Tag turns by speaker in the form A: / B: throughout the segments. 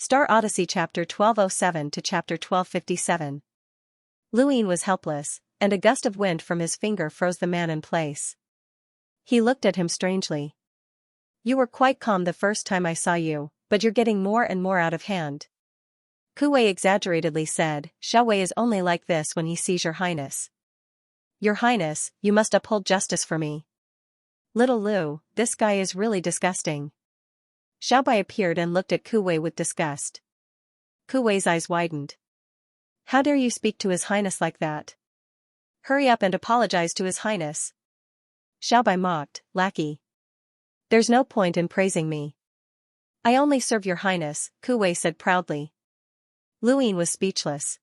A: Star Odyssey Chapter 1207 to Chapter 1257. Luin was helpless, and a gust of wind from his finger froze the man in place. He looked at him strangely. "You were quite calm the first time I saw you, but you're getting more and more out of hand." Kuwei exaggeratedly said, "Xiaowei is only like this when he sees your highness." "Your highness, you must uphold justice for me." "Little Lu, this guy is really disgusting." Xiaobai appeared and looked at Kuwei with disgust. Kuwei's eyes widened. "How dare you speak to his highness like that? Hurry up and apologize to his highness." Xiaobai mocked, "Lackey. There's no point in praising me. I only serve your highness," Kuwei said proudly. Luin was speechless.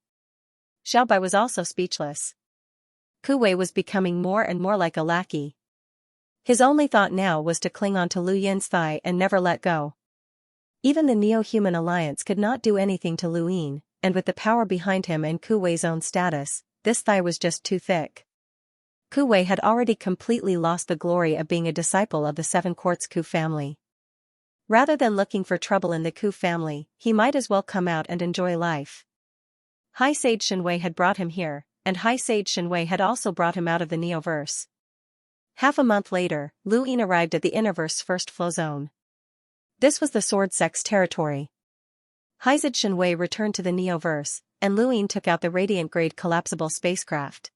A: Xiaobai was also speechless. Kuwei was becoming more and more like a lackey. His only thought now was to cling onto Lu Yin's thigh and never let go. Even the Neo-Human Alliance could not do anything to Luin, and with the power behind him and Kuwei's own status, this thigh was just too thick. Kuwei had already completely lost the glory of being a disciple of the Seven Quartz Ku family. Rather than looking for trouble in the Ku family, he might as well come out and enjoy life. High Sage Shenwei had brought him here, and High Sage Shenwei had also brought him out of the Neoverse. Half a month later, Luin arrived at the Innerverse's first flow zone. This was the Sword Sect's territory. High Sage Shenwei returned to the Neoverse, and Luin took out the Radiant-grade collapsible spacecraft.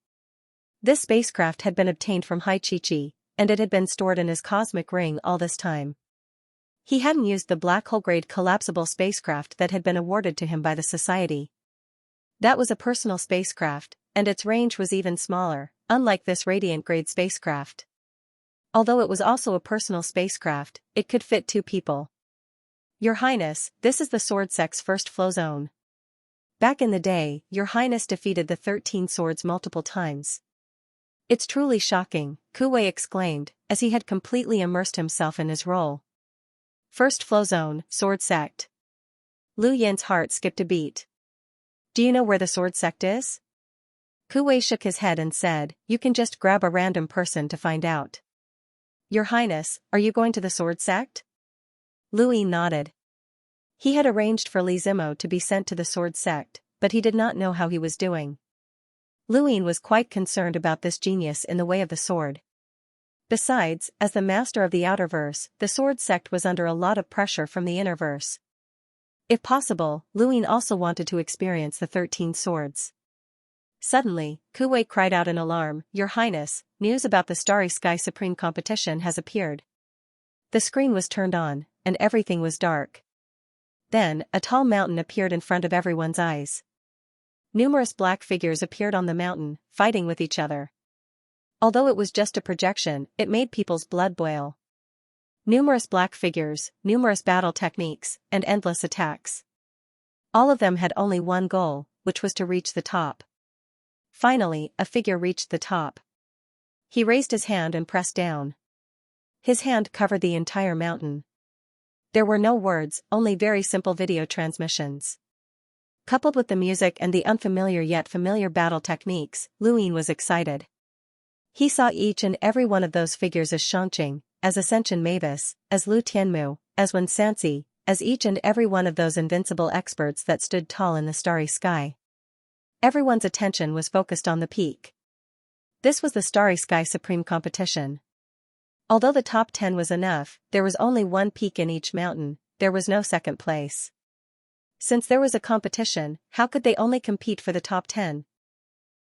A: This spacecraft had been obtained from Hai Chi-Chi, and it had been stored in his cosmic ring all this time. He hadn't used the black hole-grade collapsible spacecraft that had been awarded to him by the Society. That was a personal spacecraft, and its range was even smaller, unlike this Radiant-grade spacecraft. Although it was also a personal spacecraft, it could fit 2 people. "Your Highness, this is the Sword Sect's first flow zone. Back in the day, Your Highness defeated the 13 swords multiple times." "It's truly shocking," Kuwei exclaimed, as he had completely immersed himself in his role. First flow zone, Sword Sect. Lu Yin's heart skipped a beat. "Do you know where the Sword Sect is?" Kuwei shook his head and said, "You can just grab a random person to find out." "Your Highness, are you going to the Sword Sect?" Luin nodded. He had arranged for Li Zimo to be sent to the Sword Sect, but he did not know how he was doing. Luin was quite concerned about this genius in the way of the sword. Besides, as the master of the Outerverse, the Sword Sect was under a lot of pressure from the Innerverse. If possible, Luin also wanted to experience the 13 swords. Suddenly, Kuwei cried out in alarm, "Your Highness, news about the Starry Sky Supreme competition has appeared." The screen was turned on, and everything was dark. Then, a tall mountain appeared in front of everyone's eyes. Numerous black figures appeared on the mountain, fighting with each other. Although it was just a projection, it made people's blood boil. Numerous black figures, numerous battle techniques, and endless attacks. All of them had only one goal, which was to reach the top. Finally, a figure reached the top. He raised his hand and pressed down. His hand covered the entire mountain. There were no words, only very simple video transmissions. Coupled with the music and the unfamiliar yet familiar battle techniques, Luin was excited. He saw each and every one of those figures as Xianxia, as Ascension Mavis, as Lu Tianmu, as Wen Sansi, as each and every one of those invincible experts that stood tall in the starry sky. Everyone's attention was focused on the peak. This was the Starry Sky Supreme competition. Although the top 10 was enough, there was only one peak in each mountain, there was no second place. Since there was a competition, how could they only compete for the top 10?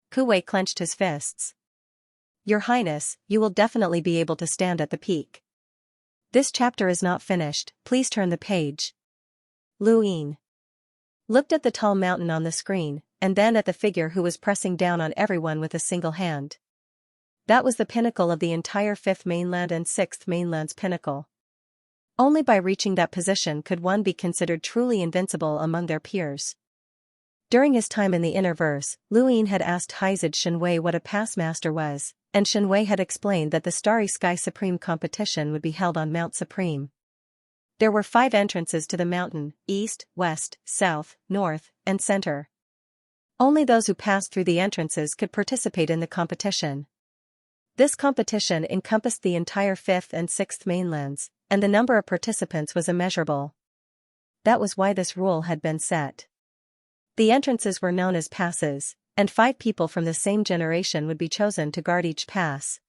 A: Kuwei clenched his fists. "Your Highness, you will definitely be able to stand at the peak. This chapter is not finished, please turn the page." Luin looked at the tall mountain on the screen, and then at the figure who was pressing down on everyone with a single hand. That was the pinnacle of the entire 5th mainland and 6th mainland's pinnacle. Only by reaching that position could one be considered truly invincible among their peers. During his time in the Innerverse, Luin had asked High Sage Shenwei what a Passmaster was, and Shenwei had explained that the Starry Sky Supreme competition would be held on Mount Supreme. There were 5 entrances to the mountain, east, west, south, north, and center. Only those who passed through the entrances could participate in the competition. This competition encompassed the entire 5th and 6th mainlands, and the number of participants was immeasurable. That was why this rule had been set. The entrances were known as passes, and 5 people from the same generation would be chosen to guard each pass.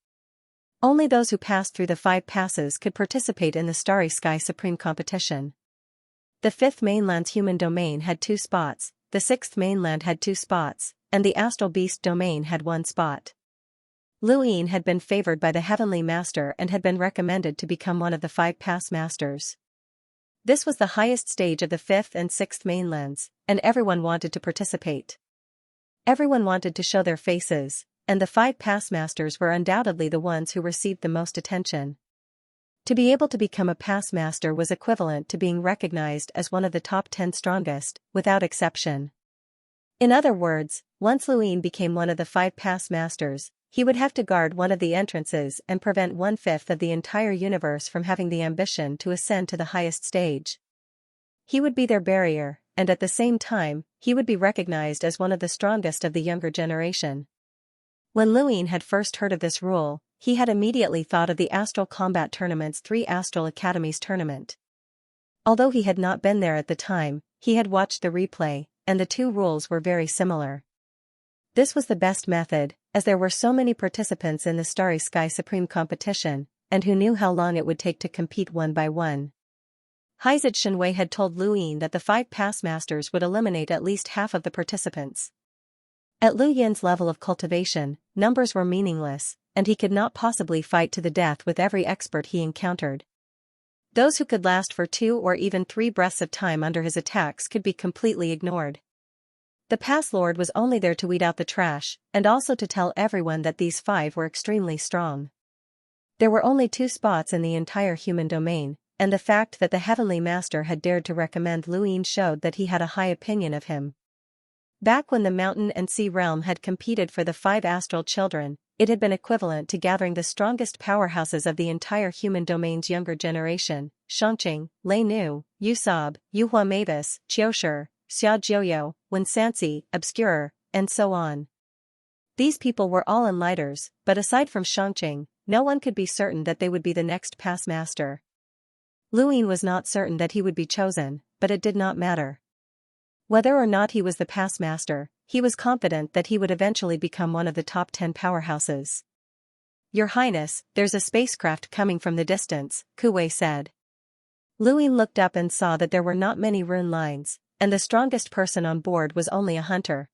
A: Only those who passed through the 5 passes could participate in the Starry Sky Supreme competition. The 5th mainland's human domain had 2 spots, the 6th mainland had 2 spots, and the Astral Beast domain had 1 spot. Luin had been favored by the Heavenly Master and had been recommended to become one of the 5 pass masters. This was the highest stage of the 5th and 6th mainlands, and everyone wanted to participate. Everyone wanted to show their faces, and the 5 pass masters were undoubtedly the ones who received the most attention. To be able to become a pass master was equivalent to being recognized as one of the top 10 strongest, without exception. In other words, once Luin became one of the 5 pass masters, he would have to guard one of the entrances and prevent 1/5 of the entire universe from having the ambition to ascend to the highest stage. He would be their barrier, and at the same time, he would be recognized as one of the strongest of the younger generation. When Luin had first heard of this rule, he had immediately thought of the Astral Combat Tournament's 3 Astral Academies tournament. Although he had not been there at the time, he had watched the replay, and the 2 rules were very similar. This was the best method, as there were so many participants in the Starry Sky Supreme competition, and who knew how long it would take to compete one by one. Haizid Shenwei had told Luin that the 5 pass masters would eliminate at least half of the participants. At Lu Yin's level of cultivation, numbers were meaningless, and he could not possibly fight to the death with every expert he encountered. Those who could last for 2 or even 3 breaths of time under his attacks could be completely ignored. The Pass Lord was only there to weed out the trash, and also to tell everyone that these 5 were extremely strong. There were only 2 spots in the entire human domain, and the fact that the Heavenly Master had dared to recommend Luin showed that he had a high opinion of him. Back when the Mountain and Sea Realm had competed for the 5 astral children, it had been equivalent to gathering the strongest powerhouses of the entire human domain's younger generation: Xianxia, Lei Nu, Yusab, Yuhua Mavis, Qiushi, Xia Jiuyo, Wensansi, Obscurer, and so on. These people were all enlighters, but aside from Xianxia, no one could be certain that they would be the next pass master. Luin was not certain that he would be chosen, but it did not matter. Whether or not he was the pass master, he was confident that he would eventually become one of the top 10 powerhouses. "Your Highness, there's a spacecraft coming from the distance," Kuwei said. Luin looked up and saw that there were not many rune lines, and the strongest person on board was only a hunter.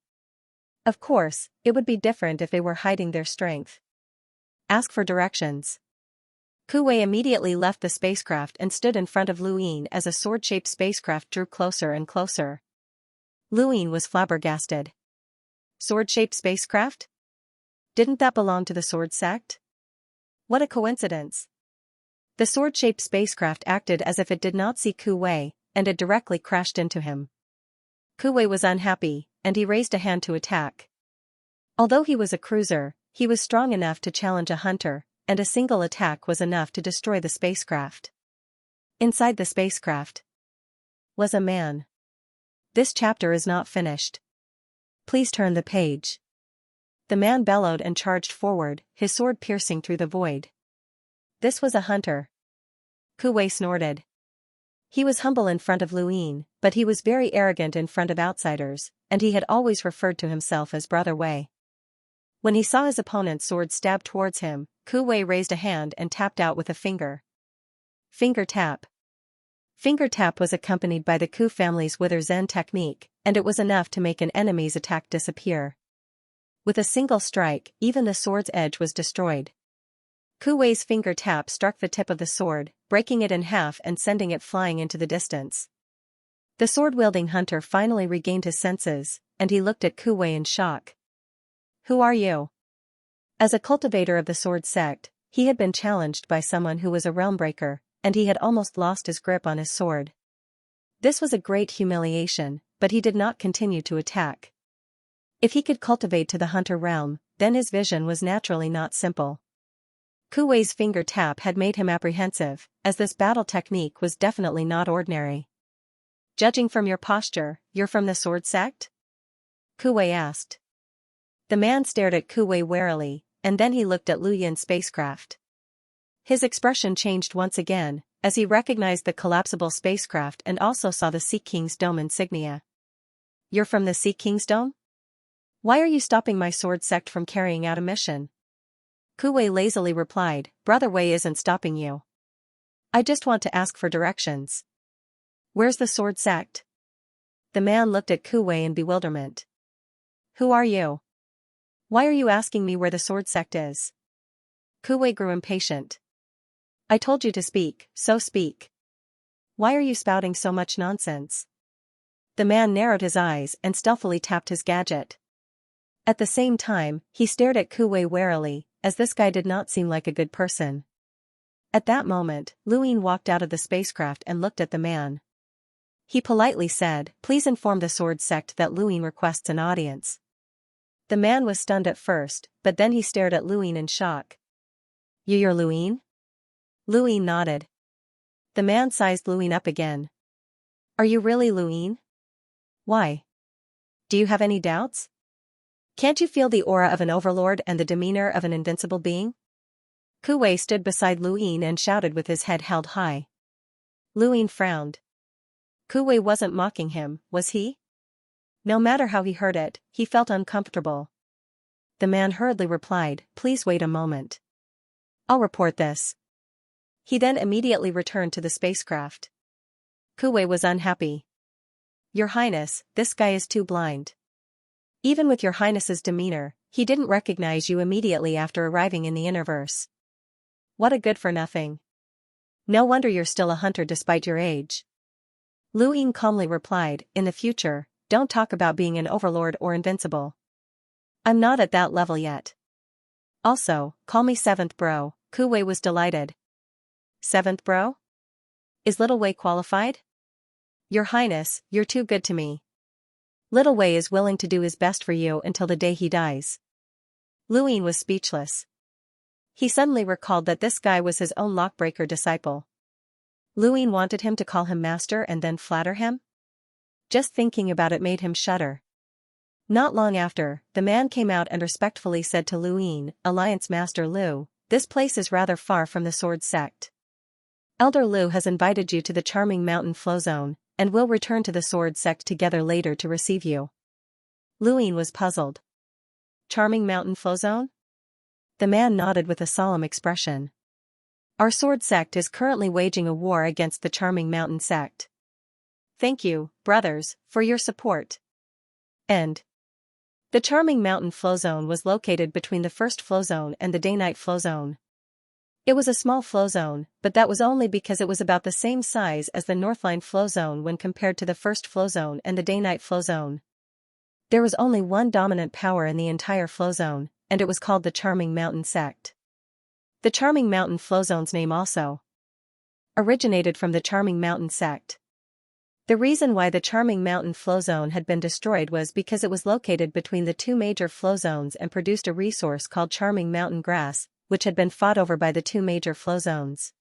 A: Of course, it would be different if they were hiding their strength. "Ask for directions." Kuwei immediately left the spacecraft and stood in front of Luin as a sword-shaped spacecraft drew closer and closer. Luin was flabbergasted. Sword-shaped spacecraft? Didn't that belong to the Sword Sect? What a coincidence. The sword-shaped spacecraft acted as if it did not see Kuwei, and it directly crashed into him. Kuwei was unhappy, and he raised a hand to attack. Although he was a cruiser, he was strong enough to challenge a hunter, and a single attack was enough to destroy the spacecraft. Inside the spacecraft was a man. This chapter is not finished. Please turn the page. The man bellowed and charged forward, his sword piercing through the void. This was a hunter. Kuwei snorted. He was humble in front of Luin, but he was very arrogant in front of outsiders, and he had always referred to himself as Brother Wei. When he saw his opponent's sword stab towards him, Kuwei raised a hand and tapped out with a finger. Finger tap. Finger tap was accompanied by the Ku family's Wither Zen technique, and it was enough to make an enemy's attack disappear. With a single strike, even the sword's edge was destroyed. Kuwei's finger tap struck the tip of the sword, breaking it in half and sending it flying into the distance. The sword-wielding hunter finally regained his senses, and he looked at Kuwei in shock. "Who are you?" As a cultivator of the Sword Sect, he had been challenged by someone who was a realmbreaker, and he had almost lost his grip on his sword. This was a great humiliation, but he did not continue to attack. If he could cultivate to the hunter realm, then his vision was naturally not simple. Kuwei's finger tap had made him apprehensive, as this battle technique was definitely not ordinary. "Judging from your posture, you're from the Sword Sect?" Kuwei asked. The man stared at Kuwei warily, and then he looked at Lu Yin's spacecraft. His expression changed once again, as he recognized the collapsible spacecraft and also saw the Sea King's dome insignia. "You're from the Sea King's dome? Why are you stopping my sword sect from carrying out a mission?" Kuwei lazily replied, "Brother Wei isn't stopping you. I just want to ask for directions." "Where's the sword sect?" The man looked at Kuwei in bewilderment. "Who are you? Why are you asking me where the sword sect is?" Kuwei grew impatient. "I told you to speak, so speak. Why are you spouting so much nonsense?" The man narrowed his eyes and stealthily tapped his gadget. At the same time, he stared at Kuwei warily, as this guy did not seem like a good person. At that moment, Luin walked out of the spacecraft and looked at the man. He politely said, "Please inform the sword sect that Luin requests an audience." The man was stunned at first, but then he stared at Luin in shock. "You're Luin?" Luin nodded. The man sized Luin up again. "Are you really Luin? Why? Do you have any doubts? Can't you feel the aura of an overlord and the demeanor of an invincible being?" Kuwei stood beside Luin and shouted with his head held high. Luin frowned. Kuwei wasn't mocking him, was he? No matter how he heard it, he felt uncomfortable. The man hurriedly replied, "Please wait a moment. I'll report this." He then immediately returned to the spacecraft. Kuwei was unhappy. "Your Highness, this guy is too blind. Even with your Highness's demeanor, he didn't recognize you immediately after arriving in the Innerverse. What a good-for-nothing. No wonder you're still a hunter despite your age." Luin calmly replied, "In the future, don't talk about being an overlord or invincible. I'm not at that level yet. Also, call me Seventh Bro." Kuwei was delighted. "Seventh Bro? Is Little Wei qualified?" "Your Highness, you're too good to me. Little Wei is willing to do his best for you until the day he dies." Luin was speechless. He suddenly recalled that this guy was his own lockbreaker disciple. Luin wanted him to call him master and then flatter him? Just thinking about it made him shudder. Not long after, the man came out and respectfully said to Luin, "Alliance Master Lu, this place is rather far from the sword sect. Elder Lu has invited you to the charming mountain flow zone, and will return to the sword sect together later to receive you." Luin was puzzled. Charming mountain flow zone? The man nodded with a solemn expression. "Our sword sect is currently waging a war against the charming mountain sect. Thank you, brothers, for your support." End. The charming mountain flow zone was located between the first flow zone and the day-night flow zone. It was a small flow zone, but that was only because it was about the same size as the Northline flow zone when compared to the first flow zone and the day-night flow zone. There was only one dominant power in the entire flow zone, and it was called the Charming Mountain Sect. The Charming Mountain flow zone's name also originated from the Charming Mountain Sect. The reason why the Charming Mountain flow zone had been destroyed was because it was located between the two major flow zones and produced a resource called Charming Mountain Grass, which had been fought over by the two major flow zones.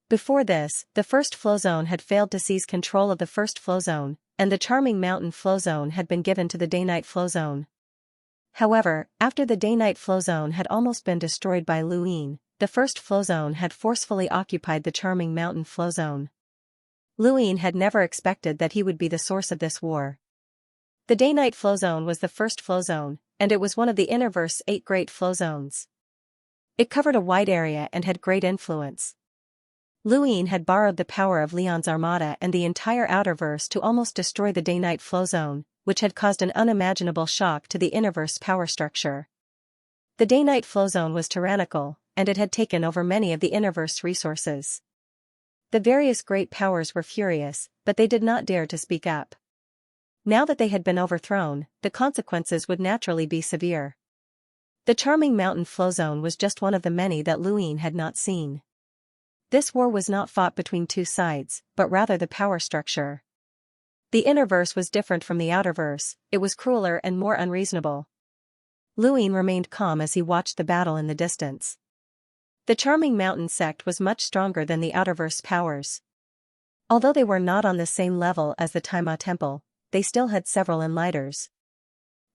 A: Before this, the first flow zone had failed to seize control of the first flow zone, and the Charming Mountain flow zone had been given to the day-night flow zone. However, after the day-night flow zone had almost been destroyed by Luin, the first flow zone had forcefully occupied the Charming Mountain flow zone. Luin had never expected that he would be the source of this war. The day-night flow zone was the first flow zone, and it was one of the Innerverse's 8 great flow zones. It covered a wide area and had great influence. Luin had borrowed the power of Leon's armada and the entire Outerverse to almost destroy the day-night flow zone, which had caused an unimaginable shock to the Innerverse power structure. The day-night flow zone was tyrannical, and it had taken over many of the Innerverse resources. The various great powers were furious, but they did not dare to speak up. Now that they had been overthrown, the consequences would naturally be severe. The Charming Mountain flow zone was just one of the many that Luin had not seen. This war was not fought between two sides, but rather the power structure. The Innerverse was different from the Outerverse, it was crueler and more unreasonable. Luin remained calm as he watched the battle in the distance. The Charming Mountain sect was much stronger than the Outerverse powers. Although they were not on the same level as the Taima Temple, they still had several enlighters.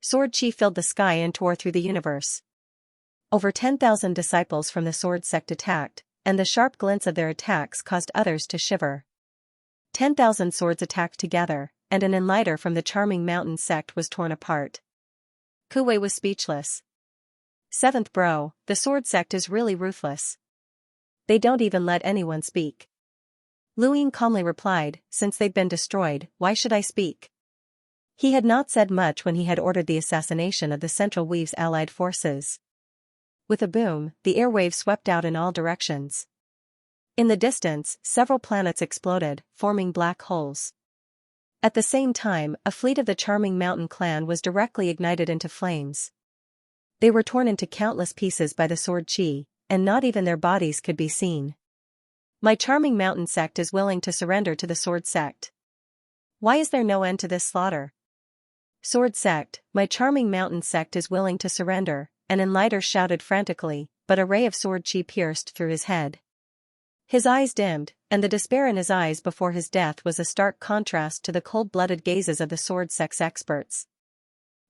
A: Sword Chi filled the sky and tore through the universe. Over 10,000 disciples from the Sword sect attacked, and the sharp glints of their attacks caused others to shiver. 10,000 swords attacked together, and an enlighter from the charming mountain sect was torn apart. Kuwei was speechless. Seventh bro, the sword sect is really ruthless. They don't even let anyone speak. Luyin calmly replied, since they've been destroyed, why should I speak? He had not said much when he had ordered the assassination of the Central Weave's allied forces. With a boom, the airwaves swept out in all directions. In the distance, several planets exploded, forming black holes. At the same time, a fleet of the charming mountain clan was directly ignited into flames. They were torn into countless pieces by the sword chi, and not even their bodies could be seen. My charming mountain sect is willing to surrender to the sword sect. Why is there no end to this slaughter? Sword sect, my charming mountain sect is willing to surrender, an enlighter shouted frantically, but a ray of sword chi pierced through his head. His eyes dimmed, and the despair in his eyes before his death was a stark contrast to the cold-blooded gazes of the sword sect's experts.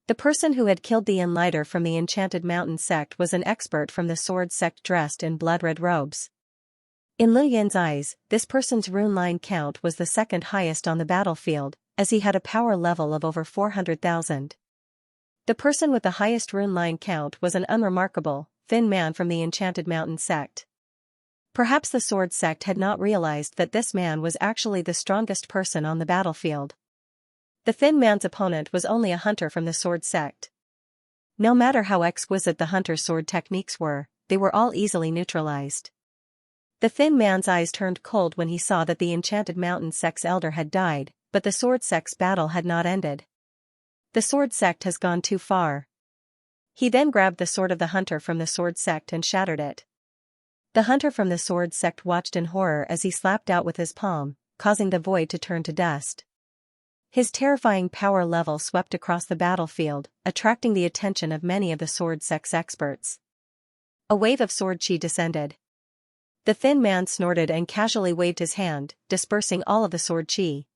A: The person who had killed the enlighter from the enchanted mountain sect was an expert from the sword sect dressed in blood-red robes. In Lu Yin's eyes, this person's rune line count was the second highest on the battlefield, as he had a power level of over 400,000. The person with the highest rune line count was an unremarkable, thin man from the enchanted mountain sect. Perhaps the sword sect had not realized that this man was actually the strongest person on the battlefield. The thin man's opponent was only a hunter from the sword sect. No matter how exquisite the hunter's sword techniques were, they were all easily neutralized. The thin man's eyes turned cold when he saw that the enchanted mountain sect's elder had died, but the sword sect's battle had not ended. The sword sect has gone too far. He then grabbed the sword of the hunter from the sword sect and shattered it. The hunter from the sword sect watched in horror as he slapped out with his palm, causing the void to turn to dust. His terrifying power level swept across the battlefield, attracting the attention of many of the sword sect's experts. A wave of sword chi descended. The thin man snorted and casually waved his hand, dispersing all of the sword chi.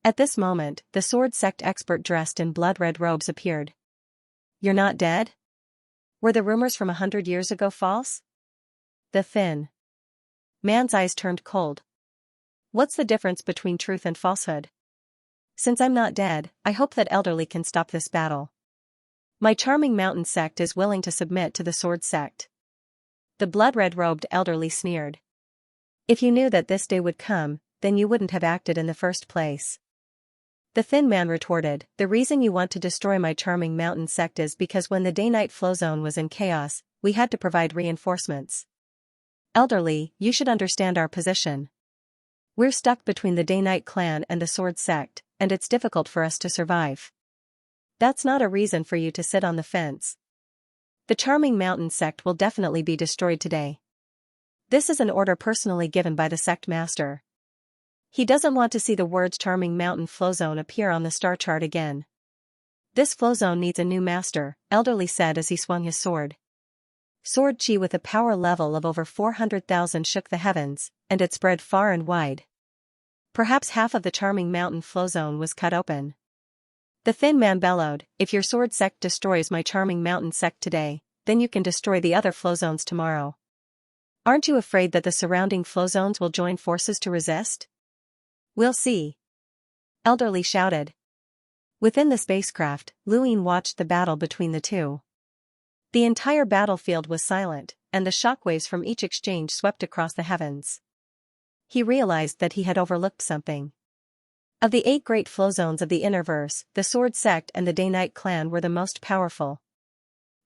A: At this moment, the sword sect expert dressed in blood-red robes appeared. You're not dead? Were the rumors from 100 years ago false? The thin man's eyes turned cold. What's the difference between truth and falsehood? Since I'm not dead, I hope that elderly can stop this battle. My charming mountain sect is willing to submit to the sword sect. The blood-red-robed elderly sneered. If you knew that this day would come, then you wouldn't have acted in the first place. The thin man retorted, the reason you want to destroy my charming mountain sect is because when the day-night flow zone was in chaos, we had to provide reinforcements. Elderly, you should understand our position. We're stuck between the day-night clan and the sword sect, and it's difficult for us to survive. That's not a reason for you to sit on the fence. The charming mountain sect will definitely be destroyed today. This is an order personally given by the sect master. He doesn't want to see the words charming mountain flow zone appear on the star chart again. This flow zone needs a new master, elderly said as he swung his sword. Sword chi with a power level of over 400,000 shook the heavens, and it spread far and wide. Perhaps half of the charming mountain flow zone was cut open. The thin man bellowed, if your sword sect destroys my charming mountain sect today, then you can destroy the other flow zones tomorrow. Aren't you afraid that the surrounding flow zones will join forces to resist? We'll see. Elderly shouted. Within the spacecraft, Luyin watched the battle between the two. The entire battlefield was silent, and the shockwaves from each exchange swept across the heavens. He realized that he had overlooked something. Of the 8 great flow zones of the Innerverse, the Sword Sect and the Day-Night Clan were the most powerful.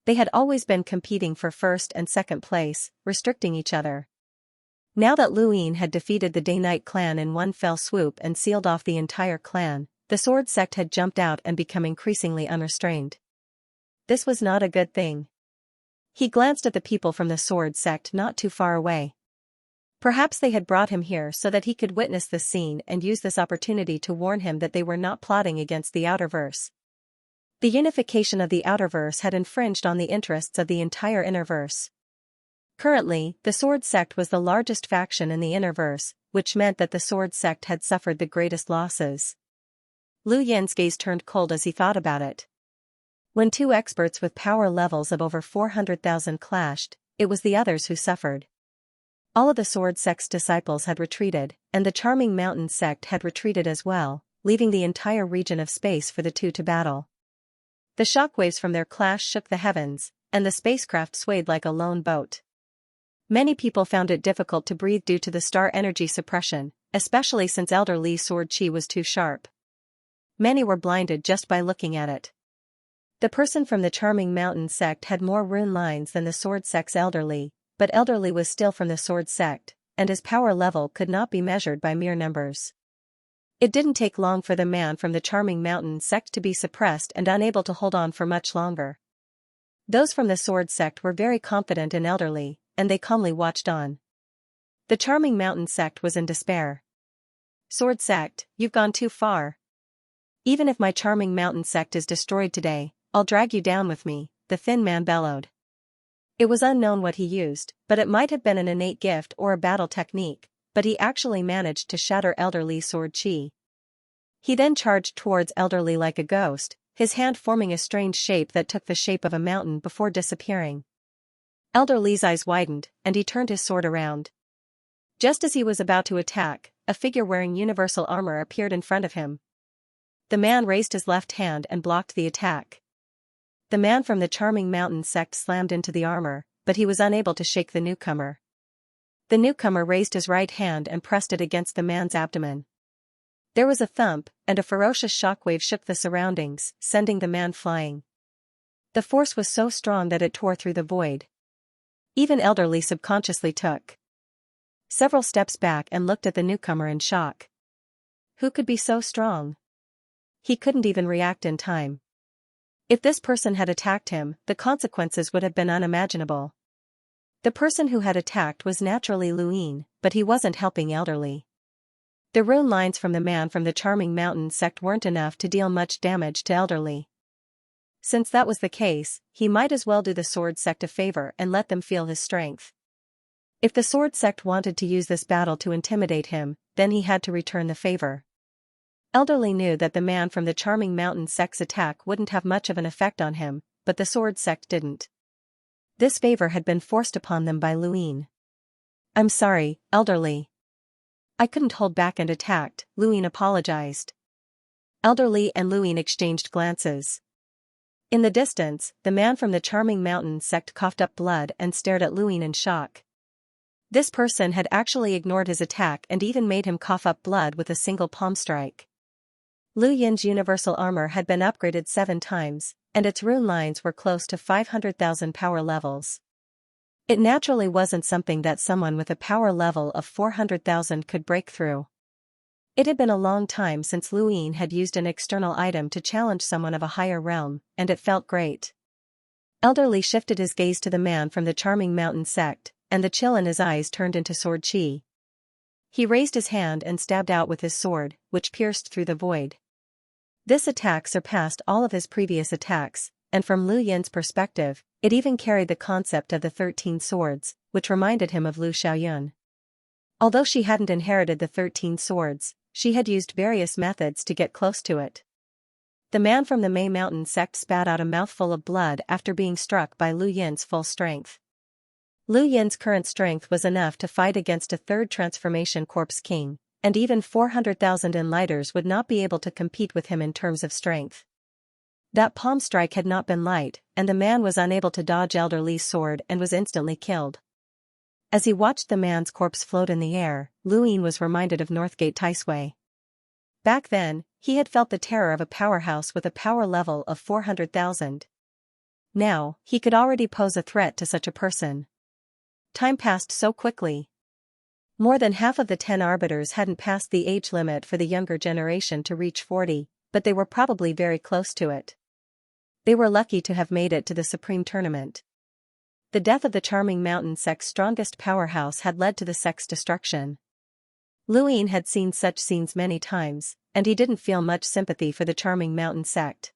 A: They had always been competing for first and second place, restricting each other. Now that Luyin had defeated the Day-Night Clan in one fell swoop and sealed off the entire clan, the Sword Sect had jumped out and become increasingly unrestrained. This was not a good thing. He glanced at the people from the Sword Sect not too far away. Perhaps they had brought him here so that he could witness this scene and use this opportunity to warn him that they were not plotting against the Outerverse. The unification of the Outerverse had infringed on the interests of the entire Innerverse. Currently, the Sword Sect was the largest faction in the Innerverse, which meant that the Sword Sect had suffered the greatest losses. Lu Yin's gaze turned cold as he thought about it. When two experts with power levels of over 400,000 clashed, it was the others who suffered. All of the sword sect's disciples had retreated, and the Charming Mountain sect had retreated as well, leaving the entire region of space for the two to battle. The shockwaves from their clash shook the heavens, and the spacecraft swayed like a lone boat. Many people found it difficult to breathe due to the star energy suppression, especially since Elder Li's sword chi was too sharp. Many were blinded just by looking at it. The person from the Charming Mountain sect had more rune lines than the sword sect's Elder Li, but Elder Li was still from the sword sect, and his power level could not be measured by mere numbers. It didn't take long for the man from the Charming Mountain sect to be suppressed and unable to hold on for much longer. Those from the sword sect were very confident in Elder Li, and they calmly watched on. The Charming Mountain sect was in despair. Sword sect, you've gone too far. Even if my Charming Mountain sect is destroyed today, I'll drag you down with me, the thin man bellowed. It was unknown what he used, but it might have been an innate gift or a battle technique, but he actually managed to shatter Elder Li's sword chi. He then charged towards Elder Li like a ghost, his hand forming a strange shape that took the shape of a mountain before disappearing. Elder Li's eyes widened, and he turned his sword around. Just as he was about to attack, a figure wearing universal armor appeared in front of him. The man raised his left hand and blocked the attack. The man from the Charming Mountain sect slammed into the armor, but he was unable to shake the newcomer. The newcomer raised his right hand and pressed it against the man's abdomen. There was a thump, and a ferocious shockwave shook the surroundings, sending the man flying. The force was so strong that it tore through the void. Even Elder Li subconsciously took several steps back and looked at the newcomer in shock. Who could be so strong? He couldn't even react in time. If this person had attacked him, the consequences would have been unimaginable. The person who had attacked was naturally Luin, but he wasn't helping Elder Li. The rune lines from the man from the Charming Mountain sect weren't enough to deal much damage to Elder Li. Since that was the case, he might as well do the sword sect a favor and let them feel his strength. If the sword sect wanted to use this battle to intimidate him, then he had to return the favor. Elder Li knew that the man from the Charming Mountain sect's attack wouldn't have much of an effect on him, but the sword sect didn't. This favor had been forced upon them by Luin. I'm sorry, Elder Li. I couldn't hold back and attacked, Luin apologized. Elder Li and Luin exchanged glances. In the distance, the man from the Charming Mountain sect coughed up blood and stared at Luin in shock. This person had actually ignored his attack and even made him cough up blood with a single palm strike. Lu Yin's universal armor had been upgraded 7 times, and its rune lines were close to 500,000 power levels. It naturally wasn't something that someone with a power level of 400,000 could break through. It had been a long time since Lu Yin had used an external item to challenge someone of a higher realm, and it felt great. Elder Li shifted his gaze to the man from the Charming Mountain sect, and the chill in his eyes turned into sword chi. He raised his hand and stabbed out with his sword, which pierced through the void. This attack surpassed all of his previous attacks, and from Lu Yin's perspective, it even carried the concept of the 13 swords, which reminded him of Lu Xiaoyun. Although she hadn't inherited the 13 swords, she had used various methods to get close to it. The man from the Mei Mountain sect spat out a mouthful of blood after being struck by Lu Yin's full strength. Lu Yin's current strength was enough to fight against a 3rd Transformation Corpse King, and even 400,000 enlighters would not be able to compete with him in terms of strength. That palm strike had not been light, and the man was unable to dodge Elder Li's sword and was instantly killed. As he watched the man's corpse float in the air, Lu Yin was reminded of Northgate Taisui. Back then, he had felt the terror of a powerhouse with a power level of 400,000. Now, he could already pose a threat to such a person. Time passed so quickly. More than half of the 10 arbiters hadn't passed the age limit for the younger generation to reach 40, but they were probably very close to it. They were lucky to have made it to the Supreme Tournament. The death of the Charming Mountain sect's strongest powerhouse had led to the sect's destruction. Lu Yin had seen such scenes many times, and he didn't feel much sympathy for the Charming Mountain sect.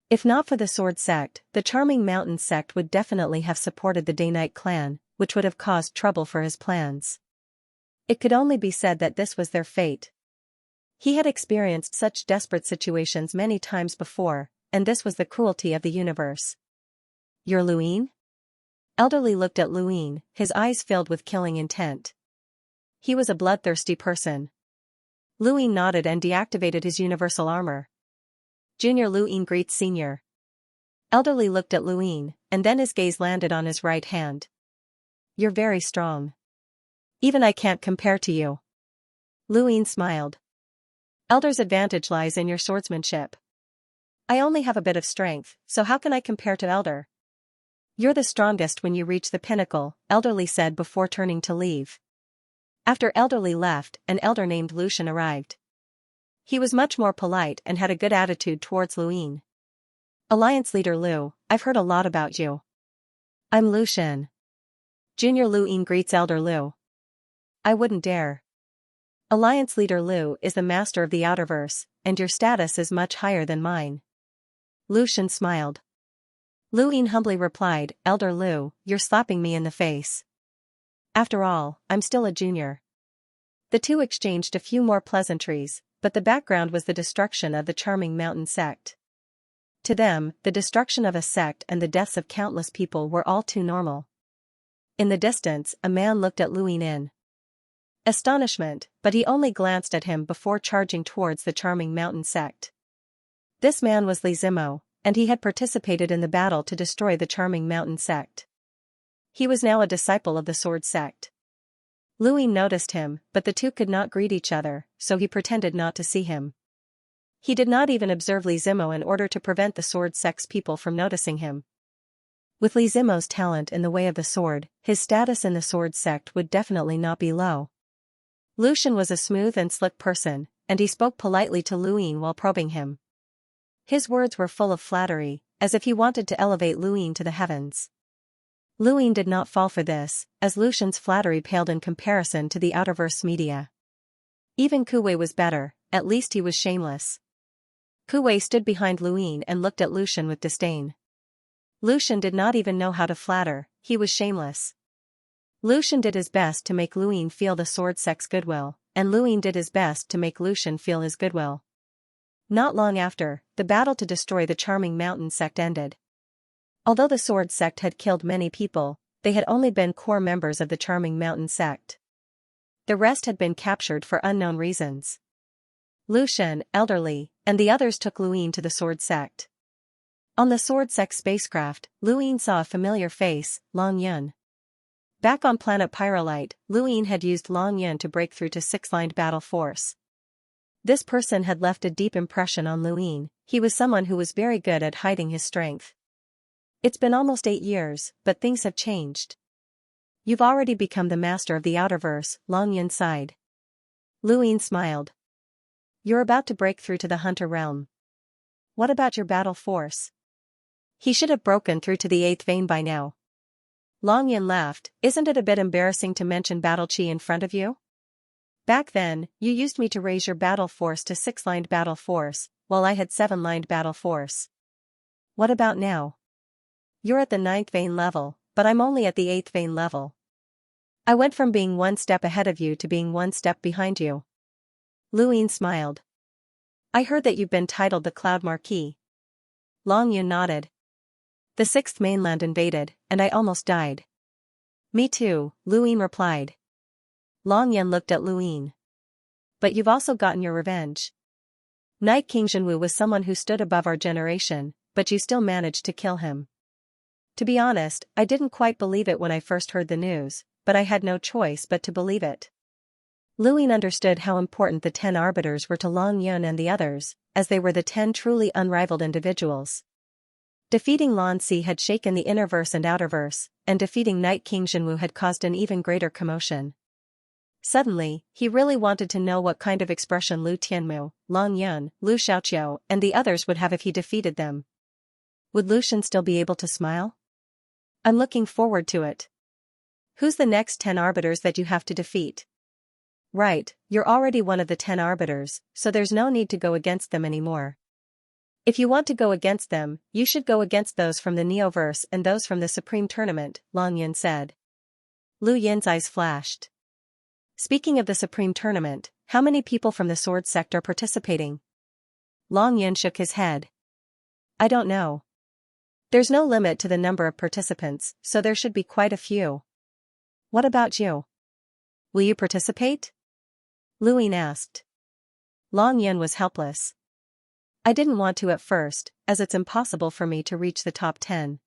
A: If not for the Sword sect, the Charming Mountain sect would definitely have supported the Day-Night clan, which would have caused trouble for his plans. It could only be said that this was their fate. He had experienced such desperate situations many times before, and this was the cruelty of the universe. You're Lu Yin? Elderly looked at Luin, his eyes filled with killing intent. He was a bloodthirsty person. Luin nodded and deactivated his universal armor. Junior Luin greets Senior. Elderly looked at Luin, and then his gaze landed on his right hand. You're very strong. Even I can't compare to you. Luin smiled. Elder's advantage lies in your swordsmanship. I only have a bit of strength, so how can I compare to Elder? You're the strongest when you reach the pinnacle, Elderly said before turning to leave. After Elderly left, an elder named Lucian arrived. He was much more polite and had a good attitude towards Luin. Alliance leader Lu, I've heard a lot about you. I'm Lucian. Junior Luin greets Elder Lu. I wouldn't dare. Alliance leader Lu is the master of the Outerverse, and your status is much higher than mine. Lucian smiled. Luin humbly replied, Elder Lu, you're slapping me in the face. After all, I'm still a junior. The two exchanged a few more pleasantries, but the background was the destruction of the charming mountain sect. To them, the destruction of a sect and the deaths of countless people were all too normal. In the distance, a man looked at Luin in astonishment, but he only glanced at him before charging towards the charming mountain sect. This man was Li Zimo, and he had participated in the battle to destroy the charming mountain sect. He was now a disciple of the sword sect. Luin noticed him, but the two could not greet each other, so he pretended not to see him. He did not even observe Li Zimo in order to prevent the sword sect's people from noticing him. With Li Zimo's talent in the way of the sword, his status in the sword sect would definitely not be low. Lucian was a smooth and slick person, and he spoke politely to Luin while probing him. His words were full of flattery, as if he wanted to elevate Luin to the heavens. Luin did not fall for this, as Lucian's flattery paled in comparison to the Outerverse media. Even Kuwei was better, at least he was shameless. Kuwei stood behind Luin and looked at Lucian with disdain. Lucian did not even know how to flatter, he was shameless. Lucian did his best to make Luin feel the sword sect's goodwill, and Luin did his best to make Lucian feel his goodwill. Not long after, the battle to destroy the charming mountain sect ended. Although the sword sect had killed many people, they had only been core members of the charming mountain sect. The rest had been captured for unknown reasons. Lucian, Elderly, and the others took Luin to the sword sect. On the sword sect spacecraft, Luin saw a familiar face, Long Yun. Back on planet Pyrolite, Luin had used Long Yun to break through to six-lined battle force. This person had left a deep impression on Luin. He was someone who was very good at hiding his strength. It's been almost 8 years, but things have changed. You've already become the master of the Outerverse, Long Yun sighed. Luin smiled. You're about to break through to the Hunter realm. What about your battle force? He should have broken through to the 8th vein by now. Long Yun laughed, isn't it a bit embarrassing to mention battle chi in front of you? Back then, you used me to raise your battle force to 6-lined battle force, while I had 7-lined battle force. What about now? You're at the 9th vein level, but I'm only at the 8th vein level. I went from being 1 step ahead of you to being 1 step behind you. Luin smiled. I heard that you've been titled the Cloud Marquis. Long Yun nodded. The 6th mainland invaded, and I almost died. Me too, Luin replied. Long Yun looked at Luin. But you've also gotten your revenge. Night King Zhenwu was someone who stood above our generation, but you still managed to kill him. To be honest, I didn't quite believe it when I first heard the news, but I had no choice but to believe it. Luin understood how important the 10 arbiters were to Long Yun and the others, as they were the 10 truly unrivaled individuals. Defeating Lan Si had shaken the Innerverse and Outerverse, and defeating Night King Zhenwu had caused an even greater commotion. Suddenly, he really wanted to know what kind of expression Lu Tianmu, Long Yun, Lu Xiaoqiu, and the others would have if he defeated them. Would Lucian still be able to smile? I'm looking forward to it. Who's the next 10 arbiters that you have to defeat? Right, you're already one of the 10 arbiters, so there's no need to go against them anymore. If you want to go against them, you should go against those from the Neoverse and those from the Supreme Tournament, Long Yun said. Lu Yin's eyes flashed. Speaking of the Supreme Tournament, how many people from the Sword Sect are participating? Long Yun shook his head. I don't know. There's no limit to the number of participants, so there should be quite a few. What about you? Will you participate? Luin asked. Long Yun was helpless. I didn't want to at first, as it's impossible for me to reach the top 10.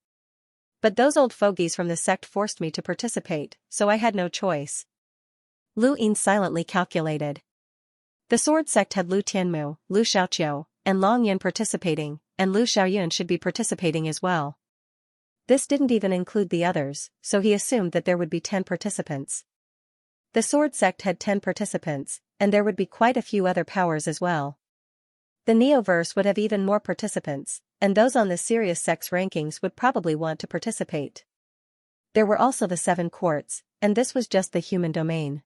A: But those old fogies from the sect forced me to participate, so I had no choice. Luin silently calculated. The sword sect had Lu Tianmu, Lu Xiaoqiu, and Long Yun participating, and Lu Xiaoyun should be participating as well. This didn't even include the others, so he assumed that there would be 10 participants. The sword sect had 10 participants, and there would be quite a few other powers as well. The Neoverse would have even more participants, and those on the serious sect's rankings would probably want to participate. There were also the 7 courts, and this was just the human domain.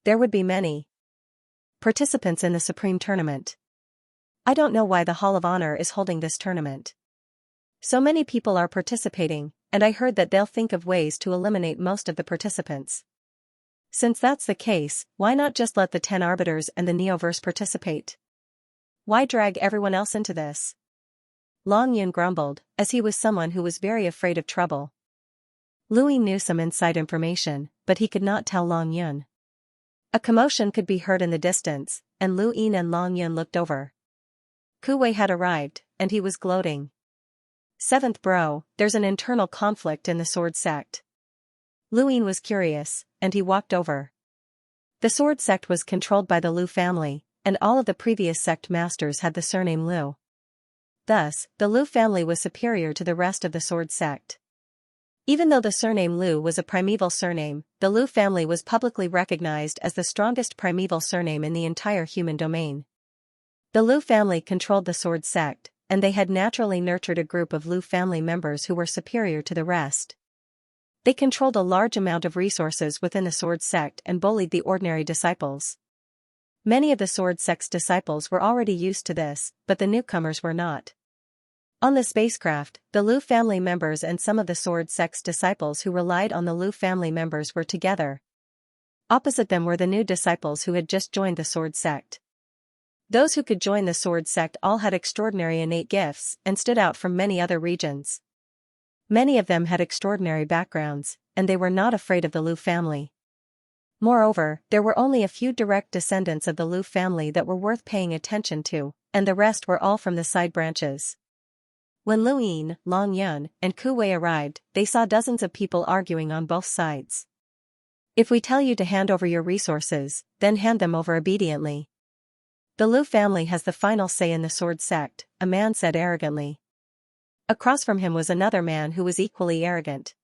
A: There would be many participants in the Supreme Tournament. I don't know why the Hall of Honor is holding this tournament. So many people are participating, and I heard that they'll think of ways to eliminate most of the participants. Since that's the case, why not just let the 10 arbiters and the Neoverse participate? Why drag everyone else into this? Long Yun grumbled, as he was someone who was very afraid of trouble. Luin knew some inside information, but he could not tell Long Yun. A commotion could be heard in the distance, and Luin and Long Yun looked over. Ku Wei had arrived, and he was gloating. 7th bro, there's an internal conflict in the sword sect. Luin was curious, and he walked over. The sword sect was controlled by the Lu family, and all of the previous sect masters had the surname Lu. Thus, the Lu family was superior to the rest of the sword sect. Even though the surname Lu was a primeval surname, the Lu family was publicly recognized as the strongest primeval surname in the entire human domain. The Lu family controlled the sword sect, and they had naturally nurtured a group of Lu family members who were superior to the rest. They controlled a large amount of resources within the sword sect and bullied the ordinary disciples. Many of the sword sect's disciples were already used to this, but the newcomers were not. On the spacecraft, the Lu family members and some of the sword sect's disciples who relied on the Lu family members were together. Opposite them were the new disciples who had just joined the sword sect. Those who could join the sword sect all had extraordinary innate gifts and stood out from many other regions. Many of them had extraordinary backgrounds, and they were not afraid of the Lu family. Moreover, there were only a few direct descendants of the Lu family that were worth paying attention to, and the rest were all from the side branches. When Luin, Long Yun, and Ku Wei arrived, they saw dozens of people arguing on both sides. If we tell you to hand over your resources, then hand them over obediently. The Lu family has the final say in the sword sect, a man said arrogantly. Across from him was another man who was equally arrogant.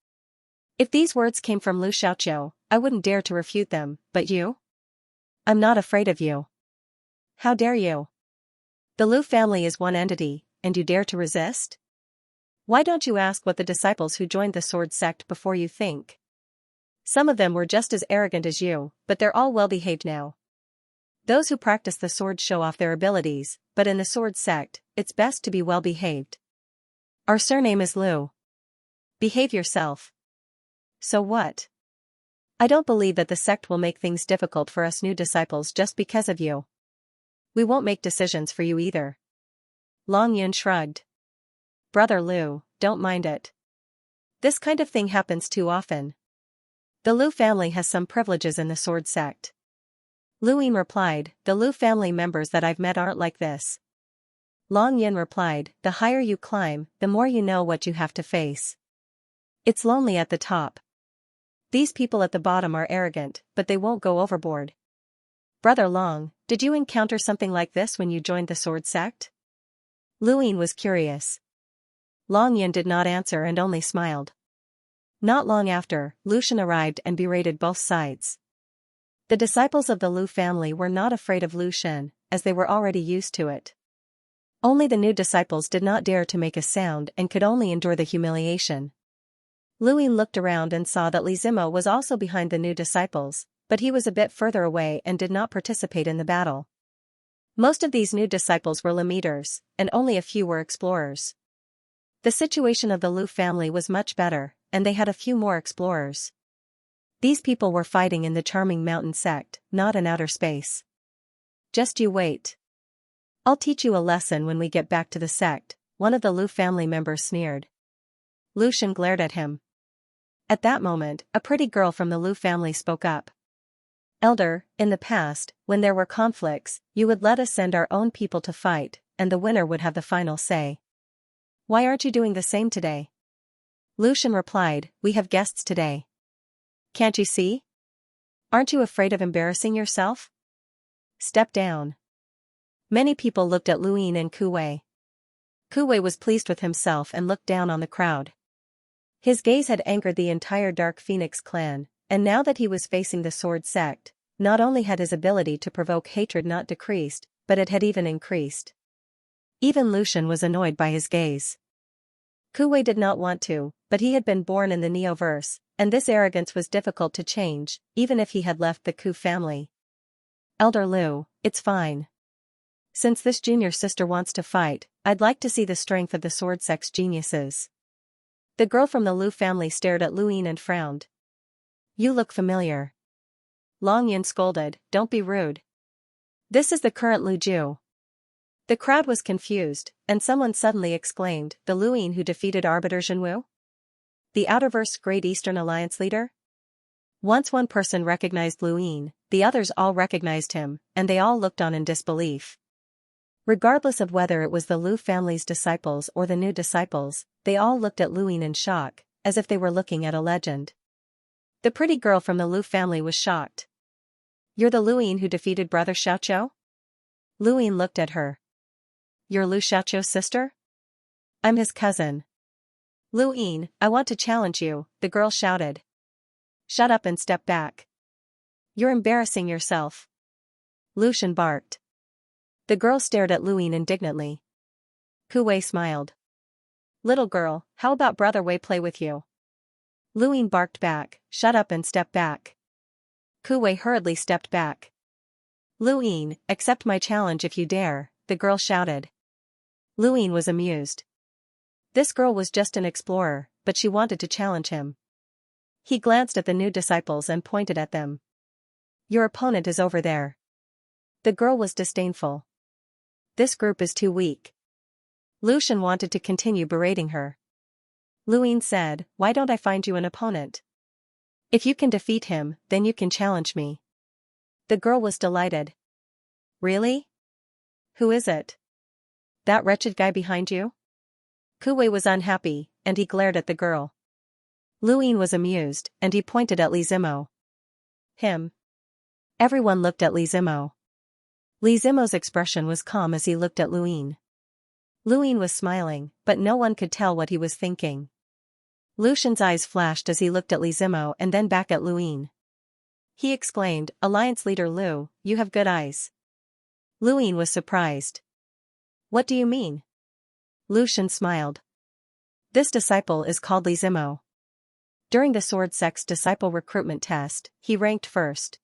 A: If these words came from Lu Xiaoqiu, I wouldn't dare to refute them, but you? I'm not afraid of you. How dare you? The Lu family is one entity, and you dare to resist? Why don't you ask what the disciples who joined the sword sect before you think? Some of them were just as arrogant as you, but they're all well-behaved now. Those who practice the sword show off their abilities, but in the sword sect, it's best to be well-behaved. Our surname is Lu. Behave yourself. So what? I don't believe that the sect will make things difficult for us new disciples just because of you. We won't make decisions for you either. Long Yun shrugged. Brother Lu, don't mind it. This kind of thing happens too often. The Lu family has some privileges in the sword sect. Luin replied, the Lu family members that I've met aren't like this. Long Yun replied, the higher you climb, the more you know what you have to face. It's lonely at the top. These people at the bottom are arrogant, but they won't go overboard. Brother Long, did you encounter something like this when you joined the sword sect? Luin was curious. Long Yun did not answer and only smiled. Not long after, Lucian arrived and berated both sides. The disciples of the Lu family were not afraid of Lucian, as they were already used to it. Only the new disciples did not dare to make a sound and could only endure the humiliation. Luin looked around and saw that Li Zimo was also behind the new disciples, but he was a bit further away and did not participate in the battle. Most of these new disciples were Lemeters, and only a few were explorers. The situation of the Lu family was much better, and they had a few more explorers. These people were fighting in the charming mountain sect, not in outer space. Just you wait. I'll teach you a lesson when we get back to the sect, one of the Lu family members sneered. Lucian glared at him. At that moment, a pretty girl from the Lu family spoke up. Elder, in the past, when there were conflicts, you would let us send our own people to fight, and the winner would have the final say. Why aren't you doing the same today? Lucian replied, we have guests today. Can't you see? Aren't you afraid of embarrassing yourself? Step down. Many people looked at Luin and Kuwei. Kuwei was pleased with himself and looked down on the crowd. His gaze had angered the entire Dark Phoenix clan, and now that he was facing the Sword Sect, not only had his ability to provoke hatred not decreased, but it had even increased. Even Lucian was annoyed by his gaze. Kuwei did not want to, but he had been born in the Neoverse, and this arrogance was difficult to change, even if he had left the Ku family. Elder Lu, it's fine. Since this junior sister wants to fight, I'd like to see the strength of the Sword Sect's geniuses. The girl from the Lu family stared at Luin and frowned. You look familiar. Long Yin scolded, don't be rude. This is the current Lu Ju. The crowd was confused, and someone suddenly exclaimed, the Luin who defeated Arbiter Zhenwu? The Outerverse Great Eastern Alliance leader? Once one person recognized Luin, the others all recognized him, and they all looked on in disbelief. Regardless of whether it was the Lu family's disciples or the new disciples, they all looked at Luin in shock, as if they were looking at a legend. The pretty girl from the Lu family was shocked. You're the Luin who defeated Brother Xiaoqiu? Luin looked at her. You're Lu Xiaoqiu's sister? I'm his cousin. Luin, I want to challenge you, the girl shouted. Shut up and step back. You're embarrassing yourself. Lucian barked. The girl stared at Luin indignantly. Kuwei smiled. Little girl, how about Brother Wei play with you? Luin barked back, shut up and step back. Kuwei hurriedly stepped back. Luin, accept my challenge if you dare, the girl shouted. Luin was amused. This girl was just an explorer, but she wanted to challenge him. He glanced at the new disciples and pointed at them. Your opponent is over there. The girl was disdainful. This group is too weak. Lucian wanted to continue berating her. Luin said, why don't I find you an opponent? If you can defeat him, then you can challenge me. The girl was delighted. Really? Who is it? That wretched guy behind you? Kuwei was unhappy, and he glared at the girl. Luin was amused, and he pointed at Li Zimo. Him. Everyone looked at Li Zimo. Li Zimo's expression was calm as he looked at Luin. Luin was smiling, but no one could tell what he was thinking. Lucian's eyes flashed as he looked at Li Zimo and then back at Luin. He exclaimed, Alliance Leader Lu, you have good eyes. Luin was surprised. What do you mean? Lucian smiled. This disciple is called Li Zimo. During the Sword Sect's disciple recruitment test, he ranked first.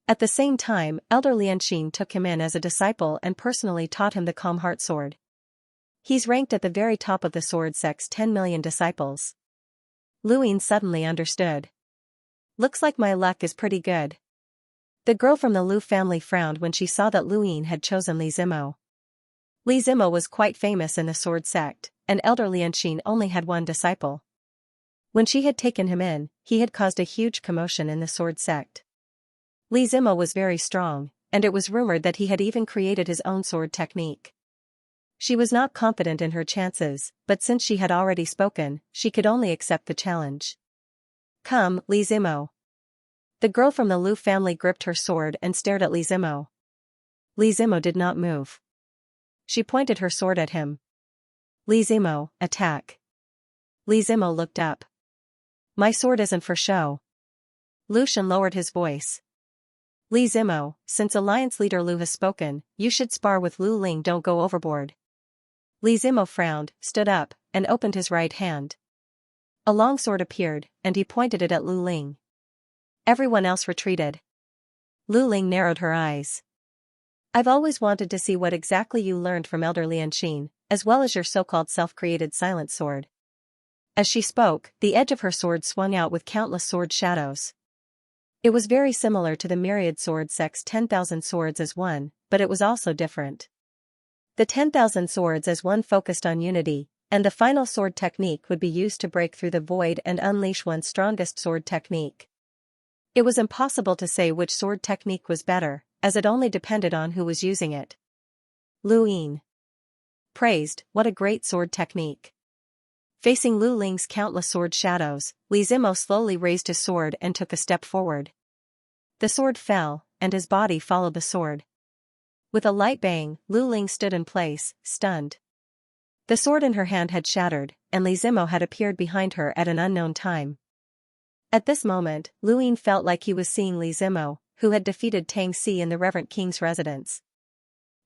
A: At the same time, Elder Lianxin took him in as a disciple and personally taught him the Calm Heart Sword. He's ranked at the very top of the Sword Sect's 10 million disciples. Luin suddenly understood. Looks like my luck is pretty good. The girl from the Lu family frowned when she saw that Luin had chosen Li Zimo. Li Zimo was quite famous in the Sword Sect, and Elder Lianxin only had one disciple. When she had taken him in, he had caused a huge commotion in the Sword Sect. Li Zimo was very strong, and it was rumored that he had even created his own sword technique. She was not confident in her chances, but since she had already spoken, she could only accept the challenge. Come, Li Zimo. The girl from the Lu family gripped her sword and stared at Li Zimo. Li Zimo did not move. She pointed her sword at him. Li Zimo, attack. Li Zimo looked up. My sword isn't for show. Lucian lowered his voice. Li Zimo, since Alliance Leader Lu has spoken, you should spar with Lu Ling, don't go overboard. Li Zimo frowned, stood up, and opened his right hand. A long sword appeared, and he pointed it at Lu Ling. Everyone else retreated. Lu Ling narrowed her eyes. I've always wanted to see what exactly you learned from Elder Lianxin, as well as your so-called self-created silent sword. As she spoke, the edge of her sword swung out with countless sword shadows. It was very similar to the myriad sword sect's 10,000 swords as one, but it was also different. The 10,000 swords as one focused on unity, and the final sword technique would be used to break through the void and unleash one's strongest sword technique. It was impossible to say which sword technique was better, as it only depended on who was using it. Lu Ying praised, "What a great sword technique." Facing Lu Ling's countless sword shadows, Li Zimo slowly raised his sword and took a step forward. The sword fell, and his body followed the sword. With a light bang, Lu Ling stood in place, stunned. The sword in her hand had shattered, and Li Zimo had appeared behind her at an unknown time. At this moment, Lu Ying felt like he was seeing Li Zimo, who had defeated Tang Si in the Reverend King's residence.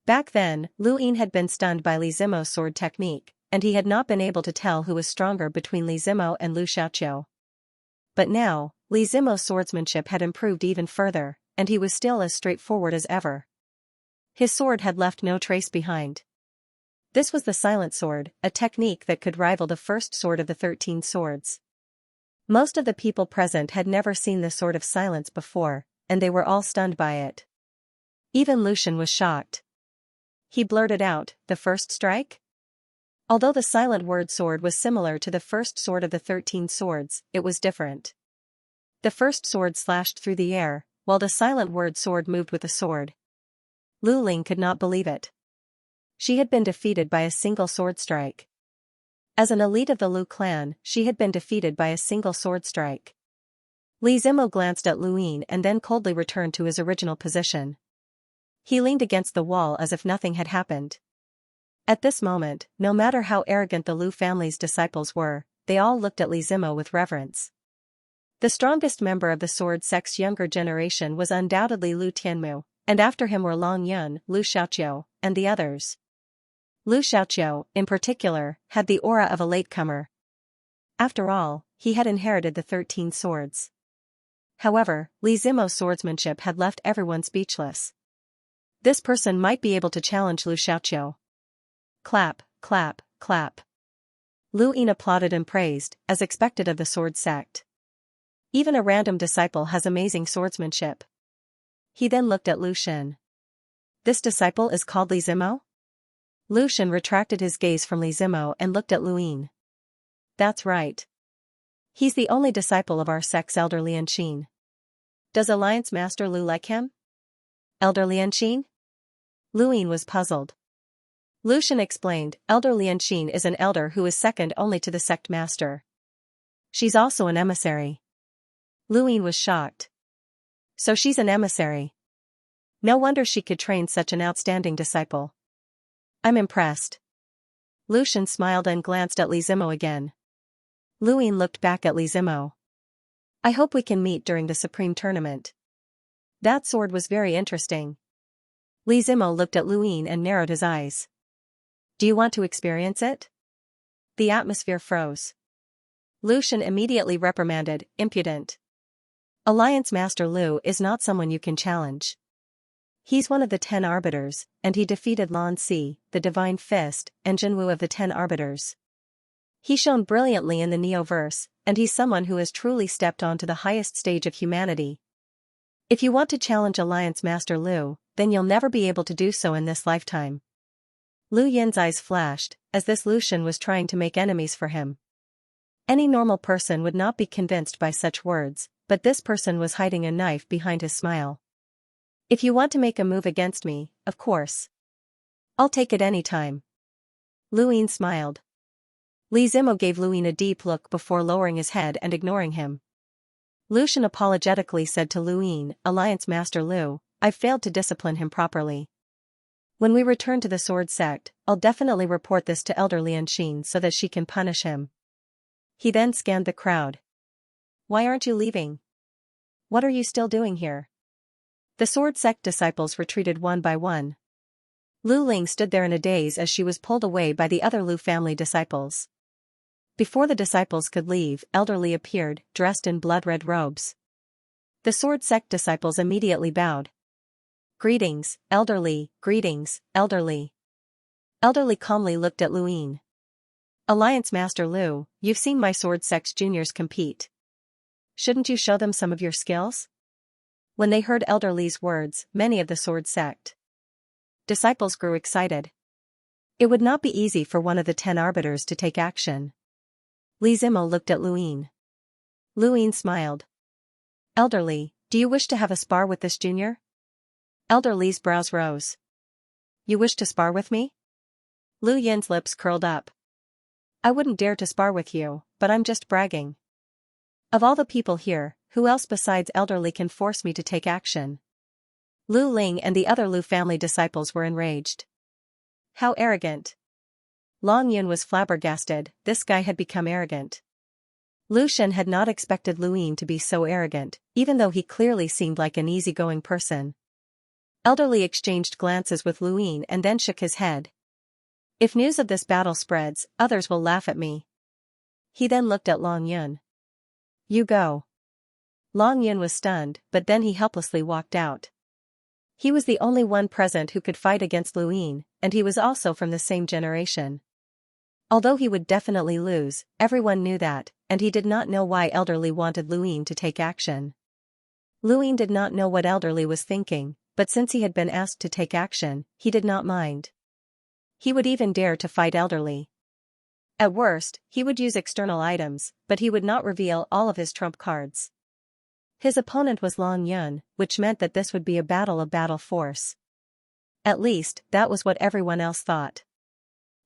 A: Back then, Lu Ying had been stunned by Li Zimo's sword technique, and he had not been able to tell who was stronger between Li Zimo and Lu Xiaoqiu. But now, Li Zimo's swordsmanship had improved even further, and he was still as straightforward as ever. His sword had left no trace behind. This was the Silent Sword, a technique that could rival the first sword of the 13 swords. Most of the people present had never seen the Sword of Silence before, and they were all stunned by it. Even Lucian was shocked. He blurted out, "The first strike?" Although the Silent Word sword was similar to the first sword of the 13 swords, it was different. The first sword slashed through the air, while the Silent Word sword moved with the sword. Lu Ling could not believe it. She had been defeated by a single sword strike. As an elite of the Lu clan, she had been defeated by a single sword strike. Li Zimo glanced at Lu Ying and then coldly returned to his original position. He leaned against the wall as if nothing had happened. At this moment, no matter how arrogant the Lu family's disciples were, they all looked at Li Zimo with reverence. The strongest member of the sword sect's younger generation was undoubtedly Lu Tianmu, and after him were Long Yun, Lu Xiaoqiu, and the others. Lu Xiaoqiu, in particular, had the aura of a latecomer. After all, he had inherited the 13 swords. However, Li Zimo's swordsmanship had left everyone speechless. This person might be able to challenge Lu Xiaoqiu. Clap, clap, clap. Lu Ying applauded and praised, as expected of the sword sect. Even a random disciple has amazing swordsmanship. He then looked at Lu Shen. This disciple is called Li Zimo? Lu Shen retracted his gaze from Li Zimo and looked at Lu Ying. That's right. He's the only disciple of our sect's elder Lianqin. Does Alliance Master Lu like him? Elder Lianqin? Lu Ying was puzzled. Lu Shen explained, Elder Lianqin is an elder who is second only to the sect master. She's also an emissary. Lu Ying was shocked. So she's an emissary. No wonder she could train such an outstanding disciple. I'm impressed. Lu Shen smiled and glanced at Li Zimo again. Lu Ying looked back at Li Zimo. I hope we can meet during the Supreme Tournament. That sword was very interesting. Li Zimo looked at Lu Ying and narrowed his eyes. Do you want to experience it? The atmosphere froze. Lu Shen immediately reprimanded, impudent. Alliance Master Lu is not someone you can challenge. He's one of the 10 arbiters, and he defeated Lan Si, the Divine Fist, and Jinwu of the 10 arbiters. He shone brilliantly in the Neoverse, and he's someone who has truly stepped onto the highest stage of humanity. If you want to challenge Alliance Master Lu, then you'll never be able to do so in this lifetime. Lu Yin's eyes flashed, as this Lu Shen was trying to make enemies for him. Any normal person would not be convinced by such words, but this person was hiding a knife behind his smile. If you want to make a move against me, of course. I'll take it any time. Lu Ying smiled. Li Zimo gave Lu Ying a deep look before lowering his head and ignoring him. Lu Shen apologetically said to Lu Ying, Alliance Master Lu, I've failed to discipline him properly. When we return to the sword sect, I'll definitely report this to Elder Lianqin so that she can punish him. He then scanned the crowd. Why aren't you leaving? What are you still doing here? The sword sect disciples retreated one by one. Lu Ling stood there in a daze as she was pulled away by the other Lu family disciples. Before the disciples could leave, Elder Li appeared, dressed in blood-red robes. The sword sect disciples immediately bowed. Greetings, Elder Li, greetings, Elder Li. Elder Li calmly looked at Lu Ying. Alliance Master Lu, you've seen my sword sect juniors compete. Shouldn't you show them some of your skills? When they heard Elder Li's words, many of the sword sect disciples grew excited. It would not be easy for one of the 10 arbiters to take action. Li Zimo looked at Luin. Luin smiled. Elderly, do you wish to have a spar with this junior? Elderly's brows rose. You wish to spar with me? Lu Yin's lips curled up. I wouldn't dare to spar with you, but I'm just bragging. Of all the people here, who else besides Elderly can force me to take action? Lu Ling and the other Lu family disciples were enraged. How arrogant. Long Yun was flabbergasted, this guy had become arrogant. Lu Shen had not expected Luin to be so arrogant, even though he clearly seemed like an easygoing person. Elderly exchanged glances with Luin and then shook his head. If news of this battle spreads, others will laugh at me. He then looked at Long Yun. You go. Long Yun was stunned, but then he helplessly walked out. He was the only one present who could fight against Luin, and he was also from the same generation. Although he would definitely lose, everyone knew that, and he did not know why Elderly wanted Luin to take action. Luin did not know what Elderly was thinking, but since he had been asked to take action, he did not mind. He would even dare to fight Elderly. At worst, he would use external items, but he would not reveal all of his trump cards. His opponent was Long Yun, which meant that this would be a battle force. At least, that was what everyone else thought.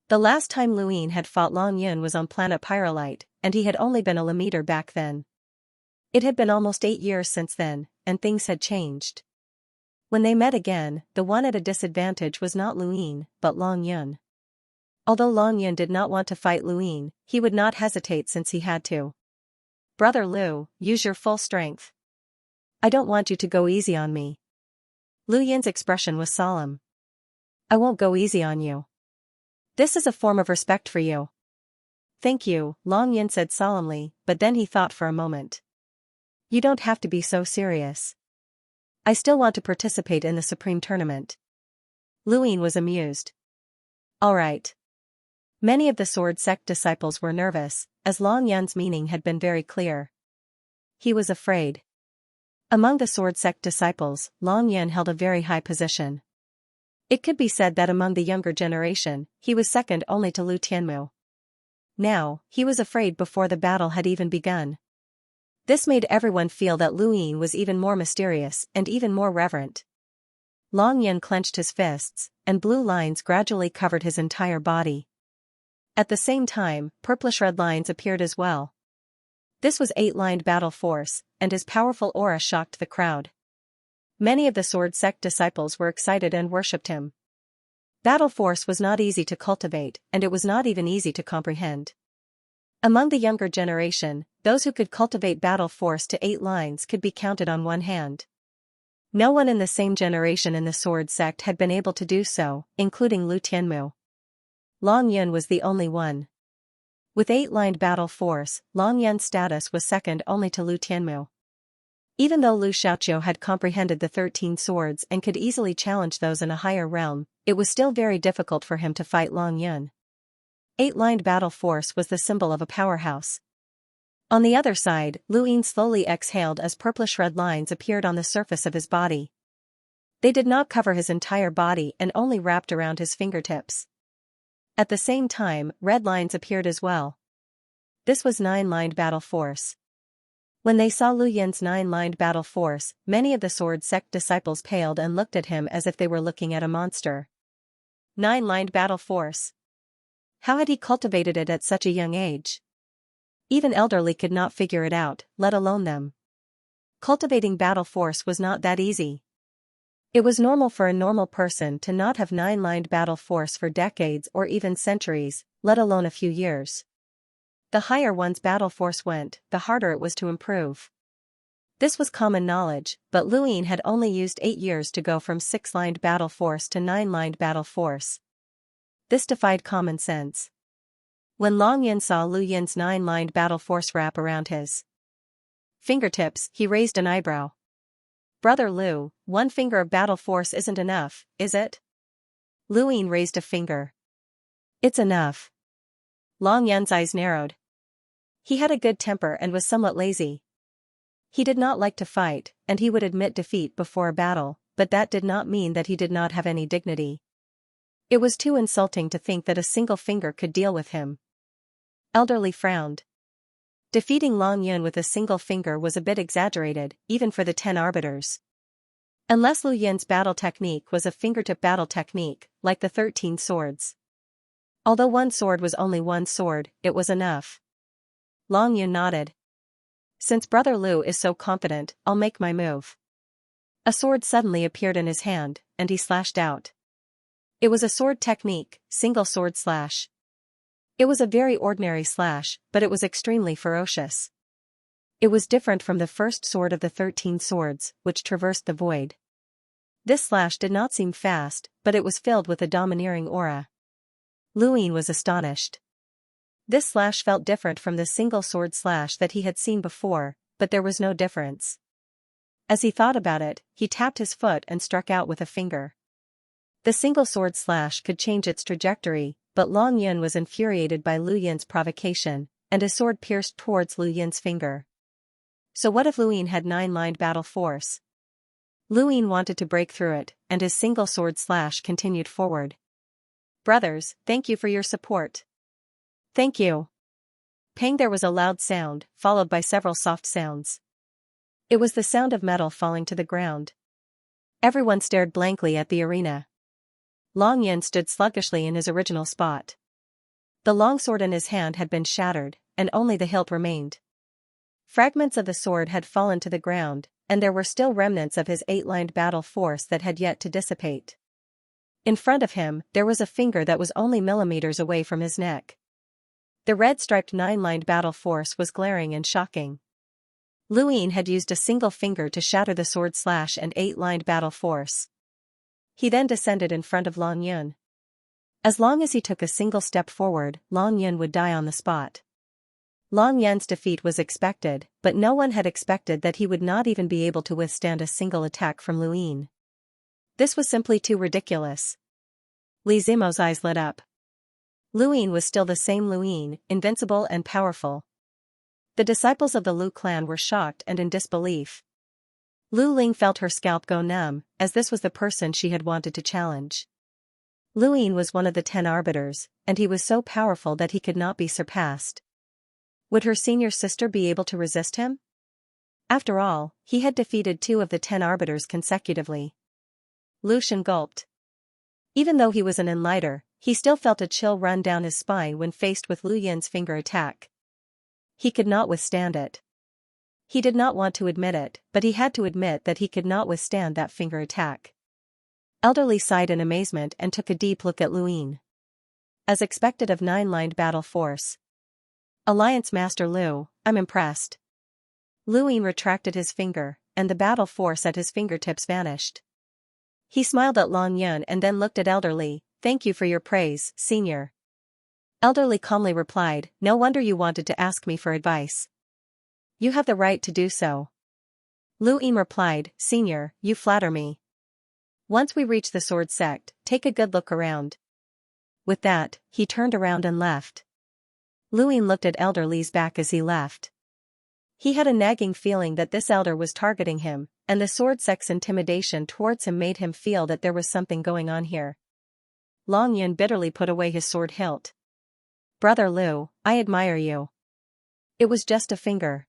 A: The last time Luin had fought Long Yun was on planet Pyrolite, and he had only been a Lemeter back then. It had been almost 8 years since then, and things had changed. When they met again, the one at a disadvantage was not Luin, but Long Yun. Although Long Yun did not want to fight Luin, he would not hesitate since he had to. Brother Lu, use your full strength. I don't want you to go easy on me. Lu Yin's expression was solemn. I won't go easy on you. This is a form of respect for you. Thank you, Long Yin said solemnly, but then he thought for a moment. You don't have to be so serious. I still want to participate in the Supreme Tournament. Luin was amused. All right. Many of the Sword Sect disciples were nervous, as Long Yun's meaning had been very clear. He was afraid. Among the Sword Sect disciples, Long Yun held a very high position. It could be said that among the younger generation, he was second only to Lu Tianmu. Now, he was afraid before the battle had even begun. This made everyone feel that Luin was even more mysterious and even more reverent. Long Yun clenched his fists, and blue lines gradually covered his entire body. At the same time, purplish-red lines appeared as well. This was 8-lined battle force, and his powerful aura shocked the crowd. Many of the Sword Sect disciples were excited and worshipped him. Battle force was not easy to cultivate, and it was not even easy to comprehend. Among the younger generation, those who could cultivate battle force to 8 lines could be counted on one hand. No one in the same generation in the Sword Sect had been able to do so, including Lu Tianmu. Long Yun was the only one. With 8-lined battle force, Long Yun's status was second only to Lu Tianmu. Even though Lu Xiaoqiu had comprehended the 13 swords and could easily challenge those in a higher realm, it was still very difficult for him to fight Long Yun. 8-lined battle force was the symbol of a powerhouse. On the other side, Luin slowly exhaled as purplish-red lines appeared on the surface of his body. They did not cover his entire body and only wrapped around his fingertips. At the same time, red lines appeared as well. This was 9-lined battle force. When they saw Lu Yin's 9-lined battle force, many of the Sword Sect disciples paled and looked at him as if they were looking at a monster. 9-lined battle force. How had he cultivated it at such a young age? Even Elderly could not figure it out, let alone them. Cultivating battle force was not that easy. It was normal for a normal person to not have 9-lined battle force for decades or even centuries, let alone a few years. The higher one's battle force went, the harder it was to improve. This was common knowledge, but Luin had only used 8 years to go from 6-lined battle force to 9-lined battle force. This defied common sense. When Long Yin saw Lu Yin's 9-lined battle force wrap around his fingertips, he raised an eyebrow. Brother Lu, 1 finger of battle force isn't enough, is it? Luin raised a finger. It's enough. Long Yun's eyes narrowed. He had a good temper and was somewhat lazy. He did not like to fight, and he would admit defeat before a battle, but that did not mean that he did not have any dignity. It was too insulting to think that a single finger could deal with him. Elderly frowned. Defeating Long Yun with a single finger was a bit exaggerated, even for the 10 arbiters. Unless Lu Yin's battle technique was a fingertip battle technique, like the 13 swords. Although one sword was only one sword, it was enough. Long Yun nodded. Since Brother Lu is so confident, I'll make my move. A sword suddenly appeared in his hand, and he slashed out. It was a sword technique, single sword slash. It was a very ordinary slash, but it was extremely ferocious. It was different from the first sword of the 13 swords, which traversed the void. This slash did not seem fast, but it was filled with a domineering aura. Lu Ying was astonished. This slash felt different from the single sword slash that he had seen before, but there was no difference. As he thought about it, he tapped his foot and struck out with a finger. The single sword slash could change its trajectory, but Long Yun was infuriated by Lu Yin's provocation, and his sword pierced towards Lu Yin's finger. So what if Lu Ying had 9-lined battle force? Lu Ying wanted to break through it, and his single sword slash continued forward. Brothers, thank you for your support. Thank you. Pang! There was a loud sound, followed by several soft sounds. It was the sound of metal falling to the ground. Everyone stared blankly at the arena. Long Yun stood sluggishly in his original spot. The long sword in his hand had been shattered, and only the hilt remained. Fragments of the sword had fallen to the ground, and there were still remnants of his 8-lined battle force that had yet to dissipate. In front of him, there was a finger that was only millimeters away from his neck. The red-striped 9-lined battle force was glaring and shocking. Lu Ying had used a single finger to shatter the sword slash and 8-lined battle force. He then descended in front of Long Yun. As long as he took a single step forward, Long Yun would die on the spot. Long Yun's defeat was expected, but no one had expected that he would not even be able to withstand a single attack from Lu Ying. This was simply too ridiculous. Li Zimo's eyes lit up. Lu Ying was still the same Lu Ying, invincible and powerful. The disciples of the Lu clan were shocked and in disbelief. Lu Ling felt her scalp go numb, as this was the person she had wanted to challenge. Lu Ying was one of the 10 arbiters, and he was so powerful that he could not be surpassed. Would her senior sister be able to resist him? After all, he had defeated 2 of the 10 arbiters consecutively. Lu Shen gulped. Even though he was an enlighter, he still felt a chill run down his spine when faced with Lu Yin's finger attack. He could not withstand it. He did not want to admit it, but he had to admit that he could not withstand that finger attack. Elderly sighed in amazement and took a deep look at Lu Ying. As expected of 9-lined battle force. Alliance Master Lu, I'm impressed. Lu Ying retracted his finger, and the battle force at his fingertips vanished. He smiled at Long Yun and then looked at Elderly. Thank you for your praise, senior. Elderly calmly replied, no wonder you wanted to ask me for advice. You have the right to do so. Lu Ying replied, senior, you flatter me. Once we reach the sword sect, take a good look around. With that, he turned around and left. Lu Ying looked at Elderly's back as he left. He had a nagging feeling that this elder was targeting him, and the sword sect's intimidation towards him made him feel that there was something going on here. Long Yun bitterly put away his sword hilt. Brother Lu, I admire you. It was just a finger.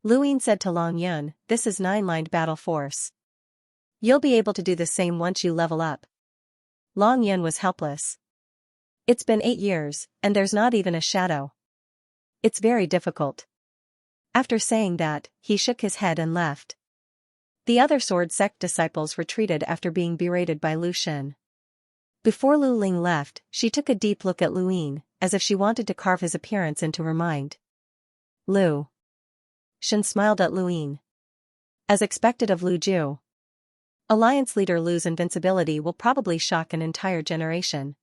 A: Lu Ying said to Long Yun, this is 9-lined battle force. You'll be able to do the same once you level up. Long Yun was helpless. It's been 8 years, and there's not even a shadow. It's very difficult. After saying that, he shook his head and left. The other sword sect disciples retreated after being berated by Lu Shen. Before Lu Ling left, she took a deep look at Lu Ying, as if she wanted to carve his appearance into her mind. Lu Shen smiled at Lu Ying. As expected of Lu Ju. Alliance leader Lu's invincibility will probably shock an entire generation.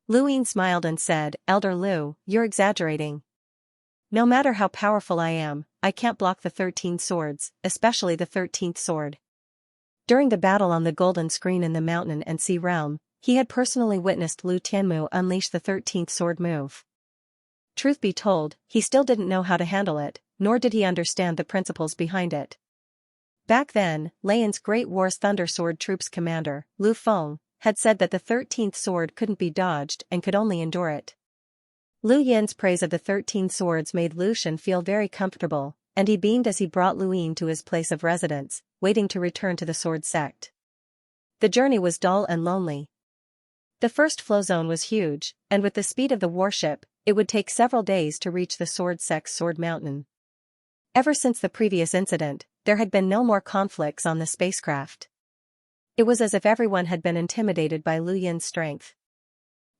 A: Lu Ying smiled and said, Elder Lu, you're exaggerating. No matter how powerful I am, I can't block the 13 swords, especially the 13th sword. During the battle on the golden screen in the mountain and sea realm, he had personally witnessed Lu Tianmu unleash the 13th sword move. Truth be told, he still didn't know how to handle it, nor did he understand the principles behind it. Back then, Laian's Great War's Thunder Sword Troops commander, Lu Feng, had said that the 13th sword couldn't be dodged and could only endure it. Lu Yin's praise of the 13 swords made Lucian feel very comfortable, and he beamed as he brought Luin to his place of residence, waiting to return to the sword sect. The journey was dull and lonely. The first flow zone was huge, and with the speed of the warship, it would take several days to reach the sword sect's Sword Mountain. Ever since the previous incident, there had been no more conflicts on the spacecraft. It was as if everyone had been intimidated by Lu Yin's strength.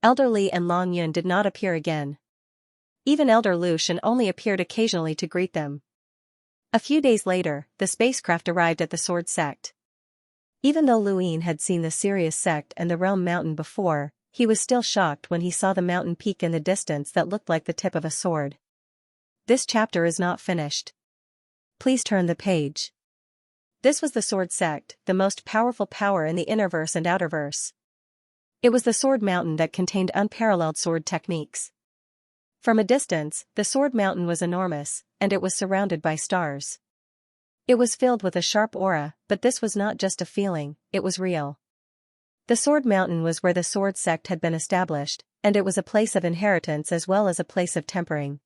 A: Elder Li and Long Yun did not appear again. Even Elder Lucian only appeared occasionally to greet them. A few days later, the spacecraft arrived at the sword sect. Even though Luin had seen the Sirius sect and the Realm Mountain before, he was still shocked when he saw the mountain peak in the distance that looked like the tip of a sword. This chapter is not finished. Please turn the page. This was the sword sect, the most powerful power in the Innerverse and Outerverse. It was the Sword Mountain that contained unparalleled sword techniques. From a distance, the Sword Mountain was enormous, and it was surrounded by stars. It was filled with a sharp aura, but this was not just a feeling, it was real. The Sword Mountain was where the sword sect had been established, and it was a place of inheritance as well as a place of tempering.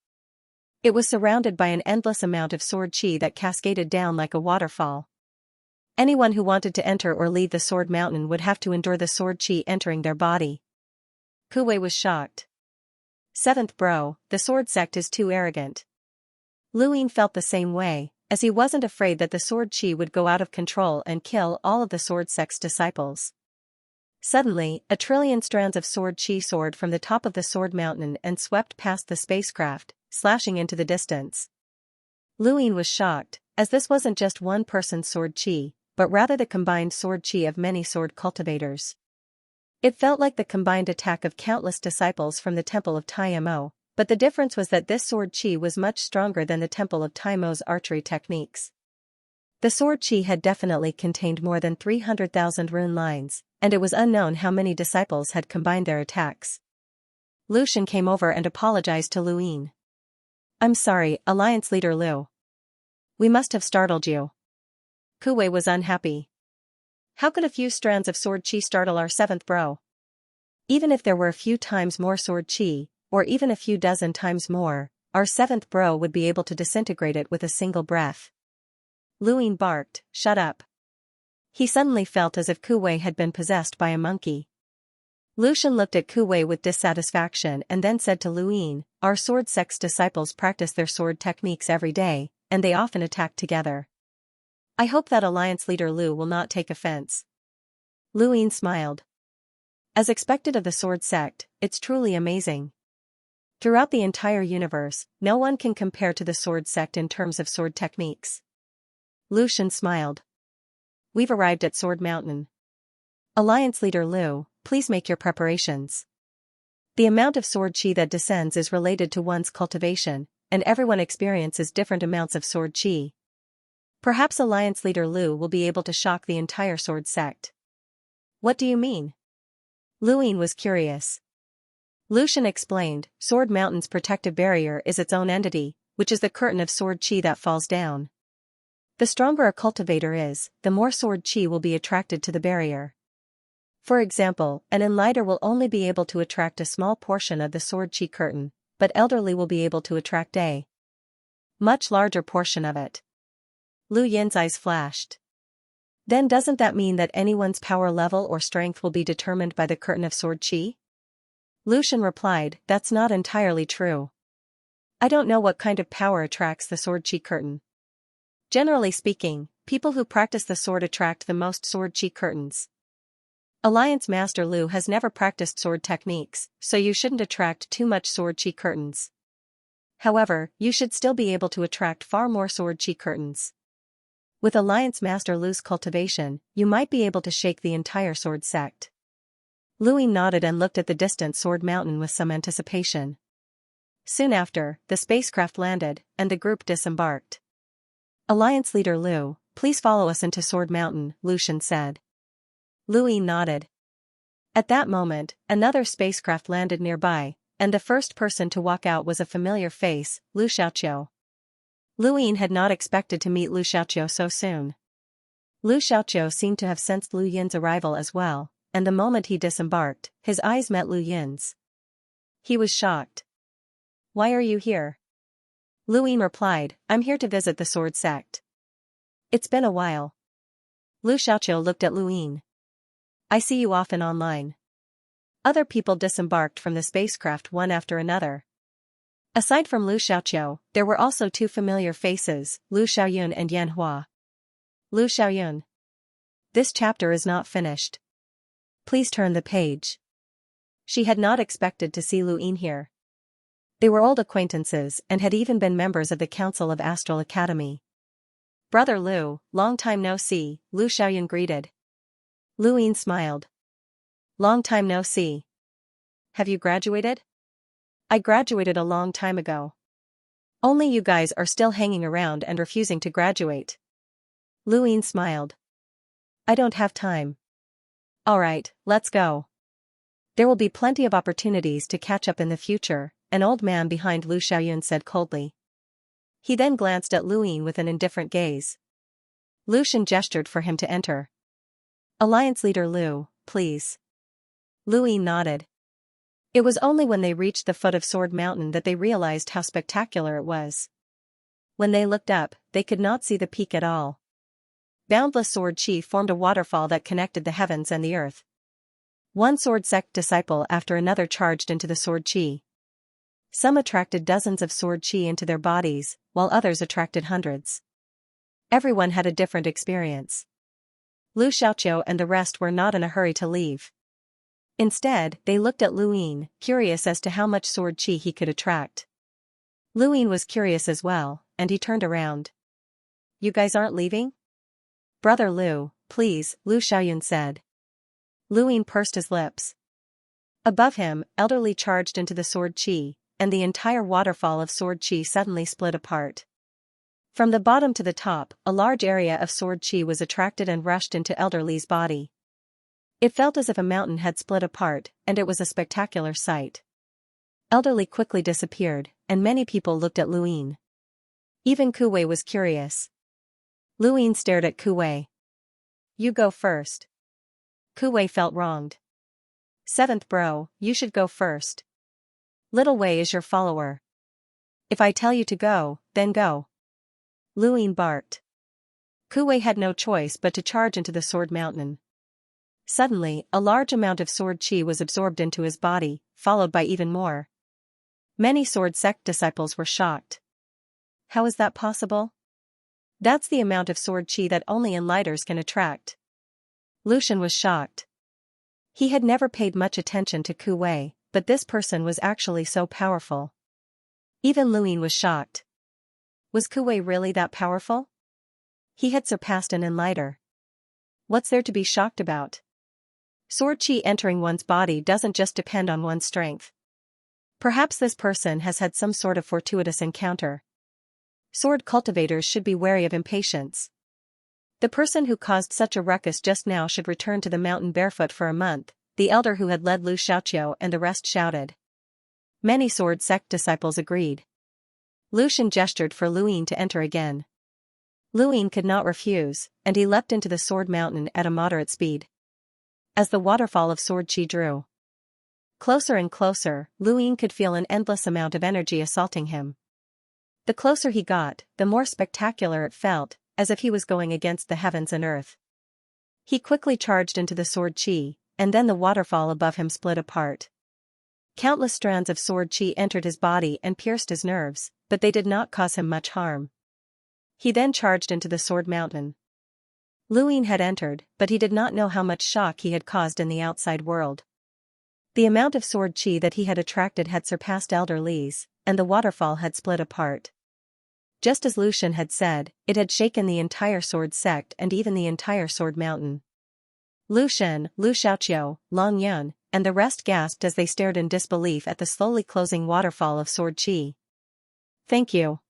A: It was surrounded by an endless amount of sword chi that cascaded down like a waterfall. Anyone who wanted to enter or leave the Sword Mountain would have to endure the sword chi entering their body. Kuwei was shocked. Seventh bro, the sword sect is too arrogant. Luin felt the same way, as he wasn't afraid that the sword chi would go out of control and kill all of the sword sect's disciples. Suddenly, a trillion strands of sword chi soared from the top of the Sword Mountain and swept past the spacecraft, slashing into the distance. Luin was shocked, as this wasn't just one person's sword chi, but rather the combined sword chi of many sword cultivators. It felt like the combined attack of countless disciples from the Temple of Taimo, but the difference was that this sword chi was much stronger than the Temple of Taimo's archery techniques. The sword chi had definitely contained more than 300,000 rune lines, and it was unknown how many disciples had combined their attacks. Lucian came over and apologized to Luin. "I'm sorry, Alliance Leader Lu. We must have startled you." Kuwei was unhappy. How could a few strands of sword chi startle our seventh bro? Even if there were a few times more sword chi, or even a few dozen times more, our seventh bro would be able to disintegrate it with a single breath. Luin barked, "Shut up." He suddenly felt as if Kuwei had been possessed by a monkey. Lucian looked at Kuwei with dissatisfaction and then said to Luin, "Our sword sect's disciples practice their sword techniques every day, and they often attack together. I hope that Alliance Leader Lu will not take offense." Luin smiled. As expected of the sword sect, it's truly amazing. Throughout the entire universe, no one can compare to the sword sect in terms of sword techniques. Lucian smiled. "We've arrived at Sword Mountain. Alliance Leader Lu, please make your preparations. The amount of sword chi that descends is related to one's cultivation, and everyone experiences different amounts of sword chi. Perhaps Alliance Leader Lu will be able to shock the entire sword sect." "What do you mean?" Luin was curious. Lucian explained, Sword Mountain's protective barrier is its own entity, which is the curtain of sword chi that falls down. The stronger a cultivator is, the more sword chi will be attracted to the barrier. For example, an enlighter will only be able to attract a small portion of the sword chi curtain, but elderly will be able to attract a much larger portion of it. Lu Yin's eyes flashed. Then doesn't that mean that anyone's power level or strength will be determined by the curtain of sword chi? Lucian replied, "That's not entirely true. I don't know what kind of power attracts the sword chi curtain. Generally speaking, people who practice the sword attract the most sword chi curtains. Alliance Master Lu has never practiced sword techniques, so you shouldn't attract too much sword chi curtains. However, you should still be able to attract far more sword chi curtains. With Alliance Master Lu's cultivation, you might be able to shake the entire sword sect." Luin nodded and looked at the distant Sword Mountain with some anticipation. Soon after, the spacecraft landed, and the group disembarked. "Alliance Leader Lu, please follow us into Sword Mountain," Lucian said. Luin nodded. At that moment, another spacecraft landed nearby, and the first person to walk out was a familiar face, Lu Xiaoqiu. Luin had not expected to meet Lu Xiaoqiu so soon. Lu Xiaoqiu seemed to have sensed Lu Yin's arrival as well, and the moment he disembarked, his eyes met Lu Yin's. He was shocked. "Why are you here?" Lu Yin replied, "I'm here to visit the sword sect." "It's been a while." Lu Xiaoqiu looked at Lu Yin. "I see you often online." Other people disembarked from the spacecraft one after another. Aside from Lu Xiaoqiu, there were also two familiar faces, Lu Xiaoyun and Yan Hua. Lu Xiaoyun. "This chapter is not finished. Please turn the page." She had not expected to see Lu Yin here. They were old acquaintances and had even been members of the Council of Astral Academy. "Brother Lu, long time no see," Lu Xiaoyun greeted. Lu Yin smiled. "Long time no see. Have you graduated?" "I graduated a long time ago. Only you guys are still hanging around and refusing to graduate." Lu Yin smiled. "I don't have time." "Alright, let's go. There will be plenty of opportunities to catch up in the future," an old man behind Lu Xiaoyun said coldly. He then glanced at Lu Yin with an indifferent gaze. Lu Shen gestured for him to enter. "Alliance leader Lu, please." Lu Yin nodded. It was only when they reached the foot of Sword Mountain that they realized how spectacular it was. When they looked up, they could not see the peak at all. Boundless sword chi formed a waterfall that connected the heavens and the earth. One sword sect disciple after another charged into the sword chi. Some attracted dozens of sword chi into their bodies, while others attracted hundreds. Everyone had a different experience. Lu Xiaoqiu and the rest were not in a hurry to leave. Instead, they looked at Lu Yin, curious as to how much sword chi he could attract. Lu Yin was curious as well, and he turned around. "You guys aren't leaving?" "Brother Lu, please," Lu Xiaoyun said. Lu Yin pursed his lips. Above him, elderly charged into the sword chi, and the entire waterfall of sword chi suddenly split apart. From the bottom to the top, a large area of sword chi was attracted and rushed into elderly's body. It felt as if a mountain had split apart, and it was a spectacular sight. Elderly quickly disappeared, and many people looked at Lu Yin. Even Ku Wei was curious. Lu Yin stared at Ku Wei. "You go first." Ku Wei felt wronged. "Seventh bro, you should go first. Little Wei is your follower. If I tell you to go, then go." Lu Yin barked. Ku Wei had no choice but to charge into the sword mountain. Suddenly, a large amount of sword chi was absorbed into his body, followed by even more. Many sword sect disciples were shocked. How is that possible? That's the amount of sword chi that only enlighters can attract. Lu Shen was shocked. He had never paid much attention to Ku Wei, but this person was actually so powerful. Even Lu Yin was shocked. Was Ku Wei really that powerful? He had surpassed an enlighter. What's there to be shocked about? Sword chi entering one's body doesn't just depend on one's strength. Perhaps this person has had some sort of fortuitous encounter. Sword cultivators should be wary of impatience. The person who caused such a ruckus just now should return to the mountain barefoot for a month, the elder who had led Lu Xiaoqiu and the rest shouted. Many sword sect disciples agreed. Lu Shen gestured for Lu Yin to enter again. Lu Yin could not refuse, and he leapt into the sword mountain at a moderate speed. As the waterfall of sword chi drew closer and closer, Lu Yin could feel an endless amount of energy assaulting him. The closer he got, the more spectacular it felt, as if he was going against the heavens and earth. He quickly charged into the sword chi, and then the waterfall above him split apart. Countless strands of sword chi entered his body and pierced his nerves, but they did not cause him much harm. He then charged into the sword mountain. Lu Yin had entered, but he did not know how much shock he had caused in the outside world. The amount of sword chi that he had attracted had surpassed Elder Li's, and the waterfall had split apart. Just as Lu Shen had said, it had shaken the entire sword sect and even the entire sword mountain. Lu Shen, Lu Xiaoqiu, Long Yun, and the rest gasped as they stared in disbelief at the slowly closing waterfall of sword chi. Thank you.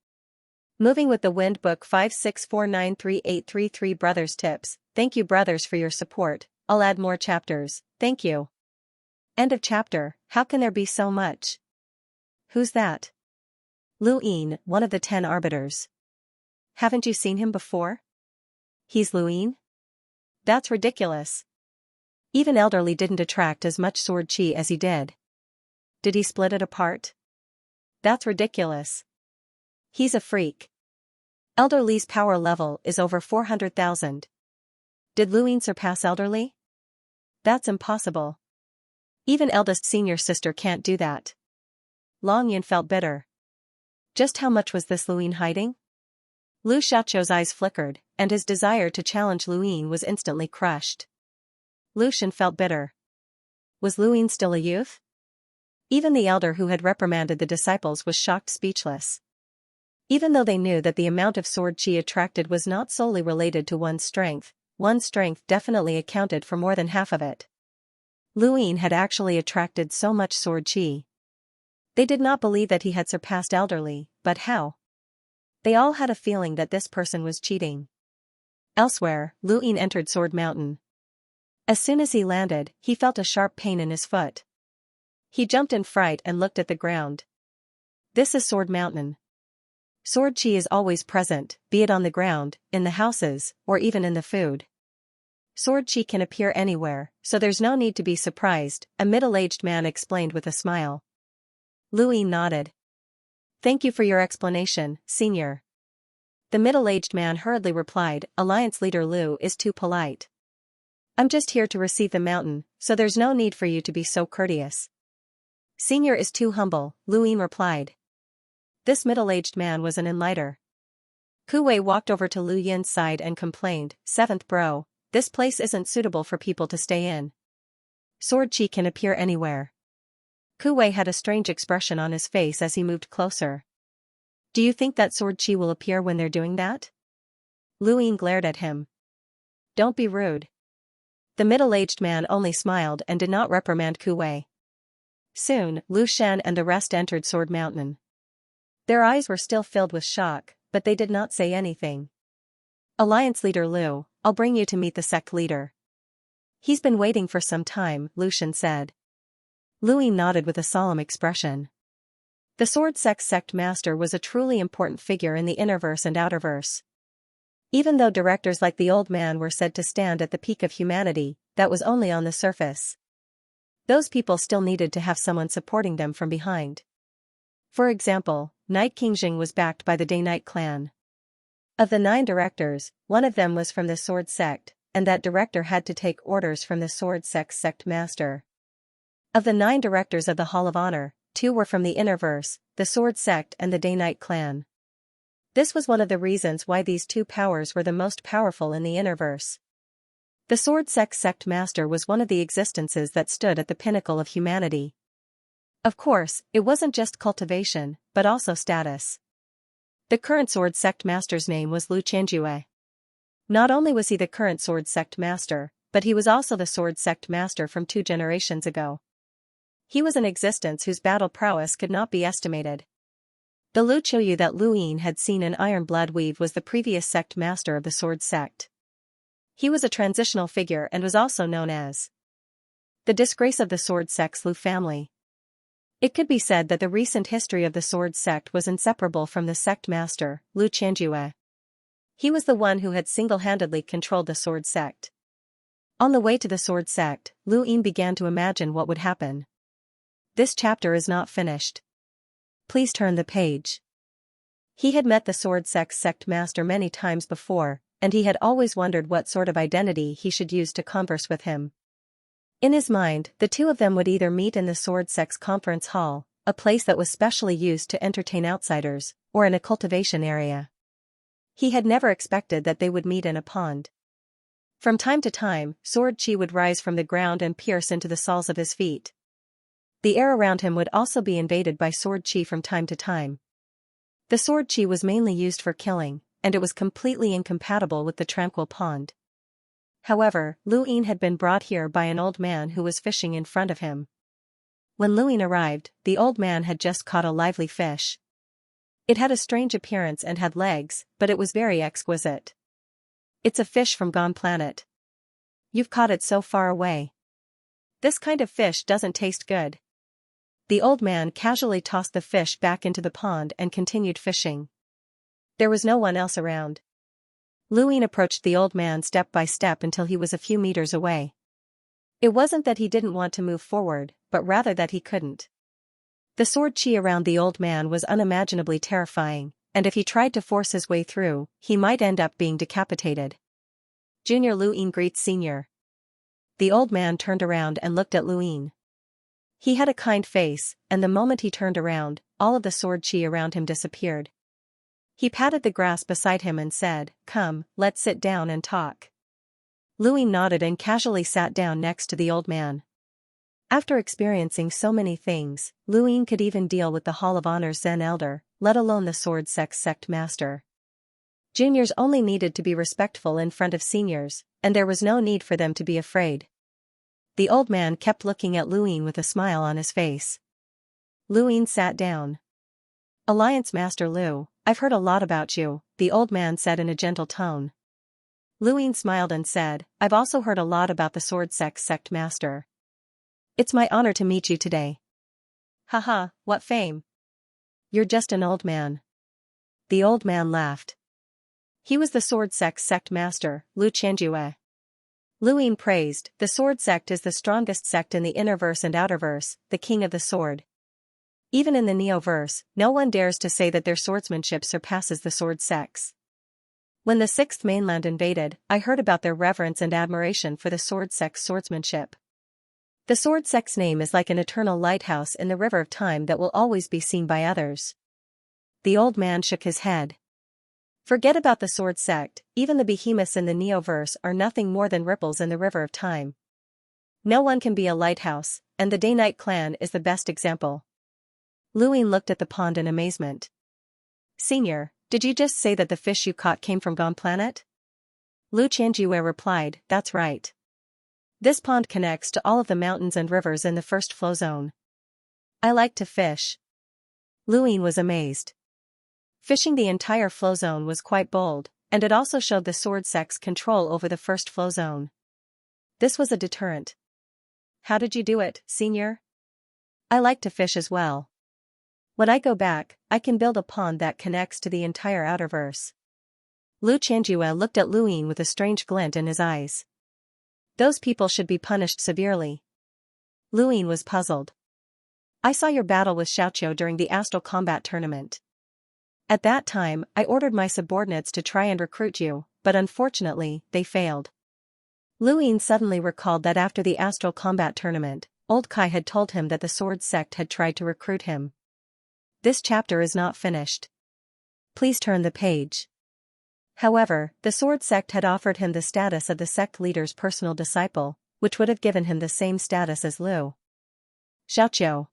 A: Moving with the Wind Book 564938333 Brothers Tips. Thank you brothers for your support. I'll add more chapters. Thank you. End of chapter. How can there be so much? Who's that? Lu Yin, one of the 10 arbiters. Haven't you seen him before? He's Lu Yin? That's ridiculous. Even elderly didn't attract as much sword chi as he did. Did he split it apart? That's ridiculous. He's a freak. Elderly's power level is over 400,000. Did Luin surpass elderly? That's impossible. Even eldest senior sister can't do that. Long Yin felt bitter. Just how much was this Luin hiding? Lu Xiaoqiu's eyes flickered, and his desire to challenge Luin was instantly crushed. Lu Shan felt bitter. Was Luin still a youth? Even the elder who had reprimanded the disciples was shocked speechless. Even though they knew that the amount of sword chi attracted was not solely related to one's strength definitely accounted for more than half of it. Luin had actually attracted so much sword chi. They did not believe that he had surpassed elderly, but how? They all had a feeling that this person was cheating. Elsewhere, Luin entered Sword Mountain. As soon as he landed, he felt a sharp pain in his foot. He jumped in fright and looked at the ground. This is Sword Mountain. Sword chi is always present, be it on the ground, in the houses, or even in the food. Sword chi can appear anywhere, so there's no need to be surprised, a middle-aged man explained with a smile. Luin nodded. Thank you for your explanation, senior. The middle-aged man hurriedly replied, Alliance leader Lu is too polite. I'm just here to receive the mountain, so there's no need for you to be so courteous. Senior is too humble, Luin replied. This middle-aged man was an enlighter. Ku Wei walked over to Lu Yin's side and complained, Seventh bro, this place isn't suitable for people to stay in. Sword chi can appear anywhere. Ku Wei had a strange expression on his face as he moved closer. Do you think that sword chi will appear when they're doing that? Luin glared at him. Don't be rude. The middle-aged man only smiled and did not reprimand Ku Wei. Soon, Lu Shan and the rest entered Sword Mountain. Their eyes were still filled with shock, but they did not say anything. Alliance leader Lu, I'll bring you to meet the sect leader. He's been waiting for some time, Lu Shan said. Luin nodded with a solemn expression. The Sword sect master was a truly important figure in the innerverse and outerverse. Even though directors like the old man were said to stand at the peak of humanity, that was only on the surface. Those people still needed to have someone supporting them from behind. For example, Night King Jing was backed by the Day-Night clan. Of the 9 directors, one of them was from the Sword sect, and that director had to take orders from the Sword sect master. Of the 9 directors of the Hall of Honor, 2 were from the Innerverse, the Sword sect and the Day-Night clan. This was one of the reasons why these 2 powers were the most powerful in the Innerverse. The Sword sect master was one of the existences that stood at the pinnacle of humanity. Of course, it wasn't just cultivation, but also status. The current Sword sect master's name was Lu Qianjue. Not only was he the current Sword sect master, but he was also the Sword sect master from 2 generations ago. He was an existence whose battle prowess could not be estimated. The Lu Qiuyu that Luin had seen in Iron Blood Weave was the previous sect master of the Sword sect. He was a transitional figure and was also known as the disgrace of the Sword sect's Lu family. It could be said that the recent history of the Sword sect was inseparable from the sect master, Lu Qianjue. He was the one who had single-handedly controlled the Sword sect. On the way to the Sword sect, Lu Yin began to imagine what would happen. This chapter is not finished. Please turn the page. He had met the Sword sect master many times before, and he had always wondered what sort of identity he should use to converse with him. In his mind, the 2 of them would either meet in the Sword sect's conference hall, a place that was specially used to entertain outsiders, or in a cultivation area. He had never expected that they would meet in a pond. From time to time, sword chi would rise from the ground and pierce into the soles of his feet. The air around him would also be invaded by sword chi from time to time. The sword chi was mainly used for killing, and it was completely incompatible with the tranquil pond. However, Lu Yin had been brought here by an old man who was fishing in front of him. When Lu Yin arrived, the old man had just caught a lively fish. It had a strange appearance and had legs, but it was very exquisite. It's a fish from Gone Planet. You've caught it so far away. This kind of fish doesn't taste good. The old man casually tossed the fish back into the pond and continued fishing. There was no one else around. Lu Yin approached the old man step by step until he was a few meters away. It wasn't that he didn't want to move forward, but rather that he couldn't. The sword chi around the old man was unimaginably terrifying, and if he tried to force his way through, he might end up being decapitated. Junior Luin greets Senior. The old man turned around and looked at Luin. He had a kind face, and the moment he turned around, all of the sword chi around him disappeared. He patted the grass beside him and said, "Come, let's sit down and talk." Luin nodded and casually sat down next to the old man. After experiencing so many things, Luin could even deal with the Hall of Honor's Zen Elder, let alone the Sword Sect Master. Juniors only needed to be respectful in front of seniors, and there was no need for them to be afraid. The old man kept looking at Luin with a smile on his face. Luin sat down. "Alliance Master Lu, I've heard a lot about you," the old man said in a gentle tone. Luin smiled and said, "I've also heard a lot about the Sword Sect Master. It's my honor to meet you today." "Haha, what fame. You're just an old man." The old man laughed. He was the Sword Sect Master, Lu Qianjue. Luin praised, "The Sword Sect is the strongest sect in the Innerverse and Outerverse, the King of the Sword. Even in the Neoverse, no one dares to say that their swordsmanship surpasses the Sword Sect's. When the Sixth Mainland invaded, I heard about their reverence and admiration for the Sword Sect's swordsmanship. The Sword Sect's name is like an eternal lighthouse in the river of time that will always be seen by others." The old man shook his head. "Forget about the Sword Sect, even the behemoths in the Neoverse are nothing more than ripples in the river of time. No one can be a lighthouse, and the Day-Night clan is the best example." Luin looked at the pond in amazement. "Senior, did you just say that the fish you caught came from Gone Planet?" Lu Qianjue replied, "That's right. This pond connects to all of the mountains and rivers in the first flow zone. I like to fish." Luin was amazed. Fishing the entire flow zone was quite bold, and it also showed the Sword Sect's control over the first flow zone. This was a deterrent. "How did you do it, Senior?" "I like to fish as well. When I go back, I can build a pond that connects to the entire Outerverse." Lu Qianjue looked at Luin with a strange glint in his eyes. "Those people should be punished severely." Luin was puzzled. "I saw your battle with Xianxia during the Astral Combat Tournament. At that time, I ordered my subordinates to try and recruit you, but unfortunately, they failed." Luin suddenly recalled that after the Astral Combat Tournament, Old Kai had told him that the Sword Sect had tried to recruit him. This chapter is not finished. Please turn the page. However, the Sword Sect had offered him the status of the sect leader's personal disciple, which would have given him the same status as Lu Xiaoqiu.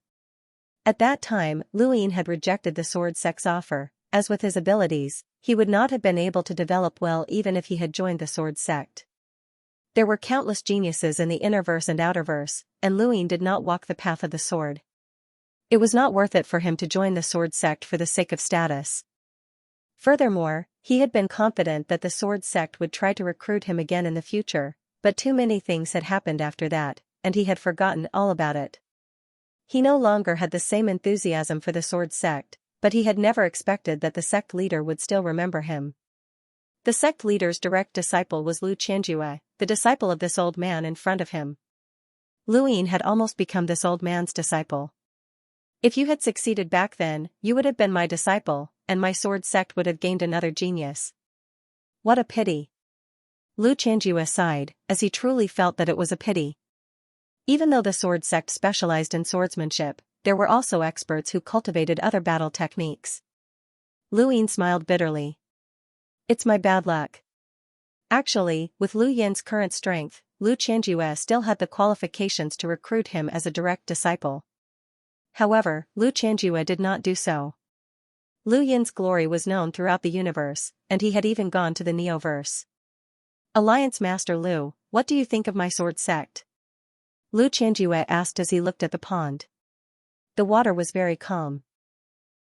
A: At that time, Luin had rejected the Sword Sect's offer, as with his abilities, he would not have been able to develop well even if he had joined the Sword Sect. There were countless geniuses in the Innerverse and Outerverse, and Luin did not walk the path of the sword. It was not worth it for him to join the Sword Sect for the sake of status. Furthermore, he had been confident that the Sword Sect would try to recruit him again in the future, but too many things had happened after that, and he had forgotten all about it. He no longer had the same enthusiasm for the Sword Sect, but he had never expected that the sect leader would still remember him. The sect leader's direct disciple was Lu Qianjue, the disciple of this old man in front of him. Luin had almost become this old man's disciple. "If you had succeeded back then, you would have been my disciple, and my Sword Sect would have gained another genius. What a pity." Lu Qianjue sighed, as he truly felt that it was a pity. Even though the Sword Sect specialized in swordsmanship, there were also experts who cultivated other battle techniques. Luin smiled bitterly. "It's my bad luck." Actually, with Lu Yin's current strength, Lu Qianjue still had the qualifications to recruit him as a direct disciple. However, Lu Qianjue did not do so. Lu Yin's glory was known throughout the universe, and he had even gone to the Neoverse. "Alliance Master Lu, what do you think of my Sword Sect?" Lu Qianjue asked as he looked at the pond. The water was very calm.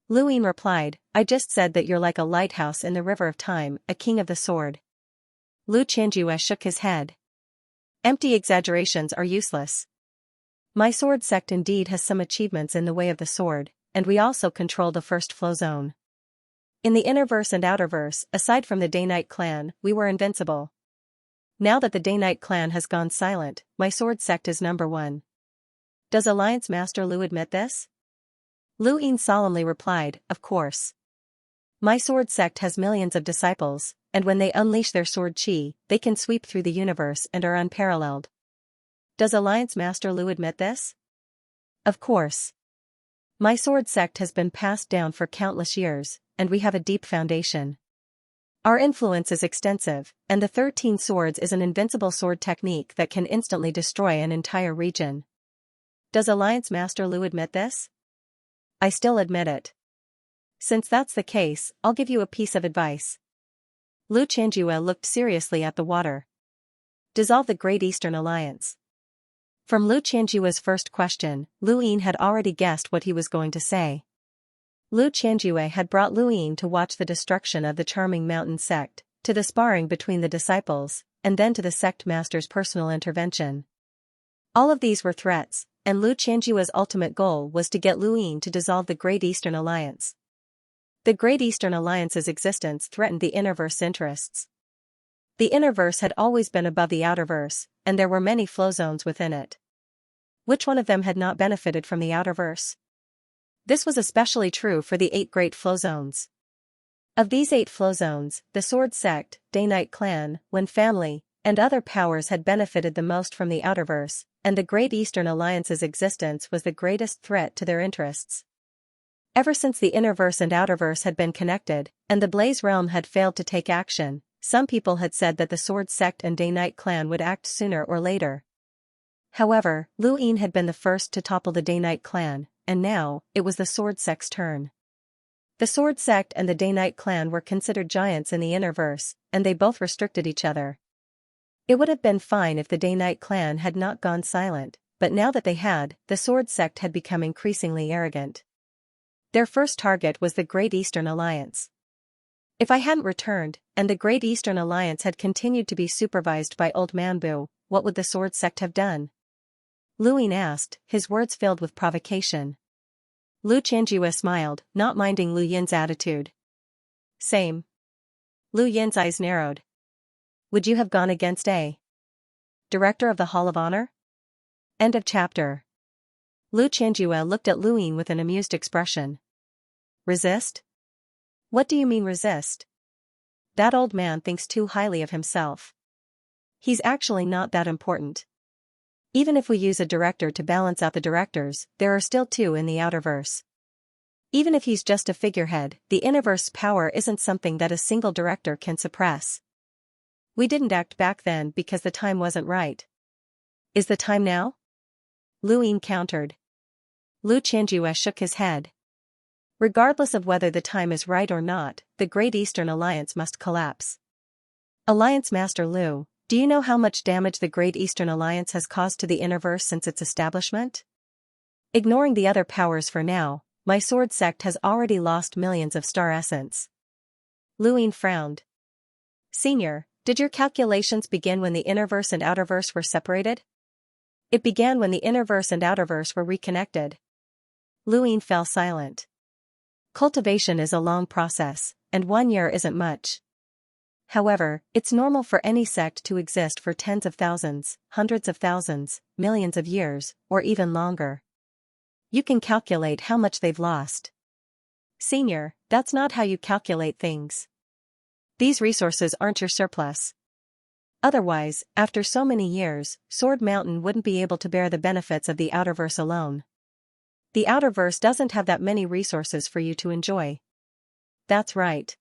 A: Luin replied, "I just said that you're like a lighthouse in the river of time, a king of the sword." Lu Qianjue shook his head. "Empty exaggerations are useless. My Sword Sect indeed has some achievements in the way of the sword, and we also control the first flow zone. In the Innerverse and Outerverse, aside from the Day-Night clan, we were invincible. Now that the Day-Night clan has gone silent, my sword sect is number one. Does Alliance Master Lu admit this? Lu Yin solemnly replied, of course. My sword sect has millions of disciples, and when they unleash their sword chi, they can sweep through the universe and are unparalleled. Does Alliance Master Lu admit this? Of course. My sword sect has been passed down for countless years, and we have a deep foundation. Our influence is extensive, and the 13 swords is an invincible sword technique that can instantly destroy an entire region. Does Alliance Master Lu admit this? I still admit it. Since that's the case, I'll give you a piece of advice. Lu Xianxia looked seriously at the water. Dissolve the Great Eastern Alliance. From Lu Xianxia's first question, Lu Yin had already guessed what he was going to say. Lu Xianxia had brought Lu Yin to watch the destruction of the charming mountain sect, to the sparring between the disciples, and then to the sect master's personal intervention. All of these were threats, and Lu Xianxia's ultimate goal was to get Lu Yin to dissolve the Great Eastern Alliance. The Great Eastern Alliance's existence threatened the Innerverse's interests. The Innerverse had always been above the Outerverse, and there were many flow zones within it. Which one of them had not benefited from the Outerverse? This was especially true for the 8 great flow zones. Of these 8 flow zones, the Sword Sect, Day-Night Clan, Wind Family, and other powers had benefited the most from the Outerverse, and the Great Eastern Alliance's existence was the greatest threat to their interests. Ever since the Innerverse and Outerverse had been connected, and the Blaze Realm had failed to take action, some people had said that the Sword Sect and Day-Night Clan would act sooner or later. However, Lu Yin had been the first to topple the Day-Night Clan, and now, it was the Sword Sect's turn. The Sword Sect and the Day-Night Clan were considered giants in the Innerverse, and they both restricted each other. It would have been fine if the Day-Night Clan had not gone silent, but now that they had, the Sword Sect had become increasingly arrogant. Their first target was the Great Eastern Alliance. If I hadn't returned, and the Great Eastern Alliance had continued to be supervised by Old Man Bu, what would the Sword Sect have done? Lu Yin asked, his words filled with provocation. Lu Xianxia smiled, not minding Lu Yin's attitude. Same. Lu Yin's eyes narrowed. Would you have gone against a director of the Hall of Honor? End of chapter. Lu Xianxia looked at Lu Yin with an amused expression. Resist? What do you mean resist? That old man thinks too highly of himself. He's actually not that important. Even if we use a director to balance out the directors, there are still 2 in the Outerverse. Even if he's just a figurehead, the Innerverse's power isn't something that a single director can suppress. We didn't act back then because the time wasn't right. Is the time now? Lu Yin countered. Lu Xianxia shook his head. Regardless of whether the time is right or not, the Great Eastern Alliance must collapse. Alliance Master Lu, do you know how much damage the Great Eastern Alliance has caused to the Innerverse since its establishment? Ignoring the other powers for now, my sword sect has already lost millions of star essence. Lu Yin frowned. Senior, did your calculations begin when the Innerverse and Outerverse were separated? It began when the Innerverse and Outerverse were reconnected. Lu Yin fell silent. Cultivation is a long process, and 1 year isn't much. However, it's normal for any sect to exist for tens of thousands, hundreds of thousands, millions of years, or even longer. You can calculate how much they've lost. Senior, that's not how you calculate things. These resources aren't your surplus. Otherwise, after so many years, Sword Mountain wouldn't be able to bear the benefits of the Outerverse alone. The Outerverse doesn't have that many resources for you to enjoy. That's right.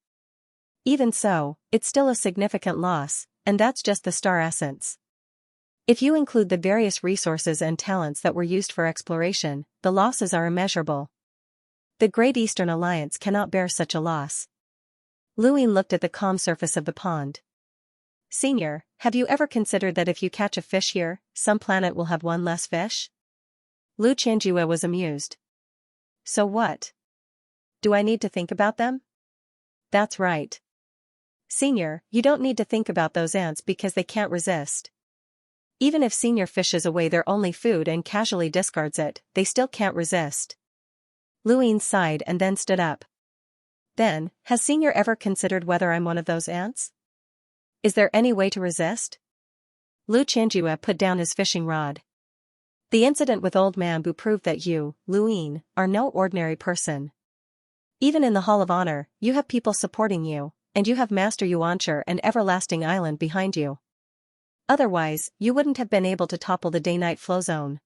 A: Even so, it's still a significant loss, and that's just the star essence. If you include the various resources and talents that were used for exploration, the losses are immeasurable. The Great Eastern Alliance cannot bear such a loss. Lu Yin looked at the calm surface of the pond. Senior, have you ever considered that if you catch a fish here, some planet will have 1 less fish? Lu Xianxia was amused. So what? Do I need to think about them? That's right. Senior, you don't need to think about those ants because they can't resist. Even if Senior fishes away their only food and casually discards it, they still can't resist. Lu Yin sighed and then stood up. Then, has Senior ever considered whether I'm one of those ants? Is there any way to resist? Lu Qianjue put down his fishing rod. The incident with Old Man Bu proved that you, Lu Yin, are no ordinary person. Even in the Hall of Honor, you have people supporting you, and you have Master Xianxia and Everlasting Island behind you. Otherwise, you wouldn't have been able to topple the day-night flow zone.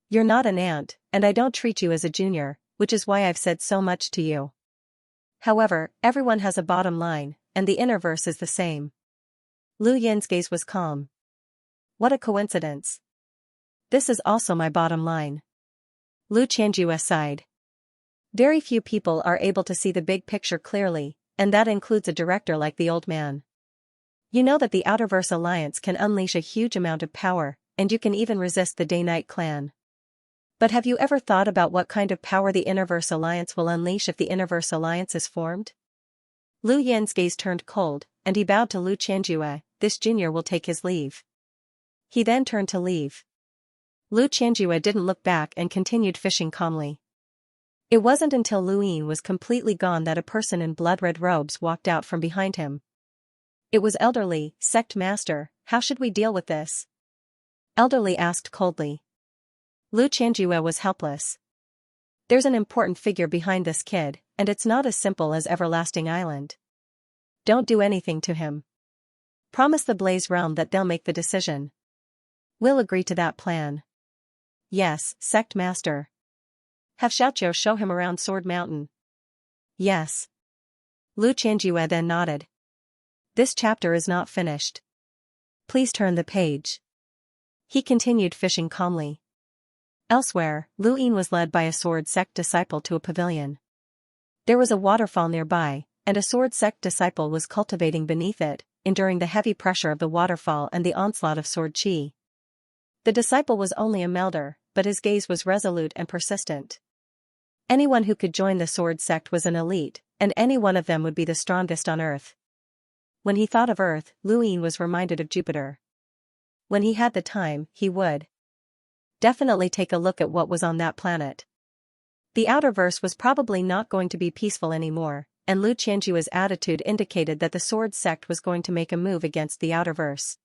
A: You're not an ant, and I don't treat you as a junior, which is why I've said so much to you. However, everyone has a bottom line, and the inner verse is the same. Lu Yin's gaze was calm. What a coincidence. This is also my bottom line. Lu Qianjue sighed. Very few people are able to see the big picture clearly, and that includes a director like the Old Man. You know that the Outerverse Alliance can unleash a huge amount of power, and you can even resist the Day-Night Clan. But have you ever thought about what kind of power the Innerverse Alliance will unleash if the Innerverse Alliance is formed? Lu Yin's gaze turned cold, and he bowed to Lu Qianjue. This junior will take his leave. He then turned to leave. Lu Qianjue didn't look back and continued fishing calmly. It wasn't until Lu Yin was completely gone that a person in blood-red robes walked out from behind him. It was Elderly. Sect Master, how should we deal with this? Elderly asked coldly. Lu Qianjue was helpless. There's an important figure behind this kid, and it's not as simple as Everlasting Island. Don't do anything to him. Promise the Blaze Realm that they'll make the decision. We'll agree to that plan. Yes, Sect Master. Have Xiaoqiu show him around Sword Mountain. Yes. Lu Qianjue then nodded. This chapter is not finished. Please turn the page. He continued fishing calmly. Elsewhere, Lu Yin was led by a Sword Sect disciple to a pavilion. There was a waterfall nearby, and a Sword Sect disciple was cultivating beneath it, enduring the heavy pressure of the waterfall and the onslaught of sword qi. The disciple was only a melder, but his gaze was resolute and persistent. Anyone who could join the Sword Sect was an elite, and any one of them would be the strongest on Earth. When he thought of Earth, Lu Yin was reminded of Jupiter. When he had the time, he would definitely take a look at what was on that planet. The Outerverse was probably not going to be peaceful anymore, and Lu Qianjue's attitude indicated that the Sword Sect was going to make a move against the Outerverse.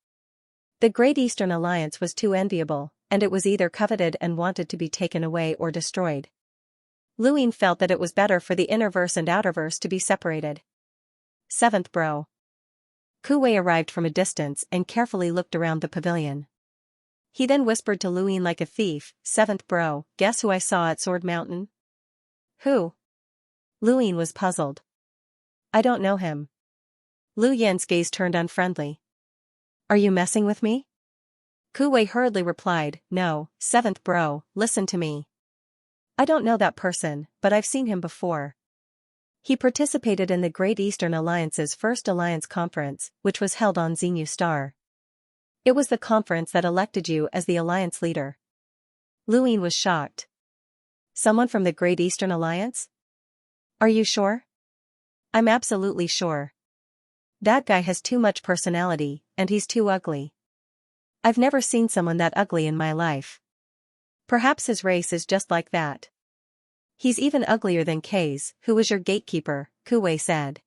A: The Great Eastern Alliance was too enviable, and it was either coveted and wanted to be taken away or destroyed. Lu Yin felt that it was better for the Innerverse and Outerverse to be separated. Seventh Bro. Ku Wei arrived from a distance and carefully looked around the pavilion. He then whispered to Lu Yin like a thief, Seventh Bro, guess who I saw at Sword Mountain? Who? Lu Yin was puzzled. I don't know him. Lu Yin's gaze turned unfriendly. Are you messing with me? Ku Wei hurriedly replied, No, Seventh Bro, listen to me. I don't know that person, but I've seen him before. He participated in the Great Eastern Alliance's first Alliance Conference, which was held on Xinyu Star. It was the conference that elected you as the Alliance leader. Lu Yin was shocked. Someone from the Great Eastern Alliance? Are you sure? I'm absolutely sure. That guy has too much personality, and he's too ugly. I've never seen someone that ugly in my life. Perhaps his race is just like that. He's even uglier than K's, who was your gatekeeper, Ku Wei said.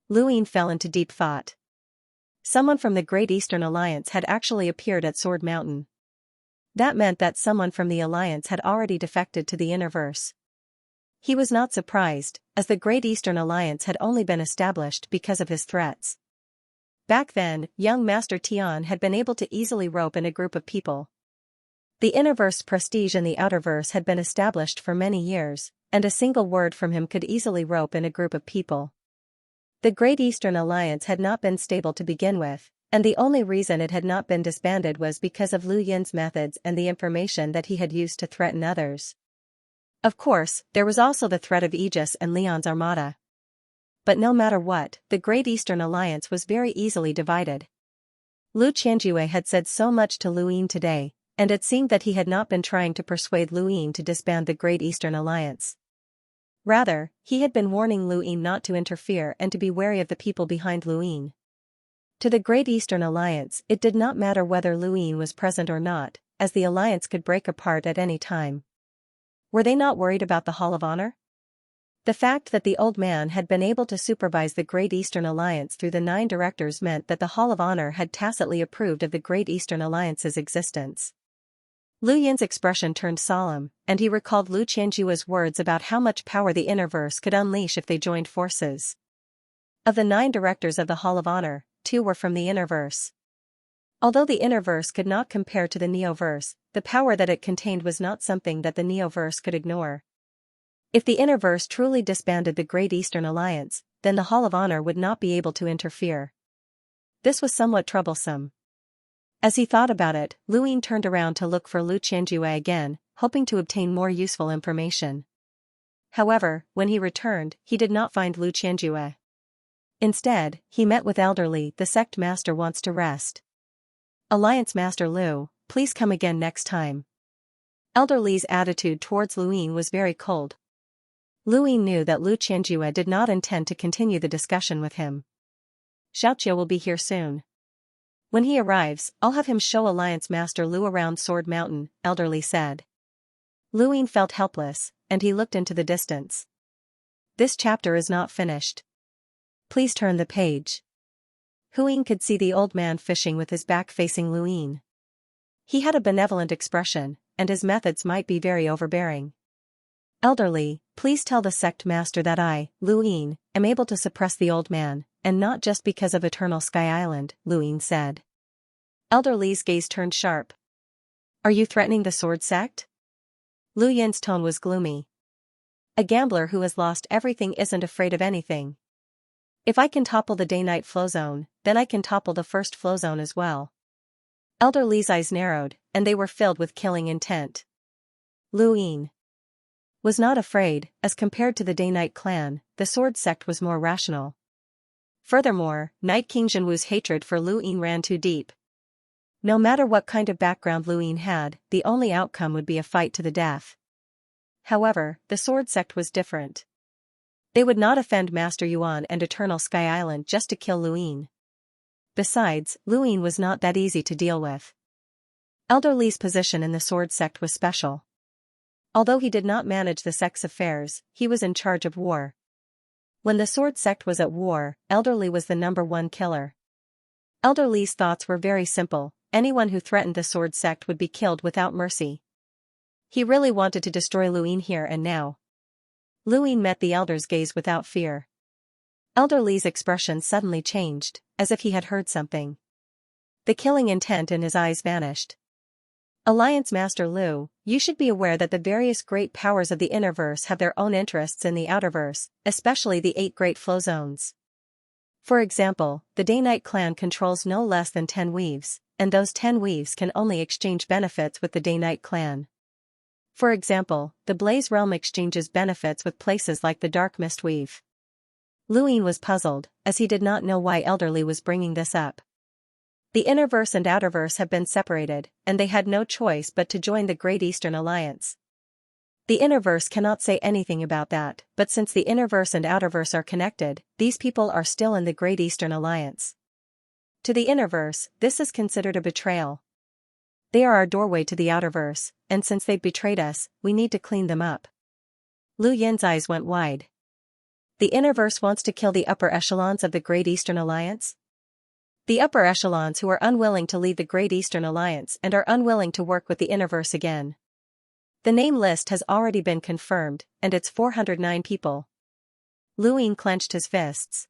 A: Lu Yin fell into deep thought. Someone from the Great Eastern Alliance had actually appeared at Sword Mountain. That meant that someone from the Alliance had already defected to the Innerverse. He was not surprised, as the Great Eastern Alliance had only been established because of his threats. Back then, young Master Tian had been able to easily rope in a group of people. The Innerverse prestige in the Outerverse had been established for many years, and a single word from him could easily rope in a group of people. The Great Eastern Alliance had not been stable to begin with, and the only reason it had not been disbanded was because of Lu Yin's methods and the information that he had used to threaten others. Of course, there was also the threat of Aegis and Leon's armada. But no matter what, the Great Eastern Alliance was very easily divided. Lu Qianjue had said so much to Lu Yin today, and it seemed that he had not been trying to persuade Lu Yin to disband the Great Eastern Alliance. Rather, he had been warning Lu Yin not to interfere and to be wary of the people behind Lu Yin. To the Great Eastern Alliance, it did not matter whether Lu Yin was present or not, as the alliance could break apart at any time. Were they not worried about the Hall of Honor? The fact that the old man had been able to supervise the Great Eastern Alliance through the 9 directors meant that the Hall of Honor had tacitly approved of the Great Eastern Alliance's existence. Lu Yin's expression turned solemn, and he recalled Lu Qianjue's words about how much power the Innerverse could unleash if they joined forces. Of the 9 directors of the Hall of Honor, 2 were from the Innerverse. Although the Innerverse could not compare to the Neoverse, the power that it contained was not something that the Neoverse could ignore. If the Innerverse truly disbanded the Great Eastern Alliance, then the Hall of Honor would not be able to interfere. This was somewhat troublesome. As he thought about it, Lu Yin turned around to look for Lu Qianjue again, hoping to obtain more useful information. However, when he returned, he did not find Lu Qianjue. Instead, he met with Elderly. The sect master wants to rest. Alliance Master Lu, please come again next time. Elderly's attitude towards Lu Yin was very cold. Lu Yin knew that Lu Qianjue did not intend to continue the discussion with him. Xianxia will be here soon. When he arrives, I'll have him show Alliance Master Lu around Sword Mountain, Elderly said. Lu Yin felt helpless, and he looked into the distance. This chapter is not finished. Please turn the page. Hu Ying could see the old man fishing with his back facing Lu Yin. He had a benevolent expression, and his methods might be very overbearing. Elderly, please tell the sect master that I, Lu Yin, am able to suppress the old man, and not just because of Eternal Sky Island, Lu Yin said. Elderly's gaze turned sharp. Are you threatening the sword sect? Lu Yin's tone was gloomy. A gambler who has lost everything isn't afraid of anything. If I can topple the day-night flow zone, then I can topple the first flow zone as well. Elderly's eyes narrowed, and they were filled with killing intent. Lu Yin was not afraid. As compared to the Day-Night clan, the sword sect was more rational. Furthermore, Night King Zhenwu's hatred for Lu Yin ran too deep. No matter what kind of background Lu Yin had, the only outcome would be a fight to the death. However, the sword sect was different. They would not offend Master Yuan and Eternal Sky Island just to kill Lu Yin. Besides, Lu Yin was not that easy to deal with. Elderly's position in the sword sect was special. Although he did not manage the sect's affairs, he was in charge of war. When the sword sect was at war, Elderly was the #1 killer. Elderly's thoughts were very simple: anyone who threatened the sword sect would be killed without mercy. He really wanted to destroy Lu Yin here and now. Lu Yin met the elder's gaze without fear. Elderly's expression suddenly changed, as if he had heard something. The killing intent in his eyes vanished. Alliance Master Lu, you should be aware that the various great powers of the Innerverse have their own interests in the Outerverse, especially the 8 great flow zones. For example, the Day-Night clan controls no less than 10 weaves, and those 10 weaves can only exchange benefits with the Day-Night clan. For example, the Blaze Realm exchanges benefits with places like the Dark Mist Weave. Lu Yin was puzzled, as he did not know why Elderly was bringing this up. The Innerverse and Outerverse have been separated, and they had no choice but to join the Great Eastern Alliance. The Innerverse cannot say anything about that, but since the Innerverse and Outerverse are connected, these people are still in the Great Eastern Alliance. To the Innerverse, this is considered a betrayal. They are our doorway to the Outerverse, and since they've betrayed us, we need to clean them up. Lu Yin's eyes went wide. The Innerverse wants to kill the upper echelons of the Great Eastern Alliance? The upper echelons who are unwilling to lead the Great Eastern Alliance and are unwilling to work with the Innerverse again. The name list has already been confirmed, and it's 409 people. Lu Yin clenched his fists.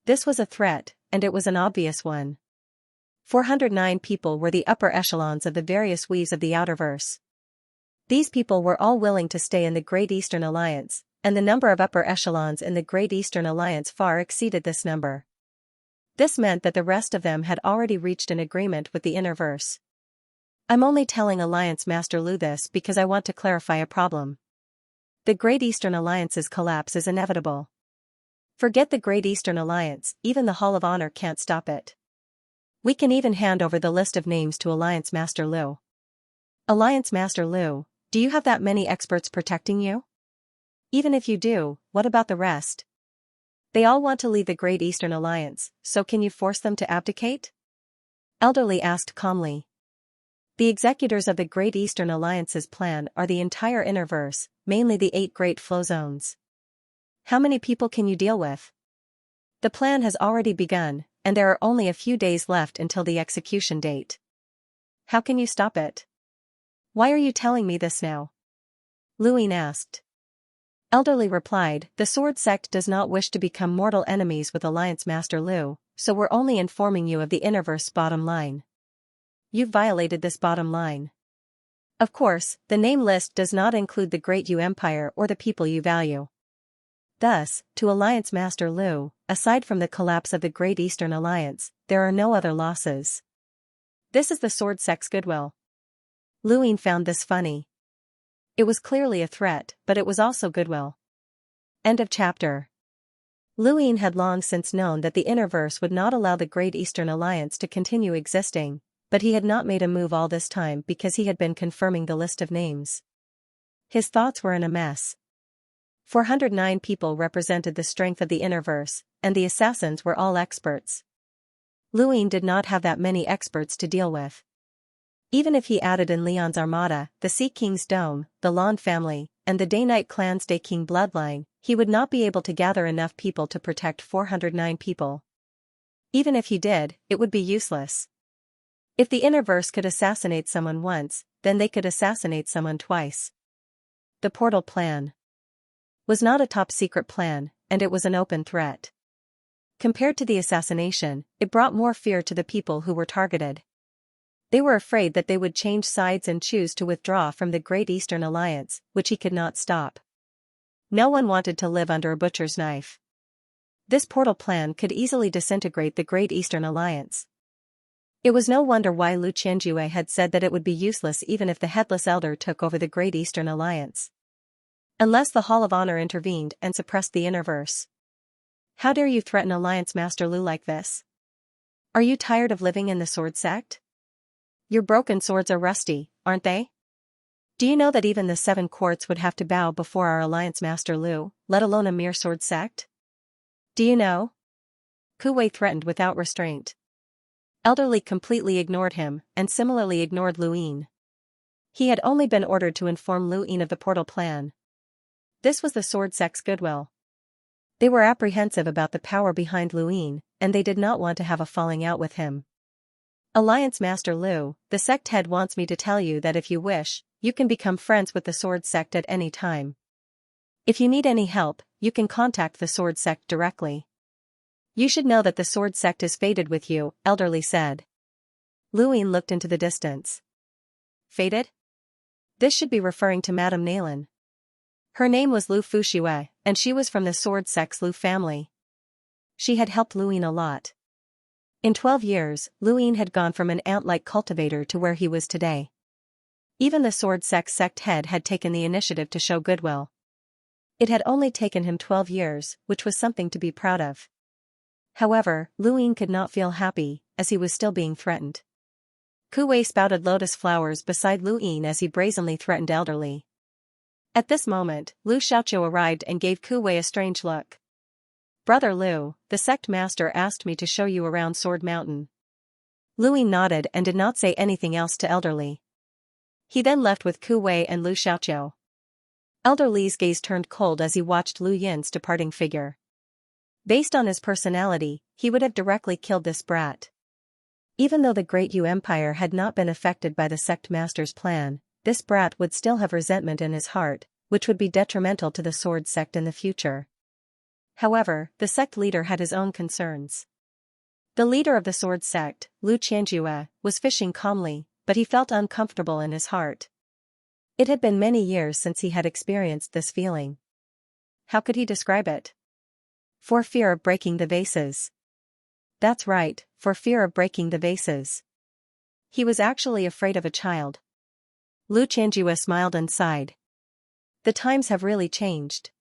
A: This was a threat, and it was an obvious one. 409 people were the upper echelons of the various weaves of the Outerverse. These people were all willing to stay in the Great Eastern Alliance, and the number of upper echelons in the Great Eastern Alliance far exceeded this number. This meant that the rest of them had already reached an agreement with the Innerverse. I'm only telling Alliance Master Lu this because I want to clarify a problem. The Great Eastern Alliance's collapse is inevitable. Forget the Great Eastern Alliance, even the Hall of Honor can't stop it. We can even hand over the list of names to Alliance Master Lu. Alliance Master Lu, do you have that many experts protecting you? Even if you do, what about the rest? They all want to leave the Great Eastern Alliance, so can you force them to abdicate? Elderly asked calmly. The executors of the Great Eastern Alliance's plan are the entire Innerverse, mainly the 8 great flow zones. How many people can you deal with? The plan has already begun, and there are only a few days left until the execution date. How can you stop it? Why are you telling me this now? Luin asked. Elderly replied, the sword sect does not wish to become mortal enemies with Alliance Master Lu, so we're only informing you of the Innerverse bottom line. You've violated this bottom line. Of course, the name list does not include the Great Yu Empire or the people you value. Thus, to Alliance Master Lu, aside from the collapse of the Great Eastern Alliance, there are no other losses. This is the sword sect's goodwill. Luin found this funny. It was clearly a threat, but it was also goodwill. End of chapter. Luin had long since known that the Innerverse would not allow the Great Eastern Alliance to continue existing, but he had not made a move all this time because he had been confirming the list of names. His thoughts were in a mess. 409 people represented the strength of the Innerverse, and the assassins were all experts. Luin did not have that many experts to deal with. Even if he added in Leon's armada, the Sea King's Dome, the Lan family, and the Day-Night Clan's Day King bloodline, he would not be able to gather enough people to protect 409 people. Even if he did, it would be useless. If the Innerverse could assassinate someone once, then they could assassinate someone twice. The portal plan was not a top-secret plan, and it was an open threat. Compared to the assassination, it brought more fear to the people who were targeted. They were afraid that they would change sides and choose to withdraw from the Great Eastern Alliance, which he could not stop. No one wanted to live under a butcher's knife. This portal plan could easily disintegrate the Great Eastern Alliance. It was no wonder why Lu Qianjue had said that it would be useless even if the Headless Elder took over the Great Eastern Alliance. Unless the Hall of Honor intervened and suppressed the Innerverse. How dare you threaten Alliance Master Lu like this? Are you tired of living in the sword sect? Your broken swords are rusty, aren't they? Do you know that even the 7 courts would have to bow before our Alliance Master Lu, let alone a mere sword sect? Do you know? Ku Wei threatened without restraint. Elderly completely ignored him, and similarly ignored Luin. He had only been ordered to inform Luin of the portal plan. This was the sword sect's goodwill. They were apprehensive about the power behind Luin, and they did not want to have a falling out with him. Alliance Master Lu, the sect head wants me to tell you that if you wish, you can become friends with the sword sect at any time. If you need any help, you can contact the sword sect directly. You should know that the sword sect is fated with you, Elderly said. Luin looked into the distance. Fated? This should be referring to Madame Naylan. Her name was Lu Fuxue, and she was from the sword sect's Lu family. She had helped Luin a lot. In 12 years, Luin had gone from an ant-like cultivator to where he was today. Even the sword sect's sect head had taken the initiative to show goodwill. It had only taken him 12 years, which was something to be proud of. However, Luin could not feel happy, as he was still being threatened. Ku Wei spouted lotus flowers beside Luin as he brazenly threatened Elderly. At this moment, Lu Xiaoqiu arrived and gave Ku Wei a strange look. Brother Lu, the sect master asked me to show you around Sword Mountain. Luin nodded and did not say anything else to Elderly. He then left with Ku Wei and Lu Xiaoqiu. Elderly's gaze turned cold as he watched Lu Yin's departing figure. Based on his personality, he would have directly killed this brat. Even though the Great Yu Empire had not been affected by the sect master's plan, this brat would still have resentment in his heart, which would be detrimental to the sword sect in the future. However, the sect leader had his own concerns. The leader of the sword sect, Lu Qianjue, was fishing calmly, but he felt uncomfortable in his heart. It had been many years since he had experienced this feeling. How could he describe it? For fear of breaking the vases. That's right, for fear of breaking the vases. He was actually afraid of a child. Lu Qianjue smiled and sighed. The times have really changed.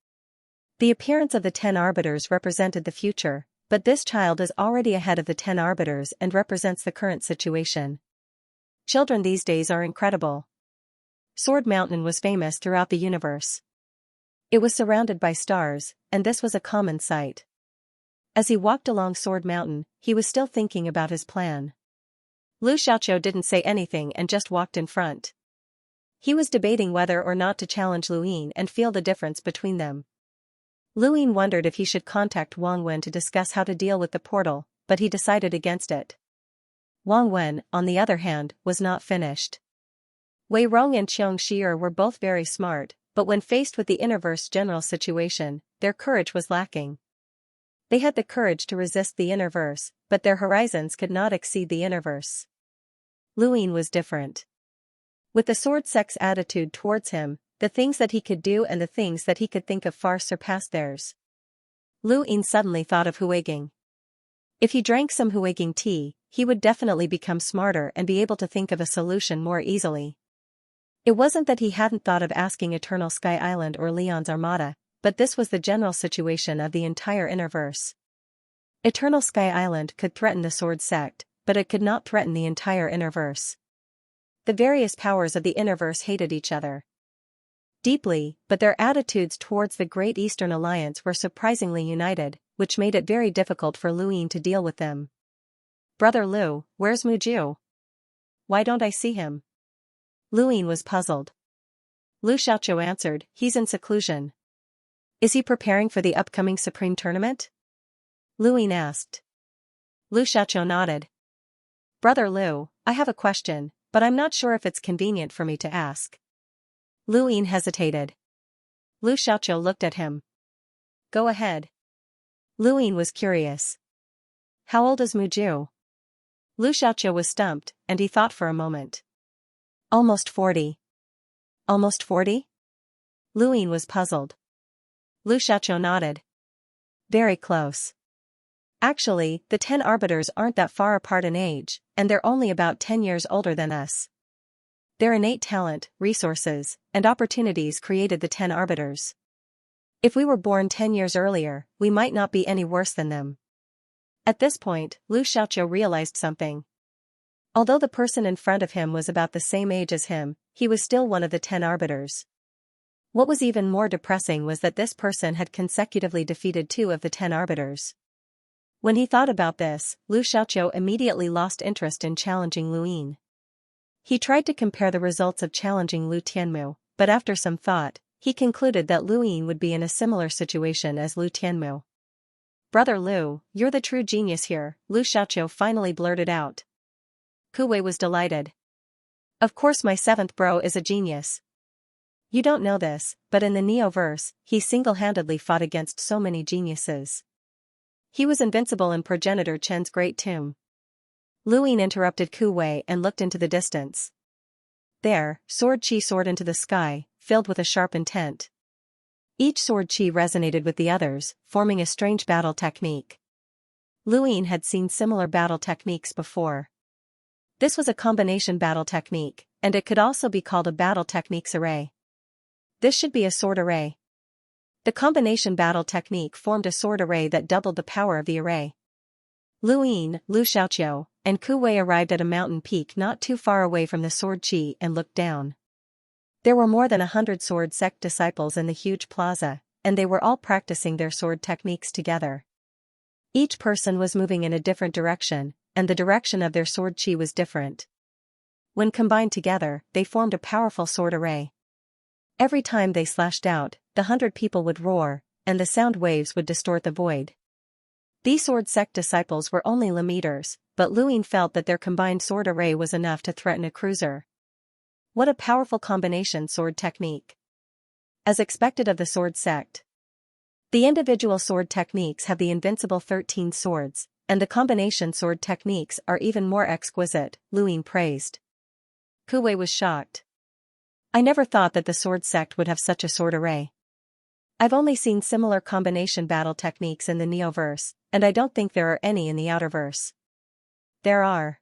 A: The appearance of the 10 arbiters represented the future, but this child is already ahead of the 10 arbiters and represents the current situation. Children these days are incredible. Sword Mountain was famous throughout the universe. It was surrounded by stars, and this was a common sight. As he walked along Sword Mountain, he was still thinking about his plan. Lu Xiaoqiu didn't say anything and just walked in front. He was debating whether or not to challenge Luin and feel the difference between them. Lu Yin wondered if he should contact Wang Wen to discuss how to deal with the portal, but he decided against it. Wang Wen, on the other hand, was not finished. Wei Rong and Xianxia were both very smart, but when faced with the Innerverse general situation, their courage was lacking. They had the courage to resist the Innerverse, but their horizons could not exceed the Innerverse. Lu Yin was different. With the sword sect's attitude towards him, the things that he could do and the things that he could think of far surpassed theirs. Lu Yin suddenly thought of Huiging. If he drank some Huiging tea, he would definitely become smarter and be able to think of a solution more easily. It wasn't that he hadn't thought of asking Eternal Sky Island or Leon's Armada, but this was the general situation of the entire Innerverse. Eternal Sky Island could threaten the Sword Sect, but it could not threaten the entire Innerverse. The various powers of the Innerverse hated each other deeply, but their attitudes towards the Great Eastern Alliance were surprisingly united, which made it very difficult for Lu Yin to deal with them. "Brother Lu, where's Muju? Why don't I see him?" Lu Yin was puzzled. Lu Xiaoqiu answered, "He's in seclusion." "Is he preparing for the upcoming Supreme Tournament?" Lu Yin asked. Lu Xiaoqiu nodded. "Brother Lu, I have a question, but I'm not sure if it's convenient for me to ask." Lu Yin hesitated. Lu Xiaoqiu looked at him. "Go ahead." Lu Yin was curious. "How old is Muju?" Lu Xiaoqiu was stumped, and he thought for a moment. "Almost 40. "Almost 40? Lu Yin was puzzled. Lu Xiaoqiu nodded. "Very close. Actually, the 10 arbiters aren't that far apart in age, and they're only about 10 years older than us. Their innate talent, resources, and opportunities created the 10 arbiters. If we were born 10 years earlier, we might not be any worse than them." At this point, Lu Xiaoqiu realized something. Although the person in front of him was about the same age as him, he was still one of the 10 arbiters. What was even more depressing was that this person had consecutively defeated 2 of the 10 arbiters. When he thought about this, Lu Xiaoqiu immediately lost interest in challenging Lu Yin. He tried to compare the results of challenging Lu Tianmu, but after some thought, he concluded that Lu Yin would be in a similar situation as Lu Tianmu. "Brother Lu, you're the true genius here," Lu Xiaoqiu finally blurted out. Ku Wei was delighted. "Of course my 7th bro is a genius. You don't know this, but in the Neoverse, he single-handedly fought against so many geniuses. He was invincible in Progenitor Chen's great tomb." Lu Yin interrupted Ku Wei and looked into the distance. There, sword chi soared into the sky, filled with a sharp intent. Each sword chi resonated with the others, forming a strange battle technique. Lu Yin had seen similar battle techniques before. This was a combination battle technique, and it could also be called a battle techniques array. This should be a sword array. The combination battle technique formed a sword array that doubled the power of the array. Lu Yin, Lu Xiaoqiu, and Ku Wei arrived at a mountain peak not too far away from the sword chi and looked down. There were more than 100 sword sect disciples in the huge plaza, and they were all practicing their sword techniques together. Each person was moving in a different direction, and the direction of their sword chi was different. When combined together, they formed a powerful sword array. Every time they slashed out, the 100 people would roar, and the sound waves would distort the void. These sword sect disciples were only limeters, but Lu Yin felt that their combined sword array was enough to threaten a cruiser. What a powerful combination sword technique. As expected of the sword sect, the individual sword techniques have the invincible 13 swords, and the combination sword techniques are even more exquisite, Lu Yin praised. Ku Wei was shocked. "I never thought that the sword sect would have such a sword array. I've only seen similar combination battle techniques in the Neoverse, and I don't think there are any in the Outerverse." "There are.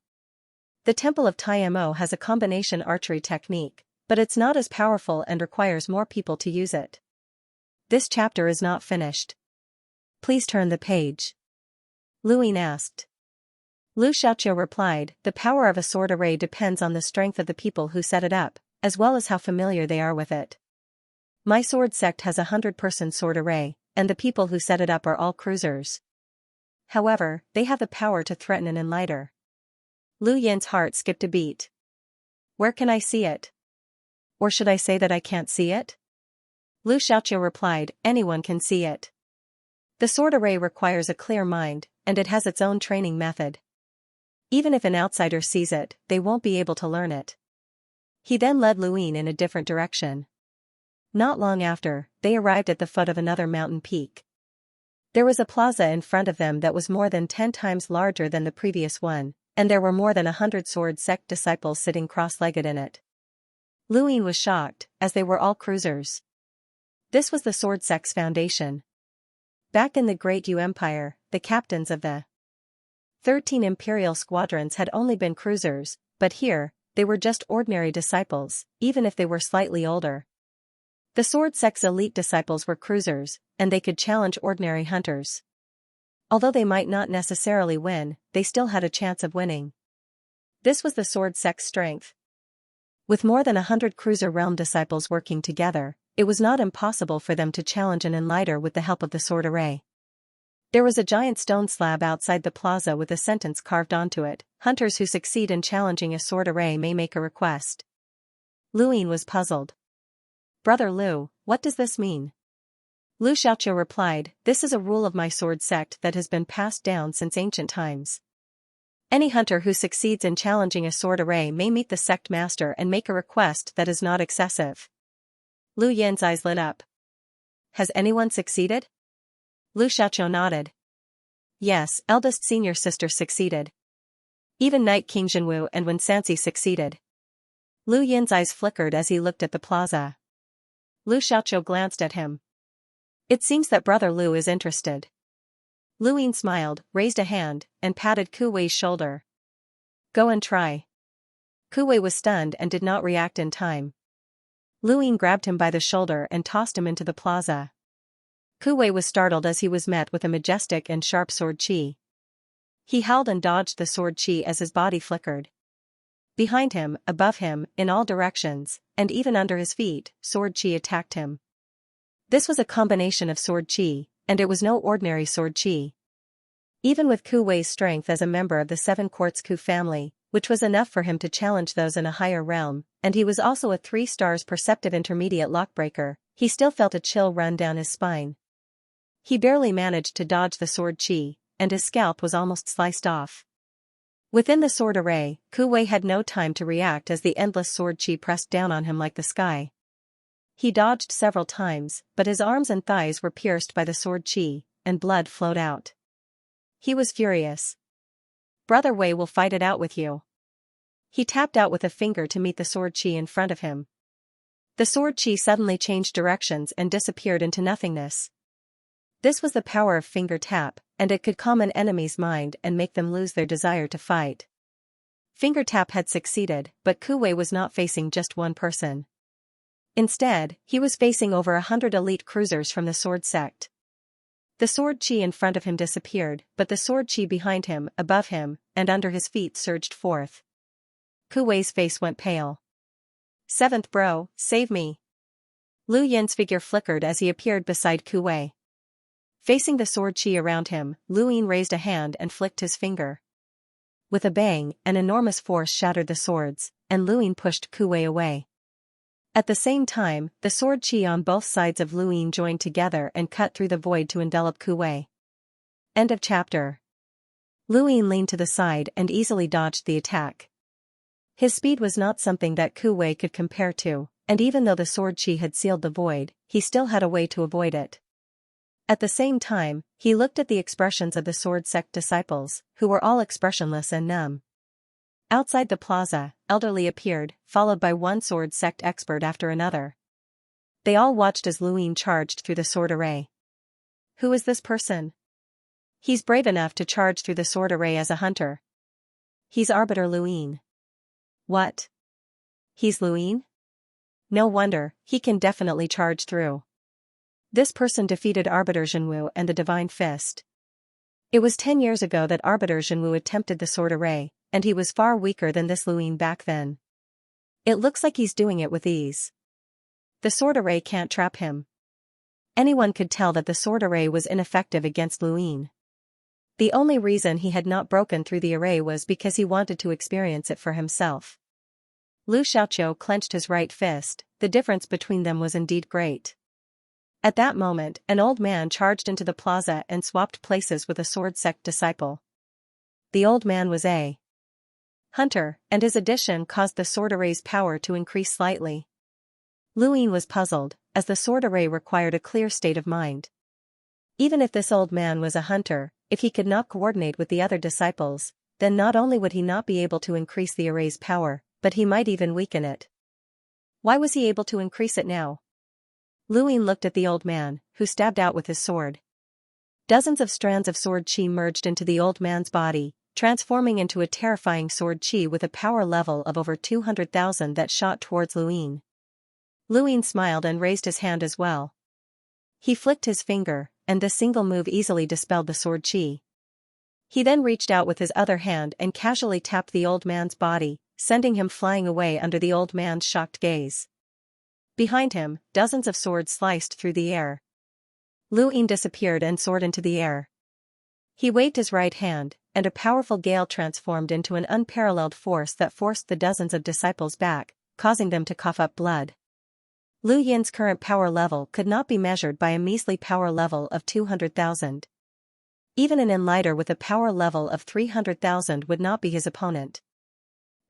A: The Temple of Tiamo has a combination archery technique, but it's not as powerful and requires more people to use it." "This chapter is not finished. Please turn the page." Lu Yin asked. Lu Xiaoqiu replied, "The power of a sword array depends on the strength of the people who set it up, as well as how familiar they are with it. My sword sect has a 100-person sword array, and the people who set it up are all cruisers. However, they have the power to threaten an enlighter." Lu Yin's heart skipped a beat. "Where can I see it? Or should I say that I can't see it?" Lu Xiaoqiu replied, "Anyone can see it. The sword array requires a clear mind, and it has its own training method. Even if an outsider sees it, they won't be able to learn it. He then led Luin in a different direction. Not long after, they arrived at the foot of another mountain peak. There was a plaza in front of them that was more than 10 times larger than the previous one, and there were more than 100 sword sect disciples sitting cross-legged in it. Luin was shocked, as they were all cruisers. This was the sword sect's foundation. Back in the Great Yu Empire, the captains of the 13 imperial squadrons had only been cruisers, but here, they were just ordinary disciples, even if they were slightly older. The sword sect's elite disciples were cruisers, and they could challenge ordinary hunters. Although they might not necessarily win, they still had a chance of winning. This was the sword sect's strength. With more than 100 cruiser realm disciples working together, it was not impossible for them to challenge an enlighter with the help of the sword array. There was a giant stone slab outside the plaza with a sentence carved onto it: "Hunters who succeed in challenging a sword array may make a request." Luin was puzzled. "Brother Lu, what does this mean?" Lu Xiaoqiu replied, "This is a rule of my sword sect that has been passed down since ancient times. Any hunter who succeeds in challenging a sword array may meet the sect master and make a request that is not excessive." Lu Yin's eyes lit up. "Has anyone succeeded?" Lu Xiaoqiu nodded. "Yes, eldest senior sister succeeded. Even Knight King Jinwu and Wen Sansi succeeded." Lu Yin's eyes flickered as he looked at the plaza. Lu Xiaoqiu glanced at him. "It seems that Brother Lu is interested." Luin smiled, raised a hand, and patted Ku Wei's shoulder. "Go and try." Ku Wei was stunned and did not react in time. Luin grabbed him by the shoulder and tossed him into the plaza. Ku Wei was startled as he was met with a majestic and sharp sword chi. He howled and dodged the sword chi as his body flickered. Behind him, above him, in all directions, and even under his feet, sword chi attacked him. This was a combination of sword chi, and it was no ordinary sword chi. Even with Ku Wei's strength as a member of the 7 Quartz Ku family, which was enough for him to challenge those in a higher realm, and he was also a 3 stars perceptive intermediate lockbreaker, he still felt a chill run down his spine. He barely managed to dodge the sword chi, and his scalp was almost sliced off. Within the sword array, Ku Wei had no time to react as the endless sword chi pressed down on him like the sky. He dodged several times, but his arms and thighs were pierced by the sword chi, and blood flowed out. He was furious. "Brother Wei will fight it out with you." He tapped out with a finger to meet the sword chi in front of him. The sword chi suddenly changed directions and disappeared into nothingness. This was the power of finger tap, and it could calm an enemy's mind and make them lose their desire to fight. Finger tap had succeeded, but Ku Wei was not facing just one person. Instead, he was facing over 100 elite cruisers from the sword sect. The sword chi in front of him disappeared, but the sword chi behind him, above him, and under his feet surged forth. Ku Wei's face went pale. "Seventh bro, save me." Lu Yin's figure flickered as he appeared beside Ku Wei. Facing the sword chi around him, Luin raised a hand and flicked his finger. With a bang, an enormous force shattered the swords, and Luin pushed Ku Wei away. At the same time, the sword chi on both sides of Luin joined together and cut through the void to envelop Ku Wei. End of chapter. Luin leaned to the side and easily dodged the attack. His speed was not something that Ku Wei could compare to, and even though the sword chi had sealed the void, he still had a way to avoid it. At the same time, he looked at the expressions of the sword sect disciples, who were all expressionless and numb. Outside the plaza, Elderly appeared, followed by one sword sect expert after another. They all watched as Luin charged through the sword array. "Who is this person? He's brave enough to charge through the sword array as a hunter. He's Arbiter Luin." "What? He's Luin? No wonder, he can definitely charge through. This person defeated Arbiter Jinwu and the Divine Fist. It was 10 years ago that Arbiter Jinwu attempted the sword array, and he was far weaker than this Luin back then. It looks like he's doing it with ease. The sword array can't trap him." Anyone could tell that the sword array was ineffective against Luin. The only reason he had not broken through the array was because he wanted to experience it for himself. Lu Xiaoqiu clenched his right fist. The difference between them was indeed great. At that moment, an old man charged into the plaza and swapped places with a sword sect disciple. The old man was a hunter, and his addition caused the sword array's power to increase slightly. Luin was puzzled, as the sword array required a clear state of mind. Even if this old man was a hunter, if he could not coordinate with the other disciples, then not only would he not be able to increase the array's power, but he might even weaken it. Why was he able to increase it now? Luin looked at the old man, who stabbed out with his sword. Dozens of strands of sword chi merged into the old man's body, transforming into a terrifying sword chi with a power level of over 200,000 that shot towards Luin. Luin smiled and raised his hand as well. He flicked his finger, and this single move easily dispelled the sword chi. He then reached out with his other hand and casually tapped the old man's body, sending him flying away under the old man's shocked gaze. Behind him, dozens of swords sliced through the air. Luin disappeared and soared into the air. He waved his right hand, and a powerful gale transformed into an unparalleled force that forced the dozens of disciples back, causing them to cough up blood. Lu Yin's current power level could not be measured by a measly power level of 200,000. Even an enlighter with a power level of 300,000 would not be his opponent.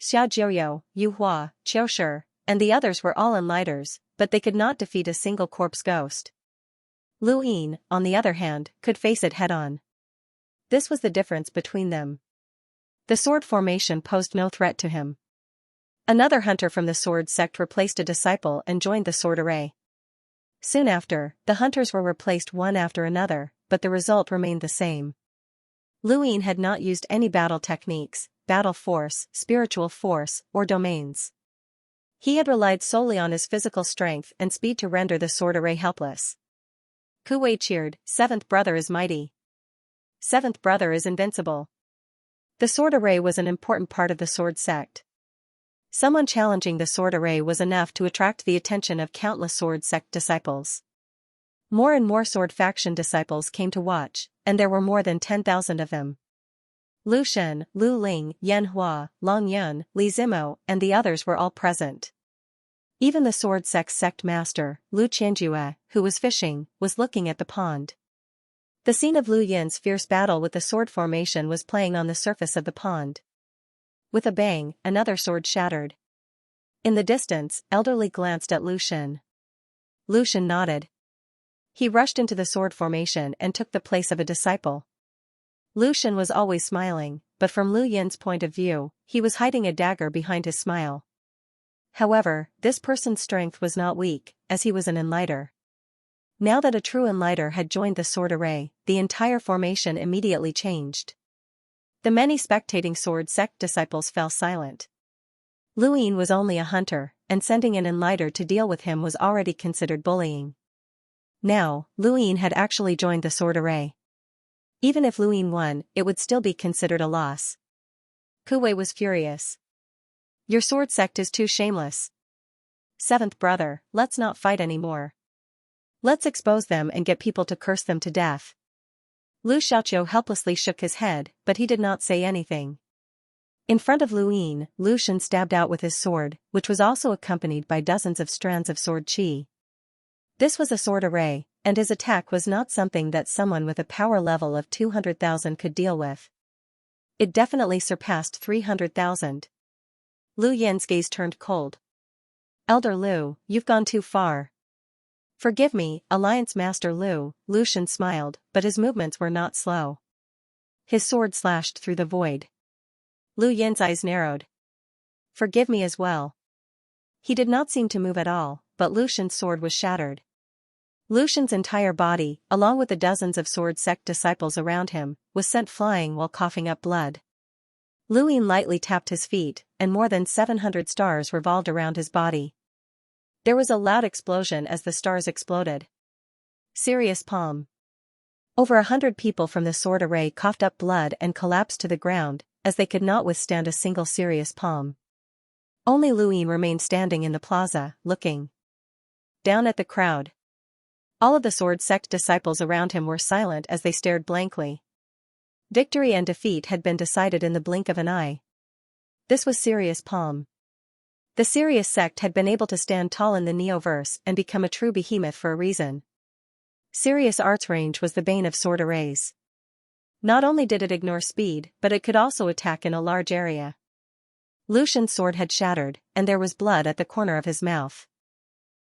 A: Xia Jiuyo, Yu Hua, Qiu Shi, and the others were all enlighters, but they could not defeat a single corpse ghost. Lu Yin, on the other hand, could face it head-on. This was the difference between them. The sword formation posed no threat to him. Another hunter from the sword sect replaced a disciple and joined the sword array. Soon after, the hunters were replaced one after another, but the result remained the same. Lu Yin had not used any battle techniques, battle force, spiritual force, or domains. He had relied solely on his physical strength and speed to render the sword array helpless. Ku Wei cheered, "Seventh brother is mighty. Seventh brother is invincible." The sword array was an important part of the sword sect. Someone challenging the sword array was enough to attract the attention of countless sword sect disciples. More and more sword faction disciples came to watch, and there were more than 10,000 of them. Lu Shen, Lu Ling, Yan Hua, Long Yun, Li Zimo, and the others were all present. Even the sword sect master, Lu Qianjue, who was fishing, was looking at the pond. The scene of Lu Yin's fierce battle with the sword formation was playing on the surface of the pond. With a bang, another sword shattered. In the distance, Elderly glanced at Lu Shen. Lu Shen nodded. He rushed into the sword formation and took the place of a disciple. Lu Shen was always smiling, but from Lu Yin's point of view, he was hiding a dagger behind his smile. However, this person's strength was not weak, as he was an enlighter. Now that a true enlighter had joined the sword array, the entire formation immediately changed. The many spectating sword sect disciples fell silent. Lu Yin was only a hunter, and sending an enlighter to deal with him was already considered bullying. Now, Lu Yin had actually joined the sword array. Even if Lu Yin won, it would still be considered a loss. Ku Wei was furious. "Your sword sect is too shameless. Seventh brother, let's not fight anymore. Let's expose them and get people to curse them to death." Lu Xiaoqiu helplessly shook his head, but he did not say anything. In front of Lu Yin, Lu Shen stabbed out with his sword, which was also accompanied by dozens of strands of sword chi. This was a sword array, and his attack was not something that someone with a power level of 200,000 could deal with. It definitely surpassed 300,000. Lu Yin's gaze turned cold. "Elder Lu, you've gone too far." "Forgive me, Alliance Master Lu," Lu Shen smiled, but his movements were not slow. His sword slashed through the void. Lu Yin's eyes narrowed. "Forgive me as well." He did not seem to move at all, but Lu Shen's sword was shattered. Lu Shen's entire body, along with the dozens of sword sect disciples around him, was sent flying while coughing up blood. Lu Yin lightly tapped his feet, and more than 700 stars revolved around his body. There was a loud explosion as the stars exploded. Serious palm. Over 100 people from the sword array coughed up blood and collapsed to the ground, as they could not withstand a single serious palm. Only Lu Yin remained standing in the plaza, looking down at the crowd. All of the sword sect disciples around him were silent as they stared blankly. Victory and defeat had been decided in the blink of an eye. This was Serious Palm. The Serious sect had been able to stand tall in the Neoverse and become a true behemoth for a reason. Serious arts range was the bane of sword arrays. Not only did it ignore speed, but it could also attack in a large area. Lu Xun's sword had shattered, and there was blood at the corner of his mouth.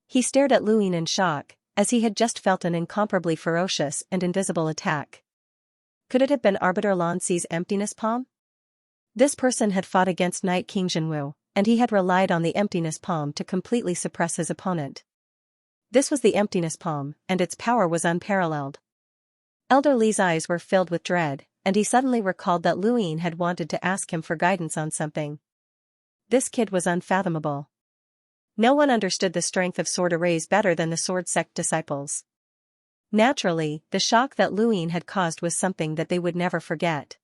A: He stared at Lu Ying in shock, as he had just felt an incomparably ferocious and invisible attack. Could it have been Arbiter Lan Si's emptiness palm? This person had fought against Knight King Jinwu, and he had relied on the emptiness palm to completely suppress his opponent. This was the emptiness palm, and its power was unparalleled. Elder Li's eyes were filled with dread, and he suddenly recalled that Lu Ying had wanted to ask him for guidance on something. This kid was unfathomable. No one understood the strength of sword arrays better than the sword sect disciples. Naturally, the shock that Lu Ying had caused was something that they would never forget.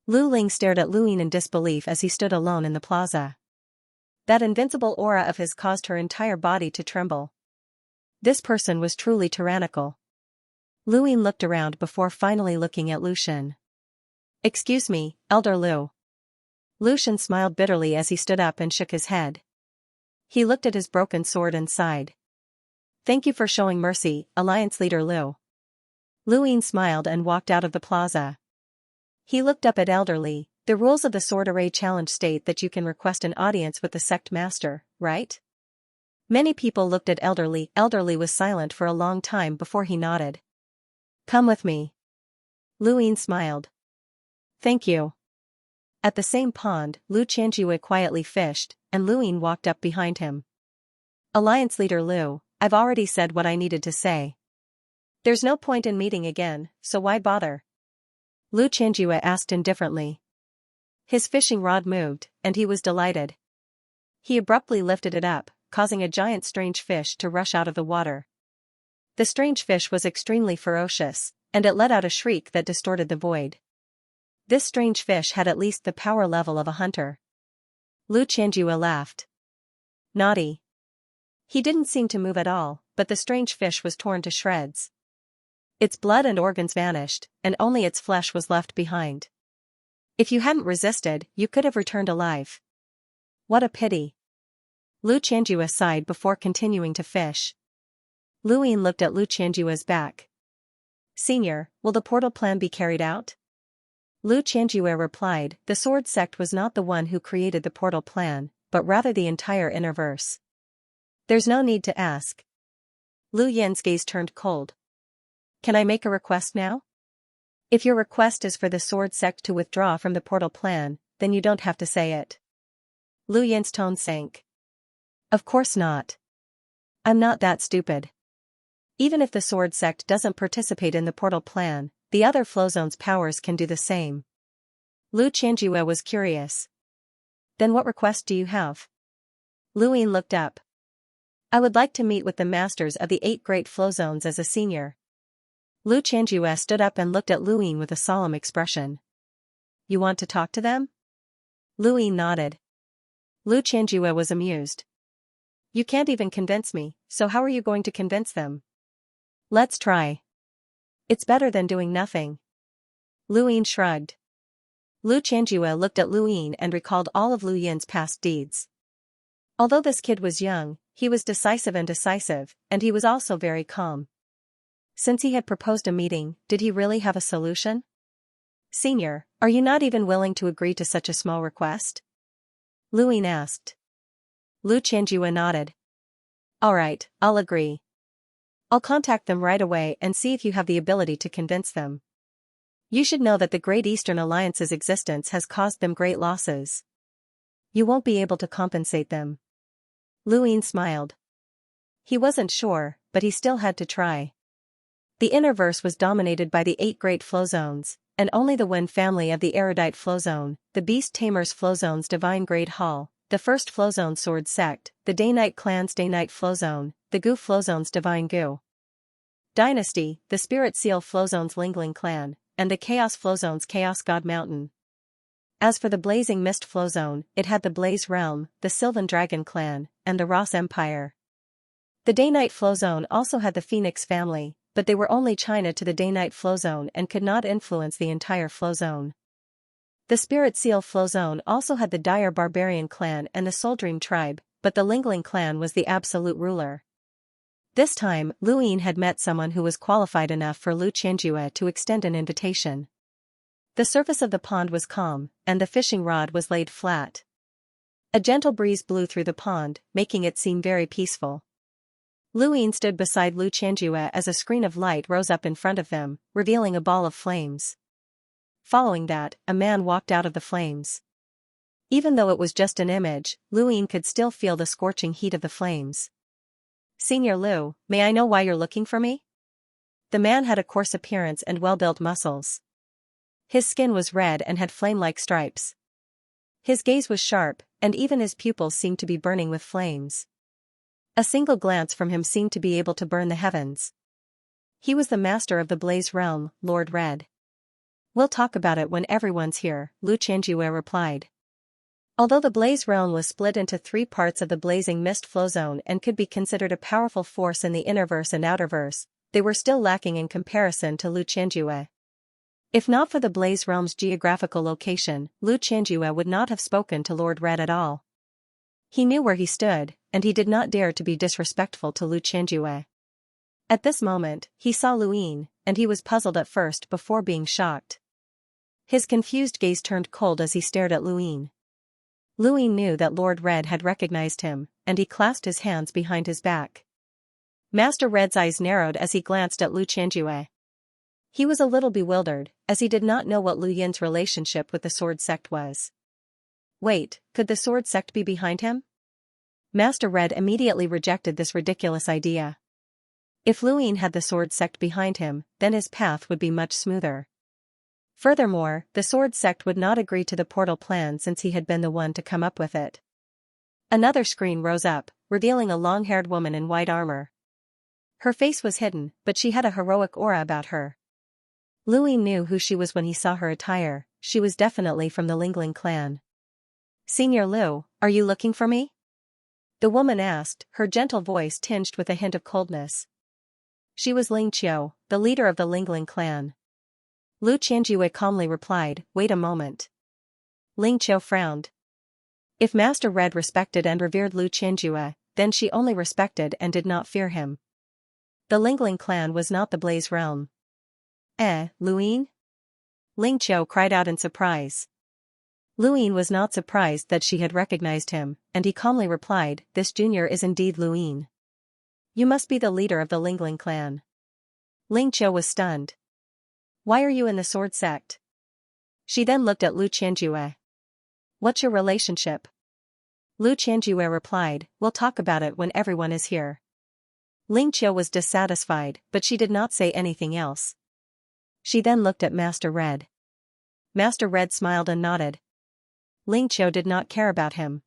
A: Lu Ling stared at Lu Ying in disbelief as he stood alone in the plaza. That invincible aura of his caused her entire body to tremble. This person was truly tyrannical. Lu Ying looked around before finally looking at Lu Xun. "Excuse me, Elder Lu." Lu Xun smiled bitterly as he stood up and shook his head. He looked at his broken sword and sighed. "Thank you for showing mercy, Alliance Leader Lu." Lu Ying smiled and walked out of the plaza. He looked up at Elder Li. "The rules of the Sword Array Challenge state that you can request an audience with the sect master, right?" Many people looked at Elder Li. Elder Li was silent for a long time before he nodded. "Come with me." Lu Ying smiled. "Thank you." At the same pond, Lu Qianjue quietly fished, and Lu Ying walked up behind him. "Alliance Leader Lu, I've already said what I needed to say. There's no point in meeting again, so why bother?" Lu Qianjue asked indifferently. His fishing rod moved, and he was delighted. He abruptly lifted it up, causing a giant strange fish to rush out of the water. The strange fish was extremely ferocious, and it let out a shriek that distorted the void. This strange fish had at least the power level of a hunter. Lu Qianjue laughed. "Naughty." He didn't seem to move at all, but the strange fish was torn to shreds. Its blood and organs vanished, and only its flesh was left behind. If you hadn't resisted, you could have returned alive. What a pity. Lu Qianjue sighed before continuing to fish. Lu Ying looked at Lu Qianjue's back. "Senior, will the portal plan be carried out?" Lu Qianjue replied, "The sword sect was not the one who created the portal plan, but rather the entire Innerverse. There's no need to ask." Lu Yin's gaze turned cold. "Can I make a request now?" "If your request is for the sword sect to withdraw from the portal plan, then you don't have to say it." Lu Yin's tone sank. "Of course not. I'm not that stupid. Even if the sword sect doesn't participate in the portal plan, the other flow zone's powers can do the same." Lu Qianjue was curious. "Then what request do you have?" Lu Ying looked up. "I would like to meet with the masters of the 8 great flow zones as a senior." Lu Qianjue stood up and looked at Lu Ying with a solemn expression. "You want to talk to them?" Lu Ying nodded. Lu Qianjue was amused. "You can't even convince me, so how are you going to convince them?" "Let's try. It's better than doing nothing." Lu Ying shrugged. Lu Qianjue looked at Lu Ying and recalled all of Lu Yin's past deeds. Although this kid was young, he was decisive, and he was also very calm. Since he had proposed a meeting, did he really have a solution? "Senior, are you not even willing to agree to such a small request?" Lu Ying asked. Lu Qianjue nodded. "All right, I'll agree. I'll contact them right away and see if you have the ability to convince them. You should know that the Great Eastern Alliance's existence has caused them great losses. You won't be able to compensate them." Lu Ying smiled. He wasn't sure, but he still had to try. The Innerverse was dominated by the 8 great flow zones, and only the Wen family of the Erudite flow zone, the Beast Tamers flow zone's Divine Grade Hall, the First flow zone Sword Sect, the Day-Night clan's Day-Night flow zone, the Gu flow zone's Divine Gu Dynasty, the Spirit Seal flow zone's Lingling clan, and the Chaos flow zone's Chaos God Mountain. As for the Blazing Mist flow zone, it had the Blaze Realm, the Sylvan Dragon clan, and the Ross Empire. The Day-Night flow zone also had the Phoenix family, but they were only China to the Day-Night flow zone and could not influence the entire flow zone. The Spirit Seal flow zone also had the Dire Barbarian clan and the Soul Dream tribe, but the Lingling clan was the absolute ruler. This time, Luin had met someone who was qualified enough for Lu Qianjue to extend an invitation. The surface of the pond was calm, and the fishing rod was laid flat. A gentle breeze blew through the pond, making it seem very peaceful. Luin stood beside Lu Qianjue as a screen of light rose up in front of them, revealing a ball of flames. Following that, a man walked out of the flames. Even though it was just an image, Luin could still feel the scorching heat of the flames. "Senior Lu, may I know why you're looking for me?" The man had a coarse appearance and well-built muscles. His skin was red and had flame-like stripes. His gaze was sharp, and even his pupils seemed to be burning with flames. A single glance from him seemed to be able to burn the heavens. He was the master of the Blaze Realm, Lord Red. "We'll talk about it when everyone's here," Lu Qianjue replied. Although the Blaze Realm was split into 3 parts of the blazing mist flow zone and could be considered a powerful force in the innerverse and outerverse, they were still lacking in comparison to Lu Qianjue. If not for the Blaze Realm's geographical location, Lu Qianjue would not have spoken to Lord Red at all. He knew where he stood, and he did not dare to be disrespectful to Lu Qianjue. At this moment, he saw Luin, and he was puzzled at first before being shocked. His confused gaze turned cold as he stared at Luin. Luin knew that Lord Red had recognized him, and he clasped his hands behind his back. Master Red's eyes narrowed as he glanced at Lu Qianjue. He was a little bewildered, as he did not know what Lu Yin's relationship with the Sword Sect was. Wait, could the Sword Sect be behind him? Master Red immediately rejected this ridiculous idea. If Luin had the Sword Sect behind him, then his path would be much smoother. Furthermore, the Sword Sect would not agree to the portal plan since he had been the one to come up with it. Another screen rose up, revealing a long-haired woman in white armor. Her face was hidden, but she had a heroic aura about her. Luin knew who she was when he saw her attire. She was definitely from the Lingling clan. "Senior Lu, are you looking for me?" the woman asked, her gentle voice tinged with a hint of coldness. She was Ling Qiu, the leader of the Lingling clan. Lu Qianjue calmly replied, "Wait a moment." Ling Qiu frowned. If Master Red respected and revered Lu Qianjue, then she only respected and did not fear him. The Lingling clan was not the Blaze Realm. Luin?" Ling Qiu cried out in surprise. Luin was not surprised that she had recognized him, and he calmly replied, "This junior is indeed Luin. You must be the leader of the Lingling clan." Ling Qiu was stunned. "Why are you in the Sword Sect?" She then looked at Lu Qianjue. "What's your relationship?" Lu Qianjue replied, "We'll talk about it when everyone is here." Ling Qiu was dissatisfied, but she did not say anything else. She then looked at Master Red. Master Red smiled and nodded. Ling Qiu did not care about him.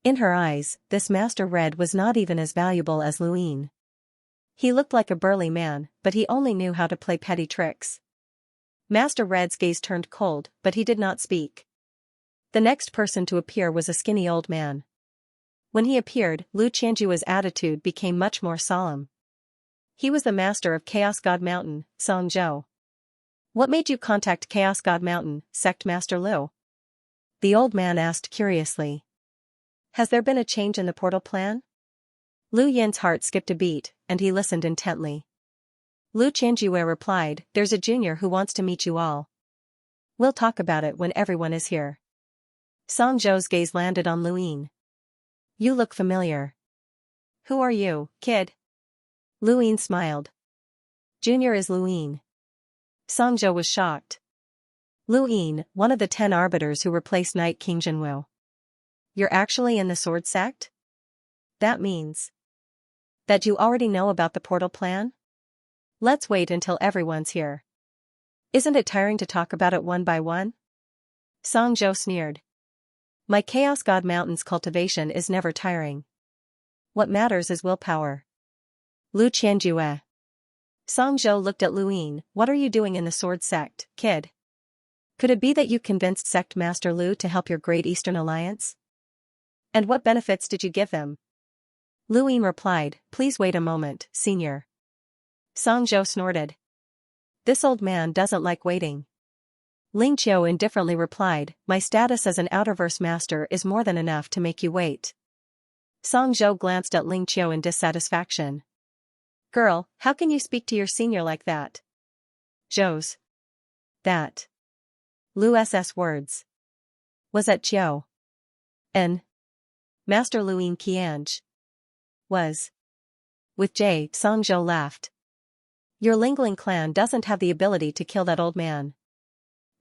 A: In her eyes, this Master Red was not even as valuable as Luin. He looked like a burly man, but he only knew how to play petty tricks. Master Red's gaze turned cold, but he did not speak. The next person to appear was a skinny old man. When he appeared, Lu Qianjue's attitude became much more solemn. He was the master of Chaos God Mountain, Xianxia. "What made you contact Chaos God Mountain, Sect Master Lu?" the old man asked curiously. "Has there been a change in the portal plan?" Lu Yin's heart skipped a beat, and he listened intently. Lu Qianjue replied, "There's a junior who wants to meet you all. We'll talk about it when everyone is here." Xianxia's gaze landed on Luin. "You look familiar. Who are you, kid?" Luin smiled. "Junior is Luin." Xianxia was shocked. "Luin, one of the 10 arbiters who replaced Knight King Jinwu. You're actually in the Sword Sect? That means that you already know about the portal plan? Let's wait until everyone's here. Isn't it tiring to talk about it one by one?" Xianxia sneered. "My Chaos God Mountain's cultivation is never tiring. What matters is willpower." Lu Qianjue. Xianxia looked at Luin. "What are you doing in the Sword Sect, kid? Could it be that you convinced Sect Master Lu to help your Great Eastern Alliance? And what benefits did you give them?" Luin replied, "Please wait a moment, senior." Xianxia snorted. "This old man doesn't like waiting." Ling Qiu indifferently replied, "My status as an Outerverse Master is more than enough to make you wait." Xianxia glanced at Ling Qiu in dissatisfaction. Girl, how can you speak to your senior like that? Zhou's. That. Lu SS words. Was at Jiao. N. Master Luin Qiange. Was. With Jie, Song Zhou laughed. Your Lingling clan doesn't have the ability to kill that old man.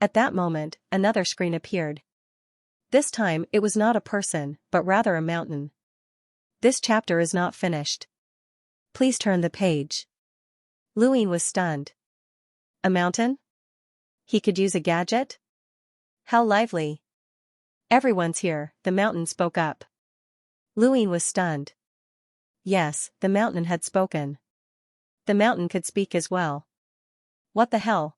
A: At that moment, another screen appeared. This time it was not a person, but rather a mountain. This chapter is not finished. Please turn the page. Luin was stunned. A mountain? He could use a gadget? How lively. Everyone's here, the mountain spoke up. Luin was stunned. Yes, the mountain had spoken. The mountain could speak as well. What the hell?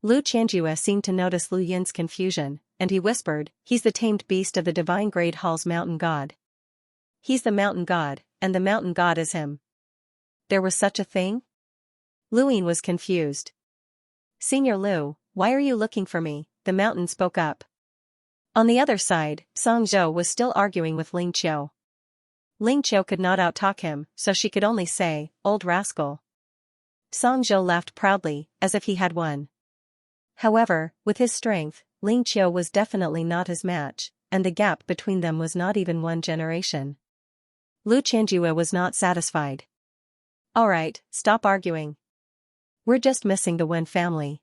A: Lu Qianjue seemed to notice Lu Yin's confusion, and he whispered, he's the tamed beast of the divine Great Hall's mountain god. He's the mountain god, and the mountain god is him. There was such a thing? Luin was confused. Senior Lu, why are you looking for me? The mountain spoke up. On the other side, Song Zhou was still arguing with Ling Qiu. Ling Qiu could not outtalk him, so she could only say, old rascal. Song Zhou laughed proudly, as if he had won. However, with his strength, Ling Qiu was definitely not his match, and the gap between them was not even one generation. Lu Qianjue was not satisfied. Alright, stop arguing. We're just missing the Wen family.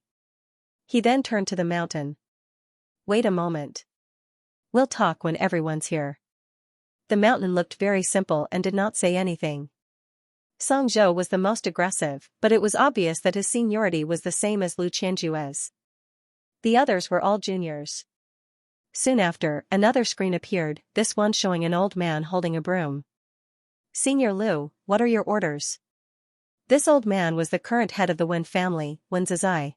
A: He then turned to the mountain. Wait a moment. We'll talk when everyone's here. The mountain looked very simple and did not say anything. Song Zhou was the most aggressive, but it was obvious that his seniority was the same as Lu Qianjue's. The others were all juniors. Soon after, another screen appeared, this one showing an old man holding a broom. Senior Lu, what are your orders? This old man was the current head of the Wen family, Wen Zizai.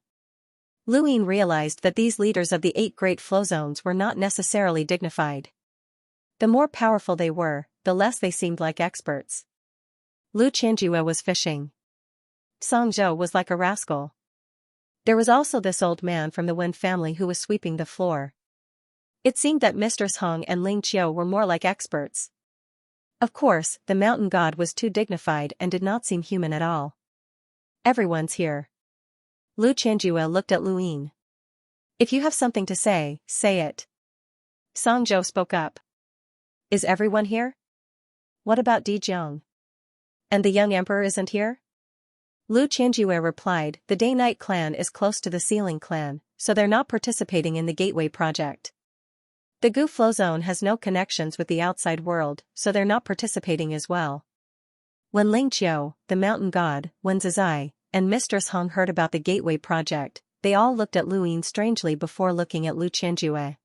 A: Luin realized that these leaders of the 8 great flow zones were not necessarily dignified. The more powerful they were, the less they seemed like experts. Lu Qianjue was fishing. Song Zhou was like a rascal. There was also this old man from the Wen family who was sweeping the floor. It seemed that Mistress Hong and Ling Qiu were more like experts. Of course, the mountain god was too dignified and did not seem human at all. Everyone's here. Lu Qianjue looked at Luin. If you have something to say, say it. Song Zhou spoke up. Is everyone here? What about Di Jiang? And the young emperor isn't here? Lu Qianjue replied, the Day-Night clan is close to the Ceiling clan, so they're not participating in the Gateway project. The Gu Flow Zone has no connections with the outside world, so they're not participating as well. When Ling Qiu, the mountain god, Wen Zizai, and Mistress Hong heard about the Gateway project, they all looked at Luin strangely before looking at Lu Qianjue.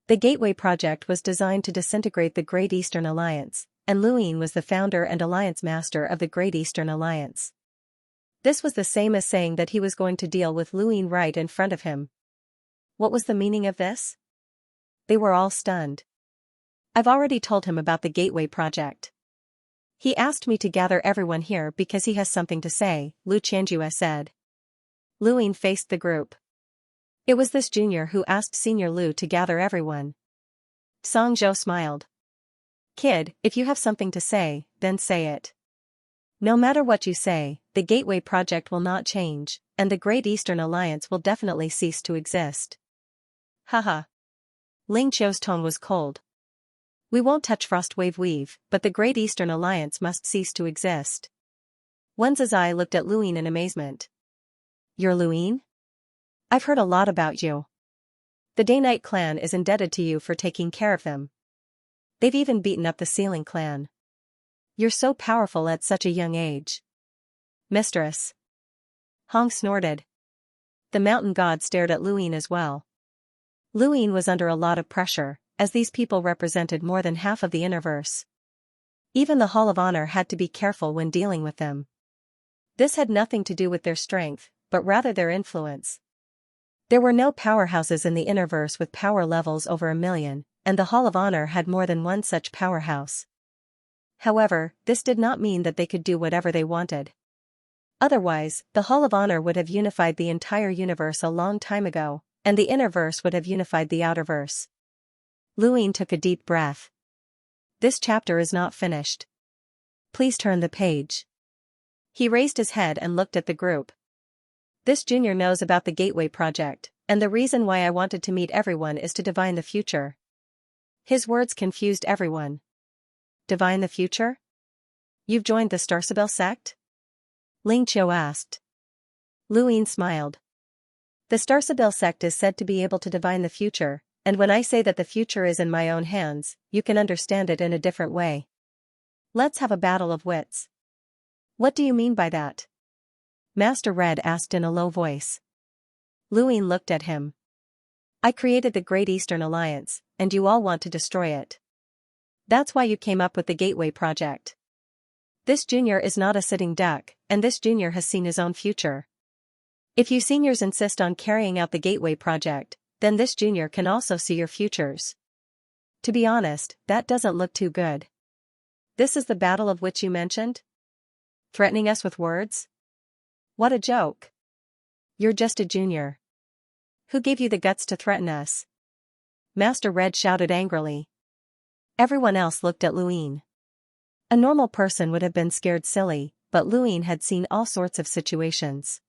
A: The Gateway project was designed to disintegrate the Great Eastern Alliance, and Luin was the founder and alliance master of the Great Eastern Alliance. This was the same as saying that he was going to deal with Luin right in front of him. What was the meaning of this? They were all stunned. I've already told him about the Gateway project. He asked me to gather everyone here because he has something to say, Lu Qianjue said. Luin faced the group. It was this junior who asked Senior Lu to gather everyone. Song Zhou smiled. Kid, if you have something to say, then say it. No matter what you say, the Gateway project will not change, and the Great Eastern Alliance will definitely cease to exist. Haha. Ling Qiu's tone was cold. We won't touch Frostwave Weave, but the Great Eastern Alliance must cease to exist. Wen Zizai looked at Luin in amazement. You're Luin? I've heard a lot about you. The Day-Night clan is indebted to you for taking care of them. They've even beaten up the Ceiling clan. You're so powerful at such a young age. Mistress. Hong snorted. The mountain god stared at Luin as well. Luin was under a lot of pressure, as these people represented more than half of the Innerverse. Even the Hall of Honor had to be careful when dealing with them. This had nothing to do with their strength, but rather their influence. There were no powerhouses in the Innerverse with power levels over 1,000,000, and the Hall of Honor had more than one such powerhouse. However, this did not mean that they could do whatever they wanted. Otherwise, the Hall of Honor would have unified the entire universe a long time ago, and the Innerverse would have unified the Outerverse. Luin took a deep breath. This chapter is not finished. Please turn the page. He raised his head and looked at the group. This junior knows about the Gateway Project, and the reason why I wanted to meet everyone is to divine the future. His words confused everyone. Divine the future? You've joined the Starsabel sect? Ling Qiu asked. Luin smiled. The Starsabel sect is said to be able to divine the future, and when I say that the future is in my own hands, you can understand it in a different way. Let's have a battle of wits. What do you mean by that? Master Red asked in a low voice. Luin looked at him. I created the Great Eastern Alliance, and you all want to destroy it. That's why you came up with the Gateway Project. This junior is not a sitting duck, and this junior has seen his own future. If you seniors insist on carrying out the Gateway Project, then this junior can also see your futures. To be honest, that doesn't look too good. This is the battle of which you mentioned? Threatening us with words? What a joke. You're just a junior. Who gave you the guts to threaten us? Master Red shouted angrily. Everyone else looked at Luin. A normal person would have been scared silly, but Luin had seen all sorts of situations.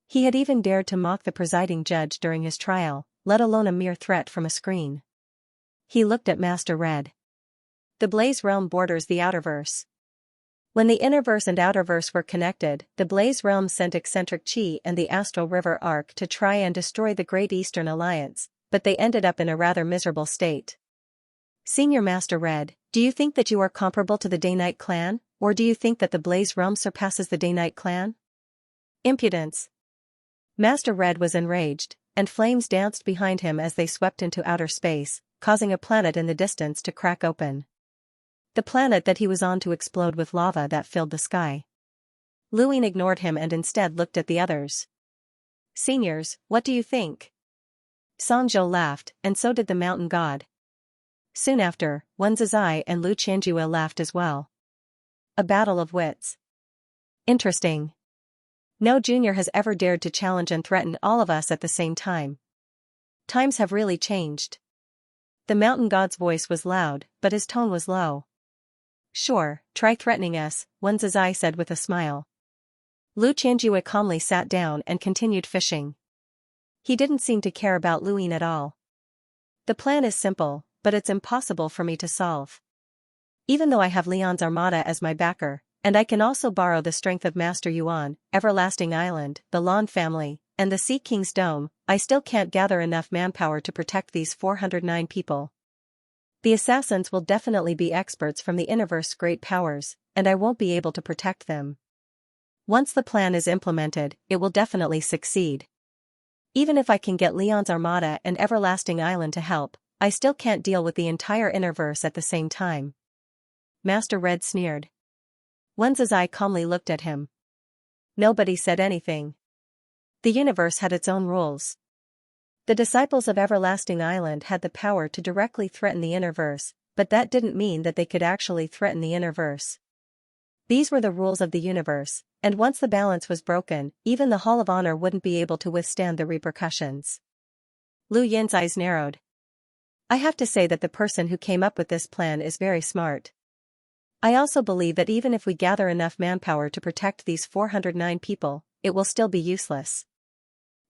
A: He had even dared to mock the presiding judge during his trial, let alone a mere threat from a screen. He looked at Master Red. The Blaze Realm borders the Outerverse. When the Innerverse and Outerverse were connected, the Blaze Realm sent eccentric Qi and the Astral River Arc to try and destroy the Great Eastern Alliance, but they ended up in a rather miserable state. Senior Master Red, do you think that you are comparable to the Day-Night Clan, or do you think that the Blaze Realm surpasses the Day-Night Clan? Impudence. Master Red was enraged, and flames danced behind him as they swept into outer space, causing a planet in the distance to crack open. The planet that he was on to explode with lava that filled the sky. Luin ignored him and instead looked at the others. Seniors, what do you think? Songzhou laughed, and so did the mountain god. Soon after, Wen Zizai and Lu Qianjue laughed as well. A battle of wits. Interesting. No junior has ever dared to challenge and threaten all of us at the same time. Times have really changed. The mountain god's voice was loud, but his tone was low. Sure, try threatening us, Wen Zizai said with a smile. Lu Qianjue calmly sat down and continued fishing. He didn't seem to care about Luin at all. The plan is simple, but it's impossible for me to solve. Even though I have Leon's armada as my backer, and I can also borrow the strength of Master Yuan, Everlasting Island, the Lan family, and the Sea King's Dome, I still can't gather enough manpower to protect these 409 people. The assassins will definitely be experts from the Innerverse's great powers, and I won't be able to protect them. Once the plan is implemented, it will definitely succeed. Even if I can get Leon's armada and Everlasting Island to help, I still can't deal with the entire Innerverse at the same time. Master Red sneered. Wen Zizai calmly looked at him. Nobody said anything. The universe had its own rules. The disciples of Everlasting Island had the power to directly threaten the Innerverse, but that didn't mean that they could actually threaten the Innerverse. These were the rules of the universe, and once the balance was broken, even the Hall of Honor wouldn't be able to withstand the repercussions. Lu Yin's eyes narrowed. I have to say that the person who came up with this plan is very smart. I also believe that even if we gather enough manpower to protect these 409 people, it will still be useless.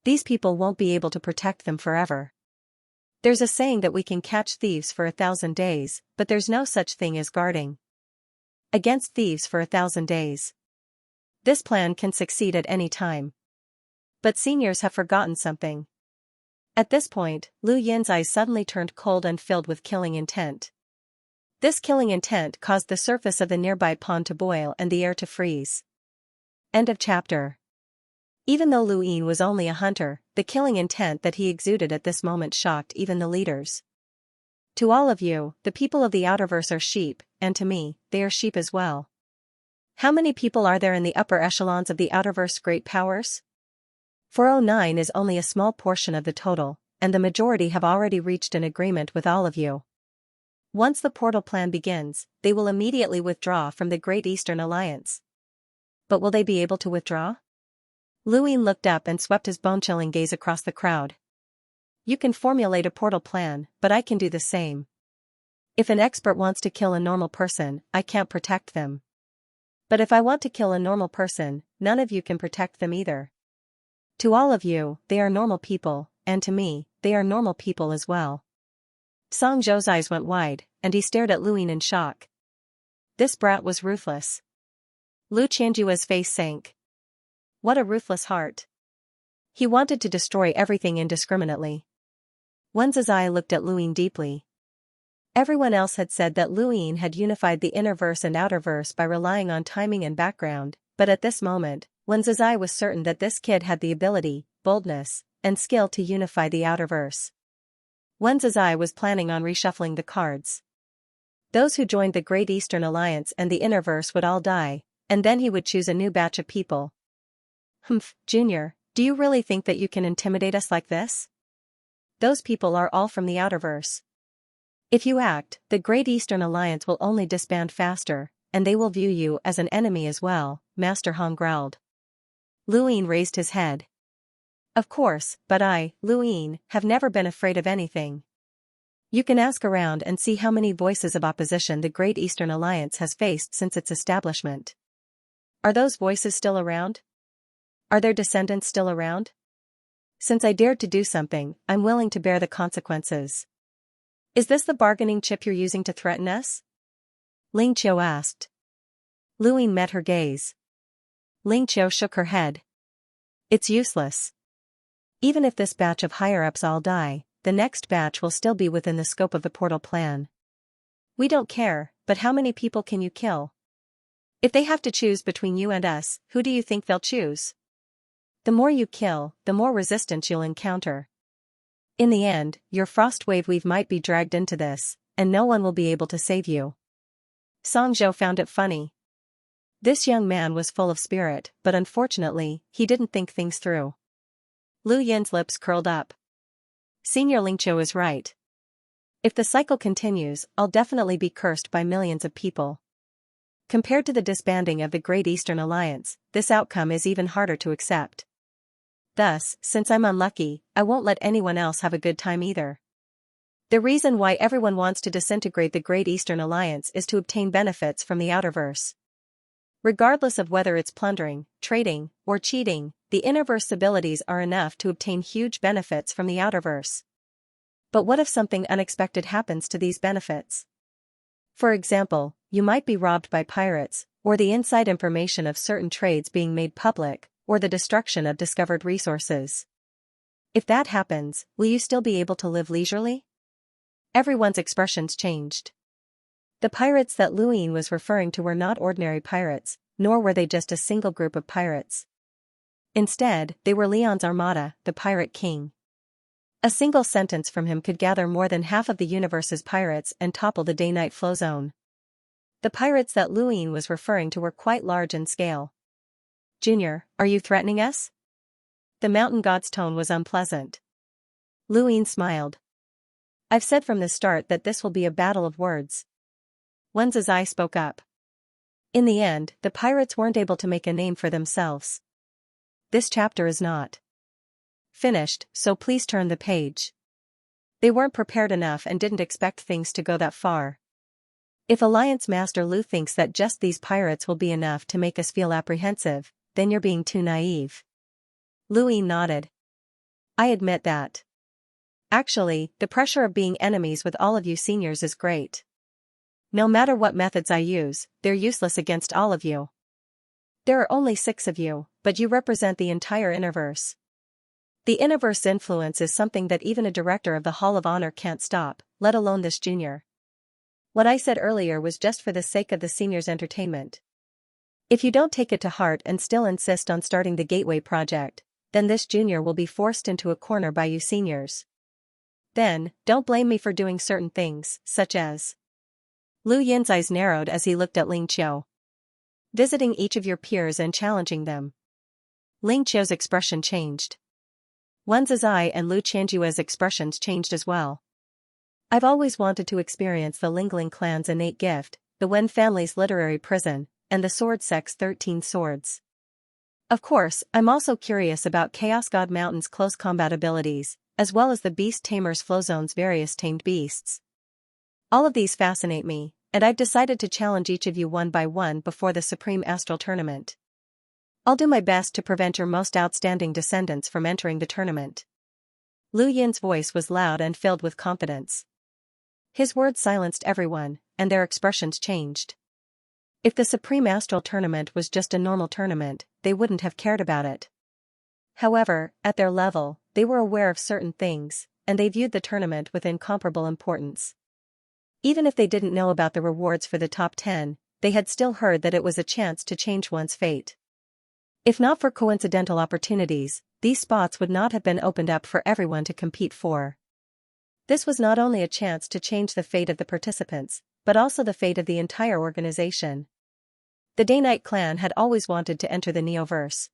A: These people won't be able to protect them forever. There's a saying that we can catch thieves for 1,000 days, but there's no such thing as guarding against thieves for 1,000 days. This plan can succeed at any time. But seniors have forgotten something. At this point, Lu Yin's eyes suddenly turned cold and filled with killing intent. This killing intent caused the surface of the nearby pond to boil and the air to freeze. End of chapter. Even though Lu Yin was only a hunter, the killing intent that he exuded at this moment shocked even the leaders. To all of you, the people of the Outerverse are sheep, and to me, they are sheep as well. How many people are there in the upper echelons of the Outerverse great powers? 409 is only a small portion of the total, and the majority have already reached an agreement with all of you. Once the portal plan begins, they will immediately withdraw from the Great Eastern Alliance. But will they be able to withdraw? Lu Yin looked up and swept his bone-chilling gaze across the crowd. You can formulate a portal plan, but I can do the same. If an expert wants to kill a normal person, I can't protect them. But if I want to kill a normal person, none of you can protect them either. To all of you, they are normal people, and to me, they are normal people as well. Song Zhou's eyes went wide, and he stared at Luin in shock. This brat was ruthless. Lu Qianjue's face sank. What a ruthless heart. He wanted to destroy everything indiscriminately. Wen Zizai looked at Luin deeply. Everyone else had said that Luin had unified the inner verse and outer verse by relying on timing and background, but at this moment, Wen Zizai was certain that this kid had the ability, boldness, and skill to unify the outer verse. Wen Zizai was planning on reshuffling the cards. Those who joined the Great Eastern Alliance and the inner verse would all die, and then he would choose a new batch of people. Humph, Junior, do you really think that you can intimidate us like this? Those people are all from the outer verse. If you act, the Great Eastern Alliance will only disband faster, and they will view you as an enemy as well, Master Hong growled. Luin raised his head. Of course, but I, Luin, have never been afraid of anything. You can ask around and see how many voices of opposition the Great Eastern Alliance has faced since its establishment. Are those voices still around? Are their descendants still around? Since I dared to do something, I'm willing to bear the consequences. Is this the bargaining chip you're using to threaten us? Ling Qiu asked. Luin met her gaze. Ling Qiu shook her head. It's useless. Even if this batch of higher-ups all die, the next batch will still be within the scope of the portal plan. We don't care, but how many people can you kill? If they have to choose between you and us, who do you think they'll choose? The more you kill, the more resistance you'll encounter. In the end, your frost wave weave might be dragged into this, and no one will be able to save you. Song Zhou found it funny. This young man was full of spirit, but unfortunately, he didn't think things through. Lu Yin's lips curled up. Senior Ling Qiu is right. If the cycle continues, I'll definitely be cursed by millions of people. Compared to the disbanding of the Great Eastern Alliance, this outcome is even harder to accept. Thus, since I'm unlucky, I won't let anyone else have a good time either. The reason why everyone wants to disintegrate the Great Eastern Alliance is to obtain benefits from the outerverse. Regardless of whether it's plundering, trading, or cheating, the innerverse abilities are enough to obtain huge benefits from the outerverse. But what if something unexpected happens to these benefits? For example, you might be robbed by pirates, or the inside information of certain trades being made public, or the destruction of discovered resources. If that happens, will you still be able to live leisurely? Everyone's expressions changed. The pirates that Luin was referring to were not ordinary pirates, nor were they just a single group of pirates. Instead, they were Leon's armada, the Pirate King. A single sentence from him could gather more than half of the universe's pirates and topple the day-night flow zone. The pirates that Luin was referring to were quite large in scale. Junior, are you threatening us? The mountain god's tone was unpleasant. Luin smiled. I've said from the start that this will be a battle of words. Wen Zizai spoke up. In the end, the pirates weren't able to make a name for themselves. This chapter is not finished, so please turn the page. They weren't prepared enough and didn't expect things to go that far. If Alliance Master Lu thinks that just these pirates will be enough to make us feel apprehensive, then you're being too naive. Luin nodded. I admit that. Actually, the pressure of being enemies with all of you seniors is great. No matter what methods I use, they're useless against all of you. There are only 6 of you, but you represent the entire Innerverse. The Innerverse influence is something that even a director of the Hall of Honor can't stop, let alone this junior. What I said earlier was just for the sake of the seniors' entertainment. If you don't take it to heart and still insist on starting the Gateway project, then this junior will be forced into a corner by you seniors. Then, don't blame me for doing certain things, such as... Lu Yin's eyes narrowed as he looked at Ling Qiu. Visiting each of your peers and challenging them. Ling Qiu's expression changed. Wen Zizai and Lu Qianjue's expressions changed as well. I've always wanted to experience the Lingling clan's innate gift, the Wen family's literary prison, and the Sword Sect's 13 swords. Of course, I'm also curious about Chaos God Mountain's close combat abilities, as well as the Beast Tamer's Flow Zone's various tamed beasts. All of these fascinate me, and I've decided to challenge each of you one by one before the Supreme Astral Tournament. I'll do my best to prevent your most outstanding descendants from entering the tournament. Lu Yin's voice was loud and filled with confidence. His words silenced everyone, and their expressions changed. If the Supreme Astral Tournament was just a normal tournament, they wouldn't have cared about it. However, at their level, they were aware of certain things, and they viewed the tournament with incomparable importance. Even if they didn't know about the rewards for the top 10, they had still heard that it was a chance to change one's fate. If not for coincidental opportunities, these spots would not have been opened up for everyone to compete for. This was not only a chance to change the fate of the participants, but also the fate of the entire organization. The Day-Night clan had always wanted to enter the Neoverse.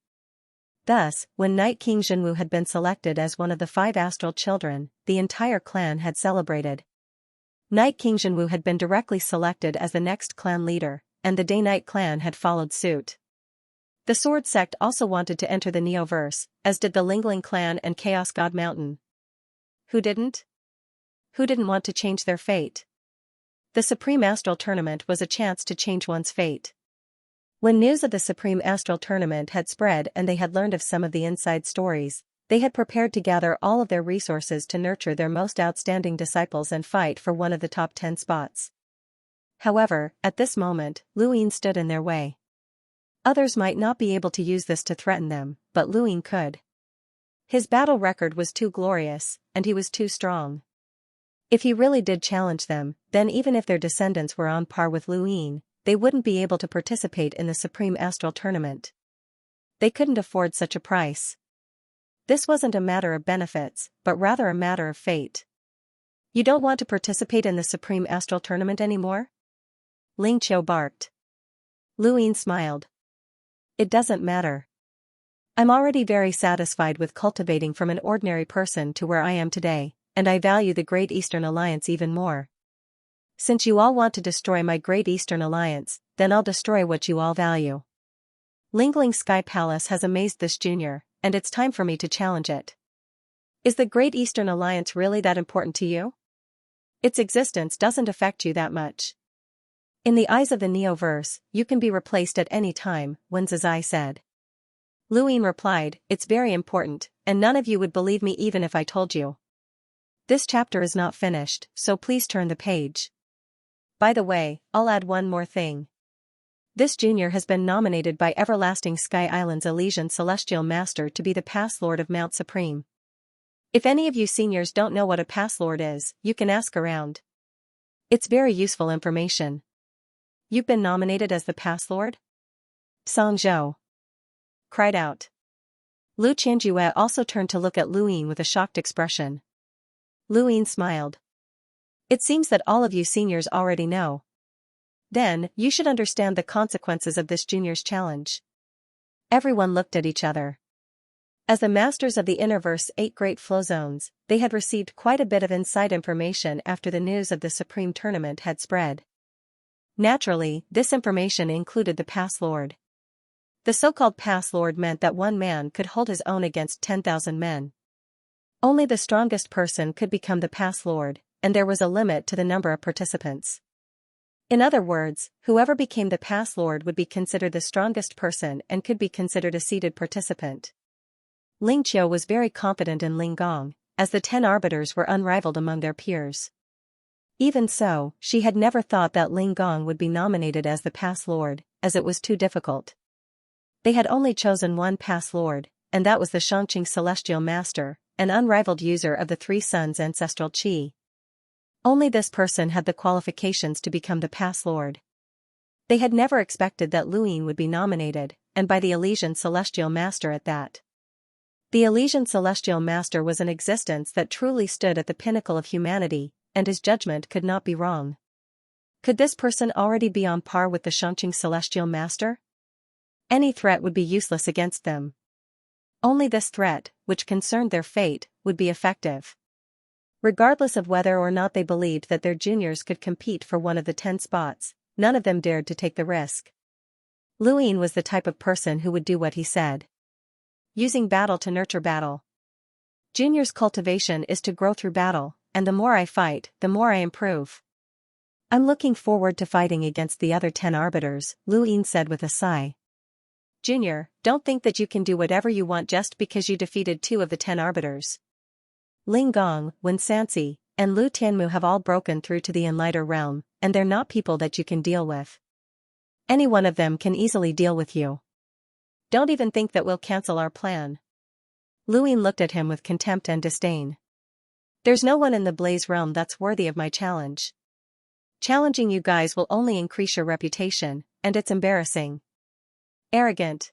A: Thus, when Night King Jinwu had been selected as one of the 5 astral children, the entire clan had celebrated. Night King Jinwu had been directly selected as the next clan leader, and the Day-Night clan had followed suit. The Sword Sect also wanted to enter the Neoverse, as did the Lingling clan and Chaos God Mountain. Who didn't? Who didn't want to change their fate? The Supreme Astral Tournament was a chance to change one's fate. When news of the Supreme Astral Tournament had spread and they had learned of some of the inside stories, they had prepared to gather all of their resources to nurture their most outstanding disciples and fight for one of the top 10 spots. However, at this moment, Lu Yin stood in their way. Others might not be able to use this to threaten them, but Lu Yin could. His battle record was too glorious, and he was too strong. If he really did challenge them, then even if their descendants were on par with Lu Yin, they wouldn't be able to participate in the Supreme Astral Tournament. They couldn't afford such a price. This wasn't a matter of benefits, but rather a matter of fate. You don't want to participate in the Supreme Astral Tournament anymore? Ling Qiu barked. Lu Yin smiled. It doesn't matter. I'm already very satisfied with cultivating from an ordinary person to where I am today, and I value the Great Eastern Alliance even more. Since you all want to destroy my Great Eastern Alliance, then I'll destroy what you all value. Lingling Sky Palace has amazed this junior, and it's time for me to challenge it. Is the Great Eastern Alliance really that important to you? Its existence doesn't affect you that much. In the eyes of the Neoverse, you can be replaced at any time, Wen Zizai said. Lu Yin replied, it's very important, and none of you would believe me even if I told you. This chapter is not finished, so please turn the page. By the way, I'll add one more thing. This junior has been nominated by Everlasting Sky Island's Elysian Celestial Master to be the Pass Lord of Mount Supreme. If any of you seniors don't know what a Pass Lord is, you can ask around. It's very useful information. You've been nominated as the Pass Lord? Song Zhou cried out. Lu Qianjue also turned to look at Lu Yin with a shocked expression. Lu Yin smiled. It seems that all of you seniors already know. Then, you should understand the consequences of this junior's challenge. Everyone looked at each other. As the masters of the Innerverse 8 Great Flow Zones, they had received quite a bit of inside information after the news of the Supreme Tournament had spread. Naturally, this information included the Pass Lord. The so-called Pass Lord meant that one man could hold his own against 10,000 men. Only the strongest person could become the Pass Lord, and there was a limit to the number of participants. In other words, whoever became the Pass Lord would be considered the strongest person and could be considered a seeded participant. Ling Qiu was very confident in Ling Gong, as the 10 arbiters were unrivaled among their peers. Even so, she had never thought that Ling Gong would be nominated as the Pass Lord, as it was too difficult. They had only chosen one Pass Lord, and that was the Xianxia Celestial Master, an unrivaled user of the Three Suns ancestral Qi. Only this person had the qualifications to become the Pass Lord. They had never expected that Lu Yin would be nominated, and by the Elysian Celestial Master at that. The Elysian Celestial Master was an existence that truly stood at the pinnacle of humanity, and his judgment could not be wrong. Could this person already be on par with the Xianxia Celestial Master? Any threat would be useless against them. Only this threat, which concerned their fate, would be effective. Regardless of whether or not they believed that their juniors could compete for one of the 10 spots, none of them dared to take the risk. Lu Yin was the type of person who would do what he said. Using battle to nurture battle. Junior's cultivation is to grow through battle, and the more I fight, the more I improve. I'm looking forward to fighting against the other 10 arbiters, Lu Yin said with a sigh. Junior, don't think that you can do whatever you want just because you defeated 2 of the 10 arbiters. Ling Gong, Wen Sansi, and Lu Tianmu have all broken through to the Enlighter realm, and they're not people that you can deal with. Any one of them can easily deal with you. Don't even think that we'll cancel our plan. Lu Yin looked at him with contempt and disdain. There's no one in the Blaze realm that's worthy of my challenge. Challenging you guys will only increase your reputation, and it's embarrassing. Arrogant.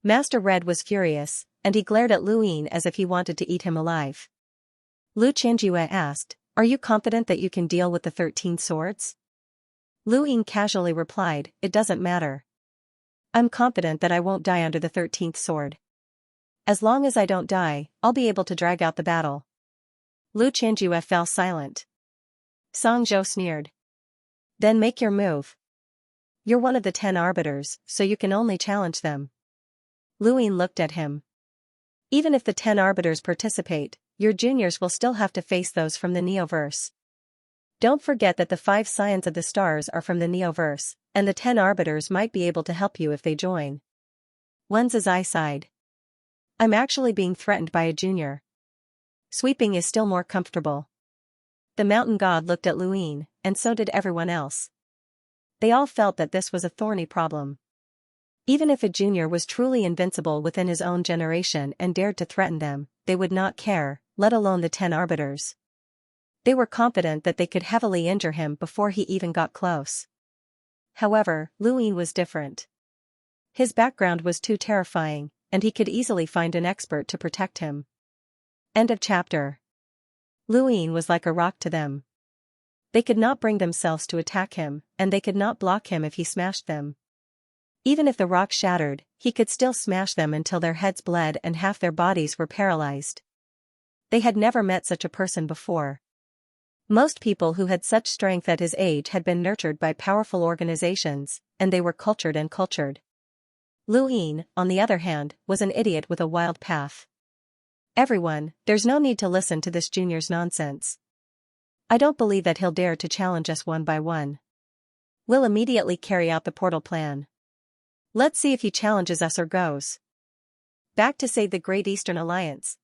A: Master Red was furious, and he glared at Lu Yin as if he wanted to eat him alive. Lu Qianjue asked, "Are you confident that you can deal with the 13 swords?" Lu Yin casually replied, "It doesn't matter. I'm confident that I won't die under the 13th sword. As long as I don't die, I'll be able to drag out the battle." Lu Qianjue fell silent. Song Zhou sneered. Then make your move. You're one of the 10 arbiters, so you can only challenge them. Lu Yin looked at him. Even if the 10 arbiters participate, your juniors will still have to face those from the Neoverse. Don't forget that the 5 Scions of the Stars are from the Neoverse, and the 10 arbiters might be able to help you if they join. Wen Zizai sighed. I'm actually being threatened by a junior. Sweeping is still more comfortable. The mountain god looked at Lu Yin, and so did everyone else. They all felt that this was a thorny problem. Even if a junior was truly invincible within his own generation and dared to threaten them, they would not care, let alone the 10 arbiters. They were confident that they could heavily injure him before he even got close. However, Lu Yin was different. His background was too terrifying, and he could easily find an expert to protect him. End of chapter. Lu Yin was like a rock to them. They could not bring themselves to attack him, and they could not block him if he smashed them. Even if the rock shattered, he could still smash them until their heads bled and half their bodies were paralyzed. They had never met such a person before. Most people who had such strength at his age had been nurtured by powerful organizations, and they were cultured and cultured. Lu Yin, on the other hand, was an idiot with a wild path. Everyone, there's no need to listen to this junior's nonsense. I don't believe that he'll dare to challenge us one by one. We'll immediately carry out the portal plan. Let's see if he challenges us or goes back to save the Great Eastern Alliance.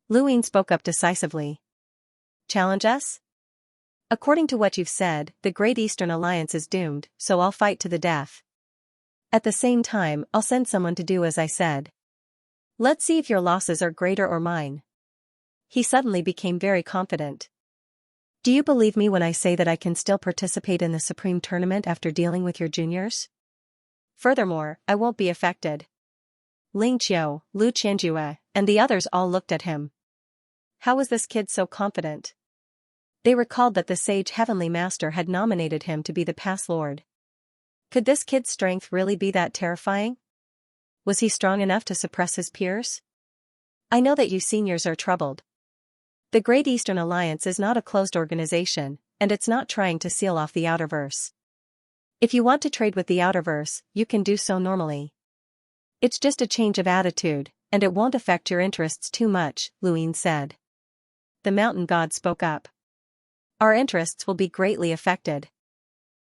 A: Lu Yin spoke up decisively. Challenge us? According to what you've said, the Great Eastern Alliance is doomed, so I'll fight to the death. At the same time, I'll send someone to do as I said. Let's see if your losses are greater or mine. He suddenly became very confident. Do you believe me when I say that I can still participate in the Supreme Tournament after dealing with your juniors? Furthermore, I won't be affected. Ling Qiu, Lu Qianjue, and the others all looked at him. How was this kid so confident? They recalled that the Sage Heavenly Master had nominated him to be the Pass Lord. Could this kid's strength really be that terrifying? Was he strong enough to suppress his peers? I know that you seniors are troubled. The Great Eastern Alliance is not a closed organization, and it's not trying to seal off the Outerverse. If you want to trade with the Outerverse, you can do so normally. It's just a change of attitude, and it won't affect your interests too much, Lu Yin said. The mountain god spoke up. Our interests will be greatly affected.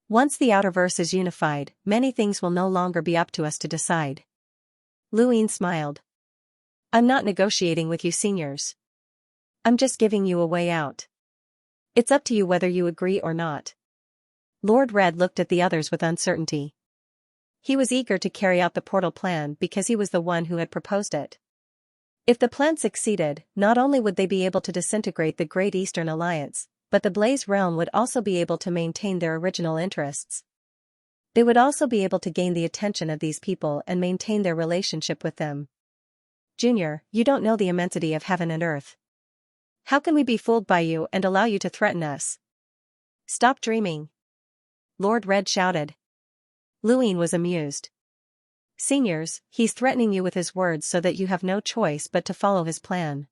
A: Once the Outerverse is unified, many things will no longer be up to us to decide. Lu Yin smiled. I'm not negotiating with you seniors. I'm just giving you a way out. It's up to you whether you agree or not. Lord Red looked at the others with uncertainty. He was eager to carry out the portal plan because he was the one who had proposed it. If the plan succeeded, not only would they be able to disintegrate the Great Eastern Alliance, but the Blaze Realm would also be able to maintain their original interests. They would also be able to gain the attention of these people and maintain their relationship with them. Junior, you don't know the immensity of heaven and earth. How can we be fooled by you and allow you to threaten us? Stop dreaming. Lord Red shouted. Lu Yin was amused. Seniors, he's threatening you with his words so that you have no choice but to follow his plan.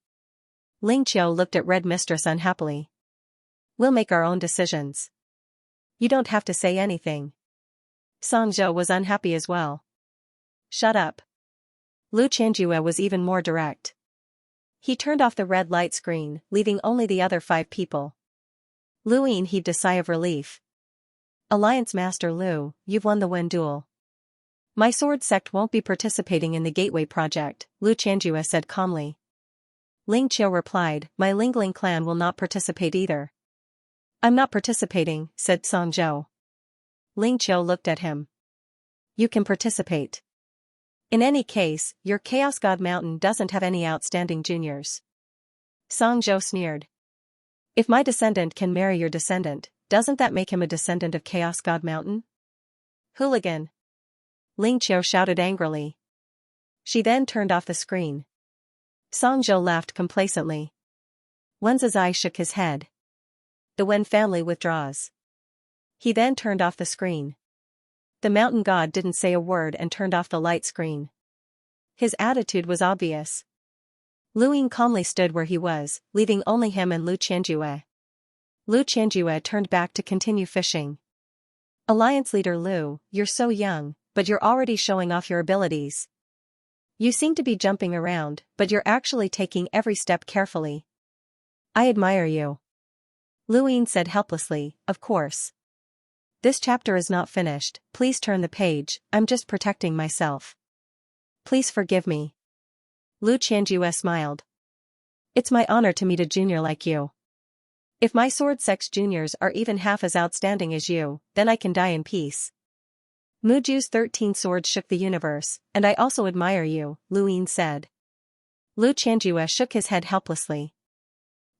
A: Ling Qiu looked at Red Mistress unhappily. We'll make our own decisions. You don't have to say anything. Song Zhou was unhappy as well. Shut up. Lu Qianjue was even more direct. He turned off the red light screen, leaving only the other 5 people. Lu Yin heaved a sigh of relief. Alliance Master Lu, you've won the Wen duel. My sword sect won't be participating in the Gateway project, Lu Qianxia said calmly. Ling Qiu replied, my Lingling clan will not participate either. I'm not participating, said Song Zhou. Ling Qiu looked at him. You can participate. In any case, your Chaos God Mountain doesn't have any outstanding juniors. Song Zhou sneered. If my descendant can marry your descendant, doesn't that make him a descendant of Chaos God Mountain? Hooligan! Ling Qiu shouted angrily. She then turned off the screen. Song Zhou laughed complacently. Wen Zizai shook his head. The Wen family withdraws. He then turned off the screen. The mountain god didn't say a word and turned off the light screen. His attitude was obvious. Lu Ying calmly stood where he was, leaving only him and Lu Qianxia. Lu Qianxia turned back to continue fishing. Alliance leader Lu, you're so young, but you're already showing off your abilities. You seem to be jumping around, but you're actually taking every step carefully. I admire you. Lu Ying said helplessly, of course. This chapter is not finished, please turn the page, I'm just protecting myself. Please forgive me. Lu Qianxia smiled. It's my honor to meet a junior like you. If my sword sex juniors are even half as outstanding as you, then I can die in peace. Muju's 13 swords shook the universe, and I also admire you, Lu Ying said. Lu Qianxia shook his head helplessly.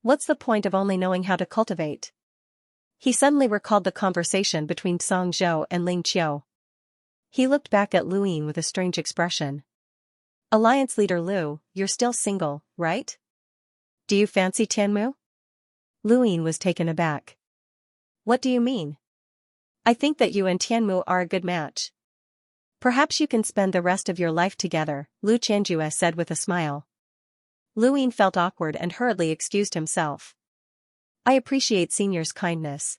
A: What's the point of only knowing how to cultivate? He suddenly recalled the conversation between Song Zhou and Ling Qiu. He looked back at Lu Ying with a strange expression. Alliance leader Lu, you're still single, right? Do you fancy Tianmu? Lu Ying was taken aback. What do you mean? I think that you and Tianmu are a good match. Perhaps you can spend the rest of your life together, Lu Qianxia said with a smile. Lu Ying felt awkward and hurriedly excused himself. I appreciate senior's kindness.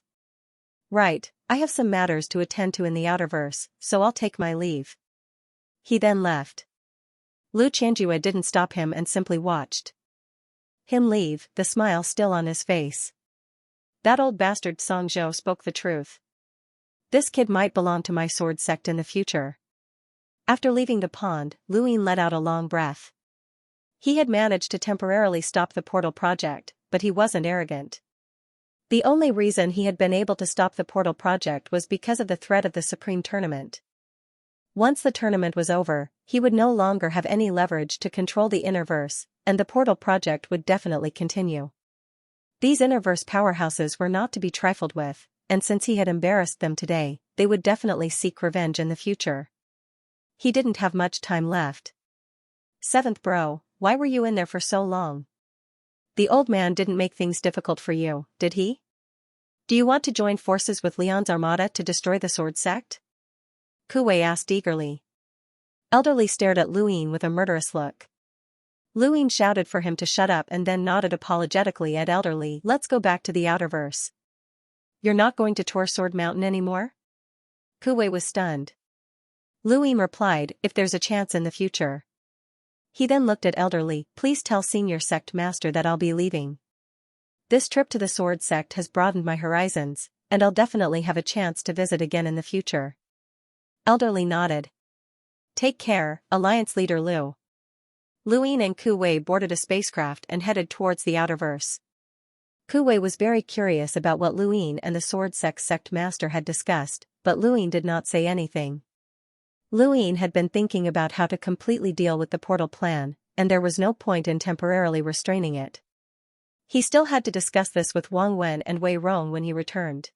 A: Right, I have some matters to attend to in the outerverse, so I'll take my leave. He then left. Lu Qianxia didn't stop him and simply watched him leave, the smile still on his face. That old bastard Song Zhou spoke the truth. This kid might belong to my sword sect in the future. After leaving the pond, Lu Ying let out a long breath. He had managed to temporarily stop the portal project, but he wasn't arrogant. The only reason he had been able to stop the portal project was because of the threat of the Supreme Tournament. Once the tournament was over, he would no longer have any leverage to control the Innerverse, and the portal project would definitely continue. These Innerverse powerhouses were not to be trifled with, and since he had embarrassed them today, they would definitely seek revenge in the future. He didn't have much time left. Seventh bro, why were you in there for so long? The old man didn't make things difficult for you, did he? Do you want to join forces with Leon's armada to destroy the sword sect? Kuwei asked eagerly. Elderly stared at Lu Ying with a murderous look. Lu Ying shouted for him to shut up and then nodded apologetically at Elderly. Let's go back to the outerverse. You're not going to tour Sword Mountain anymore? Kuwei was stunned. Lu Ying replied, if there's a chance in the future. He then looked at Elderly, please tell Senior Sect Master that I'll be leaving. This trip to the Sword Sect has broadened my horizons, and I'll definitely have a chance to visit again in the future. Elderly nodded. Take care, Alliance leader Lu. Lu Ying and Kuwei boarded a spacecraft and headed towards the outerverse. Kuwei was very curious about what Lu Ying and the Sword Sect Master had discussed, but Lu Ying did not say anything. Lu Ying had been thinking about how to completely deal with the portal plan, and there was no point in temporarily restraining it. He still had to discuss this with Wang Wen and Wei Rong when he returned.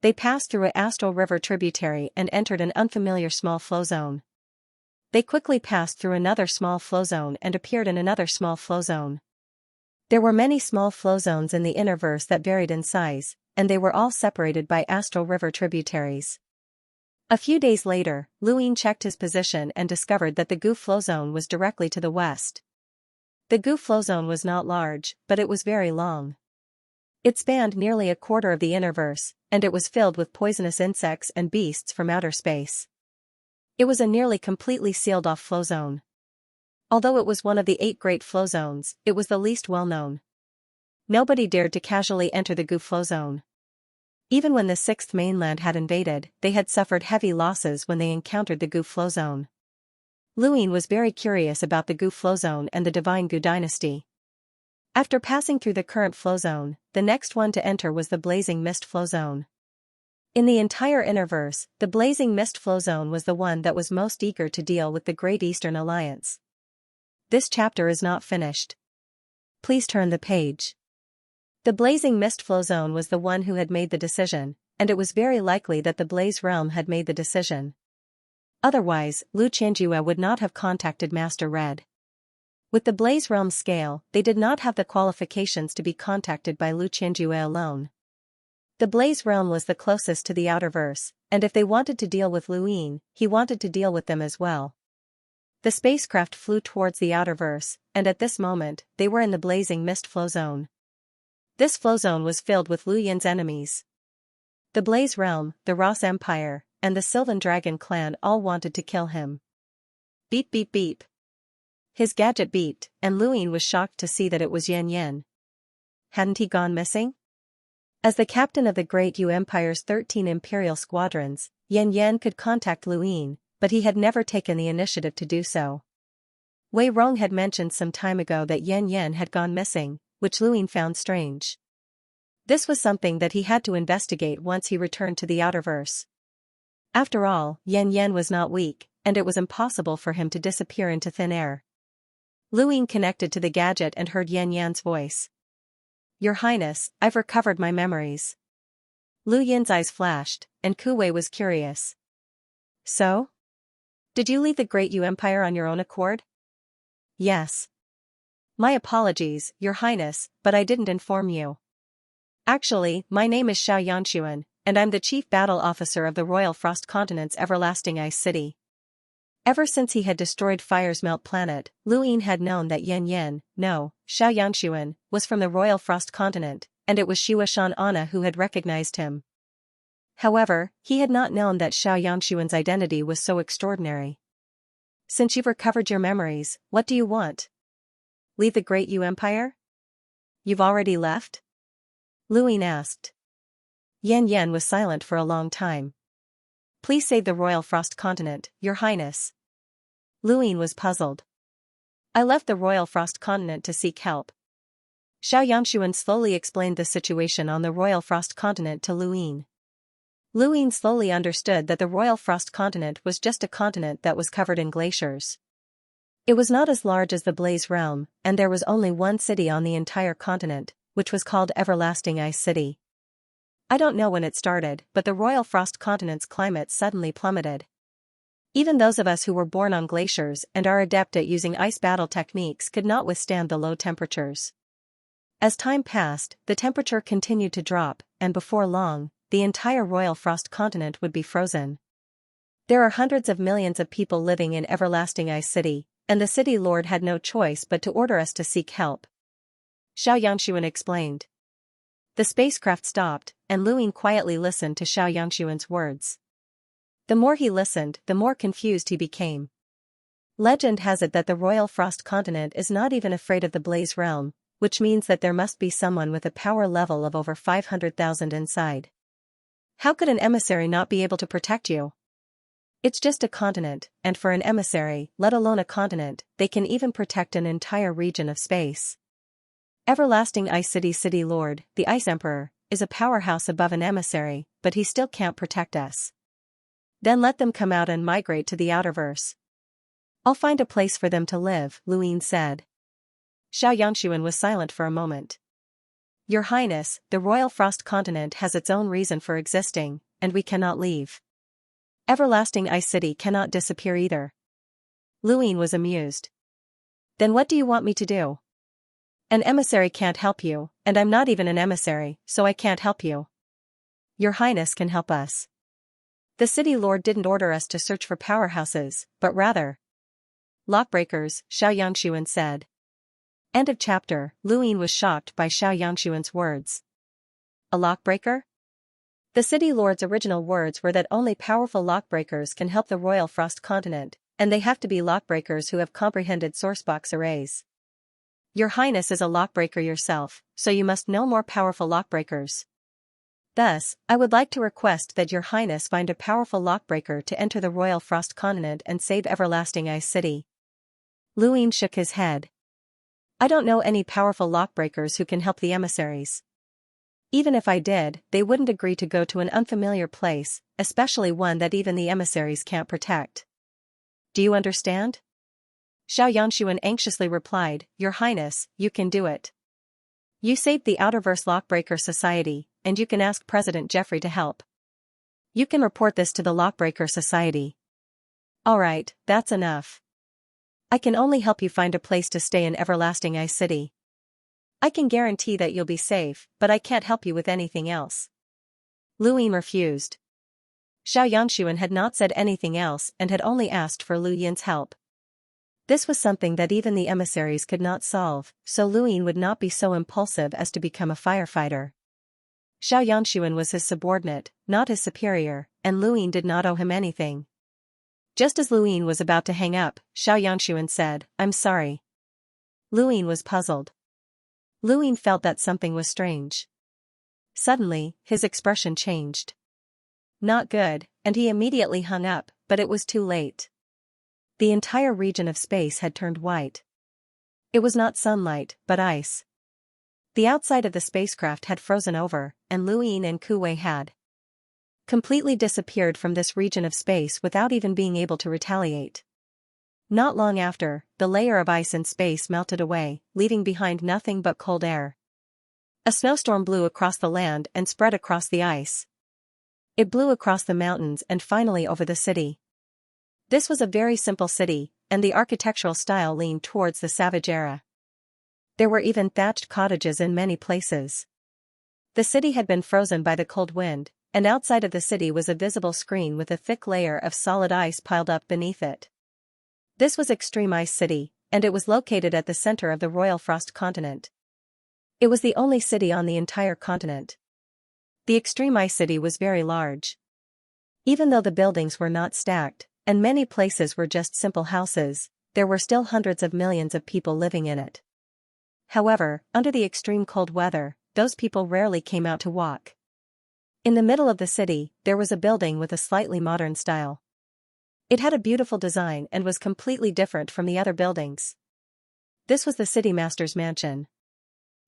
A: They passed through an astral river tributary and entered an unfamiliar small flow zone. They quickly passed through another small flow zone and appeared in another small flow zone. There were many small flow zones in the Innerverse that varied in size, and they were all separated by astral river tributaries. A few days later, Lu Ying checked his position and discovered that the Gu flow zone was directly to the west. The Gu flow zone was not large, but it was very long. It spanned nearly a quarter of the Innerverse, and it was filled with poisonous insects and beasts from outer space. It was a nearly completely sealed-off flow zone. Although it was one of the 8 great flow zones, it was the least well-known. Nobody dared to casually enter the Gu flow zone. Even when the Sixth Mainland had invaded, they had suffered heavy losses when they encountered the Gu Flow Zone. Luin was very curious about the Gu Flow Zone and the Divine Gu Dynasty. After passing through the current flow zone, the next one to enter was the Blazing Mist Flow Zone. In the entire Innerverse, the Blazing Mist Flow Zone was the one that was most eager to deal with the Great Eastern Alliance. This chapter is not finished. Please turn the page. The Blazing Mist Flow Zone was the one who had made the decision, and it was very likely that the Blaze Realm had made the decision. Otherwise, Xianxia would not have contacted Master Red. With the Blaze Realm scale, they did not have the qualifications to be contacted by Xianxia alone. The Blaze Realm was the closest to the Outerverse, and if they wanted to deal with Luin, he wanted to deal with them as well. The spacecraft flew towards the Outerverse, and at this moment, they were in the Blazing Mist Flow Zone. This flow zone was filled with Lu Yin's enemies. The Blaze Realm, the Ross Empire, and the Sylvan Dragon clan all wanted to kill him. Beep beep beep. His gadget beeped, and Luin was shocked to see that it was Xianxia. Hadn't he gone missing? As the captain of the Great Yu Empire's 13 Imperial squadrons, Xianxia could contact Luin, but he had never taken the initiative to do so. Wei Rong had mentioned some time ago that Xianxia had gone missing, which Luin found strange. This was something that he had to investigate once he returned to the Outerverse. After all, Xianxia was not weak, and it was impossible for him to disappear into thin air. Luin connected to the gadget and heard Xianxia's voice. Your Highness, I've recovered my memories. Lu Yin's eyes flashed, and Ku Wei was curious. So? Did you leave the Great Yu Empire on your own accord? Yes. My apologies, Your Highness, but I didn't inform you. Actually, my name is Xianxia, and I'm the Chief Battle Officer of the Royal Frost Continent's Everlasting Ice City. Ever since he had destroyed Fire's Melt Planet, Luin had known that Xianxia, was from the Royal Frost Continent, and it was Shuashan Anna who had recognized him. However, he had not known that Xianxia's identity was so extraordinary. Since you've recovered your memories, what do you want? Leave the Great Yu Empire? You've already left? Luin asked. Xianxia was silent for a long time. Please save the Royal Frost Continent, Your Highness. Luin was puzzled. I left the Royal Frost Continent to seek help. Xianxia slowly explained the situation on the Royal Frost Continent to Luin. Luin slowly understood that the Royal Frost Continent was just a continent that was covered in glaciers. It was not as large as the Blaze Realm, and there was only one city on the entire continent, which was called Everlasting Ice City. I don't know when it started, but the Royal Frost Continent's climate suddenly plummeted. Even those of us who were born on glaciers and are adept at using ice battle techniques could not withstand the low temperatures. As time passed, the temperature continued to drop, and before long, the entire Royal Frost Continent would be frozen. There are hundreds of millions of people living in Everlasting Ice City, and the city lord had no choice but to order us to seek help. Xianxia explained. The spacecraft stopped, and Luin quietly listened to Xianxia's words. The more he listened, the more confused he became. Legend has it that the Royal Frost Continent is not even afraid of the Blaze Realm, which means that there must be someone with a power level of over 500,000 inside. How could an emissary not be able to protect you? It's just a continent, and for an emissary, let alone a continent, they can even protect an entire region of space. Everlasting Ice City City Lord, the Ice Emperor, is a powerhouse above an emissary, but he still can't protect us. Then let them come out and migrate to the Outerverse. I'll find a place for them to live, Luin said. Xianxia was silent for a moment. Your Highness, the Royal Frost Continent has its own reason for existing, and we cannot leave. Everlasting Ice City cannot disappear either. Luin was amused. Then what do you want me to do? An emissary can't help you, and I'm not even an emissary, so I can't help you. Your Highness can help us. The city lord didn't order us to search for powerhouses, but rather lockbreakers, Xianxia said. End of chapter. Luin was shocked by Xianxia's words. A lockbreaker? The city lord's original words were that only powerful lockbreakers can help the Royal Frost Continent, and they have to be lockbreakers who have comprehended sourcebox arrays. Your Highness is a lockbreaker yourself, so you must know more powerful lockbreakers. Thus, I would like to request that your highness find a powerful lockbreaker to enter the royal frost continent and save everlasting ice city. Luin shook his head. I don't know any powerful lockbreakers who can help the emissaries. Even if I did, they wouldn't agree to go to an unfamiliar place, especially one that even the emissaries can't protect. Do you understand? Xianxia anxiously replied, Your Highness, you can do it. You saved the Outerverse Lockbreaker Society, and you can ask President Jeffrey to help. You can report this to the Lockbreaker Society. Alright, that's enough. I can only help you find a place to stay in Everlasting Ice City. I can guarantee that you'll be safe, but I can't help you with anything else. Luin refused. Xianxia had not said anything else and had only asked for Lu Yin's help. This was something that even the emissaries could not solve, so Luin would not be so impulsive as to become a firefighter. Xianxia was his subordinate, not his superior, and Luin did not owe him anything. Just as Luin was about to hang up, Xianxia said, I'm sorry. Luin was puzzled. Luin felt that something was strange. Suddenly, his expression changed. Not good, and he immediately hung up, but it was too late. The entire region of space had turned white. It was not sunlight, but ice. The outside of the spacecraft had frozen over, and Luin and Kuwei had completely disappeared from this region of space without even being able to retaliate. Not long after, the layer of ice in space melted away, leaving behind nothing but cold air. A snowstorm blew across the land and spread across the ice. It blew across the mountains and finally over the city. This was a very simple city, and the architectural style leaned towards the Savage era. There were even thatched cottages in many places. The city had been frozen by the cold wind, and outside of the city was a visible screen with a thick layer of solid ice piled up beneath it. This was Extreme Ice City, and it was located at the center of the Royal Frost continent. It was the only city on the entire continent. The Extreme Ice City was very large. Even though the buildings were not stacked, and many places were just simple houses, there were still hundreds of millions of people living in it. However, under the extreme cold weather, those people rarely came out to walk. In the middle of the city, there was a building with a slightly modern style. It had a beautiful design and was completely different from the other buildings. This was the City Master's mansion.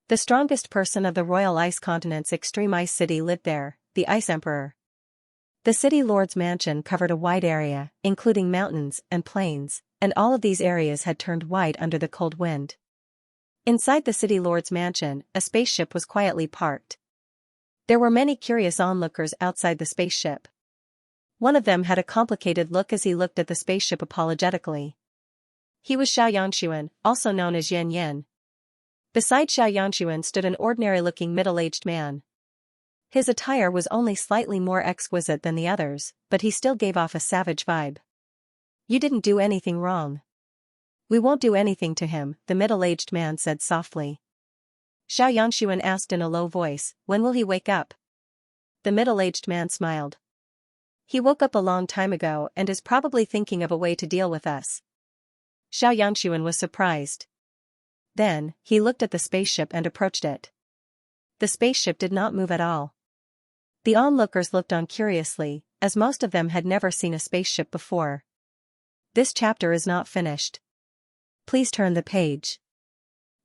A: The strongest person of the Royal Ice Continent's Extreme Ice City lived there, the Ice Emperor. The City Lord's mansion covered a wide area, including mountains and plains, and all of these areas had turned white under the cold wind. Inside the City Lord's mansion, a spaceship was quietly parked. There were many curious onlookers outside the spaceship. One of them had a complicated look as he looked at the spaceship apologetically. He was Xianxia, also known as Yan Yan. Beside Xianxia stood an ordinary-looking middle-aged man. His attire was only slightly more exquisite than the others, but he still gave off a savage vibe. You didn't do anything wrong. We won't do anything to him, the middle-aged man said softly. Xianxia asked in a low voice, when will he wake up? The middle-aged man smiled. He woke up a long time ago and is probably thinking of a way to deal with us. Xianxia was surprised. Then, he looked at the spaceship and approached it. The spaceship did not move at all. The onlookers looked on curiously, as most of them had never seen a spaceship before. This chapter is not finished. Please turn the page.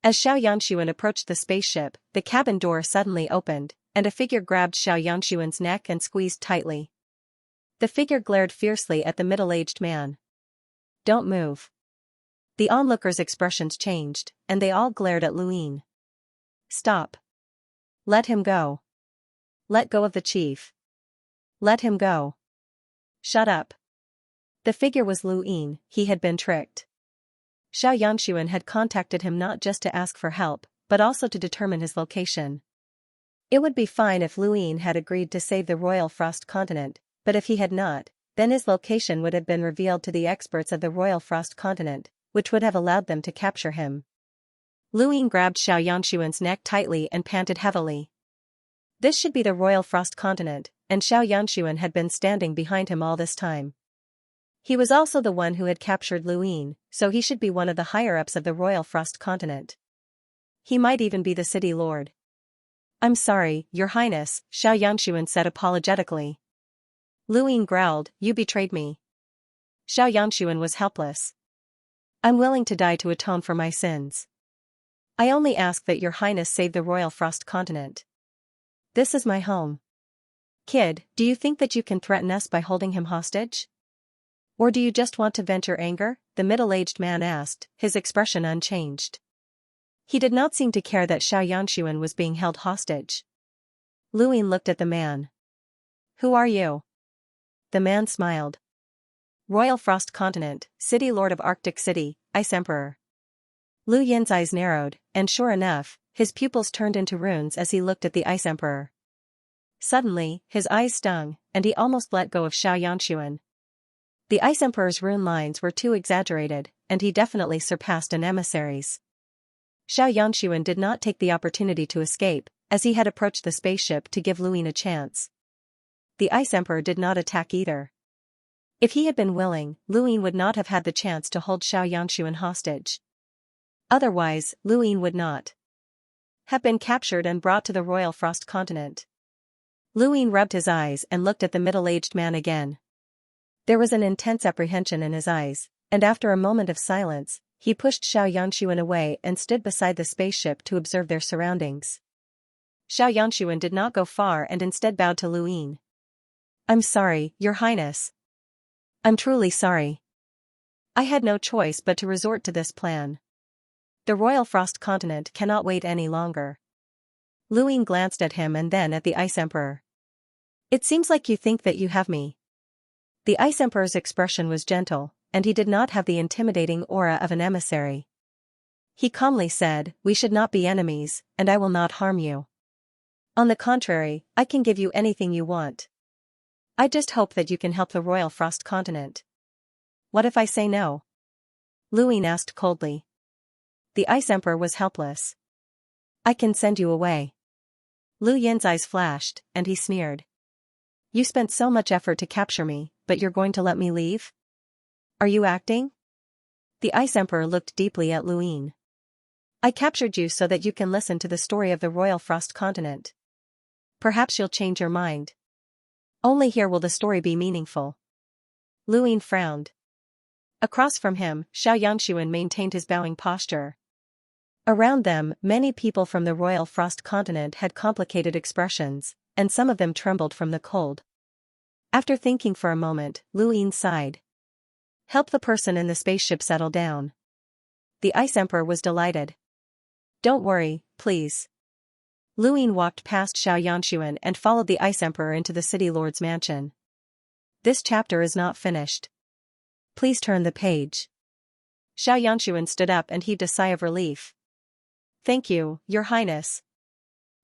A: As Xianxia approached the spaceship, the cabin door suddenly opened, and a figure grabbed Xianxia's neck and squeezed tightly. The figure glared fiercely at the middle-aged man. Don't move. The onlookers' expressions changed, and they all glared at Luin. Stop. Let him go. Let go of the chief. Let him go. Shut up. The figure was Luin, he had been tricked. Xianxia had contacted him not just to ask for help, but also to determine his location. It would be fine if Luin had agreed to save the Royal Frost continent, but if he had not, then his location would have been revealed to the experts of the Royal Frost continent, which would have allowed them to capture him. Luin grabbed Xianxia's neck tightly and panted heavily. This should be the Royal Frost continent, and Xianxia had been standing behind him all this time. He was also the one who had captured Luin, so he should be one of the higher-ups of the Royal Frost continent. He might even be the city lord. I'm sorry, Your Highness, Xianxia said apologetically. Luin growled, you betrayed me. Xianxia was helpless. I'm willing to die to atone for my sins. I only ask that Your Highness save the Royal Frost Continent. This is my home. Kid, do you think that you can threaten us by holding him hostage? Or do you just want to vent your anger? The middle-aged man asked, his expression unchanged. He did not seem to care that Xianxia was being held hostage. Luin looked at the man. Who are you? The man smiled. Royal Frost Continent, City Lord of Arctic City, Ice Emperor. Lu Yin's eyes narrowed, and sure enough, his pupils turned into runes as he looked at the Ice Emperor. Suddenly, his eyes stung, and he almost let go of Xianxia. The Ice Emperor's rune lines were too exaggerated, and he definitely surpassed an emissary's. Xianxia did not take the opportunity to escape, as he had approached the spaceship to give Luin a chance. The Ice Emperor did not attack either. If he had been willing, Luin would not have had the chance to hold Xianxia hostage. Otherwise, Luin would not have been captured and brought to the Royal Frost Continent. Luin rubbed his eyes and looked at the middle-aged man again. There was an intense apprehension in his eyes, and after a moment of silence, he pushed Xianxia away and stood beside the spaceship to observe their surroundings. Xianxia did not go far and instead bowed to Luin. I'm sorry, Your Highness. I'm truly sorry. I had no choice but to resort to this plan. The Royal Frost Continent cannot wait any longer. Luin glanced at him and then at the Ice Emperor. It seems like you think that you have me. The Ice Emperor's expression was gentle, and he did not have the intimidating aura of an emissary. He calmly said, we should not be enemies, and I will not harm you. On the contrary, I can give you anything you want. I just hope that you can help the Royal Frost Continent. What if I say no? Luin asked coldly. The Ice Emperor was helpless. I can send you away. Lu Yin's eyes flashed, and he sneered. You spent so much effort to capture me, but you're going to let me leave? Are you acting? The Ice Emperor looked deeply at Luin. I captured you so that you can listen to the story of the Royal Frost Continent. Perhaps you'll change your mind. Only here will the story be meaningful. Luin frowned. Across from him, Xianxia maintained his bowing posture. Around them, many people from the Royal Frost Continent had complicated expressions, and some of them trembled from the cold. After thinking for a moment, Luin sighed. Help the person in the spaceship settle down. The Ice Emperor was delighted. Don't worry, please. Luin walked past Xianxia and followed the Ice Emperor into the City Lord's mansion. This chapter is not finished. Please turn the page. Xianxia stood up and heaved a sigh of relief. Thank you, Your Highness.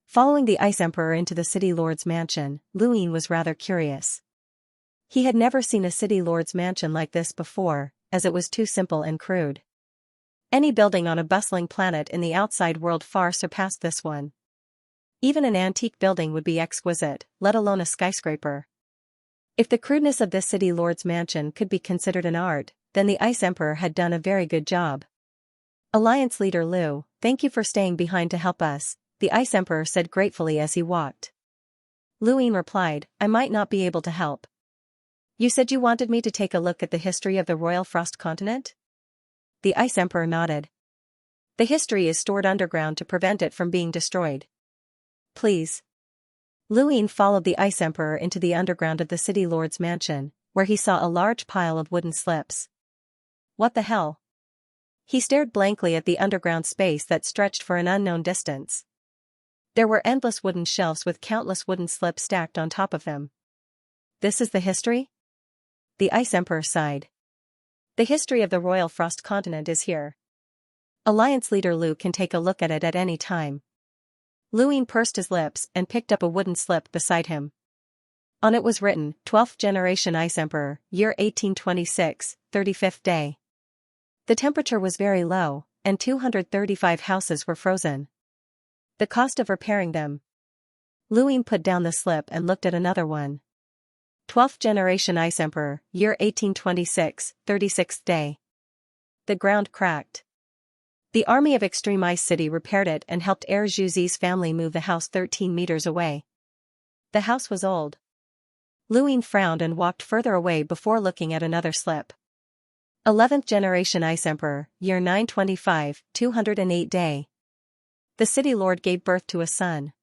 A: Following the Ice Emperor into the City Lord's mansion, Luin was rather curious. He had never seen a City Lord's mansion like this before, as it was too simple and crude. Any building on a bustling planet in the outside world far surpassed this one. Even an antique building would be exquisite, let alone a skyscraper. If the crudeness of this City Lord's mansion could be considered an art, then the Ice Emperor had done a very good job. Alliance Leader Lu, thank you for staying behind to help us, the Ice Emperor said gratefully as he walked. Luin replied, I might not be able to help. You said you wanted me to take a look at the history of the Royal Frost Continent? The Ice Emperor nodded. The history is stored underground to prevent it from being destroyed. Please. Luin followed the Ice Emperor into the underground of the City Lord's mansion, where he saw a large pile of wooden slips. What the hell? He stared blankly at the underground space that stretched for an unknown distance. There were endless wooden shelves with countless wooden slips stacked on top of them. This is the history? The Ice Emperor sighed. The history of the Royal Frost Continent is here. Alliance Leader Lu can take a look at it at any time. Luin pursed his lips and picked up a wooden slip beside him. On it was written, 12th Generation Ice Emperor, Year 1826, 35th Day. The temperature was very low, and 235 houses were frozen. The cost of repairing them. Luin put down the slip and looked at another one. 12th Generation Ice Emperor, Year 1826, 36th Day. The ground cracked. The army of Extreme Ice City repaired it and helped Heir Zhuzi's family move the house 13 meters away. The house was old. Luin frowned and walked further away before looking at another slip. 11th generation Ice Emperor, year 925, 208 day. The city lord gave birth to a son.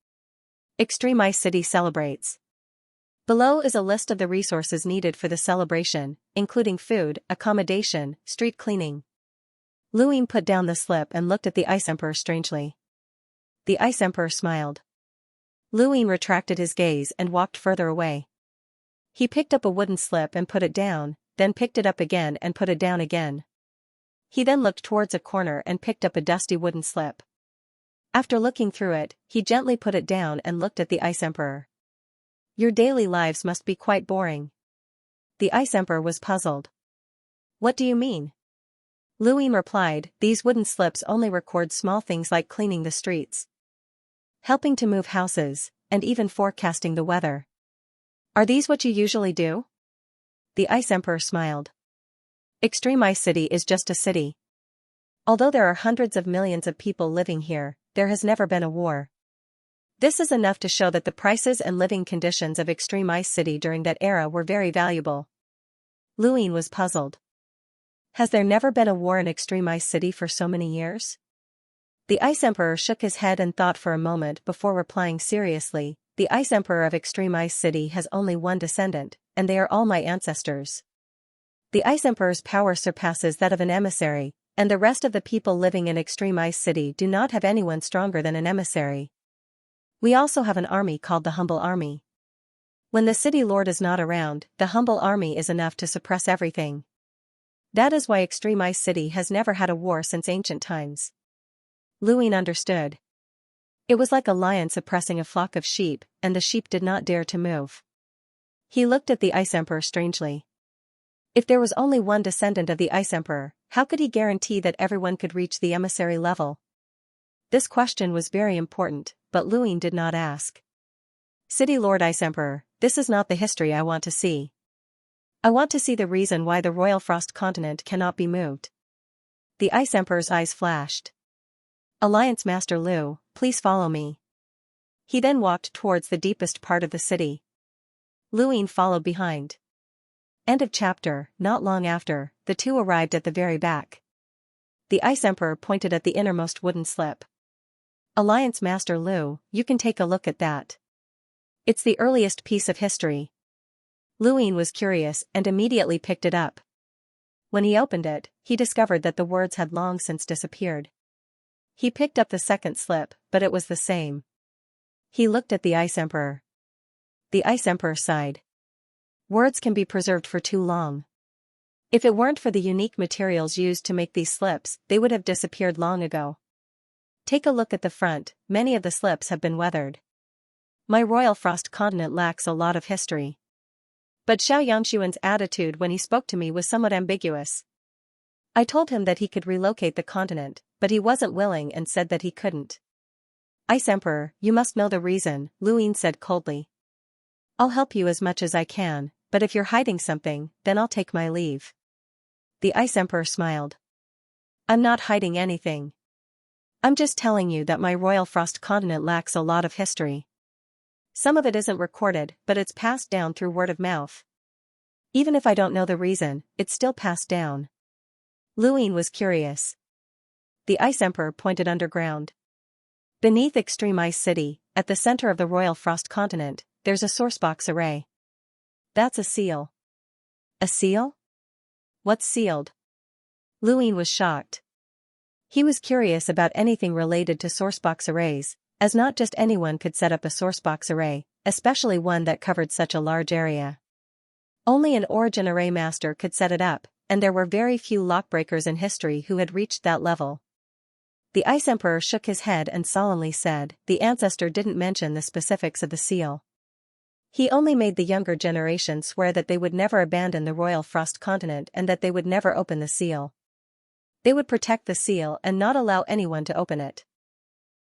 A: Extreme Ice City celebrates. Below is a list of the resources needed for the celebration, including food, accommodation, street cleaning. Luin put down the slip and looked at the Ice Emperor strangely. The Ice Emperor smiled. Luin retracted his gaze and walked further away. He picked up a wooden slip and put it down, then picked it up again and put it down again. He then looked towards a corner and picked up a dusty wooden slip. After looking through it, he gently put it down and looked at the Ice Emperor. Your daily lives must be quite boring. The Ice Emperor was puzzled. What do you mean? Luin replied, these wooden slips only record small things like cleaning the streets, helping to move houses, and even forecasting the weather. Are these what you usually do? The Ice Emperor smiled. Extreme Ice City is just a city. Although there are hundreds of millions of people living here, there has never been a war. This is enough to show that the prices and living conditions of Extreme Ice City during that era were very valuable. Luin was puzzled. Has there never been a war in Extreme Ice City for so many years? The Ice Emperor shook his head and thought for a moment before replying seriously, the Ice Emperor of Extreme Ice City has only one descendant, and they are all my ancestors. The Ice Emperor's power surpasses that of an emissary, and the rest of the people living in Extreme Ice City do not have anyone stronger than an emissary. We also have an army called the Humble Army. When the city lord is not around, the Humble Army is enough to suppress everything. That is why Extreme Ice City has never had a war since ancient times. Luin understood. It was like a lion suppressing a flock of sheep, and the sheep did not dare to move. He looked at the Ice Emperor strangely. If there was only one descendant of the Ice Emperor, how could he guarantee that everyone could reach the emissary level? This question was very important, but Luin did not ask. City Lord Ice Emperor, this is not the history I want to see. I want to see the reason why the Royal Frost Continent cannot be moved. The Ice Emperor's eyes flashed. Alliance Master Lu, please follow me. He then walked towards the deepest part of the city. Luin followed behind. End of chapter. Not long after, the two arrived at the very back. The Ice Emperor pointed at the innermost wooden slip. Alliance Master Lu, you can take a look at that. It's the earliest piece of history. Luin was curious and immediately picked it up. When he opened it, he discovered that the words had long since disappeared. He picked up the second slip, but it was the same. He looked at the Ice Emperor. The Ice Emperor sighed. Words can be preserved for too long. If it weren't for the unique materials used to make these slips, they would have disappeared long ago. Take a look at the front, many of the slips have been weathered. My Royal Frost Continent lacks a lot of history. But Xianxia's attitude when he spoke to me was somewhat ambiguous. I told him that he could relocate the continent, but he wasn't willing and said that he couldn't. Ice Emperor, you must know the reason, Luin said coldly. I'll help you as much as I can, but if you're hiding something, then I'll take my leave. The Ice Emperor smiled. I'm not hiding anything. I'm just telling you that my Royal Frost Continent lacks a lot of history. Some of it isn't recorded, but it's passed down through word of mouth. Even if I don't know the reason, it's still passed down. Luin was curious. The Ice Emperor pointed underground. Beneath Extreme Ice City, at the center of the Royal Frost Continent, there's a sourcebox array. That's a seal. A seal? What's sealed? Luin was shocked. He was curious about anything related to sourcebox arrays, as not just anyone could set up a sourcebox array, especially one that covered such a large area. Only an origin array master could set it up, and there were very few lockbreakers in history who had reached that level. The Ice Emperor shook his head and solemnly said, the ancestor didn't mention the specifics of the seal. He only made the younger generation swear that they would never abandon the Royal Frost Continent and that they would never open the seal. They would protect the seal and not allow anyone to open it.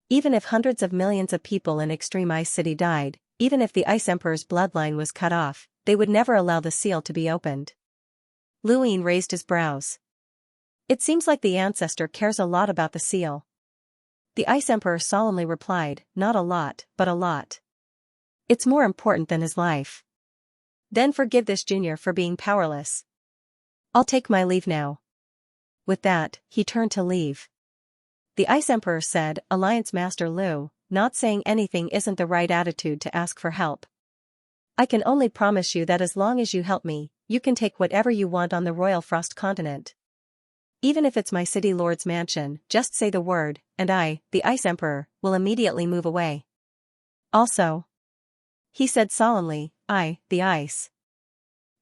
A: Even if hundreds of millions of people in Extreme Ice City died, even if the Ice Emperor's bloodline was cut off, they would never allow the seal to be opened. Luin raised his brows. It seems like the ancestor cares a lot about the seal. The Ice Emperor solemnly replied, not a lot, but a lot. It's more important than his life. Then forgive this junior for being powerless. I'll take my leave now. With that, he turned to leave. The Ice Emperor said, Alliance Master Lu, not saying anything isn't the right attitude to ask for help. I can only promise you that as long as you help me, you can take whatever you want on the Royal Frost continent. Even if it's my city lord's mansion, just say the word, and I, the Ice Emperor, will immediately move away. Also, he said solemnly, I, the Ice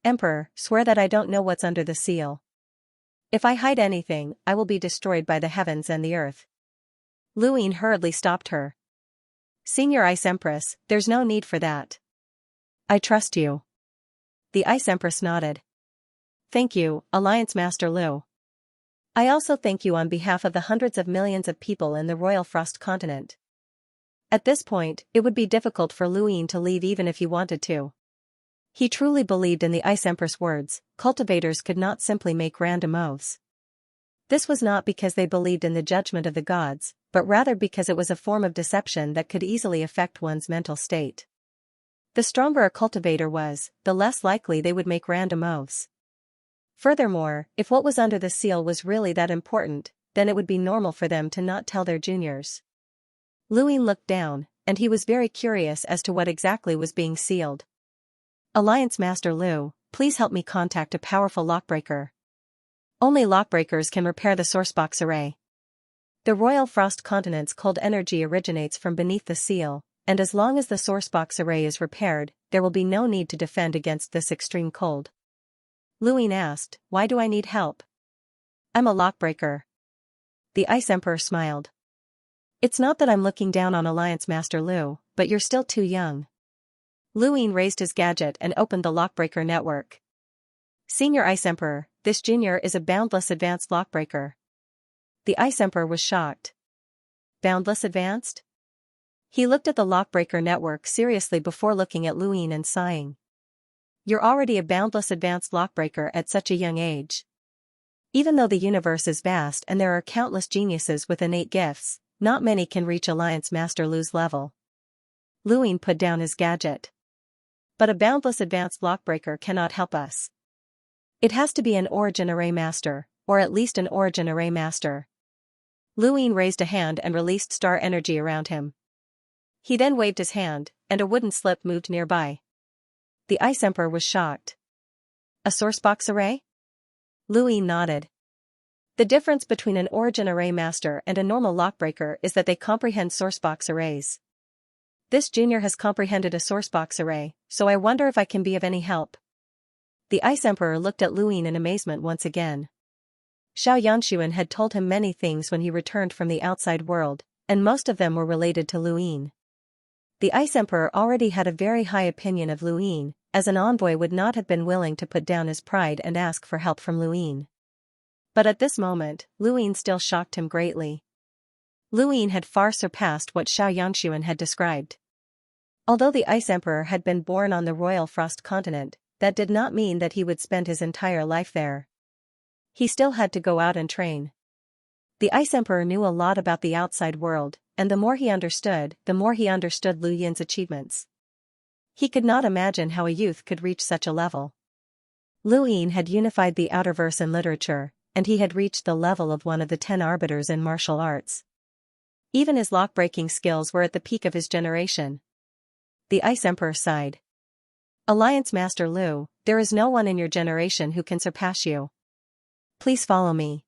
A: Emperor, swear that I don't know what's under the seal. If I hide anything, I will be destroyed by the heavens and the earth. Luine hurriedly stopped her. Senior Ice Empress, there's no need for that. I trust you. The Ice Empress nodded. Thank you, Alliance Master Lu. I also thank you on behalf of the hundreds of millions of people in the Royal Frost continent. At this point, it would be difficult for Luine to leave even if he wanted to. He truly believed in the Ice Empress' words, cultivators could not simply make random oaths. This was not because they believed in the judgment of the gods, but rather because it was a form of deception that could easily affect one's mental state. The stronger a cultivator was, the less likely they would make random oaths. Furthermore, if what was under the seal was really that important, then it would be normal for them to not tell their juniors. Luine looked down, and he was very curious as to what exactly was being sealed. Alliance Master Lu, please help me contact a powerful lockbreaker. Only lockbreakers can repair the sourcebox array. The Royal Frost continent's cold energy originates from beneath the seal, and as long as the sourcebox array is repaired, there will be no need to defend against this extreme cold. Luine asked, why do I need help? I'm a lockbreaker. The Ice Emperor smiled. It's not that I'm looking down on Alliance Master Lu, but you're still too young. Luine raised his gadget and opened the lockbreaker network. Senior Ice Emperor, this junior is a boundless advanced lockbreaker. The Ice Emperor was shocked. Boundless advanced? He looked at the lockbreaker network seriously before looking at Luine and sighing. You're already a boundless advanced lockbreaker at such a young age. Even though the universe is vast and there are countless geniuses with innate gifts, not many can reach Alliance Master Lu's level. Luine put down his gadget. But a boundless advanced lockbreaker cannot help us. It has to be an origin array master, or at least an origin array master. Luine raised a hand and released star energy around him. He then waved his hand, and a wooden slip moved nearby. The Ice Emperor was shocked. A sourcebox array? Luine nodded. The difference between an origin array master and a normal lockbreaker is that they comprehend sourcebox arrays. This junior has comprehended a sourcebox array, so I wonder if I can be of any help. The Ice Emperor looked at Luine in amazement once again. Xianxia had told him many things when he returned from the outside world, and most of them were related to Luine. The Ice Emperor already had a very high opinion of Luine, as an envoy would not have been willing to put down his pride and ask for help from Luine. But at this moment, Luine still shocked him greatly. Luine had far surpassed what Xianxia had described. Although the Ice Emperor had been born on the Royal Frost continent, that did not mean that he would spend his entire life there. He still had to go out and train. The Ice Emperor knew a lot about the outside world, and the more he understood Lu Yin's achievements. He could not imagine how a youth could reach such a level. Luine had unified the outerverse in literature, and he had reached the level of one of the 10 arbiters in martial arts. Even his lock-breaking skills were at the peak of his generation. The Ice Emperor sighed. Alliance Master Lu, there is no one in your generation who can surpass you. Please follow me.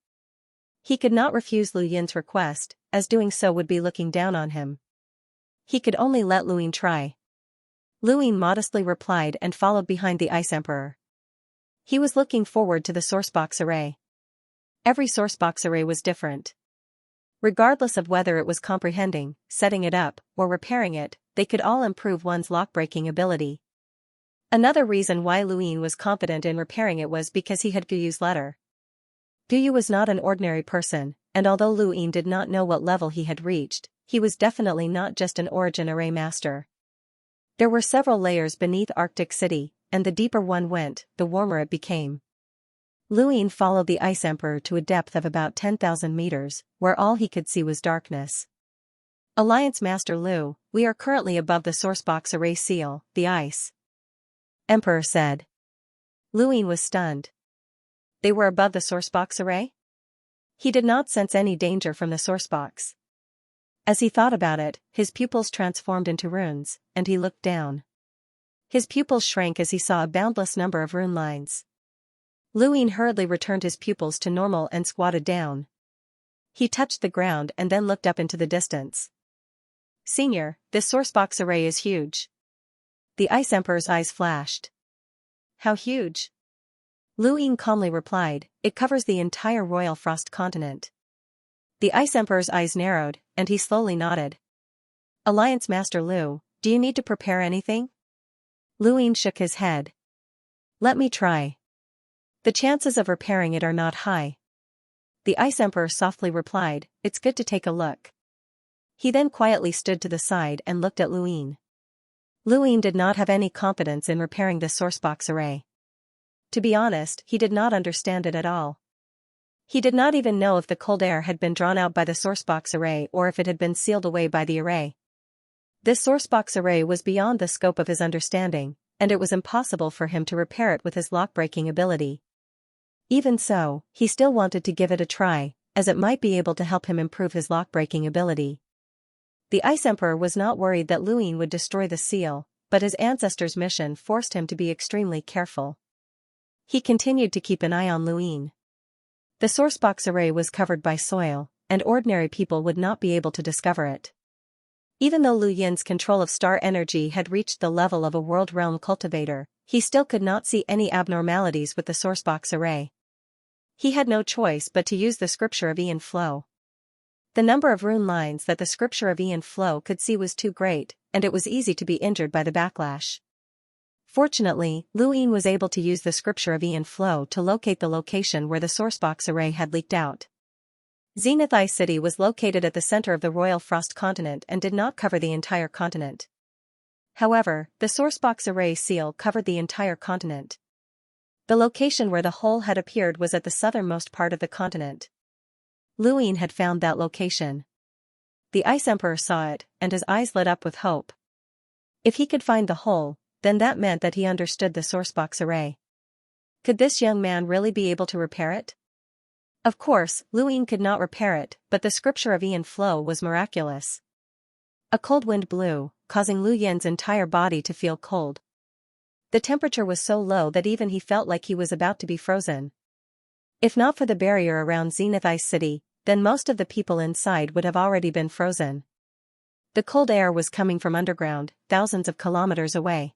A: He could not refuse Lu Yin's request, as doing so would be looking down on him. He could only let Luine try. Luine modestly replied and followed behind the Ice Emperor. He was looking forward to the sourcebox array. Every sourcebox array was different. Regardless of whether it was comprehending, setting it up, or repairing it, they could all improve one's lock-breaking ability. Another reason why Luine was confident in repairing it was because he had Guyu's letter. Guyu was not an ordinary person, and although Luine did not know what level he had reached, he was definitely not just an origin array master. There were several layers beneath Arctic City, and the deeper one went, the warmer it became. Luin followed the Ice Emperor to a depth of about 10,000 meters, where all he could see was darkness. Alliance Master Lu, we are currently above the sourcebox array seal, the Ice Emperor said. Luin was stunned. They were above the sourcebox array? He did not sense any danger from the sourcebox. As he thought about it, his pupils transformed into runes, and he looked down. His pupils shrank as he saw a boundless number of rune lines. Luin hurriedly returned his pupils to normal and squatted down. He touched the ground and then looked up into the distance. Senior, this sourcebox array is huge. The Ice Emperor's eyes flashed. How huge? Luin calmly replied, it covers the entire Royal Frost continent. The Ice Emperor's eyes narrowed, and he slowly nodded. Alliance Master Lu, do you need to prepare anything? Luin shook his head. Let me try. The chances of repairing it are not high. The Ice Emperor softly replied, it's good to take a look. He then quietly stood to the side and looked at Luin. Luin did not have any confidence in repairing the sourcebox array. To be honest, he did not understand it at all. He did not even know if the cold air had been drawn out by the sourcebox array or if it had been sealed away by the array. This sourcebox array was beyond the scope of his understanding, and it was impossible for him to repair it with his lock-breaking ability. Even so, he still wanted to give it a try, as it might be able to help him improve his lock-breaking ability. The Ice Emperor was not worried that Luin would destroy the seal, but his ancestor's mission forced him to be extremely careful. He continued to keep an eye on Luin. The sourcebox array was covered by soil, and ordinary people would not be able to discover it. Even though Lu Yin's control of star energy had reached the level of a world realm cultivator, he still could not see any abnormalities with the sourcebox array. He had no choice but to use the scripture of Ian Flow. The number of rune lines that the scripture of Ian Flow could see was too great, and it was easy to be injured by the backlash. Fortunately, Luin was able to use the scripture of Ian Flow to locate the location where the sourcebox array had leaked out. Zenith Ice City was located at the center of the Royal Frost continent and did not cover the entire continent. However, the sourcebox array seal covered the entire continent. The location where the hole had appeared was at the southernmost part of the continent. Luin had found that location. The Ice Emperor saw it, and his eyes lit up with hope. If he could find the hole, then that meant that he understood the sourcebox array. Could this young man really be able to repair it? Of course, Luin could not repair it, but the scripture of Ian Flow was miraculous. A cold wind blew, causing Lu Yin's entire body to feel cold. The temperature was so low that even he felt like he was about to be frozen. If not for the barrier around Zenith Ice City, then most of the people inside would have already been frozen. The cold air was coming from underground, thousands of kilometers away.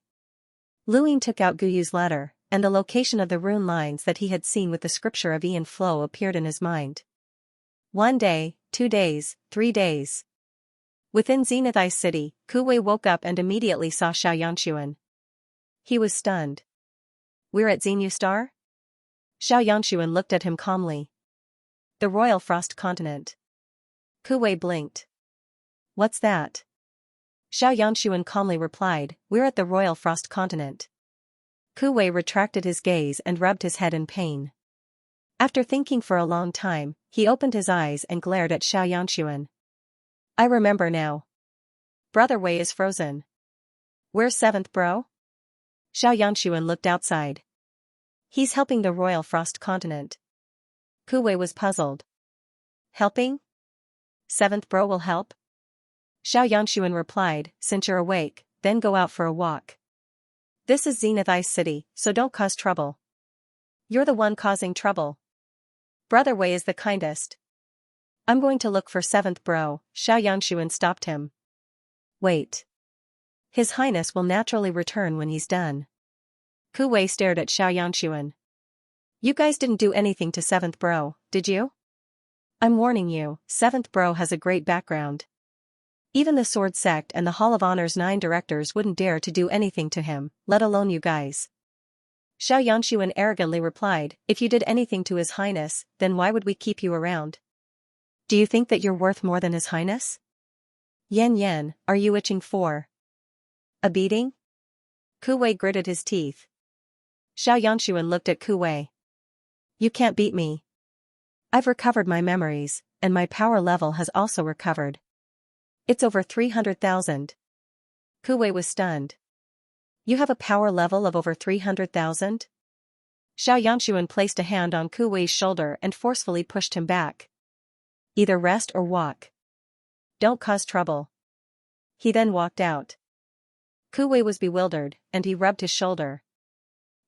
A: Luin took out Guyu's letter, and the location of the rune lines that he had seen with the scripture of Ian Flow appeared in his mind. 1 day, 2 days, 3 days. Within Zenith Ice City, Kuwei woke up and immediately saw Xianxia. He was stunned. We're at Xenu Star? Xianxia looked at him calmly. The Royal Frost continent. Kuwei blinked. What's that? Xianxia calmly replied, we're at the Royal Frost continent. Kuwei retracted his gaze and rubbed his head in pain. After thinking for a long time, he opened his eyes and glared at Xianxia. I remember now. Brother Wei is frozen. Where's 7th bro? Xianxia looked outside. He's helping the Royal Frost continent. Kuwei was puzzled. Helping? 7th bro will help? Xianxia replied, since you're awake, then go out for a walk. This is Zenith Ice City, so don't cause trouble. You're the one causing trouble. Brother Wei is the kindest. I'm going to look for 7th bro, Xianxia stopped him. Wait. His Highness will naturally return when he's done. Kuwei stared at Xianxia. You guys didn't do anything to 7th bro, did you? I'm warning you, 7th bro has a great background. Even the Sword Sect and the Hall of Honor's 9 directors wouldn't dare to do anything to him, let alone you guys. Xianxia arrogantly replied, if you did anything to His Highness, then why would we keep you around? Do you think that you're worth more than His Highness? Yan, are you itching for a beating? Kuwei gritted his teeth. Xianxia looked at Kuwei. You can't beat me. I've recovered my memories, and my power level has also recovered. It's over 300,000. Kuwei was stunned. You have a power level of over 300,000? Xianxia placed a hand on Kuwei's shoulder and forcefully pushed him back. Either rest or walk. Don't cause trouble. He then walked out. Kuwei was bewildered, and he rubbed his shoulder.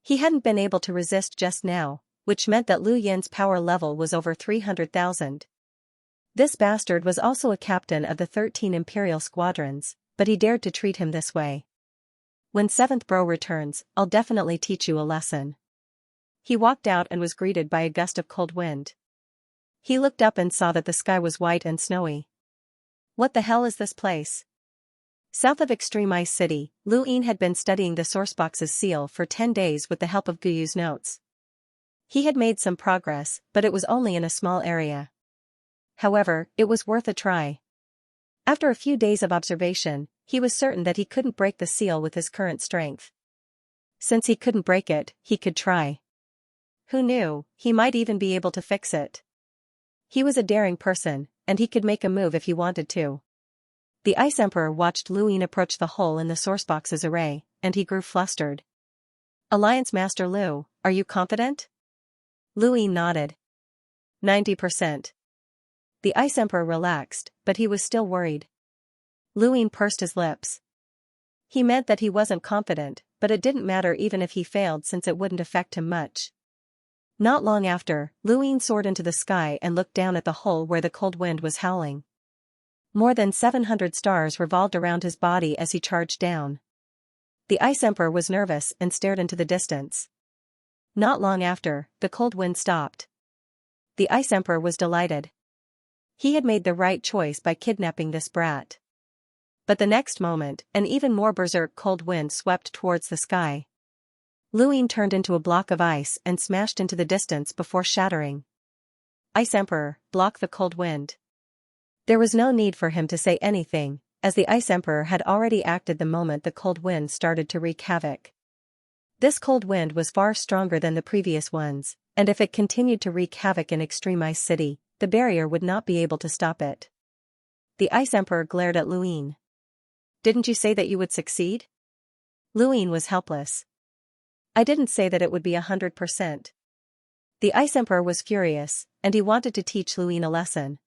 A: He hadn't been able to resist just now, which meant that Lu Yin's power level was over 300,000. This bastard was also a captain of the 13 Imperial squadrons, but he dared to treat him this way. When 7th Bro returns, I'll definitely teach you a lesson. He walked out and was greeted by a gust of cold wind. He looked up and saw that the sky was white and snowy. What the hell is this place? South of Extreme Ice City, Lu Yin had been studying the sourcebox's seal for 10 days with the help of Guyu's notes. He had made some progress, but it was only in a small area. However, it was worth a try. After a few days of observation, he was certain that he couldn't break the seal with his current strength. Since he couldn't break it, he could try. Who knew, he might even be able to fix it. He was a daring person, and he could make a move if he wanted to. The Ice Emperor watched Lu Yin approach the hole in the sourcebox's array, and he grew flustered. Alliance Master Lu, are you confident? Lu Yin nodded. 90%. The Ice Emperor relaxed, but he was still worried. Lu Yin pursed his lips. He meant that he wasn't confident, but it didn't matter even if he failed since it wouldn't affect him much. Not long after, Lu Yin soared into the sky and looked down at the hole where the cold wind was howling. More than 700 stars revolved around his body as he charged down. The Ice Emperor was nervous and stared into the distance. Not long after, the cold wind stopped. The Ice Emperor was delighted. He had made the right choice by kidnapping this brat. But the next moment, an even more berserk cold wind swept towards the sky. Lu Yin turned into a block of ice and smashed into the distance before shattering. Ice Emperor, block the cold wind. There was no need for him to say anything, as the Ice Emperor had already acted the moment the cold wind started to wreak havoc. This cold wind was far stronger than the previous ones, and if it continued to wreak havoc in Extreme Ice City, the barrier would not be able to stop it. The Ice Emperor glared at Lu Yin. Didn't you say that you would succeed? Lu Yin was helpless. I didn't say that it would be 100%. The Ice Emperor was furious, and he wanted to teach Lu Yin a lesson.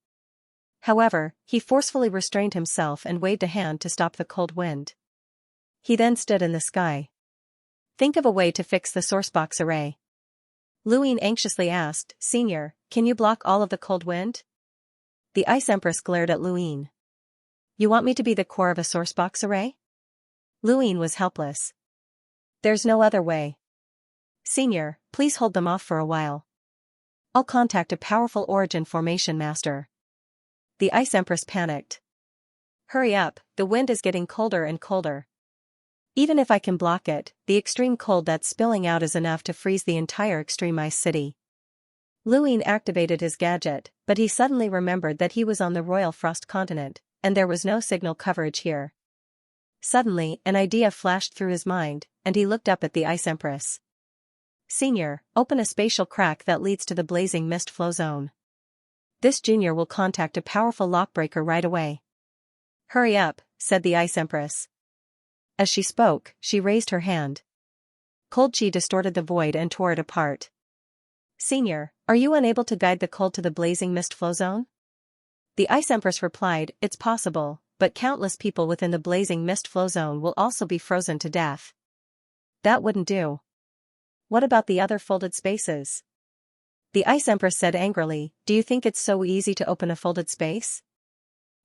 A: However, he forcefully restrained himself and waved a hand to stop the cold wind. He then stood in the sky. Think of a way to fix the sourcebox array. Lu Yin anxiously asked, Senior, can you block all of the cold wind? The Ice Empress glared at Lu Yin. You want me to be the core of a sourcebox array? Lu Yin was helpless. There's no other way. Senior, please hold them off for a while. I'll contact a powerful origin formation master. The Ice Empress panicked. Hurry up, the wind is getting colder and colder. Even if I can block it, the extreme cold that's spilling out is enough to freeze the entire Extreme Ice City. Lu Yin activated his gadget, but he suddenly remembered that he was on the Royal Frost continent, and there was no signal coverage here. Suddenly, an idea flashed through his mind, and he looked up at the Ice Empress. Senior, open a spatial crack that leads to the blazing mist flow zone. This junior will contact a powerful lockbreaker right away. Hurry up, said the Ice Empress. As she spoke, she raised her hand. Cold chi distorted the void and tore it apart. Senior, are you unable to guide the cold to the blazing mist flow zone? The Ice Empress replied, it's possible, but countless people within the blazing mist flow zone will also be frozen to death. That wouldn't do. What about the other folded spaces? The Ice Empress said angrily, do you think it's so easy to open a folded space?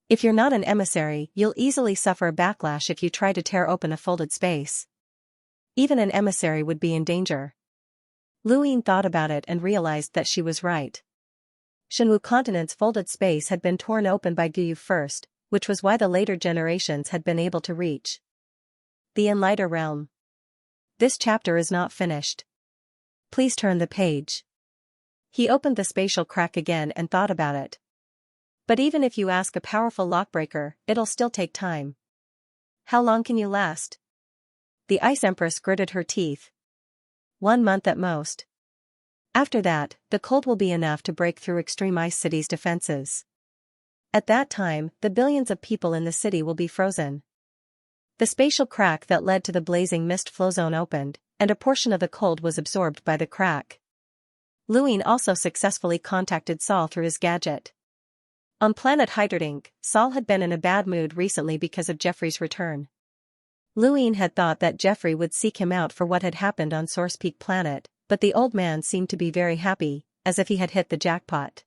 A: If you're not an emissary, you'll easily suffer a backlash if you try to tear open a folded space. Even an emissary would be in danger. Lu Yin thought about it and realized that she was right. Shenwu continent's folded space had been torn open by Guyu first, which was why the later generations had been able to reach the Enlighter realm. This chapter is not finished. Please turn the page. He opened the spatial crack again and thought about it. But even if you ask a powerful lockbreaker, it'll still take time. How long can you last? The Ice Empress gritted her teeth. 1 month at most. After that, the cold will be enough to break through Extreme Ice City's defenses. At that time, the billions of people in the city will be frozen. The spatial crack that led to the blazing mist flow zone opened, and a portion of the cold was absorbed by the crack. Luin also successfully contacted Sol through his gadget. On planet Hydrodink, Sol had been in a bad mood recently because of Jeffrey's return. Luin had thought that Jeffrey would seek him out for what had happened on Source Peak Planet, but the old man seemed to be very happy, as if he had hit the jackpot.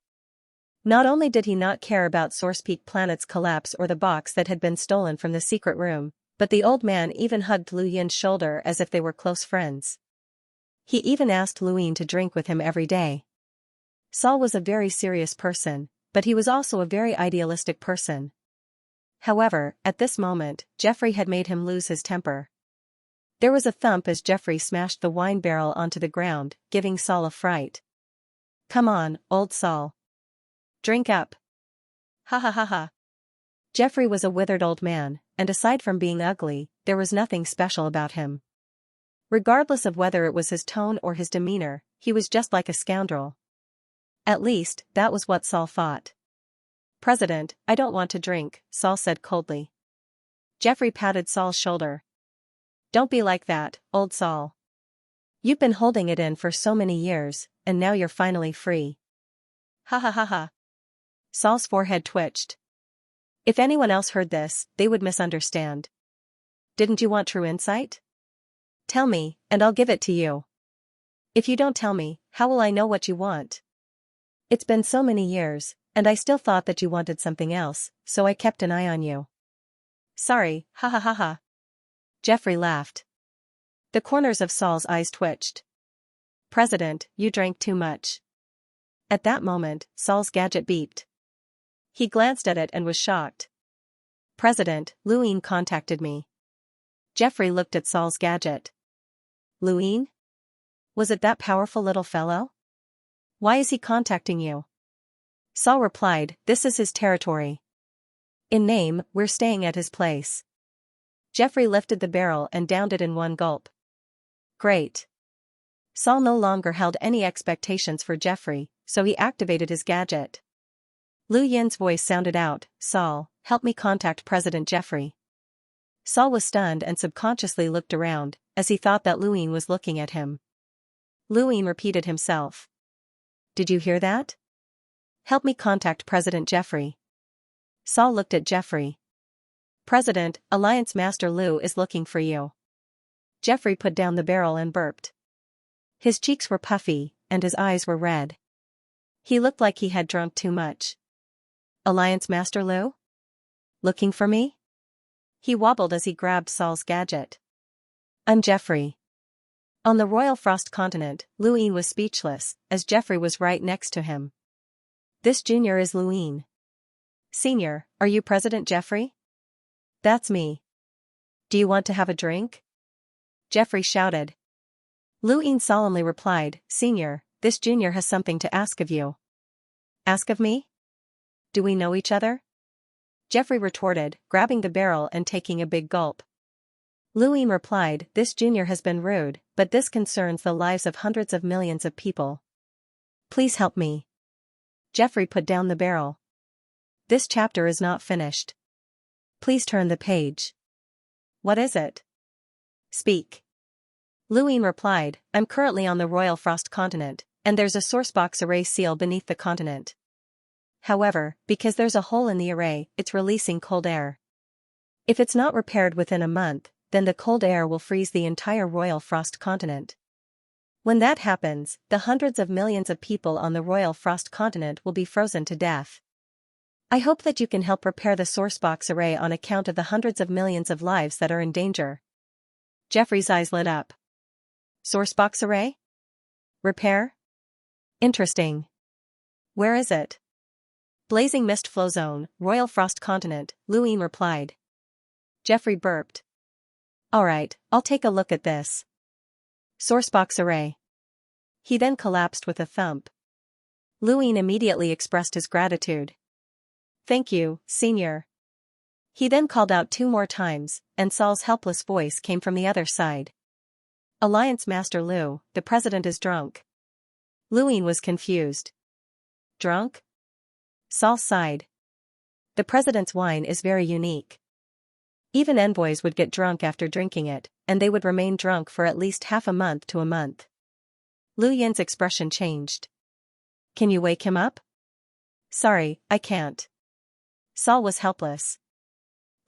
A: Not only did he not care about Source Peak Planet's collapse or the box that had been stolen from the secret room, but the old man even hugged Lu Yin's shoulder as if they were close friends. He even asked Luin to drink with him every day. Sol was a very serious person, but he was also a very idealistic person. However, at this moment, Jeffrey had made him lose his temper. There was a thump as Jeffrey smashed the wine barrel onto the ground, giving Sol a fright. "Come on, old Sol. Drink up." Ha ha ha ha. Jeffrey was a withered old man, and aside from being ugly, there was nothing special about him. Regardless of whether it was his tone or his demeanor, he was just like a scoundrel. At least, that was what Sol thought. "President, I don't want to drink," Sol said coldly. Jeffrey patted Sol's shoulder. "Don't be like that, old Sol. You've been holding it in for so many years, and now you're finally free." Ha ha ha ha. Sol's forehead twitched. If anyone else heard this, they would misunderstand. "Didn't you want true insight? Tell me, and I'll give it to you. If you don't tell me, how will I know what you want? It's been so many years, and I still thought that you wanted something else, so I kept an eye on you." "Sorry, ha ha ha ha." Jeffrey laughed. The corners of Sol's eyes twitched. "President, you drank too much." At that moment, Sol's gadget beeped. He glanced at it and was shocked. "President, Luin contacted me." Jeffrey looked at Sol's gadget. "Luin? Was it that powerful little fellow? Why is he contacting you?" Sol replied, "This is his territory. In name, we're staying at his place." Jeffrey lifted the barrel and downed it in one gulp. Great. Sol no longer held any expectations for Jeffrey, so he activated his gadget. Lu Yin's voice sounded out, "Sol, help me contact President Jeffrey." Sol was stunned and subconsciously looked around, as he thought that Luin was looking at him. Luin repeated himself. "Did you hear that? Help me contact President Jeffrey." Sol looked at Jeffrey. "President, Alliance Master Lu is looking for you." Jeffrey put down the barrel and burped. His cheeks were puffy, and his eyes were red. He looked like he had drunk too much. "Alliance Master Lu? Looking for me?" He wobbled as he grabbed Sol's gadget. "I'm Jeffrey." On the Royal Frost continent, Luin was speechless, as Jeffrey was right next to him. "This junior is Luin. Senior, are you President Jeffrey?" "That's me. Do you want to have a drink?" Jeffrey shouted. Luin solemnly replied, "Senior, this junior has something to ask of you." "Ask of me? Do we know each other?" Jeffrey retorted, grabbing the barrel and taking a big gulp. Luin replied, "This junior has been rude, but this concerns the lives of hundreds of millions of people. Please help me." Jeffrey put down the barrel. "This chapter is not finished. Please turn the page." "What is it?" "Speak." Luin replied, "I'm currently on the Royal Frost continent, and there's a sourcebox array seal beneath the continent. However, because there's a hole in the array, it's releasing cold air. If it's not repaired within a month, then the cold air will freeze the entire Royal Frost continent. When that happens, the hundreds of millions of people on the Royal Frost continent will be frozen to death. I hope that you can help repair the sourcebox array on account of the hundreds of millions of lives that are in danger." Jeffrey's eyes lit up. "Sourcebox array? Repair? Interesting. Where is it?" "Blazing Mist Flow Zone, Royal Frost Continent," Luin replied. Jeffrey burped. "Alright, I'll take a look at this. Sourcebox array." He then collapsed with a thump. Luin immediately expressed his gratitude. "Thank you, Senior." He then called out 2 more times, and Sol's helpless voice came from the other side. "Alliance Master Lu, the president is drunk." Luin was confused. Drunk? Saul sighed. The president's wine is very unique. Even envoys would get drunk after drinking it, and they would remain drunk for at least half a month to a month. Lu Yin's expression changed. Can you wake him up? Sorry, I can't. Saul was helpless.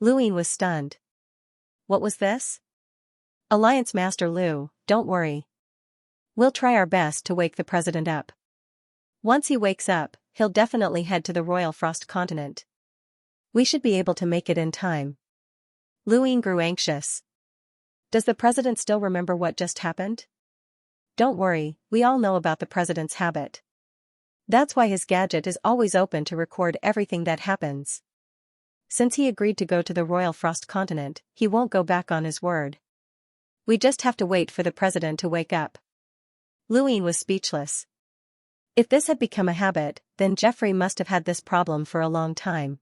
A: Luin was stunned. What was this? Alliance Master Lu, don't worry. We'll try our best to wake the president up. Once he wakes up, he'll definitely head to the Royal Frost Continent. We should be able to make it in time. Luin grew anxious. Does the president still remember what just happened? Don't worry, we all know about the president's habit. That's why his gadget is always open to record everything that happens. Since he agreed to go to the Royal Frost Continent, he won't go back on his word. We just have to wait for the president to wake up. Luin was speechless. If this had become a habit, then Jeffrey must have had this problem for a long time.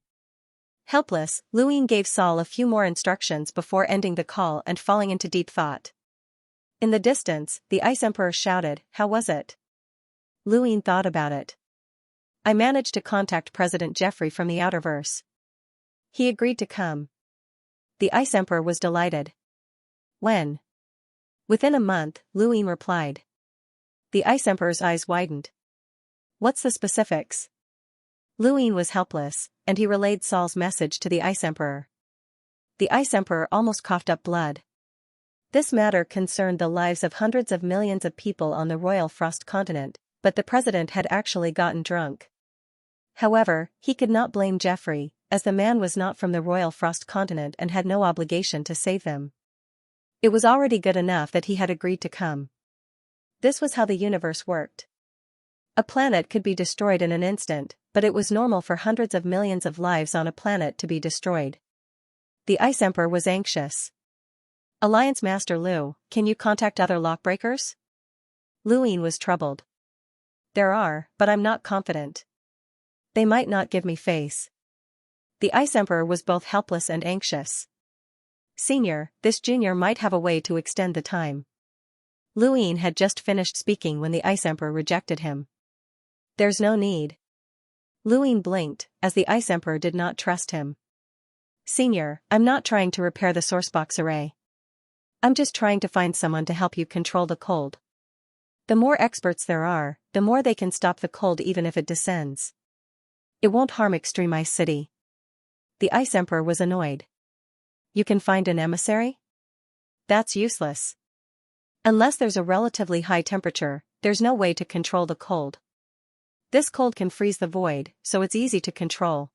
A: Helpless, Luin gave Saul a few more instructions before ending the call and falling into deep thought. In the distance, the Ice Emperor shouted, "How was it?" Luin thought about it. I managed to contact President Jeffrey from the Outerverse. He agreed to come. The Ice Emperor was delighted. When? Within a month, Luin replied. The Ice Emperor's eyes widened. What's the specifics? Luin was helpless, and he relayed Saul's message to the Ice Emperor. The Ice Emperor almost coughed up blood. This matter concerned the lives of hundreds of millions of people on the Royal Frost Continent, but the president had actually gotten drunk. However, he could not blame Jeffrey, as the man was not from the Royal Frost Continent and had no obligation to save them. It was already good enough that he had agreed to come. This was how the universe worked. A planet could be destroyed in an instant, but it was normal for hundreds of millions of lives on a planet to be destroyed. The Ice Emperor was anxious. Alliance Master Lu, can you contact other lockbreakers? Luin was troubled. There are, but I'm not confident. They might not give me face. The Ice Emperor was both helpless and anxious. Senior, this junior might have a way to extend the time. Luin had just finished speaking when the Ice Emperor rejected him. There's no need. Luin blinked, as the Ice Emperor did not trust him. Senior, I'm not trying to repair the sourcebox array. I'm just trying to find someone to help you control the cold. The more experts there are, the more they can stop the cold even if it descends. It won't harm Extreme Ice City. The Ice Emperor was annoyed. You can find an emissary? That's useless. Unless there's a relatively high temperature, there's no way to control the cold. This cold can freeze the void, so it's easy to control.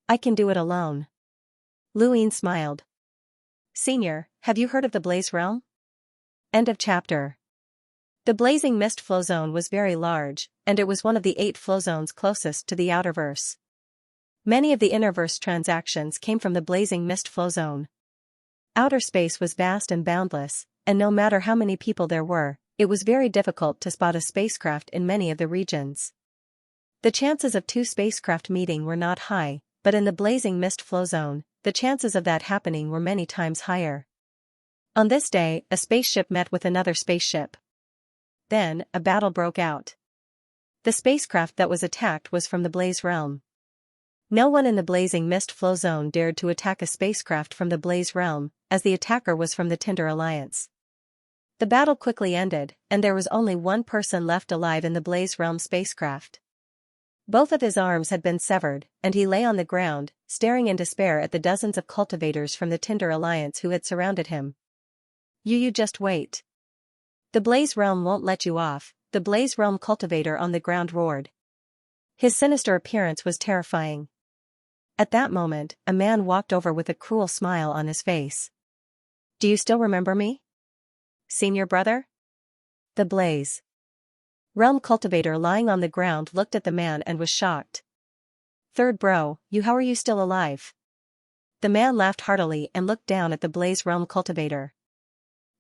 A: I can do it alone. Luin smiled. Senior, have you heard of the Blaze Realm? End of chapter. The Blazing Mist flow zone was very large, and it was one of the 8 flow zones closest to the Outerverse. Many of the Innerverse transactions came from the Blazing Mist flow zone. Outer space was vast and boundless, and no matter how many people there were, it was very difficult to spot a spacecraft in many of the regions. The chances of 2 spacecraft meeting were not high, but in the Blazing Mist flow zone, the chances of that happening were many times higher. On this day, a spaceship met with another spaceship. Then, a battle broke out. The spacecraft that was attacked was from the Blaze Realm. No one in the Blazing Mist flow zone dared to attack a spacecraft from the Blaze Realm, as the attacker was from the Tinder Alliance. The battle quickly ended, and there was only one person left alive in the Blaze Realm spacecraft. Both of his arms had been severed, and he lay on the ground, staring in despair at the dozens of cultivators from the Tinder Alliance who had surrounded him. You just wait. The Blaze Realm won't let you off, the Blaze Realm cultivator on the ground roared. His sinister appearance was terrifying. At that moment, a man walked over with a cruel smile on his face. Do you still remember me? Senior brother? The Blaze Realm cultivator lying on the ground looked at the man and was shocked. Third bro, how are you still alive? The man laughed heartily and looked down at the Blaze Realm cultivator.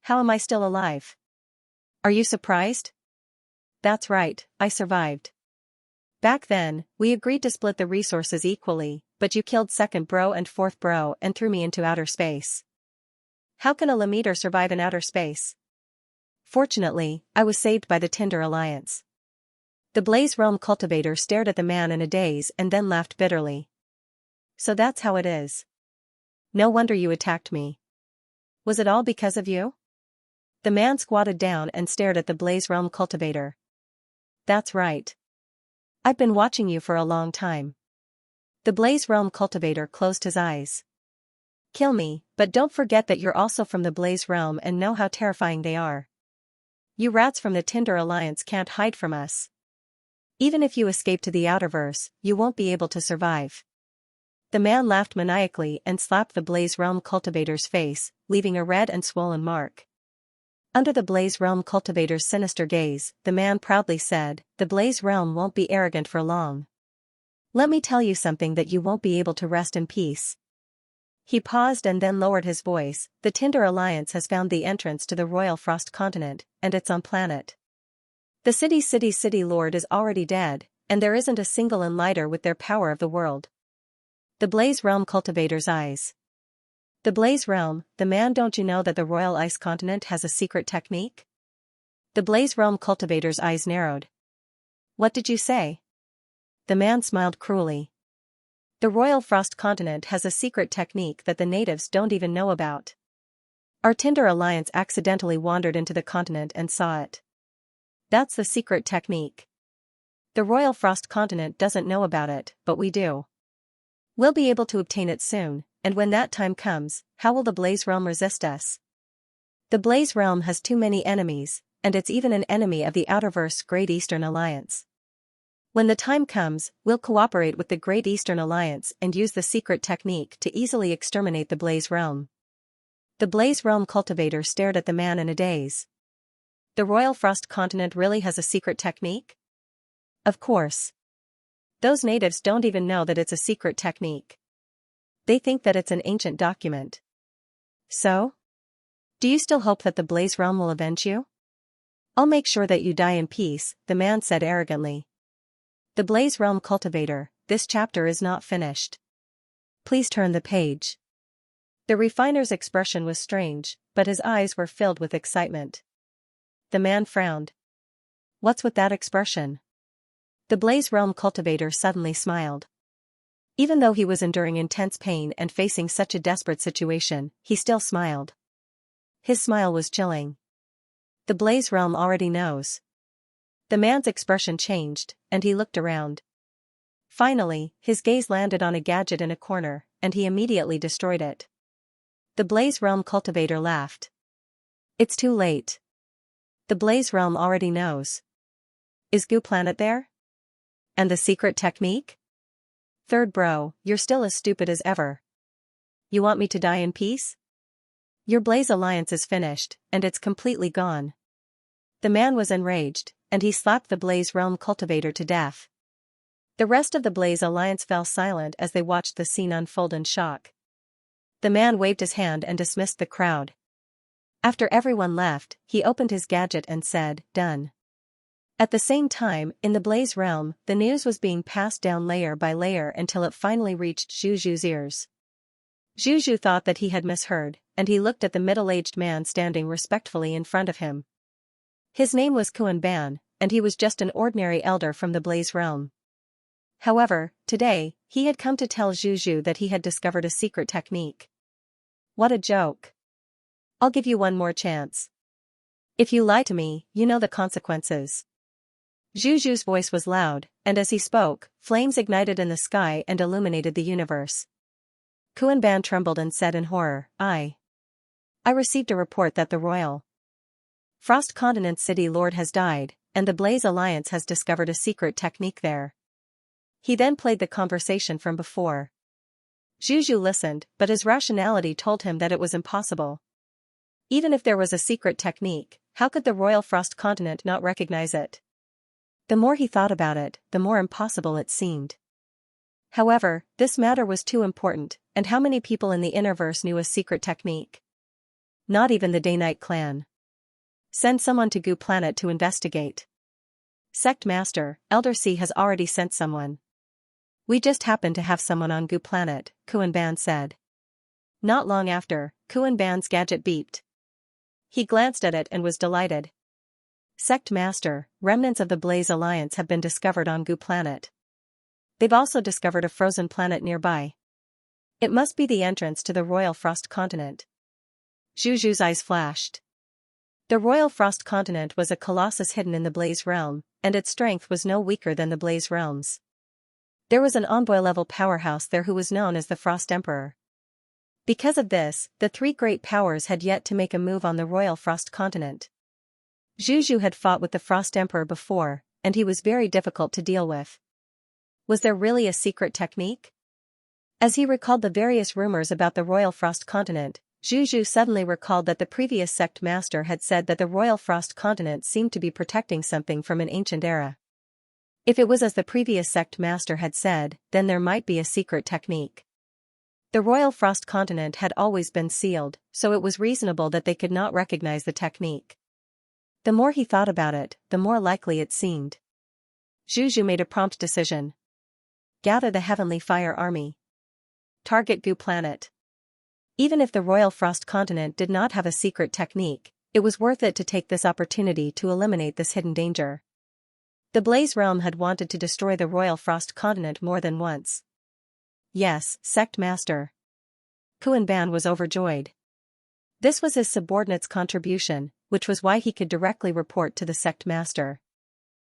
A: How am I still alive? Are you surprised? That's right, I survived. Back then, we agreed to split the resources equally, but you killed second bro and fourth bro and threw me into outer space. How can a Lameter survive in outer space? Fortunately, I was saved by the Tinder Alliance. The Blaze Realm cultivator stared at the man in a daze and then laughed bitterly. So that's how it is. No wonder you attacked me. Was it all because of you? The man squatted down and stared at the Blaze Realm cultivator. That's right. I've been watching you for a long time. The Blaze Realm cultivator closed his eyes. Kill me, but don't forget that you're also from the Blaze Realm and know how terrifying they are. You rats from the Tinder Alliance can't hide from us. Even if you escape to the Outerverse, you won't be able to survive. The man laughed maniacally and slapped the Blaze Realm cultivator's face, leaving a red and swollen mark. Under the Blaze Realm cultivator's sinister gaze, the man proudly said, "The Blaze Realm won't be arrogant for long. Let me tell you something that you won't be able to rest in peace." He paused and then lowered his voice. The Tinder Alliance has found the entrance to the Royal Frost continent, and it's on planet. The city lord is already dead, and there isn't a single enlighter with their power of the world. The Blaze Realm cultivator's eyes. The Blaze Realm, the man, don't you know that the Royal Ice continent has a secret technique? The Blaze Realm cultivator's eyes narrowed. What did you say? The man smiled cruelly. The Royal Frost continent has a secret technique that the natives don't even know about. Our Tinder Alliance accidentally wandered into the continent and saw it. That's the secret technique. The Royal Frost continent doesn't know about it, but we do. We'll be able to obtain it soon, and when that time comes, how will the Blaze Realm resist us? The Blaze Realm has too many enemies, and it's even an enemy of the Outerverse Great Eastern Alliance. When the time comes, we'll cooperate with the Great Eastern Alliance and use the secret technique to easily exterminate the Blaze Realm. The Blaze Realm cultivator stared at the man in a daze. The Royal Frost continent really has a secret technique? Of course. Those natives don't even know that it's a secret technique. They think that it's an ancient document. So? Do you still hope that the Blaze Realm will avenge you? I'll make sure that you die in peace, the man said arrogantly. The Blaze Realm cultivator, this chapter is not finished. Please turn the page. The refiner's expression was strange, but his eyes were filled with excitement. The man frowned. What's with that expression? The Blaze Realm cultivator suddenly smiled. Even though he was enduring intense pain and facing such a desperate situation, he still smiled. His smile was chilling. The Blaze Realm already knows. The man's expression changed, and he looked around. Finally, his gaze landed on a gadget in a corner, and he immediately destroyed it. The Blaze Realm cultivator laughed. It's too late. The Blaze Realm already knows. Is Goo Planet there? And the secret technique? Third bro, you're still as stupid as ever. You want me to die in peace? Your Blaze Alliance is finished, and it's completely gone. The man was enraged, and he slapped the Blaze Realm cultivator to death. The rest of the Blaze Alliance fell silent as they watched the scene unfold in shock. The man waved his hand and dismissed the crowd. After everyone left, he opened his gadget and said, "Done." At the same time, in the Blaze Realm, the news was being passed down layer by layer until it finally reached Juju's ears. Juju thought that he had misheard, and he looked at the middle-aged man standing respectfully in front of him. His name was Ban, and he was just an ordinary elder from the Blaze Realm. However, today, he had come to tell Juju that he had discovered a secret technique. What a joke. I'll give you one more chance. If you lie to me, you know the consequences. Juju's voice was loud, and as he spoke, flames ignited in the sky and illuminated the universe. Ban trembled and said in horror, I received a report that the Royal Frost Continent's city lord has died, and the Blaze Alliance has discovered a secret technique there. He then played the conversation from before. Juju listened, but his rationality told him that it was impossible. Even if there was a secret technique, how could the Royal Frost Continent not recognize it? The more he thought about it, the more impossible it seemed. However, this matter was too important, and how many people in the Innerverse knew a secret technique? Not even the Day-Night clan. Send someone to Goo Planet to investigate. Sect Master, Elder C has already sent someone. We just happen to have someone on Goo Planet, Ban said. Not long after, Ban's gadget beeped. He glanced at it and was delighted. Sect Master, remnants of the Blaze Alliance have been discovered on Gu Planet. They've also discovered a frozen planet nearby. It must be the entrance to the Royal Frost Continent. Zhu's eyes flashed. The Royal Frost Continent was a colossus hidden in the Blaze Realm, and its strength was no weaker than the Blaze Realms. There was an envoy-level powerhouse there who was known as the Frost Emperor. Because of this, the three great powers had yet to make a move on the Royal Frost Continent. Zhu had fought with the Frost Emperor before, and he was very difficult to deal with. Was there really a secret technique? As he recalled the various rumors about the Royal Frost Continent, Zhu suddenly recalled that the previous sect master had said that the Royal Frost Continent seemed to be protecting something from an ancient era. If it was as the previous sect master had said, then there might be a secret technique. The Royal Frost Continent had always been sealed, so it was reasonable that they could not recognize the technique. The more he thought about it, the more likely it seemed. Zhu made a prompt decision. Gather the Heavenly Fire Army. Target Gu Planet. Even if the Royal Frost Continent did not have a secret technique, it was worth it to take this opportunity to eliminate this hidden danger. The Blaze Realm had wanted to destroy the Royal Frost Continent more than once. Yes, Sect Master. Ban was overjoyed. This was his subordinate's contribution, which was why he could directly report to the Sect Master.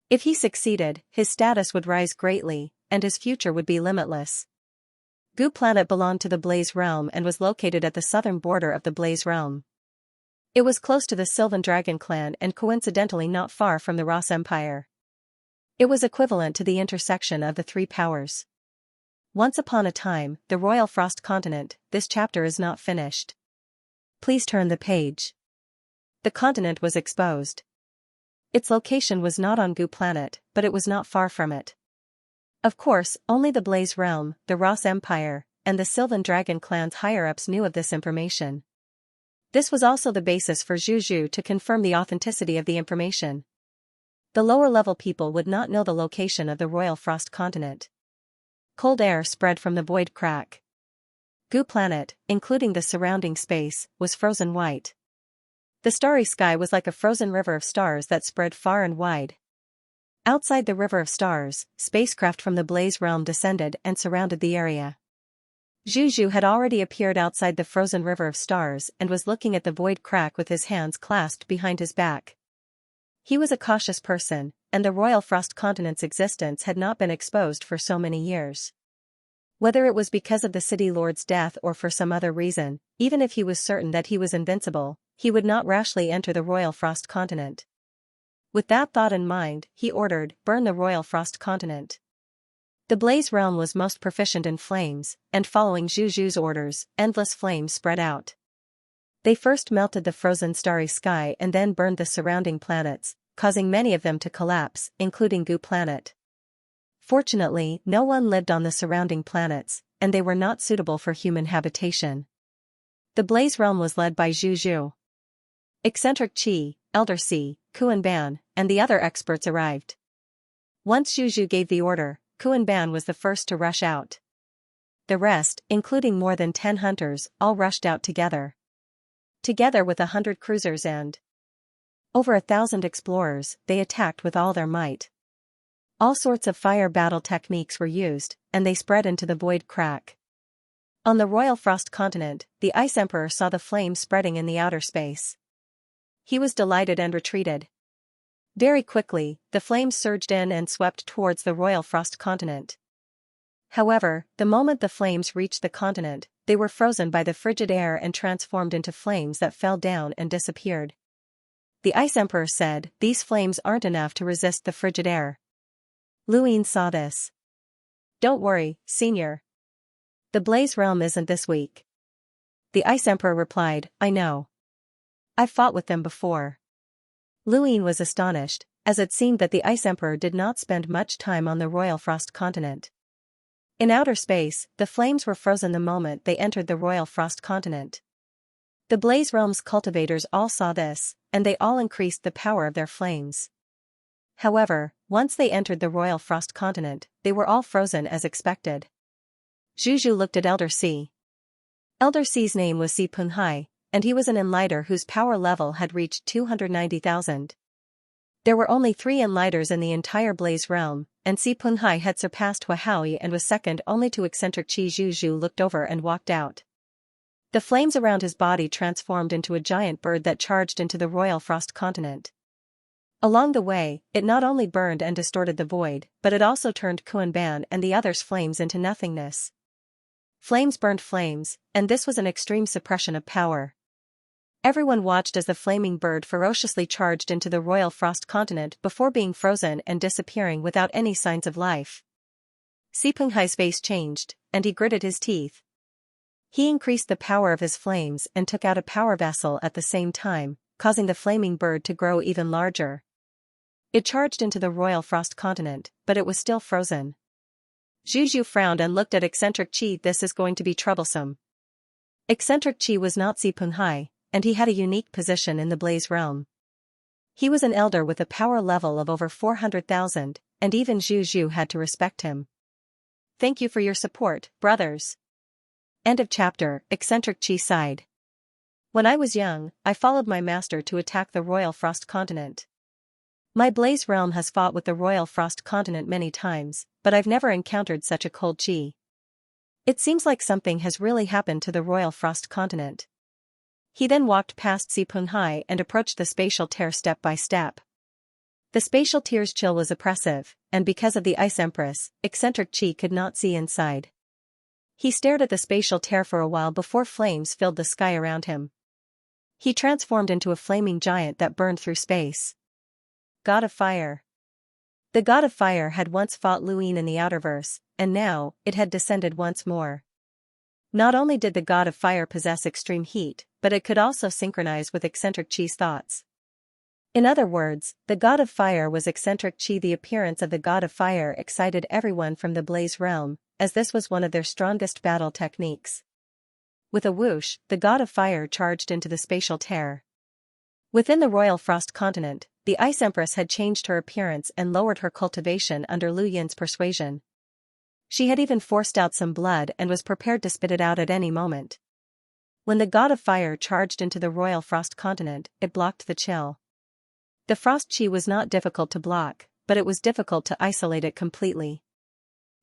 A: If he succeeded, his status would rise greatly, and his future would be limitless. Gu Planet belonged to the Blaze Realm and was located at the southern border of the Blaze Realm. It was close to the Sylvan Dragon clan and coincidentally not far from the Ross Empire. It was equivalent to the intersection of the three powers. Once upon a time, the Royal Frost Continent. This chapter is not finished. Please turn the page. The continent was exposed. Its location was not on Gu Planet, but it was not far from it. Of course, only the Blaze Realm, the Ross Empire, and the Sylvan Dragon clan's higher-ups knew of this information. This was also the basis for Zhu to confirm the authenticity of the information. The lower-level people would not know the location of the Royal Frost Continent. Cold air spread from the void crack. Gu Planet, including the surrounding space, was frozen white. The starry sky was like a frozen river of stars that spread far and wide. Outside the river of stars, spacecraft from the Blaze Realm descended and surrounded the area. Zhu had already appeared outside the frozen river of stars and was looking at the void crack with his hands clasped behind his back. He was a cautious person, and the Royal Frost Continent's existence had not been exposed for so many years. Whether it was because of the City Lord's death or for some other reason, even if he was certain that he was invincible, he would not rashly enter the Royal Frost Continent. With that thought in mind, he ordered, burn the Royal Frost Continent. The Blaze Realm was most proficient in flames, and following Zhu's orders, endless flames spread out. They first melted the frozen starry sky and then burned the surrounding planets, causing many of them to collapse, including Gu Planet. Fortunately, no one lived on the surrounding planets, and they were not suitable for human habitation. The Blaze Realm was led by Zhu. Eccentric Qi, Elder Si, Ban, and the other experts arrived. Once Zhu gave the order, Ban was the first to rush out. The rest, including more than 10 hunters, all rushed out together. Together with 100 cruisers and over 1,000 explorers, they attacked with all their might. All sorts of fire battle techniques were used, and they spread into the void crack. On the Royal Frost Continent, the Ice Emperor saw the flames spreading in the outer space. He was delighted and retreated. Very quickly, the flames surged in and swept towards the Royal Frost Continent. However, the moment the flames reached the continent, they were frozen by the frigid air and transformed into flames that fell down and disappeared. The Ice Emperor said, "These flames aren't enough to resist the frigid air." Luin saw this. "Don't worry, Senior. The Blaze Realm isn't this weak." The Ice Emperor replied, "I know. I've fought with them before." Luin was astonished, as it seemed that the Ice Emperor did not spend much time on the Royal Frost Continent. In outer space, the flames were frozen the moment they entered the Royal Frost Continent. The Blaze Realm's cultivators all saw this, and they all increased the power of their flames. However, once they entered the Royal Frost Continent, they were all frozen as expected. Zhu looked at Elder Si. Elder Si's name was Si Punhai, and he was an enlighter whose power level had reached 290,000. There were only 3 enlighters in the entire Blaze realm, and Si Punghai had surpassed Huahui and was second only to eccentric Qi Zhu looked over and walked out. The flames around his body transformed into a giant bird that charged into the royal frost continent. Along the way, it not only burned and distorted the void, but it also turned Kuan and the others' flames into nothingness. Flames burned flames, and this was an extreme suppression of power. Everyone watched as the flaming bird ferociously charged into the royal frost continent before being frozen and disappearing without any signs of life. Si Penghai's face changed, and he gritted his teeth. He increased the power of his flames and took out a power vessel at the same time, causing the flaming bird to grow even larger. It charged into the royal frost continent, but it was still frozen. Zhu frowned and looked at eccentric Qi. This is going to be troublesome. Eccentric Qi was not Si Penghai, and he had a unique position in the Blaze realm. He was an elder with a power level of over 400,000, and even Zhu had to respect him. Thank you for your support, brothers. End of chapter. Eccentric Qi sighed. When I was young, I followed my master to attack the royal frost continent. My Blaze realm has fought with the royal frost continent many times, but I've never encountered such a cold Qi. It seems like something has really happened to the royal frost continent. He then walked past Si Penghai and approached the spatial tear step by step. The spatial tear's chill was oppressive, and because of the Ice Empress, eccentric Qi could not see inside. He stared at the spatial tear for a while before flames filled the sky around him. He transformed into a flaming giant that burned through space. God of Fire. The God of Fire had once fought Luin in the Outerverse, and now, it had descended once more. Not only did the God of Fire possess extreme heat, but it could also synchronize with eccentric Qi's thoughts. In other words, the God of Fire was eccentric Qi. The appearance of the God of Fire excited everyone from the Blaze realm, as this was one of their strongest battle techniques. With a whoosh, the God of Fire charged into the spatial tear. Within the royal frost continent, the Ice Empress had changed her appearance and lowered her cultivation under Lu Yin's persuasion. She had even forced out some blood and was prepared to spit it out at any moment. When the God of Fire charged into the royal frost continent, it blocked the chill. The frost Qi was not difficult to block, but it was difficult to isolate it completely.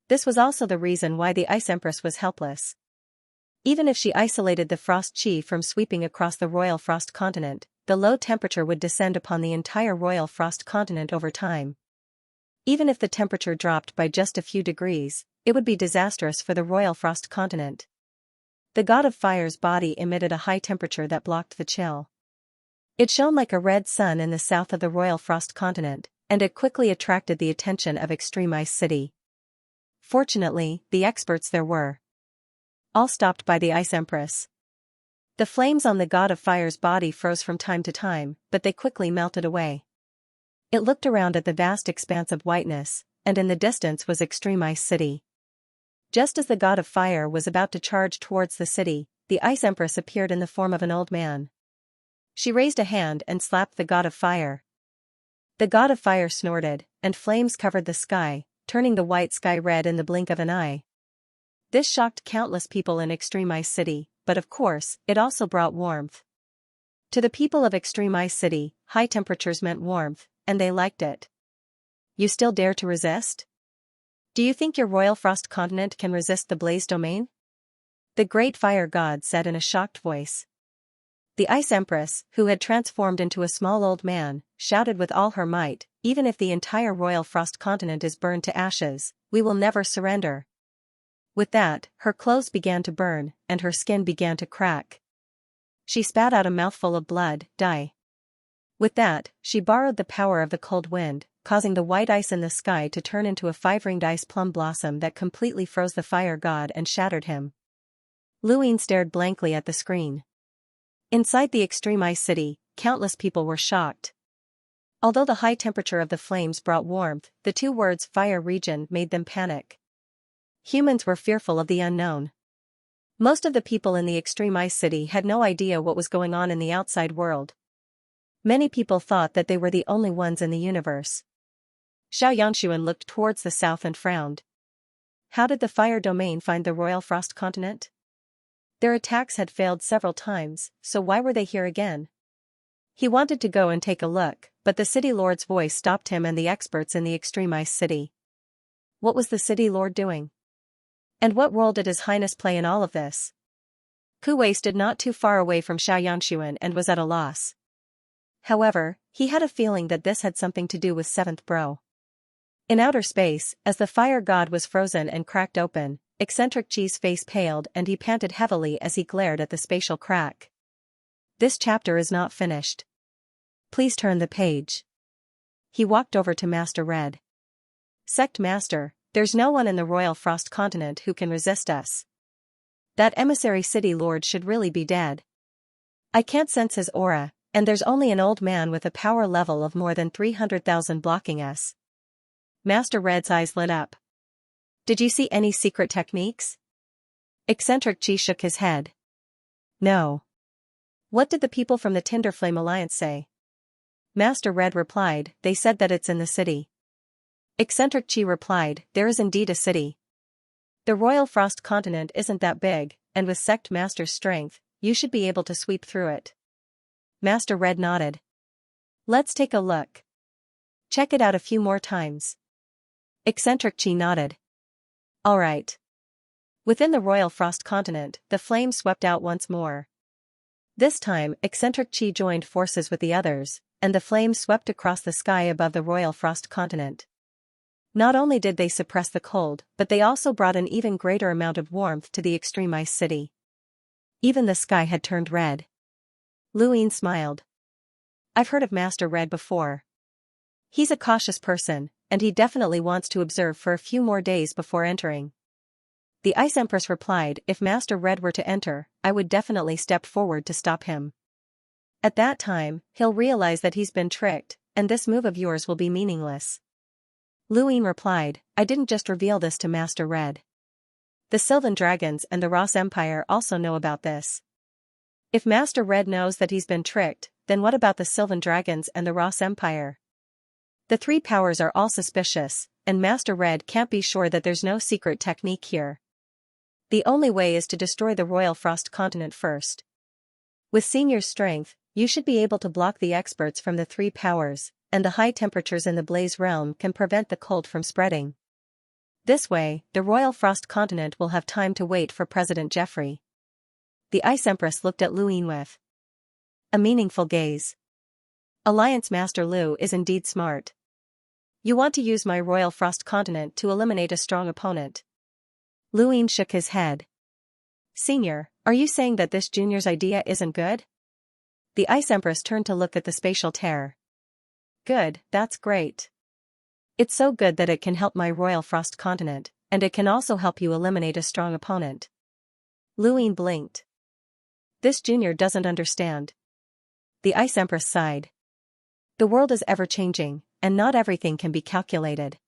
A: This was also the reason why the Ice Empress was helpless. Even if she isolated the frost Qi from sweeping across the royal frost continent, the low temperature would descend upon the entire royal frost continent over time. Even if the temperature dropped by just a few degrees, it would be disastrous for the royal frost continent. The God of Fire's body emitted a high temperature that blocked the chill. It shone like a red sun in the south of the royal frost continent, and it quickly attracted the attention of Extreme Ice City. Fortunately, the experts there were all stopped by the Ice Empress. The flames on the God of Fire's body froze from time to time, but they quickly melted away. It looked around at the vast expanse of whiteness, and in the distance was Extreme Ice City. Just as the God of Fire was about to charge towards the city, the Ice Empress appeared in the form of an old man. She raised a hand and slapped the God of Fire. The God of Fire snorted, and flames covered the sky, turning the white sky red in the blink of an eye. This shocked countless people in Extreme Ice City, but of course, it also brought warmth. To the people of Extreme Ice City, high temperatures meant warmth, and they liked it. You still dare to resist? Do you think your royal frost continent can resist the blaze domain? The great fire god said in a shocked voice. The Ice Empress, who had transformed into a small old man, shouted with all her might, even if the entire royal frost continent is burned to ashes, we will never surrender. With that, her clothes began to burn, and her skin began to crack. She spat out a mouthful of blood, die. With that, she borrowed the power of the cold wind, causing the white ice in the sky to turn into a 5-ringed ice plum blossom that completely froze the fire god and shattered him. Luin stared blankly at the screen. Inside the Extreme Ice City, countless people were shocked. Although the high temperature of the flames brought warmth, the 2 words fire region made them panic. Humans were fearful of the unknown. Most of the people in the Extreme Ice City had no idea what was going on in the outside world. Many people thought that they were the only ones in the universe. Xianxia looked towards the south and frowned. How did the fire domain find the royal frost continent? Their attacks had failed several times, so why were they here again? He wanted to go and take a look, but the city lord's voice stopped him and the experts in the extreme ice city. What was the city lord doing? And what role did His Highness play in all of this? Kuwei stood not too far away from Xianxia and was at a loss. However, he had a feeling that this had something to do with Seventh Bro. In outer space, as the fire god was frozen and cracked open, Eccentric Chi's face paled and he panted heavily as he glared at the spatial crack. This chapter is not finished. Please turn the page. He walked over to Master Red. Sect Master, there's no one in the Royal Frost Continent who can resist us. That emissary city lord should really be dead. I can't sense his aura, and there's only an old man with a power level of more than 300,000 blocking us. Master Red's eyes lit up. Did you see any secret techniques? Eccentric Chi shook his head. No. What did the people from the Tinderflame Alliance say? Master Red replied, they said that it's in the city. Eccentric Chi replied, there is indeed a city. The Royal Frost Continent isn't that big, and with Sect Master's strength, you should be able to sweep through it. Master Red nodded. Let's take a look. Check it out a few more times. Eccentric Chi nodded. All right. Within the Royal Frost Continent, the flames swept out once more. This time, Eccentric Chi joined forces with the others, and the flames swept across the sky above the Royal Frost Continent. Not only did they suppress the cold, but they also brought an even greater amount of warmth to the extreme ice city. Even the sky had turned red. Luin smiled. I've heard of Master Red before. He's a cautious person, and he definitely wants to observe for a few more days before entering. The Ice Empress replied, if Master Red were to enter, I would definitely step forward to stop him. At that time, he'll realize that he's been tricked, and this move of yours will be meaningless. Luin replied, I didn't just reveal this to Master Red. The Sylvan Dragons and the Ross Empire also know about this. If Master Red knows that he's been tricked, then what about the Sylvan Dragons and the Ross Empire? The three powers are all suspicious, and Master Red can't be sure that there's no secret technique here. The only way is to destroy the Royal Frost Continent first. With Senior's strength, you should be able to block the experts from the three powers, and the high temperatures in the Blaze Realm can prevent the cold from spreading. This way, the Royal Frost Continent will have time to wait for President Jeffrey. The Ice Empress looked at Luin with a meaningful gaze. Alliance Master Lu is indeed smart. You want to use my Royal Frost Continent to eliminate a strong opponent. Luin shook his head. Senior, are you saying that this junior's idea isn't good? The Ice Empress turned to look at the spatial terror. Good, that's great. It's so good that it can help my Royal Frost Continent, and it can also help you eliminate a strong opponent. Luin blinked. This junior doesn't understand. The Ice Empress sighed. The world is ever-changing, and not everything can be calculated.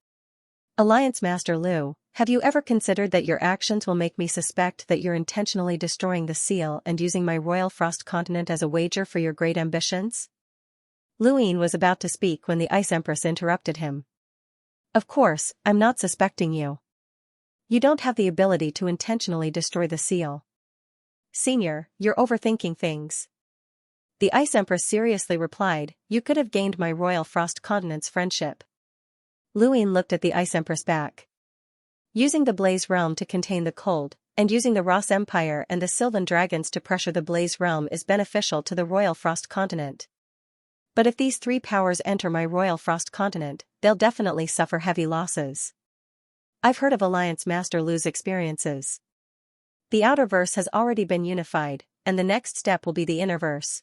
A: Alliance Master Lu, have you ever considered that your actions will make me suspect that you're intentionally destroying the seal and using my Royal Frost Continent as a wager for your great ambitions? Luin was about to speak when the Ice Empress interrupted him. Of course, I'm not suspecting you. You don't have the ability to intentionally destroy the seal. Senior, you're overthinking things. The Ice Empress seriously replied, you could have gained my Royal Frost Continent's friendship. Luin looked at the Ice Empress back. Using the Blaze Realm to contain the cold, and using the Ross Empire and the Sylvan Dragons to pressure the Blaze Realm is beneficial to the Royal Frost Continent. But if these three powers enter my Royal Frost Continent, they'll definitely suffer heavy losses. I've heard of Alliance Master Lu's experiences. The Outerverse has already been unified, and the next step will be the Innerverse.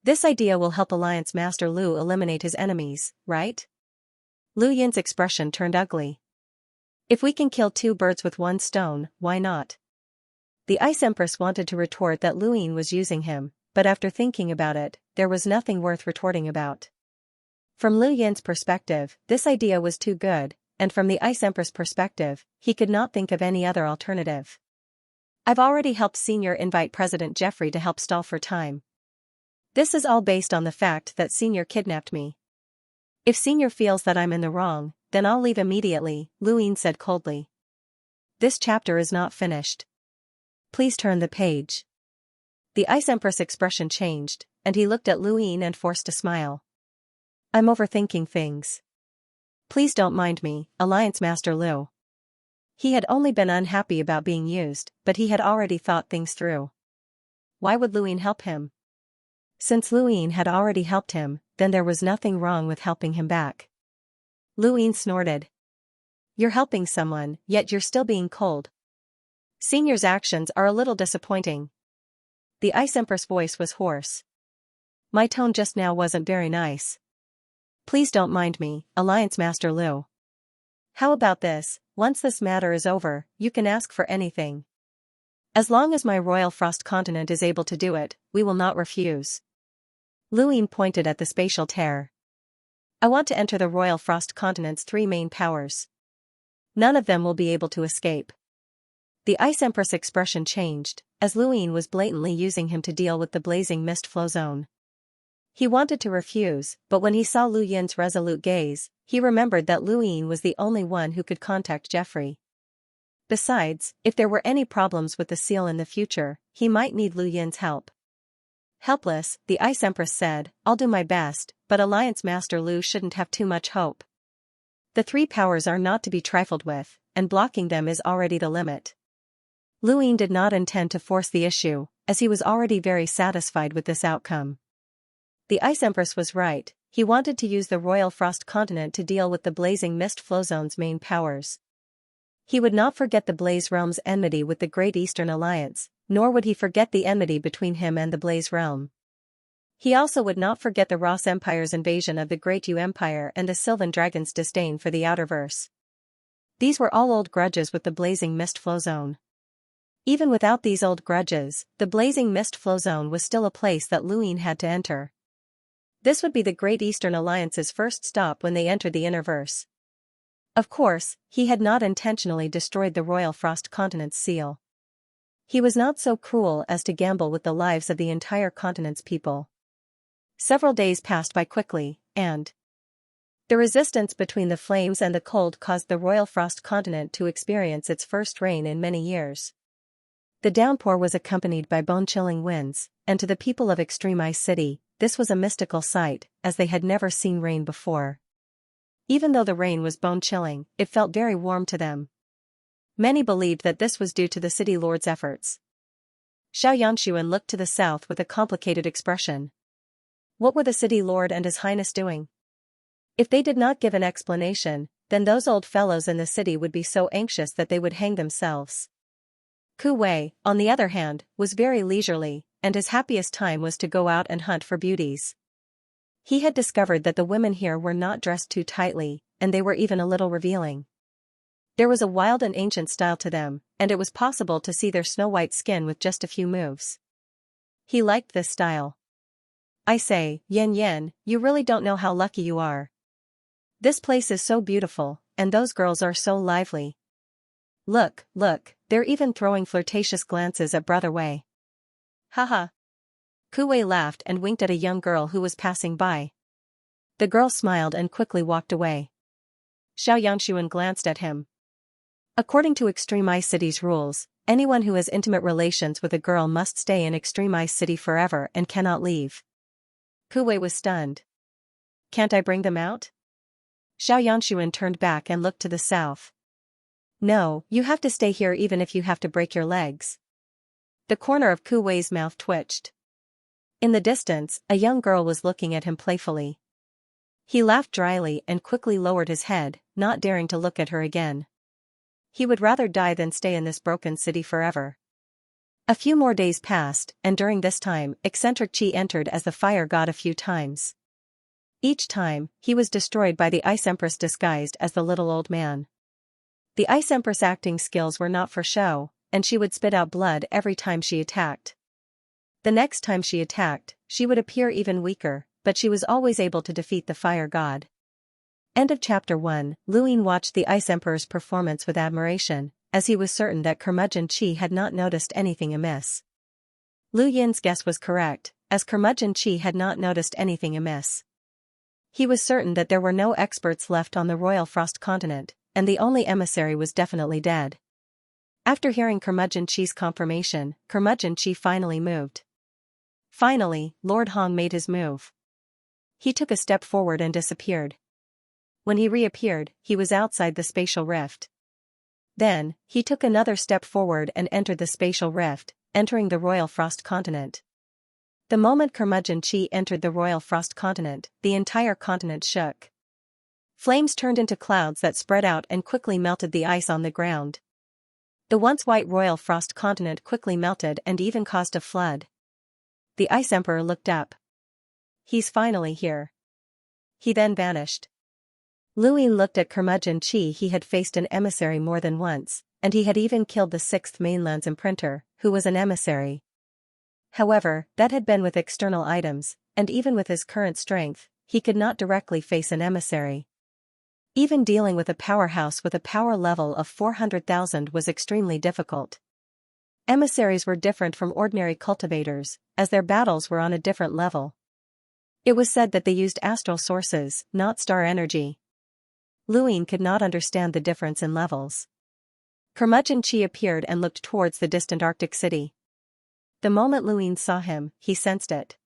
A: This idea will help Alliance Master Lu eliminate his enemies, right? Lu Yin's expression turned ugly. If we can kill two birds with one stone, why not? The Ice Empress wanted to retort that Luin was using him, but after thinking about it, there was nothing worth retorting about. From Lu Yin's perspective, this idea was too good, and from the Ice Empress' perspective, he could not think of any other alternative. I've already helped Senior invite President Jeffrey to help stall for time. This is all based on the fact that Senior kidnapped me. If Senior feels that I'm in the wrong, then I'll leave immediately, Luin said coldly. This chapter is not finished. Please turn the page. The Ice Empress' expression changed, and he looked at Luin and forced a smile. I'm overthinking things. Please don't mind me, Alliance Master Lu. He had only been unhappy about being used, but he had already thought things through. Why would Luin help him? Since Luin had already helped him, then there was nothing wrong with helping him back. Luin snorted. You're helping someone, yet you're still being cold. Senior's actions are a little disappointing. The Ice Empress voice was hoarse. My tone just now wasn't very nice. Please don't mind me, Alliance Master Lu. How about this, once this matter is over, you can ask for anything. As long as my Royal Frost Continent is able to do it, we will not refuse. Luin pointed at the spatial tear. I want to enter the Royal Frost Continent's 3 main powers. None of them will be able to escape. The Ice Empress expression changed, as Luin was blatantly using him to deal with the blazing mist flow zone. He wanted to refuse, but when he saw Lu Yin's resolute gaze, he remembered that Luin was the only one who could contact Jeffrey. Besides, if there were any problems with the seal in the future, he might need Lu Yin's help. Helpless, the Ice Empress said, I'll do my best, but Alliance Master Lu shouldn't have too much hope. The 3 powers are not to be trifled with, and blocking them is already the limit. Luin did not intend to force the issue, as he was already very satisfied with this outcome. The Ice Empress was right, he wanted to use the Royal Frost Continent to deal with the blazing mist flow zone's main powers. He would not forget the Blaze Realm's enmity with the Great Eastern Alliance, nor would he forget the enmity between him and the Blaze Realm. He also would not forget the Ross Empire's invasion of the Great Yu Empire and the Sylvan Dragon's disdain for the Outerverse. These were all old grudges with the blazing mist flow zone. Even without these old grudges, the blazing mist flow zone was still a place that Luin had to enter. This would be the Great Eastern Alliance's first stop when they entered the Innerverse. Of course, he had not intentionally destroyed the Royal Frost Continent's seal. He was not so cruel as to gamble with the lives of the entire continent's people. Several days passed by quickly, and the resistance between the flames and the cold caused the Royal Frost Continent to experience its first rain in many years. The downpour was accompanied by bone-chilling winds, and to the people of Extreme Ice City, this was a mystical sight, as they had never seen rain before. Even though the rain was bone-chilling, it felt very warm to them. Many believed that this was due to the city lord's efforts. Xianxia looked to the south with a complicated expression. What were the city lord and his highness doing? If they did not give an explanation, then those old fellows in the city would be so anxious that they would hang themselves. Ku Wei, on the other hand, was very leisurely, and his happiest time was to go out and hunt for beauties. He had discovered that the women here were not dressed too tightly, and they were even a little revealing. There was a wild and ancient style to them, and it was possible to see their snow-white skin with just a few moves. He liked this style. I say, Yen, you really don't know how lucky you are. This place is so beautiful, and those girls are so lively. Look, they're even throwing flirtatious glances at Brother Wei. Haha. Ku Wei laughed and winked at a young girl who was passing by. The girl smiled and quickly walked away. Xianxia glanced at him. According to Extreme Ice City's rules, anyone who has intimate relations with a girl must stay in Extreme Ice City forever and cannot leave. Ku Wei was stunned. Can't I bring them out? Xianxia turned back and looked to the south. No, you have to stay here even if you have to break your legs. The corner of Ku Wei's mouth twitched. In the distance, a young girl was looking at him playfully. He laughed dryly and quickly lowered his head, not daring to look at her again. He would rather die than stay in this broken city forever. A few more days passed, and during this time, eccentric Qi entered as the fire god a few times. Each time, he was destroyed by the Ice Empress disguised as the little old man. The Ice Empress acting skills were not for show, and she would spit out blood every time she attacked. The next time she attacked, she would appear even weaker, but she was always able to defeat the fire god. End of Chapter 1. Luin watched the Ice Emperor's performance with admiration, as he was certain that Curmudgeon Qi had not noticed anything amiss. Lu Yin's guess was correct, as Curmudgeon Qi had not noticed anything amiss. He was certain that there were no experts left on the Royal Frost Continent, and the only emissary was definitely dead. After hearing Curmudgeon Qi's confirmation, Curmudgeon Qi finally moved. Finally, Lord Hong made his move. he took a step forward and disappeared. When he reappeared, he was outside the spatial rift. Then, he took another step forward and entered the spatial rift, entering the Royal Frost continent. The moment Curmudgeon Chi entered the Royal Frost continent, the entire continent shook. Flames turned into clouds that spread out and quickly melted the ice on the ground. The once white Royal Frost continent quickly melted and even caused a flood. The Ice Emperor looked up. He's finally here. He then vanished. Luin looked at Curmudgeon Chi. He had faced an emissary more than once, and he had even killed the 6th Mainland's imprinter, who was an emissary. However, that had been with external items, and even with his current strength, he could not directly face an emissary. Even dealing with a powerhouse with a power level of 400,000 was extremely difficult. Emissaries were different from ordinary cultivators, as their battles were on a different level. It was said that they used astral sources, not star energy. Luin could not understand the difference in levels. Curmudgeon Chi appeared and looked towards the distant Arctic city. The moment Luin saw him, he sensed it.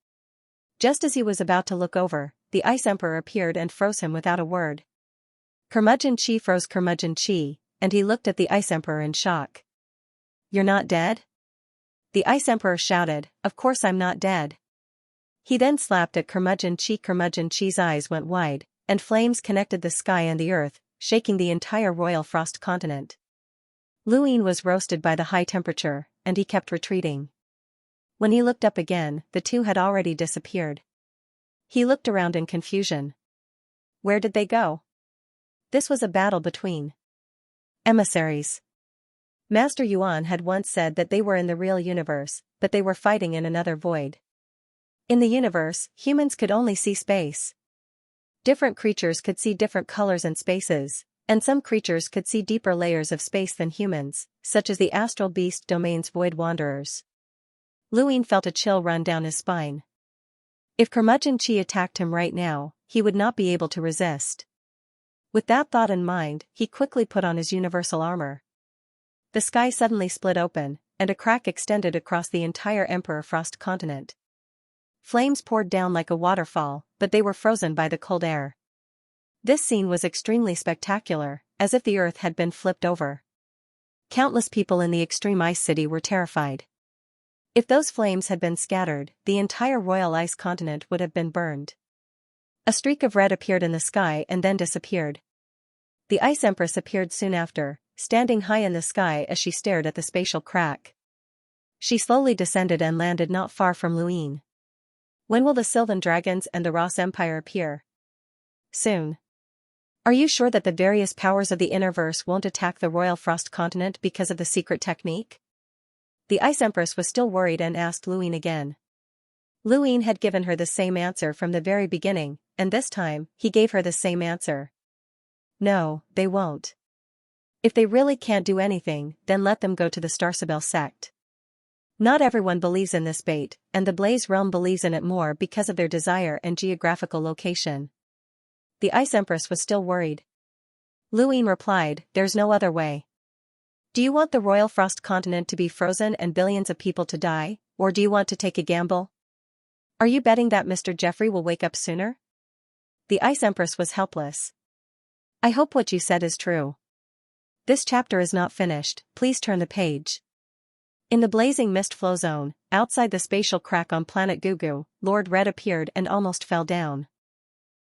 A: Just as he was about to look over, the Ice Emperor appeared and froze him without a word. Curmudgeon Chi froze Curmudgeon Chi, and he looked at the Ice Emperor in shock. "You're not dead?" The Ice Emperor shouted, "Of course I'm not dead." He then slapped at Curmudgeon Chi. Curmudgeon Chi's eyes went wide, and flames connected the sky and the earth, shaking the entire Royal Frost continent. Luin was roasted by the high temperature, and he kept retreating. When he looked up again, the two had already disappeared. He looked around in confusion. Where did they go? This was a battle between emissaries. Master Yuan had once said that they were in the real universe, but they were fighting in another void. In the universe, humans could only see space. Different creatures could see different colors and spaces, and some creatures could see deeper layers of space than humans, such as the astral beast domain's void wanderers. Luin felt a chill run down his spine. If Curmudgeon Chi attacked him right now, he would not be able to resist. With that thought in mind, he quickly put on his universal armor. The sky suddenly split open, and a crack extended across the entire Emperor Frost continent. Flames poured down like a waterfall, but they were frozen by the cold air. This scene was extremely spectacular, as if the earth had been flipped over. Countless people in the extreme ice city were terrified. If those flames had been scattered, the entire royal ice continent would have been burned. A streak of red appeared in the sky and then disappeared. The Ice Empress appeared soon after, standing high in the sky as she stared at the spatial crack. She slowly descended and landed not far from Luin. When will the Sylvan Dragons and the Ross Empire appear? Soon. Are you sure that the various powers of the Innerverse won't attack the Royal Frost continent because of the secret technique? The Ice Empress was still worried and asked Luin again. Luin had given her the same answer from the very beginning, and this time, he gave her the same answer. No, they won't. If they really can't do anything, then let them go to the Starsabel sect. Not everyone believes in this bait, and the Blaze Realm believes in it more because of their desire and geographical location. The Ice Empress was still worried. Luin replied, "There's no other way. Do you want the Royal Frost continent to be frozen and billions of people to die, or do you want to take a gamble? Are you betting that Mr. Jeffrey will wake up sooner?" The Ice Empress was helpless. "I hope what you said is true. This chapter is not finished, please turn the page." In the blazing mist flow zone, outside the spatial crack on planet Gugu, Lord Red appeared and almost fell down.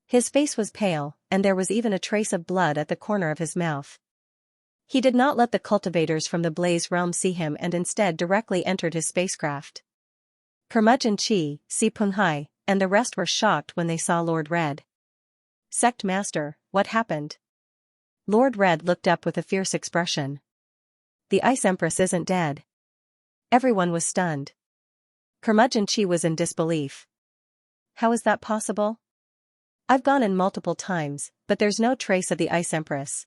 A: His face was pale, and there was even a trace of blood at the corner of his mouth. He did not let the cultivators from the Blaze Realm see him and instead directly entered his spacecraft. Curmudgeon Chi, Si Punghai, and the rest were shocked when they saw Lord Red. "Sect Master, what happened?" Lord Red looked up with a fierce expression. "The Ice Empress isn't dead." Everyone was stunned. Curmudgeon Chi was in disbelief. "How is that possible? I've gone in multiple times, but there's no trace of the Ice Empress."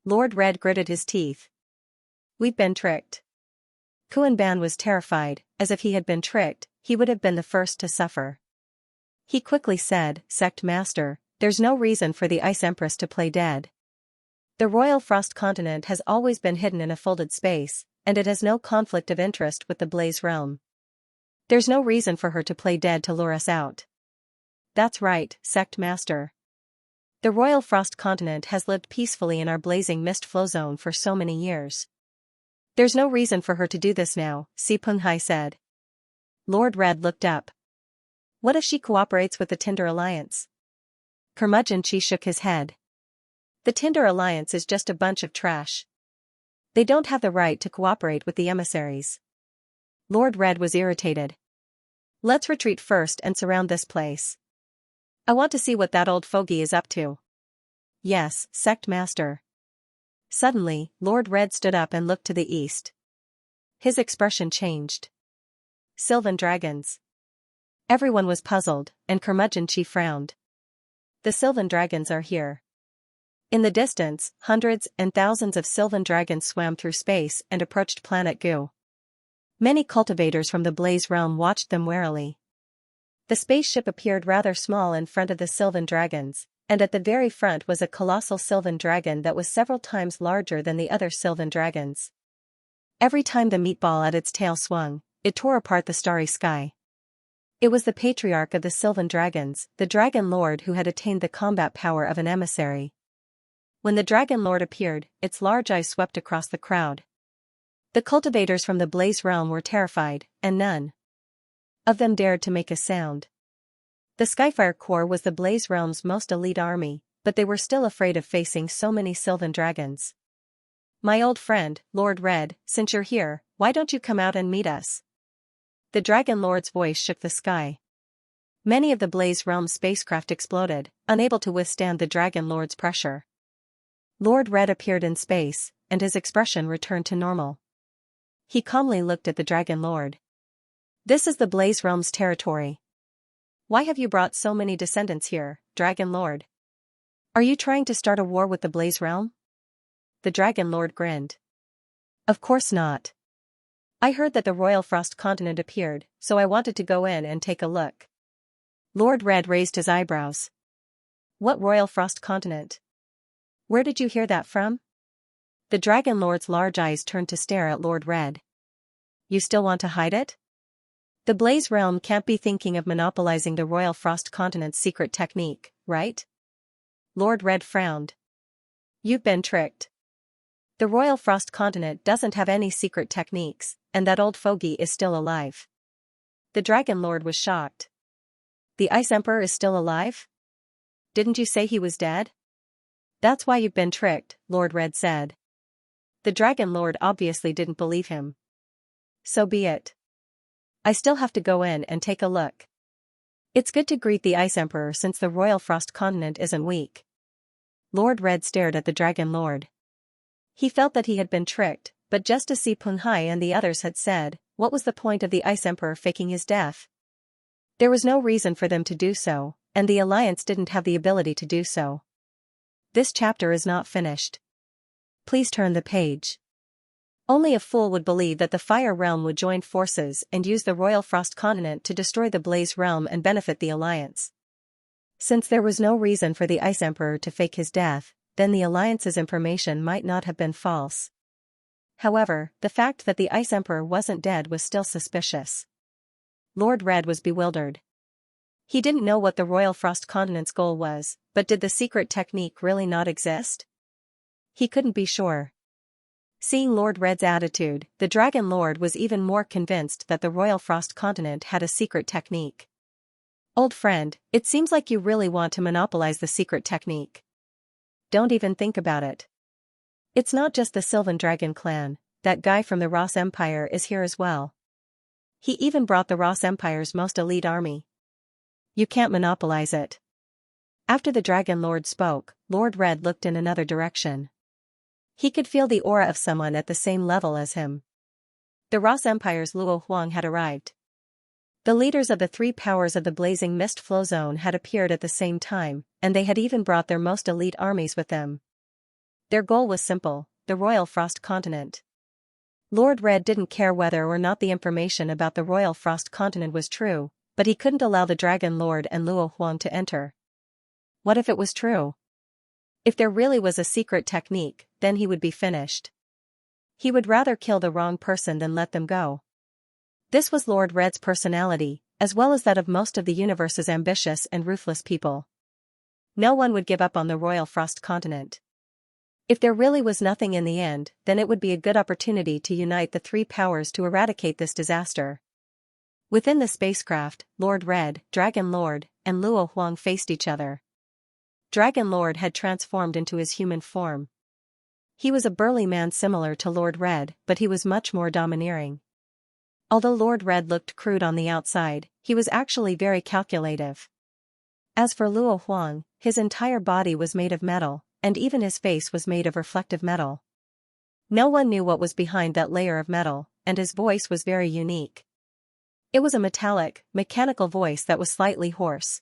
A: Lord Red gritted his teeth. "We've been tricked." Kuan Ban was terrified, as if he had been tricked, he would have been the first to suffer. He quickly said, "Sect Master, there's no reason for the Ice Empress to play dead. The Royal Frost continent has always been hidden in a folded space, and it has no conflict of interest with the Blaze Realm. There's no reason for her to play dead to lure us out. That's right, Sect Master. The Royal Frost Continent has lived peacefully in our blazing mist flow zone for so many years. There's no reason for her to do this now, Si Penghai said. Lord Red looked up. What if she cooperates with the Tinder Alliance? Curmudgeon Chi shook his head. The Tinder Alliance is just a bunch of trash. They don't have the right to cooperate with the emissaries. Lord Red was irritated. Let's retreat first and surround this place. I want to see what that old fogey is up to. Yes, Sect Master. Suddenly, Lord Red stood up and looked to the east. His expression changed. Sylvan dragons. Everyone was puzzled, and Curmudgeon Chi frowned. The Sylvan dragons are here. In the distance, hundreds and thousands of Sylvan dragons swam through space and approached planet Gu. Many cultivators from the Blaze realm watched them warily. The spaceship appeared rather small in front of the Sylvan dragons, and at the very front was a colossal Sylvan dragon that was several times larger than the other Sylvan dragons. Every time the meatball at its tail swung, it tore apart the starry sky. It was the patriarch of the Sylvan dragons, the Dragon Lord who had attained the combat power of an emissary. When the Dragon Lord appeared, its large eyes swept across the crowd. The cultivators from the Blaze realm were terrified, and none of them dared to make a sound. The Skyfire Corps was the Blaze realm's most elite army, but they were still afraid of facing so many Sylvan dragons. My old friend, Lord Red, since you're here, why don't you come out and meet us? The Dragon Lord's voice shook the sky. Many of the Blaze realm's spacecraft exploded, unable to withstand the Dragon Lord's pressure. Lord Red appeared in space, and his expression returned to normal. He calmly looked at the Dragon Lord. This is the Blaze realm's territory. Why have you brought so many descendants here, Dragon Lord? Are you trying to start a war with the Blaze realm? The Dragon Lord grinned. Of course not. I heard that the Royal Frost Continent appeared, so I wanted to go in and take a look. Lord Red raised his eyebrows. What Royal Frost Continent? Where did you hear that from? The Dragon Lord's large eyes turned to stare at Lord Red. You still want to hide it? The Blaze realm can't be thinking of monopolizing the Royal Frost Continent's secret technique, right? Lord Red frowned. You've been tricked. The Royal Frost Continent doesn't have any secret techniques, and that old fogey is still alive. The Dragon Lord was shocked. The Ice Emperor is still alive? Didn't you say he was dead? That's why you've been tricked, Lord Red said. The Dragon Lord obviously didn't believe him. So be it. I still have to go in and take a look. It's good to greet the Ice Emperor since the Royal Frost Continent isn't weak. Lord Red stared at the Dragon Lord. He felt that he had been tricked, but just as Si Penghai and the others had said, what was the point of the Ice Emperor faking his death? There was no reason for them to do so, and the Alliance didn't have the ability to do so. This chapter is not finished. Please turn the page. Only a fool would believe that the Fire Realm would join forces and use the Royal Frost Continent to destroy the Blaze Realm and benefit the Alliance. Since there was no reason for the Ice Emperor to fake his death, then the Alliance's information might not have been false. However, the fact that the Ice Emperor wasn't dead was still suspicious. Lord Red was bewildered. He didn't know what the Royal Frost Continent's goal was, but did the secret technique really not exist? He couldn't be sure. Seeing Lord Red's attitude, the Dragon Lord was even more convinced that the Royal Frost Continent had a secret technique. Old friend, it seems like you really want to monopolize the secret technique. Don't even think about it. It's not just the Sylvan Dragon clan, that guy from the Ross Empire is here as well. He even brought the Ross Empire's most elite army. You can't monopolize it. After the Dragon Lord spoke, Lord Red looked in another direction. He could feel the aura of someone at the same level as him. The Ross Empire's Luo Huang had arrived. The leaders of the three powers of the Blazing Mist Flow Zone had appeared at the same time, and they had even brought their most elite armies with them. Their goal was simple, the Royal Frost Continent. Lord Red didn't care whether or not the information about the Royal Frost Continent was true, but he couldn't allow the Dragon Lord and Luo Huang to enter. What if it was true? If there really was a secret technique, then he would be finished. He would rather kill the wrong person than let them go. This was Lord Red's personality, as well as that of most of the universe's ambitious and ruthless people. No one would give up on the Royal Frost continent. If there really was nothing in the end, then it would be a good opportunity to unite the three powers to eradicate this disaster. Within the spacecraft, Lord Red, Dragon Lord, and Luo Huang faced each other. Dragon Lord had transformed into his human form. He was a burly man similar to Lord Red, but he was much more domineering. Although Lord Red looked crude on the outside, he was actually very calculative. As for Luo Huang, his entire body was made of metal, and even his face was made of reflective metal. No one knew what was behind that layer of metal, and his voice was very unique. It was a metallic, mechanical voice that was slightly hoarse.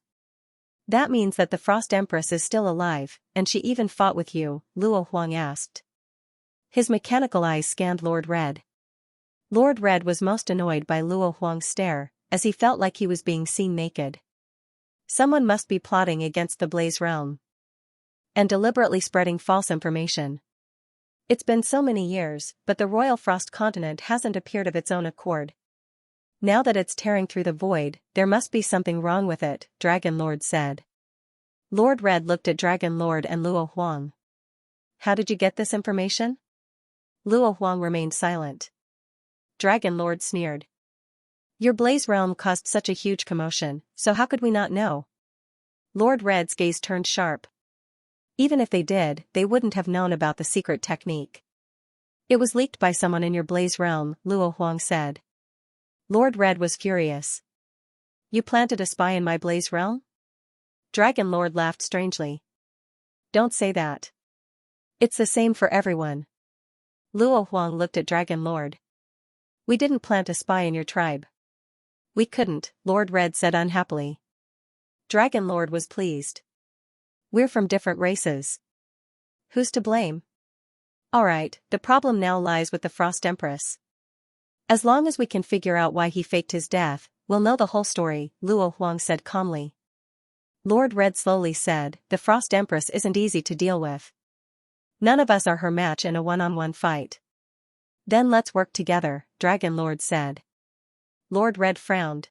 A: "That means that the Frost Empress is still alive, and she even fought with you?" Luo Huang asked. His mechanical eyes scanned Lord Red. Lord Red was most annoyed by Luo Huang's stare, as he felt like he was being seen naked. Someone must be plotting against the Blaze Realm. And deliberately spreading false information. It's been so many years, but the Royal Frost continent hasn't appeared of its own accord. Now that it's tearing through the void, there must be something wrong with it, Dragon Lord said. Lord Red looked at Dragon Lord and Luo Huang. "How did you get this information?" Luo Huang remained silent. Dragon Lord sneered. "Your Blaze Realm caused such a huge commotion, so how could we not know?" Lord Red's gaze turned sharp. "Even if they did, they wouldn't have known about the secret technique. It was leaked by someone in your Blaze Realm," Luo Huang said. Lord Red was furious. "You planted a spy in my Blaze Realm?" Dragon Lord laughed strangely. "Don't say that. It's the same for everyone." Luo Huang looked at Dragon Lord. "We didn't plant a spy in your tribe." "We couldn't," Lord Red said unhappily. Dragon Lord was pleased. "We're from different races. Who's to blame?" "Alright, the problem now lies with the Frost Empress. As long as we can figure out why he faked his death, we'll know the whole story," Luo Huang said calmly. Lord Red slowly said, "The Frost Empress isn't easy to deal with. None of us are her match in a one-on-one fight." "Then let's work together," Dragon Lord said. Lord Red frowned.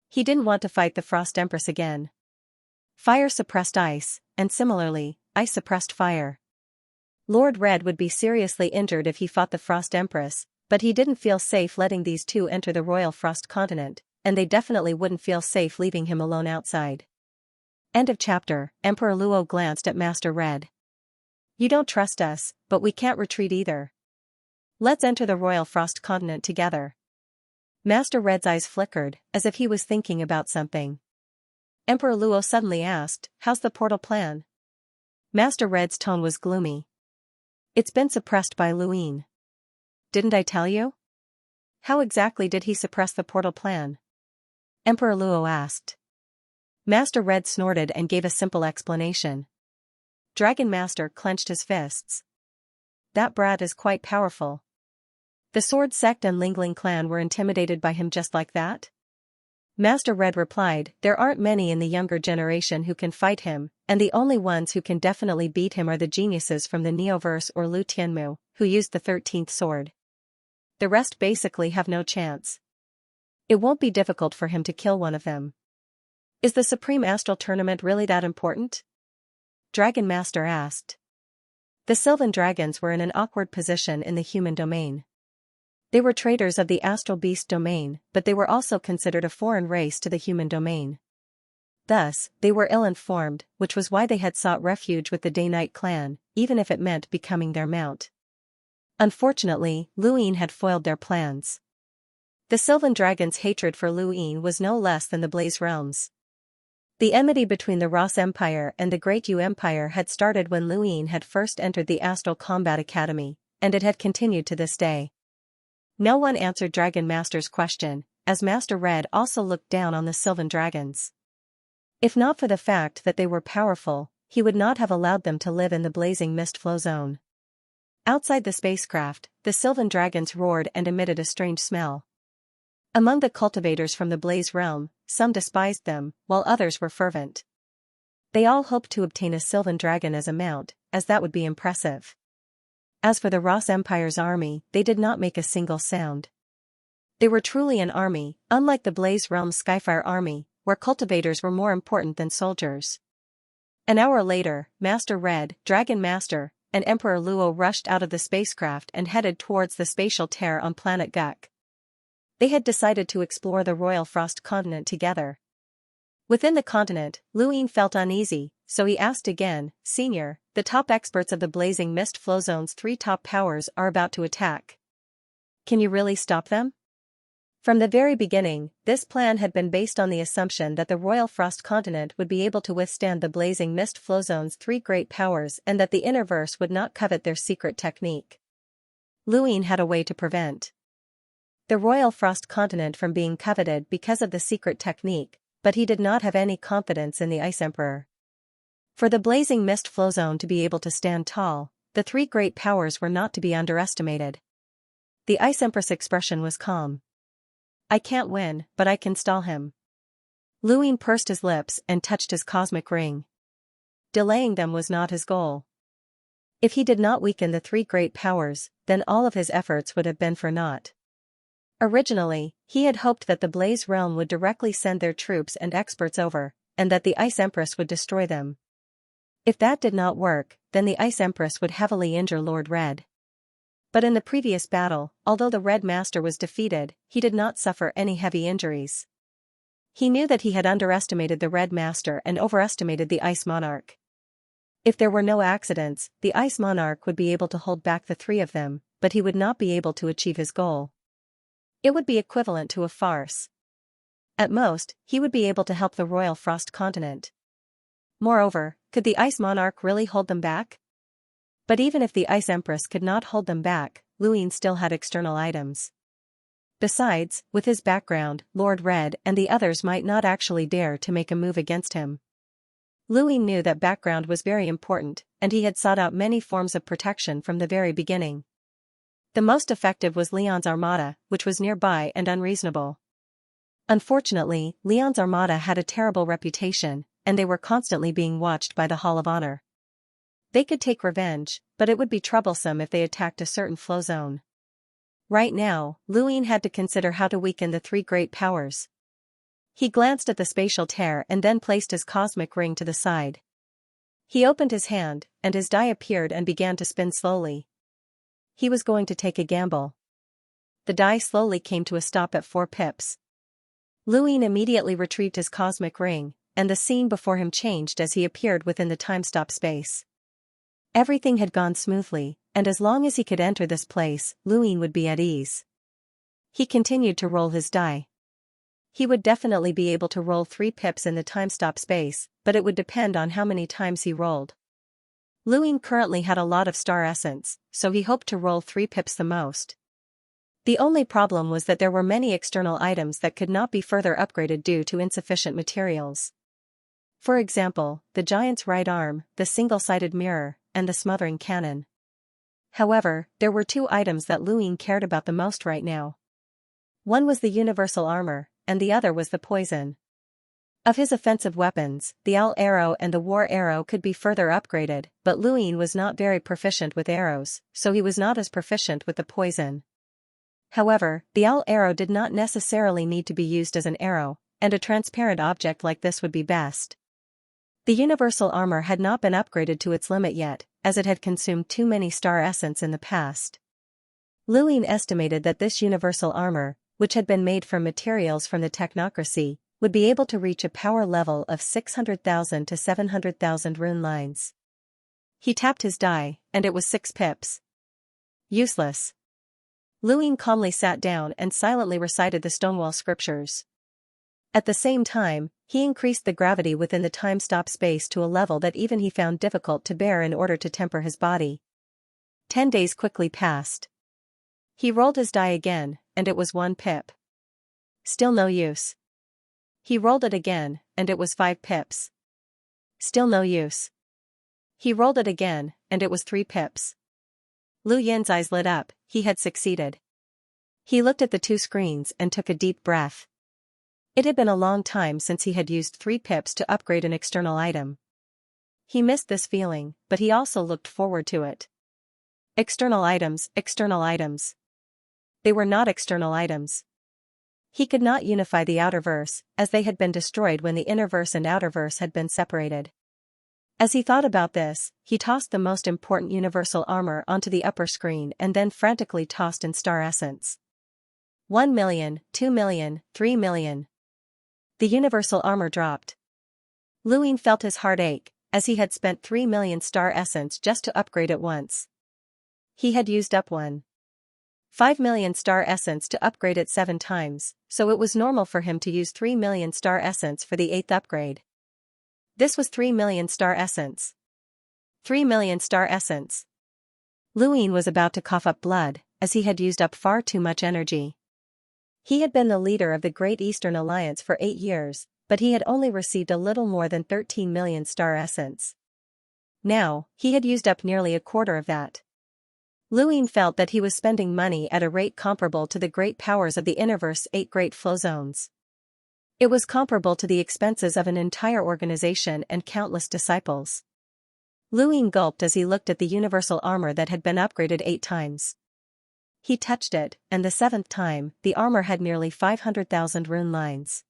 A: He didn't want to fight the Frost Empress again. Fire suppressed ice, and similarly, ice suppressed fire. Lord Red would be seriously injured if he fought the Frost Empress, but he didn't feel safe letting these two enter the Royal Frost continent, and they definitely wouldn't feel safe leaving him alone outside. End of chapter. Emperor Luo glanced at Master Red. "You don't trust us, but we can't retreat either. Let's enter the Royal Frost continent together." Master Red's eyes flickered, as if he was thinking about something. Emperor Luo suddenly asked, "How's the portal plan?" Master Red's tone was gloomy. "It's been suppressed by Luin." "Didn't I tell you?" "How exactly did he suppress the portal plan?" Emperor Luo asked. Master Red snorted and gave a simple explanation. Dragon Master clenched his fists. "That brat is quite powerful. The Sword Sect and Lingling clan were intimidated by him just like that?" Master Red replied, "There aren't many in the younger generation who can fight him, and the only ones who can definitely beat him are the geniuses from the Neoverse or Lu Tianmu, who used the 13th sword. The rest basically have no chance. It won't be difficult for him to kill one of them." "Is the Supreme Astral Tournament really that important?" Dragon Master asked. The Sylvan Dragons were in an awkward position in the human domain. They were traders of the Astral Beast domain, but they were also considered a foreign race to the human domain. Thus, they were ill-informed, which was why they had sought refuge with the Day-Night clan, even if it meant becoming their mount. Unfortunately, Luin had foiled their plans. The Sylvan Dragon's hatred for Luin was no less than the Blaze Realm's. The enmity between the Ross Empire and the Great Yu Empire had started when Luin had first entered the Astral Combat Academy, and it had continued to this day. No one answered Dragon Master's question, as Master Red also looked down on the Sylvan Dragons. If not for the fact that they were powerful, he would not have allowed them to live in the blazing mist flow zone. Outside the spacecraft, the Sylvan Dragons roared and emitted a strange smell. Among the cultivators from the Blaze Realm, some despised them, while others were fervent. They all hoped to obtain a Sylvan Dragon as a mount, as that would be impressive. As for the Ross Empire's army, they did not make a single sound. They were truly an army, unlike the Blaze Realm's Skyfire army, where cultivators were more important than soldiers. An hour later, Master Red, Dragon Master, and Emperor Luo rushed out of the spacecraft and headed towards the spatial tear on planet Guk. They had decided to explore the Royal Frost continent together. Within the continent, Luin felt uneasy, so he asked again, "Senior, the top experts of the Blazing Mist Flow Zone's 3 top powers are about to attack. Can you really stop them?" From the very beginning, this plan had been based on the assumption that the Royal Frost continent would be able to withstand the Blazing Mist Flow Zone's 3 great powers and that the Innerverse would not covet their secret technique. Luin had a way to prevent the Royal Frost continent from being coveted because of the secret technique, but he did not have any confidence in the Ice Emperor. For the Blazing Mist Flow Zone to be able to stand tall, the 3 great powers were not to be underestimated. The Ice Empress' expression was calm. "I can't win, but I can stall him." Luin pursed his lips and touched his cosmic ring. Delaying them was not his goal. If he did not weaken the 3 great powers, then all of his efforts would have been for naught. Originally, he had hoped that the Blaze Realm would directly send their troops and experts over, and that the Ice Empress would destroy them. If that did not work, then the Ice Empress would heavily injure Lord Red. But in the previous battle, although the Red Master was defeated, he did not suffer any heavy injuries. He knew that he had underestimated the Red Master and overestimated the Ice Monarch. If there were no accidents, the Ice Monarch would be able to hold back the 3 of them, but he would not be able to achieve his goal. It would be equivalent to a farce. At most, he would be able to help the Royal Frost continent. Moreover, could the Ice Monarch really hold them back? But even if the Ice Empress could not hold them back, Luin still had external items. Besides, with his background, Lord Red and the others might not actually dare to make a move against him. Luin knew that background was very important, and he had sought out many forms of protection from the very beginning. The most effective was Leon's Armada, which was nearby and unreasonable. Unfortunately, Leon's Armada had a terrible reputation, and they were constantly being watched by the Hall of Honor. They could take revenge, but it would be troublesome if they attacked a certain flow zone. Right now, Luin had to consider how to weaken the 3 great powers. He glanced at the spatial tear and then placed his cosmic ring to the side. He opened his hand, and his die appeared and began to spin slowly. He was going to take a gamble. The die slowly came to a stop at 4 pips. Luin immediately retrieved his cosmic ring, and the scene before him changed as he appeared within the time-stop space. Everything had gone smoothly, and as long as he could enter this place, Luin would be at ease. He continued to roll his die. He would definitely be able to roll 3 pips in the time-stop space, but it would depend on how many times he rolled. Luin currently had a lot of star essence, so he hoped to roll 3 pips the most. The only problem was that there were many external items that could not be further upgraded due to insufficient materials. For example, the giant's right arm, the single-sided mirror, and the smothering cannon. However, there were 2 items that Luin cared about the most right now. One was the universal armor, and the other was the poison. Of his offensive weapons, the owl arrow and the war arrow could be further upgraded, but Luin was not very proficient with arrows, so he was not as proficient with the poison. However, the owl arrow did not necessarily need to be used as an arrow, and a transparent object like this would be best. The universal armor had not been upgraded to its limit yet, as it had consumed too many star essence in the past. Luin estimated that this universal armor, which had been made from materials from the technocracy, would be able to reach a power level of 600,000 to 700,000 rune lines. He tapped his die, and it was 6 pips. Useless. Luin calmly sat down and silently recited the Stonewall scriptures. At the same time, he increased the gravity within the time-stop space to a level that even he found difficult to bear in order to temper his body. 10 days quickly passed. He rolled his die again, and it was 1 pip. Still no use. He rolled it again, and it was 5 pips. Still no use. He rolled it again, and it was 3 pips. Lu Yin's eyes lit up, he had succeeded. He looked at the 2 screens and took a deep breath. It had been a long time since he had used 3 pips to upgrade an external item. He missed this feeling, but he also looked forward to it. External items, external items. They were not external items. He could not unify the outerverse, as they had been destroyed when the innerverse and outerverse had been separated. As he thought about this, he tossed the most important universal armor onto the upper screen and then frantically tossed in star essence. 1 million, 2 million, 3 million. The universal armor dropped. Luin felt his heart ache, as he had spent 3 million star essence just to upgrade it once. He had used up 1.5 million star essence to upgrade it 7 times, so it was normal for him to use 3 million star essence for the 8th upgrade. This was 3 million star essence. 3 million star essence. Luin was about to cough up blood, as he had used up far too much energy. He had been the leader of the Great Eastern Alliance for 8 years, but he had only received a little more than 13 million star essence. Now, he had used up nearly a quarter of that. Luin felt that he was spending money at a rate comparable to the great powers of the Innerverse 8 great flow zones. It was comparable to the expenses of an entire organization and countless disciples. Luin gulped as he looked at the universal armor that had been upgraded 8 times. He touched it, and the 7th time, the armor had nearly 500,000 rune lines.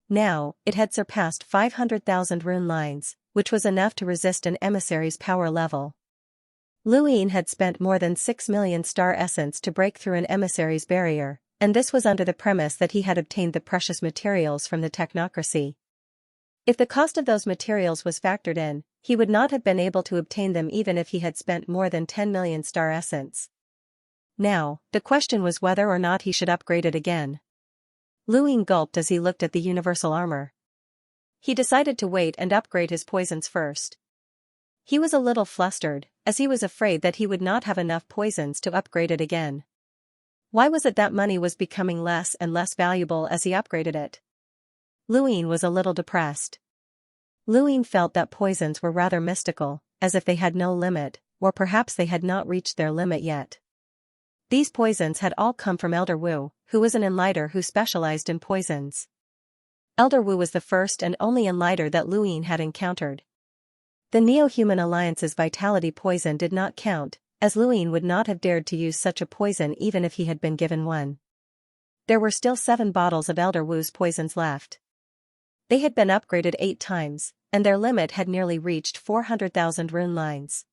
A: Now, it had surpassed 500,000 rune lines, which was enough to resist an emissary's power level. Luin had spent more than 6 million star essence to break through an emissary's barrier, and this was under the premise that he had obtained the precious materials from the technocracy. If the cost of those materials was factored in, he would not have been able to obtain them even if he had spent more than 10 million star essence. Now, the question was whether or not he should upgrade it again. Luin gulped as he looked at the universal armor. He decided to wait and upgrade his poisons first. He was a little flustered, as he was afraid that he would not have enough poisons to upgrade it again. Why was it that money was becoming less and less valuable as he upgraded it? Luin was a little depressed. Luin felt that poisons were rather mystical, as if they had no limit, or perhaps they had not reached their limit yet. These poisons had all come from Elder Wu, who was an enlighter who specialized in poisons. Elder Wu was the first and only enlighter that Luin had encountered. The Neo-Human Alliance's vitality poison did not count, as Luin would not have dared to use such a poison even if he had been given one. There were still 7 bottles of Elder Wu's poisons left. They had been upgraded 8 times, and their limit had nearly reached 400,000 rune lines.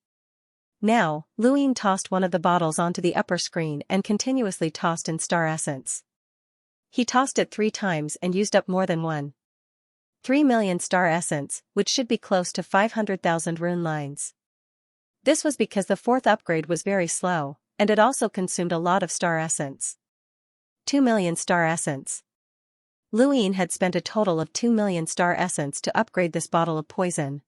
A: Now, Luin tossed one of the bottles onto the upper screen and continuously tossed in star essence. He tossed it 3 times and used up more than 1.3 million star essence, which should be close to 500,000 rune lines. This was because the 4th upgrade was very slow, and it also consumed a lot of star essence. 2 million star essence. Luin had spent a total of 2 million star essence to upgrade this bottle of poison.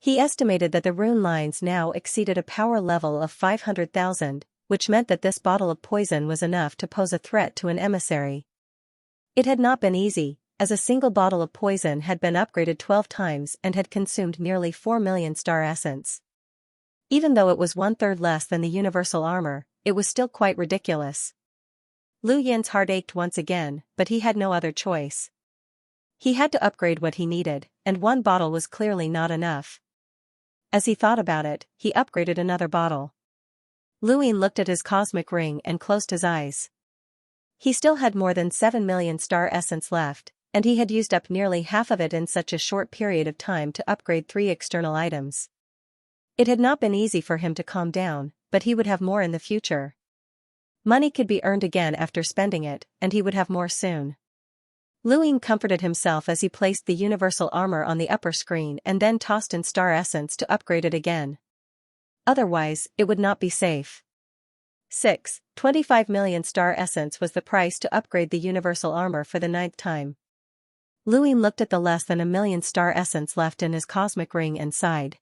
A: He estimated that the rune lines now exceeded a power level of 500,000, which meant that this bottle of poison was enough to pose a threat to an emissary. It had not been easy, as a single bottle of poison had been upgraded 12 times and had consumed nearly 4 million star essence. Even though it was 1/3 less than the universal armor, it was still quite ridiculous. Lu Yin's heart ached once again, but he had no other choice. He had to upgrade what he needed, and 1 bottle was clearly not enough. As he thought about it, he upgraded another bottle. Luin looked at his cosmic ring and closed his eyes. He still had more than 7 million star essence left, and he had used up nearly half of it in such a short period of time to upgrade 3 external items. It had not been easy for him to calm down, but he would have more in the future. Money could be earned again after spending it, and he would have more soon. Luin comforted himself as he placed the universal armor on the upper screen and then tossed in star essence to upgrade it again. Otherwise, it would not be safe. 25 million star essence was the price to upgrade the universal armor for the 9th time. Luin looked at the less than 1 million star essence left in his cosmic ring and sighed.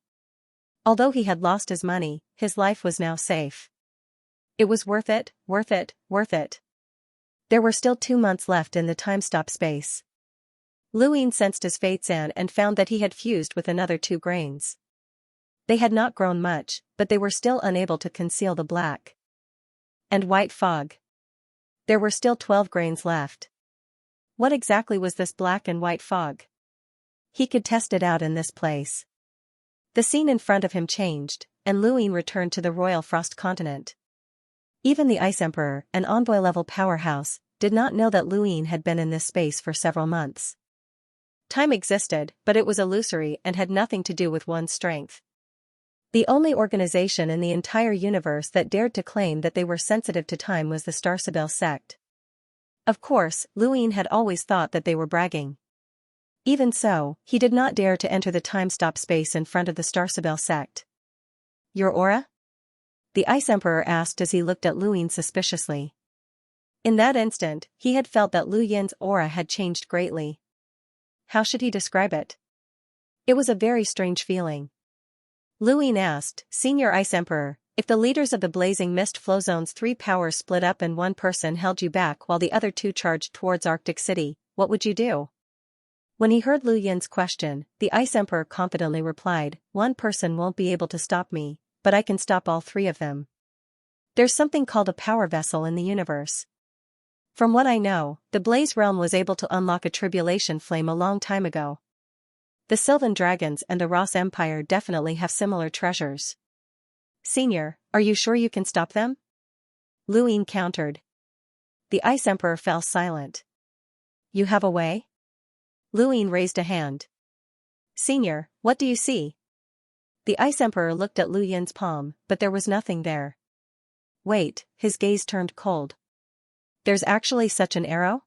A: Although he had lost his money, his life was now safe. It was worth it, worth it, worth it. There were still 2 months left in the time-stop space. Luin sensed his fatesan and found that he had fused with another 2 grains. They had not grown much, but they were still unable to conceal the black and white fog. There were still 12 grains left. What exactly was this black and white fog? He could test it out in this place. The scene in front of him changed, and Luin returned to the Royal Frost Continent. Even the Ice Emperor, an envoy-level powerhouse, did not know that Luin had been in this space for several months. Time existed, but it was illusory and had nothing to do with one's strength. The only organization in the entire universe that dared to claim that they were sensitive to time was the Starsibyl sect. Of course, Luin had always thought that they were bragging. Even so, he did not dare to enter the time-stop space in front of the Starsibyl sect. "Your aura?" the Ice Emperor asked as he looked at Luin suspiciously. In that instant, he had felt that Lu Yin's aura had changed greatly. How should he describe it? It was a very strange feeling. Luin asked, "Senior Ice Emperor, if the leaders of the Blazing Mist Flow Zone's 3 powers split up and one person held you back while the other 2 charged towards Arctic City, what would you do?" When he heard Lu Yin's question, the Ice Emperor confidently replied, "One person won't be able to stop me, but I can stop all 3 of them. There's something called a power vessel in the universe. From what I know, the Blaze Realm was able to unlock a tribulation flame a long time ago. The Sylvan Dragons and the Ross Empire definitely have similar treasures. Senior, are you sure you can stop them?" Luin countered. The Ice Emperor fell silent. "You have a way?" Luin raised a hand. "Senior, what do you see?" The Ice Emperor looked at Lu Yin's palm, but there was nothing there. Wait, his gaze turned cold. "There's actually such an arrow?"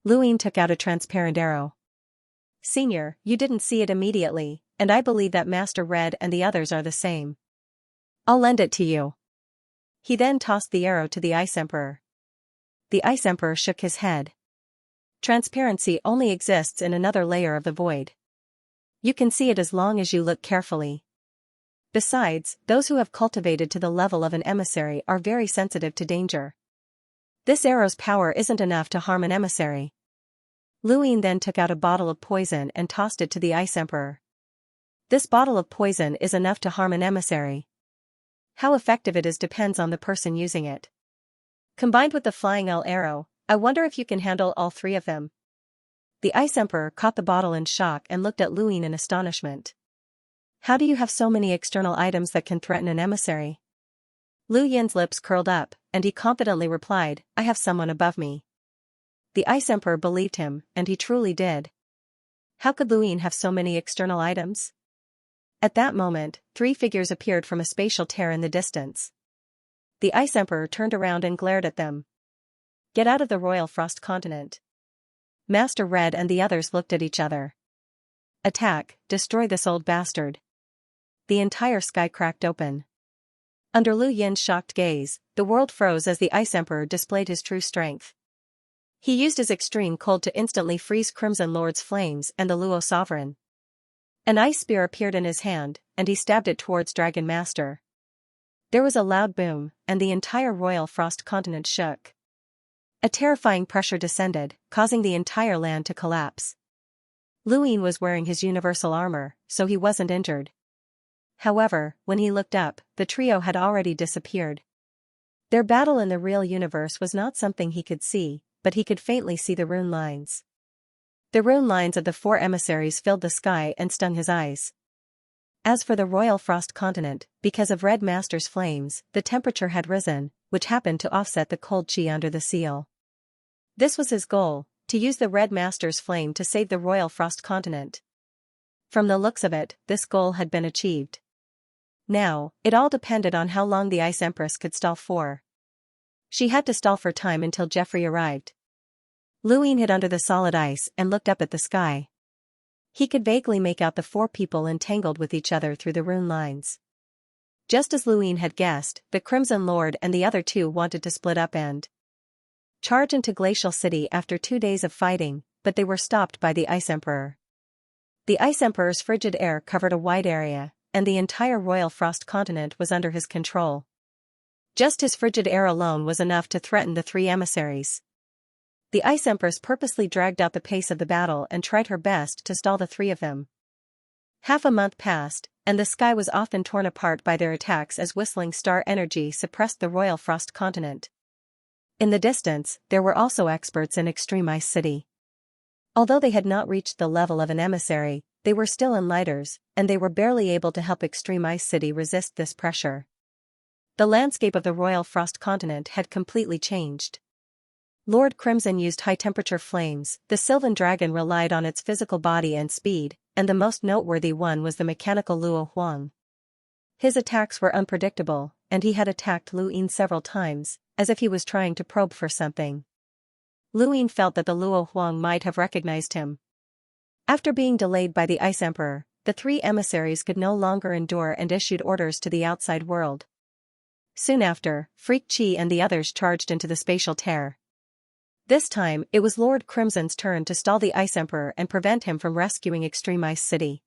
A: Luin took out a transparent arrow. "Senior, you didn't see it immediately, and I believe that Master Red and the others are the same. I'll lend it to you." He then tossed the arrow to the Ice Emperor. The Ice Emperor shook his head. Transparency only exists in another layer of the void. You can see it as long as you look carefully. Besides, those who have cultivated to the level of an emissary are very sensitive to danger. This arrow's power isn't enough to harm an emissary. Luin then took out a bottle of poison and tossed it to the Ice Emperor. This bottle of poison is enough to harm an emissary. How effective it is depends on the person using it. Combined with the flying owl arrow, I wonder if you can handle all 3 of them. The Ice Emperor caught the bottle in shock and looked at Luin in astonishment. How do you have so many external items that can threaten an emissary? Lu Yin's lips curled up, and he confidently replied, "I have someone above me." The Ice Emperor believed him, and he truly did. How could Luin have so many external items? At that moment, 3 figures appeared from a spatial tear in the distance. The Ice Emperor turned around and glared at them. "Get out of the Royal Frost Continent." Master Red and the others looked at each other. "Attack, destroy this old bastard." The entire sky cracked open. Under Lu Yin's shocked gaze, the world froze as the Ice Emperor displayed his true strength. He used his extreme cold to instantly freeze Crimson Lord's flames and the Luo Sovereign. An ice spear appeared in his hand, and he stabbed it towards Dragon Master. There was a loud boom, and the entire Royal Frost Continent shook. A terrifying pressure descended, causing the entire land to collapse. Luin was wearing his universal armor, so he wasn't injured. However, when he looked up, the trio had already disappeared. Their battle in the real universe was not something he could see, but he could faintly see the rune lines. The rune lines of the 4 emissaries filled the sky and stung his eyes. As for the Royal Frost Continent, because of Red Master's flames, the temperature had risen, which happened to offset the cold chi under the seal. This was his goal, to use the Red Master's flame to save the Royal Frost Continent. From the looks of it, this goal had been achieved. Now, it all depended on how long the Ice Empress could stall for. She had to stall for time until Geoffrey arrived. Luin hid under the solid ice and looked up at the sky. He could vaguely make out the 4 people entangled with each other through the rune lines. Just as Luin had guessed, the Crimson Lord and the other 2 wanted to split up and charge into Glacial City after 2 days of fighting, but they were stopped by the Ice Emperor. The Ice Emperor's frigid air covered a wide area, and the entire Royal Frost Continent was under his control. Just his frigid air alone was enough to threaten the 3 emissaries. The Ice Empress purposely dragged out the pace of the battle and tried her best to stall the 3 of them. Half a month passed, and the sky was often torn apart by their attacks as whistling star energy suppressed the Royal Frost Continent. In the distance, there were also experts in Extreme Ice City. Although they had not reached the level of an emissary, they were still enlighters, and they were barely able to help Extreme Ice City resist this pressure. The landscape of the Royal Frost Continent had completely changed. Lord Crimson used high-temperature flames. The Sylvan Dragon relied on its physical body and speed, and the most noteworthy one was the mechanical Luo Huang. His attacks were unpredictable, and he had attacked Lu Yin several times, as if he was trying to probe for something. Lu Yin felt that the Luo Huang might have recognized him. After being delayed by the Ice Emperor, the three emissaries could no longer endure and issued orders to the outside world. Soon after, Freak Chi and the others charged into the spatial tear. This time, it was Lord Crimson's turn to stall the Ice Emperor and prevent him from rescuing Extreme Ice City.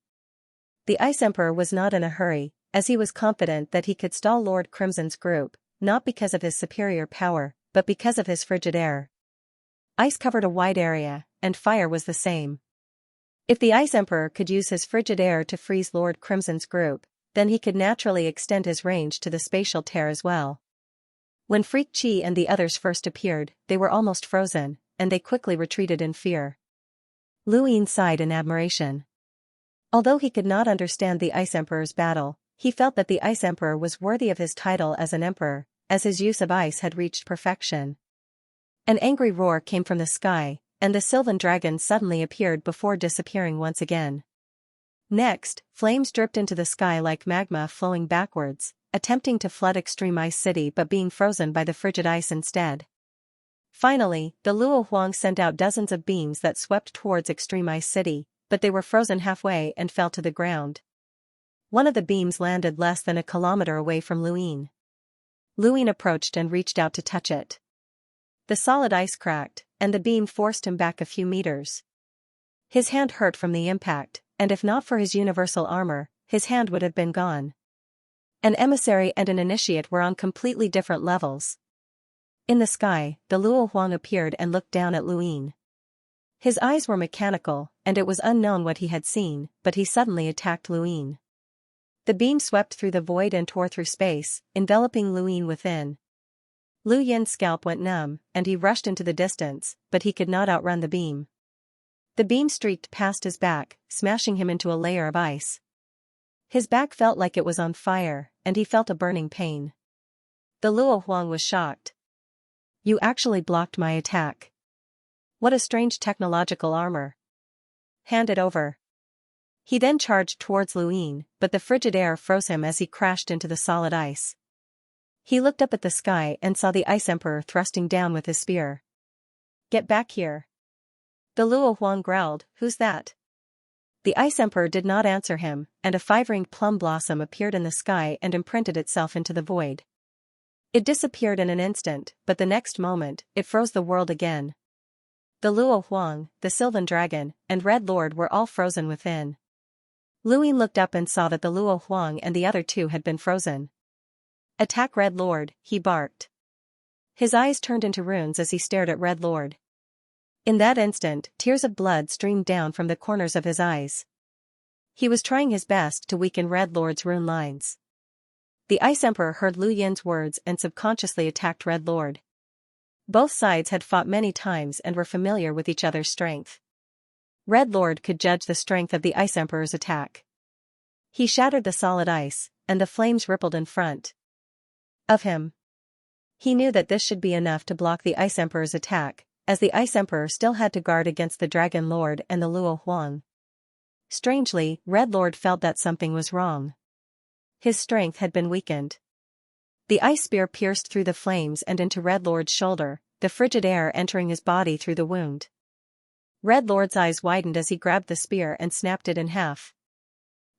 A: The Ice Emperor was not in a hurry, as he was confident that he could stall Lord Crimson's group, not because of his superior power, but because of his frigid air. Ice covered a wide area, and fire was the same. If the Ice Emperor could use his frigid air to freeze Lord Crimson's group, then he could naturally extend his range to the spatial tear as well. When Freak Chi and the others first appeared, they were almost frozen, and they quickly retreated in fear. Lu Yin sighed in admiration. Although he could not understand the Ice Emperor's battle, he felt that the Ice Emperor was worthy of his title as an emperor, as his use of ice had reached perfection. An angry roar came from the sky, and the Sylvan Dragon suddenly appeared before disappearing once again. Next, flames dripped into the sky like magma flowing backwards, attempting to flood Extreme Ice City but being frozen by the frigid ice instead. Finally, the Luo Huang sent out dozens of beams that swept towards Extreme Ice City, but they were frozen halfway and fell to the ground. One of the beams landed less than a kilometer away from Lu Yin. Lu Yin approached and reached out to touch it. The solid ice cracked, and the beam forced him back a few meters. His hand hurt from the impact, and if not for his universal armor, his hand would have been gone. An emissary and an initiate were on completely different levels. In the sky, the Luo Huang appeared and looked down at Lu Yin. His eyes were mechanical, and it was unknown what he had seen, but he suddenly attacked Lu Yin. The beam swept through the void and tore through space, enveloping Lu Yin within. Lu Yin's scalp went numb, and he rushed into the distance, but he could not outrun the beam. The beam streaked past his back, smashing him into a layer of ice. His back felt like it was on fire, and he felt a burning pain. The Luo Huang was shocked. "You actually blocked my attack. What a strange technological armor. Hand it over." He then charged towards Lu Yin, but the frigid air froze him as he crashed into the solid ice. He looked up at the sky and saw the Ice Emperor thrusting down with his spear. "Get back here." The Luo Huang growled, "Who's that?" The Ice Emperor did not answer him, and a 5-ringed plum blossom appeared in the sky and imprinted itself into the void. It disappeared in an instant, but the next moment, it froze the world again. The Luo Huang, the Sylvan Dragon, and Red Lord were all frozen within. Lu Yin looked up and saw that the Luo Huang and the other two had been frozen. "Attack Red Lord," he barked. His eyes turned into runes as he stared at Red Lord. In that instant, tears of blood streamed down from the corners of his eyes. He was trying his best to weaken Red Lord's rune lines. The Ice Emperor heard Lu Yin's words and subconsciously attacked Red Lord. Both sides had fought many times and were familiar with each other's strength. Red Lord could judge the strength of the Ice Emperor's attack. He shattered the solid ice, and the flames rippled in front of him. He knew that this should be enough to block the Ice Emperor's attack, as the Ice Emperor still had to guard against the Dragon Lord and the Luo Huang. Strangely, Red Lord felt that something was wrong. His strength had been weakened. The ice spear pierced through the flames and into Red Lord's shoulder, the frigid air entering his body through the wound. Red Lord's eyes widened as he grabbed the spear and snapped it in half.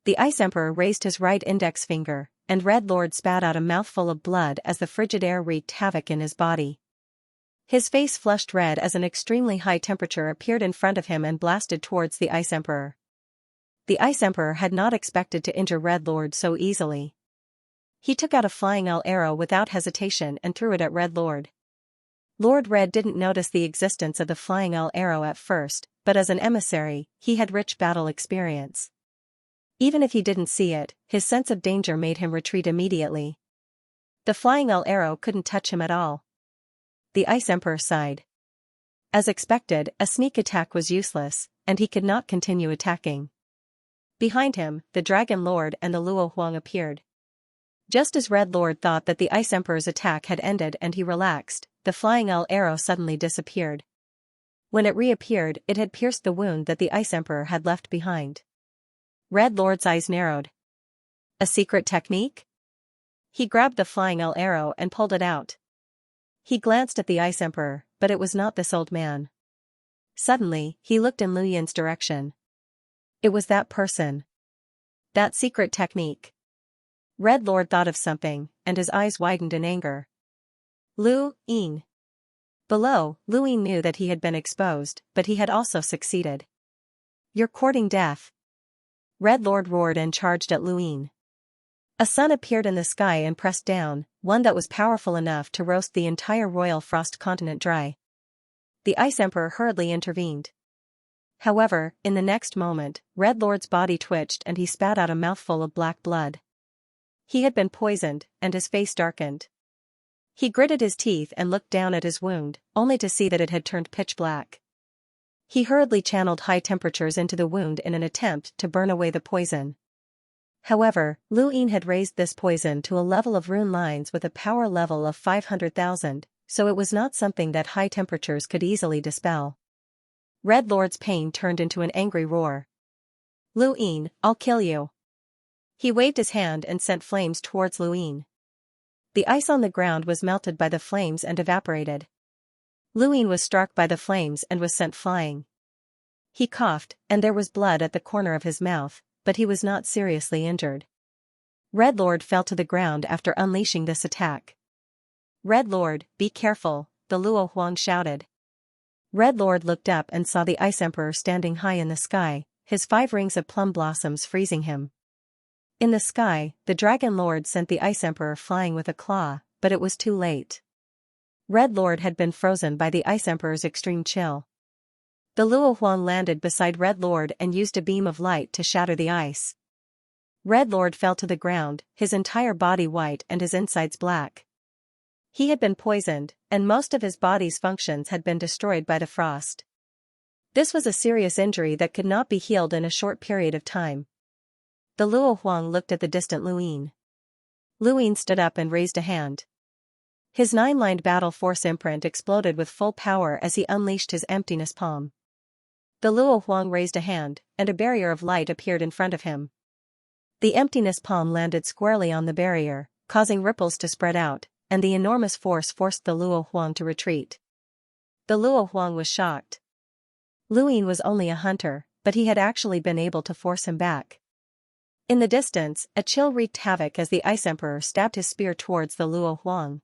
A: The Ice Emperor raised his right index finger, and Red Lord spat out a mouthful of blood as the frigid air wreaked havoc in his body. His face flushed red as an extremely high temperature appeared in front of him and blasted towards the Ice Emperor. The Ice Emperor had not expected to injure Red Lord so easily. He took out a flying arrow without hesitation and threw it at Red Lord. Lord Red didn't notice the existence of the flying arrow at first, but as an emissary, he had rich battle experience. Even if he didn't see it, his sense of danger made him retreat immediately. The flying arrow couldn't touch him at all. The Ice Emperor sighed. As expected, a sneak attack was useless, and he could not continue attacking. Behind him, the Dragon Lord and the Luo Huang appeared. Just as Red Lord thought that the Ice Emperor's attack had ended and he relaxed, the flying arrow suddenly disappeared. When it reappeared, it had pierced the wound that the Ice Emperor had left behind. Red Lord's eyes narrowed. A secret technique? He grabbed the flying arrow and pulled it out. He glanced at the Ice Emperor, but it was not this old man. Suddenly, he looked in Lu Yin's direction. It was that person. That secret technique. Red Lord thought of something, and his eyes widened in anger. Lu Yin. Below, Lu Yin knew that he had been exposed, but he had also succeeded. You're courting death. Red Lord roared and charged at Lu Yin. A sun appeared in the sky and pressed down, one that was powerful enough to roast the entire royal frost continent dry. The Ice Emperor hurriedly intervened. However, in the next moment, Red Lord's body twitched and he spat out a mouthful of black blood. He had been poisoned, and his face darkened. He gritted his teeth and looked down at his wound, only to see that it had turned pitch black. He hurriedly channeled high temperatures into the wound in an attempt to burn away the poison. However, Lu Yin had raised this poison to a level of rune lines with a power level of 500,000, so it was not something that high temperatures could easily dispel. Red Lord's pain turned into an angry roar. Lu Yin, I'll kill you. He waved his hand and sent flames towards Lu Yin. The ice on the ground was melted by the flames and evaporated. Lu Yin was struck by the flames and was sent flying. He coughed, and there was blood at the corner of his mouth, but he was not seriously injured. Red Lord fell to the ground after unleashing this attack. Red Lord, be careful, the Luo Huang shouted. Red Lord looked up and saw the Ice Emperor standing high in the sky, his 5 rings of plum blossoms freezing him. In the sky, the Dragon Lord sent the Ice Emperor flying with a claw, but it was too late. Red Lord had been frozen by the Ice Emperor's extreme chill. The Luo Huang landed beside Red Lord and used a beam of light to shatter the ice. Red Lord fell to the ground, his entire body white and his insides black. He had been poisoned, and most of his body's functions had been destroyed by the frost. This was a serious injury that could not be healed in a short period of time. The Luo Huang looked at the distant Lu Yin. Lu Yin stood up and raised a hand. His 9-lined battle force imprint exploded with full power as he unleashed his emptiness palm. The Luo Huang raised a hand, and a barrier of light appeared in front of him. The emptiness palm landed squarely on the barrier, causing ripples to spread out, and the enormous force forced the Luo Huang to retreat. The Luo Huang was shocked. Lu Yin was only a hunter, but he had actually been able to force him back. In the distance, a chill wreaked havoc as the Ice Emperor stabbed his spear towards the Luo Huang.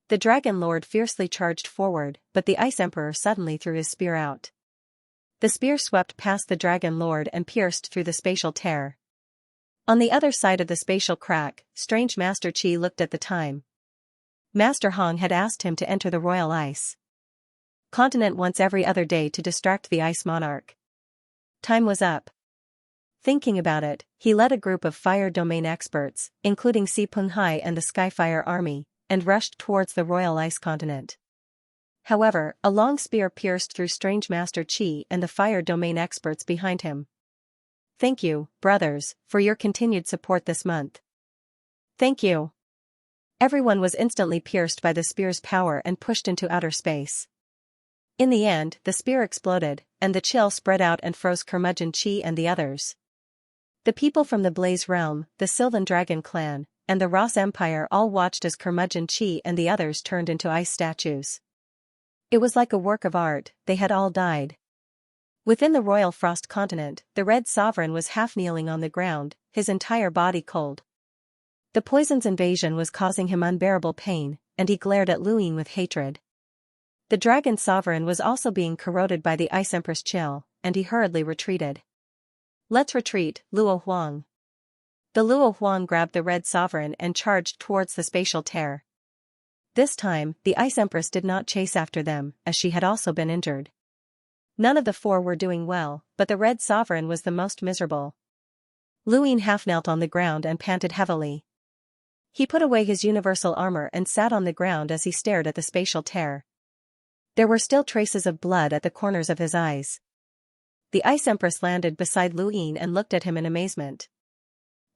A: The Dragon Lord fiercely charged forward, but the Ice Emperor suddenly threw his spear out. The spear swept past the Dragon Lord and pierced through the spatial tear. On the other side of the spatial crack, strange Master Qi looked at the time. Master Hong had asked him to enter the royal ice continent once every other day to distract the Ice Monarch. Time was up. Thinking about it, he led a group of fire domain experts, including Si Penghai and the Skyfire Army, and rushed towards the royal ice continent. However, a long spear pierced through strange Master Qi and the fire domain experts behind him. Thank you, brothers, for your continued support this month. Thank you. Everyone was instantly pierced by the spear's power and pushed into outer space. In the end, the spear exploded, and the chill spread out and froze Curmudgeon Qi and the others. The people from the Blaze Realm, the Sylvan Dragon Clan, and the Ross Empire all watched as Curmudgeon Qi and the others turned into ice statues. It was like a work of art, they had all died. Within the Royal Frost Continent, the Red Sovereign was half-kneeling on the ground, his entire body cold. The poison's invasion was causing him unbearable pain, and he glared at Lu Yin with hatred. The Dragon Sovereign was also being corroded by the Ice Empress chill, and he hurriedly retreated. Let's retreat, Luo Huang. The Luo Huang grabbed the Red Sovereign and charged towards the spatial tear. This time, the Ice Empress did not chase after them, as she had also been injured. None of the 4 were doing well, but the Red Sovereign was the most miserable. Lu Yin half-knelt on the ground and panted heavily. He put away his universal armor and sat on the ground as he stared at the spatial tear. There were still traces of blood at the corners of his eyes. The Ice Empress landed beside Lu Yin and looked at him in amazement.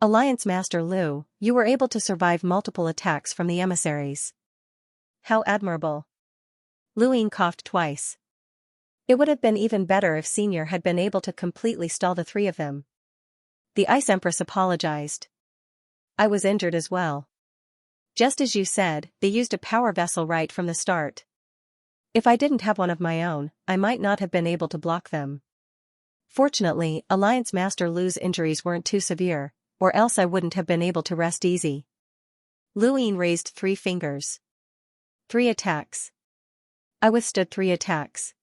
A: Alliance Master Lu, you were able to survive multiple attacks from the emissaries. How admirable. Luine coughed twice. It would have been even better if Senior had been able to completely stall the three of them. The Ice Empress apologized. I was injured as well. Just as you said, they used a power vessel right from the start. If I didn't have one of my own, I might not have been able to block them. Fortunately, Alliance Master Lu's injuries weren't too severe, or else I wouldn't have been able to rest easy. Luine raised 3 fingers. 3 attacks. I withstood 3 attacks.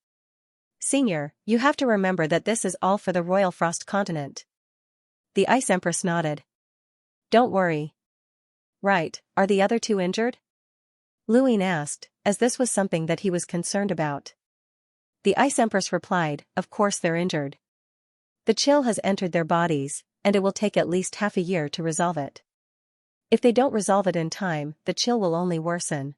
A: Senior, you have to remember that this is all for the Royal Frost Continent. The Ice Empress nodded. Don't worry. Right, are the other 2 injured? Luine asked, as this was something that he was concerned about. The Ice Empress replied, of course they're injured. The chill has entered their bodies, and it will take at least half a year to resolve it. If they don't resolve it in time, the chill will only worsen.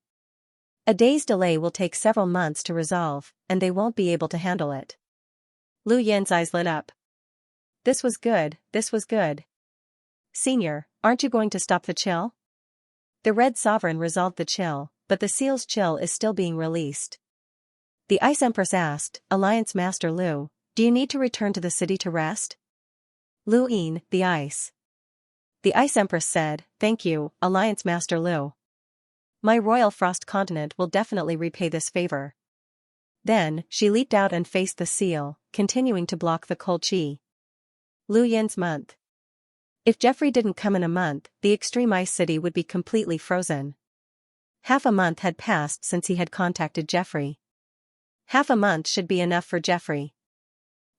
A: A day's delay will take several months to resolve, and they won't be able to handle it. Lu Yin's eyes lit up. This was good, this was good. Senior, aren't you going to stop the chill? The Red Sovereign resolved the chill, but the seal's chill is still being released. The Ice Empress asked, Alliance Master Lu, do you need to return to the city to rest? Luine, the Ice. The Ice Empress said, thank you, Alliance Master Lu. My Royal Frost Continent will definitely repay this favor. Then, she leaped out and faced the seal, continuing to block the cold chi. Lu Yin's month. If Jeffrey didn't come in a month, the Extreme Ice City would be completely frozen. Half a month had passed since he had contacted Jeffrey. Half a month should be enough for Jeffrey.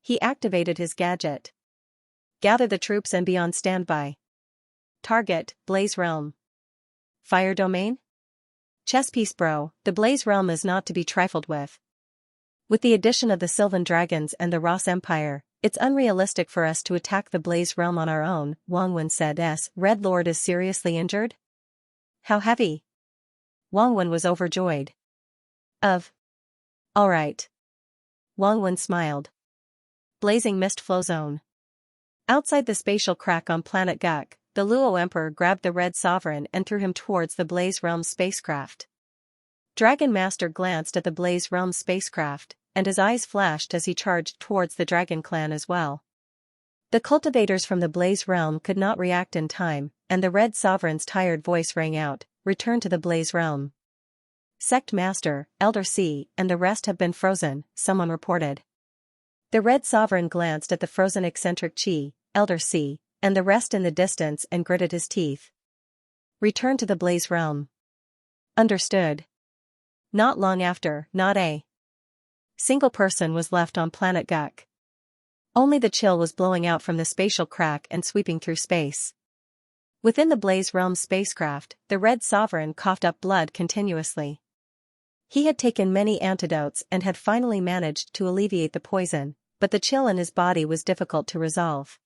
A: He activated his gadget. Gather the troops and be on standby. Target, Blaze Realm. Fire Domain? Chess piece bro, the Blaze Realm is not to be trifled with. With the addition of the Sylvan Dragons and the Ross Empire, it's unrealistic for us to attack the Blaze Realm on our own, Wang Wen said. Red Lord is seriously injured? How heavy? Wang Wen was overjoyed. All right. Wang Wen smiled. Blazing Mist Flow Zone. Outside the spatial crack on planet Guk, the Luo Emperor grabbed the Red Sovereign and threw him towards the Blaze Realm spacecraft. Dragon Master glanced at the Blaze Realm spacecraft, and his eyes flashed as he charged towards the Dragon Clan as well. The cultivators from the Blaze Realm could not react in time, and the Red Sovereign's tired voice rang out, return to the Blaze Realm. Sect Master, Elder C, and the rest have been frozen, someone reported. The Red Sovereign glanced at the frozen eccentric Chi, Elder C, and the rest in the distance and gritted his teeth. Return to the Blaze Realm. Understood. Not long after, not a single person was left on planet Guk. Only the chill was blowing out from the spatial crack and sweeping through space. Within the Blaze Realm spacecraft, the Red Sovereign coughed up blood continuously. He had taken many antidotes and had finally managed to alleviate the poison, but the chill in his body was difficult to resolve.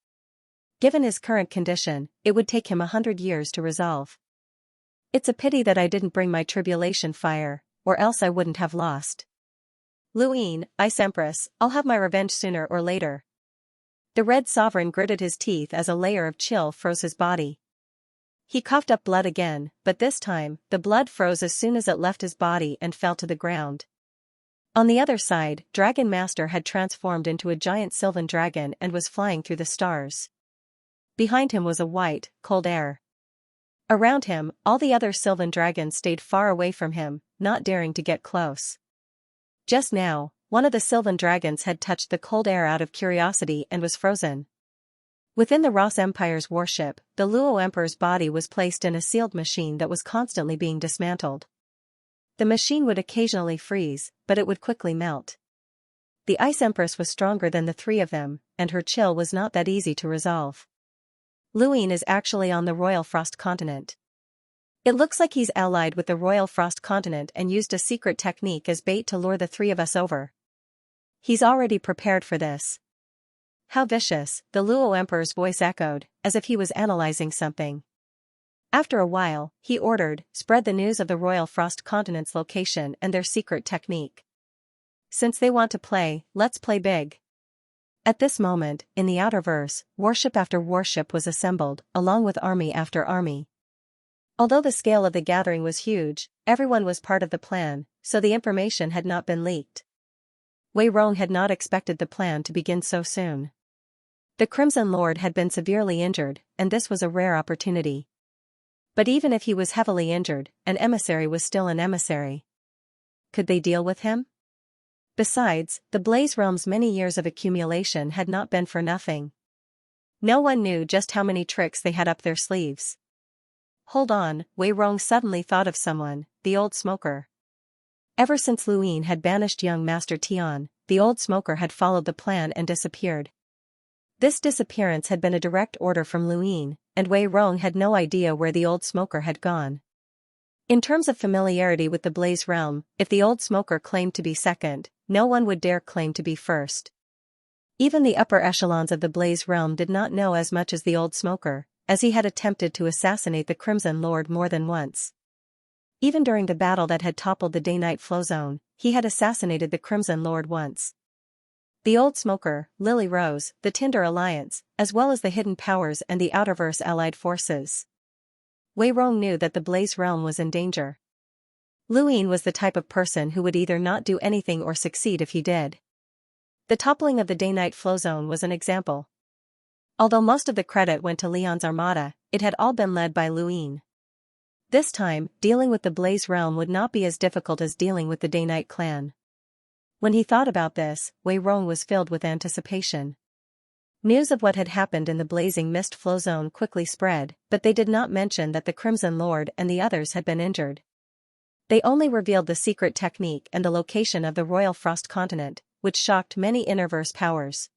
A: Given his current condition, it would take him 100 years to resolve. It's a pity that I didn't bring my tribulation fire, or else I wouldn't have lost. Luine, Ice Empress, I'll have my revenge sooner or later. The Red Sovereign gritted his teeth as a layer of chill froze his body. He coughed up blood again, but this time, the blood froze as soon as it left his body and fell to the ground. On the other side, Dragon Master had transformed into a giant Sylvan dragon and was flying through the stars. Behind him was a white, cold air. Around him, all the other Sylvan dragons stayed far away from him, not daring to get close. Just now, one of the Sylvan dragons had touched the cold air out of curiosity and was frozen. Within the Ross Empire's warship, the Luo Emperor's body was placed in a sealed machine that was constantly being dismantled. The machine would occasionally freeze, but it would quickly melt. The Ice Empress was stronger than the 3 of them, and her chill was not that easy to resolve. Luine is actually on the Royal Frost Continent. It looks like he's allied with the Royal Frost Continent and used a secret technique as bait to lure the 3 of us over. He's already prepared for this. How vicious, the Luo Emperor's voice echoed, as if he was analyzing something. After a while, he ordered, spread the news of the Royal Frost Continent's location and their secret technique. Since they want to play, let's play big. At this moment, in the Outerverse, warship after warship was assembled, along with army after army. Although the scale of the gathering was huge, everyone was part of the plan, so the information had not been leaked. Wei Rong had not expected the plan to begin so soon. The Crimson Lord had been severely injured, and this was a rare opportunity. But even if he was heavily injured, an emissary was still an emissary. Could they deal with him? Besides, the Blaze Realm's many years of accumulation had not been for nothing. No one knew just how many tricks they had up their sleeves. Hold on, Wei Rong suddenly thought of someone, the old smoker. Ever since Luin had banished young Master Tian, the old smoker had followed the plan and disappeared. This disappearance had been a direct order from Luin, and Wei Rong had no idea where the old smoker had gone. In terms of familiarity with the Blaze Realm, if the old smoker claimed to be second, no one would dare claim to be first. Even the upper echelons of the Blaze Realm did not know as much as the old smoker, as he had attempted to assassinate the Crimson Lord more than once. Even during the battle that had toppled the Day-Night Flow Zone, he had assassinated the Crimson Lord once. The old smoker, Lily Rose, the Tinder Alliance, as well as the Hidden Powers and the Outerverse allied forces. Wei Rong knew that the Blaze Realm was in danger. Luin was the type of person who would either not do anything or succeed if he did. The toppling of the Day-Night Flow Zone was an example. Although most of the credit went to Leon's armada, it had all been led by Luin. This time, dealing with the Blaze Realm would not be as difficult as dealing with the Day-Night clan. When he thought about this, Wei Rong was filled with anticipation. News of what had happened in the Blazing Mist Flow Zone quickly spread, but they did not mention that the Crimson Lord and the others had been injured. They only revealed the secret technique and the location of the Royal Frost Continent, which shocked many Innerverse powers.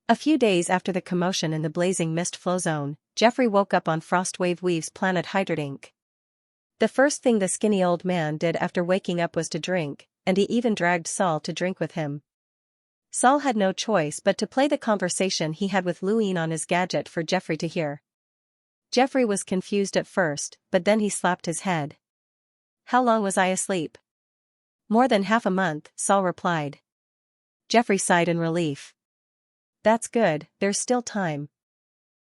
A: A few days after the commotion in the Blazing Mist Flow Zone, Jeffrey woke up on Frostwave Weave's planet Hydrodink. The first thing the skinny old man did after waking up was to drink, and he even dragged Saul to drink with him. Saul had no choice but to play the conversation he had with Luin on his gadget for Jeffrey to hear. Jeffrey was confused at first, but then he slapped his head. How long was I asleep? More than half a month, Saul replied. Jeffrey sighed in relief. That's good, there's still time.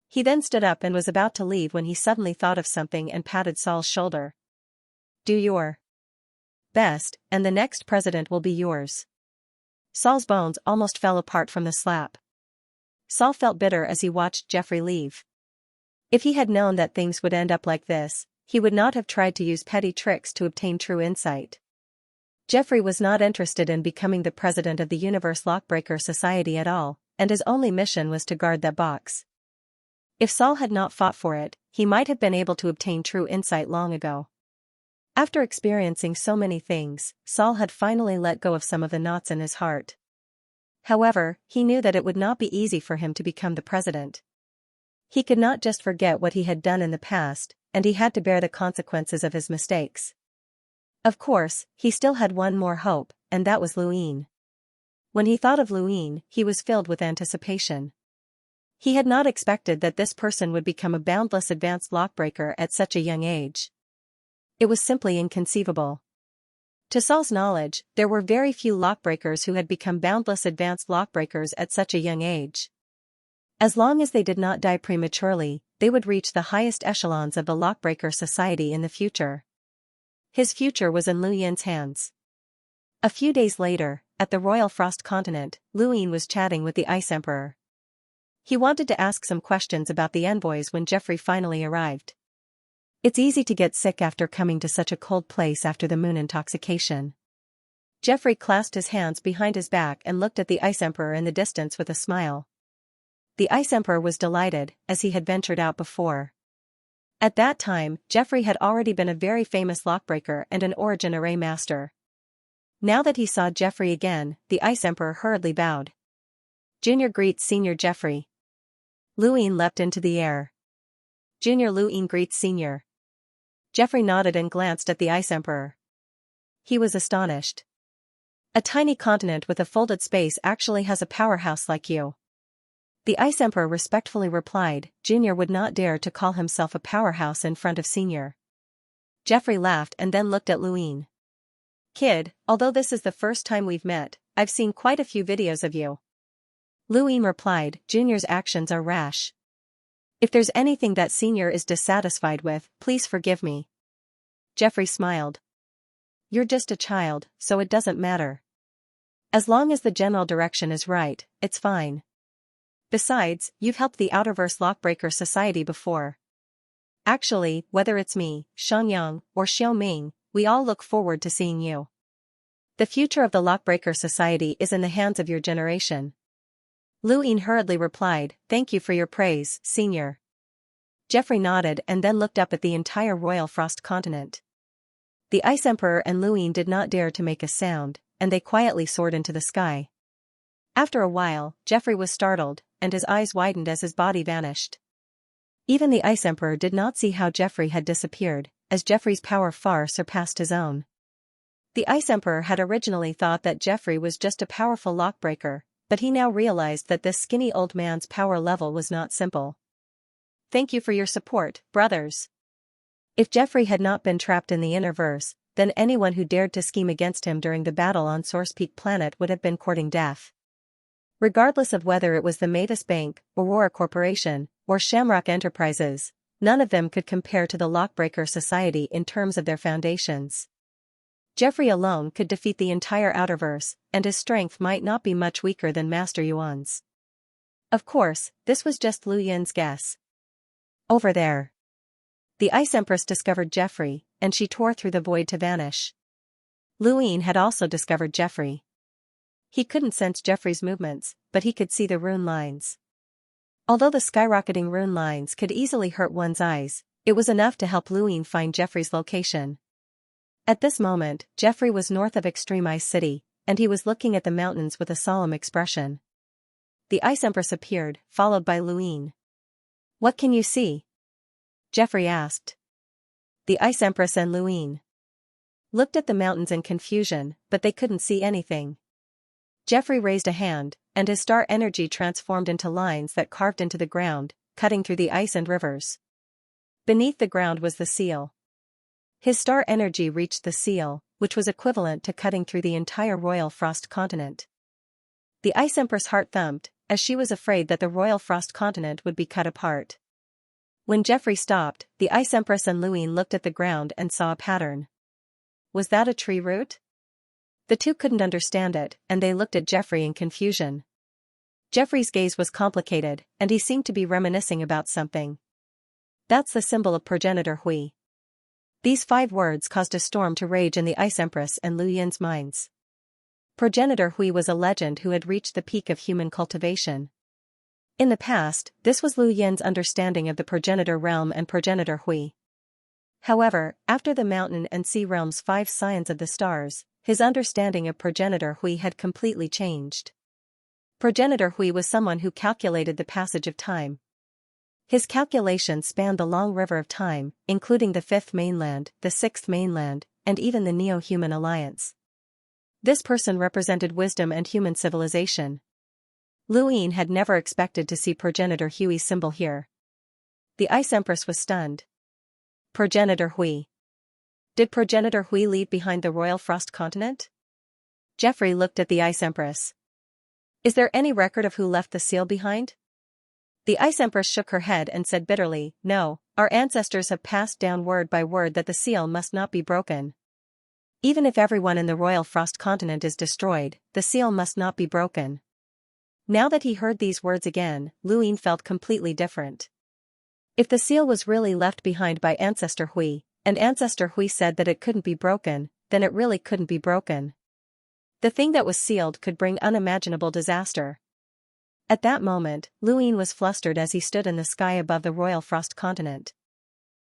A: He then stood up and was about to leave when he suddenly thought of something and patted Saul's shoulder. Do your best, and the next president will be yours. Saul's bones almost fell apart from the slap. Saul felt bitter as he watched Jeffrey leave. If he had known that things would end up like this, he would not have tried to use petty tricks to obtain true insight. Jeffrey was not interested in becoming the president of the Universe Lockbreaker Society at all, and his only mission was to guard that box. If Saul had not fought for it, he might have been able to obtain true insight long ago. After experiencing so many things, Saul had finally let go of some of the knots in his heart. However, he knew that it would not be easy for him to become the president. He could not just forget what he had done in the past, and he had to bear the consequences of his mistakes. Of course, he still had one more hope, and that was Luin. When he thought of Luin, he was filled with anticipation. He had not expected that this person would become a boundless advanced lockbreaker at such a young age. It was simply inconceivable. To Saul's knowledge, there were very few lockbreakers who had become boundless advanced lockbreakers at such a young age. As long as they did not die prematurely, they would reach the highest echelons of the Lockbreaker Society in the future. His future was in Luin's hands. A few days later, at the Royal Frost Continent, Luin was chatting with the Ice Emperor. He wanted to ask some questions about the envoys when Jeffrey finally arrived. It's easy to get sick after coming to such a cold place after the moon intoxication. Jeffrey clasped his hands behind his back and looked at the Ice Emperor in the distance with a smile. The Ice Emperor was delighted, as he had ventured out before. At that time, Jeffrey had already been a very famous lockbreaker and an origin array master. Now that he saw Jeffrey again, the Ice Emperor hurriedly bowed. Junior greets Senior Jeffrey. Luin leapt into the air. Junior Luin greets Senior. Jeffrey nodded and glanced at the Ice Emperor. He was astonished. A tiny continent with a folded space actually has a powerhouse like you. The Ice Emperor respectfully replied, Junior would not dare to call himself a powerhouse in front of Senior. Jeffrey laughed and then looked at Luin. Kid, although this is the first time we've met, I've seen quite a few videos of you. Luine replied, Junior's actions are rash. If there's anything that Senior is dissatisfied with, please forgive me. Jeffrey smiled. You're just a child, so it doesn't matter. As long as the general direction is right, it's fine. Besides, you've helped the Outerverse Lockbreaker Society before. Actually, whether it's me, Xianxia, or Xiaoming, we all look forward to seeing you. The future of the Lockbreaker Society is in the hands of your generation. Luine hurriedly replied, Thank you for your praise, Senior. Jeffrey nodded and then looked up at the entire Royal Frost continent. The Ice Emperor and Luine did not dare to make a sound, and they quietly soared into the sky. After a while, Jeffrey was startled, and his eyes widened as his body vanished. Even the Ice Emperor did not see how Jeffrey had disappeared, as Jeffrey's power far surpassed his own. The Ice Emperor had originally thought that Jeffrey was just a powerful lockbreaker, but he now realized that this skinny old man's power level was not simple. Thank you for your support, brothers. If Jeffrey had not been trapped in the Innerverse, then anyone who dared to scheme against him during the battle on Source Peak Planet would have been courting death. Regardless of whether it was the Mavis Bank, Aurora Corporation, or Shamrock Enterprises, none of them could compare to the Lockbreaker Society in terms of their foundations. Jeffrey alone could defeat the entire Outerverse, and his strength might not be much weaker than Master Yuan's. Of course, this was just Lu Yin's guess. Over there. The Ice Empress discovered Jeffrey, and she tore through the void to vanish. Luine had also discovered Jeffrey. He couldn't sense Jeffrey's movements, but he could see the rune lines. Although the skyrocketing rune lines could easily hurt one's eyes, it was enough to help Luine find Jeffrey's location. At this moment, Jeffrey was north of Extreme Ice City, and he was looking at the mountains with a solemn expression. The Ice Empress appeared, followed by Luine. What can you see? Jeffrey asked. The Ice Empress and Luine looked at the mountains in confusion, but they couldn't see anything. Jeffrey raised a hand, and his star energy transformed into lines that carved into the ground, cutting through the ice and rivers. Beneath the ground was the seal. His star energy reached the seal, which was equivalent to cutting through the entire Royal Frost continent. The Ice Empress' heart thumped, as she was afraid that the Royal Frost continent would be cut apart. When Jeffrey stopped, the Ice Empress and Luine looked at the ground and saw a pattern. Was that a tree root? The two couldn't understand it, and they looked at Jeffrey in confusion. Jeffrey's gaze was complicated, and he seemed to be reminiscing about something. That's the symbol of Progenitor Hui. These 5 words caused a storm to rage in the Ice Empress and Lu Yin's minds. Progenitor Hui was a legend who had reached the peak of human cultivation. In the past, this was Lu Yin's understanding of the Progenitor Realm and Progenitor Hui. However, after the Mountain and Sea Realm's 5 Scions of the Stars, his understanding of Progenitor Hui had completely changed. Progenitor Hui was someone who calculated the passage of time. His calculations spanned the long river of time, including the 5th mainland, the 6th mainland, and even the Neo-Human Alliance. This person represented wisdom and human civilization. Luine had never expected to see Progenitor Hui's symbol here. The Ice Empress was stunned. Progenitor Hui. Did Progenitor Hui leave behind the Royal Frost continent? Jeffrey looked at the Ice Empress. Is there any record of who left the seal behind? The Ice Empress shook her head and said bitterly, No, our ancestors have passed down word by word that the seal must not be broken. Even if everyone in the Royal Frost continent is destroyed, the seal must not be broken. Now that he heard these words again, Luine felt completely different. If the seal was really left behind by Ancestor Hui, and Ancestor Hui said that it couldn't be broken, then it really couldn't be broken. The thing that was sealed could bring unimaginable disaster. At that moment, Luine was flustered as he stood in the sky above the Royal Frost continent.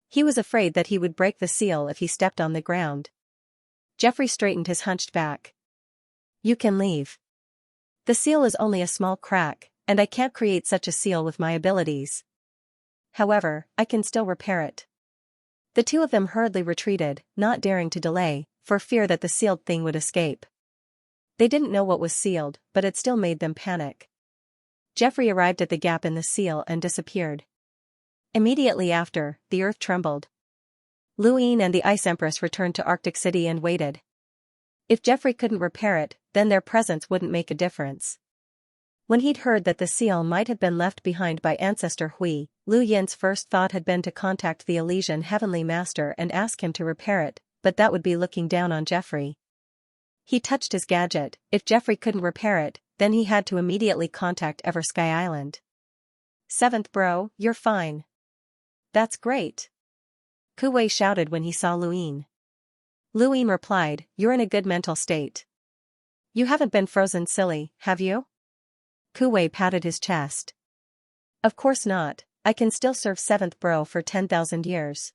A: He was afraid that he would break the seal if he stepped on the ground. Jeffrey straightened his hunched back. You can leave. The seal is only a small crack, and I can't create such a seal with my abilities. However, I can still repair it. The two of them hurriedly retreated, not daring to delay, for fear that the sealed thing would escape. They didn't know what was sealed, but it still made them panic. Jeffrey arrived at the gap in the seal and disappeared. Immediately after, the earth trembled. Luine and the Ice Empress returned to Arctic City and waited. If Jeffrey couldn't repair it, then their presence wouldn't make a difference. When he'd heard that the seal might have been left behind by ancestor Hui, Lu Yin's first thought had been to contact the Elysian Heavenly Master and ask him to repair it, but that would be looking down on Jeffrey. He touched his gadget. If Jeffrey couldn't repair it, then he had to immediately contact Eversky Island. "Seventh bro, you're fine." "That's great." Kuwei shouted when he saw Luin. Luin replied, "You're in a good mental state. You haven't been frozen silly, have you?" Kuwei patted his chest. "Of course not, I can still serve seventh bro for 10,000 years.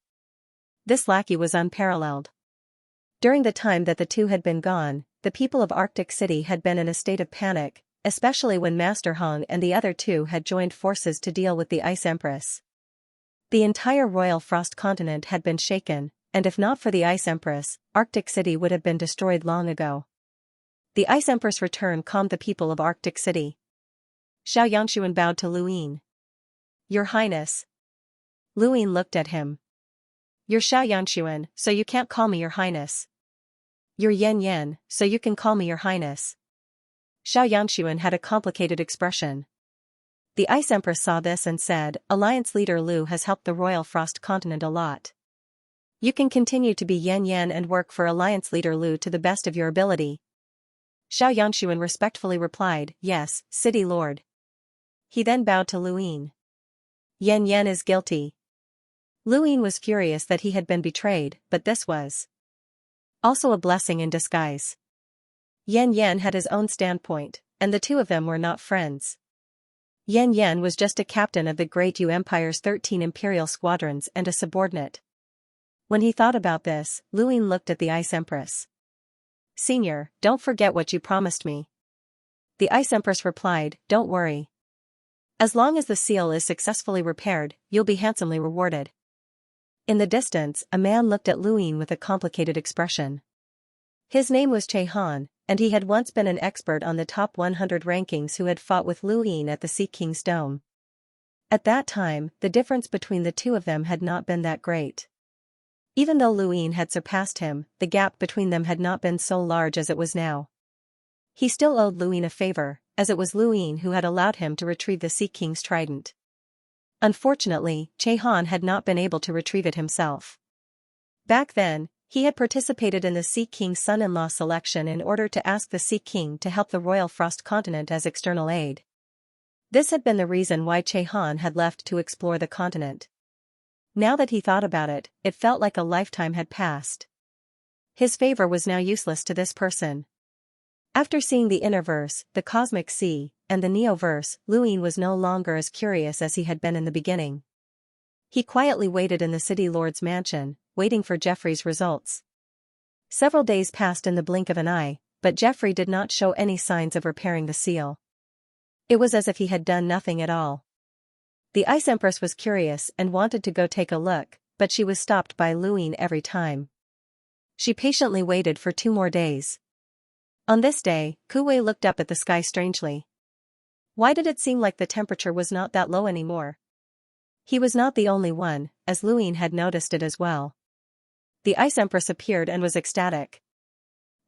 A: This lackey was unparalleled. During the time that the two had been gone, the people of Arctic City had been in a state of panic, especially when Master Hong and the other two had joined forces to deal with the Ice Empress. The entire Royal Frost continent had been shaken, and if not for the Ice Empress, Arctic City would have been destroyed long ago. The Ice Empress' return calmed the people of Arctic City. Xianxia bowed to Luin. "Your Highness." Luin looked at him. "You're Xianxia, so you can't call me Your Highness. You're Yan, so you can call me Your Highness." Xianxia had a complicated expression. The Ice Empress saw this and said, "Alliance leader Lu has helped the Royal Frost continent a lot. You can continue to be Yan and work for Alliance leader Lu to the best of your ability." Xianxia respectfully replied, "Yes, City Lord." He then bowed to Luin. Yan is guilty." Luin was furious that he had been betrayed, but this was also a blessing in disguise. Yan had his own standpoint, and the two of them were not friends. Yan was just a captain of the Great Yu Empire's 13 imperial squadrons and a subordinate. When he thought about this, Luin looked at the Ice Empress. "Senior, don't forget what you promised me." The Ice Empress replied, "Don't worry. As long as the seal is successfully repaired, you'll be handsomely rewarded." In the distance, a man looked at Luin with a complicated expression. His name was Che Han, and he had once been an expert on the top 100 rankings who had fought with Luin at the Sea King's Dome. At that time, the difference between the two of them had not been that great. Even though Luin had surpassed him, the gap between them had not been so large as it was now. He still owed Luin a favor, as it was Luin who had allowed him to retrieve the Sea King's trident. Unfortunately, Che Han had not been able to retrieve it himself. Back then, he had participated in the Sea King's son-in-law selection in order to ask the Sea King to help the Royal Frost continent as external aid. This had been the reason why Che Han had left to explore the continent. Now that he thought about it, it felt like a lifetime had passed. His favor was now useless to this person. After seeing the Innerverse, the Cosmic Sea, and the Neoverse, Luin was no longer as curious as he had been in the beginning. He quietly waited in the City Lord's mansion, waiting for Jeffrey's results. Several days passed in the blink of an eye, but Jeffrey did not show any signs of repairing the seal. It was as if he had done nothing at all. The Ice Empress was curious and wanted to go take a look, but she was stopped by Luin every time. She patiently waited for 2 more days. On this day, Kuwei looked up at the sky strangely. Why did it seem like the temperature was not that low anymore? He was not the only one, as Luin had noticed it as well. The Ice Empress appeared and was ecstatic.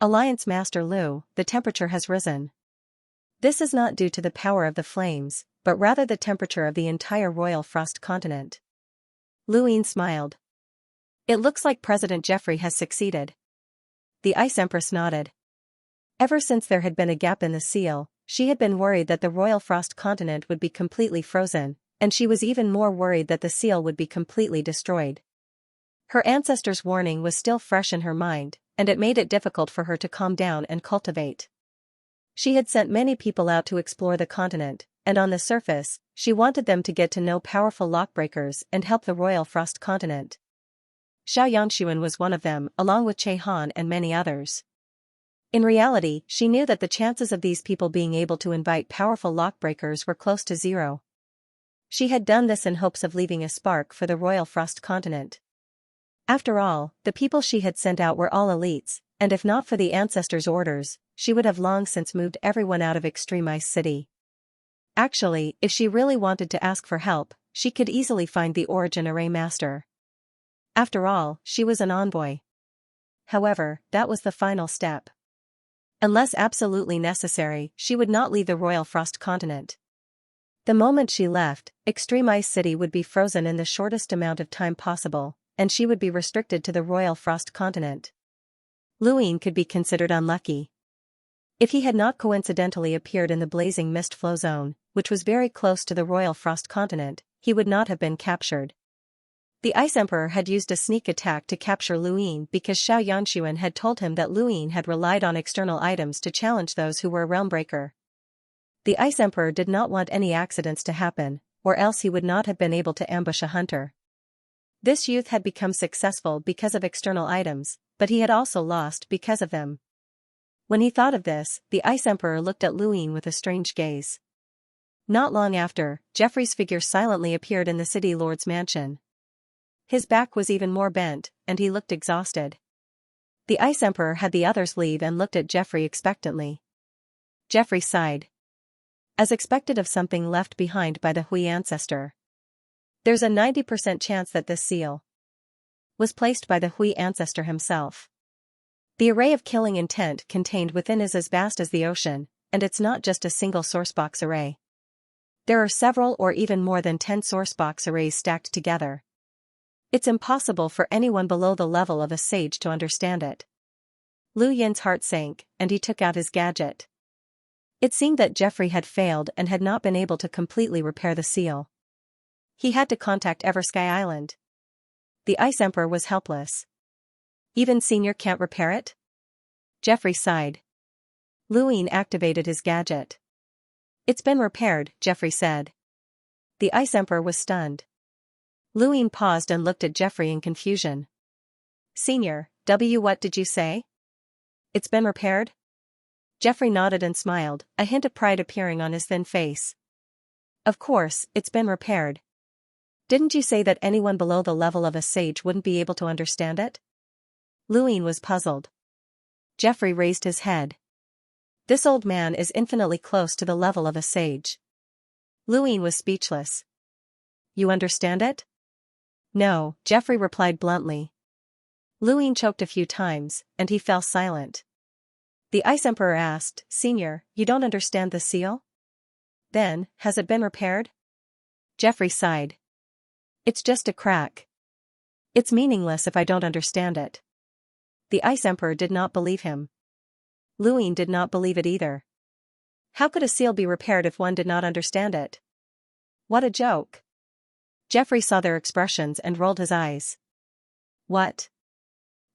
A: "Alliance Master Lu, the temperature has risen. This is not due to the power of the flames, but rather the temperature of the entire Royal Frost continent." Luin smiled. "It looks like President Jeffrey has succeeded." The Ice Empress nodded. Ever since there had been a gap in the seal, she had been worried that the Royal Frost continent would be completely frozen, and she was even more worried that the seal would be completely destroyed. Her ancestors' warning was still fresh in her mind, and it made it difficult for her to calm down and cultivate. She had sent many people out to explore the continent, and on the surface, she wanted them to get to know powerful lockbreakers and help the Royal Frost continent. Xianxia was one of them, along with Che Han and many others. In reality, she knew that the chances of these people being able to invite powerful lockbreakers were close to zero. She had done this in hopes of leaving a spark for the Royal Frost continent. After all, the people she had sent out were all elites, and if not for the ancestors' orders, she would have long since moved everyone out of Extreme Ice City. Actually, if she really wanted to ask for help, she could easily find the Origin Array Master. After all, she was an envoy. However, that was the final step. Unless absolutely necessary, she would not leave the Royal Frost Continent. The moment she left, Extreme Ice City would be frozen in the shortest amount of time possible, and she would be restricted to the Royal Frost Continent. Luin could be considered unlucky. If he had not coincidentally appeared in the blazing mist flow zone, which was very close to the Royal Frost Continent, he would not have been captured. The Ice Emperor had used a sneak attack to capture Luin because Xianxia had told him that Luin had relied on external items to challenge those who were a realmbreaker. The Ice Emperor did not want any accidents to happen, or else he would not have been able to ambush a hunter. This youth had become successful because of external items, but he had also lost because of them. When he thought of this, the Ice Emperor looked at Luin with a strange gaze. Not long after, Geoffrey's figure silently appeared in the city lord's mansion. His back was even more bent, and he looked exhausted. The Ice Emperor had the others leave and looked at Geoffrey expectantly. Geoffrey sighed. As expected of something left behind by the Hui ancestor. There's a 90% chance that this seal was placed by the Hui ancestor himself. The array of killing intent contained within is as vast as the ocean, and it's not just a single sourcebox array. There are several or even more than 10 sourcebox arrays stacked together. It's impossible for anyone below the level of a sage to understand it. Lu Yin's heart sank, and he took out his gadget. It seemed that Geoffrey had failed and had not been able to completely repair the seal. He had to contact Eversky Island. The Ice Emperor was helpless. Even Senior can't repair it? Geoffrey sighed. Luin activated his gadget. It's been repaired, Geoffrey said. The Ice Emperor was stunned. Luin paused and looked at Geoffrey in confusion. Senior, what did you say? It's been repaired? Geoffrey nodded and smiled, a hint of pride appearing on his thin face. Of course, it's been repaired. Didn't you say that anyone below the level of a sage wouldn't be able to understand it? Luin was puzzled. Geoffrey raised his head. This old man is infinitely close to the level of a sage. Luin was speechless. You understand it? No, Geoffrey replied bluntly. Luin choked a few times, and he fell silent. The Ice Emperor asked, Senior, you don't understand the seal? Then, has it been repaired? Geoffrey sighed. It's just a crack. It's meaningless if I don't understand it. The Ice Emperor did not believe him. Luin did not believe it either. How could a seal be repaired if one did not understand it? What a joke. Geoffrey saw their expressions and rolled his eyes. What?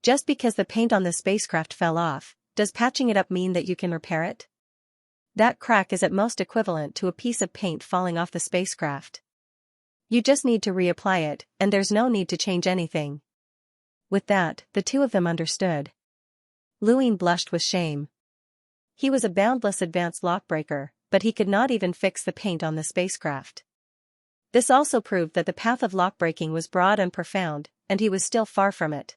A: Just because the paint on the spacecraft fell off, does patching it up mean that you can repair it? That crack is at most equivalent to a piece of paint falling off the spacecraft. You just need to reapply it, and there's no need to change anything. With that, the two of them understood. Luin blushed with shame. He was a boundless advanced lockbreaker, but he could not even fix the paint on the spacecraft. This also proved that the path of lockbreaking was broad and profound, and he was still far from it.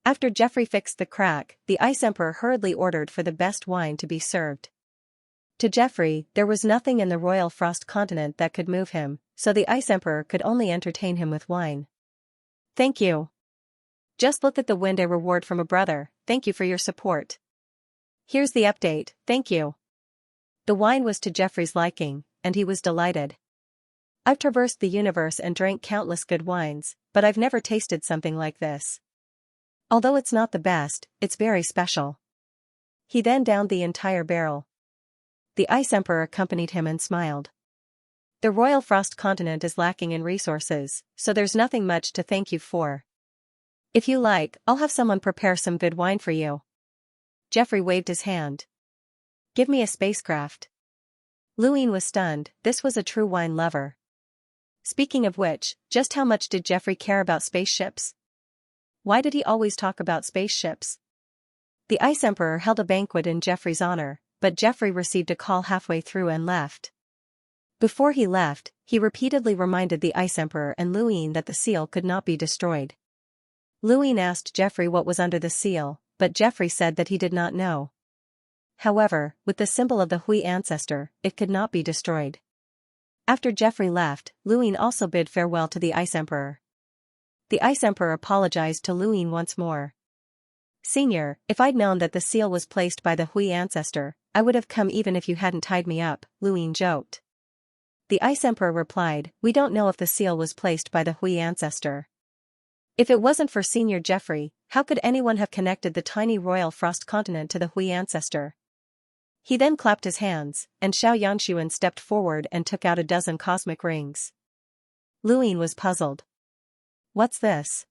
A: After Geoffrey fixed the crack, the Ice Emperor hurriedly ordered for the best wine to be served. To Geoffrey, there was nothing in the Royal Frost Continent that could move him, so the Ice Emperor could only entertain him with wine. Thank you. Just look at the wind, a reward from a brother, thank you for your support. Here's the update, thank you. The wine was to Geoffrey's liking, and he was delighted. I've traversed the universe and drank countless good wines, but I've never tasted something like this. Although it's not the best, it's very special. He then downed the entire barrel. The Ice Emperor accompanied him and smiled. The Royal Frost Continent is lacking in resources, so there's nothing much to thank you for. If you like, I'll have someone prepare some good wine for you. Geoffrey waved his hand. Give me a spacecraft. Luin was stunned, this was a true wine lover. Speaking of which, just how much did Geoffrey care about spaceships? Why did he always talk about spaceships? The Ice Emperor held a banquet in Geoffrey's honor, but Geoffrey received a call halfway through and left. Before he left, he repeatedly reminded the Ice Emperor and Luin that the seal could not be destroyed. Luin asked Geoffrey what was under the seal, but Geoffrey said that he did not know. However, with the symbol of the Hui ancestor, it could not be destroyed. After Geoffrey left, Luin also bid farewell to the Ice Emperor. The Ice Emperor apologized to Luin once more. Senior, if I'd known that the seal was placed by the Hui ancestor, I would have come even if you hadn't tied me up, Luin joked. The Ice Emperor replied, we don't know if the seal was placed by the Hui ancestor. If it wasn't for Senior Geoffrey, how could anyone have connected the tiny royal frost continent to the Hui ancestor? He then clapped his hands, and Xianxia stepped forward and took out a dozen cosmic rings. Luin was puzzled. What's this?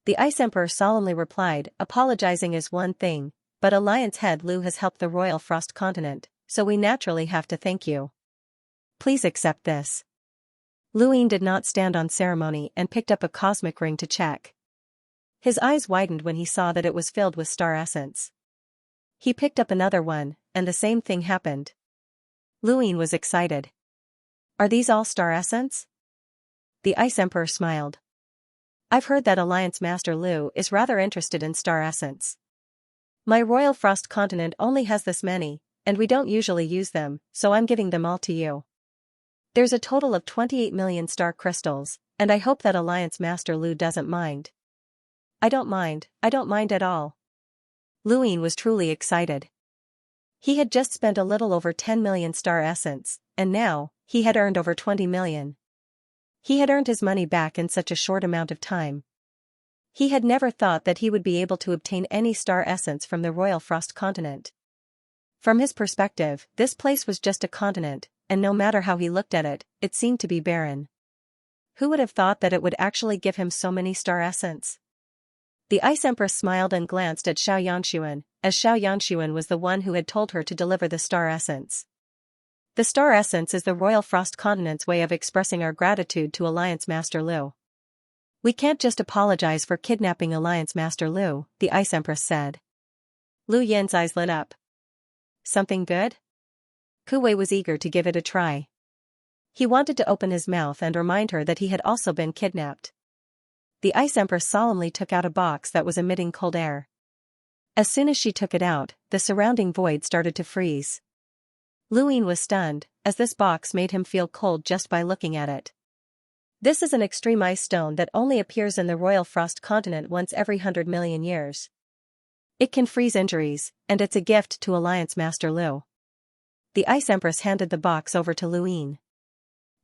A: The Ice Emperor solemnly replied, apologizing is one thing, but Alliance head Lu has helped the royal frost continent, so we naturally have to thank you. Please accept this. Luin did not stand on ceremony and picked up a cosmic ring to check. His eyes widened when he saw that it was filled with star essence. He picked up another one, and the same thing happened. Luin was excited. Are these all star essence? The Ice Emperor smiled. I've heard that Alliance Master Lu is rather interested in star essence. My royal frost continent only has this many, and we don't usually use them, so I'm giving them all to you. There's a total of 28 million star crystals, and I hope that Alliance Master Lu doesn't mind. I don't mind at all. Luin was truly excited. He had just spent a little over 10 million star essence, and now, he had earned over 20 million. He had earned his money back in such a short amount of time. He had never thought that he would be able to obtain any star essence from the royal frost continent. From his perspective, this place was just a continent, and no matter how he looked at it, it seemed to be barren. Who would have thought that it would actually give him so many star essence? The Ice Empress smiled and glanced at Xianxia, as Xianxia was the one who had told her to deliver the star essence. The star essence is the royal frost continent's way of expressing our gratitude to Alliance Master Lu. We can't just apologize for kidnapping Alliance Master Lu, the Ice Empress said. Lu Yin's eyes lit up. Something good? Kuwei was eager to give it a try. He wanted to open his mouth and remind her that he had also been kidnapped. The Ice Empress solemnly took out a box that was emitting cold air. As soon as she took it out, the surrounding void started to freeze. Luin was stunned, as this box made him feel cold just by looking at it. This is an extreme ice stone that only appears in the royal frost continent once every 100 million years. It can freeze injuries, and it's a gift to Alliance Master Lu. The Ice Empress handed the box over to Luin.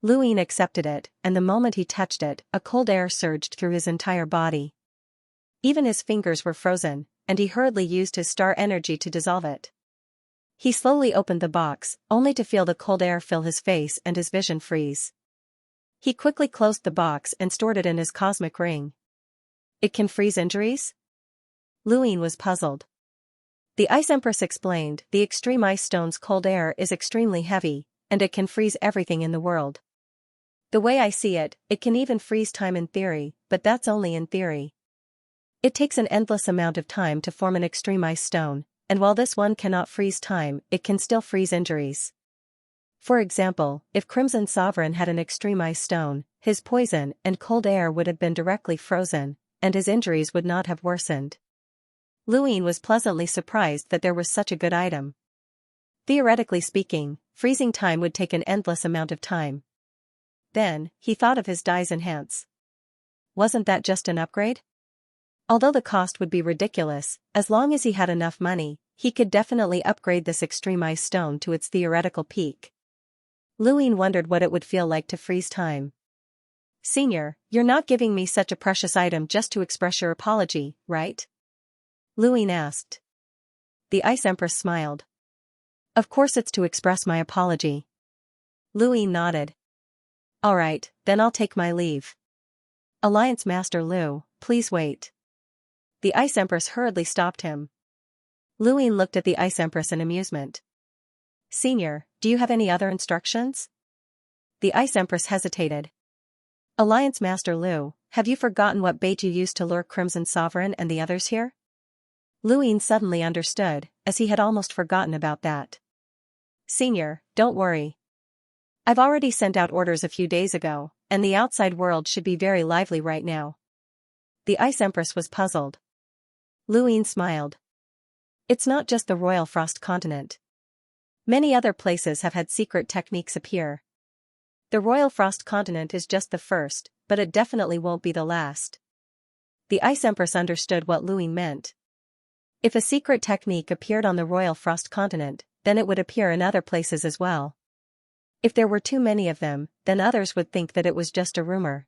A: Luin accepted it, and the moment he touched it, a cold air surged through his entire body. Even his fingers were frozen, and he hurriedly used his star energy to dissolve it. He slowly opened the box, only to feel the cold air fill his face and his vision freeze. He quickly closed the box and stored it in his cosmic ring. It can freeze injuries? Luin was puzzled. The Ice Empress explained, the extreme ice stone's cold air is extremely heavy, and it can freeze everything in the world. The way I see it, it can even freeze time in theory, but that's only in theory. It takes an endless amount of time to form an extreme ice stone, and while this one cannot freeze time, it can still freeze injuries. For example, if Crimson Sovereign had an extreme ice stone, his poison and cold air would have been directly frozen, and his injuries would not have worsened. Luin was pleasantly surprised that there was such a good item. Theoretically speaking, freezing time would take an endless amount of time. Then, he thought of his Dai's Enhance. Wasn't that just an upgrade? Although the cost would be ridiculous, as long as he had enough money, he could definitely upgrade this extreme ice stone to its theoretical peak. Luin wondered what it would feel like to freeze time. Senior, you're not giving me such a precious item just to express your apology, right? Luin asked. The Ice Empress smiled. Of course it's to express my apology. Luin nodded. Alright, then I'll take my leave. Alliance Master Lu, please wait. The Ice Empress hurriedly stopped him. Luin looked at the Ice Empress in amusement. Senior, do you have any other instructions? The Ice Empress hesitated. Alliance Master Lu, have you forgotten what bait you used to lure Crimson Sovereign and the others here? Luin suddenly understood, as he had almost forgotten about that. Senior, don't worry. I've already sent out orders a few days ago, and the outside world should be very lively right now. The Ice Empress was puzzled. Luin smiled. It's not just the Royal Frost continent. Many other places have had secret techniques appear. The Royal Frost continent is just the first, but it definitely won't be the last. The Ice Empress understood what Luin meant. If a secret technique appeared on the Royal Frost continent, then it would appear in other places as well. If there were too many of them, then others would think that it was just a rumor.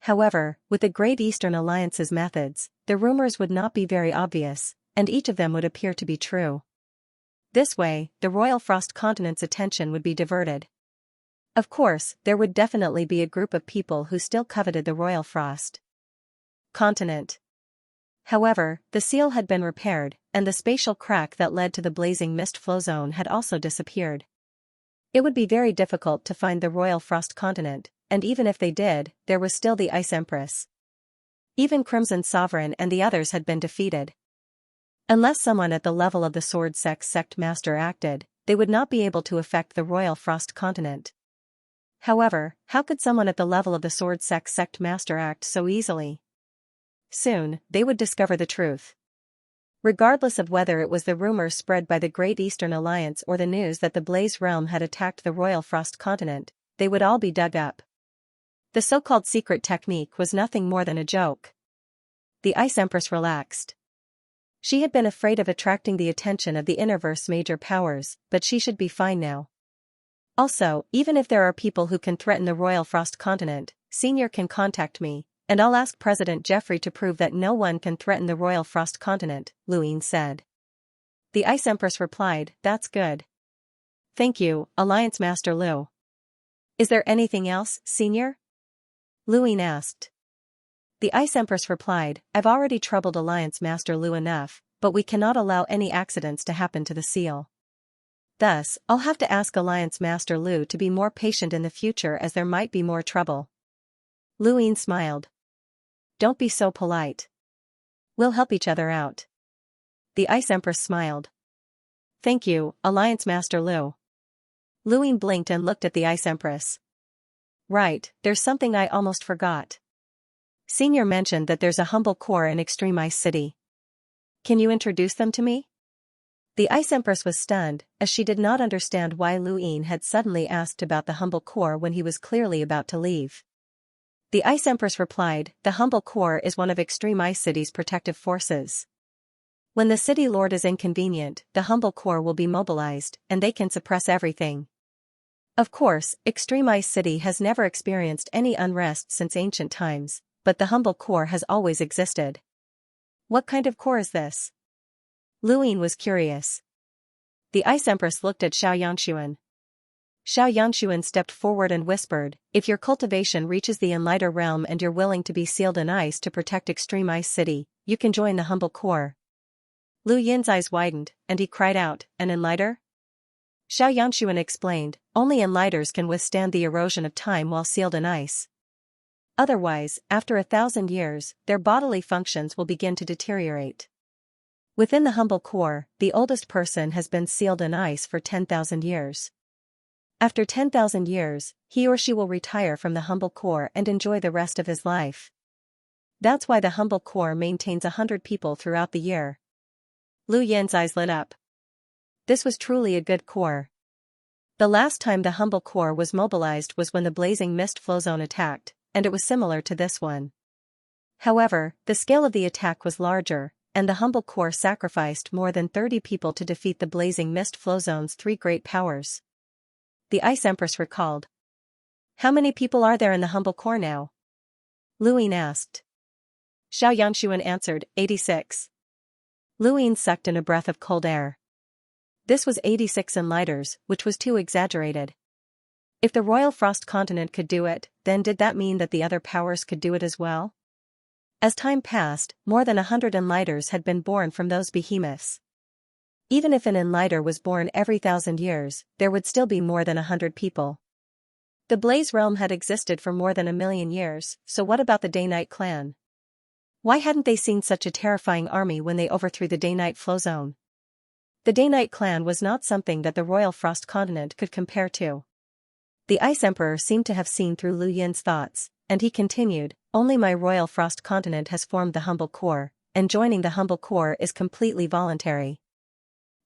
A: However, with the Great Eastern Alliance's methods, the rumors would not be very obvious, and each of them would appear to be true. This way, the Royal Frost continent's attention would be diverted. Of course, there would definitely be a group of people who still coveted the Royal Frost continent. However, the seal had been repaired, and the spatial crack that led to the blazing mist flow zone had also disappeared. It would be very difficult to find the Royal Frost continent, and even if they did, there was still the Ice Empress. Even Crimson Sovereign and the others had been defeated. Unless someone at the level of the Sword Sect Master acted, they would not be able to affect the Royal Frost continent. However, how could someone at the level of the Sword Sect Master act so easily? Soon, they would discover the truth. Regardless of whether it was the rumors spread by the Great Eastern Alliance or the news that the Blaze Realm had attacked the Royal Frost continent, they would all be dug up. The so-called secret technique was nothing more than a joke. The Ice Empress relaxed. She had been afraid of attracting the attention of the Innerverse major powers, but she should be fine now. Also, even if there are people who can threaten the Royal Frost continent, Senior can contact me, and I'll ask President Jeffrey to prove that no one can threaten the Royal Frost continent, Luine said. The Ice Empress replied, "That's good. Thank you, Alliance Master Lu." "Is there anything else, Senior?" Luine asked. The Ice Empress replied, "I've already troubled Alliance Master Lu enough, but we cannot allow any accidents to happen to the seal. Thus, I'll have to ask Alliance Master Lu to be more patient in the future as there might be more trouble." Luine smiled. "Don't be so polite. We'll help each other out." The Ice Empress smiled. "Thank you, Alliance Master Lu." Luine blinked and looked at the Ice Empress. "Right, there's something I almost forgot. Senior mentioned that there's a humble core in Extreme Ice City. Can you introduce them to me?" The Ice Empress was stunned, as she did not understand why Luine had suddenly asked about the humble core when he was clearly about to leave. The Ice Empress replied, "The humble core is one of Extreme Ice City's protective forces. When the city lord is inconvenient, the humble core will be mobilized, and they can suppress everything. Of course, Extreme Ice City has never experienced any unrest since ancient times, but the humble core has always existed." "What kind of core is this?" Luine was curious. The Ice Empress looked at Xianxia. Xianxia stepped forward and whispered, "If your cultivation reaches the Enlighter realm and you're willing to be sealed in ice to protect Extreme Ice City, you can join the humble core." Lu Yin's eyes widened, and he cried out, "An Enlighter?" Xianxia explained, "Only Enlighters can withstand the erosion of time while sealed in ice. Otherwise, after 1,000 years, their bodily functions will begin to deteriorate. Within the humble core, the oldest person has been sealed in ice for 10,000 years. After 10,000 years, he or she will retire from the humble core and enjoy the rest of his life. That's why the humble core maintains 100 people throughout the year." Lu Yin's eyes lit up. This was truly a good core. The last time the humble core was mobilized was when the blazing mist flow zone attacked, and it was similar to this one. However, the scale of the attack was larger, and the humble core sacrificed more than 30 people to defeat the blazing mist flow zone's 3 great powers. The Ice Empress recalled. "How many people are there in the humble core now?" Luine asked. Xianxia answered, 86. Luine sucked in a breath of cold air. This was 86 Enlighters, which was too exaggerated. If the Royal Frost continent could do it, then did that mean that the other powers could do it as well? As time passed, more than 100 Enlighters had been born from those behemoths. Even if an Enlighter was born every 1,000 years, there would still be more than 100 people. The Blaze Realm had existed for more than 1,000,000 years, so what about the Day-Night clan? Why hadn't they seen such a terrifying army when they overthrew the Day-Night flow zone? The Day-Night clan was not something that the Royal Frost continent could compare to. The Ice Emperor seemed to have seen through Lu Yin's thoughts, and he continued, "Only my Royal Frost continent has formed the humble core, and joining the humble core is completely voluntary.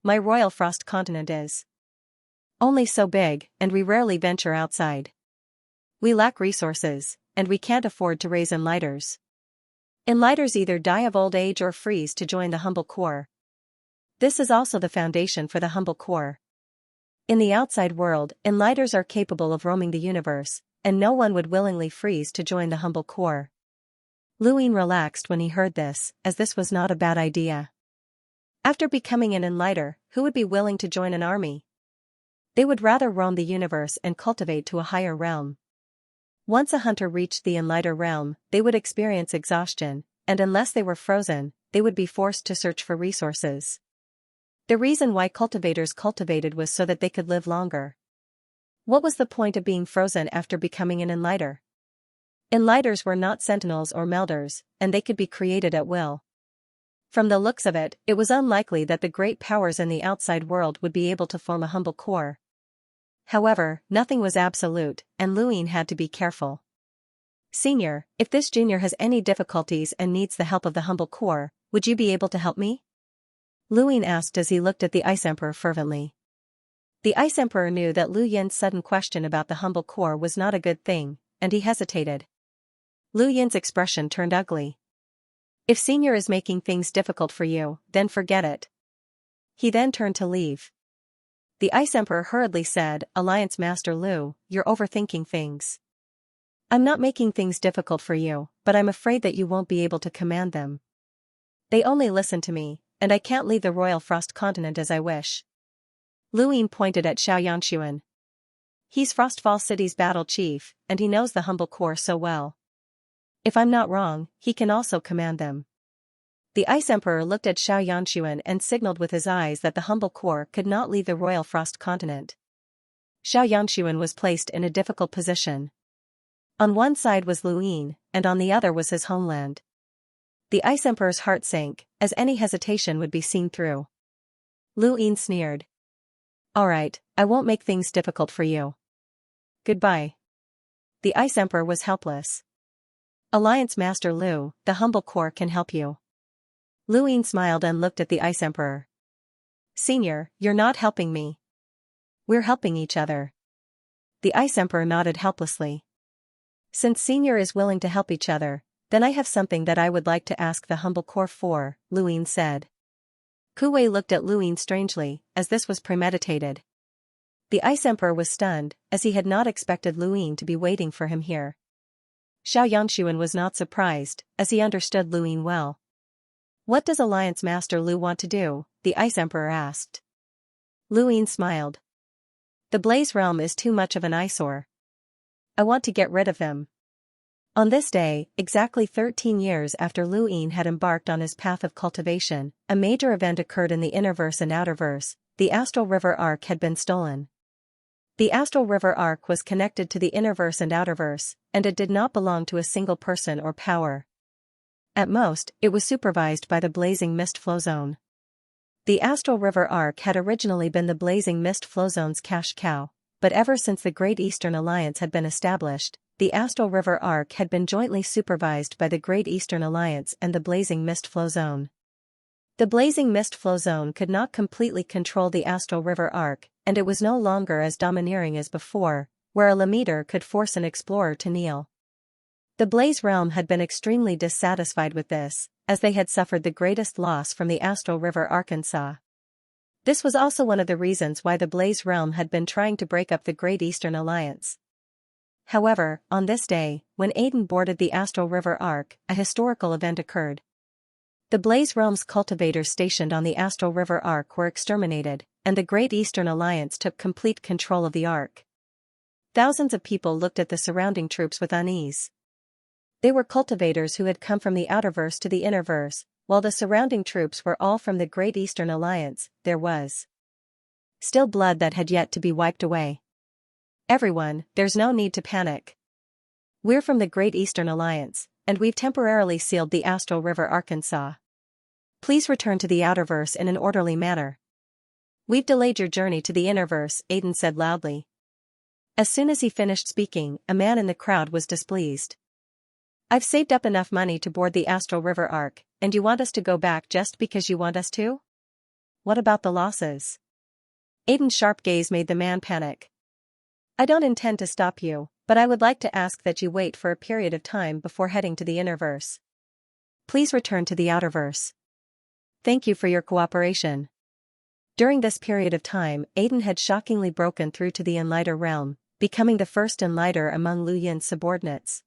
A: My Royal Frost continent is only so big, and we rarely venture outside. We lack resources, and we can't afford to raise Enlighters. Enlighters either die of old age or freeze to join the humble core. This is also the foundation for the humble core. In the outside world, enlighters are capable of roaming the universe, and no one would willingly freeze to join the humble core. Luin relaxed when he heard this, as this was not a bad idea. After becoming an enlighter, who would be willing to join an army? They would rather roam the universe and cultivate to a higher realm. Once a hunter reached the enlighter realm, they would experience exhaustion, and unless they were frozen, they would be forced to search for resources. The reason why cultivators cultivated was so that they could live longer. What was the point of being frozen after becoming an enlighter? Enlighters were not sentinels or melders, and they could be created at will. From the looks of it, it was unlikely that the great powers in the outside world would be able to form a humble core. However, nothing was absolute, and Luin had to be careful. Senior, if this junior has any difficulties and needs the help of the humble core, would you be able to help me? Luin asked as he looked at the Ice Emperor fervently. The Ice Emperor knew that Lu Yin's sudden question about the humble core was not a good thing, and he hesitated. Lu Yin's expression turned ugly. If Senior is making things difficult for you, then forget it. He then turned to leave. The Ice Emperor hurriedly said, Alliance Master Lu, you're overthinking things. I'm not making things difficult for you, but I'm afraid that you won't be able to command them. They only listen to me, and I can't leave the Royal Frost Continent as I wish. Luin pointed at Xianxia. He's Frostfall City's battle chief, and he knows the humble core so well. If I'm not wrong, he can also command them. The Ice Emperor looked at Xianxia and signaled with his eyes that the humble core could not leave the Royal Frost Continent. Xianxia was placed in a difficult position. On one side was Luin, and on the other was his homeland. The Ice Emperor's heart sank, as any hesitation would be seen through. Luin sneered. Alright, I won't make things difficult for you. Goodbye. The Ice Emperor was helpless. Alliance Master Lu, the humble core can help you. Luin smiled and looked at the Ice Emperor. Senior, you're not helping me. We're helping each other. The Ice Emperor nodded helplessly. Since Senior is willing to help each other, then I have something that I would like to ask the humble core for, Luin said. Kuwei looked at Luin strangely, as this was premeditated. The Ice Emperor was stunned, as he had not expected Luin to be waiting for him here. Xianxia was not surprised, as he understood Luin well. What does Alliance Master Lu want to do? The Ice Emperor asked. Luin smiled. The Blaze Realm is too much of an eyesore. I want to get rid of him. On this day, exactly 13 years after Luin had embarked on his path of cultivation, a major event occurred in the Innerverse and Outerverse. The Astral River Arc had been stolen. The Astral River Arc was connected to the Innerverse and Outerverse, and it did not belong to a single person or power. At most, it was supervised by the Blazing Mist Flow Zone. The Astral River Arc had originally been the Blazing Mist Flow Zone's cash cow, but ever since the Great Eastern Alliance had been established, the Astral River Arc had been jointly supervised by the Great Eastern Alliance and the Blazing Mist Flow Zone. The Blazing Mist Flow Zone could not completely control the Astral River Arc, and it was no longer as domineering as before, where a Lammeter could force an explorer to kneel. The Blaze Realm had been extremely dissatisfied with this, as they had suffered the greatest loss from the Astral River Arkansas. This was also one of the reasons why the Blaze Realm had been trying to break up the Great Eastern Alliance. However, on this day, when Aiden boarded the Astral River Arc, a historical event occurred. The Blaze Realm's cultivators stationed on the Astral River Arc were exterminated, and the Great Eastern Alliance took complete control of the Arc. Thousands of people looked at the surrounding troops with unease. They were cultivators who had come from the Outerverse to the Innerverse, while the surrounding troops were all from the Great Eastern Alliance. There was still blood that had yet to be wiped away. Everyone, there's no need to panic. We're from the Great Eastern Alliance, and we've temporarily sealed the Astral River Arkansas. Please return to the Outerverse in an orderly manner. We've delayed your journey to the Innerverse, Aiden said loudly. As soon as he finished speaking, a man in the crowd was displeased. I've saved up enough money to board the Astral River Arc, and you want us to go back just because you want us to? What about the losses? Aiden's sharp gaze made the man panic. I don't intend to stop you, but I would like to ask that you wait for a period of time before heading to the Innerverse. Please return to the Outerverse. Thank you for your cooperation. During this period of time, Aiden had shockingly broken through to the Enlighter realm, becoming the first Enlighter among Lu Yin's subordinates.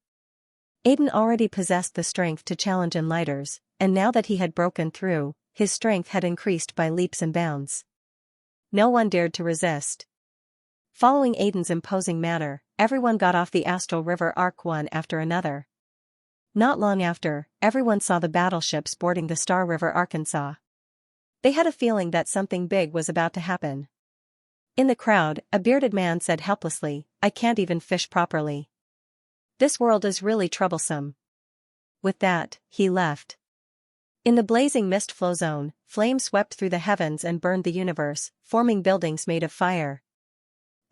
A: Aiden already possessed the strength to challenge Enlighters, and now that he had broken through, his strength had increased by leaps and bounds. No one dared to resist. Following Aiden's imposing manner, everyone got off the Astral River Arc one after another. Not long after, everyone saw the battleships boarding the Star River Arkansas. They had a feeling that something big was about to happen. In the crowd, a bearded man said helplessly, "I can't even fish properly. This world is really troublesome." With that, he left. In the blazing mist flow zone, flames swept through the heavens and burned the universe, forming buildings made of fire.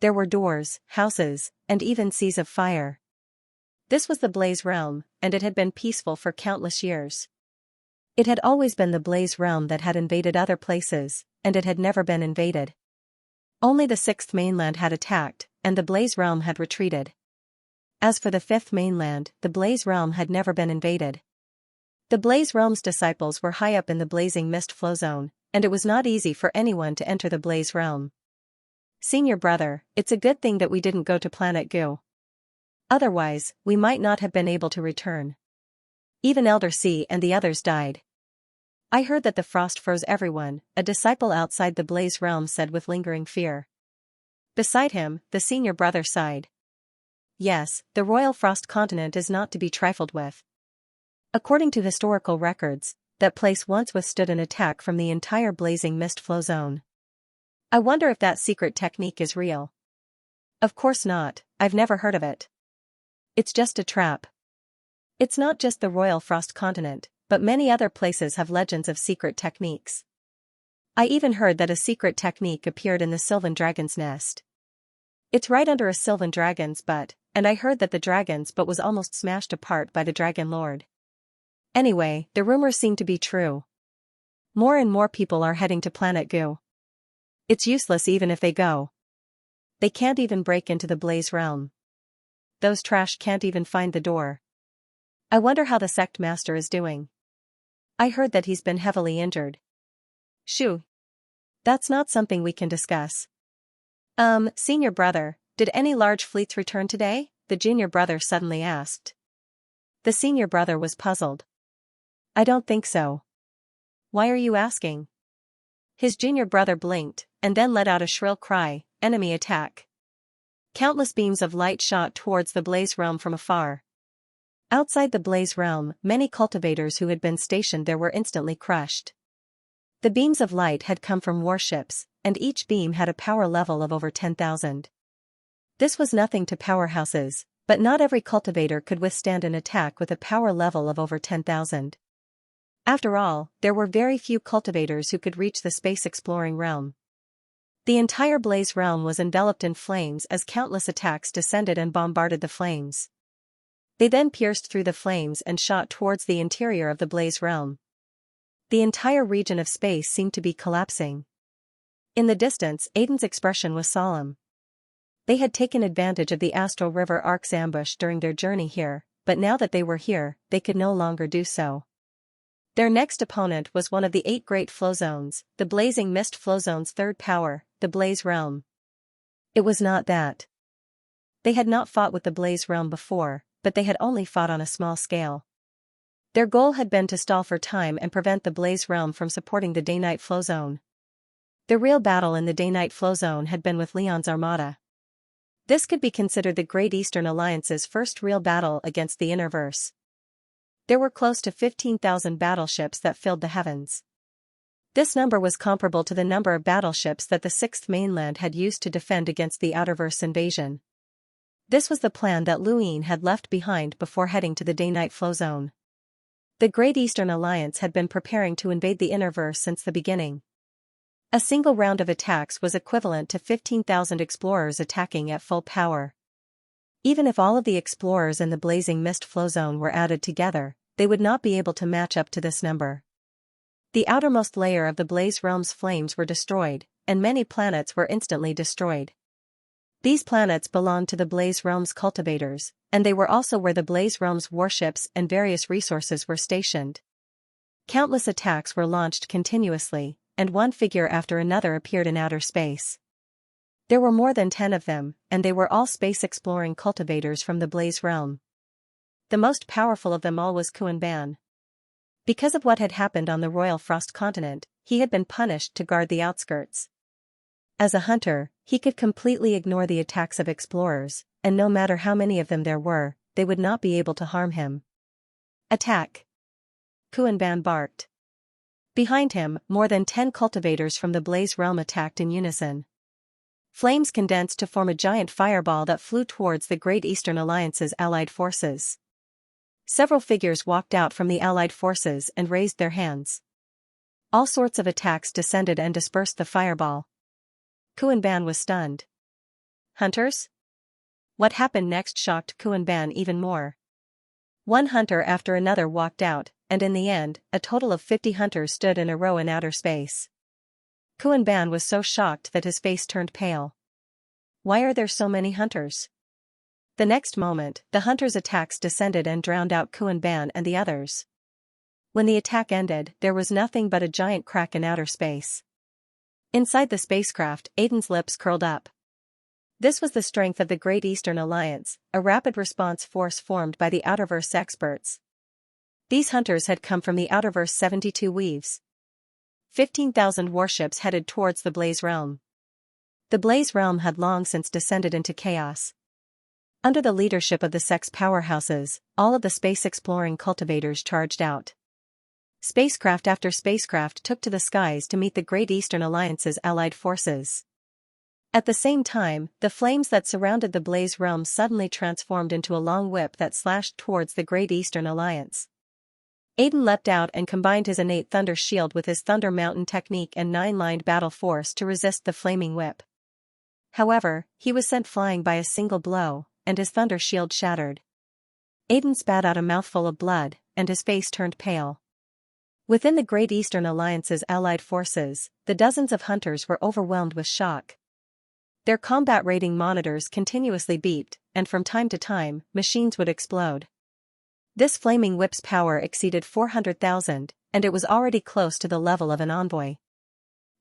A: There were doors, houses, and even seas of fire. This was the Blaze Realm, and it had been peaceful for countless years. It had always been the Blaze Realm that had invaded other places, and it had never been invaded. Only the Sixth Mainland had attacked, and the Blaze Realm had retreated. As for the Fifth Mainland, the Blaze Realm had never been invaded. The Blaze Realm's disciples were high up in the blazing mist flow zone, and it was not easy for anyone to enter the Blaze Realm. "Senior brother, it's a good thing that we didn't go to Planet Goo. Otherwise, we might not have been able to return. Even Elder C and the others died. I heard that the frost froze everyone," a disciple outside the Blaze Realm said with lingering fear. Beside him, the senior brother sighed. "Yes, the Royal Frost Continent is not to be trifled with. According to historical records, that place once withstood an attack from the entire blazing mist flow zone. I wonder if that secret technique is real." "Of course not, I've never heard of it. It's just a trap." It's not just the Royal Frost Continent, but many other places have legends of secret techniques. I even heard that a secret technique appeared in the Sylvan Dragon's nest. It's right under a Sylvan Dragon's butt, and I heard that the dragon's butt was almost smashed apart by the Dragon Lord. Anyway, the rumors seem to be true. More and more people are heading to Planet Goo. It's useless even if they go. They can't even break into the Blaze Realm. Those trash can't even find the door. I wonder how the sect master is doing. I heard that he's been heavily injured. Shoo. That's not something we can discuss. Senior brother, did any large fleets return today?" the junior brother suddenly asked. The senior brother was puzzled. "I don't think so." "Why are you asking?" His junior brother blinked, and then let out a shrill cry, "Enemy attack." Countless beams of light shot towards the Blaze Realm from afar. Outside the Blaze Realm, many cultivators who had been stationed there were instantly crushed. The beams of light had come from warships, and each beam had a power level of over 10,000. This was nothing to powerhouses, but not every cultivator could withstand an attack with a power level of over 10,000. After all, there were very few cultivators who could reach the space-exploring realm. The entire Blaze Realm was enveloped in flames as countless attacks descended and bombarded the flames. They then pierced through the flames and shot towards the interior of the Blaze Realm. The entire region of space seemed to be collapsing. In the distance, Aiden's expression was solemn. They had taken advantage of the Astral River Arc's ambush during their journey here, but now that they were here, they could no longer do so. Their next opponent was one of the 8 great flow zones, the Blazing Mist Flow Zone's third power, the Blaze Realm. It was not that. They had not fought with the Blaze Realm before, but they had only fought on a small scale. Their goal had been to stall for time and prevent the Blaze Realm from supporting the Day-Night Flow Zone. The real battle in the Day-Night Flow Zone had been with Leon's armada. This could be considered the Great Eastern Alliance's first real battle against the Innerverse. There were close to 15,000 battleships that filled the heavens. This number was comparable to the number of battleships that the Sixth Mainland had used to defend against the Outerverse invasion. This was the plan that Luin had left behind before heading to the Day-Night Flow Zone. The Great Eastern Alliance had been preparing to invade the Innerverse since the beginning. A single round of attacks was equivalent to 15,000 explorers attacking at full power. Even if all of the explorers in the Blazing Mist Flow Zone were added together, they would not be able to match up to this number. The outermost layer of the Blaze Realm's flames were destroyed, and many planets were instantly destroyed. These planets belonged to the Blaze Realm's cultivators, and they were also where the Blaze Realm's warships and various resources were stationed. Countless attacks were launched continuously, and one figure after another appeared in outer space. There were more than 10 of them, and they were all space-exploring cultivators from the Blaze realm. The most powerful of them all was Kuan-ban. Because of what had happened on the Royal Frost continent, he had been punished to guard the outskirts. As a hunter, he could completely ignore the attacks of explorers, and no matter how many of them there were, they would not be able to harm him. Attack! Kuan-ban barked. Behind him, more than 10 cultivators from the Blaze realm attacked in unison. Flames condensed to form a giant fireball that flew towards the Great Eastern Alliance's allied forces. Several figures walked out from the allied forces and raised their hands. All sorts of attacks descended and dispersed the fireball. Kuan-ban was stunned. Hunters? What happened next shocked Kuan-ban even more. One hunter after another walked out, and in the end, a total of 50 hunters stood in a row in outer space. Kuan-ban was so shocked that his face turned pale. Why are there so many hunters? The next moment, the hunters' attacks descended and drowned out Kuan-ban and the others. When the attack ended, there was nothing but a giant crack in outer space. Inside the spacecraft, Aiden's lips curled up. This was the strength of the Great Eastern Alliance, a rapid response force formed by the Outerverse experts. These hunters had come from the Outerverse 72 Weaves. 15,000 warships headed towards the Blaze realm. The Blaze realm had long since descended into chaos. Under the leadership of the sex powerhouses, all of the space-exploring cultivators charged out. Spacecraft after spacecraft took to the skies to meet the Great Eastern Alliance's allied forces. At the same time, the flames that surrounded the Blaze realm suddenly transformed into a long whip that slashed towards the Great Eastern Alliance. Aiden leapt out and combined his innate thunder shield with his Thunder Mountain technique and 9-lined battle force to resist the flaming whip. However, he was sent flying by a single blow, and his thunder shield shattered. Aiden spat out a mouthful of blood, and his face turned pale. Within the Great Eastern Alliance's allied forces, the dozens of hunters were overwhelmed with shock. Their combat rating monitors continuously beeped, and from time to time, machines would explode. This flaming whip's power exceeded 400,000, and it was already close to the level of an envoy.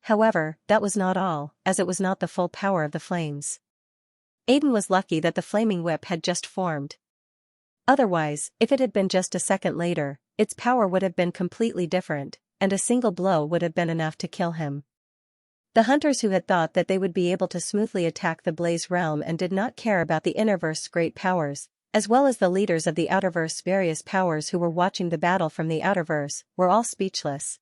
A: However, that was not all, as it was not the full power of the flames. Aiden was lucky that the flaming whip had just formed. Otherwise, if it had been just a second later, its power would have been completely different, and a single blow would have been enough to kill him. The hunters who had thought that they would be able to smoothly attack the Blaze realm and did not care about the Innerverse's great powers, as well as the leaders of the Outerverse's various powers who were watching the battle from the Outerverse, were all speechless.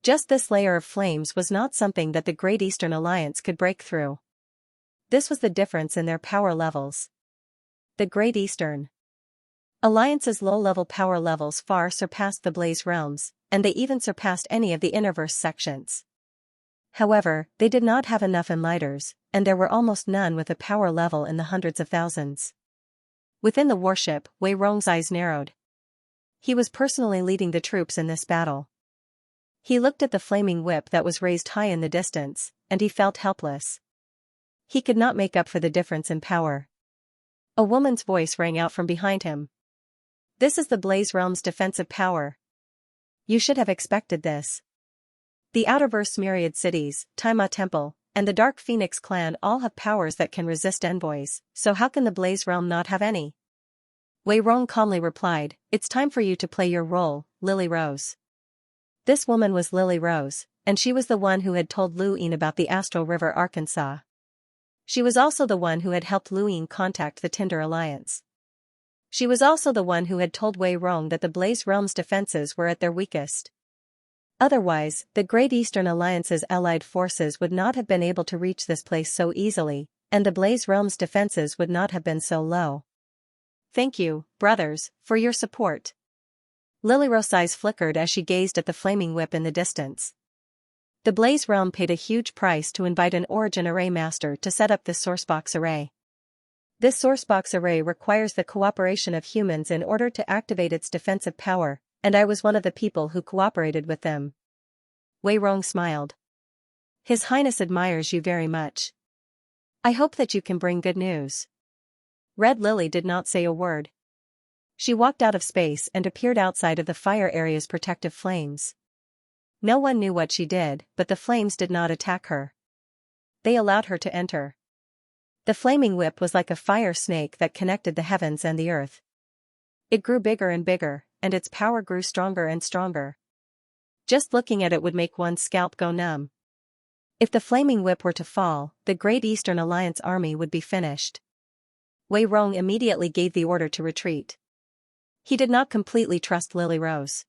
A: Just this layer of flames was not something that the Great Eastern Alliance could break through. This was the difference in their power levels. The Great Eastern Alliance's low-level power levels far surpassed the Blaze realms, and they even surpassed any of the Innerverse sections. However, they did not have enough enlighters, and there were almost none with a power level in the hundreds of thousands. Within the warship, Wei Rong's eyes narrowed. He was personally leading the troops in this battle. He looked at the flaming whip that was raised high in the distance, and he felt helpless. He could not make up for the difference in power. A woman's voice rang out from behind him. This is the Blaze realm's defensive power. You should have expected this. The Outerverse myriad cities, Taima Temple, and the Dark Phoenix clan all have powers that can resist envoys, so how can the Blaze realm not have any? Wei Rong calmly replied, "It's time for you to play your role, Lily Rose." This woman was Lily Rose, and she was the one who had told Lu Yin about the Astral River Arkansas. She was also the one who had helped Lu Yin contact the Tinder Alliance. She was also the one who had told Wei Rong that the Blaze realm's defenses were at their weakest. Otherwise, the Great Eastern Alliance's allied forces would not have been able to reach this place so easily, and the Blaze realm's defenses would not have been so low. Thank you, brothers, for your support. Lily Rose's eyes flickered as she gazed at the flaming whip in the distance. The Blaze realm paid a huge price to invite an Origin Array Master to set up this Sourcebox Array. This Sourcebox Array requires the cooperation of humans in order to activate its defensive power, and I was one of the people who cooperated with them. Wei Rong smiled. His Highness admires you very much. I hope that you can bring good news. Red Lily did not say a word. She walked out of space and appeared outside of the fire area's protective flames. No one knew what she did, but the flames did not attack her. They allowed her to enter. The flaming whip was like a fire snake that connected the heavens and the earth. It grew bigger and bigger, and its power grew stronger and stronger. Just looking at it would make one's scalp go numb. If the flaming whip were to fall, the Great Eastern Alliance army would be finished. Wei Rong immediately gave the order to retreat. He did not completely trust Lily Rose.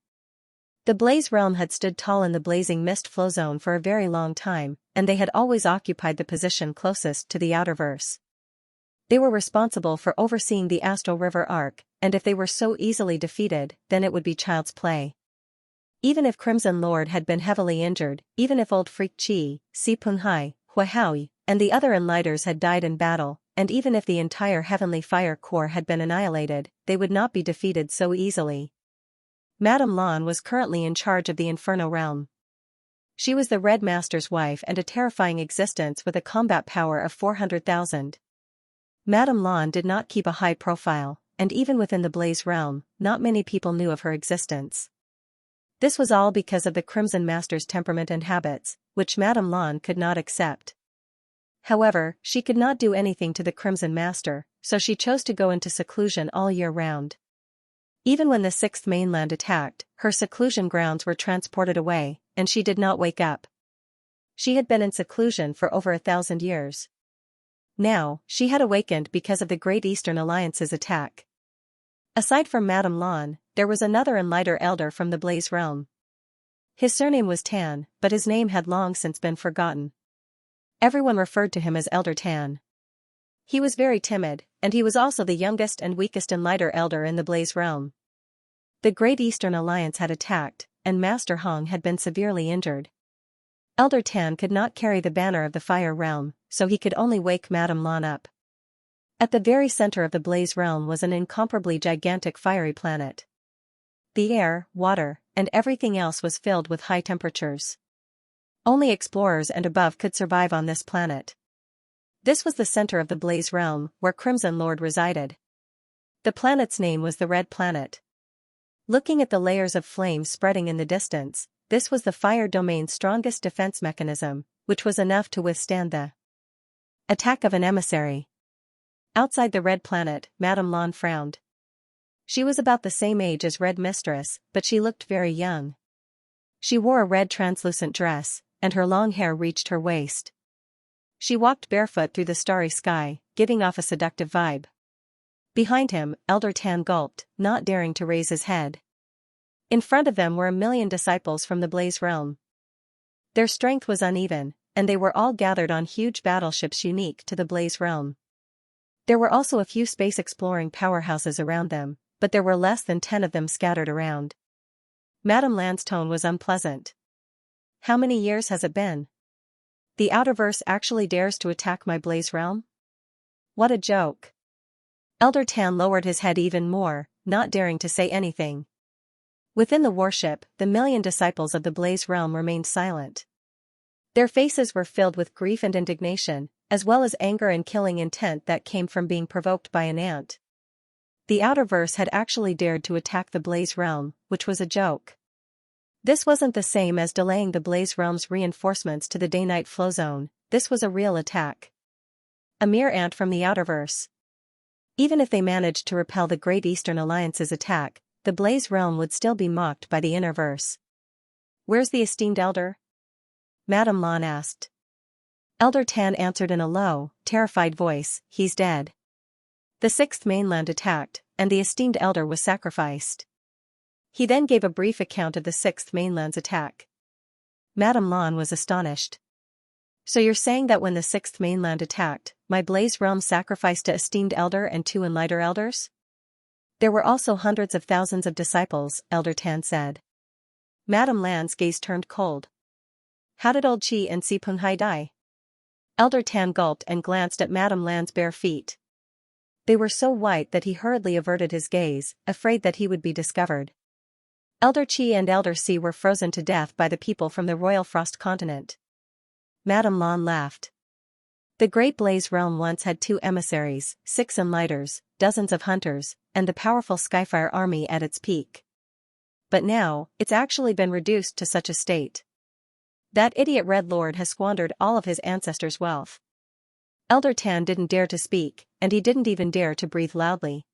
A: The Blaze Realm had stood tall in the blazing mist flow zone for a very long time, and they had always occupied the position closest to the Outerverse. They were responsible for overseeing the Astral River arc, and if they were so easily defeated, then it would be child's play. Even if Crimson Lord had been heavily injured, even if Old Freak Chi, Si Punghai, Huahui, and the other Enlighters had died in battle, and even if the entire Heavenly Fire Corps had been annihilated, they would not be defeated so easily. Madame Lan was currently in charge of the Inferno Realm. She was the Red Master's wife and a terrifying existence with a combat power of 400,000. Madame Lan did not keep a high profile, and even within the Blaze Realm, not many people knew of her existence. This was all because of the Crimson Master's temperament and habits, which Madame Lan could not accept. However, she could not do anything to the Crimson Master, so she chose to go into seclusion all year round. Even when the Sixth Mainland attacked, her seclusion grounds were transported away, and she did not wake up. She had been in seclusion for over 1,000 years. Now, she had awakened because of the Great Eastern Alliance's attack. Aside from Madame Lan, there was another Enlighter elder from the Blaze Realm. His surname was Tan, but his name had long since been forgotten. Everyone referred to him as Elder Tan. He was very timid, and he was also the youngest and weakest Enlighter elder in the Blaze Realm. The Great Eastern Alliance had attacked, and Master Hong had been severely injured. Elder Tan could not carry the banner of the Fire Realm, so he could only wake Madame Lan up. At the very center of the Blaze Realm was an incomparably gigantic fiery planet. The air, water, and everything else was filled with high temperatures. Only explorers and above could survive on this planet. This was the center of the Blaze Realm, where Crimson Lord resided. The planet's name was the Red Planet. Looking at the layers of flame spreading in the distance, this was the fire domain's strongest defense mechanism, which was enough to withstand the attack of an emissary. Outside the Red Planet, Madame Lan frowned. She was about the same age as Red Mistress, but she looked very young. She wore a red translucent dress, and her long hair reached her waist. She walked barefoot through the starry sky, giving off a seductive vibe. Behind him, Elder Tan gulped, not daring to raise his head. In front of them were 1,000,000 disciples from the Blaze Realm. Their strength was uneven, and they were all gathered on huge battleships unique to the Blaze Realm. There were also a few space-exploring powerhouses around them, but there were less than 10 of them scattered around. Madame Lan's tone was unpleasant. How many years has it been? The Outerverse actually dares to attack my Blaze Realm? What a joke. Elder Tan lowered his head even more, not daring to say anything. Within the warship, the 1,000,000 disciples of the Blaze Realm remained silent. Their faces were filled with grief and indignation, as well as anger and killing intent that came from being provoked by an ant. The Outerverse had actually dared to attack the Blaze Realm, which was a joke. This wasn't the same as delaying the Blaze Realm's reinforcements to the day-night flow zone, this was a real attack. A mere ant from the Outerverse. Even if they managed to repel the Great Eastern Alliance's attack, the Blaze Realm would still be mocked by the Innerverse. Where's the esteemed elder? Madame Lan asked. Elder Tan answered in a low, terrified voice, he's dead. The Sixth Mainland attacked, and the esteemed elder was sacrificed. He then gave a brief account of the Sixth Mainland's attack. Madame Lan was astonished. So you're saying that when the Sixth Mainland attacked, my Blaze Realm sacrificed a esteemed elder and 2 Enlighter elders? There were also hundreds of thousands of disciples, Elder Tan said. Madame Lan's gaze turned cold. How did Old Chi and Si Punghai die? Elder Tan gulped and glanced at Madame Lan's bare feet. They were so white that he hurriedly averted his gaze, afraid that he would be discovered. Elder Chi and Elder Si were frozen to death by the people from the Royal Frost Continent. Madame Lan laughed. The Great Blaze Realm once had 2 emissaries, 6 enlighters, dozens of hunters, and the powerful Skyfire army at its peak. But now, it's actually been reduced to such a state. That idiot Red Lord has squandered all of his ancestors' wealth. Elder Tan didn't dare to speak, and he didn't even dare to breathe loudly.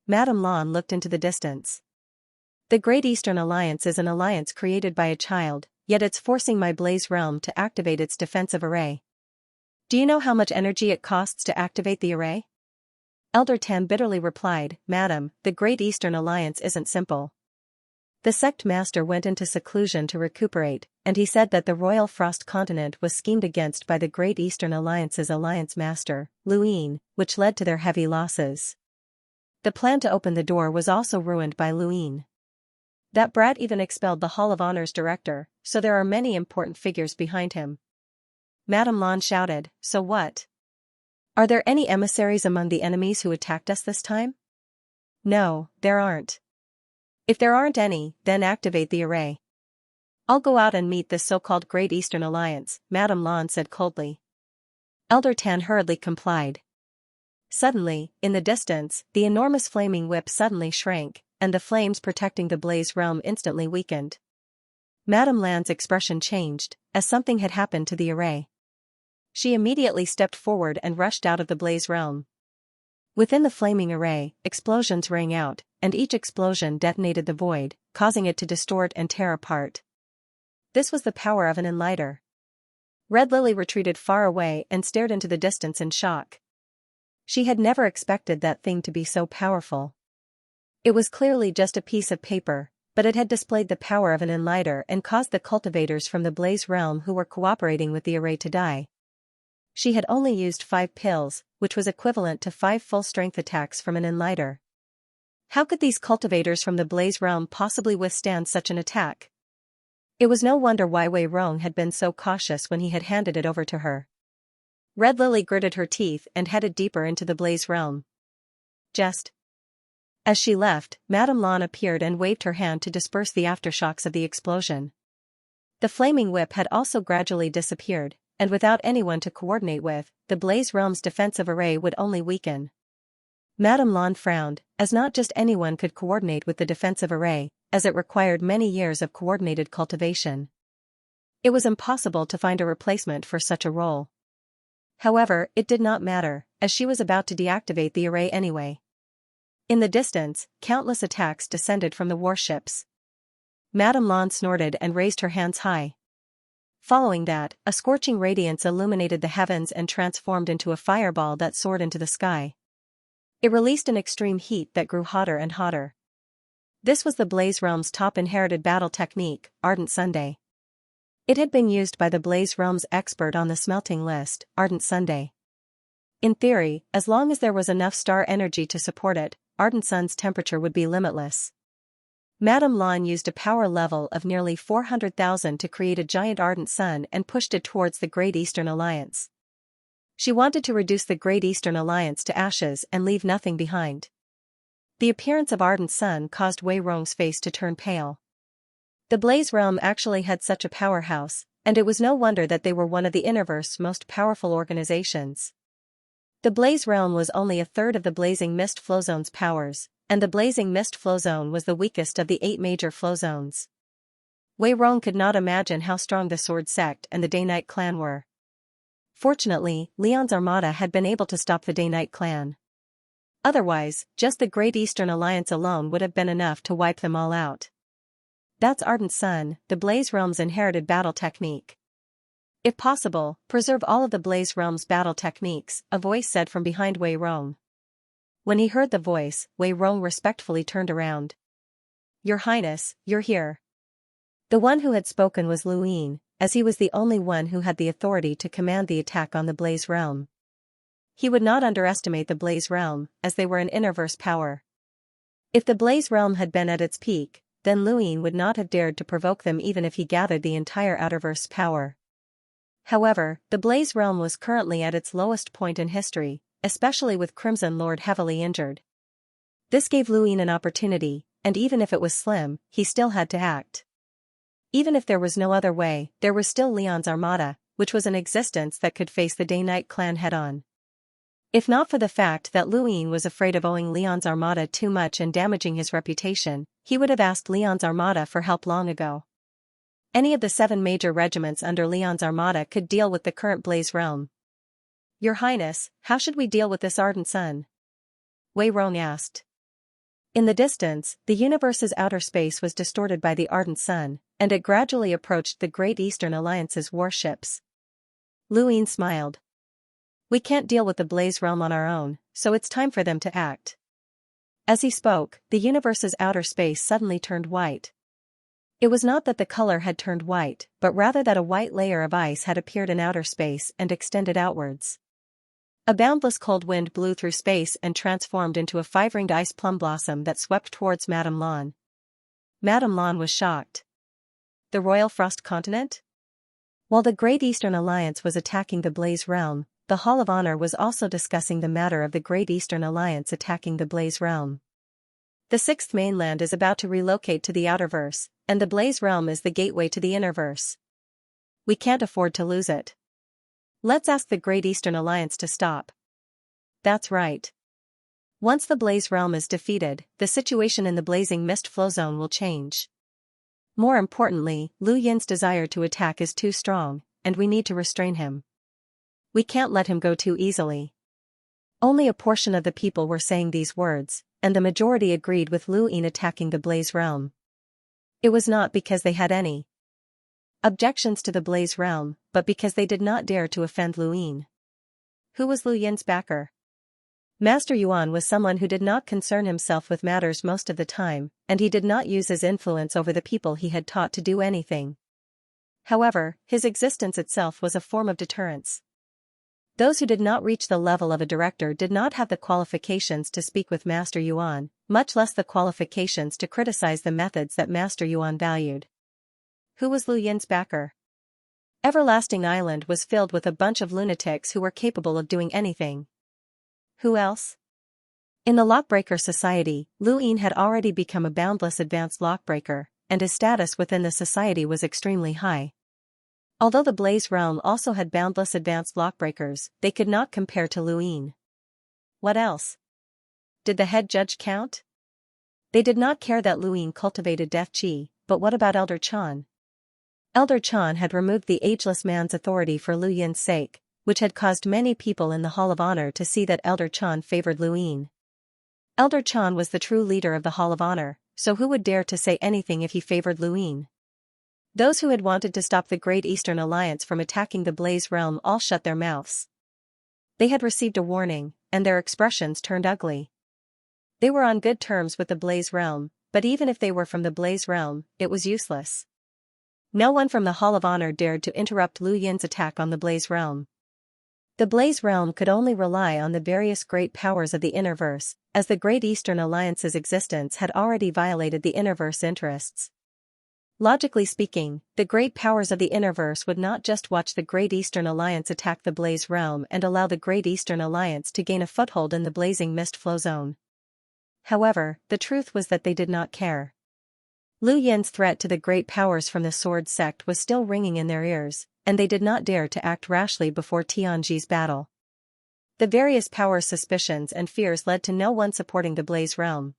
A: Madame Lan looked into the distance. The Great Eastern Alliance is an alliance created by a child, yet it's forcing my Blaze Realm to activate its defensive array. Do you know how much energy it costs to activate the array? Elder Tan bitterly replied, Madam, the Great Eastern Alliance isn't simple. The sect master went into seclusion to recuperate, and he said that the Royal Frost Continent was schemed against by the Great Eastern Alliance's alliance master, Luin, which led to their heavy losses. The plan to open the door was also ruined by Luin. That brat even expelled the Hall of Honor's director, so there are many important figures behind him. Madame Lan shouted, so what? Are there any emissaries among the enemies who attacked us this time? No, there aren't. If there aren't any, then activate the array. I'll go out and meet this so-called Great Eastern Alliance, Madame Lan said coldly. Elder Tan hurriedly complied. Suddenly, in the distance, the enormous flaming whip suddenly shrank, and the flames protecting the Blaze Realm instantly weakened. Madame Lan's expression changed, as something had happened to the array. She immediately stepped forward and rushed out of the Blaze Realm. Within the flaming array, explosions rang out, and each explosion detonated the void, causing it to distort and tear apart. This was the power of an enlighter. Red Lily retreated far away and stared into the distance in shock. She had never expected that thing to be so powerful. It was clearly just a piece of paper, but it had displayed the power of an enlighter and caused the cultivators from the Blaze Realm who were cooperating with the array to die. She had only used 5 pills, which was equivalent to 5 full-strength attacks from an enlighter. How could these cultivators from the Blaze Realm possibly withstand such an attack? It was no wonder why Wei Rong had been so cautious when he had handed it over to her. Red Lily gritted her teeth and headed deeper into the Blaze Realm. Just as she left, Madame Lan appeared and waved her hand to disperse the aftershocks of the explosion. The flaming whip had also gradually disappeared, and without anyone to coordinate with, the Blaze Realm's defensive array would only weaken. Madame Lan frowned, as not just anyone could coordinate with the defensive array, as it required many years of coordinated cultivation. It was impossible to find a replacement for such a role. However, it did not matter, as she was about to deactivate the array anyway. In the distance, countless attacks descended from the warships. Madame Lan snorted and raised her hands high. Following that, a scorching radiance illuminated the heavens and transformed into a fireball that soared into the sky. It released an extreme heat that grew hotter and hotter. This was the Blaze Realm's top inherited battle technique, Ardent Sunday. It had been used by the Blaze Realm's expert on the smelting list, Ardent Sunday. In theory, as long as there was enough star energy to support it, Ardent Sun's temperature would be limitless. Madame Lan used a power level of nearly 400,000 to create a giant Ardent Sun and pushed it towards the Great Eastern Alliance. She wanted to reduce the Great Eastern Alliance to ashes and leave nothing behind. The appearance of Ardent Sun caused Wei Rong's face to turn pale. The Blaze Realm actually had such a powerhouse, and it was no wonder that they were one of the Innerverse's most powerful organizations. The Blaze Realm was only a third of the Blazing Mist Flow Zone's powers, and the Blazing Mist Flow Zone was the weakest of the 8 major flow zones. Wei Rong could not imagine how strong the Sword Sect and the Day-Night Clan were. Fortunately, Leon's armada had been able to stop the Day-Night Clan. Otherwise, just the Great Eastern Alliance alone would have been enough to wipe them all out. That's Ardent Sun, the Blaze Realm's inherited battle technique. If possible, preserve all of the Blaze Realm's battle techniques, a voice said from behind Wei Rong. When he heard the voice, Wei Rong respectfully turned around. Your Highness, you're here. The one who had spoken was Luin, as he was the only one who had the authority to command the attack on the Blaze Realm. He would not underestimate the Blaze Realm, as they were an Innerverse power. If the Blaze Realm had been at its peak, then Luin would not have dared to provoke them even if he gathered the entire Outerverse power. However, the Blaze Realm was currently at its lowest point in history, especially with Crimson Lord heavily injured. This gave Luin an opportunity, and even if it was slim, he still had to act. Even if there was no other way, there was still Leon's armada, which was an existence that could face the Day-Night clan head-on. If not for the fact that Luin was afraid of owing Leon's armada too much and damaging his reputation, he would have asked Leon's armada for help long ago. Any of the 7 major regiments under Leon's armada could deal with the current Blaze realm. Your Highness, how should we deal with this ardent sun? Wei Rong asked. In the distance, the universe's outer space was distorted by the ardent sun, and it gradually approached the Great Eastern Alliance's warships. Luin smiled. We can't deal with the Blaze realm on our own, so it's time for them to act. As he spoke, the universe's outer space suddenly turned white. It was not that the color had turned white, but rather that a white layer of ice had appeared in outer space and extended outwards. A boundless cold wind blew through space and transformed into a 5-ringed ice plum blossom that swept towards Madame Lan. Madame Lan was shocked. The Royal Frost Continent? While the Great Eastern Alliance was attacking the Blaze realm, the Hall of Honor was also discussing the matter of the Great Eastern Alliance attacking the Blaze realm. The 6th mainland is about to relocate to the Outerverse, and the Blaze realm is the gateway to the Innerverse. We can't afford to lose it. Let's ask the Great Eastern Alliance to stop. That's right. Once the Blaze realm is defeated, the situation in the Blazing Mist Flow Zone will change. More importantly, Lu Yin's desire to attack is too strong, and we need to restrain him. We can't let him go too easily. Only a portion of the people were saying these words, and the majority agreed with Lu Yin attacking the Blaze realm. It was not because they had any objections to the Blaze realm, but because they did not dare to offend Lu Yin. Who was Lu Yin's backer? Master Yuan was someone who did not concern himself with matters most of the time, and he did not use his influence over the people he had taught to do anything. However, his existence itself was a form of deterrence. Those who did not reach the level of a director did not have the qualifications to speak with Master Yuan, much less the qualifications to criticize the methods that Master Yuan valued. Who was Lu Yin's backer? Everlasting Island was filled with a bunch of lunatics who were capable of doing anything. Who else? In the Lockbreaker Society, Lu Yin had already become a boundless advanced lockbreaker, and his status within the society was extremely high. Although the Blaze realm also had boundless advanced lockbreakers, they could not compare to Lu Yin. What else? Did the head judge count? They did not care that Lu Yin cultivated death chi, but what about Elder Chan? Elder Chan had removed the ageless man's authority for Lu Yin's sake, which had caused many people in the Hall of Honor to see that Elder Chan favored Lu Yin. Elder Chan was the true leader of the Hall of Honor, so who would dare to say anything if he favored Lu Yin? Those who had wanted to stop the Great Eastern Alliance from attacking the Blaze realm all shut their mouths. They had received a warning, and their expressions turned ugly. They were on good terms with the Blaze realm, but even if they were from the Blaze realm, it was useless. No one from the Hall of Honor dared to interrupt Lu Yin's attack on the Blaze realm. The Blaze realm could only rely on the various great powers of the Innerverse, as the Great Eastern Alliance's existence had already violated the Innerverse interests. Logically speaking, the great powers of the Innerverse would not just watch the Great Eastern Alliance attack the Blaze realm and allow the Great Eastern Alliance to gain a foothold in the Blazing Mist Flow Zone. However, the truth was that they did not care. Lu Yin's threat to the great powers from the Sword Sect was still ringing in their ears, and they did not dare to act rashly before Tianji's battle. The various powers' suspicions and fears led to no one supporting the Blaze realm.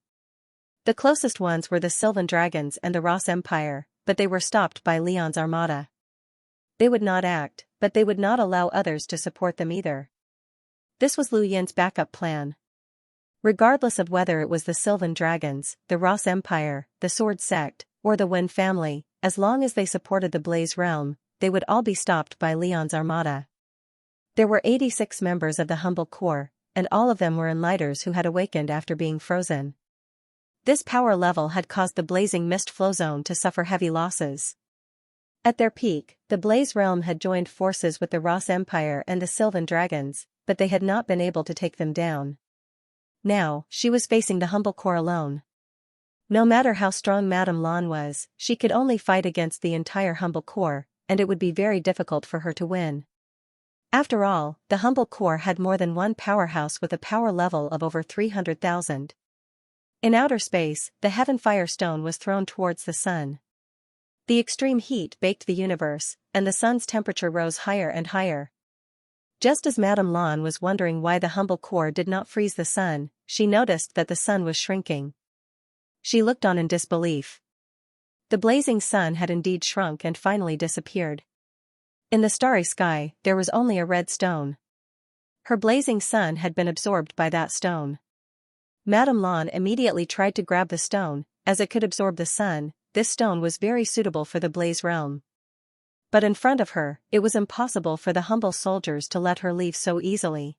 A: The closest ones were the Sylvan Dragons and the Ross Empire, but they were stopped by Leon's armada. They would not act, but they would not allow others to support them either. This was Lu Yin's backup plan. Regardless of whether it was the Sylvan Dragons, the Ross Empire, the Sword Sect, or the Wen family, as long as they supported the Blaze realm, they would all be stopped by Leon's armada. There were 86 members of the Humble Corps, and all of them were Enlighters who had awakened after being frozen. This power level had caused the Blazing Mist Flow Zone to suffer heavy losses. At their peak, the Blaze realm had joined forces with the Ross Empire and the Sylvan Dragons, but they had not been able to take them down. Now, she was facing the Humble Corps alone. No matter how strong Madame Lan was, she could only fight against the entire Humble Corps, and it would be very difficult for her to win. After all, the Humble Corps had more than one powerhouse with a power level of over 300,000. In outer space, the Heaven Fire Stone was thrown towards the sun. The extreme heat baked the universe, and the sun's temperature rose higher and higher. Just as Madame Lan was wondering why the humble core did not freeze the sun, she noticed that the sun was shrinking. She looked on in disbelief. The blazing sun had indeed shrunk and finally disappeared. In the starry sky, there was only a red stone. Her blazing sun had been absorbed by that stone. Madame Lan immediately tried to grab the stone, as it could absorb the sun. This stone was very suitable for the blaze realm. But in front of her, it was impossible for the humble soldiers to let her leave so easily.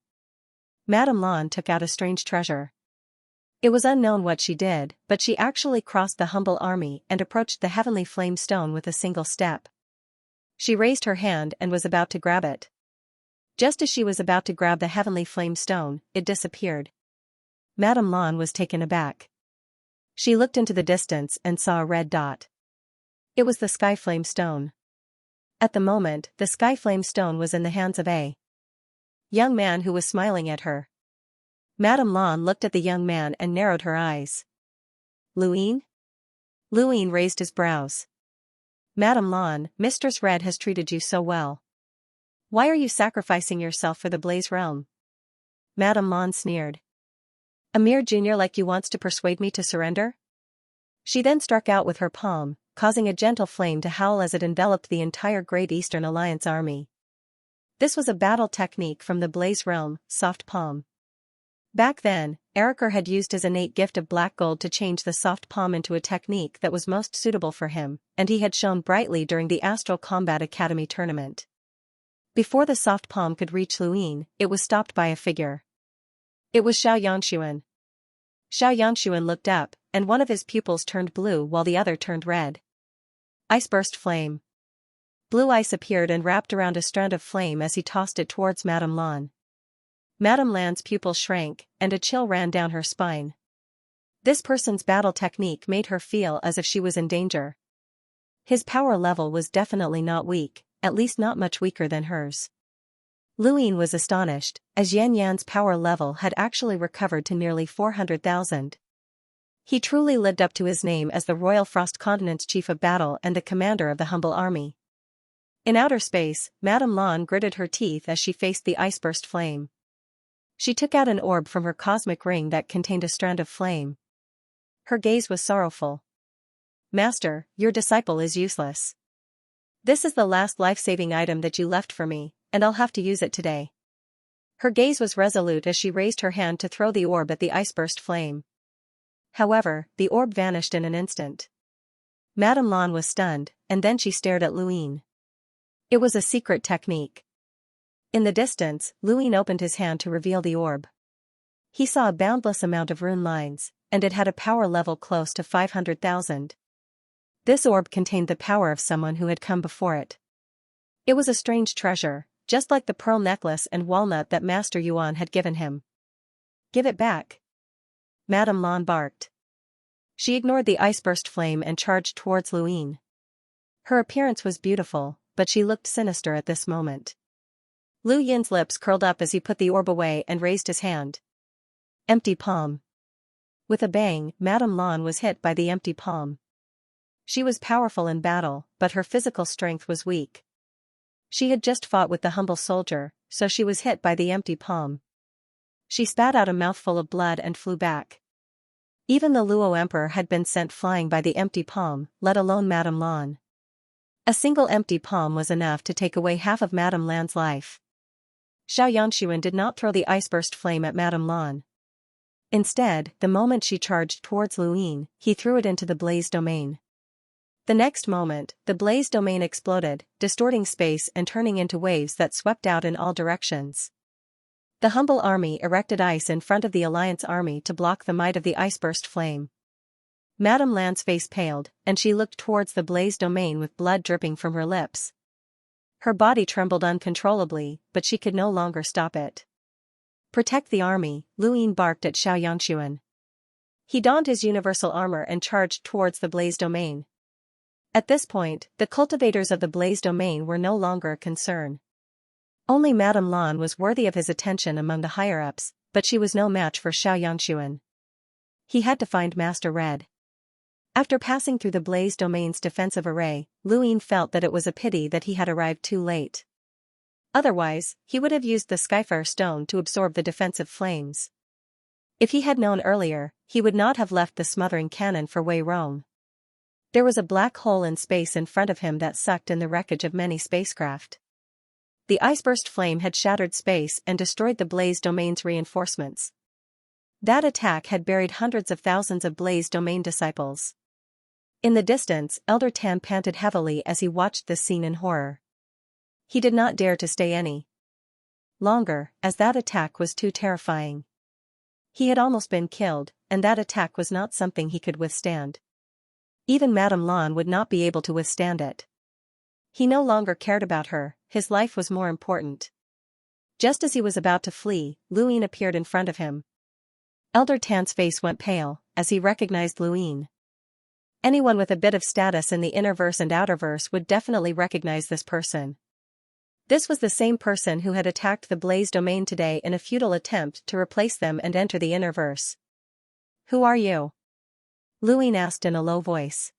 A: Madame Lan took out a strange treasure. It was unknown what she did, but she actually crossed the humble army and approached the heavenly flame stone with a single step. She raised her hand and was about to grab it. Just as she was about to grab the heavenly flame stone, it disappeared. Madame Lan was taken aback. She looked into the distance and saw a red dot. It was the sky flame stone. At the moment, the sky flame stone was in the hands of a young man who was smiling at her. Madame Lan looked at the young man and narrowed her eyes. Luin? Luin raised his brows. Madame Lan, Mistress Red has treated you so well. Why are you sacrificing yourself for the blaze realm? Madame Lan sneered. A mere junior like you wants to persuade me to surrender? She then struck out with her palm, causing a gentle flame to howl as it enveloped the entire Great Eastern Alliance army. This was a battle technique from the blaze realm, soft palm. Back then, Eriker had used his innate gift of black gold to change the soft palm into a technique that was most suitable for him, and he had shone brightly during the Astral Combat Academy tournament. Before the soft palm could reach Luin, it was stopped by a figure. It was Xianxia. Xianxia looked up, and one of his pupils turned blue while the other turned red. Ice burst flame. Blue ice appeared and wrapped around a strand of flame as he tossed it towards Madame Lan. Madame Lan's pupil shrank, and a chill ran down her spine. This person's battle technique made her feel as if she was in danger. His power level was definitely not weak, at least not much weaker than hers. Luin was astonished, as Yan Yan's power level had actually recovered to nearly 400,000. He truly lived up to his name as the Royal Frost Continent's chief of battle and the commander of the humble army. In outer space, Madame Lan gritted her teeth as she faced the ice-burst flame. She took out an orb from her cosmic ring that contained a strand of flame. Her gaze was sorrowful. Master, your disciple is useless. This is the last life-saving item that you left for me, and I'll have to use it today. Her gaze was resolute as she raised her hand to throw the orb at the ice-burst flame. However, the orb vanished in an instant. Madame Lan was stunned, and then she stared at Luin. It was a secret technique. In the distance, Luin opened his hand to reveal the orb. He saw a boundless amount of rune lines, and it had a power level close to 500,000. This orb contained the power of someone who had come before it. It was a strange treasure, just like the pearl necklace and walnut that Master Yuan had given him. Give it back. Madame Lan barked. She ignored the ice-burst flame and charged towards Luin. Her appearance was beautiful, but she looked sinister at this moment. Lu Yin's lips curled up as he put the orb away and raised his hand. Empty palm. With a bang, Madame Lan was hit by the empty palm. She was powerful in battle, but her physical strength was weak. She had just fought with the humble soldier, so she was hit by the empty palm. She spat out a mouthful of blood and flew back. Even the Luo Emperor had been sent flying by the empty palm, let alone Madame Lan. A single empty palm was enough to take away half of Madame Lan's life. Xianxia did not throw the ice-burst flame at Madame Lan. Instead, the moment she charged towards Luin, he threw it into the blaze domain. The next moment, the blaze domain exploded, distorting space and turning into waves that swept out in all directions. The humble army erected ice in front of the Alliance army to block the might of the ice-burst flame. Madame Lan's face paled, and she looked towards the blaze domain with blood dripping from her lips. Her body trembled uncontrollably, but she could no longer stop it. Protect the army, Luin barked at Xianxia. He donned his universal armor and charged towards the blaze domain. At this point, the cultivators of the blaze domain were no longer a concern. Only Madame Lan was worthy of his attention among the higher-ups, but she was no match for Xianxia. He had to find Master Red. After passing through the Blaze Domain's defensive array, Luin felt that it was a pity that he had arrived too late. Otherwise, he would have used the Skyfire Stone to absorb the defensive flames. If he had known earlier, he would not have left the smothering cannon for Wei Rong. There was a black hole in space in front of him that sucked in the wreckage of many spacecraft. The iceburst flame had shattered space and destroyed the Blaze Domain's reinforcements. That attack had buried hundreds of thousands of Blaze Domain disciples. In the distance, Elder Tan panted heavily as he watched this scene in horror. He did not dare to stay any longer, as that attack was too terrifying. He had almost been killed, and that attack was not something he could withstand. Even Madame Lan would not be able to withstand it. He no longer cared about her, his life was more important. Just as he was about to flee, Luin appeared in front of him. Elder Tan's face went pale, as he recognized Luin. Anyone with a bit of status in the Innerverse and Outerverse would definitely recognize this person. This was the same person who had attacked the Blaze Domain today in a futile attempt to replace them and enter the Innerverse. "Who are you?" Luin asked in a low voice.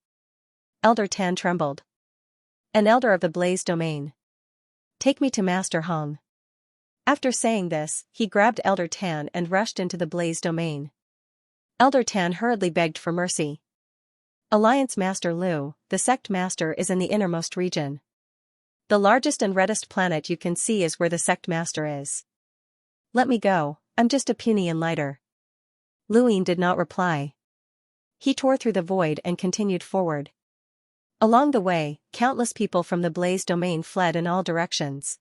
A: Elder Tan trembled. "An elder of the Blaze Domain. Take me to Master Hong." After saying this, he grabbed Elder Tan and rushed into the Blaze Domain. Elder Tan hurriedly begged for mercy. "Alliance Master Lu, the sect master is in the innermost region. The largest and reddest planet you can see is where the sect master is. Let me go, I'm just a puny enlighter." Luin did not reply. He tore through the void and continued forward. Along the way, countless people from the Blaze Domain fled in all directions.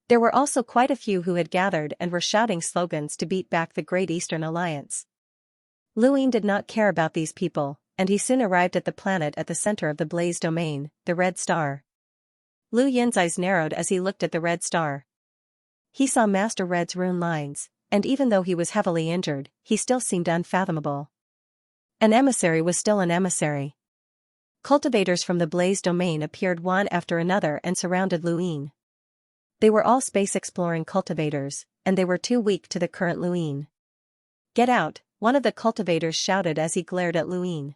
A: There were also quite a few who had gathered and were shouting slogans to beat back the Great Eastern Alliance. Luin did not care about these people, and he soon arrived at the planet at the center of the Blaze Domain, the Red Star. Lu Yin's eyes narrowed as he looked at the Red Star. He saw Master Red's rune lines, and even though he was heavily injured, he still seemed unfathomable. An emissary was still an emissary. Cultivators from the Blaze Domain appeared one after another and surrounded Luin. They were all space-exploring cultivators, and they were too weak to the current Luin. "Get out," one of the cultivators shouted as he glared at Luin.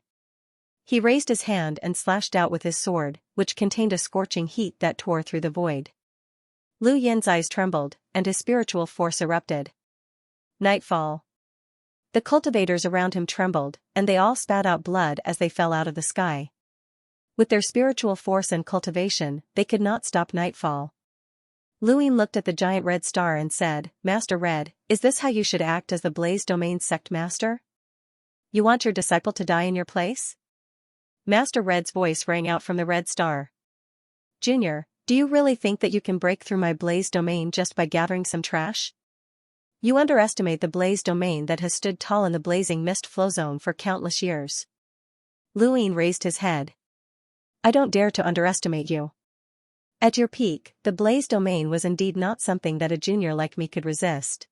A: He raised his hand and slashed out with his sword, which contained a scorching heat that tore through the void. Lu Yin's eyes trembled, and his spiritual force erupted. Nightfall. The cultivators around him trembled, and they all spat out blood as they fell out of the sky. With their spiritual force and cultivation, they could not stop nightfall. Luin looked at the giant red star and said, "Master Red, is this how you should act as the Blaze Domain sect master? You want your disciple to die in your place?" Master Red's voice rang out from the Red Star. "Junior, do you really think that you can break through my Blaze Domain just by gathering some trash? You underestimate the Blaze Domain that has stood tall in the blazing mist flow zone for countless years." Luin raised his head. "I don't dare to underestimate you. At your peak, the Blaze Domain was indeed not something that a junior like me could resist.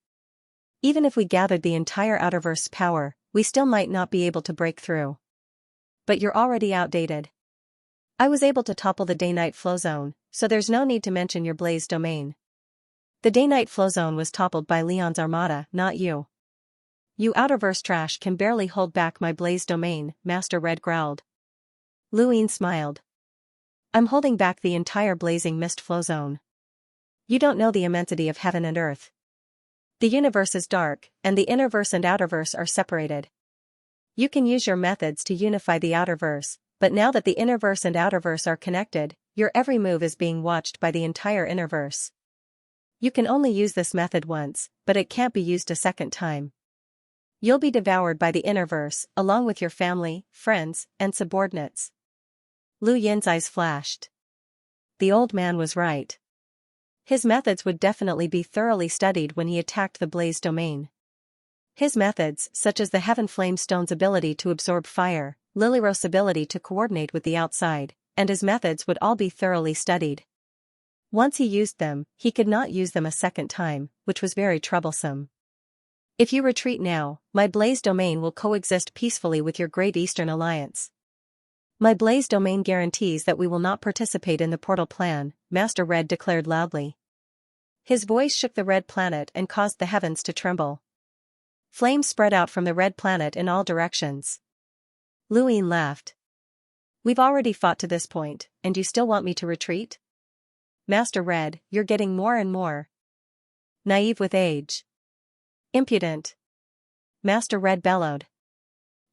A: Even if we gathered the entire Outerverse power, we still might not be able to break through. But you're already outdated. I was able to topple the day-night flow zone, so there's no need to mention your Blaze Domain. The day-night flow zone was toppled by Leon's armada, not you. You Outerverse trash can barely hold back my Blaze Domain," Master Red growled. Luin smiled. "I'm holding back the entire blazing mist flow zone. You don't know the immensity of heaven and earth. The universe is dark, and the Innerverse and Outerverse are separated. You can use your methods to unify the Outerverse, but now that the Innerverse and Outerverse are connected, your every move is being watched by the entire Innerverse. You can only use this method once, but it can't be used a second time. You'll be devoured by the Innerverse, along with your family, friends, and subordinates." Lu Yin's eyes flashed. The old man was right. His methods would definitely be thoroughly studied when he attacked the Blaze Domain. His methods, such as the Heaven Flame Stone's ability to absorb fire, Lilyrose's ability to coordinate with the outside, and his methods would all be thoroughly studied. Once he used them, he could not use them a second time, which was very troublesome. "If you retreat now, my Blaze Domain will coexist peacefully with your Great Eastern Alliance. My Blaze Domain guarantees that we will not participate in the portal plan," Master Red declared loudly. His voice shook the red planet and caused the heavens to tremble. Flames spread out from the red planet in all directions. Luin laughed. We've already fought to this point, and you still want me to retreat? Master Red, you're getting more and more naive with age. Impudent. Master Red bellowed.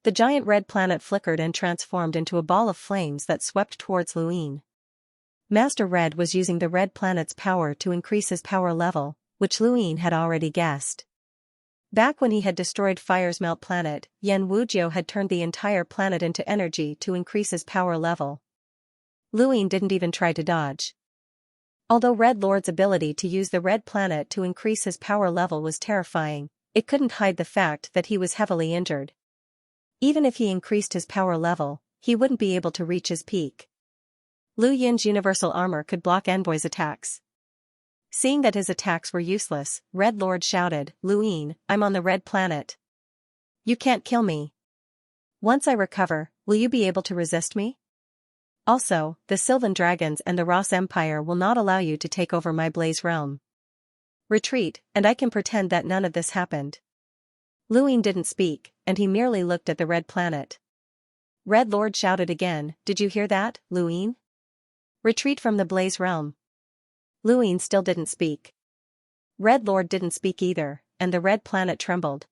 A: The giant red planet flickered and transformed into a ball of flames that swept towards Luin. Master Red was using the red planet's power to increase his power level, which Luin had already guessed. Back when he had destroyed Fire's melt planet, Yan Wujiu had turned the entire planet into energy to increase his power level. Luin didn't even try to dodge. Although Red Lord's ability to use the red planet to increase his power level was terrifying, it couldn't hide the fact that he was heavily injured. Even if he increased his power level, he wouldn't be able to reach his peak. Lu Yin's universal armor could block Envoy's attacks. Seeing that his attacks were useless, Red Lord shouted, Luin, I'm on the red planet. You can't kill me. Once I recover, will you be able to resist me? Also, the Sylvan Dragons and the Ross Empire will not allow you to take over my Blaze realm. Retreat, and I can pretend that none of this happened. Luin didn't speak, and he merely looked at the red planet. Red Lord shouted again, did you hear that, Luin? Retreat from the Blaze realm. Luin still didn't speak. Red Lord didn't speak either, and the red planet trembled.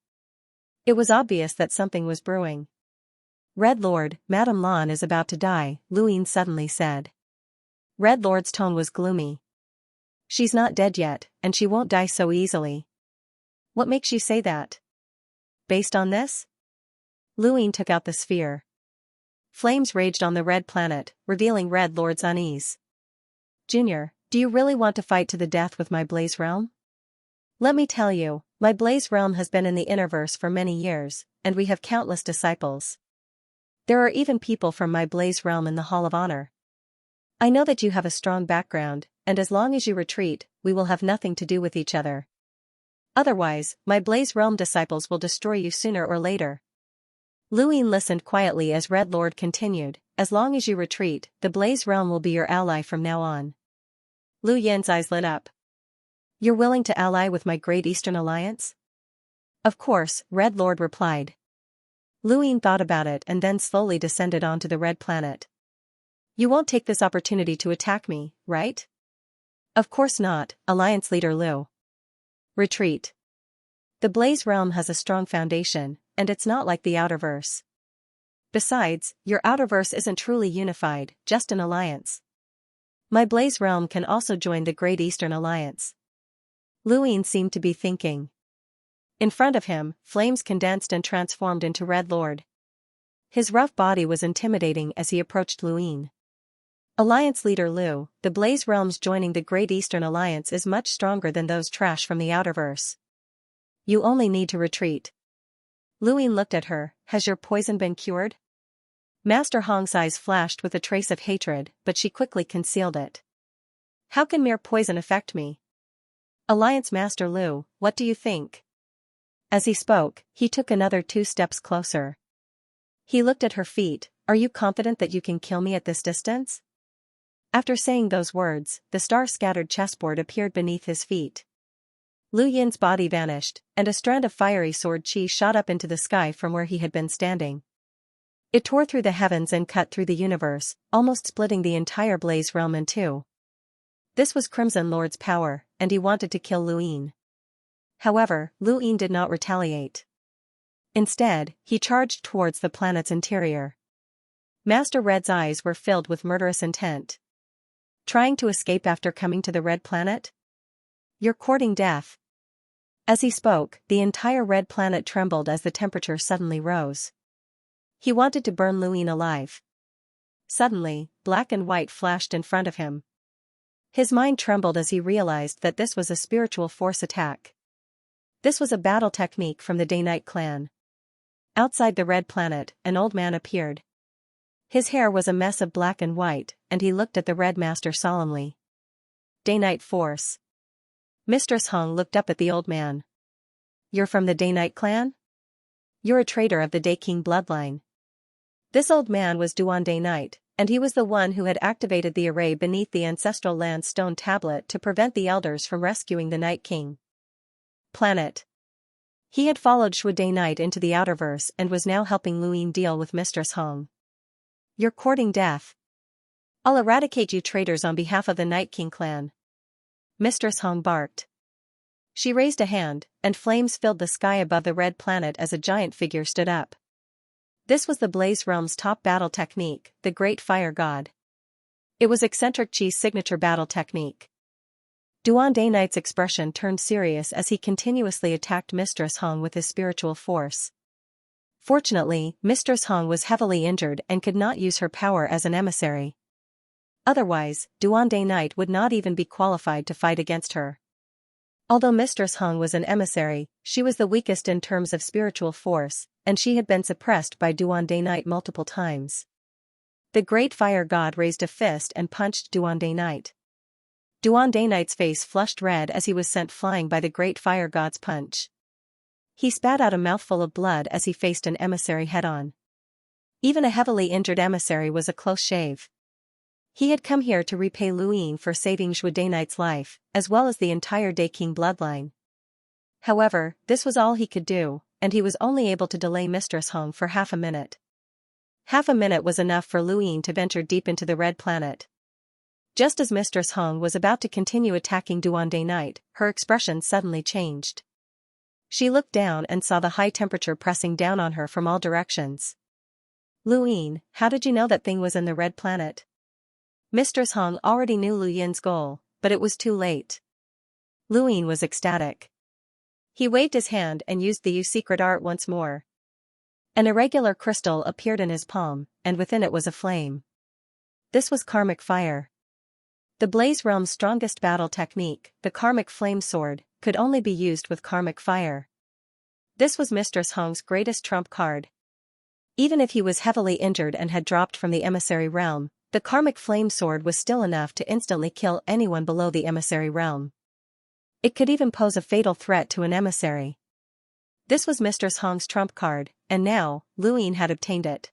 A: It was obvious that something was brewing. Red Lord, Madame Lan is about to die, Luin suddenly said. Red Lord's tone was gloomy. She's not dead yet, and she won't die so easily. What makes you say that? Based on this? Luin took out the sphere. Flames raged on the red planet, revealing Red Lord's unease. Junior, do you really want to fight to the death with my Blaze realm? Let me tell you, my Blaze realm has been in the Innerverse for many years, and we have countless disciples. There are even people from my Blaze realm in the Hall of Honor. I know that you have a strong background, and as long as you retreat, we will have nothing to do with each other. Otherwise, my Blaze realm disciples will destroy you sooner or later. Luin listened quietly as Red Lord continued, as long as you retreat, the Blaze realm will be your ally from now on. Lu Yin's eyes lit up. You're willing to ally with my Great Eastern Alliance? Of course, Red Lord replied. Luin thought about it and then slowly descended onto the red planet. You won't take this opportunity to attack me, right? Of course not, Alliance Leader Lu. Retreat. The Blaze realm has a strong foundation, and it's not like the Outerverse. Besides, your Outerverse isn't truly unified, just an alliance. My Blaze realm can also join the Great Eastern Alliance. Luin seemed to be thinking. In front of him, flames condensed and transformed into Red Lord. His rough body was intimidating as he approached Luin. Alliance Leader Lu, the Blaze realms joining the Great Eastern Alliance is much stronger than those trash from the Outerverse. You only need to retreat. Luin looked at her, has your poison been cured? Master Hong's eyes flashed with a trace of hatred, but she quickly concealed it. How can mere poison affect me? Alliance Master Lu, what do you think? As he spoke, he took another 2 steps closer. He looked at her feet, are you confident that you can kill me at this distance? After saying those words, the star-scattered chessboard appeared beneath his feet. Lu Yin's body vanished, and a strand of fiery sword chi shot up into the sky from where he had been standing. It tore through the heavens and cut through the universe, almost splitting the entire Blaze realm in two. This was Crimson Lord's power, and he wanted to kill Luin. However, Luin did not retaliate. Instead, he charged towards the planet's interior. Master Red's eyes were filled with murderous intent. Trying to escape after coming to the Red Planet? You're courting death. As he spoke, the entire Red Planet trembled as the temperature suddenly rose. He wanted to burn Luin alive. Suddenly, black and white flashed in front of him. His mind trembled as he realized that this was a spiritual force attack. This was a battle technique from the Day-Night clan. Outside the Red Planet, an old man appeared. His hair was a mess of black and white, and he looked at the Red Master solemnly. Day-Night Force. Mistress Hong looked up at the old man. You're from the Day-Night clan? You're a traitor of the Day King bloodline. This old man was Duan Day-Night, and he was the one who had activated the array beneath the Ancestral Land stone tablet to prevent the elders from rescuing the Night King. Planet. He had followed Shui Day Knight into the Outerverse and was now helping Luyin deal with Mistress Hong. You're courting death. I'll eradicate you traitors on behalf of the Night King clan. Mistress Hong barked. She raised a hand, and flames filled the sky above the red planet as a giant figure stood up. This was the Blaze Realm's top battle technique, the Great Fire God. It was Eccentric Chi's signature battle technique. Duan Day Knight's expression turned serious as he continuously attacked Mistress Hong with his spiritual force. Fortunately, Mistress Hong was heavily injured and could not use her power as an emissary. Otherwise, Duan Day Knight would not even be qualified to fight against her. Although Mistress Hong was an emissary, she was the weakest in terms of spiritual force, and she had been suppressed by Duan Day Knight multiple times. The Great Fire God raised a fist and punched Duan Day Knight. Duan Day Knight's face flushed red as he was sent flying by the Great Fire God's punch. He spat out a mouthful of blood as he faced an emissary head-on. Even a heavily injured emissary was a close shave. He had come here to repay Luyin for saving Shui Day Knight's life, as well as the entire Day King bloodline. However, this was all he could do, and he was only able to delay Mistress Hong for half a minute. Half a minute was enough for Luyin to venture deep into the Red Planet. Just as Mistress Hong was about to continue attacking Duan Day Knight, her expression suddenly changed. She looked down and saw the high temperature pressing down on her from all directions. Luyin, how did you know that thing was in the Red Planet? Mistress Hong already knew Lu Yin's goal, but it was too late. Luyin was ecstatic. He waved his hand and used the secret art once more. An irregular crystal appeared in his palm, and within it was a flame. This was karmic fire. The Blaze Realm's strongest battle technique, the karmic flame sword, could only be used with karmic fire. This was Mistress Hong's greatest trump card. Even if he was heavily injured and had dropped from the emissary realm, the karmic flame sword was still enough to instantly kill anyone below the emissary realm. It could even pose a fatal threat to an emissary. This was Mistress Hong's trump card, and now, Luyin had obtained it.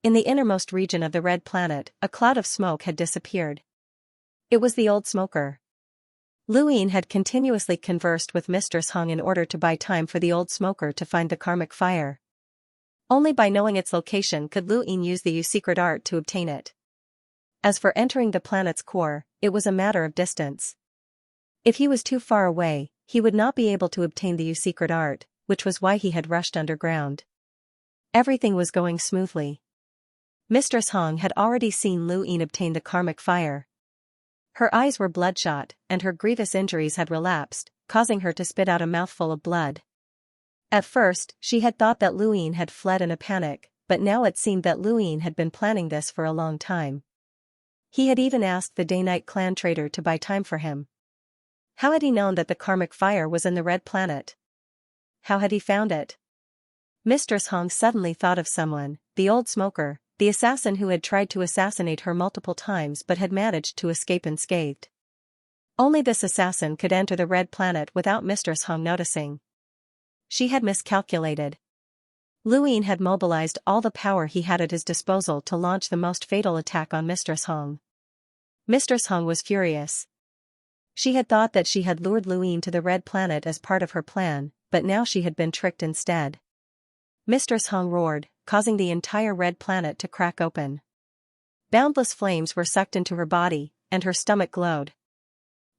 A: In the innermost region of the Red Planet, a cloud of smoke had disappeared. It was the old smoker. Luyin had continuously conversed with Mistress Hong in order to buy time for the old smoker to find the karmic fire. Only by knowing its location could Luyin use the secret art to obtain it. As for entering the planet's core, it was a matter of distance. If he was too far away, he would not be able to obtain the secret art, which was why he had rushed underground. Everything was going smoothly. Mistress Hong had already seen Luyin obtain the karmic fire. Her eyes were bloodshot, and her grievous injuries had relapsed, causing her to spit out a mouthful of blood. At first, she had thought that Luyin had fled in a panic, but now it seemed that Luyin had been planning this for a long time. He had even asked the Day-Night clan trader to buy time for him. How had he known that the karmic fire was in the Red Planet? How had he found it? Mistress Hong suddenly thought of someone, the old smoker, the assassin who had tried to assassinate her multiple times but had managed to escape unscathed. Only this assassin could enter the Red Planet without Mistress Hong noticing. She had miscalculated. Luyin had mobilized all the power he had at his disposal to launch the most fatal attack on Mistress Hong. Mistress Hong was furious. She had thought that she had lured Luyin to the Red Planet as part of her plan, but now she had been tricked instead. Mistress Hong roared, causing the entire Red Planet to crack open. Boundless flames were sucked into her body, and her stomach glowed.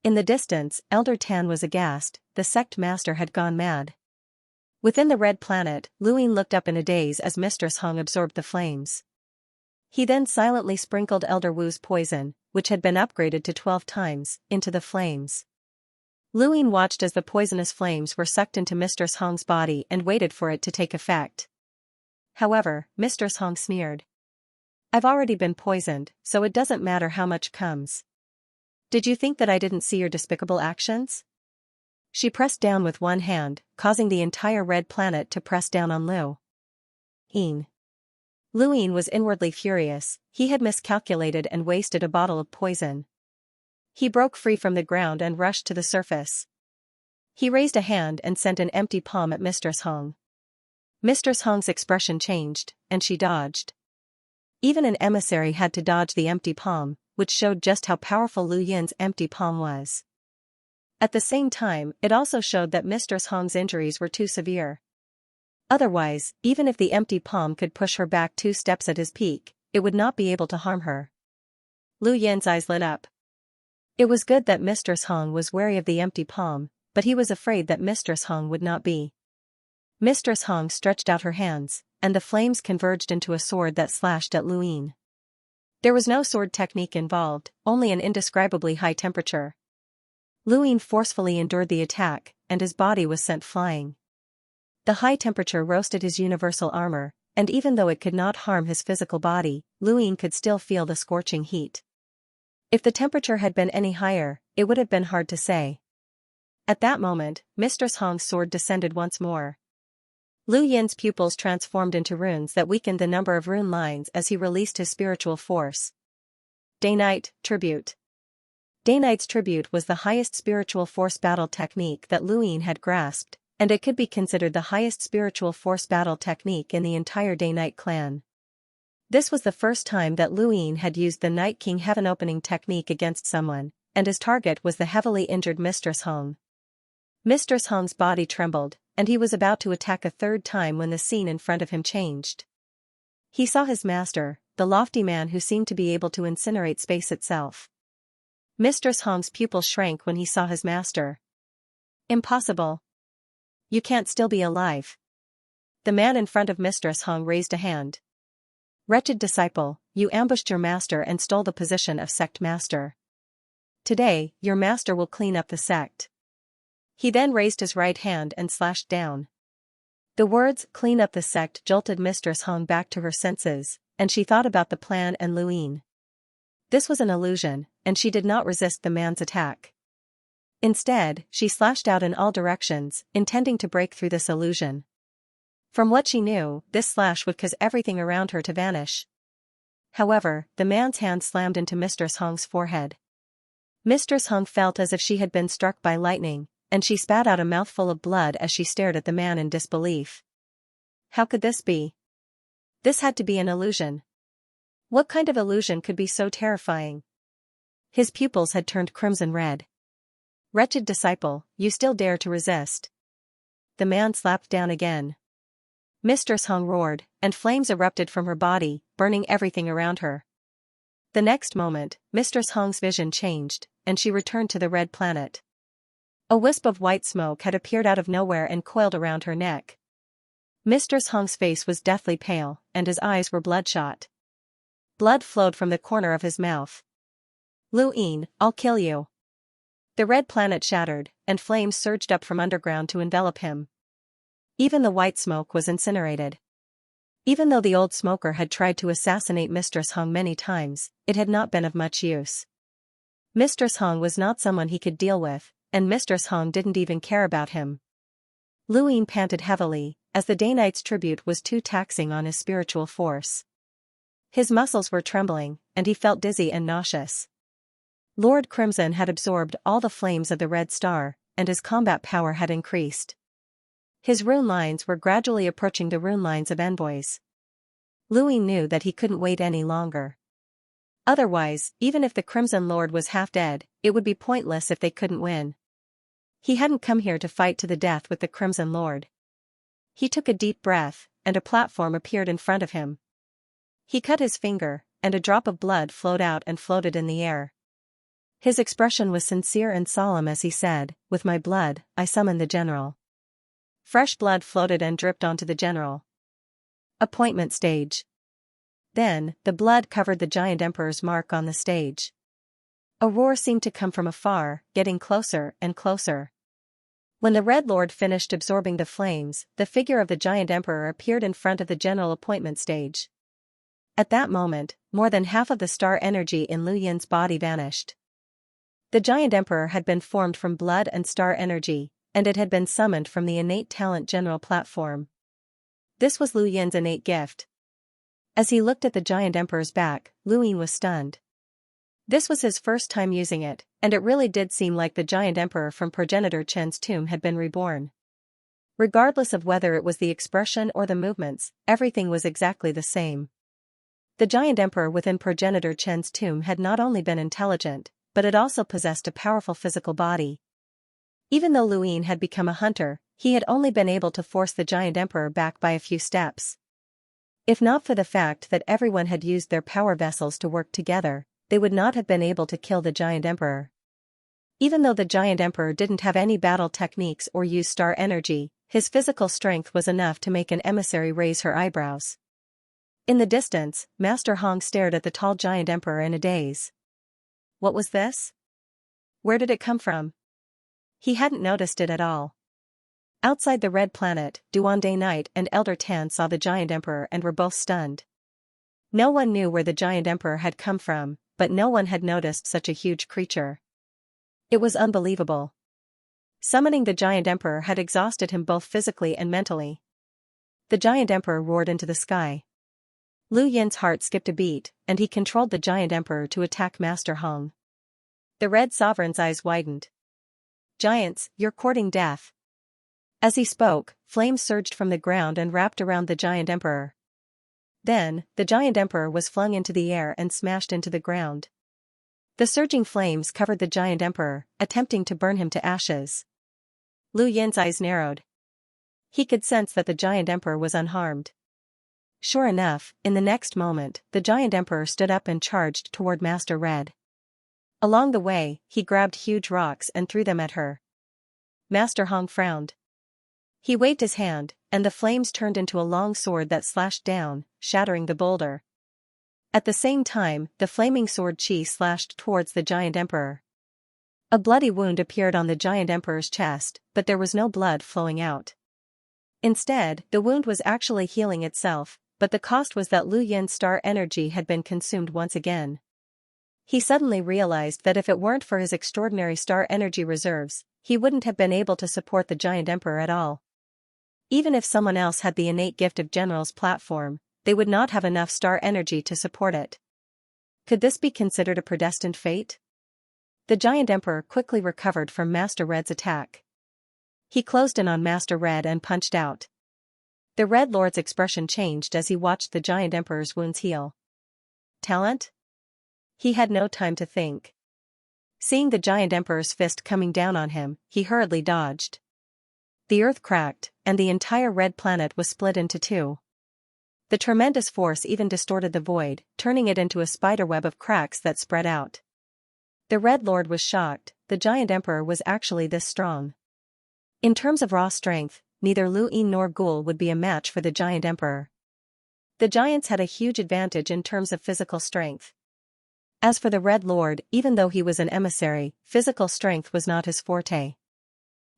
A: In the distance, Elder Tan was aghast, the sect master had gone mad. Within the Red Planet, Luyin looked up in a daze as Mistress Hong absorbed the flames. He then silently sprinkled Elder Wu's poison, which had been upgraded to 12 times, into the flames. Luyin watched as the poisonous flames were sucked into Mistress Hong's body and waited for it to take effect. However, Mistress Hong sneered. "I've already been poisoned, so it doesn't matter how much comes. Did you think that I didn't see your despicable actions?" She pressed down with one hand, causing the entire Red Planet to press down on Luyin. Luyin was inwardly furious. He had miscalculated and wasted a bottle of poison. He broke free from the ground and rushed to the surface. He raised a hand and sent an empty palm at Mistress Hong. Mistress Hong's expression changed, and she dodged. Even an emissary had to dodge the empty palm, which showed just how powerful Lu Yin's empty palm was. At the same time, it also showed that Mistress Hong's injuries were too severe. Otherwise, even if the empty palm could push her back 2 steps at his peak, it would not be able to harm her. Lu Yin's eyes lit up. It was good that Mistress Hong was wary of the empty palm, but he was afraid that Mistress Hong would not be. Mistress Hong stretched out her hands, and the flames converged into a sword that slashed at Lu Yin. There was no sword technique involved, only an indescribably high temperature. Lu Yin forcefully endured the attack, and his body was sent flying. The high temperature roasted his universal armor, and even though it could not harm his physical body, Lu Yin could still feel the scorching heat. If the temperature had been any higher, it would have been hard to say. At that moment, Mistress Hong's sword descended once more. Lu Yin's pupils transformed into runes that weakened the number of rune lines as he released his spiritual force. Day-Night Tribute. Day-Night's Tribute was the highest spiritual force battle technique that Lu Yin had grasped, and it could be considered the highest spiritual force battle technique in the entire Day-Night clan. This was the first time that Lu Yin had used the Night King Heaven Opening technique against someone, and his target was the heavily injured Mistress Hong. Mistress Hong's body trembled, and he was about to attack a 3rd time when the scene in front of him changed. He saw his master, the lofty man who seemed to be able to incinerate space itself. Mistress Hong's pupil shrank when he saw his master. Impossible. You can't still be alive. The man in front of Mistress Hong raised a hand. Wretched disciple, you ambushed your master and stole the position of sect master. Today, your master will clean up the sect. He then raised his right hand and slashed down. The words, clean up the sect, jolted Mistress Hong back to her senses, and she thought about the plan and Lu Yin. This was an illusion, and she did not resist the man's attack. Instead, she slashed out in all directions, intending to break through this illusion. From what she knew, this slash would cause everything around her to vanish. However, the man's hand slammed into Mistress Hong's forehead. Mistress Hong felt as if she had been struck by lightning, and she spat out a mouthful of blood as she stared at the man in disbelief. How could this be? This had to be an illusion. What kind of illusion could be so terrifying? His pupils had turned crimson red. Wretched disciple, you still dare to resist. The man slapped down again. Mistress Hong roared, and flames erupted from her body, burning everything around her. The next moment, Mistress Hong's vision changed, and she returned to the red planet. A wisp of white smoke had appeared out of nowhere and coiled around her neck. Mistress Hong's face was deathly pale, and his eyes were bloodshot. Blood flowed from the corner of his mouth. Lu Yin, I'll kill you. The red planet shattered, and flames surged up from underground to envelop him. Even the white smoke was incinerated. Even though the old smoker had tried to assassinate Mistress Hong many times, it had not been of much use. Mistress Hong was not someone he could deal with, and Mistress Hong didn't even care about him. Lu Yin panted heavily, as the Day-Night's tribute was too taxing on his spiritual force. His muscles were trembling, and he felt dizzy and nauseous. Lord Crimson had absorbed all the flames of the Red Star, and his combat power had increased. His rune lines were gradually approaching the rune lines of envoys. Lu Yin knew that he couldn't wait any longer. Otherwise, even if the Crimson Lord was half dead, it would be pointless if they couldn't win. He hadn't come here to fight to the death with the Crimson Lord. He took a deep breath, and a platform appeared in front of him. He cut his finger, and a drop of blood flowed out and floated in the air. His expression was sincere and solemn as he said, "With my blood, I summon the general." Fresh blood floated and dripped onto the general. Appointment stage. Then, the blood covered the giant emperor's mark on the stage. A roar seemed to come from afar, getting closer and closer. When the Red Lord finished absorbing the flames, the figure of the giant emperor appeared in front of the general appointment stage. At that moment, more than half of the star energy in Lu Yin's body vanished. The giant emperor had been formed from blood and star energy, and it had been summoned from the innate talent general platform. This was Lu Yin's innate gift. As he looked at the giant emperor's back, Lu Yin was stunned. This was his first time using it, and it really did seem like the giant emperor from progenitor Chen's tomb had been reborn. Regardless of whether it was the expression or the movements, everything was exactly the same. The giant emperor within progenitor Chen's tomb had not only been intelligent, but it also possessed a powerful physical body. Even though Luin had become a hunter, he had only been able to force the giant emperor back by a few steps. If not for the fact that everyone had used their power vessels to work together, they would not have been able to kill the giant emperor. Even though the giant emperor didn't have any battle techniques or use star energy, his physical strength was enough to make an emissary raise her eyebrows. In the distance, Master Hong stared at the tall giant emperor in a daze. What was this? Where did it come from? He hadn't noticed it at all. Outside the Red Planet, Duande Knight and Elder Tan saw the giant emperor and were both stunned. No one knew where the giant emperor had come from, but no one had noticed such a huge creature. It was unbelievable. Summoning the giant emperor had exhausted him both physically and mentally. The giant emperor roared into the sky. Lu Yin's heart skipped a beat, and he controlled the giant emperor to attack Master Hong. The Red Sovereign's eyes widened. Giants, you're courting death. As he spoke, flames surged from the ground and wrapped around the giant emperor. Then, the giant emperor was flung into the air and smashed into the ground. The surging flames covered the giant emperor, attempting to burn him to ashes. Lu Yin's eyes narrowed. He could sense that the giant emperor was unharmed. Sure enough, in the next moment, the giant emperor stood up and charged toward Master Red. Along the way, he grabbed huge rocks and threw them at her. Master Hong frowned. He waved his hand, and the flames turned into a long sword that slashed down, shattering the boulder. At the same time, the flaming sword chi slashed towards the giant emperor. A bloody wound appeared on the giant emperor's chest, but there was no blood flowing out. Instead, the wound was actually healing itself, but the cost was that Lu Yin's star energy had been consumed once again. He suddenly realized that if it weren't for his extraordinary star energy reserves, he wouldn't have been able to support the giant emperor at all. Even if someone else had the innate gift of General's platform, they would not have enough star energy to support it. Could this be considered a predestined fate? The giant emperor quickly recovered from Master Red's attack. He closed in on Master Red and punched out. The Red Lord's expression changed as he watched the giant emperor's wounds heal. Talent? He had no time to think. Seeing the giant emperor's fist coming down on him, he hurriedly dodged. The earth cracked, and the entire Red Planet was split into two. The tremendous force even distorted the void, turning it into a spiderweb of cracks that spread out. The Red Lord was shocked. The giant emperor was actually this strong. In terms of raw strength, neither Lu Yin nor Ghoul would be a match for the giant emperor. The giants had a huge advantage in terms of physical strength. As for the Red Lord, even though he was an emissary, physical strength was not his forte.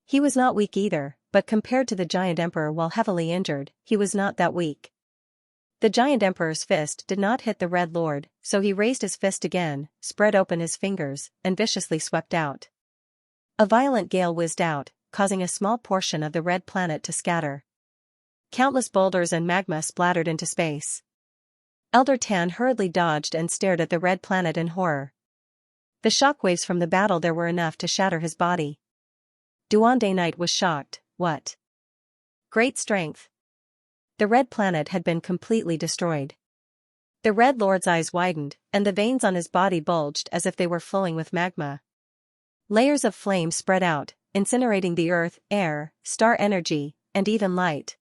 A: He was not weak either, but compared to the giant emperor while heavily injured, he was not that weak. The giant emperor's fist did not hit the Red Lord, so he raised his fist again, spread open his fingers, and viciously swept out. A violent gale whizzed out, causing a small portion of the Red Planet to scatter. Countless boulders and magma splattered into space. Elder Tan hurriedly dodged and stared at the Red Planet in horror. The shockwaves from the battle there were enough to shatter his body. Duande Knight was shocked. What? Great strength. The Red Planet had been completely destroyed. The Red Lord's eyes widened, and the veins on his body bulged as if they were flowing with magma. Layers of flame spread out, incinerating the earth, air, star energy, and even light.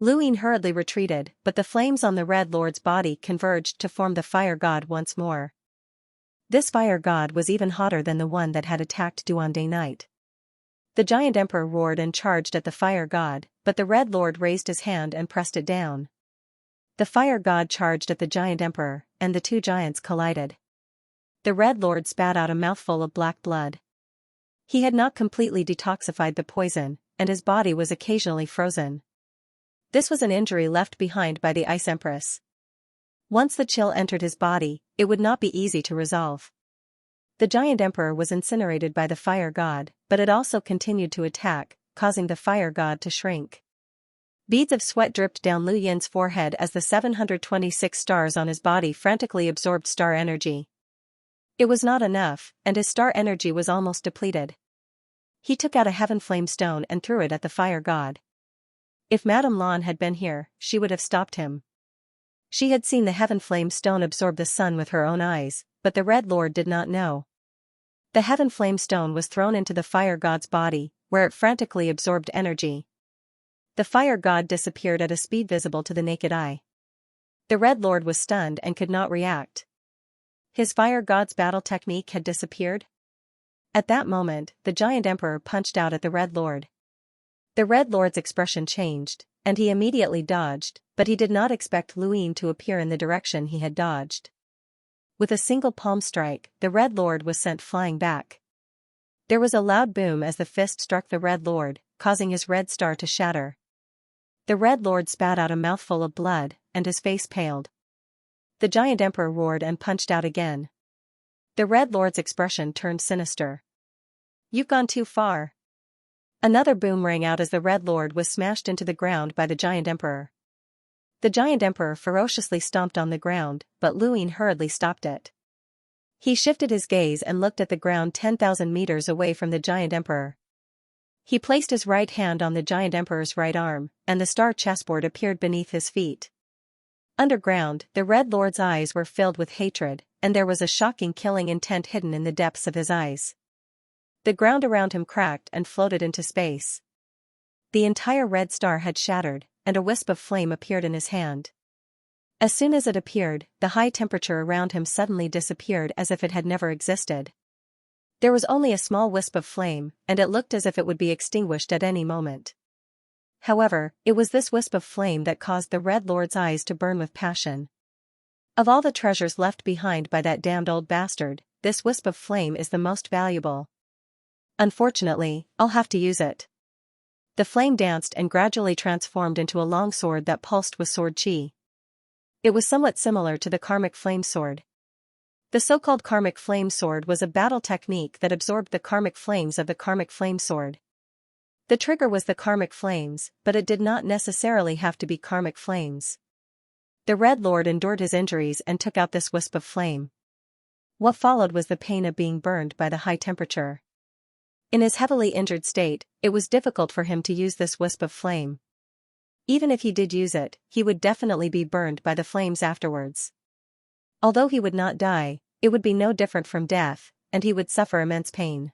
A: Lu Yin hurriedly retreated, but the flames on the Red Lord's body converged to form the fire god once more. This fire god was even hotter than the one that had attacked Duande Knight. The giant emperor roared and charged at the fire god, but the Red Lord raised his hand and pressed it down. The fire god charged at the giant emperor, and the two giants collided. The Red Lord spat out a mouthful of black blood. He had not completely detoxified the poison, and his body was occasionally frozen. This was an injury left behind by the Ice Empress. Once the chill entered his body, it would not be easy to resolve. The giant emperor was incinerated by the fire god, but it also continued to attack, causing the fire god to shrink. Beads of sweat dripped down Lu Yin's forehead as the 726 stars on his body frantically absorbed star energy. It was not enough, and his star energy was almost depleted. He took out a heaven flame stone and threw it at the fire god. If Madame Lan had been here, she would have stopped him. She had seen the heaven flame stone absorb the sun with her own eyes, but the Red Lord did not know. The heaven flame stone was thrown into the fire god's body, where it frantically absorbed energy. The fire god disappeared at a speed visible to the naked eye. The Red Lord was stunned and could not react. His fire god's battle technique had disappeared? At that moment, the giant emperor punched out at the Red Lord. The Red Lord's expression changed, and he immediately dodged, but he did not expect Luin to appear in the direction he had dodged. With a single palm strike, the Red Lord was sent flying back. There was a loud boom as the fist struck the Red Lord, causing his red star to shatter. The Red Lord spat out a mouthful of blood, and his face paled. The giant emperor roared and punched out again. The Red Lord's expression turned sinister. "You've gone too far." Another boom rang out as the Red Lord was smashed into the ground by the giant emperor. The giant emperor ferociously stomped on the ground, but Luin hurriedly stopped it. He shifted his gaze and looked at the ground 10,000 meters away from the giant emperor. He placed his right hand on the giant emperor's right arm, and the star chessboard appeared beneath his feet. Underground, the Red Lord's eyes were filled with hatred, and there was a shocking killing intent hidden in the depths of his eyes. The ground around him cracked and floated into space. The entire red star had shattered, and a wisp of flame appeared in his hand. As soon as it appeared, the high temperature around him suddenly disappeared as if it had never existed. There was only a small wisp of flame, and it looked as if it would be extinguished at any moment. However, it was this wisp of flame that caused the Red Lord's eyes to burn with passion. Of all the treasures left behind by that damned old bastard, this wisp of flame is the most valuable. Unfortunately, I'll have to use it. The flame danced and gradually transformed into a long sword that pulsed with sword chi. It was somewhat similar to the karmic flame sword. The so-called karmic flame sword was a battle technique that absorbed the karmic flames of the karmic flame sword. The trigger was the karmic flames, but it did not necessarily have to be karmic flames. The Red Lord endured his injuries and took out this wisp of flame. What followed was the pain of being burned by the high temperature. In his heavily injured state, it was difficult for him to use this wisp of flame. Even if he did use it, he would definitely be burned by the flames afterwards. Although he would not die, it would be no different from death, and he would suffer immense pain.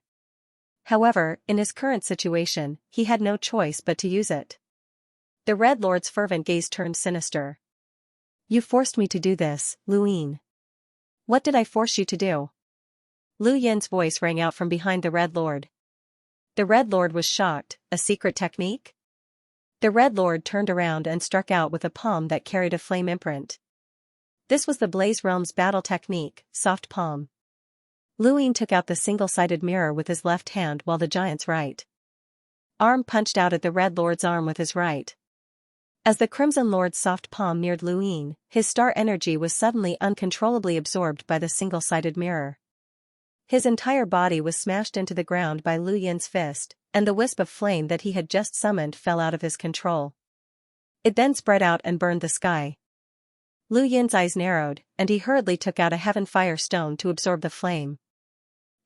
A: However, in his current situation, he had no choice but to use it. The Red Lord's fervent gaze turned sinister. "You forced me to do this, Luin." "What did I force you to do?" Lu Yin's voice rang out from behind the Red Lord. The Red Lord was shocked. A secret technique? The Red Lord turned around and struck out with a palm that carried a flame imprint. This was the Blaze Realm's battle technique, soft palm. Luin took out the single-sided mirror with his left hand while the giant's right arm punched out at the Red Lord's arm with his right. As the Crimson Lord's soft palm neared Luin, his star energy was suddenly uncontrollably absorbed by the single-sided mirror. His entire body was smashed into the ground by Lu Yin's fist, and the wisp of flame that he had just summoned fell out of his control. It then spread out and burned the sky. Lu Yin's eyes narrowed, and he hurriedly took out a heaven fire stone to absorb the flame.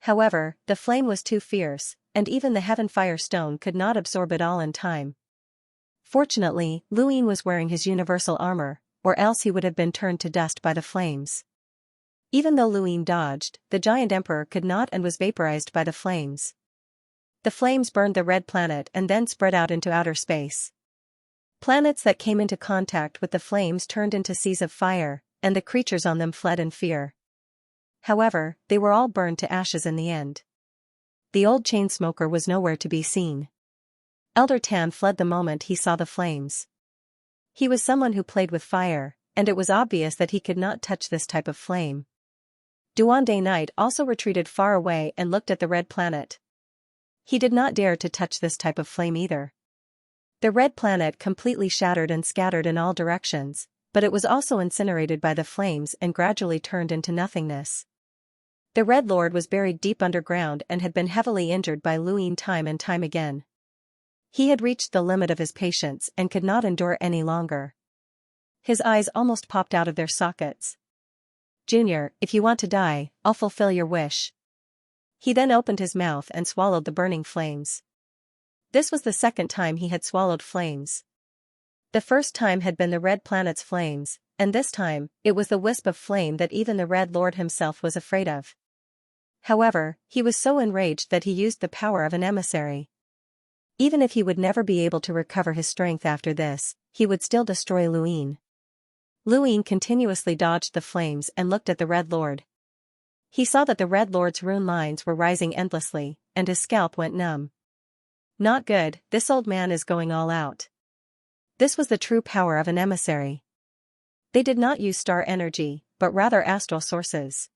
A: However, the flame was too fierce, and even the heaven fire stone could not absorb it all in time. Fortunately, Luin was wearing his universal armor, or else he would have been turned to dust by the flames. Even though Luin dodged, the giant emperor could not and was vaporized by the flames. The flames burned the red planet and then spread out into outer space. Planets that came into contact with the flames turned into seas of fire, and the creatures on them fled in fear. However, they were all burned to ashes in the end. The old chain smoker was nowhere to be seen. Elder Tan fled the moment he saw the flames. He was someone who played with fire, and it was obvious that he could not touch this type of flame. Duande Knight also retreated far away and looked at the red planet. He did not dare to touch this type of flame either. The red planet completely shattered and scattered in all directions, but it was also incinerated by the flames and gradually turned into nothingness. The Red Lord was buried deep underground and had been heavily injured by Luin time and time again. He had reached the limit of his patience and could not endure any longer. His eyes almost popped out of their sockets. "Junior, if you want to die, I'll fulfill your wish." He then opened his mouth and swallowed the burning flames. This was the second time he had swallowed flames. The first time had been the red planet's flames, and this time, it was the wisp of flame that even the Red Lord himself was afraid of. However, he was so enraged that he used the power of an emissary. Even if he would never be able to recover his strength after this, he would still destroy Luin. Luin continuously dodged the flames and looked at the Red Lord. He saw that the Red Lord's rune lines were rising endlessly, and his scalp went numb. Not good, this old man is going all out. This was the true power of an emissary. They did not use star energy, but rather astral sources.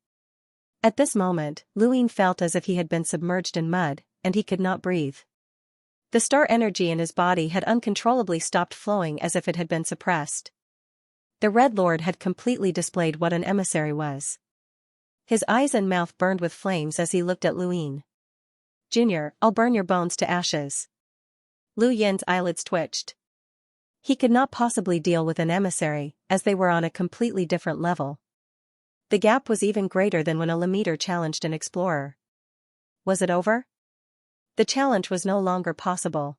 A: At this moment, Luin felt as if he had been submerged in mud, and he could not breathe. The star energy in his body had uncontrollably stopped flowing as if it had been suppressed. The Red Lord had completely displayed what an emissary was. His eyes and mouth burned with flames as he looked at Luin. "Junior, I'll burn your bones to ashes." Lu Yin's eyelids twitched. He could not possibly deal with an emissary, as they were on a completely different level. The gap was even greater than when a Lemiter challenged an explorer. Was it over? The challenge was no longer possible.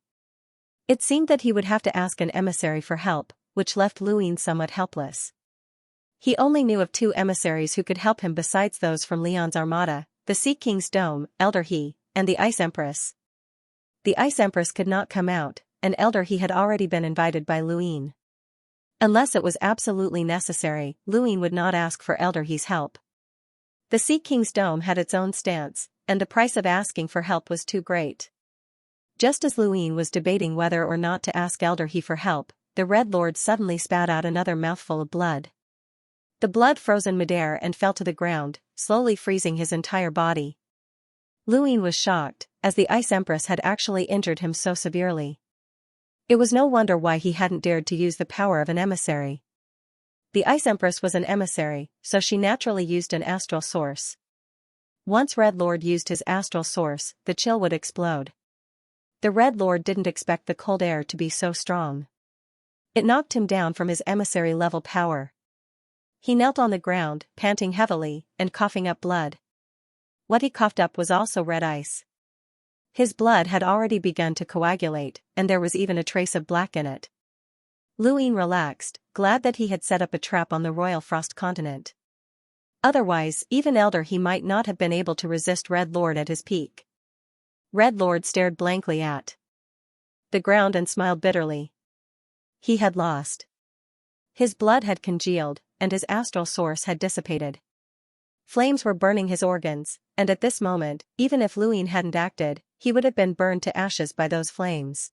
A: It seemed that he would have to ask an emissary for help, which left Luin somewhat helpless. He only knew of 2 emissaries who could help him besides those from Leon's armada, the Sea King's Dome, Elder He, and the Ice Empress. The Ice Empress could not come out, and Elder He had already been invited by Luin. Unless it was absolutely necessary, Luin would not ask for Elder He's help. The Sea King's Dome had its own stance, and the price of asking for help was too great. Just as Luin was debating whether or not to ask Elder He for help, the Red Lord suddenly spat out another mouthful of blood. The blood froze in midair and fell to the ground, slowly freezing his entire body. Luin was shocked, as the Ice Empress had actually injured him so severely. It was no wonder why he hadn't dared to use the power of an emissary. The Ice Empress was an emissary, so she naturally used an astral source. Once Red Lord used his astral source, the chill would explode. The Red Lord didn't expect the cold air to be so strong. It knocked him down from his emissary-level power. He knelt on the ground, panting heavily, and coughing up blood. What he coughed up was also red ice. His blood had already begun to coagulate, and there was even a trace of black in it. Luin relaxed, glad that he had set up a trap on the Royal Frost continent. Otherwise, even Elder He might not have been able to resist Red Lord at his peak. Red Lord stared blankly at the ground and smiled bitterly. He had lost. His blood had congealed, and his astral source had dissipated. Flames were burning his organs, and at this moment, even if Luin hadn't acted, he would have been burned to ashes by those flames.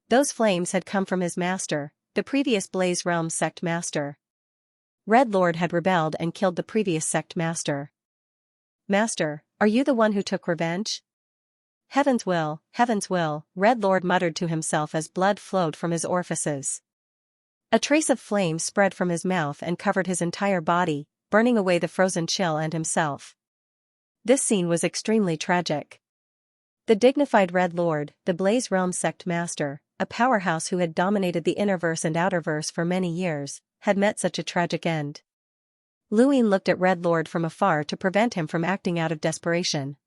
A: Those flames had come from his master, the previous Blaze Realm sect master. Red Lord had rebelled and killed the previous sect master. "Master, are you the one who took revenge?" Heaven's will, Red Lord muttered to himself as blood flowed from his orifices. A trace of flame spread from his mouth and covered his entire body, burning away the frozen chill and himself. This scene was extremely tragic. The dignified Red Lord, the Blaze Realm sect master, a powerhouse who had dominated the Innerverse and Outerverse for many years, had met such a tragic end. Luin looked at Red Lord from afar to prevent him from acting out of desperation.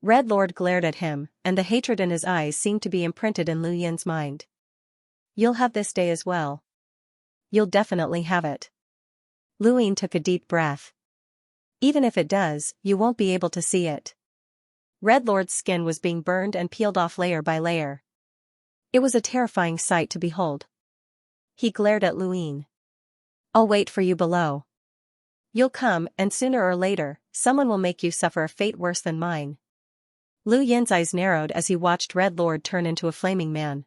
A: Red Lord glared at him, and the hatred in his eyes seemed to be imprinted in Lu Yin's mind. "You'll have this day as well. You'll definitely have it." Luin took a deep breath. "Even if it does, you won't be able to see it." Red Lord's skin was being burned and peeled off layer by layer. It was a terrifying sight to behold. He glared at Luin. "I'll wait for you below. You'll come, and sooner or later, someone will make you suffer a fate worse than mine." Lu Yin's eyes narrowed as he watched Red Lord turn into a flaming man.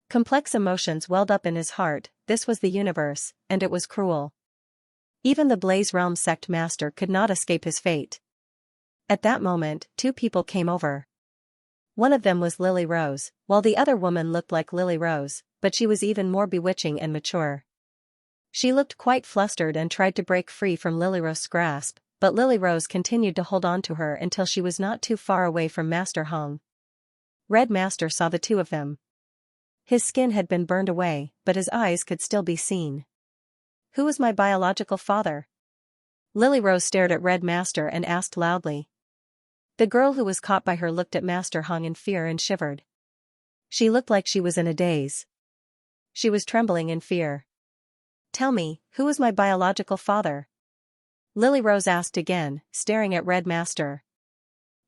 A: Complex emotions welled up in his heart. This was the universe, and it was cruel. Even the Blaze Realm sect master could not escape his fate. At that moment, 2 people came over. One of them was Lily Rose, while the other woman looked like Lily Rose, but she was even more bewitching and mature. She looked quite flustered and tried to break free from Lily Rose's grasp, but Lily Rose continued to hold on to her until she was not too far away from Master Hong. Red Master saw the 2 of them. His skin had been burned away, but his eyes could still be seen. "Who is my biological father?" Lily Rose stared at Red Master and asked loudly. The girl who was caught by her looked at Master Hong in fear and shivered. She looked like she was in a daze. She was trembling in fear. "Tell me, who is my biological father?" Lily Rose asked again, staring at Red Master.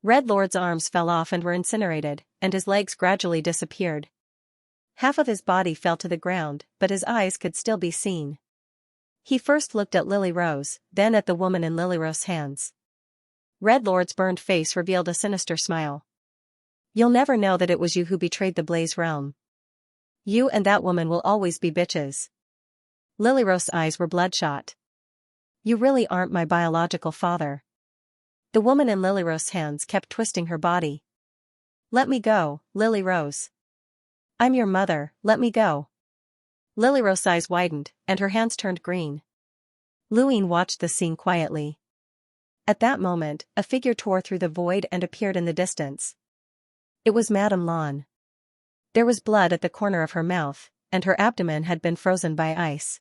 A: Red Lord's arms fell off and were incinerated, and his legs gradually disappeared. Half of his body fell to the ground, but his eyes could still be seen. He first looked at Lily Rose, then at the woman in Lily Rose's hands. Red Lord's burned face revealed a sinister smile. You'll never know that it was you who betrayed the Blaze Realm. You and that woman will always be bitches. Lily Rose's eyes were bloodshot. You really aren't my biological father. The woman in Lily Rose's hands kept twisting her body. Let me go, Lily Rose. I'm your mother, let me go. Lily Rose's eyes widened, and her hands turned green. Luine watched the scene quietly. At that moment, a figure tore through the void and appeared in the distance. It was Madame Lan. There was blood at the corner of her mouth, and her abdomen had been frozen by ice.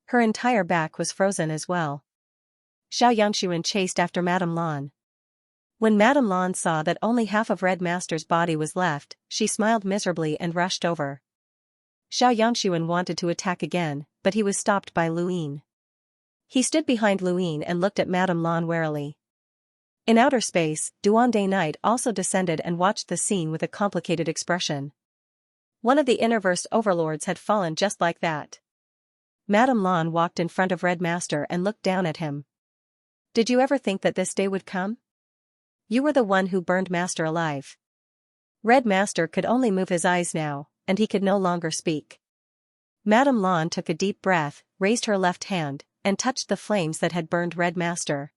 A: Her entire back was frozen as well. Xianxia chased after Madame Lan. When Madame Lan saw that only half of Red Master's body was left, she smiled miserably and rushed over. Xianxia wanted to attack again, but he was stopped by Luine. He stood behind Luine and looked at Madame Lan warily. In outer space, Duande Knight also descended and watched the scene with a complicated expression. One of the Innerverse overlords had fallen just like that. Madame Lan walked in front of Red Master and looked down at him. Did you ever think that this day would come? You were the one who burned Master alive. Red Master could only move his eyes now, and he could no longer speak. Madame Lan took a deep breath, raised her left hand, and touched the flames that had burned Red Master.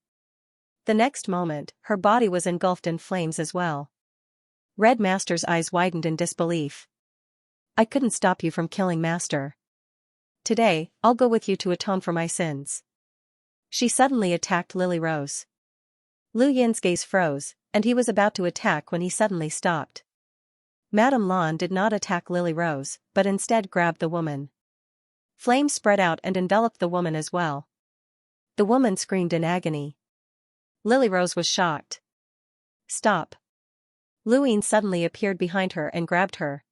A: The next moment, her body was engulfed in flames as well. Red Master's eyes widened in disbelief. I couldn't stop you from killing Master. Today, I'll go with you to atone for my sins. She suddenly attacked Lily Rose. Lu Yin's gaze froze, and he was about to attack when he suddenly stopped. Madame Lan did not attack Lily Rose, but instead grabbed the woman. Flames spread out and enveloped the woman as well. The woman screamed in agony. Lily Rose was shocked. Stop. Luine suddenly appeared behind her and grabbed her.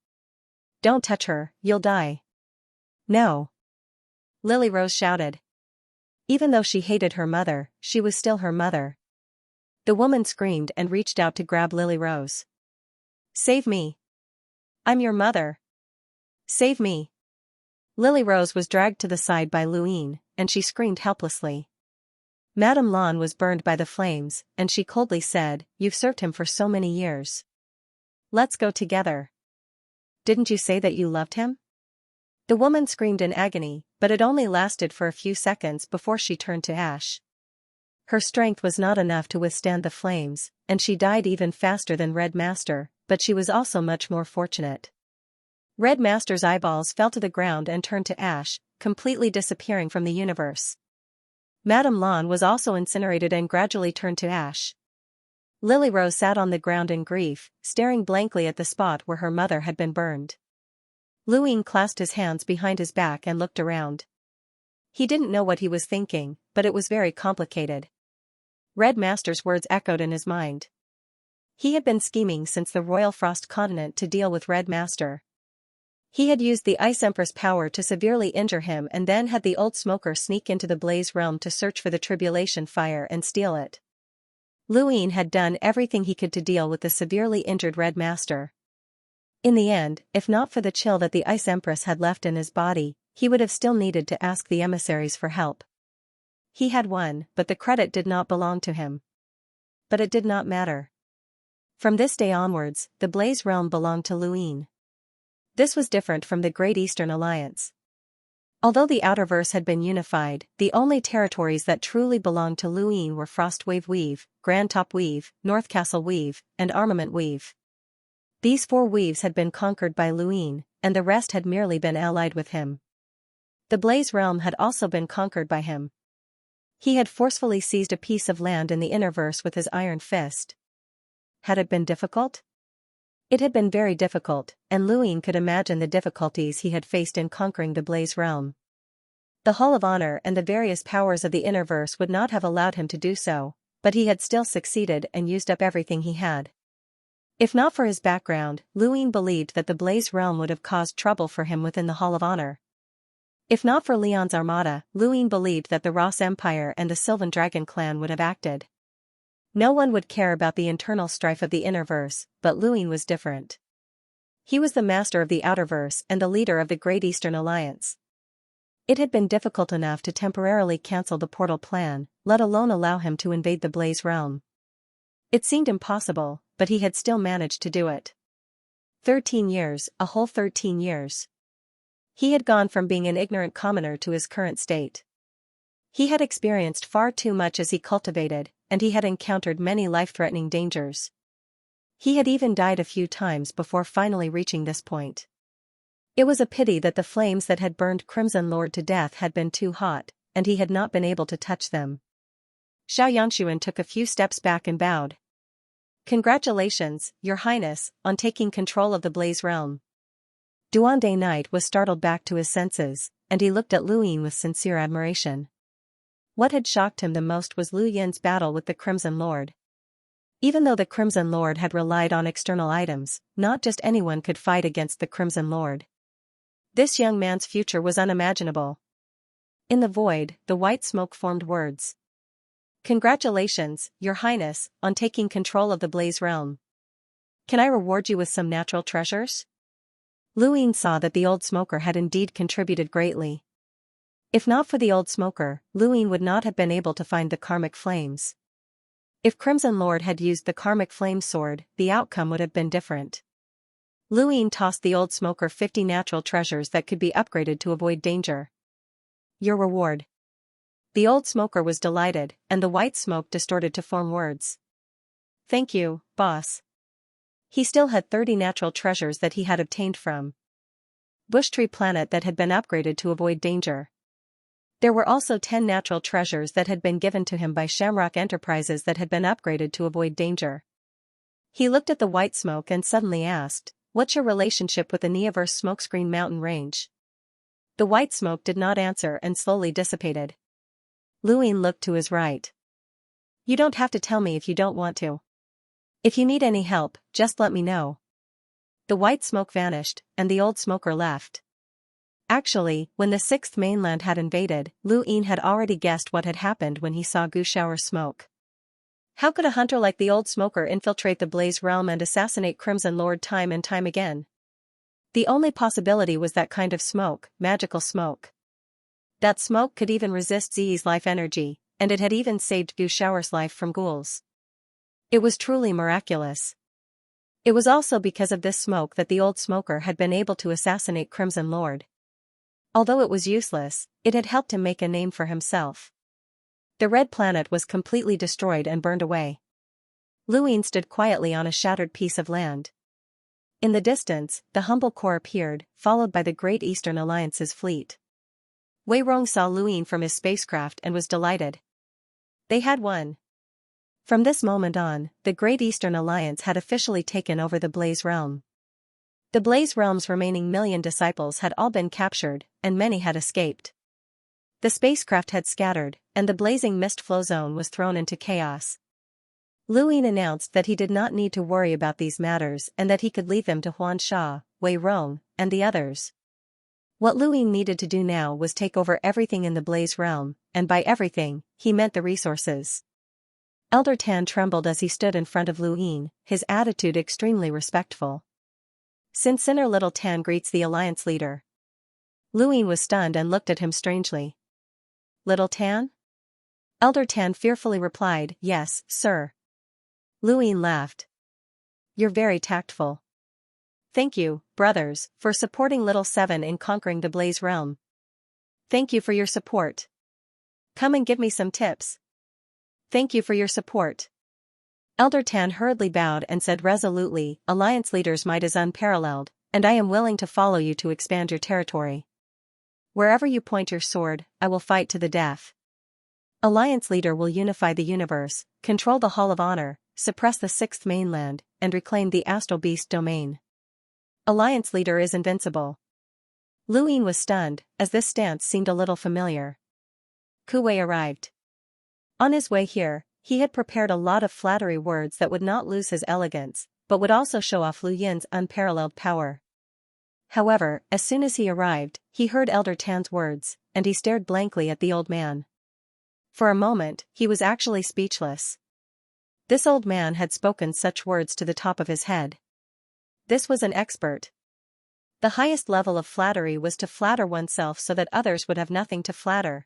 A: Don't touch her, you'll die. No. Lily Rose shouted. Even though she hated her mother, she was still her mother. The woman screamed and reached out to grab Lily Rose. Save me. I'm your mother. Save me. Lily Rose was dragged to the side by Luine, and she screamed helplessly. Madame Lan was burned by the flames, and she coldly said, You've served him for so many years. Let's go together. Didn't you say that you loved him? The woman screamed in agony, but it only lasted for a few seconds before she turned to ash. Her strength was not enough to withstand the flames, and she died even faster than Red Master, but she was also much more fortunate. Red Master's eyeballs fell to the ground and turned to ash, completely disappearing from the universe. Madame Lan was also incinerated and gradually turned to ash. Lily Rose sat on the ground in grief, staring blankly at the spot where her mother had been burned. Luine clasped his hands behind his back and looked around. He didn't know what he was thinking, but it was very complicated. Red Master's words echoed in his mind. He had been scheming since the Royal Frost Continent to deal with Red Master. He had used the Ice Empress power to severely injure him and then had the old smoker sneak into the Blaze Realm to search for the Tribulation Fire and steal it. Luine had done everything he could to deal with the severely injured Red Master. In the end, if not for the chill that the Ice Empress had left in his body, he would have still needed to ask the emissaries for help. He had won, but the credit did not belong to him. But it did not matter. From this day onwards, the Blaze Realm belonged to Luine. This was different from the Great Eastern Alliance. Although the Outerverse had been unified, the only territories that truly belonged to Luine were Frostwave Weave, Grand Top Weave, North Castle Weave, and Armament Weave. These 4 weaves had been conquered by Luine, and the rest had merely been allied with him. The Blaze Realm had also been conquered by him. He had forcefully seized a piece of land in the Innerverse with his iron fist. Had it been difficult? It had been very difficult, and Luine could imagine the difficulties he had faced in conquering the Blaze Realm. The Hall of Honor and the various powers of the Innerverse would not have allowed him to do so, but he had still succeeded and used up everything he had. If not for his background, Luine believed that the Blaze Realm would have caused trouble for him within the Hall of Honor. If not for Leon's armada, Luin believed that the Ross Empire and the Sylvan Dragon clan would have acted. No one would care about the internal strife of the Innerverse, but Luin was different. He was the master of the Outerverse and the leader of the Great Eastern Alliance. It had been difficult enough to temporarily cancel the portal plan, let alone allow him to invade the Blaze Realm. It seemed impossible, but he had still managed to do it. 13 years, a whole 13 years. He had gone from being an ignorant commoner to his current state. He had experienced far too much as he cultivated, and he had encountered many life-threatening dangers. He had even died a few times before finally reaching this point. It was a pity that the flames that had burned Crimson Lord to death had been too hot, and he had not been able to touch them. Xianxia took a few steps back and bowed. "Congratulations, Your Highness, on taking control of the Blaze Realm." Duande Knight was startled back to his senses, and he looked at Luin with sincere admiration. What had shocked him the most was Lu Yin's battle with the Crimson Lord. Even though the Crimson Lord had relied on external items, not just anyone could fight against the Crimson Lord. This young man's future was unimaginable. In the void, the white smoke formed words. "Congratulations, Your Highness, on taking control of the Blaze Realm. Can I reward you with some natural treasures?" Luin saw that the old smoker had indeed contributed greatly. If not for the old smoker, Luin would not have been able to find the karmic flames. If Crimson Lord had used the karmic flame sword, the outcome would have been different. Luin tossed the old smoker 50 natural treasures that could be upgraded to avoid danger. "Your reward." The old smoker was delighted, and the white smoke distorted to form words. "Thank you, boss." He still had 30 natural treasures that he had obtained from Bushtree Planet that had been upgraded to avoid danger. There were also 10 natural treasures that had been given to him by Shamrock Enterprises that had been upgraded to avoid danger. He looked at the white smoke and suddenly asked, "What's your relationship with the Neoverse Smokescreen Mountain Range?" The white smoke did not answer and slowly dissipated. Luin looked to his right. "You don't have to tell me if you don't want to. If you need any help, just let me know." The white smoke vanished, and the old smoker left. Actually, when the 6th mainland had invaded, Luin had already guessed what had happened when he saw Gushour smoke. How could a hunter like the old smoker infiltrate the Blaze Realm and assassinate Crimson Lord time and time again? The only possibility was that kind of smoke, magical smoke. That smoke could even resist Zi's life energy, and it had even saved Gushour's life from ghouls. It was truly miraculous. It was also because of this smoke that the old smoker had been able to assassinate Crimson Lord. Although it was useless, it had helped him make a name for himself. The red planet was completely destroyed and burned away. Luin stood quietly on a shattered piece of land. In the distance, the humble corps appeared, followed by the Great Eastern Alliance's fleet. Wei Rong saw Luin from his spacecraft and was delighted. They had won. From this moment on, the Great Eastern Alliance had officially taken over the Blaze Realm. The Blaze Realm's remaining million disciples had all been captured, and many had escaped. The spacecraft had scattered, and the blazing mist flow zone was thrown into chaos. Luin announced that he did not need to worry about these matters and that he could leave them to Huan Sha, Wei Rong, and the others. What Luin needed to do now was take over everything in the Blaze Realm, and by everything, he meant the resources. Elder Tan trembled as he stood in front of Luin, his attitude extremely respectful. "Sin Sinner Little Tan greets the Alliance leader." Luin was stunned and looked at him strangely. "Little Tan?" Elder Tan fearfully replied, "Yes, sir." Luin laughed. "You're very tactful. Thank you, brothers, for supporting Little Seven in conquering the Blaze Realm. Thank you for your support. Come and give me some tips." "Thank you for your support." Elder Tan hurriedly bowed and said resolutely, "Alliance leader's might is unparalleled, and I am willing to follow you to expand your territory. Wherever you point your sword, I will fight to the death. Alliance leader will unify the universe, control the Hall of Honor, suppress the 6th mainland, and reclaim the Astral Beast domain. Alliance leader is invincible." Luin was stunned, as this stance seemed a little familiar. Kuwei arrived. On his way here, he had prepared a lot of flattery words that would not lose his elegance, but would also show off Lu Yin's unparalleled power. However, as soon as he arrived, he heard Elder Tan's words, and he stared blankly at the old man. For a moment, he was actually speechless. This old man had spoken such words to the top of his head. This was an expert. The highest level of flattery was to flatter oneself so that others would have nothing to flatter.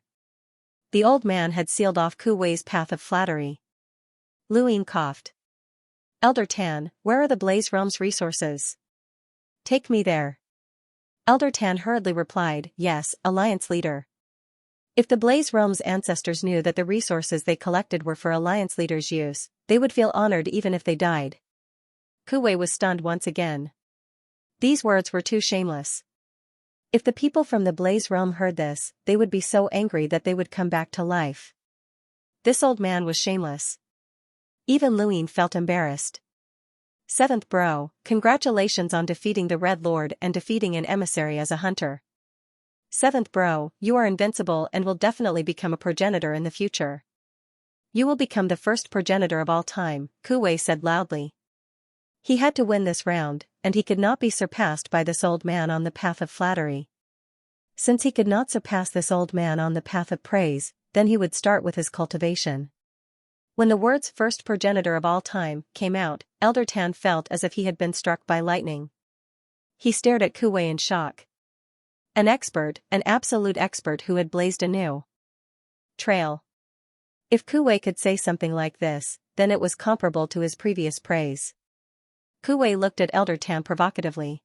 A: The old man had sealed off Ku Wei's path of flattery. Luin coughed. Elder Tan, where are the Blaze Realm's resources? Take me there. Elder Tan hurriedly replied, yes, Alliance leader. If the Blaze Realm's ancestors knew that the resources they collected were for Alliance leaders' use, they would feel honored even if they died. Ku Wei was stunned once again. These words were too shameless. If the people from the Blaze Realm heard this, they would be so angry that they would come back to life. This old man was shameless. Even Luin felt embarrassed. Seventh bro, congratulations on defeating the Red Lord and defeating an emissary as a hunter. Seventh bro, you are invincible and will definitely become a progenitor in the future. You will become the first progenitor of all time, Ku Wei said loudly. He had to win this round, and he could not be surpassed by this old man on the path of flattery. Since he could not surpass this old man on the path of praise, then he would start with his cultivation. When the words first progenitor of all time came out, Elder Tan felt as if he had been struck by lightning. He stared at Ku Wei in shock. An expert, an absolute expert who had blazed a new trail. If Ku Wei could say something like this, then it was comparable to his previous praise. Ku Wei looked at Elder Tan provocatively.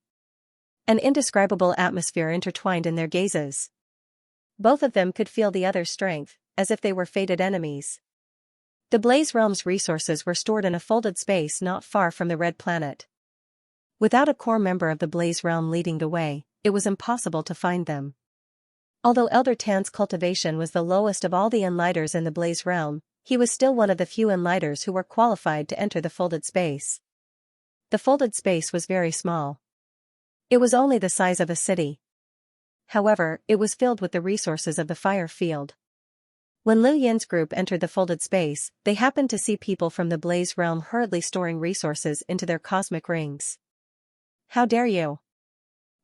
A: An indescribable atmosphere intertwined in their gazes. Both of them could feel the other's strength, as if they were fated enemies. The Blaze Realm's resources were stored in a folded space not far from the Red Planet. Without a core member of the Blaze Realm leading the way, it was impossible to find them. Although Elder Tan's cultivation was the lowest of all the Enlighters in the Blaze Realm, he was still one of the few Enlighters who were qualified to enter the folded space. The folded space was very small. It was only the size of a city. However, it was filled with the resources of the fire field. When Lu Yin's group entered the folded space, they happened to see people from the Blaze Realm hurriedly storing resources into their cosmic rings. How dare you!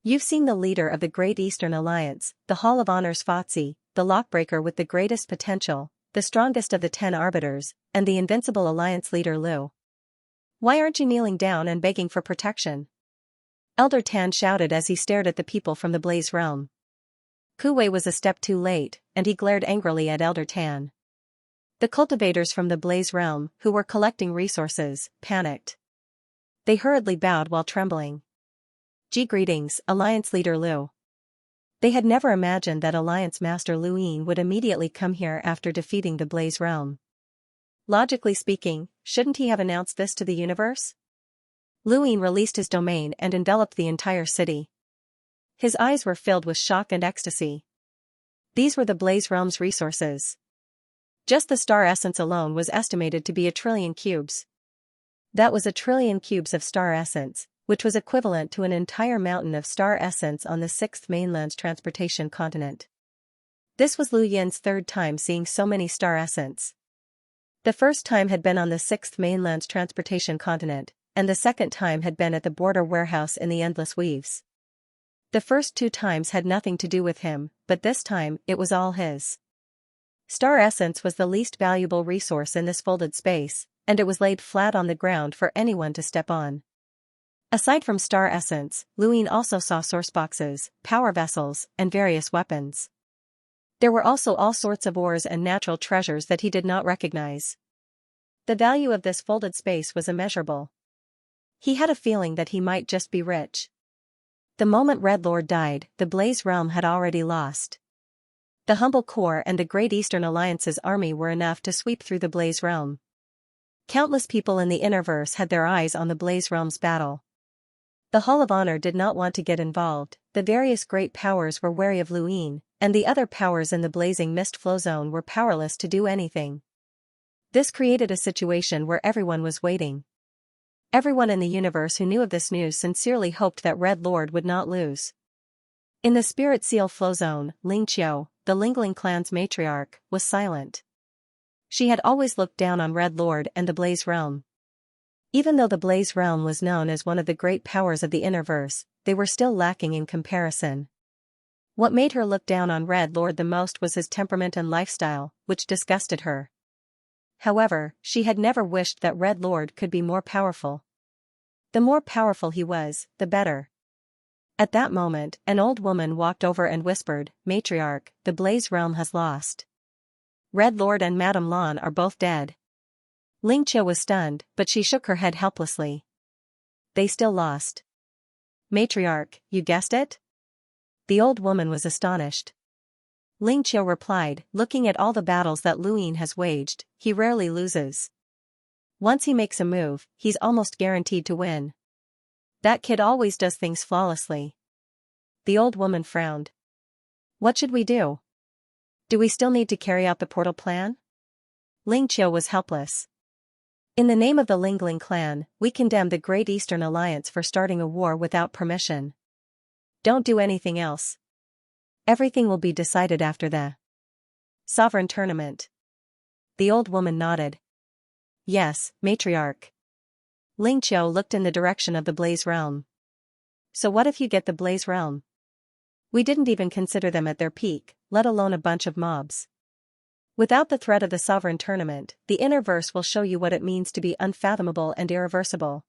A: You've seen the leader of the Great Eastern Alliance, the Hall of Honor's Fatsi, the lockbreaker with the greatest potential, the strongest of the 10 arbiters, and the invincible Alliance leader Lu. Why aren't you kneeling down and begging for protection? Elder Tan shouted as he stared at the people from the Blaze Realm. Ku Wei was a step too late, and he glared angrily at Elder Tan. The cultivators from the Blaze Realm, who were collecting resources, panicked. They hurriedly bowed while trembling. Greetings, Alliance leader Lu. They had never imagined that Alliance Master Luin would immediately come here after defeating the Blaze Realm. Logically speaking, shouldn't he have announced this to the universe? Luin released his domain and enveloped the entire city. His eyes were filled with shock and ecstasy. These were the Blaze Realm's resources. Just the star essence alone was estimated to be 1 trillion cubes. That was 1 trillion cubes of star essence, which was equivalent to an entire mountain of star essence on the 6th mainland's transportation continent. This was Lu Yin's third time seeing so many star essence. The first time had been on the 6th mainland's transportation continent, and the second time had been at the border warehouse in the Endless Weaves. The first 2 times had nothing to do with him, but this time, it was all his. Star essence was the least valuable resource in this folded space, and it was laid flat on the ground for anyone to step on. Aside from star essence, Luin also saw source boxes, power vessels, and various weapons. There were also all sorts of ores and natural treasures that he did not recognize. The value of this folded space was immeasurable. He had a feeling that he might just be rich. The moment Red Lord died, the Blaze Realm had already lost. The Humble Core and the Great Eastern Alliance's army were enough to sweep through the Blaze Realm. Countless people in the Innerverse had their eyes on the Blaze Realm's battle. The Hall of Honor did not want to get involved, the various great powers were wary of Luin, and the other powers in the Blazing Mist Flow Zone were powerless to do anything. This created a situation where everyone was waiting. Everyone in the universe who knew of this news sincerely hoped that Red Lord would not lose. In the Spirit Seal Flow Zone, Ling Qiu, the Lingling clan's matriarch, was silent. She had always looked down on Red Lord and the Blaze Realm. Even though the Blaze Realm was known as one of the great powers of the Innerverse, they were still lacking in comparison. What made her look down on Red Lord the most was his temperament and lifestyle, which disgusted her. However, she had never wished that Red Lord could be more powerful. The more powerful he was, the better. At that moment, an old woman walked over and whispered, "Matriarch, the Blaze Realm has lost. Red Lord and Madame Lan are both dead." Xianxia was stunned, but she shook her head helplessly. "They still lost." "Matriarch, you guessed it?" The old woman was astonished. Xianxia replied, "Looking at all the battles that Luin has waged, he rarely loses. Once he makes a move, he's almost guaranteed to win. That kid always does things flawlessly." The old woman frowned. "What should we do? Do we still need to carry out the portal plan?" Xianxia was helpless. "In the name of the Lingling clan, we condemn the Great Eastern Alliance for starting a war without permission. Don't do anything else. Everything will be decided after the sovereign tournament." The old woman nodded. "Yes, Matriarch." Xianxia looked in the direction of the Blaze Realm. "So what if you get the Blaze Realm? We didn't even consider them at their peak, let alone a bunch of mobs. Without the threat of the sovereign tournament, the inner verse will show you what it means to be unfathomable and irreversible."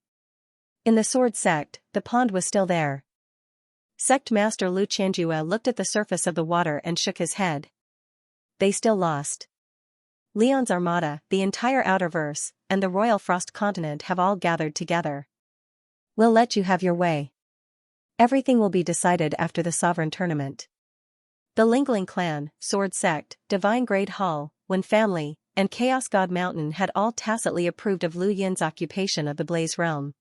A: In the Sword Sect, the pond was still there. Sect Master Lu Qianjue looked at the surface of the water and shook his head. "They still lost. Leon's armada, the entire Outerverse, and the Royal Frost Continent have all gathered together. We'll let you have your way. Everything will be decided after the sovereign tournament." The Lingling clan, Sword Sect, Divine Grade Hall, When Family, and Chaos God Mountain had all tacitly approved of Lu Yin's occupation of the Blaze Realm.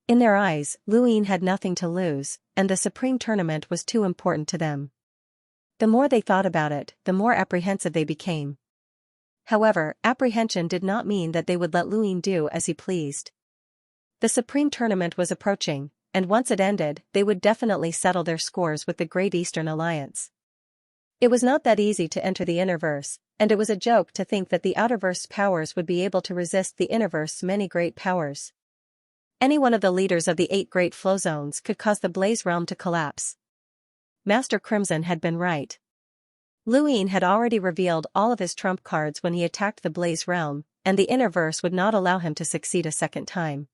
A: In their eyes, Lu Yin had nothing to lose, and the Supreme Tournament was too important to them. The more they thought about it, the more apprehensive they became. However, apprehension did not mean that they would let Lu Yin do as he pleased. The Supreme Tournament was approaching, and once it ended, they would definitely settle their scores with the Great Eastern Alliance. It was not that easy to enter the Innerverse, and it was a joke to think that the Outerverse powers would be able to resist the Innerverse's many great powers. Any one of the leaders of the 8 great flow zones could cause the Blaze Realm to collapse. Master Crimson had been right. Lu Yin had already revealed all of his trump cards when he attacked the Blaze Realm, and the Innerverse would not allow him to succeed a second time.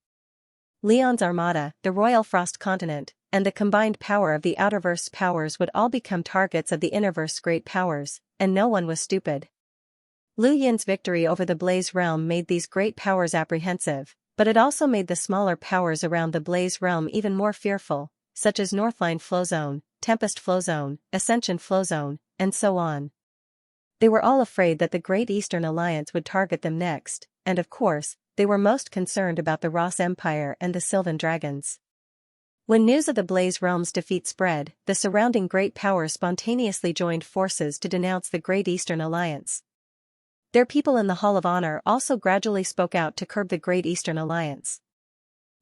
A: Leon's armada, the Royal Frost Continent, and the combined power of the Outerverse powers would all become targets of the Innerverse's great powers, and no one was stupid. Lu Yin's victory over the Blaze Realm made these great powers apprehensive, but it also made the smaller powers around the Blaze Realm even more fearful, such as Northline Flow Zone, Tempest Flow Zone, Ascension Flow Zone, and so on. They were all afraid that the Great Eastern Alliance would target them next, and of course, they were most concerned about the Ross Empire and the Sylvan Dragons. When news of the Blaze Realm's defeat spread, the surrounding great powers spontaneously joined forces to denounce the Great Eastern Alliance. Their people in the Hall of Honor also gradually spoke out to curb the Great Eastern Alliance.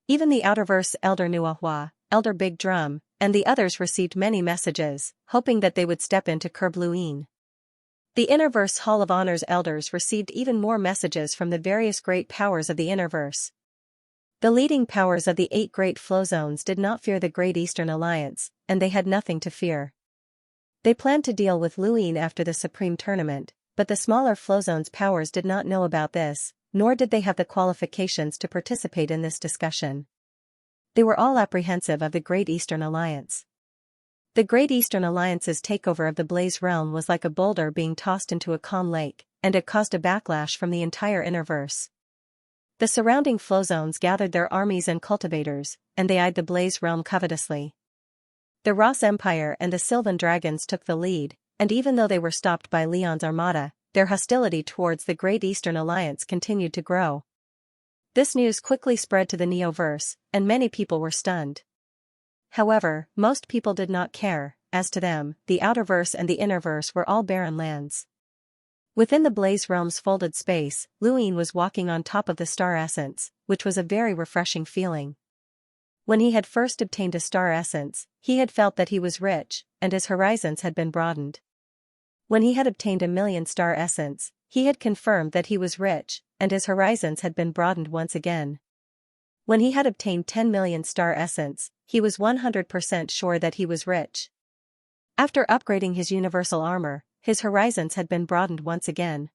A: Even the Outerverse Elder Nuahua, Elder Big Drum, and the others received many messages, hoping that they would step in to curb Lu Yin. The Innerverse Hall of Honor's elders received even more messages from the various great powers of the Innerverse. The leading powers of the 8 great flow zones did not fear the Great Eastern Alliance, and they had nothing to fear. They planned to deal with Lu Yin after the Supreme Tournament, but the smaller flow zones' powers did not know about this, nor did they have the qualifications to participate in this discussion. They were all apprehensive of the Great Eastern Alliance. The Great Eastern Alliance's takeover of the Blaze Realm was like a boulder being tossed into a calm lake, and it caused a backlash from the entire Innerverse. The surrounding flow zones gathered their armies and cultivators, and they eyed the Blaze Realm covetously. The Ross Empire and the Sylvan Dragons took the lead, and even though they were stopped by Leon's armada, their hostility towards the Great Eastern Alliance continued to grow. This news quickly spread to the Neoverse, and many people were stunned. However, most people did not care, as to them, the Outerverse and the Innerverse were all barren lands. Within the Blaze Realm's folded space, Lu Yin was walking on top of the Star Essence, which was a very refreshing feeling. When he had first obtained a Star Essence, he had felt that he was rich, and his horizons had been broadened. When he had obtained 1,000,000 Star Essence, he had confirmed that he was rich, and his horizons had been broadened once again. When he had obtained 10 million Star Essence, he was 100% sure that he was rich. After upgrading his universal armor, his horizons had been broadened once again.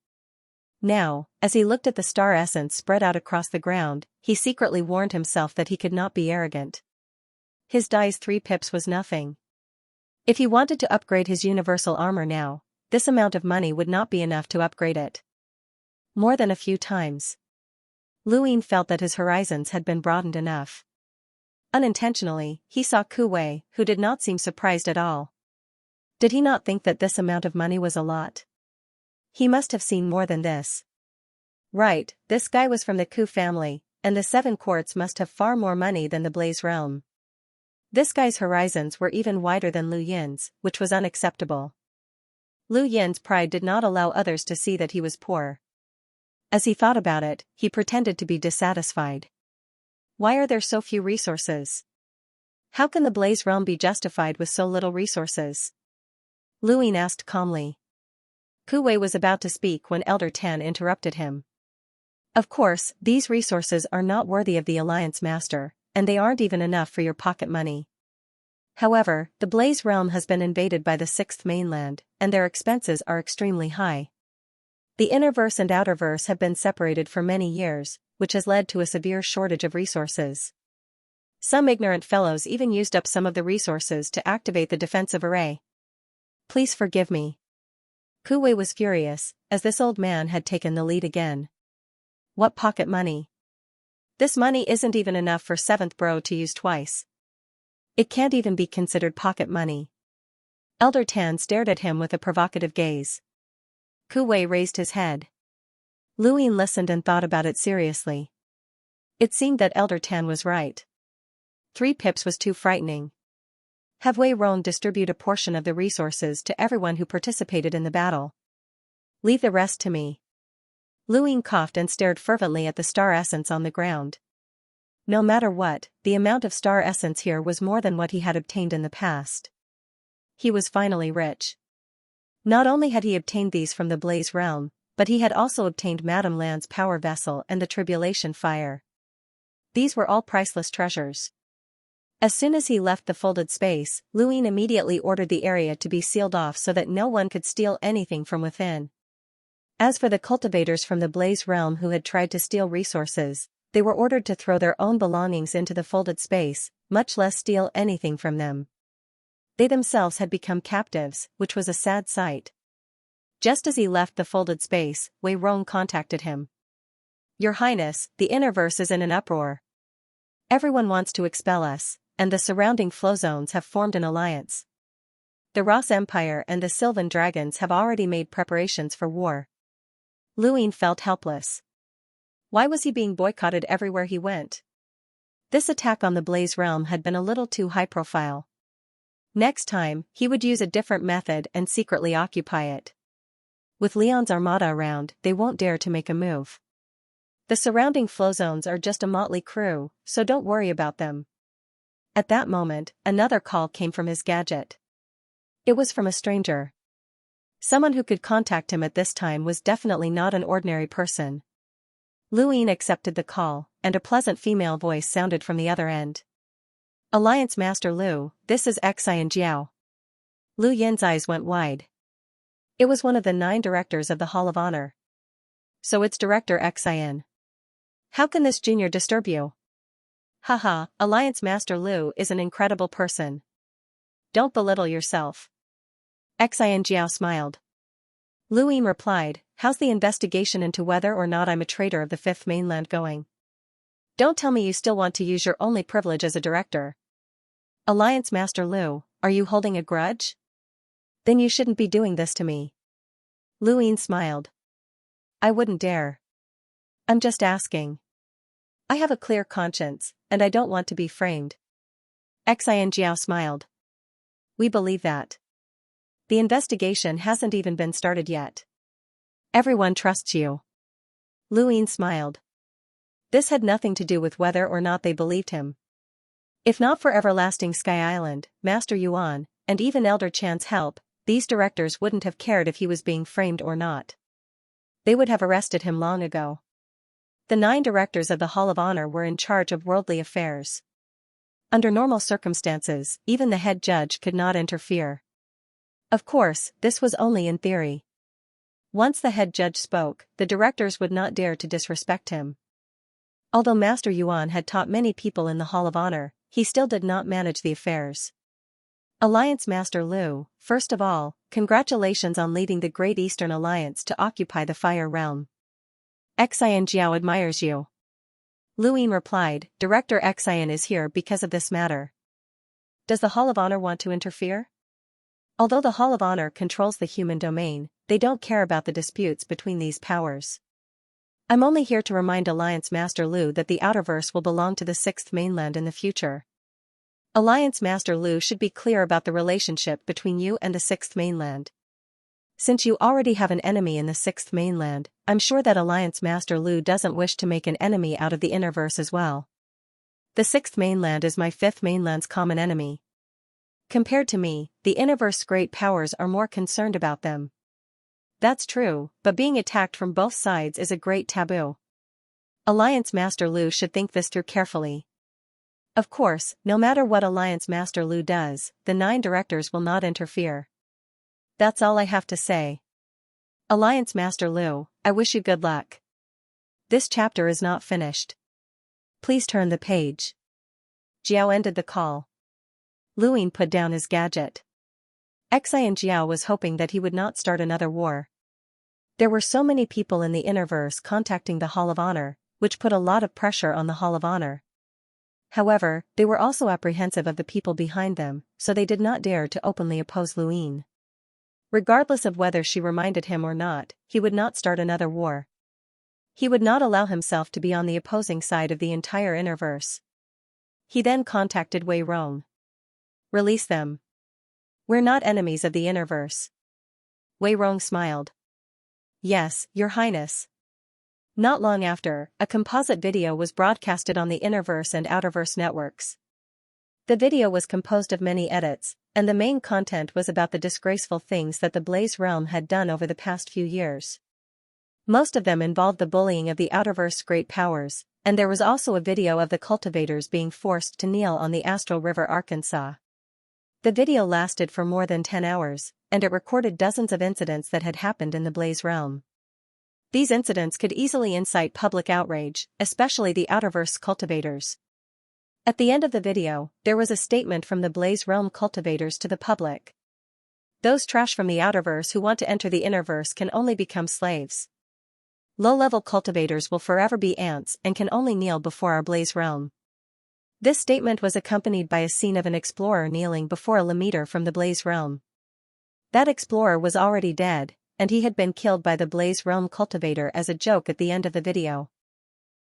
A: Now, as he looked at the star essence spread out across the ground, he secretly warned himself that he could not be arrogant. His die's 3 pips was nothing. If he wanted to upgrade his universal armor now, this amount of money would not be enough to upgrade it. More than a few times. Luin felt that his horizons had been broadened enough. Unintentionally, he saw Kuwei, who did not seem surprised at all. Did he not think that this amount of money was a lot? He must have seen more than this. Right, this guy was from the Ku family, and the 7 courts must have far more money than the Blaze realm. This guy's horizons were even wider than Lu Yin's, which was unacceptable. Lu Yin's pride did not allow others to see that he was poor. As he thought about it, he pretended to be dissatisfied. Why are there so few resources? How can the Blaze realm be justified with so little resources? Luin asked calmly. Kuwei was about to speak when Elder Tan interrupted him. Of course, these resources are not worthy of the Alliance Master, and they aren't even enough for your pocket money. However, the Blaze realm has been invaded by the 6th mainland, and their expenses are extremely high. The Innerverse and Outerverse have been separated for many years, which has led to a severe shortage of resources. Some ignorant fellows even used up some of the resources to activate the defensive array. Please forgive me. Kuwei was furious, as this old man had taken the lead again. What pocket money? This money isn't even enough for 7th bro to use twice. It can't even be considered pocket money. Elder Tan stared at him with a provocative gaze. Kuwei raised his head. Luin listened and thought about it seriously. It seemed that Elder Tan was right. 3 pips was too frightening. Have Wei Ron distribute a portion of the resources to everyone who participated in the battle. Leave the rest to me. Luin coughed and stared fervently at the star essence on the ground. No matter what, the amount of star essence here was more than what he had obtained in the past. He was finally rich. Not only had he obtained these from the Blaze realm, but he had also obtained Madame Lan's power vessel and the Tribulation Fire. These were all priceless treasures. As soon as he left the folded space, Luin immediately ordered the area to be sealed off so that no one could steal anything from within. As for the cultivators from the Blaze realm who had tried to steal resources, they were ordered to throw their own belongings into the folded space, much less steal anything from them. They themselves had become captives, which was a sad sight. Just as he left the folded space, Wei Ron contacted him. Your Highness, the Innerverse is in an uproar. Everyone wants to expel us, and the surrounding flow zones have formed an alliance. The Ross Empire and the Sylvan Dragons have already made preparations for war. Luin felt helpless. Why was he being boycotted everywhere he went? This attack on the Blaze realm had been a little too high profile. Next time, he would use a different method and secretly occupy it. With Leon's armada around, they won't dare to make a move. The surrounding flow zones are just a motley crew, so don't worry about them. At that moment, another call came from his gadget. It was from a stranger. Someone who could contact him at this time was definitely not an ordinary person. Luin accepted the call, and a pleasant female voice sounded from the other end. Alliance Master Lu, this is Xianxia. Lu Yin's eyes went wide. It was one of the 9 directors of the Hall of Honor. So it's Director Xian. How can this junior disturb you? Haha, Alliance Master Lu is an incredible person. Don't belittle yourself. Xianxiao smiled. Luin replied, how's the investigation into whether or not I'm a traitor of the 5th mainland going? Don't tell me you still want to use your only privilege as a director. Alliance Master Lu, are you holding a grudge? Then you shouldn't be doing this to me. Luin smiled. I wouldn't dare. I'm just asking. I have a clear conscience, and I don't want to be framed. Xianxiao smiled. We believe that. The investigation hasn't even been started yet. Everyone trusts you. Luin smiled. This had nothing to do with whether or not they believed him. If not for Everlasting Sky Island, Master Yuan, and even Elder Chan's help, these directors wouldn't have cared if he was being framed or not. They would have arrested him long ago. The 9 directors of the Hall of Honor were in charge of worldly affairs. Under normal circumstances, even the head judge could not interfere. Of course, this was only in theory. Once the head judge spoke, the directors would not dare to disrespect him. Although Master Yuan had taught many people in the Hall of Honor, he still did not manage the affairs. Alliance Master Lu, first of all, congratulations on leading the Great Eastern Alliance to occupy the Fire Realm. Xianxia admires you. Luin replied, Director Xian is here because of this matter. Does the Hall of Honor want to interfere? Although the Hall of Honor controls the human domain, they don't care about the disputes between these powers. I'm only here to remind Alliance Master Lu that the Outerverse will belong to the Sixth Mainland in the future. Alliance Master Lu should be clear about the relationship between you and the Sixth Mainland. Since you already have an enemy in the Sixth Mainland, I'm sure that Alliance Master Lu doesn't wish to make an enemy out of the Innerverse as well. The Sixth Mainland is my Fifth Mainland's common enemy. Compared to me, the Innerverse's great powers are more concerned about them. That's true, but being attacked from both sides is a great taboo. Alliance Master Lu should think this through carefully. Of course, no matter what Alliance Master Lu does, the 9 directors will not interfere. That's all I have to say. Alliance Master Lu, I wish you good luck. This chapter is not finished. Please turn the page. Jiao ended the call. Luin put down his gadget. Xian Jiao was hoping that he would not start another war. There were so many people in the Innerverse contacting the Hall of Honor, which put a lot of pressure on the Hall of Honor. However, they were also apprehensive of the people behind them, so they did not dare to openly oppose Luin. Regardless of whether she reminded him or not, he would not start another war. He would not allow himself to be on the opposing side of the entire Innerverse. He then contacted Wei Rong. Release them. We're not enemies of the Innerverse. Wei Rong smiled. Yes, Your Highness. Not long after, a composite video was broadcasted on the Innerverse and Outerverse networks. The video was composed of many edits, and the main content was about the disgraceful things that the Blaze Realm had done over the past few years. Most of them involved the bullying of the Outerverse's great powers, and there was also a video of the cultivators being forced to kneel on the Astral River Arkansas. The video lasted for more than 10 hours, and it recorded dozens of incidents that had happened in the Blaze Realm. These incidents could easily incite public outrage, especially the Outerverse cultivators. At the end of the video, there was a statement from the Blaze Realm cultivators to the public. Those trash from the Outerverse who want to enter the Innerverse can only become slaves. Low-level cultivators will forever be ants and can only kneel before our Blaze Realm. This statement was accompanied by a scene of an explorer kneeling before a Lemmeter from the Blaze Realm. That explorer was already dead, and he had been killed by the Blaze Realm cultivator as a joke at the end of the video.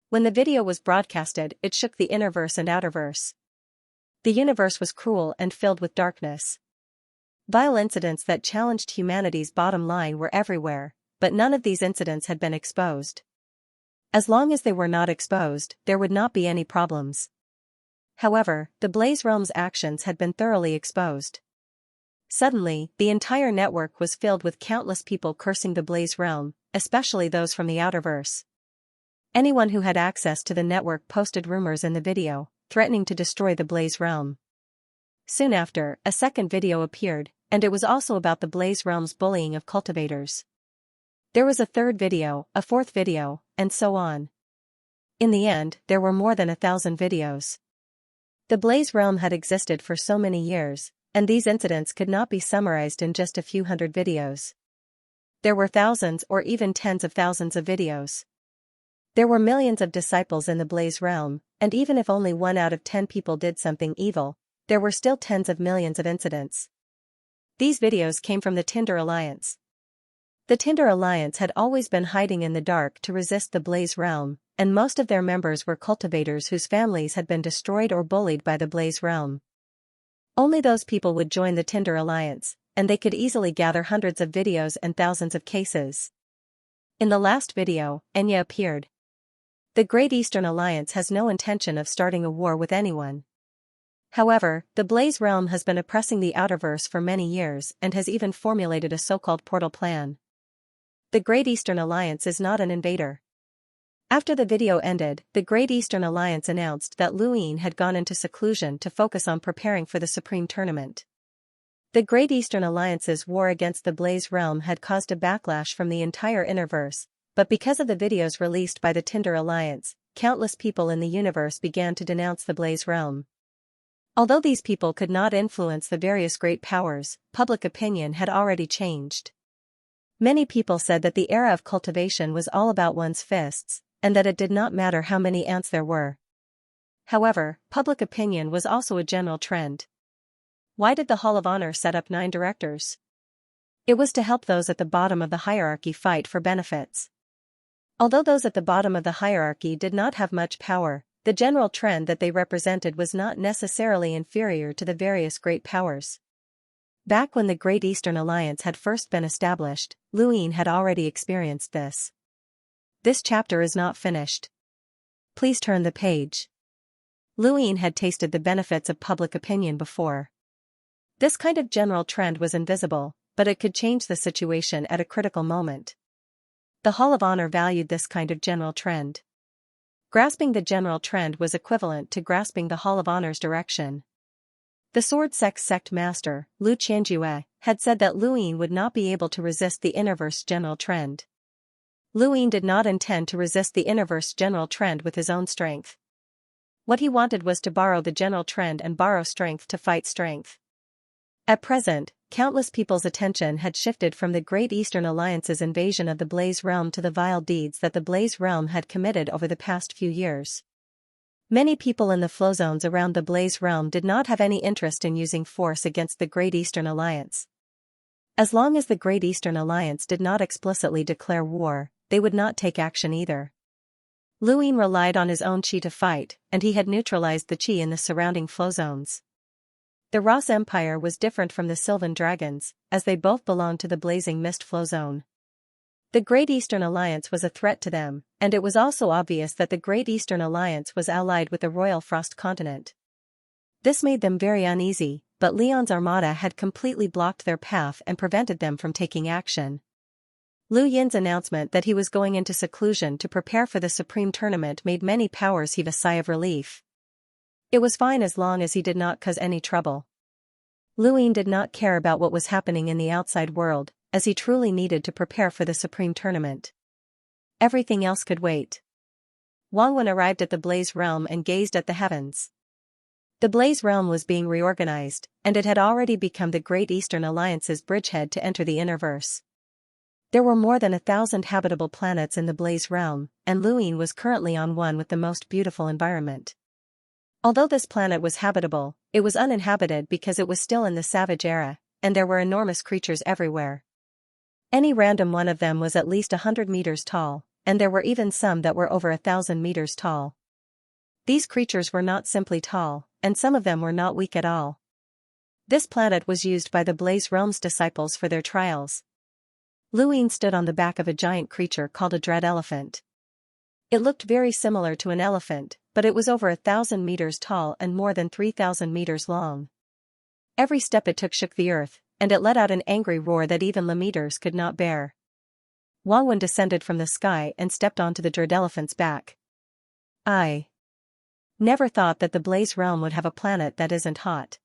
A: When the video was broadcasted, it shook the Innerverse and Outerverse. The universe was cruel and filled with darkness. Vile incidents that challenged humanity's bottom line were everywhere, but none of these incidents had been exposed. As long as they were not exposed, there would not be any problems. However, the Blaze Realm's actions had been thoroughly exposed. Suddenly, the entire network was filled with countless people cursing the Blaze Realm, especially those from the Outerverse. Anyone who had access to the network posted rumors in the video, threatening to destroy the Blaze Realm. Soon after, a second video appeared, and it was also about the Blaze Realm's bullying of cultivators. There was a third video, a fourth video, and so on. In the end, there were more than 1,000 videos. The Blaze Realm had existed for so many years, and these incidents could not be summarized in just a few hundred videos. There were thousands or even tens of thousands of videos. There were millions of disciples in the Blaze Realm, and even if only 1 out of 10 people did something evil, there were still tens of millions of incidents. These videos came from the Tinder Alliance. The Tinder Alliance had always been hiding in the dark to resist the Blaze Realm, and most of their members were cultivators whose families had been destroyed or bullied by the Blaze Realm. Only those people would join the Tinder Alliance, and they could easily gather hundreds of videos and thousands of cases. In the last video, Enya appeared. The Great Eastern Alliance has no intention of starting a war with anyone. However, the Blaze Realm has been oppressing the Outerverse for many years and has even formulated a so-called portal plan. The Great Eastern Alliance is not an invader. After the video ended, the Great Eastern Alliance announced that Luin had gone into seclusion to focus on preparing for the Supreme Tournament. The Great Eastern Alliance's war against the Blaze Realm had caused a backlash from the entire Interverse, but because of the videos released by the Tinder Alliance, countless people in the universe began to denounce the Blaze Realm. Although these people could not influence the various great powers, public opinion had already changed. Many people said that the era of cultivation was all about one's fists, and that it did not matter how many ants there were. However, public opinion was also a general trend. Why did the Hall of Honor set up 9 directors? It was to help those at the bottom of the hierarchy fight for benefits. Although those at the bottom of the hierarchy did not have much power, the general trend that they represented was not necessarily inferior to the various great powers. Back when the Great Eastern Alliance had first been established, Luin had already experienced this. This chapter is not finished. Please turn the page. Luin had tasted the benefits of public opinion before. This kind of general trend was invisible, but it could change the situation at a critical moment. The Hall of Honor valued this kind of general trend. Grasping the general trend was equivalent to grasping the Hall of Honor's direction. The Sword Sex Sect Master, Xianxia, had said that Luin would not be able to resist the Interverse general trend. Luin did not intend to resist the Interverse general trend with his own strength. What he wanted was to borrow the general trend and borrow strength to fight strength. At present, countless people's attention had shifted from the Great Eastern Alliance's invasion of the Blaze Realm to the vile deeds that the Blaze Realm had committed over the past few years. Many people in the flow zones around the Blaze Realm did not have any interest in using force against the Great Eastern Alliance. As long as the Great Eastern Alliance did not explicitly declare war, they would not take action either. Luin relied on his own qi to fight, and he had neutralized the qi in the surrounding flow zones. The Ross Empire was different from the Sylvan Dragons, as they both belonged to the Blazing Mist flow zone. The Great Eastern Alliance was a threat to them, and it was also obvious that the Great Eastern Alliance was allied with the Royal Frost Continent. This made them very uneasy, but Leon's armada had completely blocked their path and prevented them from taking action. Lu Yin's announcement that he was going into seclusion to prepare for the Supreme Tournament made many powers heave a sigh of relief. It was fine as long as he did not cause any trouble. Luin did not care about what was happening in the outside world, as he truly needed to prepare for the Supreme Tournament. Everything else could wait. Wang Wen arrived at the Blaze Realm and gazed at the heavens. The Blaze Realm was being reorganized, and it had already become the Great Eastern Alliance's bridgehead to enter the Interverse. There were more than 1,000 habitable planets in the Blaze Realm, and Luin was currently on one with the most beautiful environment. Although this planet was habitable, it was uninhabited because it was still in the Savage Era, and there were enormous creatures everywhere. Any random one of them was at least 100 meters tall, and there were even some that were over 1,000 meters tall. These creatures were not simply tall, and some of them were not weak at all. This planet was used by the Blaze Realm's disciples for their trials. Luin stood on the back of a giant creature called a dread elephant. It looked very similar to an elephant, but it was over 1,000 meters tall and more than 3,000 meters long. Every step it took shook the earth, and it let out an angry roar that even Lemeters could not bear. Wang Wen descended from the sky and stepped onto the dread elephant's back. I never thought that the Blaze Realm would have a planet that isn't hot.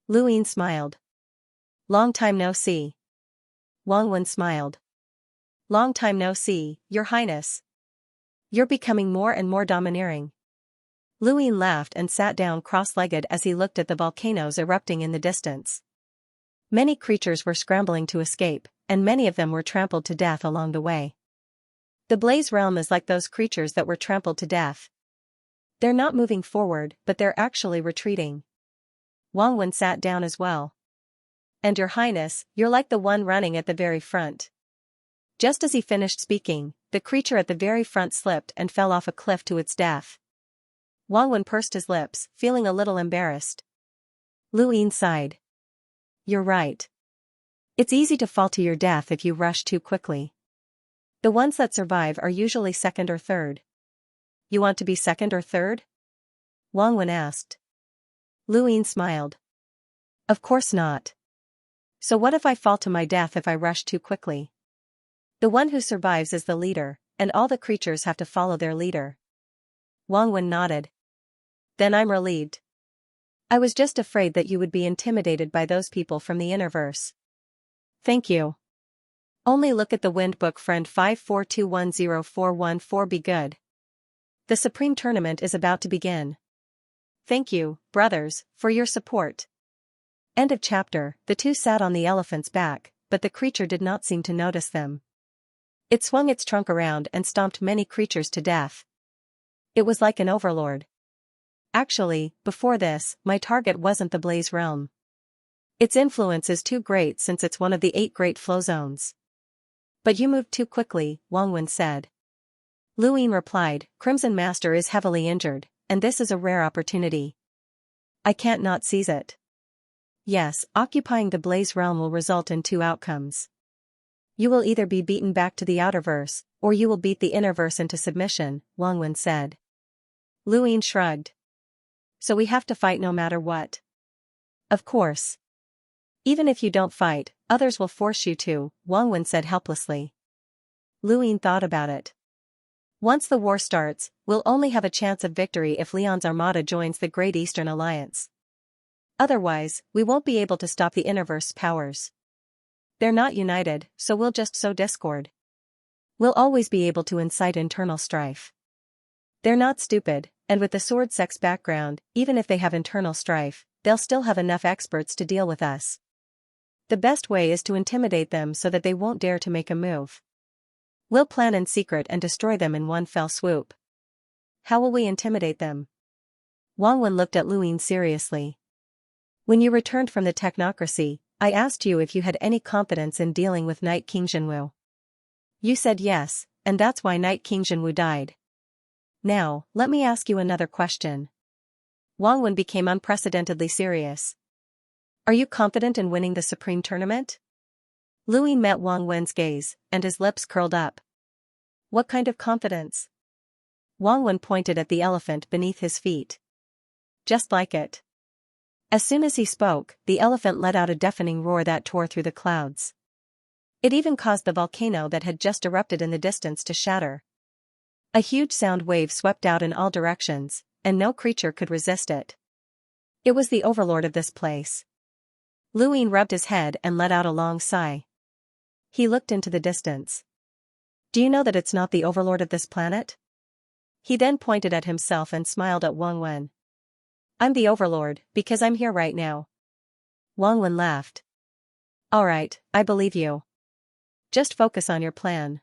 A: Luin smiled. Long time no see. Wang Wen smiled. Long time no see, Your Highness. You're becoming more and more domineering. Luin laughed and sat down cross-legged as he looked at the volcanoes erupting in the distance. Many creatures were scrambling to escape, and many of them were trampled to death along the way. The Blaze Realm is like those creatures that were trampled to death. They're not moving forward, but they're actually retreating. Wang Wen sat down as well. And Your Highness, you're like the one running at the very front. Just as he finished speaking, the creature at the very front slipped and fell off a cliff to its death. Wang Wen pursed his lips, feeling a little embarrassed. Luin sighed. You're right. It's easy to fall to your death if you rush too quickly. The ones that survive are usually second or third. You want to be second or third? Wang Wen asked. Luin smiled. Of course not. So what if I fall to my death if I rush too quickly? The one who survives is the leader, and all the creatures have to follow their leader. Wang Wen nodded. Then I'm relieved. I was just afraid that you would be intimidated by those people from the Innerverse. Thank you. Only look at the Wind Book friend 542104114. Be good. The Supreme Tournament is about to begin. Thank you, brothers, for your support. End of chapter. The two sat on the elephant's back, but the creature did not seem to notice them. It swung its trunk around and stomped many creatures to death. It was like an overlord. Actually, before this, my target wasn't the Blaze Realm. Its influence is too great since it's one of the 8 great flow zones. But you moved too quickly, Wang Wen said. Luyin replied, Crimson Master is heavily injured, and this is a rare opportunity. I can't not seize it. Yes, occupying the Blaze Realm will result in 2 outcomes. You will either be beaten back to the Outerverse, or you will beat the Innerverse into submission, Wang Wen said. Luyin shrugged. So we have to fight no matter what. Of course. Even if you don't fight, others will force you to, Wang Wen said helplessly. Luyin thought about it. Once the war starts, we'll only have a chance of victory if Leon's armada joins the Great Eastern Alliance. Otherwise, we won't be able to stop the Innerverse powers. They're not united, so we'll just sow discord. We'll always be able to incite internal strife. They're not stupid, and with the sword sex background, even if they have internal strife, they'll still have enough experts to deal with us. The best way is to intimidate them so that they won't dare to make a move. We'll plan in secret and destroy them in one fell swoop. How will we intimidate them? Wang Wen looked at Luyin seriously. When you returned from the technocracy, I asked you if you had any confidence in dealing with Knight King Jinwu. You said yes, and that's why Knight King Jinwu died. Now, let me ask you another question. Wang Wen became unprecedentedly serious. Are you confident in winning the Supreme Tournament? Luyin met Wang Wen's gaze, and his lips curled up. What kind of confidence? Wang Wen pointed at the elephant beneath his feet. Just like it. As soon as he spoke, the elephant let out a deafening roar that tore through the clouds. It even caused the volcano that had just erupted in the distance to shatter. A huge sound wave swept out in all directions, and no creature could resist it. It was the overlord of this place. Luyin rubbed his head and let out a long sigh. He looked into the distance. Do you know that it's not the overlord of this planet? He then pointed at himself and smiled at Wang Wen. I'm the overlord, because I'm here right now. Wang Wen laughed. Alright, I believe you. Just focus on your plan.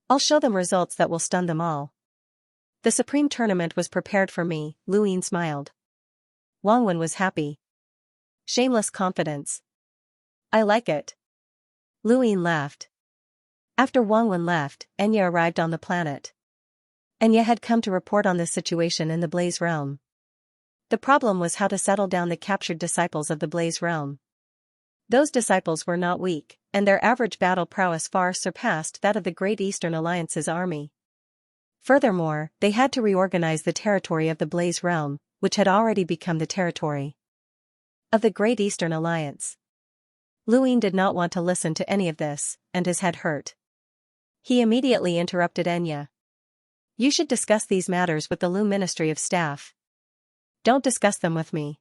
A: I'll show them results that will stun them all. The Supreme Tournament was prepared for me, Luyin smiled. Wang Wen was happy. Shameless confidence. I like it. Luyin laughed. After Wang Wen left, Xianxia arrived on the planet. Xianxia had come to report on this situation in the Blaze Realm. The problem was how to settle down the captured disciples of the Blaze Realm. Those disciples were not weak, and their average battle prowess far surpassed that of the Great Eastern Alliance's army. Furthermore, they had to reorganize the territory of the Blaze Realm, which had already become the territory of the Great Eastern Alliance. Luyin did not want to listen to any of this, and his head hurt. He immediately interrupted Xianxia. You should discuss these matters with the Lu Ministry of Staff. Don't discuss them with me.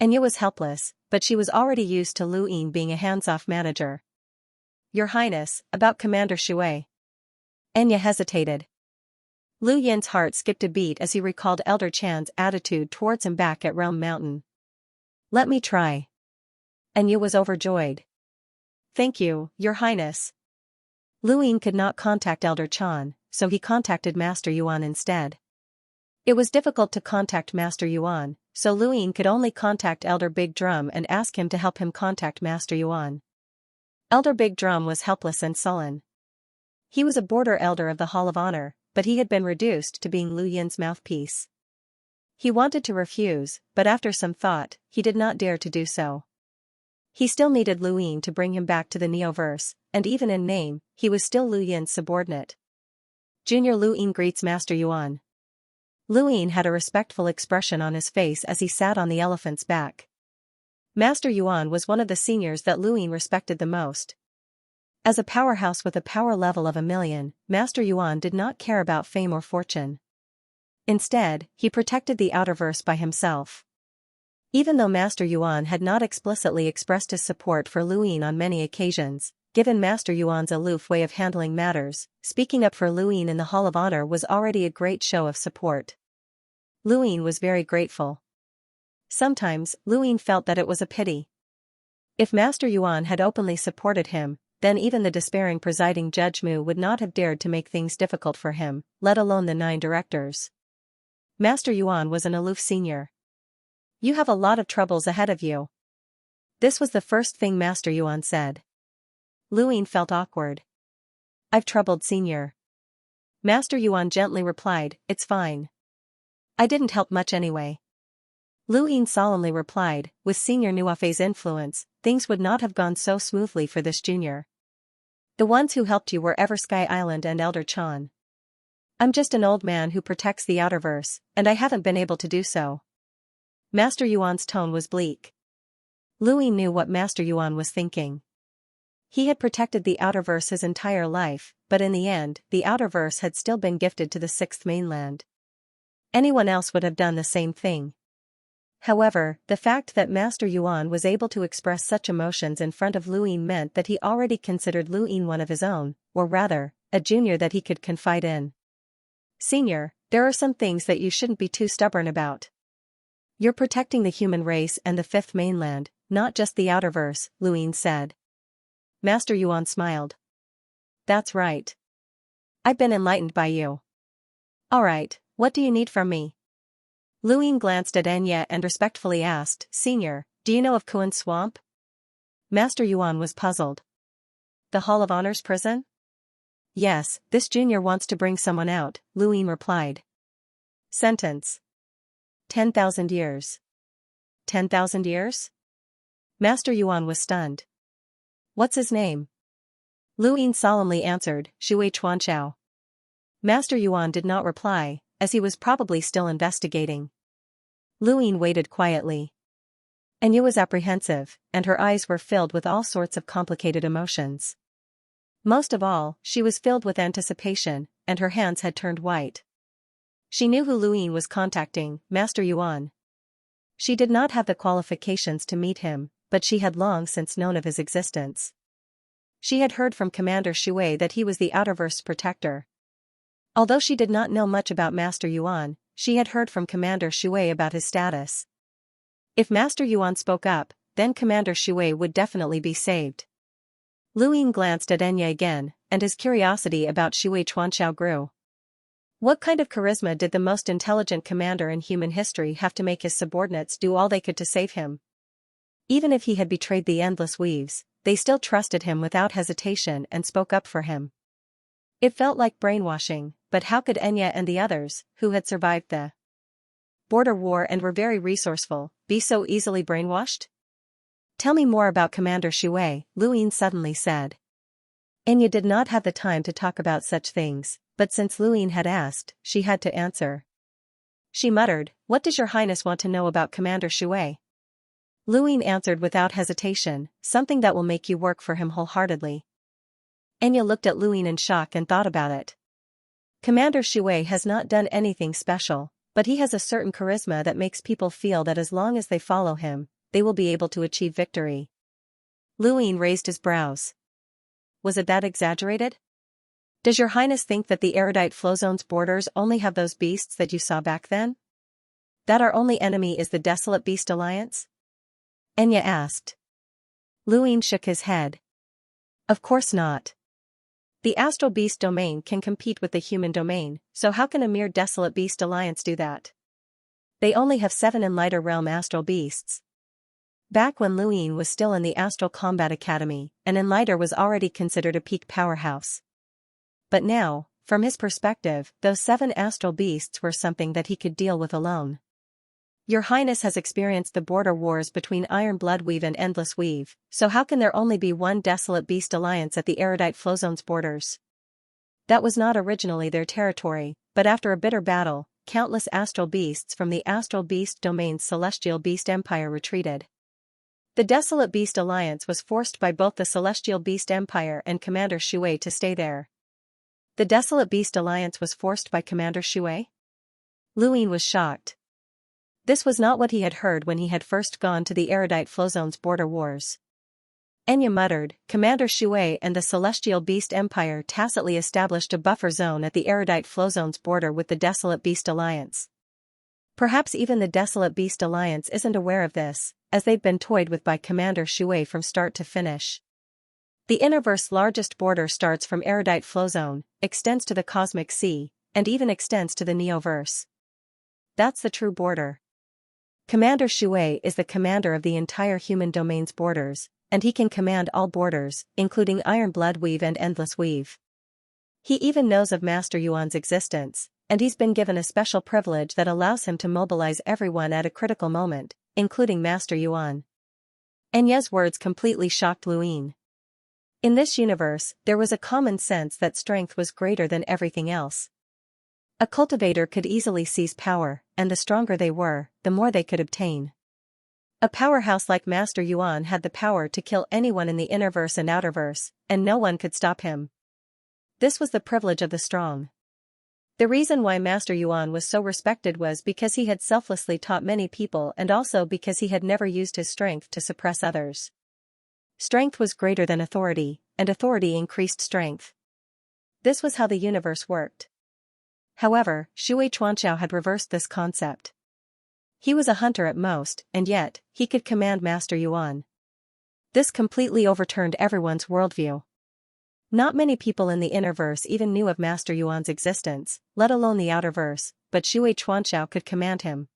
A: Xianxia was helpless, but she was already used to Luyin being a hands-off manager. Your Highness, about Commander Shui. Xianxia hesitated. Lu Yin's heart skipped a beat as he recalled Elder Chan's attitude towards him back at Realm Mountain. Let me try. Xianxia was overjoyed. Thank you, Your Highness. Luyin could not contact Elder Chan, so he contacted Master Yuan instead. It was difficult to contact Master Yuan, so Luyin could only contact Elder Big Drum and ask him to help him contact Master Yuan. Elder Big Drum was helpless and sullen. He was a border elder of the Hall of Honor, but he had been reduced to being Lu Yin's mouthpiece. He wanted to refuse, but after some thought, he did not dare to do so. He still needed Luyin to bring him back to the Neoverse, and even in name, he was still Lu Yin's subordinate. Junior Luyin greets Master Yuan. Luyin had a respectful expression on his face as he sat on the elephant's back. Master Yuan was one of the seniors that Luyin respected the most. As a powerhouse with a power level of 1,000,000, Master Yuan did not care about fame or fortune. Instead, he protected the outerverse by himself. Even though Master Yuan had not explicitly expressed his support for Luin on many occasions, given Master Yuan's aloof way of handling matters, speaking up for Luin in the Hall of Honor was already a great show of support. Luin was very grateful. Sometimes, Luin felt that it was a pity. If Master Yuan had openly supported him, then even the despairing presiding Judge Mu would not have dared to make things difficult for him, let alone the 9 directors. Master Yuan was an aloof senior. You have a lot of troubles ahead of you. This was the first thing Master Yuan said. Luin felt awkward. I've troubled senior. Master Yuan gently replied, it's fine. I didn't help much anyway. Luin solemnly replied, with Senior Nuafei's influence, things would not have gone so smoothly for this junior. The ones who helped you were Ever Sky Island and Elder Chan. I'm just an old man who protects the outerverse, and I haven't been able to do so. Master Yuan's tone was bleak. Luin knew what Master Yuan was thinking. He had protected the outerverse his entire life, but in the end, the outerverse had still been gifted to the 6th mainland. Anyone else would have done the same thing. However, the fact that Master Yuan was able to express such emotions in front of Luin meant that he already considered Luin one of his own, or rather, a junior that he could confide in. Senior, there are some things that you shouldn't be too stubborn about. You're protecting the human race and the 5th mainland, not just the outerverse, Luin said. Master Yuan smiled. That's right. I've been enlightened by you. Alright, what do you need from me? Luin glanced at Enya and respectfully asked, Senior, do you know of Kuan's swamp? Master Yuan was puzzled. The Hall of Honor's prison? Yes, this junior wants to bring someone out, Luin replied. Sentence. 10,000 years. 10,000 years? Master Yuan was stunned. What's his name? Luin solemnly answered, Shui Chuanchao. Master Yuan did not reply, as he was probably still investigating. Luin waited quietly. Enya was apprehensive, and her eyes were filled with all sorts of complicated emotions. Most of all, she was filled with anticipation, and her hands had turned white. She knew who Luin was contacting, Master Yuan. She did not have the qualifications to meet him, but she had long since known of his existence. She had heard from Commander Shui that he was the outerverse protector. Although she did not know much about Master Yuan, she had heard from Commander Shui about his status. If Master Yuan spoke up, then Commander Shui would definitely be saved. Luin glanced at Enya again, and his curiosity about Shui Chuanchao grew. What kind of charisma did the most intelligent commander in human history have to make his subordinates do all they could to save him? Even if he had betrayed the Endless Weaves, they still trusted him without hesitation and spoke up for him. It felt like brainwashing, but how could Enya and the others, who had survived the border war and were very resourceful, be so easily brainwashed? Tell me more about Commander Shui, Luin suddenly said. Enya did not have the time to talk about such things, but since Luin had asked, she had to answer. She muttered, What does your highness want to know about Commander Shui? Luin answered without hesitation, something that will make you work for him wholeheartedly. Enya looked at Luin in shock and thought about it. Commander Shui has not done anything special, but he has a certain charisma that makes people feel that as long as they follow him, they will be able to achieve victory. Luin raised his brows. Was it that exaggerated? Does your highness think that the erudite Flowzone's borders only have those beasts that you saw back then? That our only enemy is the Desolate Beast Alliance? Enya asked. Luin shook his head. Of course not. The Astral Beast domain can compete with the human domain, so how can a mere Desolate Beast Alliance do that? They only have 7 in lighter realm astral beasts. Back when Luin was still in the Astral Combat Academy, an Enlighter was already considered a peak powerhouse. But now, from his perspective, those 7 astral beasts were something that he could deal with alone. Your Highness has experienced the border wars between Iron Bloodweave and Endless Weave, so how can there only be one Desolate Beast Alliance at the erudite Flowzone's borders? That was not originally their territory, but after a bitter battle, countless astral beasts from the Astral Beast Domain's Celestial Beast Empire retreated. The Desolate Beast Alliance was forced by both the Celestial Beast Empire and Commander Shui to stay there. The Desolate Beast Alliance was forced by Commander Shui? Luin was shocked. This was not what he had heard when he had first gone to the Erudite Flowzone's border wars. Enya muttered, Commander Shui and the Celestial Beast Empire tacitly established a buffer zone at the Erudite Flowzone's border with the Desolate Beast Alliance. Perhaps even the Desolate Beast Alliance isn't aware of this, as they've been toyed with by Commander Shui from start to finish. The Innerverse's largest border starts from Erudite Flowzone, extends to the Cosmic Sea, and even extends to the Neoverse. That's the true border. Commander Shui is the commander of the entire human domain's borders, and he can command all borders, including Iron Blood Weave and Endless Weave. He even knows of Master Yuan's existence, and he's been given a special privilege that allows him to mobilize everyone at a critical moment, including Master Yuan. Enya's words completely shocked Luin. In this universe, there was a common sense that strength was greater than everything else. A cultivator could easily seize power, and the stronger they were, the more they could obtain. A powerhouse like Master Yuan had the power to kill anyone in the Innerverse and Outerverse, and no one could stop him. This was the privilege of the strong. The reason why Master Yuan was so respected was because he had selflessly taught many people and also because he had never used his strength to suppress others. Strength was greater than authority, and authority increased strength. This was how the universe worked. However, Shui Chuanxiao had reversed this concept. He was a hunter at most, and yet, he could command Master Yuan. This completely overturned everyone's worldview. Not many people in the Innerverse even knew of Master Yuan's existence, let alone the Outerverse, but Shui Chuanxiao could command him.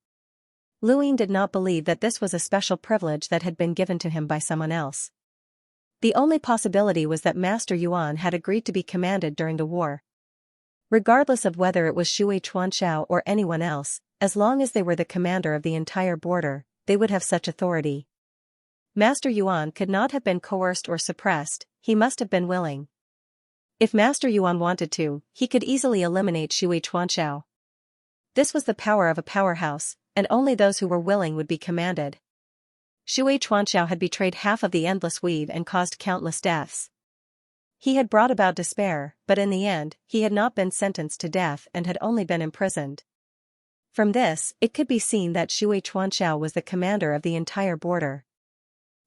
A: Luin did not believe that this was a special privilege that had been given to him by someone else. The only possibility was that Master Yuan had agreed to be commanded during the war. Regardless of whether it was Shui Chuanxiao or anyone else, as long as they were the commander of the entire border, they would have such authority. Master Yuan could not have been coerced or suppressed, he must have been willing. If Master Yuan wanted to, he could easily eliminate Shui Chuanxiao. This was the power of a powerhouse, and only those who were willing would be commanded. Shui Chuanxiao had betrayed half of the Endless Weave and caused countless deaths. He had brought about despair, but in the end, he had not been sentenced to death and had only been imprisoned. From this, it could be seen that Shui Chuanxiao was the commander of the entire border.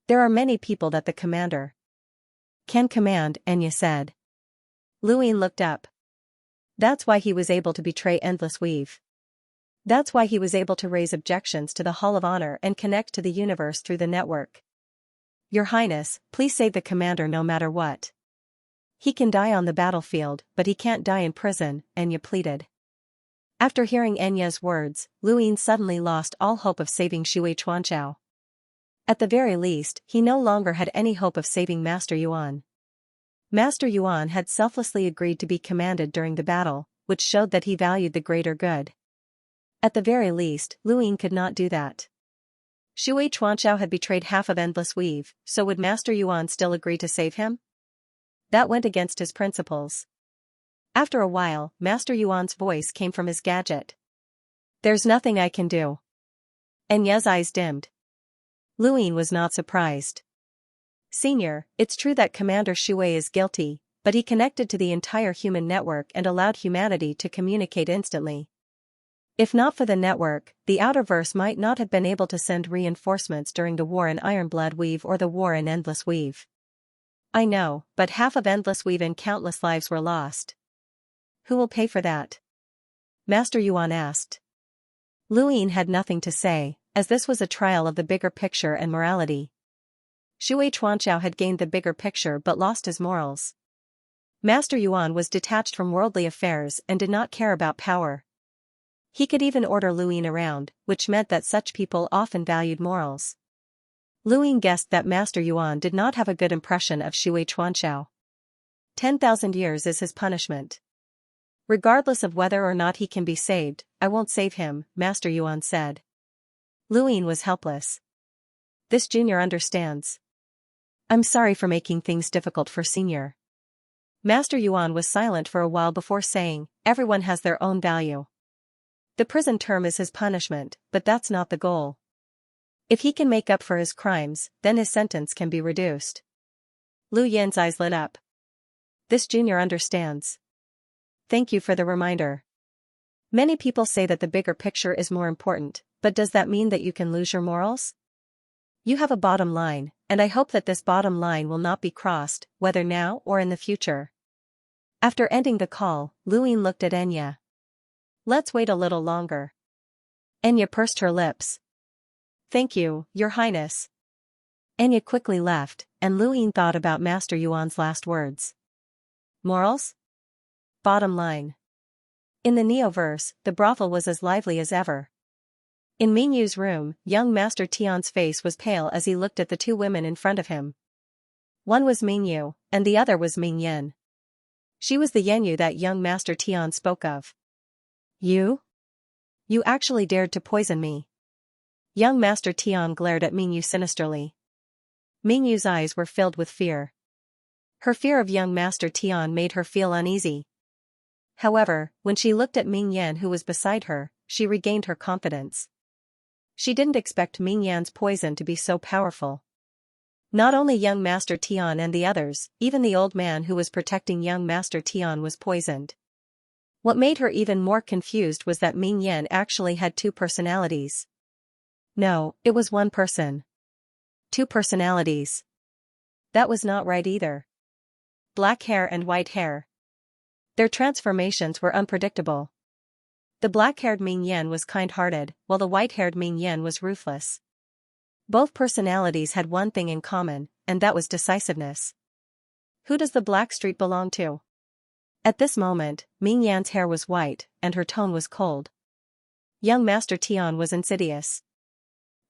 A: There are many people that the commander can command, Enya said. Luin looked up. That's why he was able to betray Endless Weave. That's why he was able to raise objections to the Hall of Honor and connect to the universe through the network. Your Highness, please save the commander no matter what. He can die on the battlefield, but he can't die in prison, Enya pleaded. After hearing Enya's words, Luin suddenly lost all hope of saving Shui Chuanxiao. At the very least, he no longer had any hope of saving Master Yuan. Master Yuan had selflessly agreed to be commanded during the battle, which showed that he valued the greater good. At the very least, Luin could not do that. Shui Chuanxiao had betrayed half of Endless Weave, so would Master Yuan still agree to save him? That went against his principles. After a while, Master Yuan's voice came from his gadget. There's nothing I can do. Enya's eyes dimmed. Luin was not surprised. Senior, it's true that Commander Shui is guilty, but he connected to the entire human network and allowed humanity to communicate instantly. If not for the network, the Outerverse might not have been able to send reinforcements during the war in Iron Blood Weave or the war in Endless Weave. I know, but half of Endless Weave and countless lives were lost. Who will pay for that? Master Yuan asked. Luin had nothing to say, as this was a trial of the bigger picture and morality. Shui Chuanxiao had gained the bigger picture but lost his morals. Master Yuan was detached from worldly affairs and did not care about power. He could even order Luin around, which meant that such people often valued morals. Luin guessed that Master Yuan did not have a good impression of Shui Chuanxiao. 10,000 years is his punishment. Regardless of whether or not he can be saved, I won't save him, Master Yuan said. Luin was helpless. This junior understands. I'm sorry for making things difficult for senior. Master Yuan was silent for a while before saying, everyone has their own value. The prison term is his punishment, but that's not the goal. If he can make up for his crimes, then his sentence can be reduced. Lu Yin's eyes lit up. This junior understands. Thank you for the reminder. Many people say that the bigger picture is more important, but does that mean that you can lose your morals? You have a bottom line, and I hope that this bottom line will not be crossed, whether now or in the future. After ending the call, Lu Yin looked at Enya. Let's wait a little longer. Enya pursed her lips. Thank you, Your Highness. Enya quickly left, and Lu Yin thought about Master Yuan's last words. Morals? Bottom line. In the Neoverse, the brothel was as lively as ever. In Mingyu's room, young Master Tian's face was pale as he looked at the two women in front of him. One was Mingyu, and the other was Mingyan. She was the Yenyu that young Master Tian spoke of. You? You actually dared to poison me. Young Master Tian glared at Mingyu sinisterly. Mingyu's eyes were filled with fear. Her fear of young Master Tian made her feel uneasy. However, when she looked at Mingyan who was beside her, she regained her confidence. She didn't expect Mingyan's poison to be so powerful. Not only young Master Tian and the others, even the old man who was protecting young Master Tian was poisoned. What made her even more confused was that Mingyan actually had two personalities. No, it was one person. Two personalities. That was not right either. Black hair and white hair. Their transformations were unpredictable. The black-haired Mingyan was kind-hearted, while the white-haired Mingyan was ruthless. Both personalities had one thing in common, and that was decisiveness. Who does the Black Street belong to? At this moment, Mingyan's hair was white, and her tone was cold. Young Master Tian was insidious.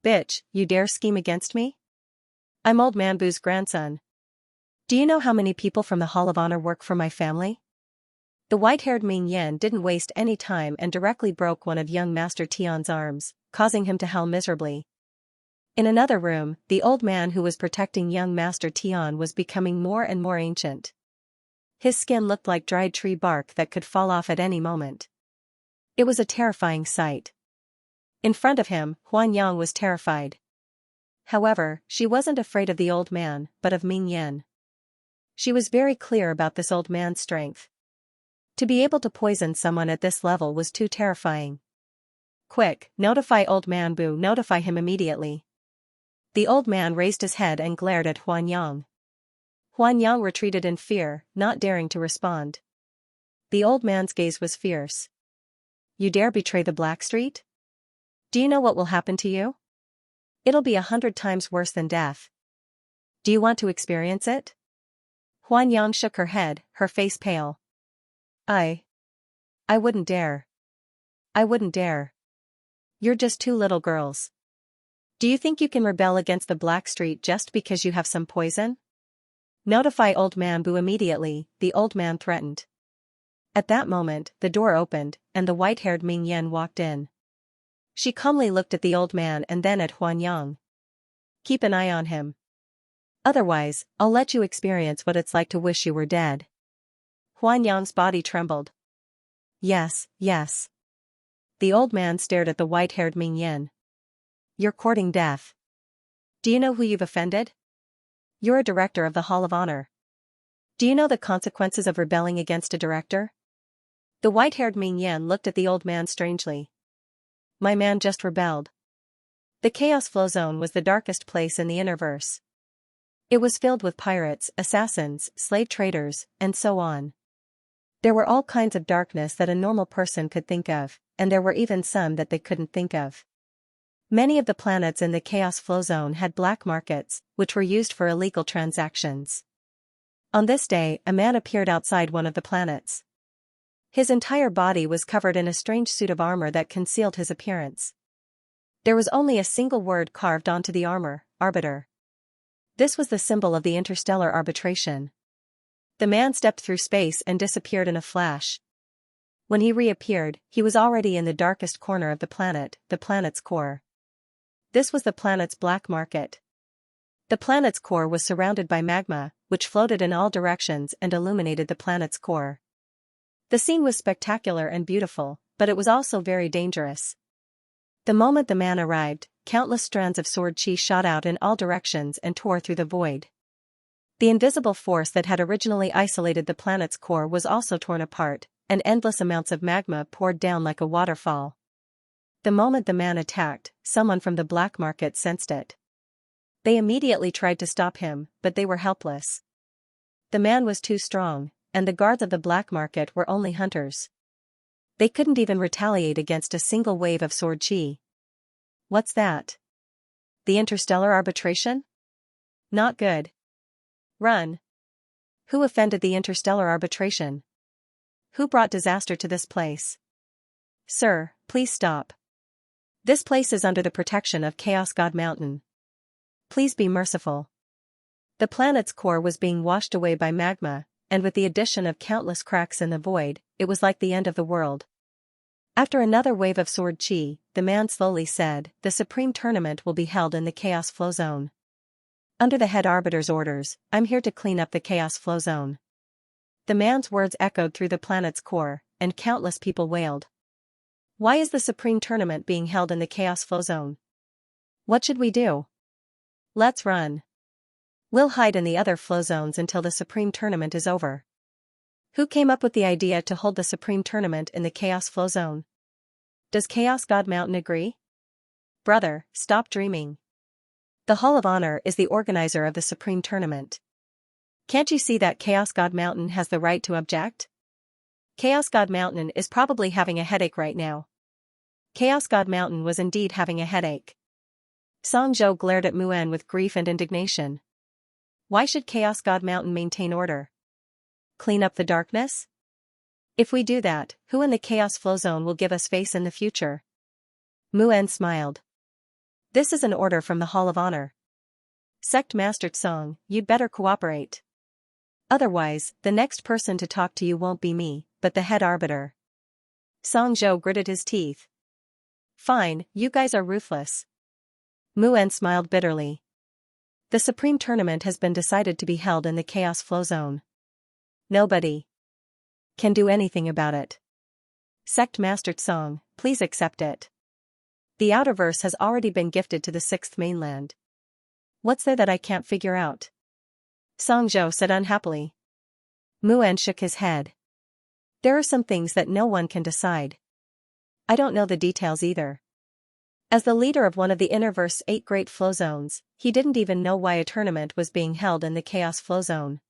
A: Bitch, you dare scheme against me? I'm old Manbu's grandson. Do you know how many people from the Hall of Honor work for my family? The white-haired Mingyan didn't waste any time and directly broke one of young Master Tian's arms, causing him to howl miserably. In another room, the old man who was protecting young Master Tian was becoming more and more ancient. His skin looked like dried tree bark that could fall off at any moment. It was a terrifying sight. In front of him, Huanyang was terrified. However, she wasn't afraid of the old man, but of Mingyan. She was very clear about this old man's strength. To be able to poison someone at this level was too terrifying. Quick, notify old man Bu, notify him immediately. The old man raised his head and glared at Huanyang. Huanyang retreated in fear, not daring to respond. The old man's gaze was fierce. You dare betray the Black Street? Do you know what will happen to you? It'll be 100 times worse than death. Do you want to experience it? Huanyang shook her head, her face pale. I wouldn't dare. I wouldn't dare. You're just two little girls. Do you think you can rebel against the Black Street just because you have some poison? Notify old man Bu immediately, the old man threatened. At that moment, the door opened, and the white-haired Mingyan walked in. She calmly looked at the old man and then at Huanyang. Keep an eye on him. Otherwise, I'll let you experience what it's like to wish you were dead. Huanyang's body trembled. Yes, yes. The old man stared at the white-haired Mingyan. You're courting death. Do you know who you've offended? You're a director of the Hall of Honor. Do you know the consequences of rebelling against a director? The white-haired Mingyan looked at the old man strangely. My man just rebelled. The Chaos Flow Zone was the darkest place in the Innerverse. It was filled with pirates, assassins, slave traders, and so on. There were all kinds of darkness that a normal person could think of, and there were even some that they couldn't think of. Many of the planets in the Chaos Flow Zone had black markets, which were used for illegal transactions. On this day, a man appeared outside one of the planets. His entire body was covered in a strange suit of armor that concealed his appearance. There was only a single word carved onto the armor, Arbiter. This was the symbol of the interstellar arbitration. The man stepped through space and disappeared in a flash. When he reappeared, he was already in the darkest corner of the planet's core. This was the planet's black market. The planet's core was surrounded by magma, which floated in all directions and illuminated the planet's core. The scene was spectacular and beautiful, but it was also very dangerous. The moment the man arrived, countless strands of sword chi shot out in all directions and tore through the void. The invisible force that had originally isolated the planet's core was also torn apart, and endless amounts of magma poured down like a waterfall. The moment the man attacked, someone from the black market sensed it. They immediately tried to stop him, but they were helpless. The man was too strong, and the guards of the black market were only hunters. They couldn't even retaliate against a single wave of sword chi. What's that? The interstellar arbitration? Not good. Run. Who offended the interstellar arbitration? Who brought disaster to this place? Sir, please stop. This place is under the protection of Chaos God Mountain. Please be merciful. The planet's core was being washed away by magma, and with the addition of countless cracks in the void, it was like the end of the world. After another wave of sword chi, the man slowly said, "The supreme tournament will be held in the Chaos Flow Zone. Under the head arbiter's orders, I'm here to clean up the Chaos Flow Zone." The man's words echoed through the planet's core, and countless people wailed. Why is the supreme tournament being held in the Chaos Flow Zone? What should we do? Let's run. We'll hide in the other flow zones until the supreme tournament is over. Who came up with the idea to hold the supreme tournament in the Chaos Flow Zone? Does Chaos God Mountain agree? Brother, stop dreaming. The Hall of Honor is the organizer of the supreme tournament. Can't you see that Chaos God Mountain has the right to object? Chaos God Mountain is probably having a headache right now. Chaos God Mountain was indeed having a headache. Song Zhou glared at Mu'en with grief and indignation. Why should Chaos God Mountain maintain order? Clean up the darkness? If we do that, who in the Chaos Flow Zone will give us face in the future? Mu'en smiled. This is an order from the Hall of Honor. Sect Master Tsong, you'd better cooperate. Otherwise, the next person to talk to you won't be me, but the head arbiter. Song Zhou gritted his teeth. Fine, you guys are ruthless. Mu'en smiled bitterly. The supreme tournament has been decided to be held in the Chaos Flow Zone. Nobody can do anything about it. Sect Master Tsong, please accept it. The Outerverse has already been gifted to the sixth mainland. What's there that I can't figure out? Song Zhou said unhappily. Mu'en shook his head. There are some things that no one can decide. I don't know the details either. As the leader of one of the Innerverse's 8 great flow zones, he didn't even know why a tournament was being held in the Chaos Flow Zone.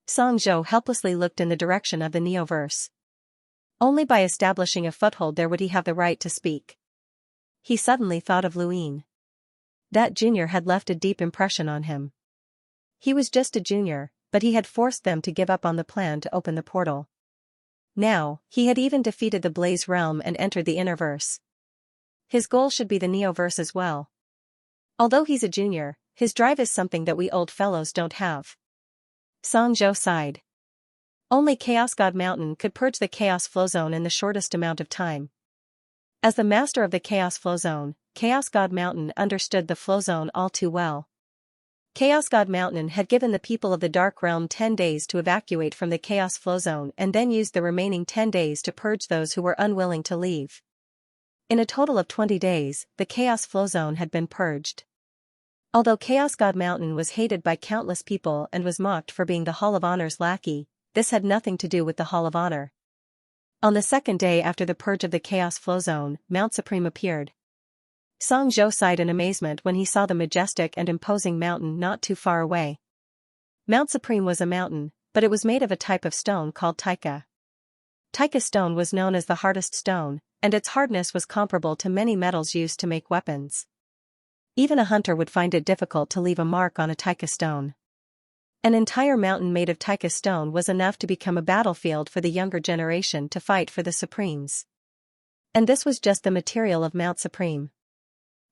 A: Song Zhou helplessly looked in the direction of the Neoverse. Only by establishing a foothold there would he have the right to speak. He suddenly thought of Luin. That junior had left a deep impression on him. He was just a junior, but he had forced them to give up on the plan to open the portal. Now, he had even defeated the Blaze Realm and entered the Innerverse. His goal should be the Neoverse as well. Although he's a junior, his drive is something that we old fellows don't have. Song Zhou sighed. Only Chaos God Mountain could purge the Chaos Flow Zone in the shortest amount of time. As the master of the Chaos Flow Zone, Chaos God Mountain understood the Flow Zone all too well. Chaos God Mountain had given the people of the Dark Realm 10 days to evacuate from the Chaos Flow Zone and then used the remaining 10 days to purge those who were unwilling to leave. In a total of 20 days, the Chaos Flow Zone had been purged. Although Chaos God Mountain was hated by countless people and was mocked for being the Hall of Honor's lackey, this had nothing to do with the Hall of Honor. On the second day after the purge of the Chaos Flow Zone, Mount Supreme appeared. Song Zhou sighed in amazement when he saw the majestic and imposing mountain not too far away. Mount Supreme was a mountain, but it was made of a type of stone called Taika. Taika stone was known as the hardest stone, and its hardness was comparable to many metals used to make weapons. Even a hunter would find it difficult to leave a mark on a Taika stone. An entire mountain made of Taika stone was enough to become a battlefield for the younger generation to fight for the Supremes. And this was just the material of Mount Supreme.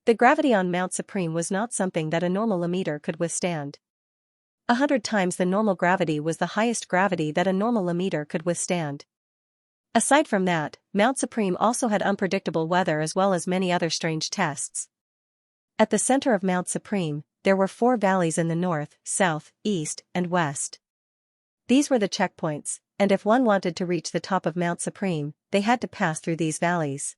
A: The gravity on Mount Supreme was not something that a normal lemmeter could withstand. 100 times the normal gravity was the highest gravity that a normal lemmeter could withstand. Aside from that, Mount Supreme also had unpredictable weather as well as many other strange tests. At the center of Mount Supreme, there were 4 valleys in the north, south, east, and west. These were the checkpoints, and if one wanted to reach the top of Mount Supreme, they had to pass through these valleys.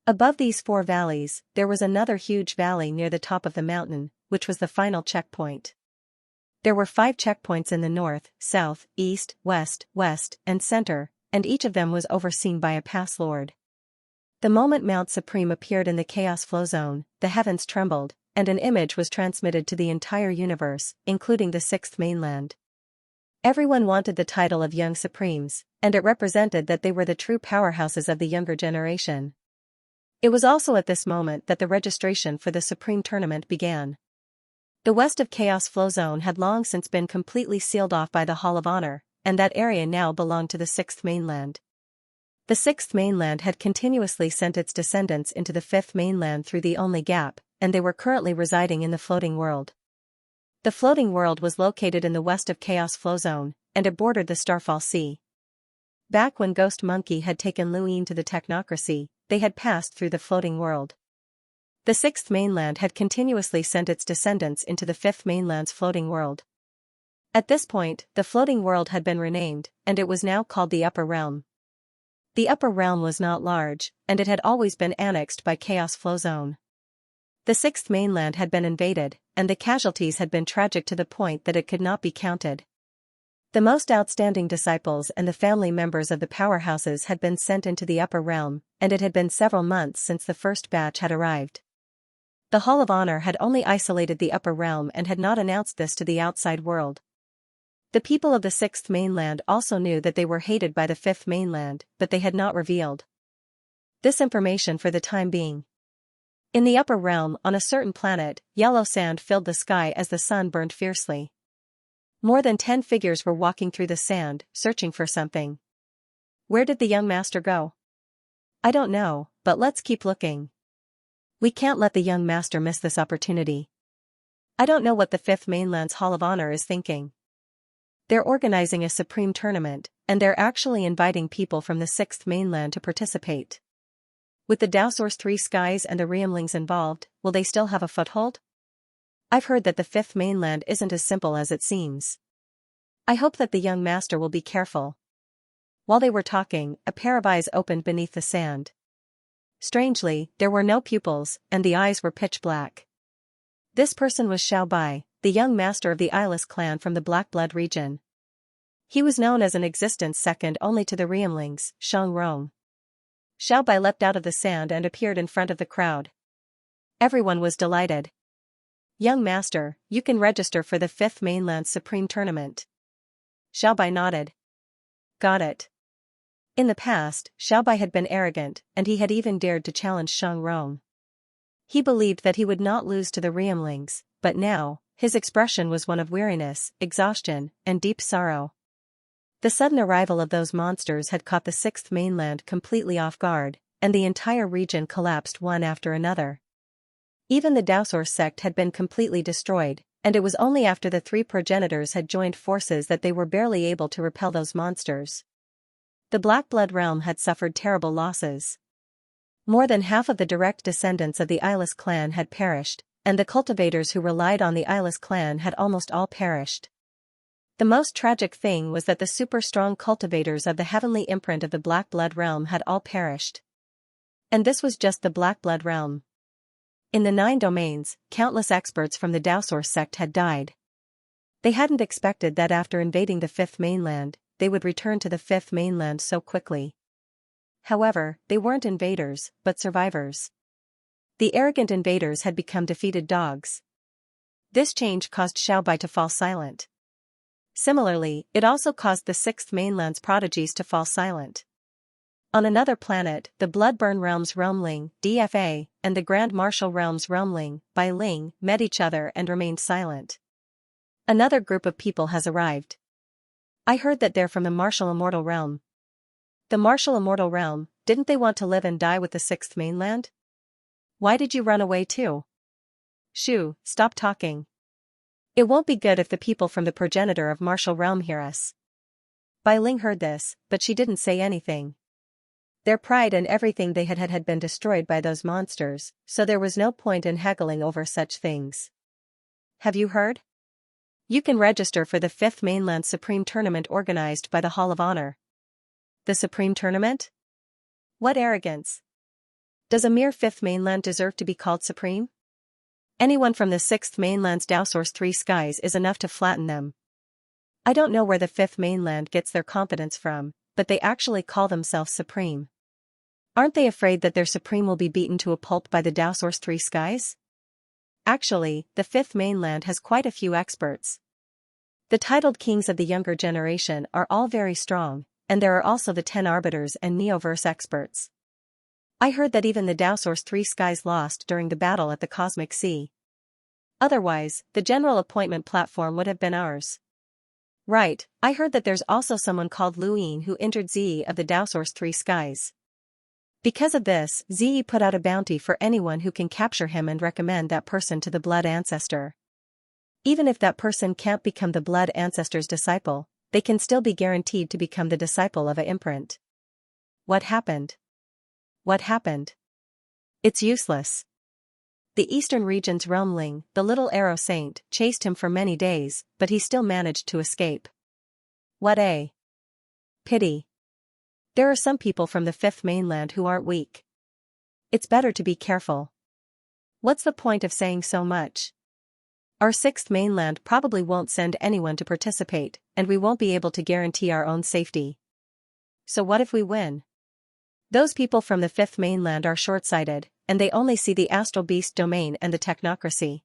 A: Above these 4 valleys, there was another huge valley near the top of the mountain, which was the final checkpoint. There were 5 checkpoints in the north, south, east, west, and center, and each of them was overseen by a pass lord. The moment Mount Supreme appeared in the chaos flow zone, the heavens trembled, and an image was transmitted to the entire universe, including the 6th mainland. Everyone wanted the title of Young Supremes, and it represented that they were the true powerhouses of the younger generation. It was also at this moment that the registration for the Supreme Tournament began. The west of Chaos Flow Zone had long since been completely sealed off by the Hall of Honor, and that area now belonged to the 6th mainland. The 6th mainland had continuously sent its descendants into the 5th mainland through the only gap, and they were currently residing in the Floating World. The Floating World was located in the west of Chaos Flow Zone, and it bordered the Starfall Sea. Back when Ghost Monkey had taken Luin to the technocracy, they had passed through the Floating World. The 6th mainland had continuously sent its descendants into the 5th mainland's Floating World. At this point, the Floating World had been renamed, and it was now called the Upper Realm. The Upper Realm was not large, and it had always been annexed by Chaos Flow Zone. The 6th mainland had been invaded, and the casualties had been tragic to the point that it could not be counted. The most outstanding disciples and the family members of the powerhouses had been sent into the Upper Realm, and it had been several months since the first batch had arrived. The Hall of Honor had only isolated the Upper Realm and had not announced this to the outside world. The people of the 6th mainland also knew that they were hated by the 5th mainland, but they had not revealed this information for the time being. In the Upper Realm, on a certain planet, yellow sand filled the sky as the sun burned fiercely. More than 10 figures were walking through the sand, searching for something. Where did the young master go? I don't know, but let's keep looking. We can't let the young master miss this opportunity. I don't know what the 5th mainland's Hall of Honor is thinking. They're organizing a Supreme Tournament, and they're actually inviting people from the 6th mainland to participate. With the Dowsource 3 Skies and the Realmlings involved, will they still have a foothold? I've heard that the 5th mainland isn't as simple as it seems. I hope that the young master will be careful. While they were talking, a pair of eyes opened beneath the sand. Strangely, there were no pupils, and the eyes were pitch black. This person was Xiao Bai, the young master of the Eyeless clan from the Black Blood region. He was known as an existence second only to the Realmlings, Shang Rong. Xiao Bai leapt out of the sand and appeared in front of the crowd. Everyone was delighted. Young master, you can register for the 5th mainland Supreme Tournament. Xiao Bai nodded. Got it. In the past, Xiao Bai had been arrogant, and he had even dared to challenge Shang Rong. He believed that he would not lose to the Realmlings, but now, his expression was one of weariness, exhaustion, and deep sorrow. The sudden arrival of those monsters had caught the 6th mainland completely off guard, and the entire region collapsed one after another. Even the Dowsource sect had been completely destroyed, and it was only after the 3 progenitors had joined forces that they were barely able to repel those monsters. The Black Blood realm had suffered terrible losses. More than half of the direct descendants of the Eyeless clan had perished, and the cultivators who relied on the Eyeless clan had almost all perished. The most tragic thing was that the super-strong cultivators of the heavenly imprint of the Black Blood realm had all perished. And this was just the Black Blood realm. In the 9 domains, countless experts from the Dowsource sect had died. They hadn't expected that after invading the 5th mainland, they would return to the 5th mainland so quickly. However, they weren't invaders, but survivors. The arrogant invaders had become defeated dogs. This change caused Xiao Bai to fall silent. Similarly, it also caused the 6th mainland's prodigies to fall silent. On another planet, the Bloodburn Realm's Realmling, DFA, and the Grand Martial Realm's Realmling, Bai Ling, met each other and remained silent. Another group of people has arrived. I heard that they're from the Martial Immortal Realm. The Martial Immortal Realm, didn't they want to live and die with the 6th mainland? Why did you run away too? Shu, stop talking. It won't be good if the people from the progenitor of Martial Realm hear us. Bai Ling heard this, but she didn't say anything. Their pride and everything they had been destroyed by those monsters, so there was no point in haggling over such things. Have you heard? You can register for the 5th mainland Supreme Tournament organized by the Hall of Honor. The Supreme Tournament? What arrogance! Does a mere fifth mainland deserve to be called supreme? Anyone from the sixth mainland's Tao Source 3 skies is enough to flatten them. I don't know where the fifth mainland gets their confidence from, but they actually call themselves supreme. Aren't they afraid that their supreme will be beaten to a pulp by the Tao Source 3 skies? Actually, the fifth mainland has quite a few experts. The titled kings of the younger generation are all very strong, and there are also the 10 arbiters and Neoverse experts. I heard that even the Tao Source 3 skies lost during the battle at the Cosmic Sea. Otherwise, the general appointment platform would have been ours. Right, I heard that there's also someone called Luin who injured Zi of the Tao Source 3 skies. Because of this, Zi put out a bounty for anyone who can capture him and recommend that person to the Blood Ancestor. Even if that person can't become the Blood Ancestor's disciple, they can still be guaranteed to become the disciple of an imprint. What happened? What happened? It's useless. The Eastern Region's realmling, the little arrow saint, chased him for many days, but he still managed to escape. What a pity. There are some people from the fifth mainland who aren't weak. It's better to be careful. What's the point of saying so much? Our sixth mainland probably won't send anyone to participate, and we won't be able to guarantee our own safety. So what if we win? Those people from the fifth mainland are short-sighted, and they only see the astral beast domain and the technocracy.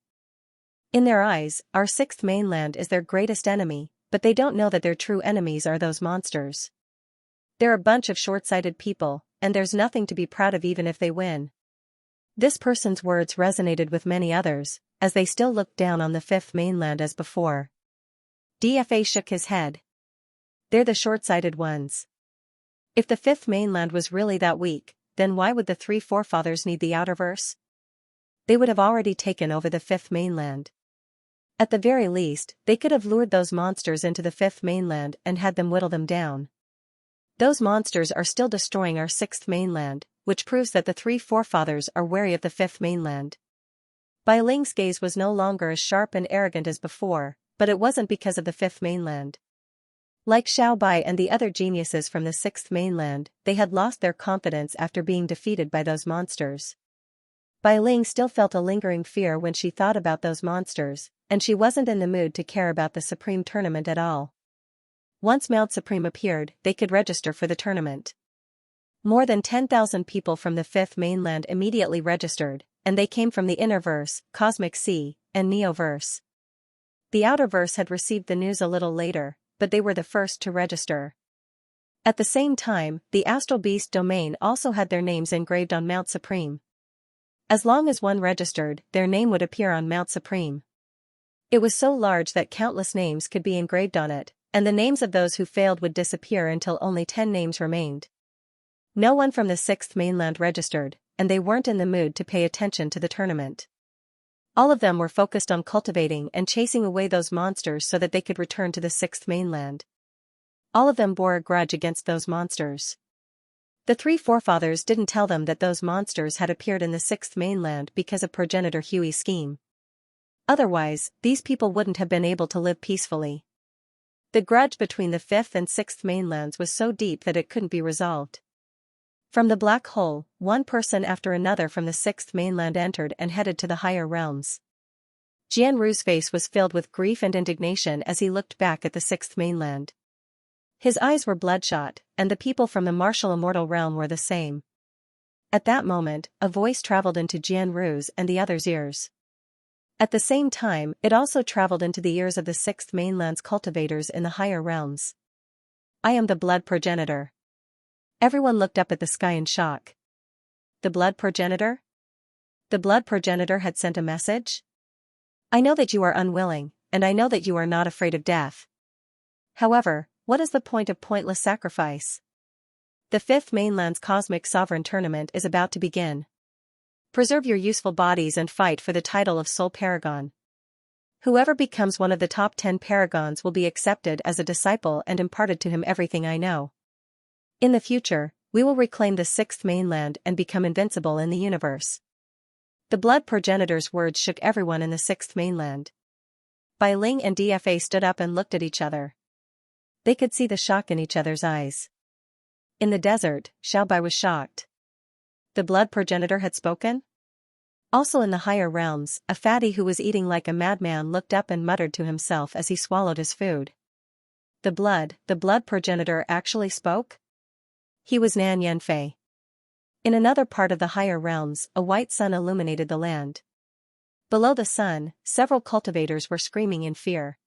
A: In their eyes, our sixth mainland is their greatest enemy, but they don't know that their true enemies are those monsters. They're a bunch of short-sighted people, and there's nothing to be proud of even if they win. This person's words resonated with many others, as they still looked down on the fifth mainland as before. DFA shook his head. They're the short-sighted ones. If the fifth mainland was really that weak, then why would the three forefathers need the outerverse? They would have already taken over the fifth mainland. At the very least, they could have lured those monsters into the fifth mainland and had them whittle them down. Those monsters are still destroying our sixth mainland, which proves that the three forefathers are wary of the fifth mainland. Bai Ling's gaze was no longer as sharp and arrogant as before, but it wasn't because of the fifth mainland. Like Xiao Bai and the other geniuses from the sixth mainland, they had lost their confidence after being defeated by those monsters. Bai Ling still felt a lingering fear when she thought about those monsters, and she wasn't in the mood to care about the Supreme Tournament at all. Once Mount Supreme appeared, they could register for the tournament. More than 10,000 people from the fifth mainland immediately registered, and they came from the Innerverse, Cosmic Sea, and Neoverse. The Outerverse had received the news a little later, but they were the first to register. At the same time, the Astral Beast domain also had their names engraved on Mount Supreme. As long as one registered, their name would appear on Mount Supreme. It was so large that countless names could be engraved on it, and the names of those who failed would disappear until only 10 names remained. No one from the sixth mainland registered, and they weren't in the mood to pay attention to the tournament. All of them were focused on cultivating and chasing away those monsters so that they could return to the sixth mainland. All of them bore a grudge against those monsters. The three forefathers didn't tell them that those monsters had appeared in the sixth mainland because of progenitor Huey's scheme. Otherwise, these people wouldn't have been able to live peacefully. The grudge between the fifth and sixth mainlands was so deep that it couldn't be resolved. From the black hole, one person after another from the sixth mainland entered and headed to the higher realms. Jianru's face was filled with grief and indignation as he looked back at the sixth mainland. His eyes were bloodshot, and the people from the martial immortal realm were the same. At that moment, a voice traveled into Jianru's and the others' ears. At the same time, it also traveled into the ears of the sixth mainland's cultivators in the higher realms. I am the blood progenitor. Everyone looked up at the sky in shock. The blood progenitor? The blood progenitor had sent a message? I know that you are unwilling, and I know that you are not afraid of death. However, what is the point of pointless sacrifice? The fifth mainland's cosmic sovereign tournament is about to begin. Preserve your useful bodies and fight for the title of Soul Paragon. Whoever becomes one of the top 10 paragons will be accepted as a disciple and imparted to him everything I know. In the future, we will reclaim the sixth mainland and become invincible in the universe. The blood progenitor's words shook everyone in the sixth mainland. Bai Ling and DFA stood up and looked at each other. They could see the shock in each other's eyes. In the desert, Xiao Bai was shocked. The blood progenitor had spoken? Also in the higher realms, a fatty who was eating like a madman looked up and muttered to himself as he swallowed his food. The blood progenitor actually spoke? He was Nan Yanfei. In another part of the higher realms, a white sun illuminated the land. Below the sun, several cultivators were screaming in fear.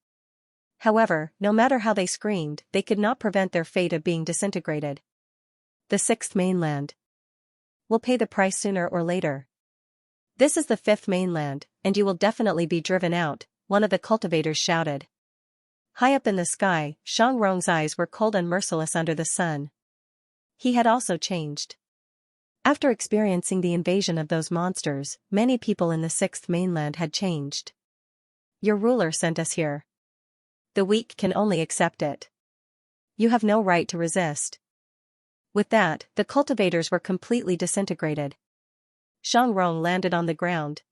A: However, no matter how they screamed, they could not prevent their fate of being disintegrated. The sixth mainland. We'll pay the price sooner or later. This is the fifth mainland, and you will definitely be driven out, one of the cultivators shouted. High up in the sky, Xianxia's eyes were cold and merciless under the sun. He had also changed. After experiencing the invasion of those monsters, many people in the sixth mainland had changed. Your ruler sent us here. The weak can only accept it. You have no right to resist. With that, the cultivators were completely disintegrated. Xianxia landed on the ground.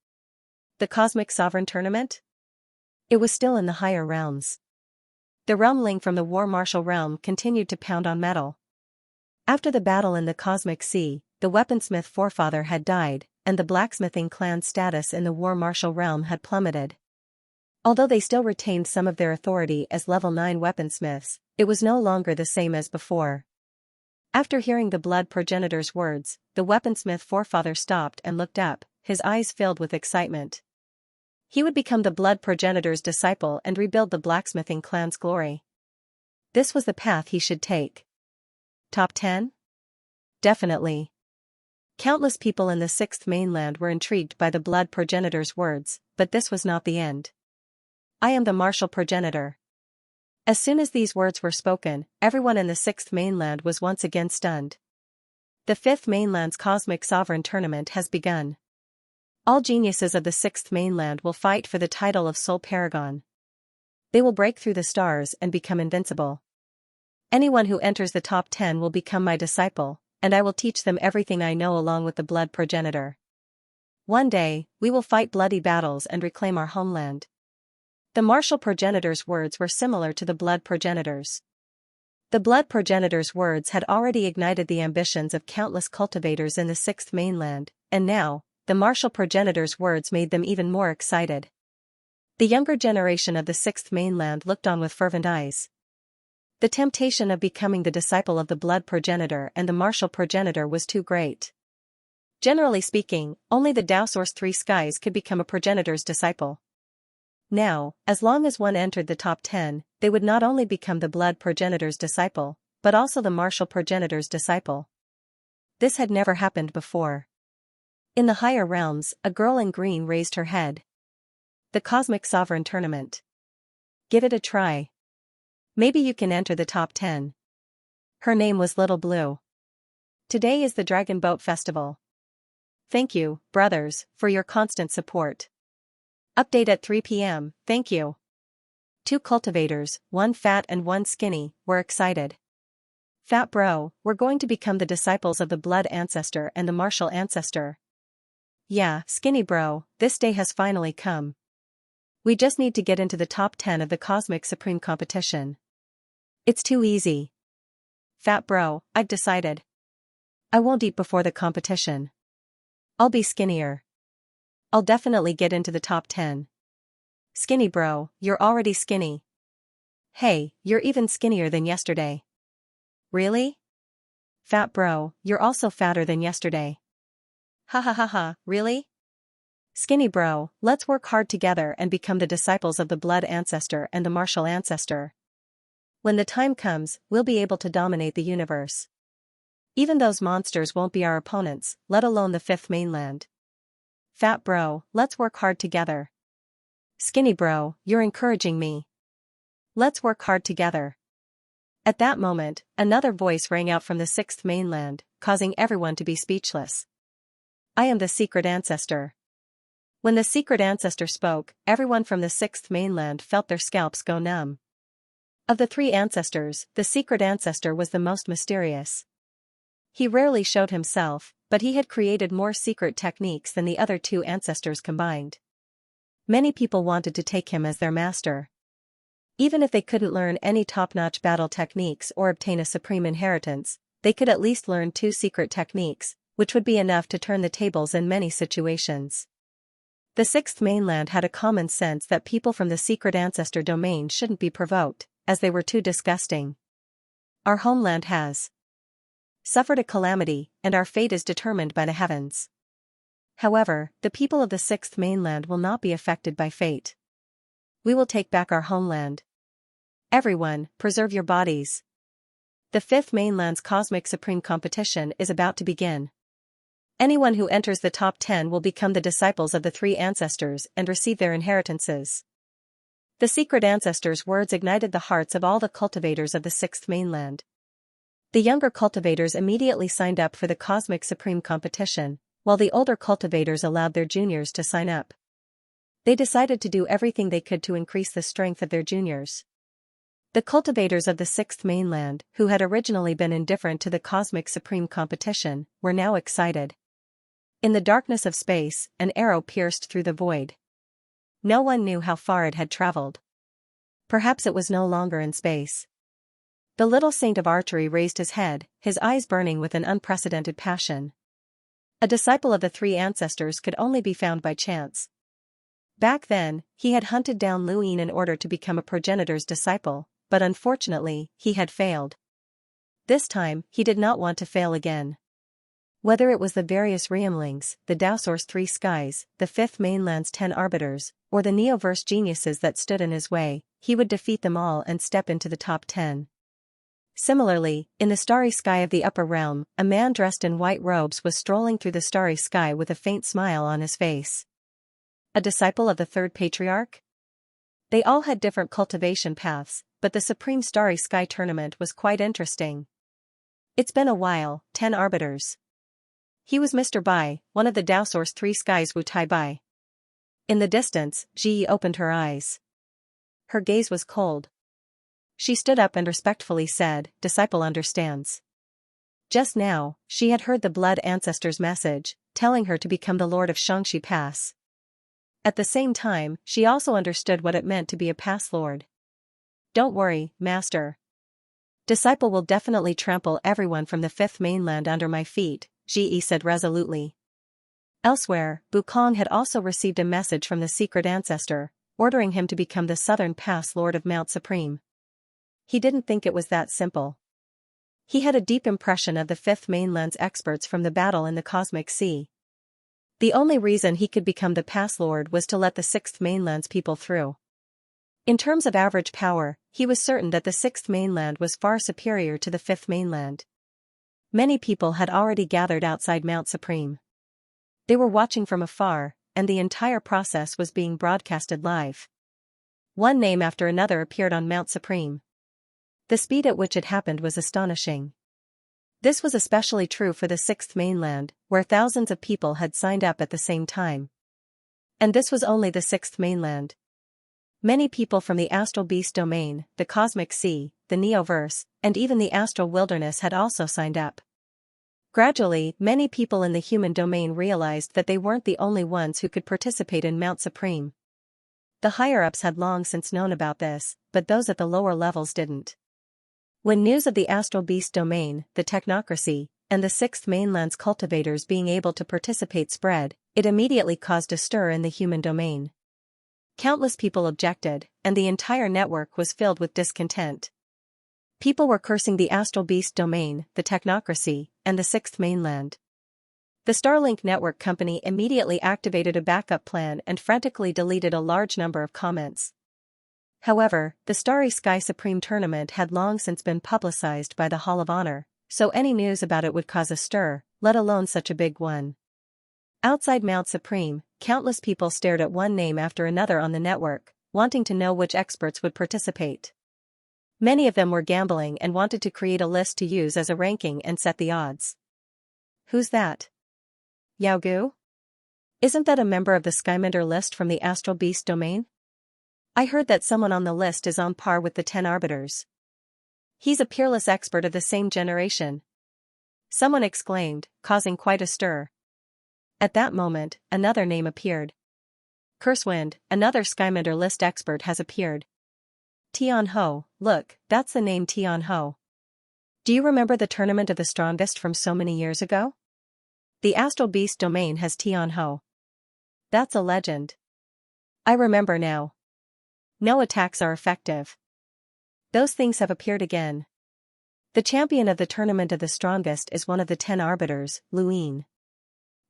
A: The Cosmic Sovereign Tournament? It was still in the higher realms. The realmling from the War Martial realm continued to pound on metal. After the battle in the Cosmic Sea, the weaponsmith forefather had died, and the blacksmithing clan's status in the War Martial realm had plummeted. Although they still retained some of their authority as level 9 weaponsmiths, it was no longer the same as before. After hearing the blood progenitor's words, the weaponsmith forefather stopped and looked up, his eyes filled with excitement. He would become the blood progenitor's disciple and rebuild the blacksmithing clan's glory. This was the path he should take. Top 10? Definitely. Countless people in the sixth mainland were intrigued by the blood progenitor's words, but this was not the end. I am the martial progenitor. As soon as these words were spoken, everyone in the sixth mainland was once again stunned. The fifth mainland's Cosmic Sovereign Tournament has begun. All geniuses of the sixth mainland will fight for the title of Soul Paragon. They will break through the stars and become invincible. Anyone who enters the top 10 will become my disciple, and I will teach them everything I know along with the blood progenitor. One day, we will fight bloody battles and reclaim our homeland. The martial progenitor's words were similar to the blood progenitor's. The blood progenitor's words had already ignited the ambitions of countless cultivators in the sixth mainland, and now, the martial progenitor's words made them even more excited. The younger generation of the sixth mainland looked on with fervent eyes. The temptation of becoming the disciple of the blood progenitor and the martial progenitor was too great. Generally speaking, only the Dao Source 3 skies could become a progenitor's disciple. Now, as long as one entered the top 10, they would not only become the blood progenitor's disciple, but also the martial progenitor's disciple. This had never happened before. In the higher realms, a girl in green raised her head. The Cosmic Sovereign Tournament. Give it a try. Maybe you can enter the top 10. Her name was Little Blue. Today is the Dragon Boat Festival. Thank you, brothers, for your constant support. Update at 3 p.m., thank you. 2 cultivators, one fat and one skinny, were excited. Fat bro, we're going to become the disciples of the blood ancestor and the martial ancestor. Yeah, skinny bro, this day has finally come. We just need to get into the top 10 of the Cosmic Supreme competition. It's too easy. Fat bro, I've decided. I won't eat before the competition. I'll be skinnier. I'll definitely get into the top 10. Skinny bro, you're already skinny. Hey, you're even skinnier than yesterday. Really? Fat bro, you're also fatter than yesterday. Ha ha ha ha, really? Skinny bro, let's work hard together and become the disciples of the blood ancestor and the martial ancestor. When the time comes, we'll be able to dominate the universe. Even those monsters won't be our opponents, let alone the fifth mainland. Fat bro, let's work hard together. Skinny bro, you're encouraging me. Let's work hard together. At that moment, another voice rang out from the sixth mainland, causing everyone to be speechless. I am the secret ancestor. When the secret ancestor spoke, everyone from the sixth mainland felt their scalps go numb. Of the 3 ancestors, the secret ancestor was the most mysterious. He rarely showed himself, but he had created more secret techniques than the other 2 ancestors combined. Many people wanted to take him as their master. Even if they couldn't learn any top-notch battle techniques or obtain a supreme inheritance, they could at least learn 2 secret techniques, which would be enough to turn the tables in many situations. The sixth mainland had a common sense that people from the secret ancestor domain shouldn't be provoked, as they were too disgusting. Our homeland has suffered a calamity, and our fate is determined by the heavens. However, the people of the sixth mainland will not be affected by fate. We will take back our homeland. Everyone, preserve your bodies. The fifth mainland's cosmic supreme competition is about to begin. Anyone who enters the top 10 will become the disciples of the three ancestors and receive their inheritances. The secret ancestors' words ignited the hearts of all the cultivators of the sixth mainland. The younger cultivators immediately signed up for the cosmic supreme competition, while the older cultivators allowed their juniors to sign up. They decided to do everything they could to increase the strength of their juniors. The cultivators of the sixth mainland, who had originally been indifferent to the cosmic supreme competition, were now excited. In the darkness of space, an arrow pierced through the void. No one knew how far it had traveled. Perhaps it was no longer in space. The little saint of archery raised his head, his eyes burning with an unprecedented passion. A disciple of the three ancestors could only be found by chance. Back then, he had hunted down Luin in order to become a progenitor's disciple, but unfortunately, he had failed. This time, he did not want to fail again. Whether it was the various realmlings, the Dowsource three skies, the fifth mainland's 10 arbiters, or the Neoverse geniuses that stood in his way, he would defeat them all and step into the top 10. Similarly, in the starry sky of the upper realm, a man dressed in white robes was strolling through the starry sky with a faint smile on his face. A disciple of the third patriarch? They all had different cultivation paths, but the Supreme Starry Sky tournament was quite interesting. It's been a while, 10 arbiters. He was Mr. Bai, one of the Dowsource three skies Wu Tai Bai. In the distance, Ji opened her eyes. Her gaze was cold. She stood up and respectfully said, "Disciple understands." Just now, she had heard the blood ancestor's message, telling her to become the Lord of Xianxia Pass. At the same time, she also understood what it meant to be a Pass Lord. Don't worry, Master. Disciple will definitely trample everyone from the fifth mainland under my feet, Ji said resolutely. Elsewhere, Bukong had also received a message from the secret ancestor, ordering him to become the Southern Pass Lord of Mount Supreme. He didn't think it was that simple. He had a deep impression of the fifth mainland's experts from the battle in the Cosmic Sea. The only reason he could become the Pass Lord was to let the sixth mainland's people through. In terms of average power, he was certain that the sixth mainland was far superior to the fifth mainland. Many people had already gathered outside Mount Supreme. They were watching from afar, and the entire process was being broadcasted live. One name after another appeared on Mount Supreme. The speed at which it happened was astonishing. This was especially true for the sixth mainland, where thousands of people had signed up at the same time. And this was only the sixth mainland. Many people from the Astral Beast domain, the Cosmic Sea, the Neoverse, and even the Astral Wilderness had also signed up. Gradually, many people in the human domain realized that they weren't the only ones who could participate in Mount Supreme. The higher-ups had long since known about this, but those at the lower levels didn't. When news of the Astral Beast domain, the technocracy, and the sixth mainland's cultivators being able to participate spread, it immediately caused a stir in the human domain. Countless people objected, and the entire network was filled with discontent. People were cursing the Astral Beast domain, the technocracy, and the sixth mainland. The Starlink network company immediately activated a backup plan and frantically deleted a large number of comments. However, the Starry Sky Supreme tournament had long since been publicized by the Hall of Honor, so any news about it would cause a stir, let alone such a big one. Outside Mount Supreme, countless people stared at one name after another on the network, wanting to know which experts would participate. Many of them were gambling and wanted to create a list to use as a ranking and set the odds. Who's that? Yao Gu? Isn't that a member of the Skyminder list from the Astral Beast domain? I heard that someone on the list is on par with the 10 arbiters. He's a peerless expert of the same generation. Someone exclaimed, causing quite a stir. At that moment, another name appeared. Cursewind, another Skyminder list expert has appeared. Tian Ho, look, that's the name Tian Ho. Do you remember the tournament of the strongest from so many years ago? The astral beast domain has Tianhou. That's a legend. I remember now. No attacks are effective. Those things have appeared again. The champion of the tournament of the strongest is one of the 10 arbiters, Luin.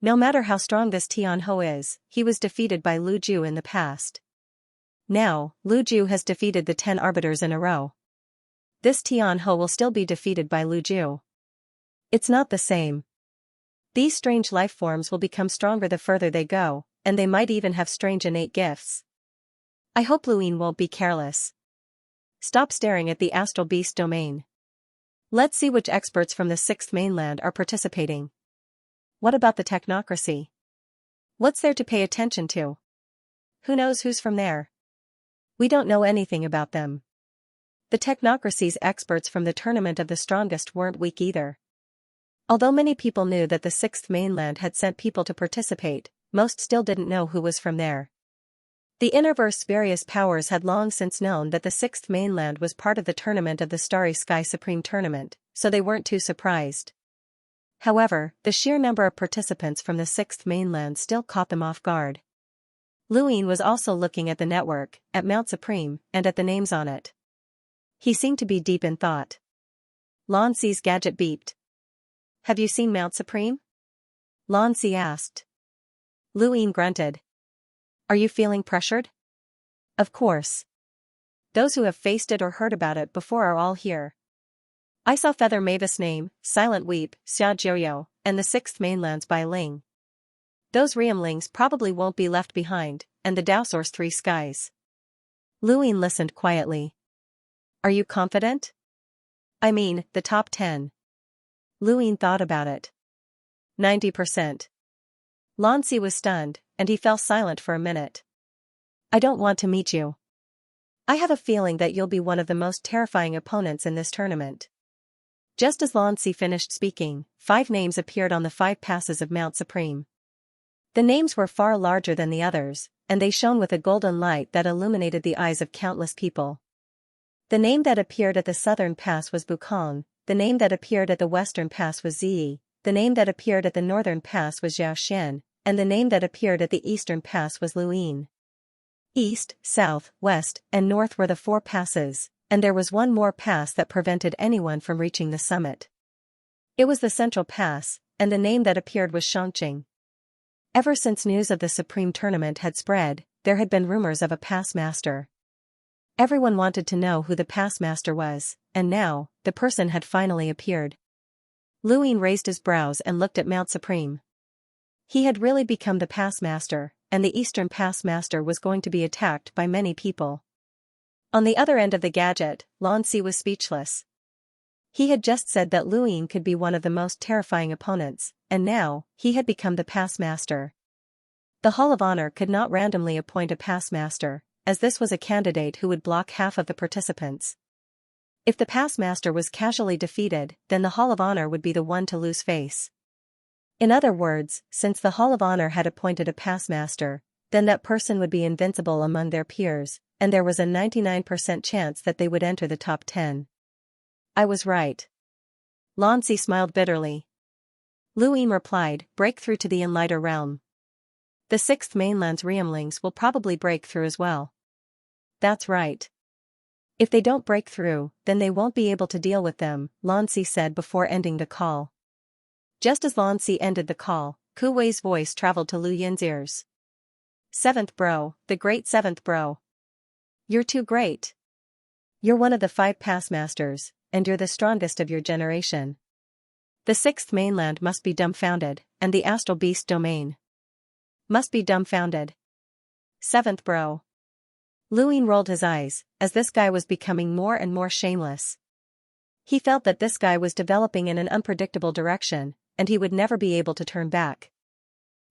A: No matter how strong this Tianhou is, he was defeated by Lu Ju in the past. Now, Lu Ju has defeated the 10 arbiters in a row. This Tianhou will still be defeated by Lu Ju. It's not the same. These strange life forms will become stronger the further they go, and they might even have strange innate gifts. I hope Luin won't be careless. Stop staring at the astral beast domain. Let's see which experts from the 6th mainland are participating. What about the technocracy? What's there to pay attention to? Who knows who's from there? We don't know anything about them. The technocracy's experts from the tournament of the strongest weren't weak either. Although many people knew that the 6th mainland had sent people to participate, most still didn't know who was from there. The Innerverse's various powers had long since known that the 6th mainland was part of the tournament of the Starry Sky Supreme Tournament, so they weren't too surprised. However, the sheer number of participants from the 6th mainland still caught them off guard. Luin was also looking at the network, at Mount Supreme, and at the names on it. He seemed to be deep in thought. Lan Si's gadget beeped. Have you seen Mount Supreme? Lan Si asked. Luin grunted. Are you feeling pressured? Of course. Those who have faced it or heard about it before are all here. I saw Feather Mavis name, Silent Weep, Xia Jiuyo, and the 6th mainland's Bai Ling. Those Riemlings probably won't be left behind, and the Dowsor's 3 skies. Luin listened quietly. Are you confident? I mean, the top 10. Luin thought about it. 90%. Lan Si was stunned, and he fell silent for a minute. I don't want to meet you. I have a feeling that you'll be one of the most terrifying opponents in this tournament. Just as Lan Si finished speaking, 5 names appeared on the 5 passes of Mount Supreme. The names were far larger than the others, and they shone with a golden light that illuminated the eyes of countless people. The name that appeared at the southern pass was Bukong, the name that appeared at the western pass was Ziyi, the name that appeared at the northern pass was Xiaoxian, and the name that appeared at the eastern pass was Luin. East, south, west, and north were the 4 passes, and there was one more pass that prevented anyone from reaching the summit. It was the central pass, and the name that appeared was Xianxia. Ever since news of the Supreme Tournament had spread, there had been rumors of a pass master. Everyone wanted to know who the pass master was, and now, the person had finally appeared. Luin raised his brows and looked at Mount Supreme. He had really become the pass master, and the eastern pass master was going to be attacked by many people. On the other end of the gadget, Lan Si was speechless. He had just said that Luin could be one of the most terrifying opponents, and now, he had become the pass master. The Hall of Honor could not randomly appoint a pass master, as this was a candidate who would block half of the participants. If the pass master was casually defeated, then the Hall of Honor would be the one to lose face. In other words, since the Hall of Honor had appointed a pass master, then that person would be invincible among their peers, and there was a 99% chance that they would enter the top 10. I was right. Lan Si smiled bitterly. Luin replied, break through to the Enlighter realm. The 6th mainland's Riemlings will probably break through as well. That's right. If they don't break through, then they won't be able to deal with them, Lan Si said before ending the call. Just as Lan Si ended the call, Ku Wei's voice traveled to Lu Yin's ears. 7th bro, the great 7th bro. You're too great. You're one of the 5 pass masters, and you're the strongest of your generation. The 6th mainland must be dumbfounded, and the astral beast domain must be dumbfounded. 7th bro. Luin rolled his eyes, as this guy was becoming more and more shameless. He felt that this guy was developing in an unpredictable direction, and he would never be able to turn back.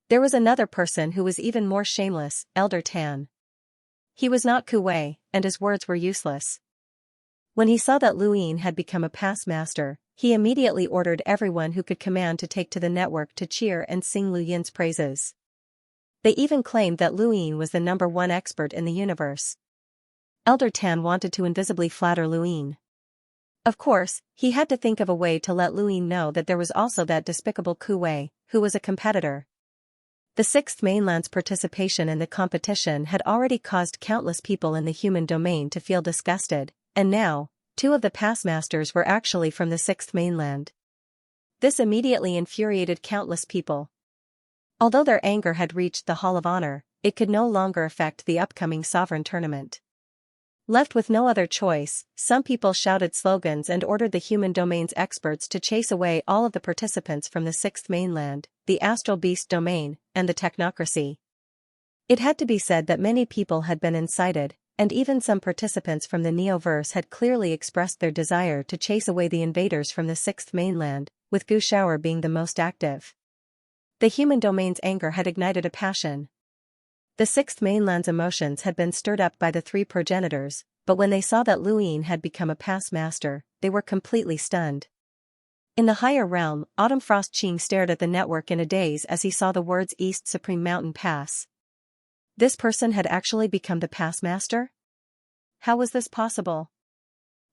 A: There was another person who was even more shameless, Elder Tan. He was not Ku Wei, and his words were useless. When he saw that Luin had become a pass master, he immediately ordered everyone who could command to take to the network to cheer and sing Lu Yin's praises. They even claimed that Luin was the number 1 expert in the universe. Elder Tan wanted to invisibly flatter Luin. Of course, he had to think of a way to let Luin know that there was also that despicable Ku Wei, who was a competitor. The Sixth Mainland's participation in the competition had already caused countless people in the human domain to feel disgusted, and now, two of the past masters were actually from the Sixth Mainland. This immediately infuriated countless people. Although their anger had reached the Hall of Honor, it could no longer affect the upcoming sovereign tournament. Left with no other choice, some people shouted slogans and ordered the human domain's experts to chase away all of the participants from the Sixth Mainland, the Astral Beast domain, and the technocracy. It had to be said that many people had been incited, and even some participants from the Neoverse had clearly expressed their desire to chase away the invaders from the Sixth Mainland, with Gu Shower being the most active. The human domain's anger had ignited a passion. The Sixth Mainland's emotions had been stirred up by the three progenitors, but when they saw that Luin had become a past master, they were completely stunned. In the higher realm, Autumn Frost Qing stared at the network in a daze as he saw the words East Supreme Mountain Pass. This person had actually become the past master? How was this possible?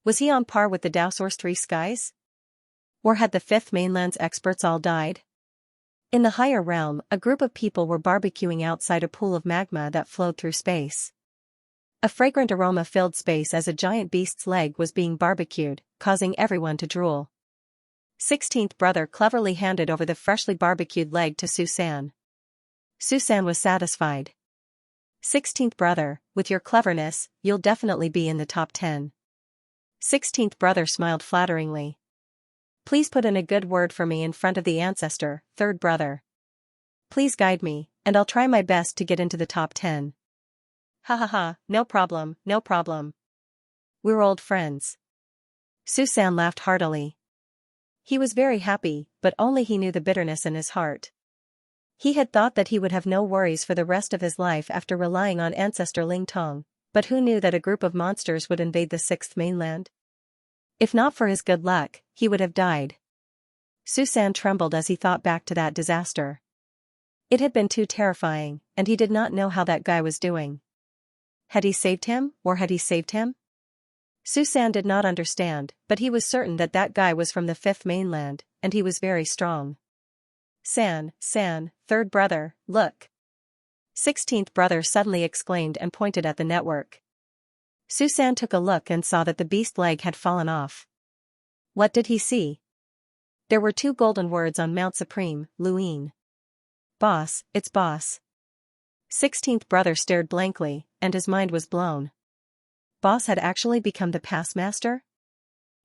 A: Was he on par with the Dowsource Three Skies? Or had the Fifth Mainland's experts all died? In the higher realm, a group of people were barbecuing outside a pool of magma that flowed through space. A fragrant aroma filled space as a giant beast's leg was being barbecued, causing everyone to drool. 16th brother cleverly handed over the freshly barbecued leg to Susan. Susan was satisfied. 16th brother, with your cleverness, you'll definitely be in the top 10. 16th brother smiled flatteringly. Please put in a good word for me in front of the ancestor, 3rd brother. Please guide me, and I'll try my best to get into the top 10. Ha ha ha, no problem, no problem. We're old friends. Susan laughed heartily. He was very happy, but only he knew the bitterness in his heart. He had thought that he would have no worries for the rest of his life after relying on ancestor Ling Tong, but who knew that a group of monsters would invade the Sixth Mainland? If not for his good luck, he would have died. Susan trembled as he thought back to that disaster. It had been too terrifying, and he did not know how that guy was doing. Had he saved him, or had he saved him? Susan did not understand, but he was certain that that guy was from the Fifth Mainland, and he was very strong. San, 3rd brother, look. 16th brother suddenly exclaimed and pointed at the network. Susan took a look and saw that the beast leg had fallen off. What did he see? There were two golden words on Mount Supreme, Luin. Boss, it's boss. 16th brother stared blankly, and his mind was blown. Boss had actually become the past master?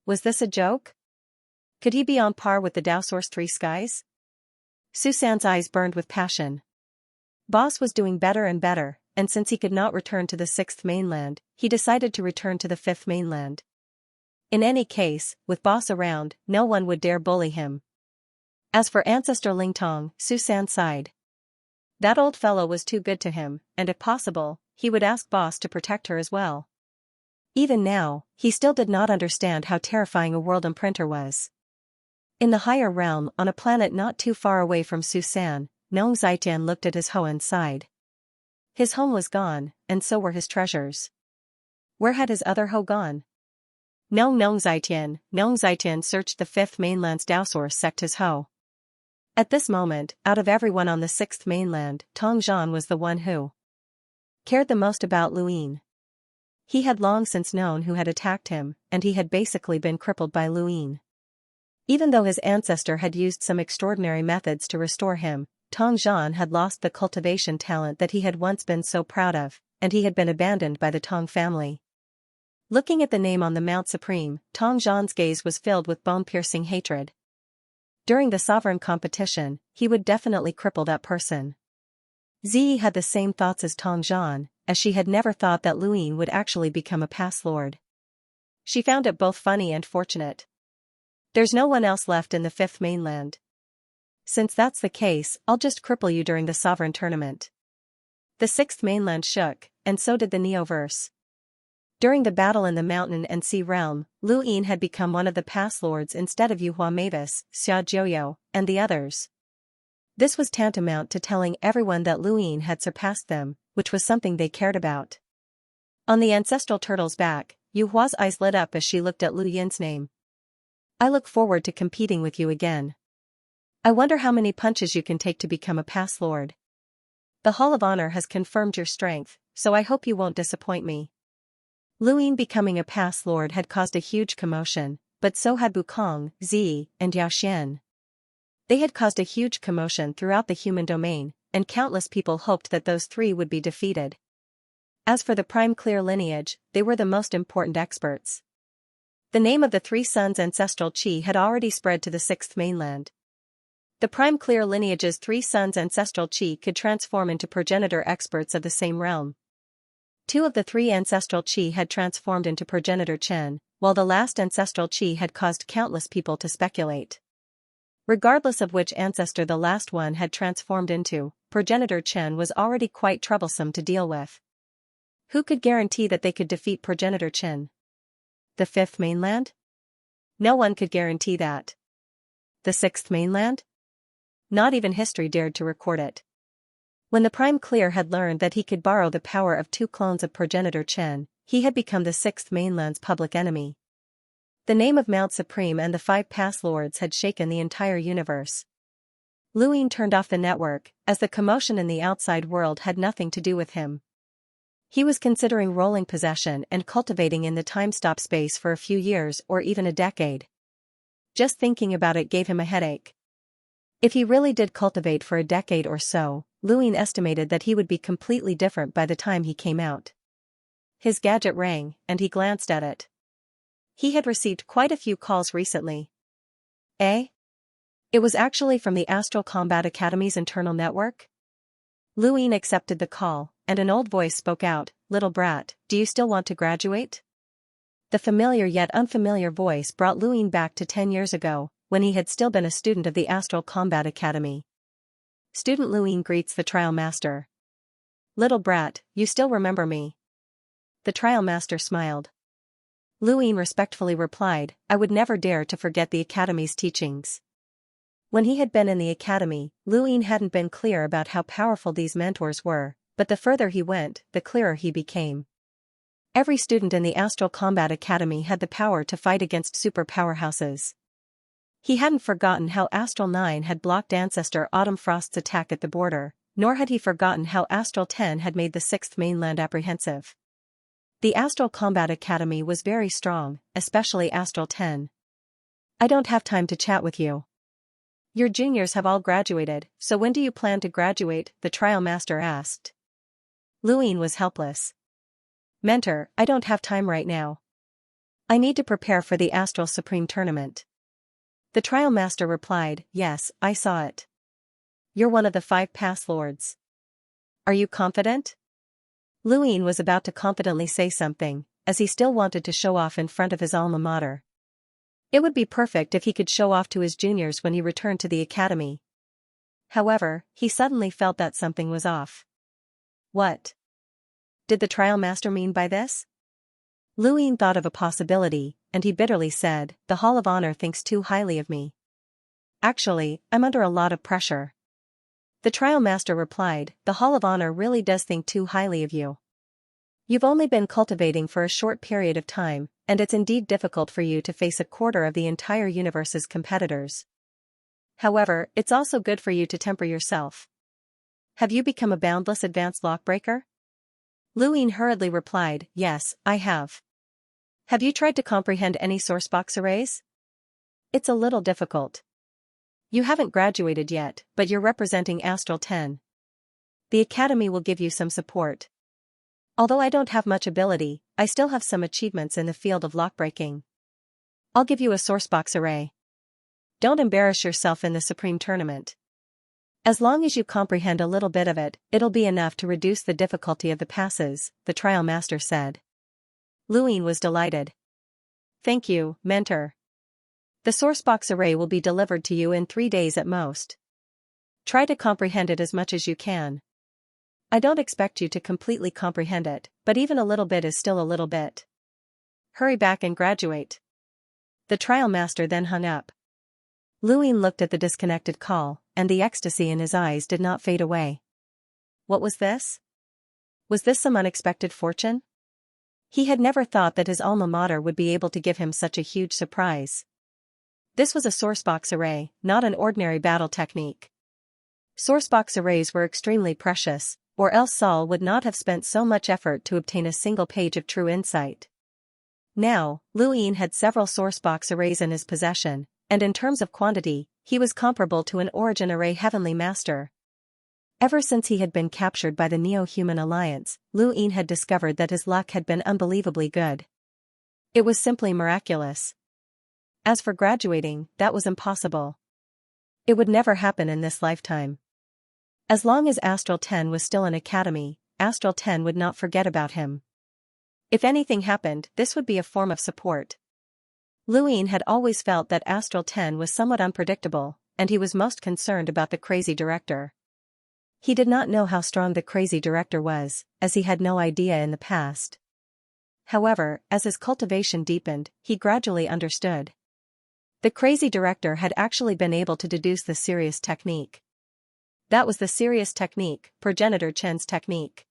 A: Was this a joke? Could he be on par with the Dowsource Three Skies? Susan's eyes burned with passion. Boss was doing better and better, and since he could not return to the Sixth Mainland, he decided to return to the Fifth Mainland. In any case, with Boss around, no one would dare bully him. As for Ancestor Ling Tong, Susan sighed. That old fellow was too good to him, and if possible, he would ask Boss to protect her as well. Even now, he still did not understand how terrifying a world imprinter was. In the higher realm, on a planet not too far away from Susan, Nong Zaijian looked at his hoe and sighed. His home was gone, and so were his treasures. Where had his other hoe gone? Nong Zaijian searched the Fifth Mainland's Dowsource sect his hoe. At this moment, out of everyone on the Sixth Mainland, Tong Zhan was the one who cared the most about Luin. He had long since known who had attacked him, and he had basically been crippled by Luin. Even though his ancestor had used some extraordinary methods to restore him, Tong Zhan had lost the cultivation talent that he had once been so proud of, and he had been abandoned by the Tong family. Looking at the name on the Mount Supreme, Tong Zhan's gaze was filled with bone-piercing hatred. During the sovereign competition, he would definitely cripple that person. Ziyi had the same thoughts as Tong Zhan, as she had never thought that Luin would actually become a past lord. She found it both funny and fortunate. There's no one else left in the Fifth Mainland. Since that's the case, I'll just cripple you during the sovereign tournament. The Sixth Mainland shook, and so did the Neoverse. During the battle in the mountain and sea realm, Luin had become one of the past lords instead of Yuhua Mavis, Xia Jiuyo, and the others. This was tantamount to telling everyone that Luin had surpassed them, which was something they cared about. On the ancestral turtle's back, Yu Hua's eyes lit up as she looked at Lu Yin's name. I look forward to competing with you again. I wonder how many punches you can take to become a Pass Lord. The Hall of Honor has confirmed your strength, so I hope you won't disappoint me. Lu Yin becoming a Pass Lord had caused a huge commotion, but so had Wukong, Zi, and Yao Xian. They had caused a huge commotion throughout the human domain, and countless people hoped that those three would be defeated. As for the Prime Clear lineage, they were the most important experts. The name of the three sons' ancestral chi had already spread to the sixth mainland. The Prime Clear lineage's three sons' ancestral chi could transform into progenitor experts of the same realm. Two of the three ancestral chi had transformed into progenitor Chen, while the last ancestral chi had caused countless people to speculate. Regardless of which ancestor the last one had transformed into, progenitor Chen was already quite troublesome to deal with. Who could guarantee that they could defeat progenitor Chen? The fifth mainland? No one could guarantee that. The sixth mainland? Not even history dared to record it. When the Prime Clear had learned that he could borrow the power of two clones of progenitor Chen, he had become the sixth mainland's public enemy. The name of Mount Supreme and the five Pass Lords had shaken the entire universe. Lu Yin turned off the network, as the commotion in the outside world had nothing to do with him. He was considering rolling possession and cultivating in the time-stop space for a few years or even a decade. Just thinking about it gave him a headache. If he really did cultivate for a decade or so, Lu Yin estimated that he would be completely different by the time he came out. His gadget rang, and he glanced at it. He had received quite a few calls recently. Eh? It was actually from the Astral Combat Academy's internal network? Lu Yin accepted the call, and an old voice spoke out, "Little brat, do you still want to graduate?" The familiar yet unfamiliar voice brought Lu Yin back to 10 years ago, when he had still been a student of the Astral Combat Academy. Student Lu Yin greets the trial master. "Little brat, you still remember me?" The trial master smiled. Lu Yin respectfully replied, "I would never dare to forget the academy's teachings." When he had been in the academy, Lu Yin hadn't been clear about how powerful these mentors were, but the further he went, the clearer he became. Every student in the Astral Combat Academy had the power to fight against super powerhouses. He hadn't forgotten how Astral 9 had blocked Ancestor Autumn Frost's attack at the border, nor had he forgotten how Astral 10 had made the sixth mainland apprehensive. The Astral Combat Academy was very strong, especially Astral 10. "I don't have time to chat with you. Your juniors have all graduated, so when do you plan to graduate?" the trial master asked. Lu Yin was helpless. "Mentor, I don't have time right now. I need to prepare for the Astral Supreme Tournament." The trial master replied, "Yes, I saw it. You're one of the five Pass Lords. Are you confident?" Lu Yin was about to confidently say something, as he still wanted to show off in front of his alma mater. It would be perfect if he could show off to his juniors when he returned to the academy. However, he suddenly felt that something was off. What did the trial master mean by this? Lu Yin thought of a possibility, and he bitterly said, "The Hall of Honor thinks too highly of me. Actually, I'm under a lot of pressure." The trial master replied, "The Hall of Honor really does think too highly of you. You've only been cultivating for a short period of time, and it's indeed difficult for you to face a quarter of the entire universe's competitors. However, it's also good for you to temper yourself. Have you become a boundless advanced lockbreaker?" Lu Yin hurriedly replied, "Yes, I have." "Have you tried to comprehend any sourcebox arrays?" "It's a little difficult." "You haven't graduated yet, but you're representing Astral 10. The academy will give you some support. Although I don't have much ability, I still have some achievements in the field of lockbreaking. I'll give you a sourcebox array. Don't embarrass yourself in the Supreme Tournament. As long as you comprehend a little bit of it, it'll be enough to reduce the difficulty of the passes," the trial master said. Lu Yin was delighted. "Thank you, mentor. The sourcebox array will be delivered to you in 3 days at most. Try to comprehend it as much as you can. I don't expect you to completely comprehend it, but even a little bit is still a little bit. Hurry back and graduate." The trial master then hung up. Lu Yin looked at the disconnected call, and the ecstasy in his eyes did not fade away. What was this? Was this some unexpected fortune? He had never thought that his alma mater would be able to give him such a huge surprise. This was a sourcebox array, not an ordinary battle technique. Sourcebox arrays were extremely precious, or else Saul would not have spent so much effort to obtain a single page of true insight. Now, Luin had several sourcebox arrays in his possession, and in terms of quantity, he was comparable to an Origin Array Heavenly Master. Ever since he had been captured by the Neo-Human Alliance, Luin had discovered that his luck had been unbelievably good. It was simply miraculous. As for graduating, that was impossible. It would never happen in this lifetime. As long as Astral 10 was still an academy, Astral 10 would not forget about him. If anything happened, this would be a form of support. Luin had always felt that Astral 10 was somewhat unpredictable, and he was most concerned about the crazy director. He did not know how strong the crazy director was, as he had no idea in the past. However, as his cultivation deepened, he gradually understood. The crazy director had actually been able to deduce the Sirius technique. That was the Sirius technique, Progenitor Chen's technique.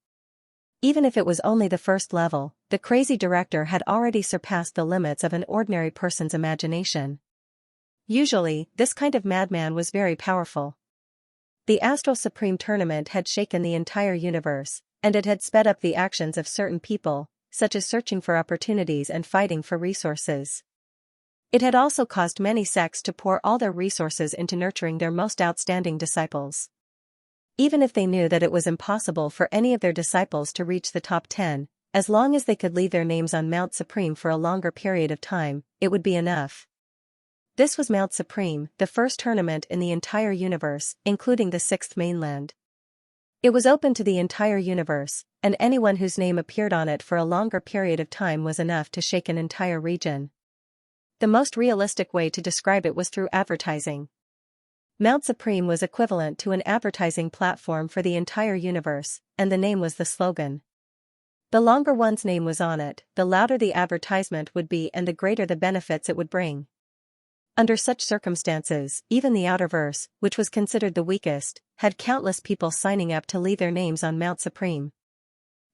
A: Even if it was only the first level, the crazy director had already surpassed the limits of an ordinary person's imagination. Usually, this kind of madman was very powerful. The Astral Supreme Tournament had shaken the entire universe, and it had sped up the actions of certain people, such as searching for opportunities and fighting for resources. It had also caused many sects to pour all their resources into nurturing their most outstanding disciples. Even if they knew that it was impossible for any of their disciples to reach the top 10, as long as they could leave their names on Mount Supreme for a longer period of time, it would be enough. This was Mount Supreme, the first tournament in the entire universe, including the sixth mainland. It was open to the entire universe, and anyone whose name appeared on it for a longer period of time was enough to shake an entire region. The most realistic way to describe it was through advertising. Mount Supreme was equivalent to an advertising platform for the entire universe, and the name was the slogan. The longer one's name was on it, the louder the advertisement would be and the greater the benefits it would bring. Under such circumstances, even the Outerverse, which was considered the weakest, had countless people signing up to leave their names on Mount Supreme.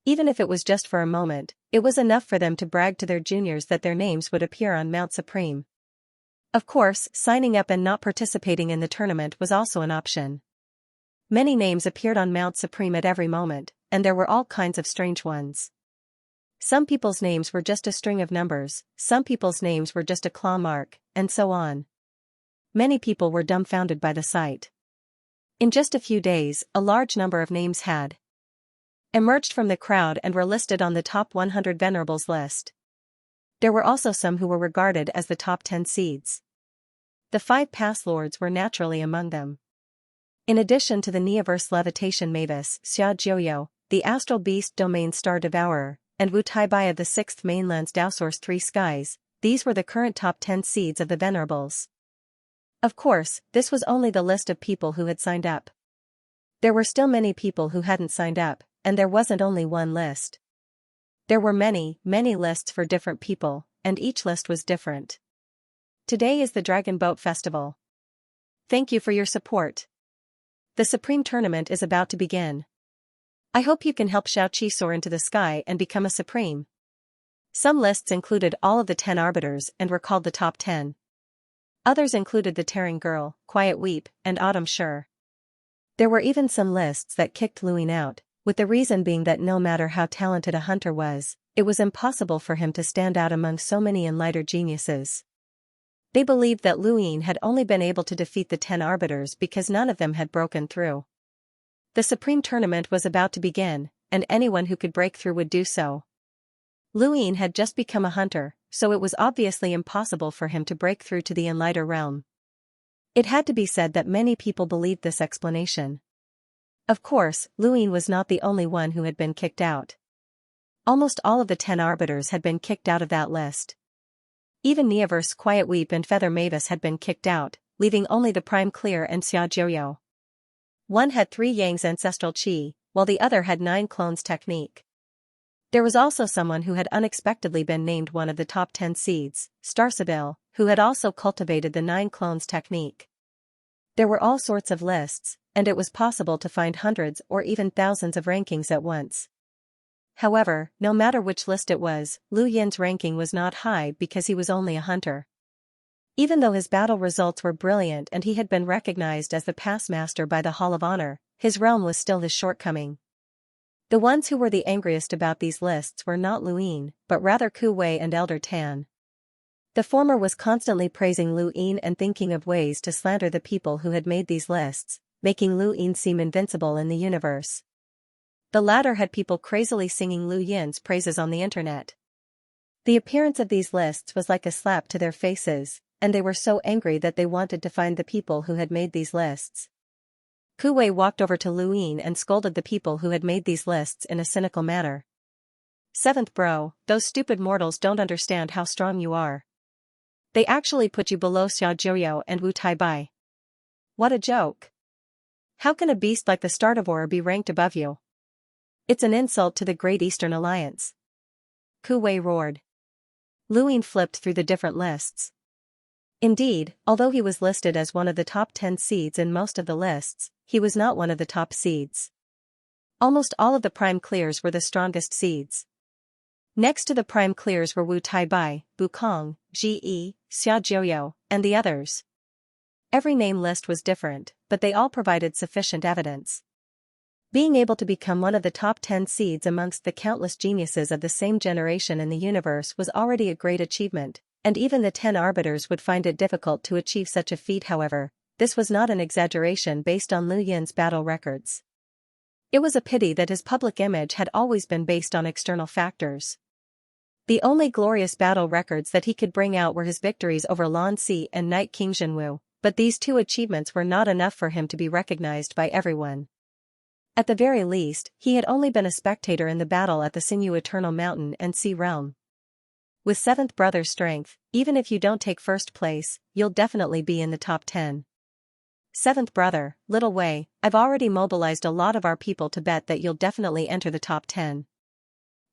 A: Even if it was just for a moment, it was enough for them to brag to their juniors that their names would appear on Mount Supreme. Of course, signing up and not participating in the tournament was also an option. Many names appeared on Mount Supreme at every moment, and there were all kinds of strange ones. Some people's names were just a string of numbers, some people's names were just a claw mark, and so on. Many people were dumbfounded by the sight. In just a few days, a large number of names had emerged from the crowd and were listed on the top 100 venerables list. There were also some who were regarded as the top 10 seeds. The 5 past lords were naturally among them. In addition to the Neoverse Levitation Mavis, Xianxia, the Astral Beast Domain Star Devourer, and Wu Tai of the 6th Mainland's Dowsource 3 Skies, these were the current top 10 seeds of the venerables. Of course, this was only the list of people who had signed up. There were still many people who hadn't signed up, and there wasn't only one list. There were many, many lists for different people, and each list was different. Today is the Dragon Boat Festival. Thank you for your support. The Supreme Tournament is about to begin. I hope you can help Xiaoqi soar into the sky and become a Supreme. Some lists included all of the 10 arbiters and were called the top 10. Others included the Tearing Girl, Quiet Weep, and Autumn Sure. There were even some lists that kicked Luin out, with the reason being that no matter how talented a hunter was, it was impossible for him to stand out among so many enlightened geniuses. They believed that Luin had only been able to defeat the 10 arbiters because none of them had broken through. The Supreme Tournament was about to begin, and anyone who could break through would do so. Luin had just become a hunter, so it was obviously impossible for him to break through to the enlightened realm. It had to be said that many people believed this explanation. Of course, Luin was not the only one who had been kicked out. Almost all of the 10 arbiters had been kicked out of that list. Even Neoverse Quiet Weep and Feather Mavis had been kicked out, leaving only the Prime Clear and Xiaojiao. One had 3 Yang's ancestral chi, while the other had 9 clones technique. There was also someone who had unexpectedly been named one of the top 10 seeds, Starsabil, who had also cultivated the 9 clones technique. There were all sorts of lists, and it was possible to find hundreds or even thousands of rankings at once. However, no matter which list it was, Lu Yin's ranking was not high because he was only a hunter. Even though his battle results were brilliant and he had been recognized as the past master by the Hall of Honor, his realm was still his shortcoming. The ones who were the angriest about these lists were not Lu Yin, but rather Ku Wei and Elder Tan. The former was constantly praising Lu Yin and thinking of ways to slander the people who had made these lists, making Lu Yin seem invincible in the universe. The latter had people crazily singing Lu Yin's praises on the internet. The appearance of these lists was like a slap to their faces, and they were so angry that they wanted to find the people who had made these lists. Ku Wei walked over to Lu Yin and scolded the people who had made these lists in a cynical manner. "Seventh bro, those stupid mortals don't understand how strong you are. They actually put you below Xiaojiu and Wu Taibai. What a joke. How can a beast like the Stardivore be ranked above you? It's an insult to the Great Eastern Alliance." Ku Wei roared. Lu Yin flipped through the different lists. Indeed, although he was listed as one of the top 10 seeds in most of the lists, he was not one of the top seeds. Almost all of the prime clears were the strongest seeds. Next to the prime clears were Wu Taibai, Bukong, Ji, Xiaojiu, and the others. Every name list was different, but they all provided sufficient evidence. Being able to become one of the top 10 seeds amongst the countless geniuses of the same generation in the universe was already a great achievement, and even the 10 arbiters would find it difficult to achieve such a feat. However, this was not an exaggeration based on Lu Yin's battle records. It was a pity that his public image had always been based on external factors. The only glorious battle records that he could bring out were his victories over Lan Si and Knight King Jinwu, but these two achievements were not enough for him to be recognized by everyone. At the very least, he had only been a spectator in the battle at the Sinew Eternal Mountain and Sea Realm. With seventh brother strength, even if you don't take first place, you'll definitely be in the top 10. Seventh brother, Little Wei, I've already mobilized a lot of our people to bet that you'll definitely enter the top 10.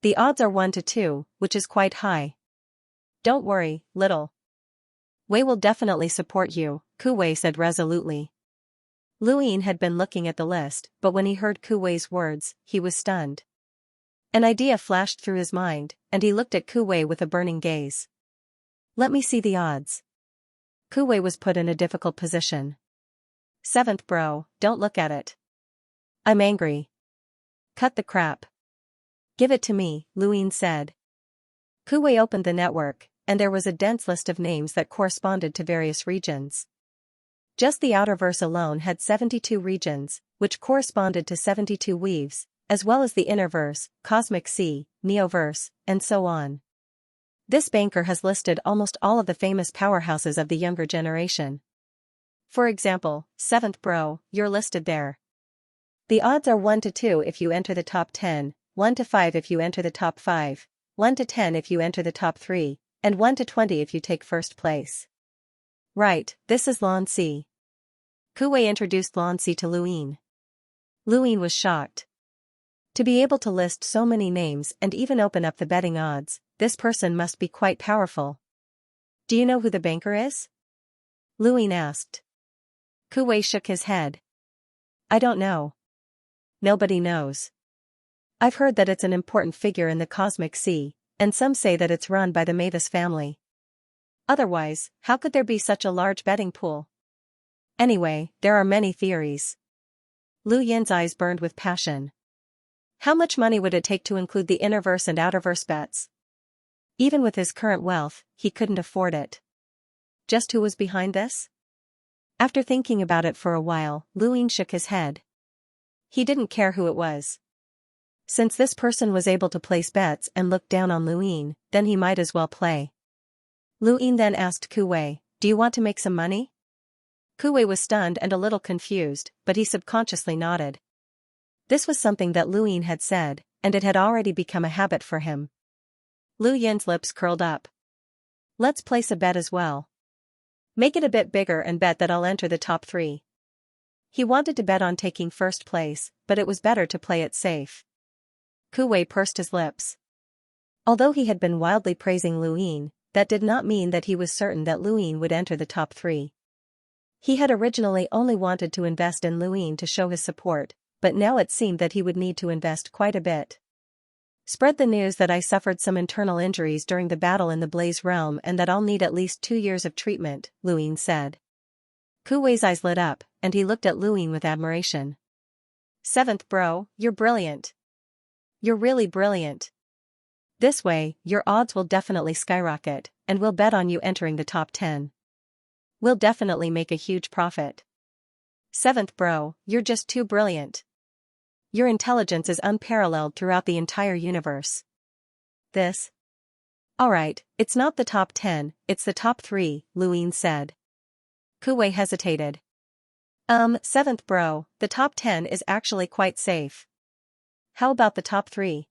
A: The odds are 1 to 2, which is quite high. Don't worry, Little Wei will definitely support you, Ku Wei said resolutely. Lu Yin had been looking at the list, but when he heard Ku Wei's words, he was stunned. An idea flashed through his mind, and he looked at Ku Wei with a burning gaze. Let me see the odds. Ku Wei was put in a difficult position. Seventh bro, don't look at it. I'm angry. Cut the crap. Give it to me, Lu Yin said. Ku Wei opened the network, and there was a dense list of names that corresponded to various regions. Just the outerverse alone had 72 regions, which corresponded to 72 weaves, as well as the innerverse, cosmic sea, neoverse, and so on. This banker has listed almost all of the famous powerhouses of the younger generation. For example, seventh bro, you're listed there. The odds are 1 to 2 if you enter the top 10, 1 to 5 if you enter the top 5, 1 to 10 if you enter the top 3, and 1 to 20 if you take first place. Right, this is Lan Si. Ku Wei introduced Lan Si to Lu Yin. Lu Yin was shocked. To be able to list so many names and even open up the betting odds, this person must be quite powerful. Do you know who the banker is? Lu Yin asked. Ku Wei shook his head. I don't know. Nobody knows. I've heard that it's an important figure in the cosmic sea, and some say that it's run by the Mavis family. Otherwise, how could there be such a large betting pool? Anyway, there are many theories. Lu Yin's eyes burned with passion. How much money would it take to include the innerverse and outerverse bets? Even with his current wealth, he couldn't afford it. Just who was behind this? After thinking about it for a while, Lu Yin shook his head. He didn't care who it was. Since this person was able to place bets and look down on Lu Yin, then he might as well play. Lu Yin then asked Ku Wei, do you want to make some money? Ku Wei was stunned and a little confused, but he subconsciously nodded. This was something that Lu Yin had said, and it had already become a habit for him. Lu Yin's lips curled up. Let's place a bet as well. Make it a bit bigger and bet that I'll enter the top 3. He wanted to bet on taking first place, but it was better to play it safe. Ku Wei pursed his lips. Although he had been wildly praising Lu Yin, that did not mean that he was certain that Lu Yin would enter the top 3. He had originally only wanted to invest in Lu Yin to show his support, but now it seemed that he would need to invest quite a bit. Spread the news that I suffered some internal injuries during the battle in the Blaze Realm and that I'll need at least 2 years of treatment, Luin said. Ku Wei's eyes lit up, and he looked at Luin with admiration. Seventh bro, you're brilliant. You're really brilliant. This way, your odds will definitely skyrocket, and we'll bet on you entering the top 10. We'll definitely make a huge profit. Seventh bro, you're just too brilliant. Your intelligence is unparalleled throughout the entire universe. This? Alright, it's not the top 10, it's the top 3, Luin said. Ku Wei hesitated. Seventh bro, the top 10 is actually quite safe. How about the top 3?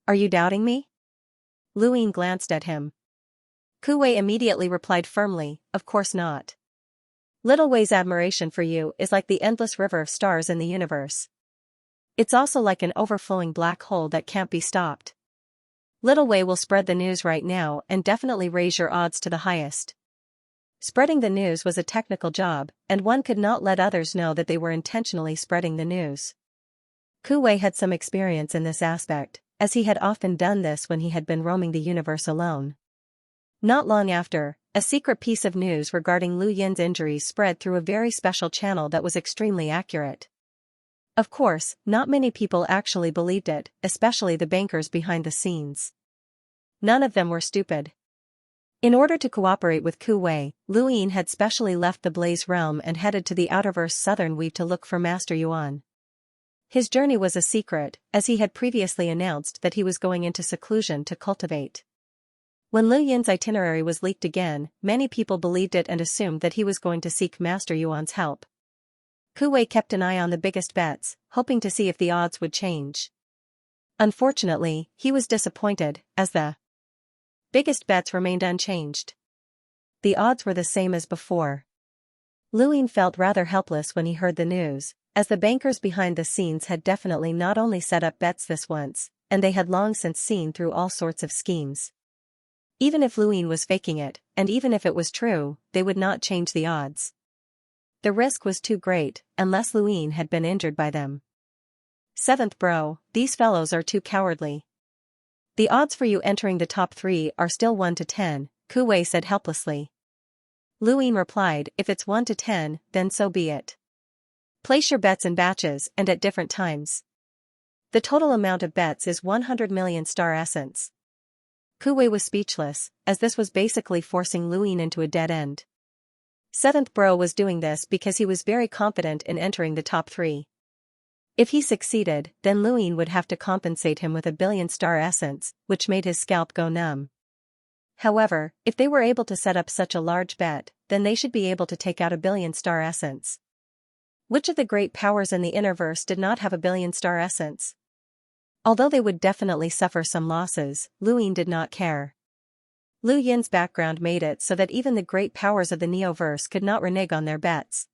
A: Are you doubting me? Luin glanced at him. Ku Wei immediately replied firmly, of course not. Little Wei's admiration for you is like the endless river of stars in the universe. It's also like an overflowing black hole that can't be stopped. Little Wei will spread the news right now and definitely raise your odds to the highest. Spreading the news was a technical job, and one could not let others know that they were intentionally spreading the news. Ku Wei had some experience in this aspect, as he had often done this when he had been roaming the universe alone. Not long after, a secret piece of news regarding Lu Yin's injuries spread through a very special channel that was extremely accurate. Of course, not many people actually believed it, especially the bankers behind the scenes. None of them were stupid. In order to cooperate with Ku Wei, Lu Yin had specially left the Blaze Realm and headed to the Outerverse Southern Weave to look for Master Yuan. His journey was a secret, as he had previously announced that he was going into seclusion to cultivate. When Lu Yin's itinerary was leaked again, many people believed it and assumed that he was going to seek Master Yuan's help. Ku Wei kept an eye on the biggest bets, hoping to see if the odds would change. Unfortunately, he was disappointed, as the biggest bets remained unchanged. The odds were the same as before. Lu Yin felt rather helpless when he heard the news, as the bankers behind the scenes had definitely not only set up bets this once, and they had long since seen through all sorts of schemes. Even if Lu Yin was faking it, and even if it was true, they would not change the odds. The risk was too great, unless Lu Yin had been injured by them. Seventh bro, these fellows are too cowardly. The odds for you entering the top 3 are still 1 to 10, Ku Wei said helplessly. Lu Yin replied, if it's 1 to 10, then so be it. Place your bets in batches and at different times. The total amount of bets is 100 million star essence. Ku Wei was speechless, as this was basically forcing Lu Yin into a dead end. Seventh bro was doing this because he was very confident in entering the top 3. If he succeeded, then Lu Yin would have to compensate him with 1 billion star essence, which made his scalp go numb. However, if they were able to set up such a large bet, then they should be able to take out 1 billion star essence. Which of the great powers in the Innerverse did not have 1 billion star essence? Although they would definitely suffer some losses, Lu Yin did not care. Lu Yin's background made it so that even the great powers of the Neoverse could not renege on their bets.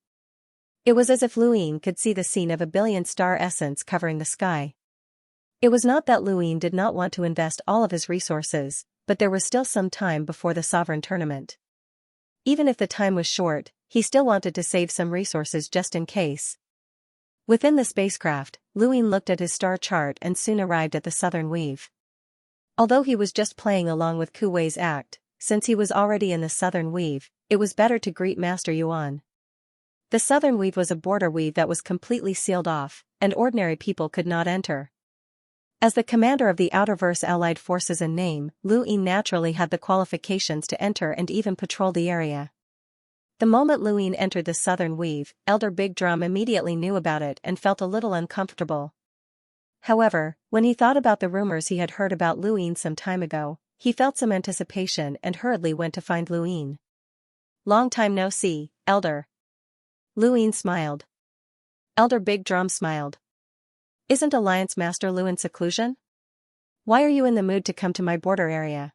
A: It was as if Lu Yin could see the scene of 1 billion star essence covering the sky. It was not that Lu Yin did not want to invest all of his resources, but there was still some time before the Sovereign Tournament. Even if the time was short, he still wanted to save some resources just in case. Within the spacecraft, Lu Yin looked at his star chart and soon arrived at the Southern Weave. Although he was just playing along with Ku Wei's act, since he was already in the Southern Weave, it was better to greet Master Yuan. The Southern Weave was a border weave that was completely sealed off, and ordinary people could not enter. As the commander of the Outerverse Allied Forces in name, Lu Yin naturally had the qualifications to enter and even patrol the area. The moment Lu Yin entered the Southern Weave, Elder Big Drum immediately knew about it and felt a little uncomfortable. However, when he thought about the rumors he had heard about Lu Yin some time ago, he felt some anticipation and hurriedly went to find Lu Yin. Long time no see, Elder. Lu Yin smiled. Elder Big Drum smiled. Isn't Alliance Master Lu in seclusion? Why are you in the mood to come to my border area?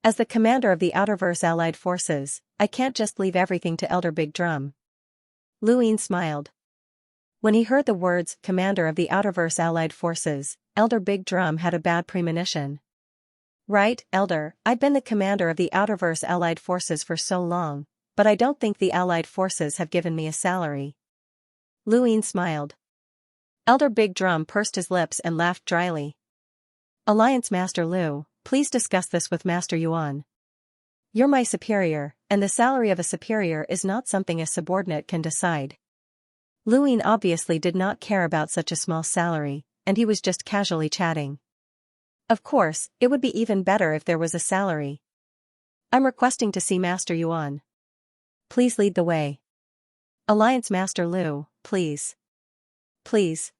A: As the commander of the Outerverse Allied Forces, I can't just leave everything to Elder Big Drum. Lu Yin smiled. When he heard the words, Commander of the Outerverse Allied Forces, Elder Big Drum had a bad premonition. Right, Elder, I've been the commander of the Outerverse Allied Forces for so long, but I don't think the Allied Forces have given me a salary. Lu Yin smiled. Elder Big Drum pursed his lips and laughed dryly. Alliance Master Lu, please discuss this with Master Yuan. You're my superior, and the salary of a superior is not something a subordinate can decide. Luin obviously did not care about such a small salary, and he was just casually chatting. Of course, it would be even better if there was a salary. I'm requesting to see Master Yuan. Please lead the way. Alliance Master Lu, please. Please.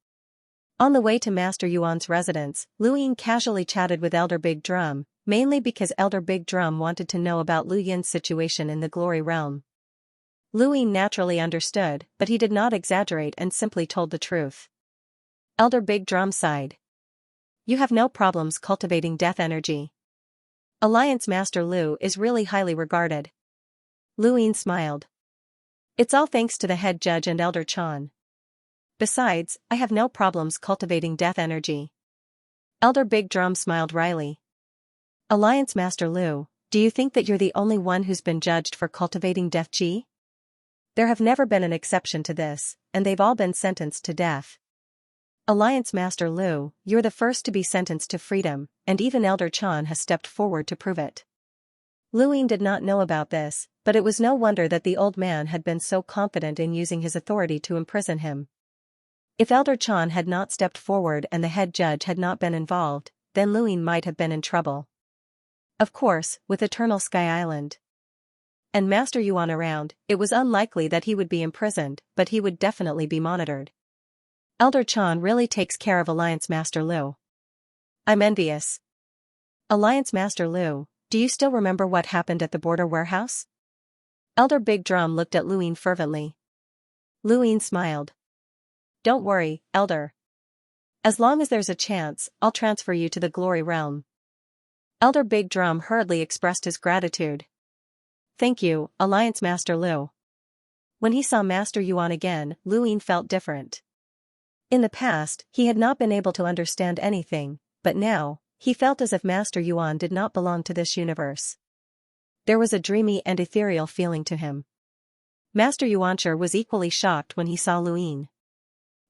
A: On the way to Master Yuan's residence, Luin casually chatted with Elder Big Drum, mainly because Elder Big Drum wanted to know about Lu Yin's situation in the Glory Realm. Luin naturally understood, but he did not exaggerate and simply told the truth. Elder Big Drum sighed. You have no problems cultivating death energy. Alliance Master Lu is really highly regarded. Luin smiled. It's all thanks to the head judge and Elder Chan. Besides, I have no problems cultivating death energy. Elder Big Drum smiled wryly. Alliance Master Lu, do you think that you're the only one who's been judged for cultivating death chi? There have never been an exception to this, and they've all been sentenced to death. Alliance Master Lu, you're the first to be sentenced to freedom, and even Elder Chan has stepped forward to prove it. Luin did not know about this, but it was no wonder that the old man had been so confident in using his authority to imprison him. If Elder Chan had not stepped forward and the head judge had not been involved, then Luin might have been in trouble. Of course, with Eternal Sky Island and Master Yuan around, it was unlikely that he would be imprisoned, but he would definitely be monitored. Elder Chan really takes care of Alliance Master Lu. I'm envious. Alliance Master Lu, do you still remember what happened at the border warehouse? Elder Big Drum looked at Luin fervently. Luin smiled. Don't worry, Elder. As long as there's a chance, I'll transfer you to the Glory Realm. Elder Big Drum hurriedly expressed his gratitude. Thank you, Alliance Master Lu. When he saw Master Yuan again, Luin felt different. In the past, he had not been able to understand anything, but now, he felt as if Master Yuan did not belong to this universe. There was a dreamy and ethereal feeling to him. Master Yuancher was equally shocked when he saw Luin.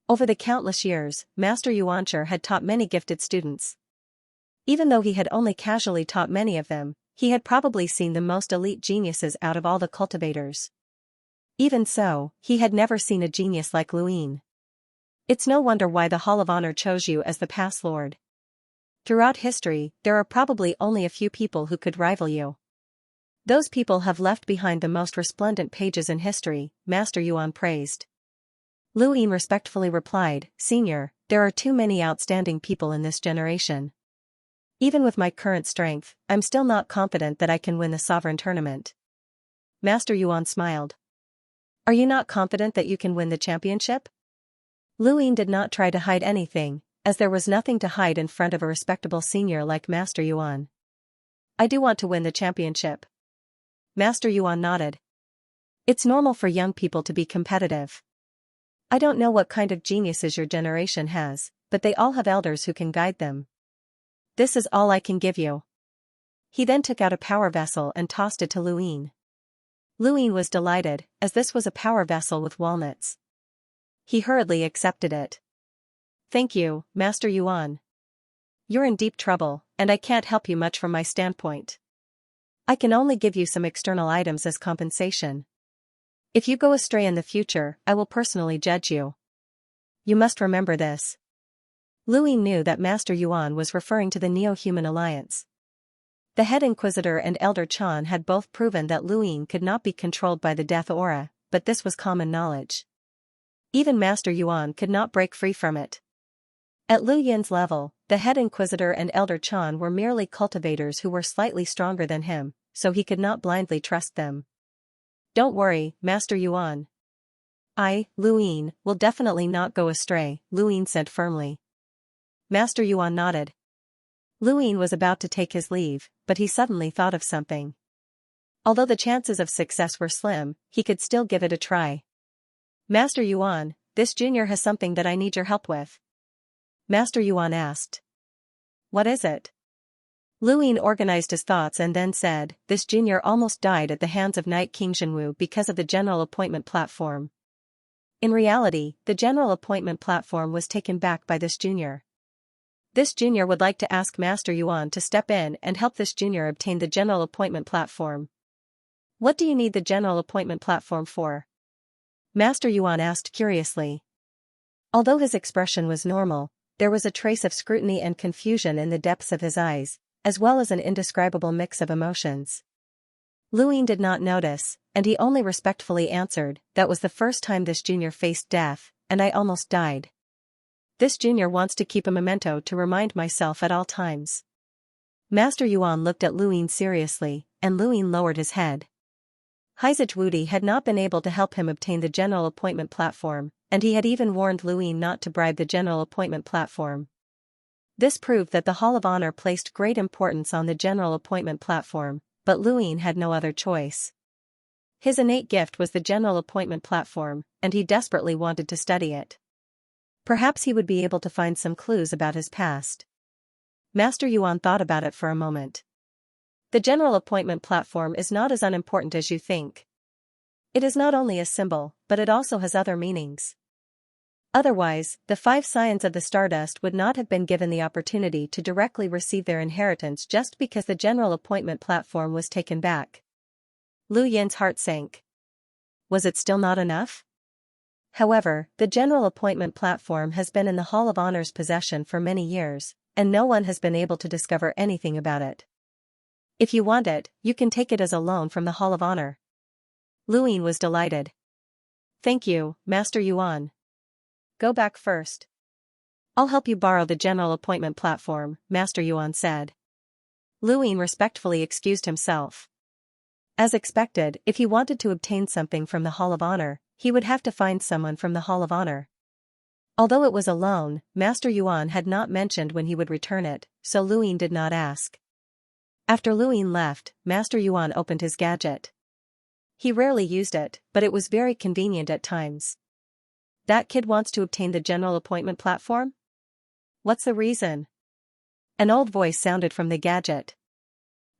A: Over the countless years, Master Yuancher had taught many gifted students. Even though he had only casually taught many of them, he had probably seen the most elite geniuses out of all the cultivators. Even so, he had never seen a genius like Luin. It's no wonder why the Hall of Honor chose you as the Pass Lord. Throughout history, there are probably only a few people who could rival you. Those people have left behind the most resplendent pages in history, Master Yuan praised. Luin respectfully replied, Senior, there are too many outstanding people in this generation. Even with my current strength, I'm still not confident that I can win the Sovereign Tournament. Master Yuan smiled. Are you not confident that you can win the championship? Luin did not try to hide anything, as there was nothing to hide in front of a respectable senior like Master Yuan. I do want to win the championship. Master Yuan nodded. It's normal for young people to be competitive. I don't know what kind of geniuses your generation has, but they all have elders who can guide them. This is all I can give you. He then took out a power vessel and tossed it to Luin. Luin was delighted, as this was a power vessel with walnuts. He hurriedly accepted it. Thank you, Master Yuan. You're in deep trouble, and I can't help you much from my standpoint. I can only give you some external items as compensation. If you go astray in the future, I will personally judge you. You must remember this. Luin knew that Master Yuan was referring to the Neo-Human Alliance. The head Inquisitor and Elder Chan had both proven that Luin could not be controlled by the death aura, but this was common knowledge. Even Master Yuan could not break free from it. At Lu Yin's level, the head Inquisitor and Elder Chan were merely cultivators who were slightly stronger than him, so he could not blindly trust them. Don't worry, Master Yuan. I, Luin, will definitely not go astray, Luin said firmly. Master Yuan nodded. Luin was about to take his leave, but he suddenly thought of something. Although the chances of success were slim, he could still give it a try. Master Yuan, this junior has something that I need your help with. Master Yuan asked. What is it? Luin organized his thoughts and then said, this junior almost died at the hands of Knight King Zhenwu because of the general appointment platform. In reality, the general appointment platform was taken back by this junior. This junior would like to ask Master Yuan to step in and help this junior obtain the general appointment platform. What do you need the general appointment platform for? Master Yuan asked curiously. Although his expression was normal, there was a trace of scrutiny and confusion in the depths of his eyes, as well as an indescribable mix of emotions. Luin did not notice, and he only respectfully answered, "That was the first time this junior faced death, and I almost died. This junior wants to keep a memento to remind myself at all times." Master Yuan looked at Luin seriously, and Luin lowered his head. Heizage Wudi had not been able to help him obtain the general appointment platform, and he had even warned Luin not to bribe the general appointment platform. This proved that the Hall of Honor placed great importance on the general appointment platform, but Luin had no other choice. His innate gift was the general appointment platform, and he desperately wanted to study it. Perhaps he would be able to find some clues about his past. Master Yuan thought about it for a moment. The general appointment platform is not as unimportant as you think. It is not only a symbol, but it also has other meanings. Otherwise, the 5 scions of the Stardust would not have been given the opportunity to directly receive their inheritance just because the general appointment platform was taken back. Lu Yin's heart sank. Was it still not enough? However, the general appointment platform has been in the Hall of Honor's possession for many years, and no one has been able to discover anything about it. If you want it, you can take it as a loan from the Hall of Honor. Luin was delighted. Thank you, Master Yuan. Go back first. I'll help you borrow the general appointment platform, Master Yuan said. Luin respectfully excused himself. As expected, if he wanted to obtain something from the Hall of Honor, he would have to find someone from the Hall of Honor. Although it was a loan, Master Yuan had not mentioned when he would return it, so Luin did not ask. After Luin left, Master Yuan opened his gadget. He rarely used it, but it was very convenient at times. That kid wants to obtain the general appointment platform? What's the reason? An old voice sounded from the gadget.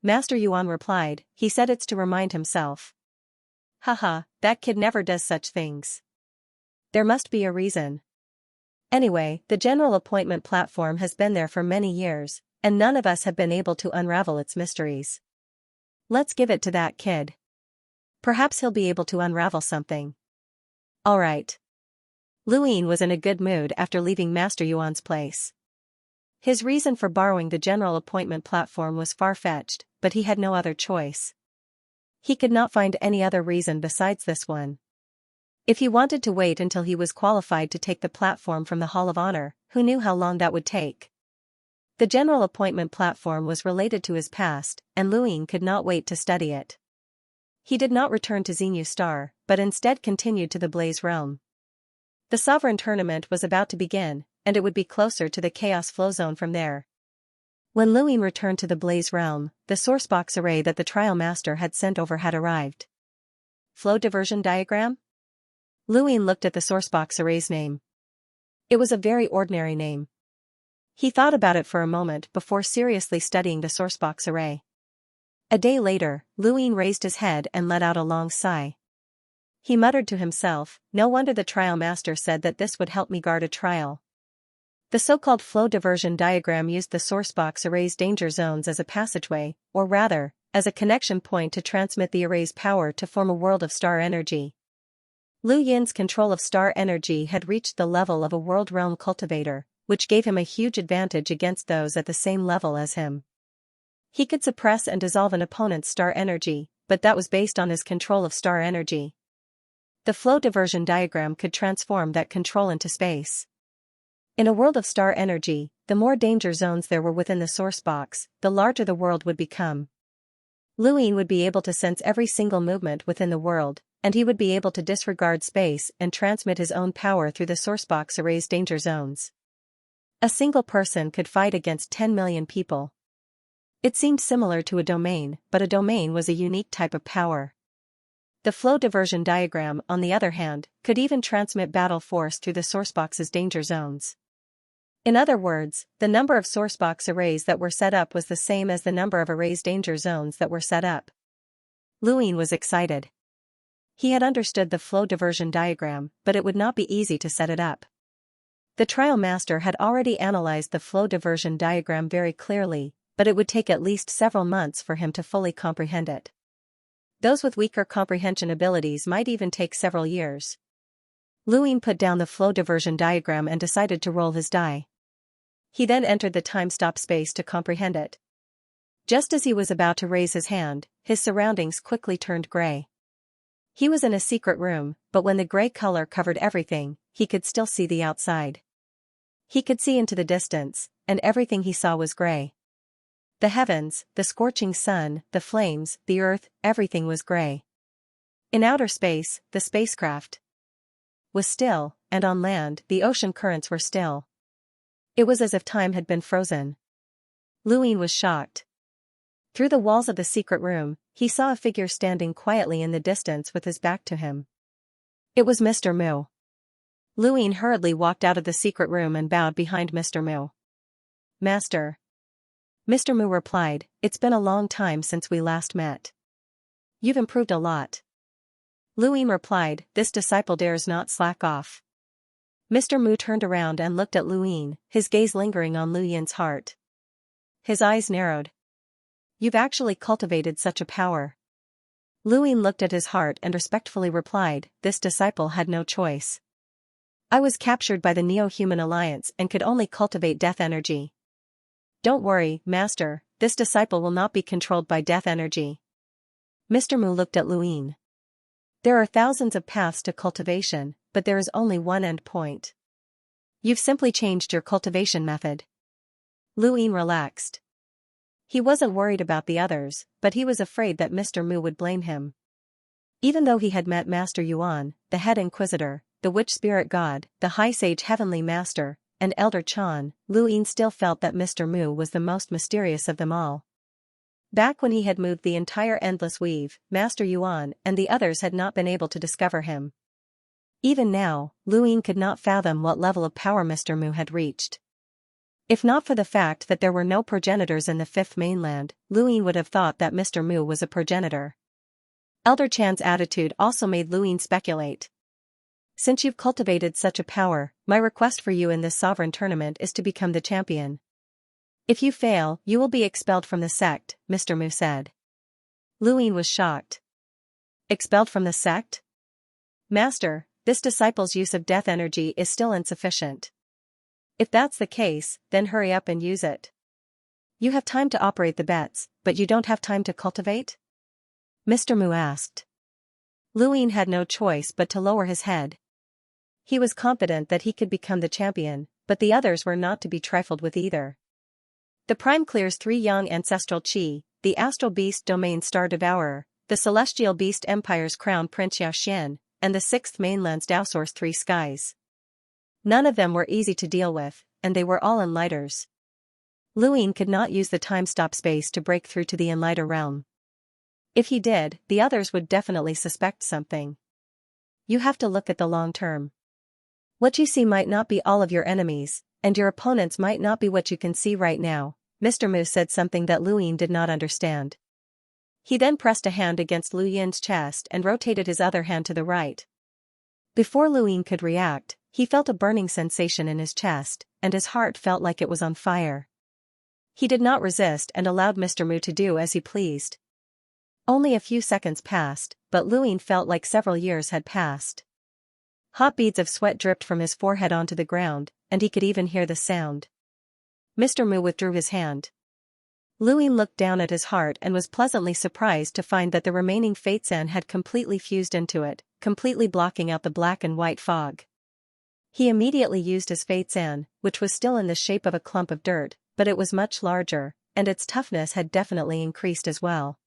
A: Master Yuan replied, he said it's to remind himself. Haha, that kid never does such things. There must be a reason. Anyway, the general appointment platform has been there for many years, and none of us have been able to unravel its mysteries. Let's give it to that kid. Perhaps he'll be able to unravel something. All right. Luin was in a good mood after leaving Master Yuan's place. His reason for borrowing the general appointment platform was far-fetched, but he had no other choice. He could not find any other reason besides this one. If he wanted to wait until he was qualified to take the platform from the Hall of Honor, who knew how long that would take? The general appointment platform was related to his past, and Luin could not wait to study it. He did not return to Xinyu Star, but instead continued to the Blaze Realm. The Sovereign Tournament was about to begin, and it would be closer to the Chaos Flow Zone from there. When Luin returned to the Blaze Realm, the sourcebox array that the Trial Master had sent over had arrived. Flow Diversion Diagram? Luin looked at the sourcebox array's name. It was a very ordinary name. He thought about it for a moment before seriously studying the sourcebox array. A day later, Luin raised his head and let out a long sigh. He muttered to himself, no wonder the Trial Master said that this would help me guard a trial. The so-called flow diversion diagram used the sourcebox array's danger zones as a passageway, or rather, as a connection point to transmit the array's power to form a world of star energy. Lu Yin's control of star energy had reached the level of a world realm cultivator, which gave him a huge advantage against those at the same level as him. He could suppress and dissolve an opponent's star energy, but that was based on his control of star energy. The flow diversion diagram could transform that control into space. In a world of star energy, the more danger zones there were within the source box, the larger the world would become. Luin would be able to sense every single movement within the world, and he would be able to disregard space and transmit his own power through the sourcebox array's danger zones. A single person could fight against 10 million people. It seemed similar to a domain, but a domain was a unique type of power. The flow diversion diagram, on the other hand, could even transmit battle force through the sourcebox's danger zones. In other words, the number of sourcebox arrays that were set up was the same as the number of arrays danger zones that were set up. Luin was excited. He had understood the flow diversion diagram, but it would not be easy to set it up. The trial master had already analyzed the flow diversion diagram very clearly, but it would take at least several months for him to fully comprehend it. Those with weaker comprehension abilities might even take several years. Luin put down the flow diversion diagram and decided to roll his die. He then entered the time-stop space to comprehend it. Just as he was about to raise his hand, his surroundings quickly turned gray. He was in a secret room, but when the gray color covered everything, he could still see the outside. He could see into the distance, and everything he saw was gray. The heavens, the scorching sun, the flames, the earth, everything was gray. In outer space, the spacecraft was still, and on land, the ocean currents were still. It was as if time had been frozen. Luin was shocked. Through the walls of the secret room, he saw a figure standing quietly in the distance with his back to him. It was Mr. Mu. Luin hurriedly walked out of the secret room and bowed behind Mr. Mu. "Master." Mr. Mu replied, "It's been a long time since we last met. You've improved a lot." Luin replied, "This disciple dares not slack off." Mr. Mu turned around and looked at Luin, his gaze lingering on Luyin's heart. His eyes narrowed. "You've actually cultivated such a power." Luin looked at his heart and respectfully replied, "This disciple had no choice. I was captured by the Neo-Human Alliance and could only cultivate death energy." "Don't worry, Master, this disciple will not be controlled by death energy." Mr. Mu looked at Luin. "There are thousands of paths to cultivation, but there is only one end point. You've simply changed your cultivation method." Luin relaxed. He wasn't worried about the others, but he was afraid that Mr. Mu would blame him. Even though he had met Master Yuan, the head inquisitor, the witch spirit god, the high sage heavenly master, and Elder Chan, Luin still felt that Mr. Mu was the most mysterious of them all. Back when he had moved the entire endless weave, Master Yuan and the others had not been able to discover him. Even now, Luin could not fathom what level of power Mr. Mu had reached. If not for the fact that there were no progenitors in the fifth mainland, Luin would have thought that Mr. Mu was a progenitor. Elder Chan's attitude also made Luin speculate. "Since you've cultivated such a power, my request for you in this sovereign tournament is to become the champion. If you fail, you will be expelled from the sect," Mr. Mu said. Luin was shocked. "Expelled from the sect? Master, this disciple's use of death energy is still insufficient. If that's the case, then hurry up and use it. You have time to operate the bets, but you don't have time to cultivate?" Mr. Mu asked. Luin had no choice but to lower his head. He was confident that he could become the champion, but the others were not to be trifled with either. The Prime clears 3 young ancestral Qi, the Astral Beast Domain Star Devourer, the Celestial Beast Empire's Crown Prince Xianxia, and the 6th Mainland's Tao Source 3 Skies. None of them were easy to deal with, and they were all Enlighters. Luin could not use the time-stop space to break through to the Enlighter realm. If he did, the others would definitely suspect something. You have to look at the long term. What you see might not be all of your enemies, and your opponents might not be what you can see right now. Mr. Mu said something that Luin did not understand. He then pressed a hand against Lu Yin's chest and rotated his other hand to the right. Before Luin could react, he felt a burning sensation in his chest, and his heart felt like it was on fire. He did not resist and allowed Mr. Mu to do as he pleased. Only a few seconds passed, but Luin felt like several years had passed. Hot beads of sweat dripped from his forehead onto the ground, and he could even hear the sound. Mr. Mu withdrew his hand. Luin looked down at his heart and was pleasantly surprised to find that the remaining Fate Sand had completely fused into it, completely blocking out the black and white fog. He immediately used his Fate Sand, which was still in the shape of a clump of dirt, but it was much larger, and its toughness had definitely increased as well.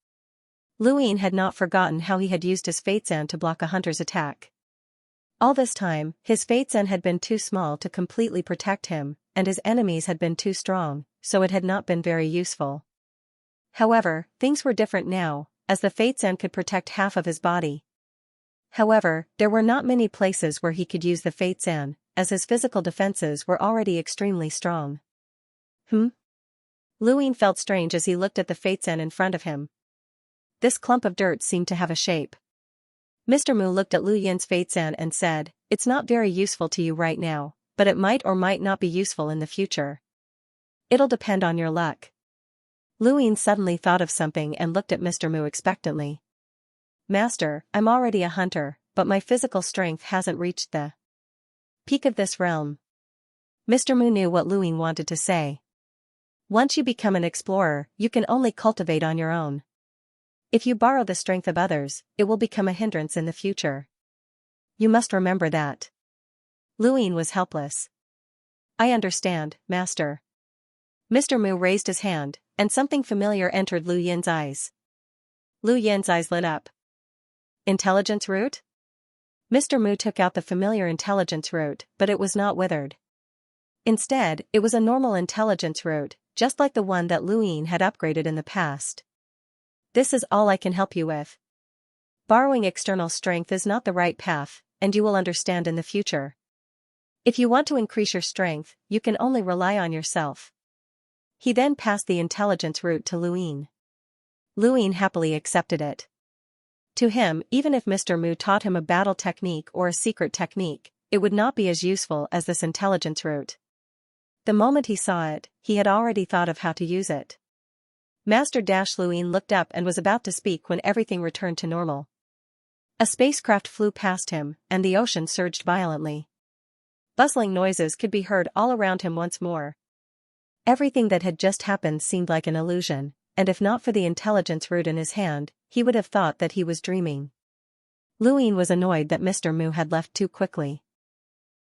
A: Luin had not forgotten how he had used his Fate Sand to block a hunter's attack. All this time, his Fate Sand had been too small to completely protect him, and his enemies had been too strong, so it had not been very useful. However, things were different now, as the Fate Sand could protect half of his body. However, there were not many places where he could use the Fate Sand, as his physical defenses were already extremely strong. Luin felt strange as he looked at the Fate Sand in front of him. This clump of dirt seemed to have a shape. Mr. Mu looked at Lu Yin's Fate Sand and said, "It's not very useful to you right now, but it might or might not be useful in the future. It'll depend on your luck. Luin suddenly thought of something and looked at Mr. Mu expectantly. Master, I'm already a hunter, but my physical strength hasn't reached the peak of this realm. Mr. Mu knew what Luin wanted to say. Once you become an explorer, you can only cultivate on your own. If you borrow the strength of others, it will become a hindrance in the future. You must remember that. Luin was helpless. I understand, Master. Mr. Mu raised his hand, and something familiar entered Lu Yin's eyes. Lu Yin's eyes lit up. Intelligence root? Mr. Mu took out the familiar intelligence root, but it was not withered. Instead, it was a normal intelligence root, just like the one that Luin had upgraded in the past. This is all I can help you with. Borrowing external strength is not the right path, and you will understand in the future. If you want to increase your strength, you can only rely on yourself. He then passed the intelligence root to Luin. Luin happily accepted it. To him, even if Mr. Mu taught him a battle technique or a secret technique, it would not be as useful as this intelligence root. The moment he saw it, he had already thought of how to use it. Master Luin looked up and was about to speak when everything returned to normal. A spacecraft flew past him, and the ocean surged violently. Bustling noises could be heard all around him once more. Everything that had just happened seemed like an illusion, and if not for the intelligence root in his hand, he would have thought that he was dreaming. Luin was annoyed that Mr. Mu had left too quickly.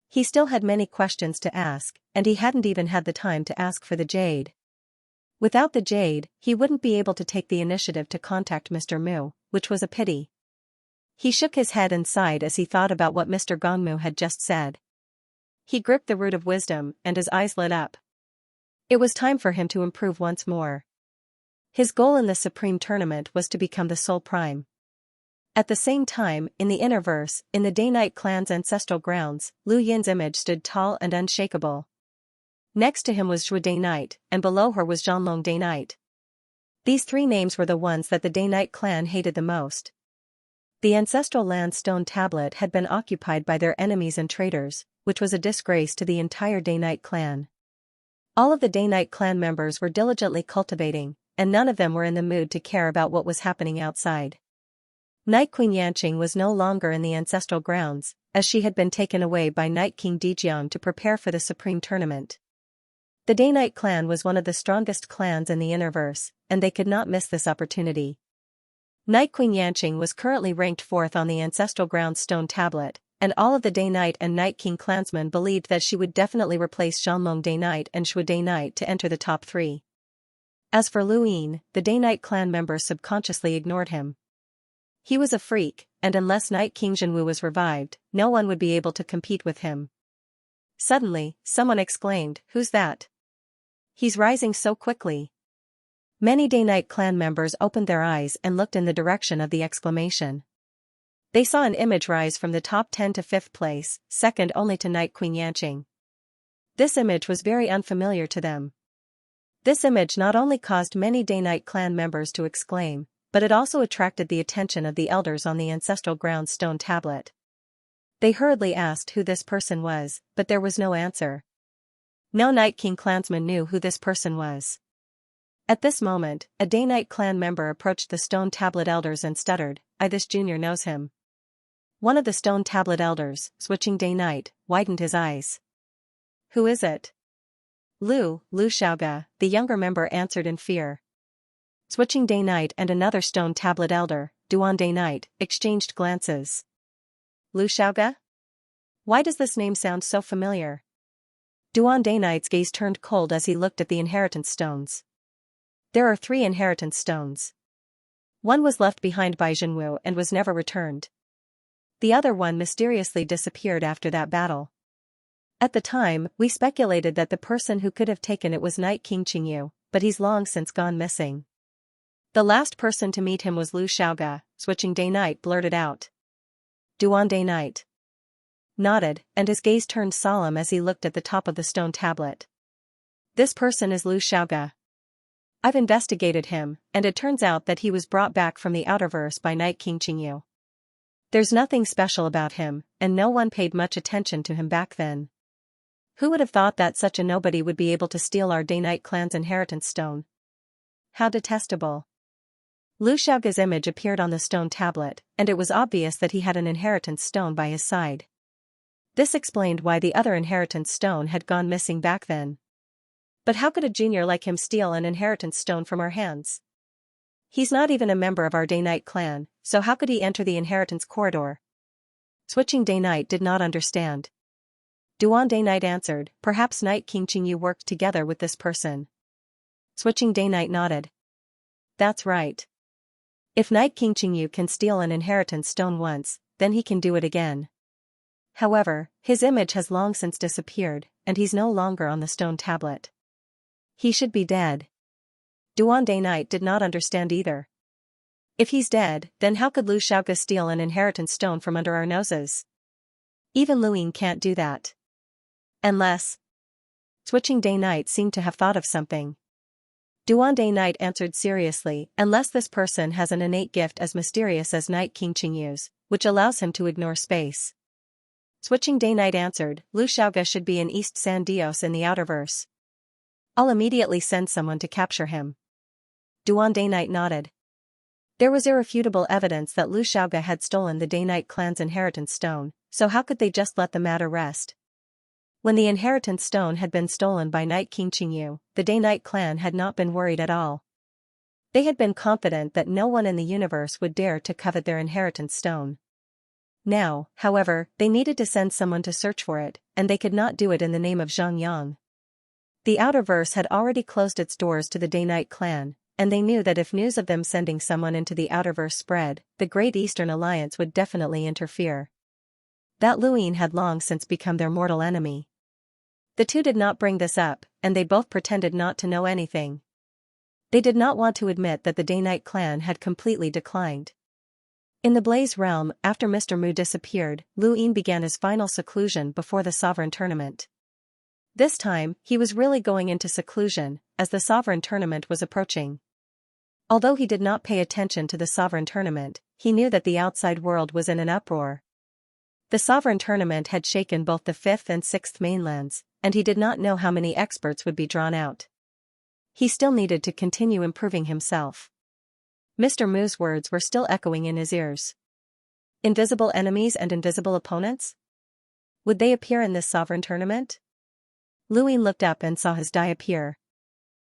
A: He still had many questions to ask, and he hadn't even had the time to ask for the jade. Without the jade, he wouldn't be able to take the initiative to contact Mr. Mu, which was a pity. He shook his head and sighed as he thought about what Mr. Gongmu had just said. He gripped the root of wisdom, and his eyes lit up. It was time for him to improve once more. His goal in the Supreme Tournament was to become the Soul Prime. At the same time, in the Innerverse, in the Day-Night clan's ancestral grounds, Lu Yin's image stood tall and unshakable. Next to him was Zhuo Day-Night, and below her was Zhanlong Day-Night. These three names were the ones that the Day-Night clan hated the most. The ancestral land stone tablet had been occupied by their enemies and traitors, which was a disgrace to the entire Day-Night clan. All of the Day-Night clan members were diligently cultivating, and none of them were in the mood to care about what was happening outside. Night Queen Yanqing was no longer in the ancestral grounds, as she had been taken away by Night King Dijiang to prepare for the Supreme Tournament. The Day-Night clan was one of the strongest clans in the Innerverse, and they could not miss this opportunity. Night Queen Yanqing was currently ranked 4th on the ancestral grounds stone tablet, and all of the Day-Night and Night King clansmen believed that she would definitely replace Zhanlong Day-Night and Shui Day-Night to enter the top 3. As for Luin, the Day-Night clan members subconsciously ignored him. He was a freak, and unless Night King Zhenwu was revived, no one would be able to compete with him. Suddenly, someone exclaimed, "Who's that? He's rising so quickly." Many Day-Night clan members opened their eyes and looked in the direction of the exclamation. They saw an image rise from the top 10 to 5th place, second only to Night Queen Yanqing. This image was very unfamiliar to them. This image not only caused many Day-Night clan members to exclaim, but it also attracted the attention of the elders on the ancestral grounds stone tablet. They hurriedly asked who this person was, but there was no answer. No Night King clansman knew who this person was. At this moment, a Day-Night clan member approached the stone tablet elders and stuttered, "This junior knows him." One of the stone tablet elders, switching Day-Night, widened his eyes. "Who is it?" Lu Xiaoga, the younger member answered in fear. Switching Day-Night and another stone tablet elder, Duan Day-Night, exchanged glances. Lu Xiaoga? Why does this name sound so familiar? Duan Day-Night's gaze turned cold as he looked at the inheritance stones. There are 3 inheritance stones. One was left behind by Zhenwu and was never returned. The other one mysteriously disappeared after that battle. At the time, we speculated that the person who could have taken it was Night King Qingyu, but he's long since gone missing. The last person to meet him was Lu Xiaoga, switching Day-Night blurted out. Duan Day-Night nodded, and his gaze turned solemn as he looked at the top of the stone tablet. This person is Lu Xiaoga. I've investigated him, and it turns out that he was brought back from the Outerverse by Night King Qingyu. There's nothing special about him, and no one paid much attention to him back then. Who would have thought that such a nobody would be able to steal our Day-Night clan's inheritance stone? How detestable. Lu Xiaoge's image appeared on the stone tablet, and it was obvious that he had an inheritance stone by his side. This explained why the other inheritance stone had gone missing back then. But how could a junior like him steal an inheritance stone from our hands? He's not even a member of our Day-Night clan, so how could he enter the inheritance corridor? Switching Day-Night did not understand. Duan Day-Night answered, perhaps Night King Qingyu worked together with this person. Switching Day-Night nodded. That's right. If Night King Qingyu can steal an inheritance stone once, then he can do it again. However, his image has long since disappeared, and he's no longer on the stone tablet. He should be dead. Duan Day-Night did not understand either. If he's dead, then how could Lu Xiaoge steal an inheritance stone from under our noses? Even Lu Ying can't do that. Unless... Switching Day-Night seemed to have thought of something. Duan Day-Night answered seriously, unless this person has an innate gift as mysterious as Night King Qingyu's, which allows him to ignore space. Switching Day-Night answered, Lu Xiaoge should be in East San Dios in the Outerverse. I'll immediately send someone to capture him. Duan Day-Night nodded. There was irrefutable evidence that Lu Xiaoge had stolen the Day-Night clan's inheritance stone, so how could they just let the matter rest? When the inheritance stone had been stolen by Night King Qingyu, the Day-Night clan had not been worried at all. They had been confident that no one in the universe would dare to covet their inheritance stone. Now, however, they needed to send someone to search for it, and they could not do it in the name of Zhang Yang. The Outerverse had already closed its doors to the Day-Night clan, and they knew that if news of them sending someone into the Outerverse spread, the Great Eastern Alliance would definitely interfere. That Lu Ying had long since become their mortal enemy. The two did not bring this up, and they both pretended not to know anything. They did not want to admit that the Day-Night clan had completely declined. In the Blaze Realm, after Mr. Mu disappeared, Lu Ying began his final seclusion before the Sovereign Tournament. This time, he was really going into seclusion, as the Sovereign Tournament was approaching. Although he did not pay attention to the Sovereign Tournament, he knew that the outside world was in an uproar. The Sovereign Tournament had shaken both the 5th and 6th mainlands, and he did not know how many experts would be drawn out. He still needed to continue improving himself. Mr. Mu's words were still echoing in his ears. Invisible enemies and invisible opponents? Would they appear in this Sovereign Tournament? Lu Ying looked up and saw his die appear.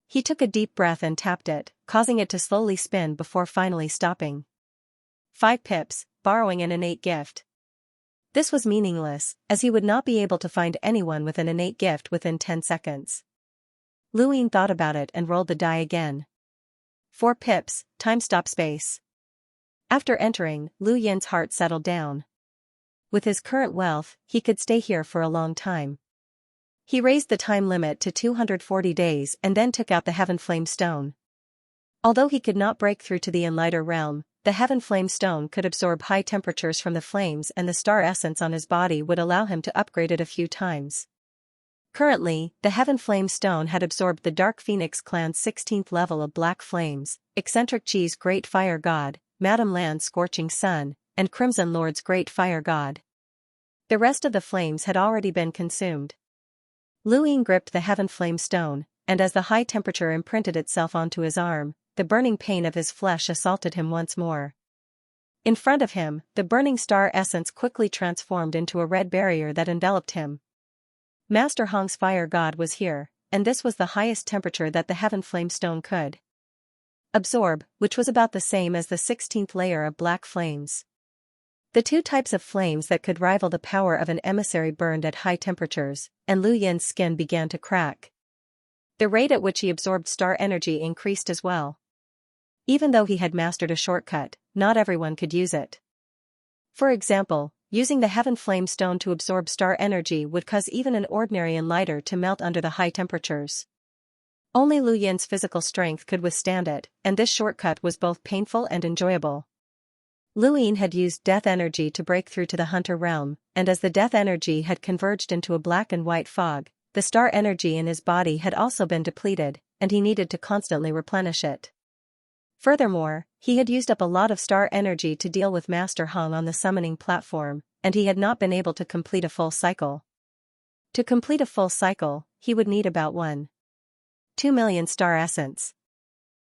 A: He took a deep breath and tapped it, causing it to slowly spin before finally stopping. 5 pips, borrowing an innate gift. This was meaningless, as he would not be able to find anyone with an innate gift within 10 seconds. Lu Ying thought about it and rolled the die again. 4 pips, time stop space. After entering, Lu Yin's heart settled down. With his current wealth, he could stay here for a long time. He raised the time limit to 240 days and then took out the Heaven Flame Stone. Although he could not break through to the Enlighter realm, the Heaven Flame Stone could absorb high temperatures from the flames, and the star essence on his body would allow him to upgrade it a few times. Currently, the Heaven Flame Stone had absorbed the Dark Phoenix clan's 16th level of Black Flames, Eccentric Chi's Great Fire God, Madame Lan's Scorching Sun, and Crimson Lord's Great Fire God. The rest of the flames had already been consumed. Lu Ying gripped the Heaven Flame Stone, and as the high temperature imprinted itself onto his arm, the burning pain of his flesh assaulted him once more. In front of him, the burning star essence quickly transformed into a red barrier that enveloped him. Master Hong's Fire God was here, and this was the highest temperature that the Heaven Flame Stone could absorb, which was about the same as the 16th layer of black flames. The two types of flames that could rival the power of an emissary burned at high temperatures, and Lu Yin's skin began to crack. The rate at which he absorbed star energy increased as well. Even though he had mastered a shortcut, not everyone could use it. For example, using the Heaven Flame Stone to absorb star energy would cause even an ordinary enlighter to melt under the high temperatures. Only Lu Yin's physical strength could withstand it, and this shortcut was both painful and enjoyable. Lu Ying had used death energy to break through to the Hunter realm, and as the death energy had converged into a black and white fog, the star energy in his body had also been depleted, and he needed to constantly replenish it. Furthermore, he had used up a lot of star energy to deal with Master Hong on the summoning platform, and he had not been able to complete a full cycle. To complete a full cycle, he would need about 2 million star essence.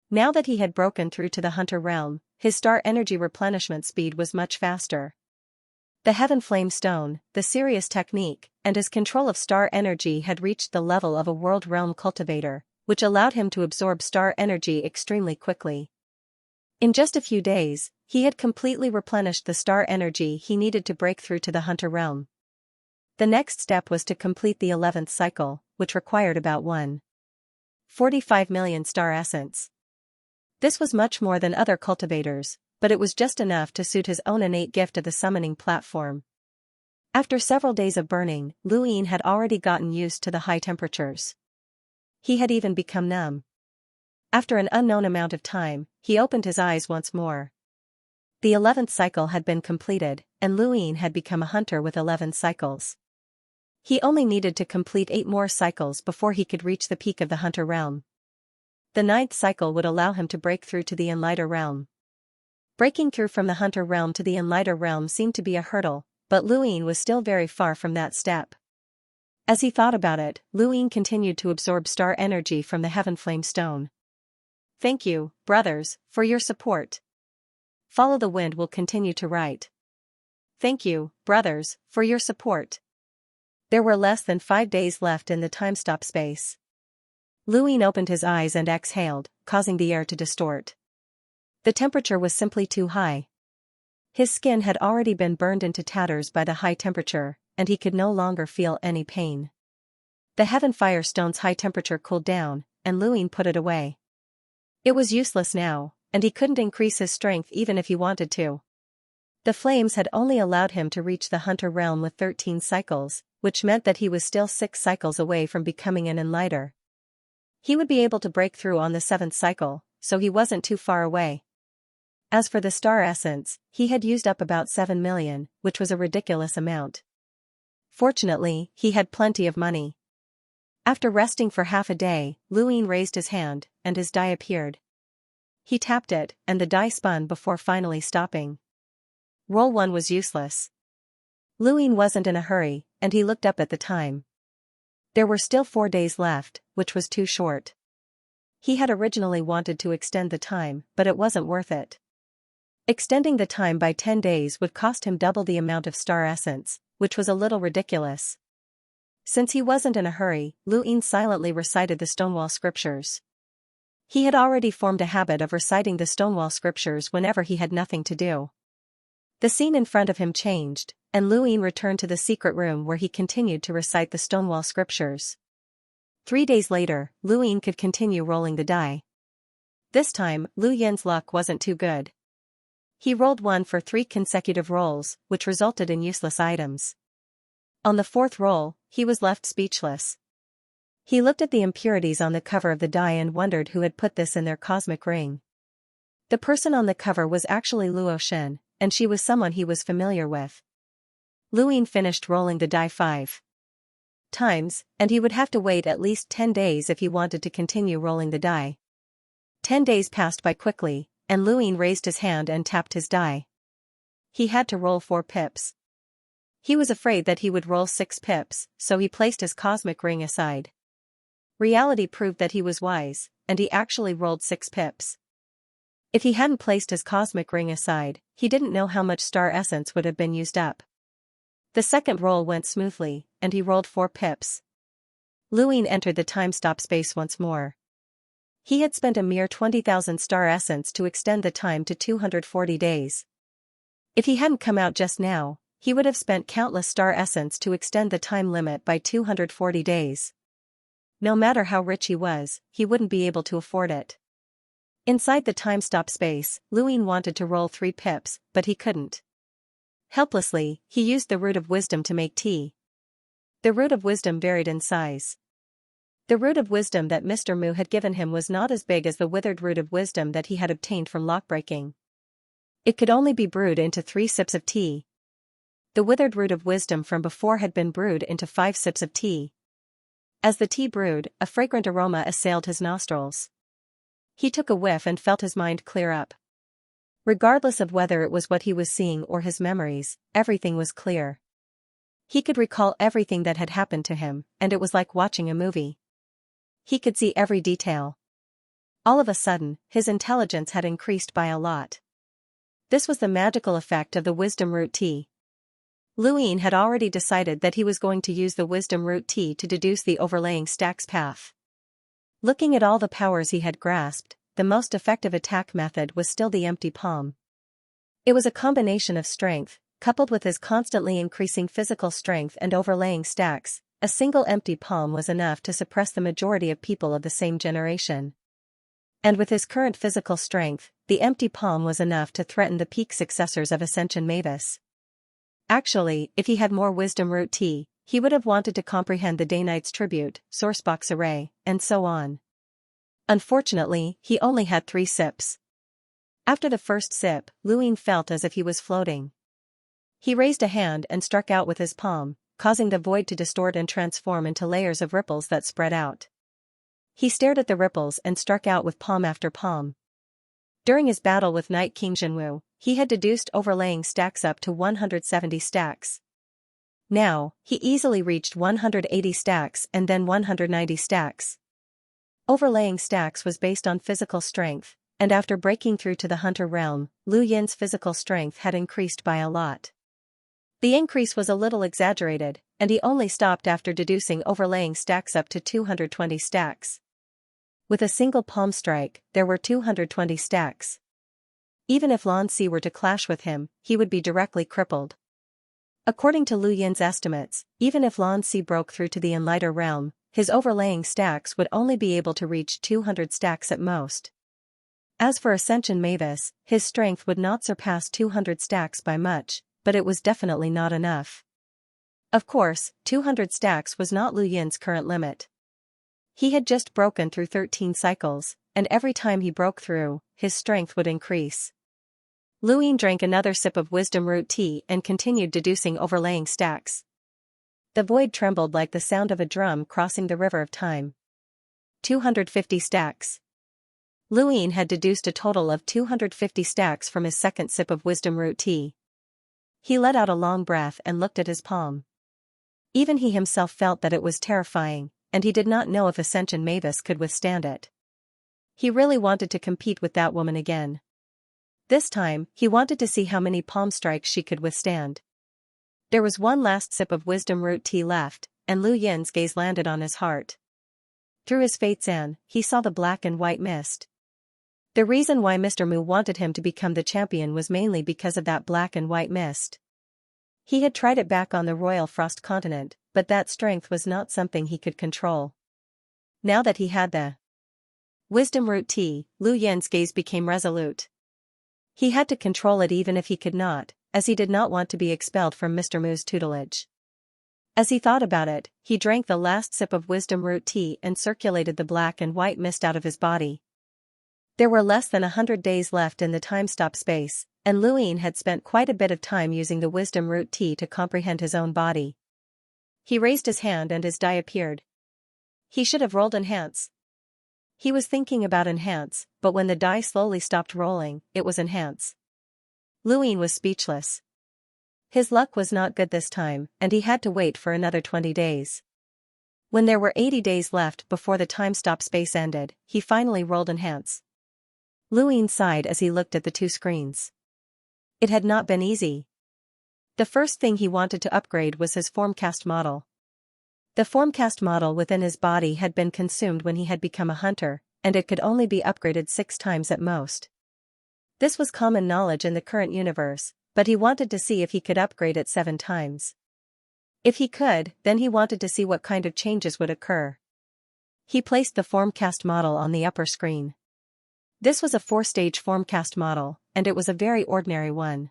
A: Now that he had broken through to the hunter realm, his star energy replenishment speed was much faster. The Heaven Flame Stone, the Sirius technique, and his control of star energy had reached the level of a world realm cultivator, which allowed him to absorb star energy extremely quickly. In just a few days, he had completely replenished the star energy he needed to break through to the hunter realm. The next step was to complete the 11th cycle, which required about 45 million star essence. This was much more than other cultivators, but it was just enough to suit his own innate gift of the summoning platform. After several days of burning, Luin had already gotten used to the high temperatures. He had even become numb. After an unknown amount of time, he opened his eyes once more. The 11th cycle had been completed, and Luin had become a hunter with 11 cycles. He only needed to complete 8 more cycles before he could reach the peak of the hunter realm. The 9th cycle would allow him to break through to the Enlighter realm. Breaking through from the hunter realm to the Enlighter realm seemed to be a hurdle, but Luin was still very far from that step. As he thought about it, Luin continued to absorb star energy from the Heaven Flame Stone. Thank you, brothers, for your support. Follow the Wind will continue to write. Thank you, brothers, for your support. There were less than 5 days left in the time-stop space. Luin opened his eyes and exhaled, causing the air to distort. The temperature was simply too high. His skin had already been burned into tatters by the high temperature, and he could no longer feel any pain. The Heaven Fire Stone's high temperature cooled down, and Luin put it away. It was useless now, and he couldn't increase his strength even if he wanted to. The flames had only allowed him to reach the hunter realm with 13 cycles, which meant that he was still 6 cycles away from becoming an Enlighter. He would be able to break through on the 7th cycle, so he wasn't too far away. As for the star essence, he had used up about 7 million, which was a ridiculous amount. Fortunately, he had plenty of money. After resting for half a day, Luin raised his hand, and his die appeared. He tapped it, and the die spun before finally stopping. Roll 1 was useless. Luin wasn't in a hurry, and he looked up at the time. There were still 4 days left, which was too short. He had originally wanted to extend the time, but it wasn't worth it. Extending the time by 10 days would cost him double the amount of star essence, which was a little ridiculous. Since he wasn't in a hurry, Luin silently recited the Stonewall Scriptures. He had already formed a habit of reciting the Stonewall Scriptures whenever he had nothing to do. The scene in front of him changed, and Luin returned to the secret room where he continued to recite the Stonewall Scriptures. 3 days later, Luin could continue rolling the die. This time, Lu Yin's luck wasn't too good. He rolled 1 for 3 consecutive rolls, which resulted in useless items. On the 4th roll, he was left speechless. He looked at the impurities on the cover of the die and wondered who had put this in their cosmic ring. The person on the cover was actually Luo Shen, and she was someone he was familiar with. Luin finished rolling the die 5 times, and he would have to wait at least 10 days if he wanted to continue rolling the die. 10 days passed by quickly, and Luin raised his hand and tapped his die. He had to roll 4 pips. He was afraid that he would roll 6 pips, so he placed his cosmic ring aside. Reality proved that he was wise, and he actually rolled 6 pips. If he hadn't placed his cosmic ring aside, he didn't know how much star essence would have been used up. The second roll went smoothly, and he rolled 4 pips. Luin entered the time-stop space once more. He had spent a mere 20,000 star essence to extend the time to 240 days. If he hadn't come out just now, he would have spent countless star essence to extend the time limit by 240 days. No matter how rich he was, he wouldn't be able to afford it. Inside the time-stop space, Luin wanted to roll 3 pips, but he couldn't. Helplessly, he used the Root of Wisdom to make tea. The Root of Wisdom varied in size. The Root of Wisdom that Mr. Mu had given him was not as big as the withered Root of Wisdom that he had obtained from lockbreaking. It could only be brewed into 3 sips of tea. The withered Root of Wisdom from before had been brewed into 5 sips of tea. As the tea brewed, a fragrant aroma assailed his nostrils. He took a whiff and felt his mind clear up. Regardless of whether it was what he was seeing or his memories, everything was clear. He could recall everything that had happened to him, and it was like watching a movie. He could see every detail. All of a sudden, his intelligence had increased by a lot. This was the magical effect of the wisdom root tea. Luin had already decided that he was going to use the wisdom root tea to deduce the overlaying stacks path. Looking at all the powers he had grasped, the most effective attack method was still the empty palm. It was a combination of strength, coupled with his constantly increasing physical strength and overlaying stacks. A single empty palm was enough to suppress the majority of people of the same generation. And with his current physical strength, the empty palm was enough to threaten the peak successors of Ascension Mavis. Actually, if he had more wisdom root tea, he would have wanted to comprehend the Day-Night's tribute, sourcebox array, and so on. Unfortunately, he only had 3 sips. After the first sip, Luin felt as if he was floating. He raised a hand and struck out with his palm, causing the void to distort and transform into layers of ripples that spread out. He stared at the ripples and struck out with palm after palm. During his battle with Night King Jinwu, he had deduced overlaying stacks up to 170 stacks. Now, he easily reached 180 stacks and then 190 stacks. Overlaying stacks was based on physical strength, and after breaking through to the hunter realm, Lu Yin's physical strength had increased by a lot. The increase was a little exaggerated, and he only stopped after deducing overlaying stacks up to 220 stacks. With a single palm strike, there were 220 stacks. Even if Lan Si were to clash with him, he would be directly crippled. According to Lu Yin's estimates, even if Lan Si broke through to the Enlighter realm, his overlaying stacks would only be able to reach 200 stacks at most. As for Ascension Mavis, his strength would not surpass 200 stacks by much, but it was definitely not enough. Of course, 200 stacks was not Lu Yin's current limit. He had just broken through 13 cycles, and every time he broke through, his strength would increase. Luin drank another sip of wisdom root tea and continued deducing overlaying stacks. The void trembled like the sound of a drum crossing the river of time. 250 stacks. Luin had deduced a total of 250 stacks from his second sip of wisdom root tea. He let out a long breath and looked at his palm. Even he himself felt that it was terrifying, and he did not know if Ascension Mavis could withstand it. He really wanted to compete with that woman again. This time, he wanted to see how many palm strikes she could withstand. There was one last sip of wisdom root tea left, and Lu Yin's gaze landed on his heart. Through his fate's an, he saw the black and white mist. The reason why Mr. Mu wanted him to become the champion was mainly because of that black and white mist. He had tried it back on the Royal Frost Continent, but that strength was not something he could control. Now that he had the wisdom root tea, Lu Yin's gaze became resolute. He had to control it even if he could not, as he did not want to be expelled from Mr. Mu's tutelage. As he thought about it, he drank the last sip of wisdom root tea and circulated the black and white mist out of his body. There were less than 100 days left in the time-stop space, and Luin had spent quite a bit of time using the wisdom root tea to comprehend his own body. He raised his hand and his die appeared. He should have rolled enhance. He was thinking about enhance, but when the die slowly stopped rolling, it was enhance. Luin was speechless. His luck was not good this time, and he had to wait for another 20 days. When there were 80 days left before the time-stop space ended, he finally rolled enhance. Luin sighed as he looked at the 2 screens. It had not been easy. The first thing he wanted to upgrade was his formcast model. The formcast model within his body had been consumed when he had become a hunter, and it could only be upgraded 6 times at most. This was common knowledge in the current universe, but he wanted to see if he could upgrade it 7 times. If he could, then he wanted to see what kind of changes would occur. He placed the formcast model on the upper screen. This was a 4-stage formcast model, and it was a very ordinary one.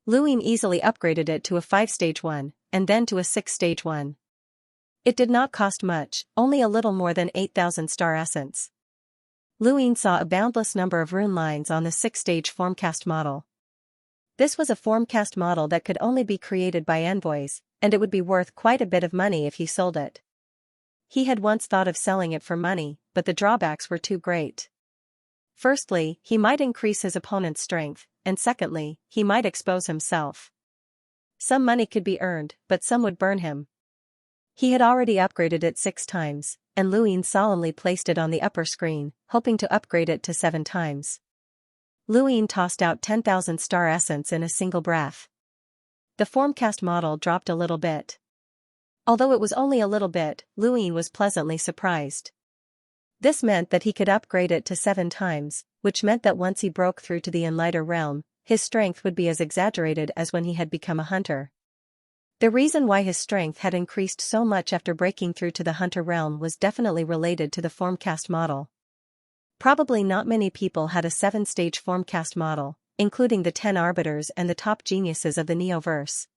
A: Luin easily upgraded it to a 5-stage one, and then to a 6-stage one. It did not cost much, only a little more than 8,000 star essence. Luin saw a boundless number of rune lines on the 6-stage formcast model. This was a formcast model that could only be created by envoys, and it would be worth quite a bit of money if he sold it. He had once thought of selling it for money, but the drawbacks were too great. Firstly, he might increase his opponent's strength, and secondly, he might expose himself. Some money could be earned, but some would burn him. He had already upgraded it 6 times, and Luin solemnly placed it on the upper screen, hoping to upgrade it to 7 times. Luin tossed out 10,000 star essence in a single breath. The formcast model dropped a little bit. Although it was only a little bit, Luin was pleasantly surprised. This meant that he could upgrade it to 7 times, which meant that once he broke through to the Enlighter realm, his strength would be as exaggerated as when he had become a hunter. The reason why his strength had increased so much after breaking through to the hunter realm was definitely related to the formcast model. Probably not many people had a 7-stage formcast model, including the 10 arbiters and the top geniuses of the Neoverse.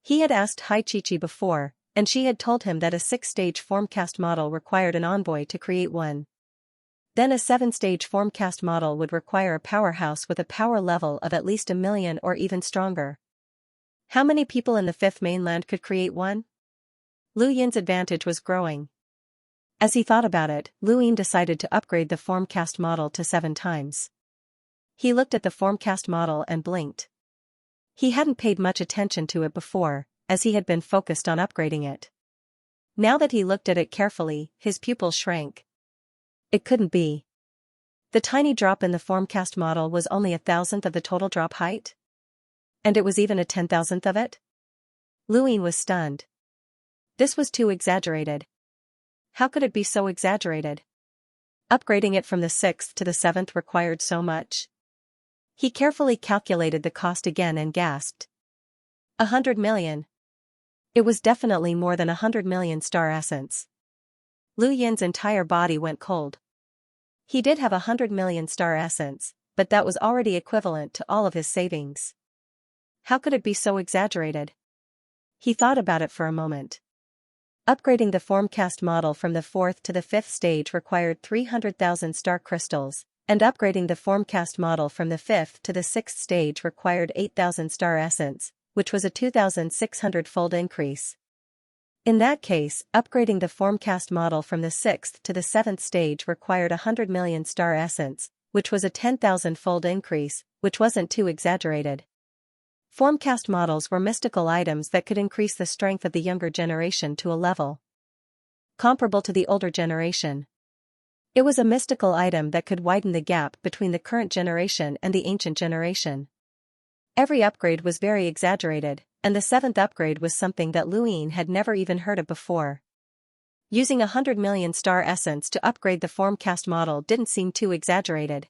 A: He had asked Haichichi before, and she had told him that a 6-stage formcast model required an envoy to create one. Then a 7-stage formcast model would require a powerhouse with a power level of at least 1 million or even stronger. How many people in the 5th mainland could create one? Lu Yin's advantage was growing. As he thought about it, Lu Yin decided to upgrade the formcast model to 7 times. He looked at the formcast model and blinked. He hadn't paid much attention to it before, as he had been focused on upgrading it. Now that he looked at it carefully, his pupils shrank. It couldn't be. The tiny drop in the formcast model was only 1,000th of the total drop height? And it was even a 10,000th of it? Lu Yin was stunned. This was too exaggerated. How could it be so exaggerated? Upgrading it from the 6th to the 7th required so much. He carefully calculated the cost again and gasped. 100 million. It was definitely more than 100 million star essence. Lu Yin's entire body went cold. He did have 100 million star essence, but that was already equivalent to all of his savings. How could it be so exaggerated? He thought about it for a moment. Upgrading the formcast model from the 4th to the 5th stage required 300,000 star crystals, and upgrading the formcast model from the 5th to the 6th stage required 8,000 star essence, which was a 2,600-fold increase. In that case, upgrading the formcast model from the 6th to the 7th stage required 100 million star essence, which was a 10,000-fold increase, which wasn't too exaggerated. Formcast models were mystical items that could increase the strength of the younger generation to a level comparable to the older generation. It was a mystical item that could widen the gap between the current generation and the ancient generation. Every upgrade was very exaggerated, and the 7th upgrade was something that Lu Yin had never even heard of before. Using 100 million star essence to upgrade the formcast model didn't seem too exaggerated.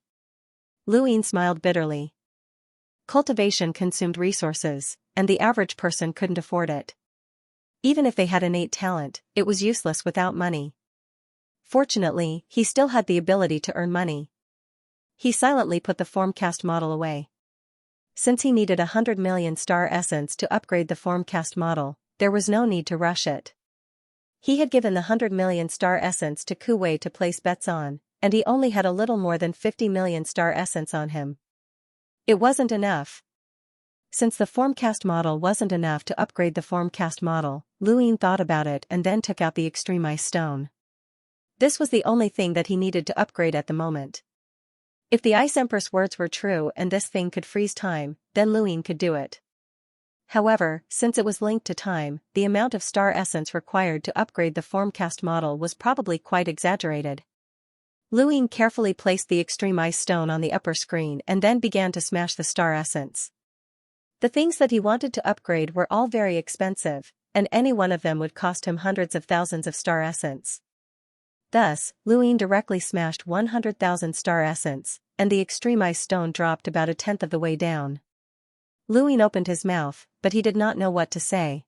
A: Lu Yin smiled bitterly. Cultivation consumed resources, and the average person couldn't afford it. Even if they had innate talent, it was useless without money. Fortunately, he still had the ability to earn money. He silently put the formcast model away. Since he needed 100 million star essence to upgrade the formcast model, there was no need to rush it. He had given the 100 million star essence to Ku Wei to place bets on, and he only had a little more than 50 million star essence on him. It wasn't enough. Since the formcast model wasn't enough to upgrade the formcast model, Lu Yin thought about it and then took out the extreme ice stone. This was the only thing that he needed to upgrade at the moment. If the Ice Empress words were true and this thing could freeze time, then Lu Yin could do it. However, since it was linked to time, the amount of star essence required to upgrade the formcast model was probably quite exaggerated. Lu Yin carefully placed the extreme ice stone on the upper screen and then began to smash the star essence. The things that he wanted to upgrade were all very expensive, and any one of them would cost him hundreds of thousands of star essence. Thus, Lu Yin directly smashed 100,000 star essence, and the extreme ice stone dropped about 1/10 of the way down. Lu Yin opened his mouth, but he did not know what to say.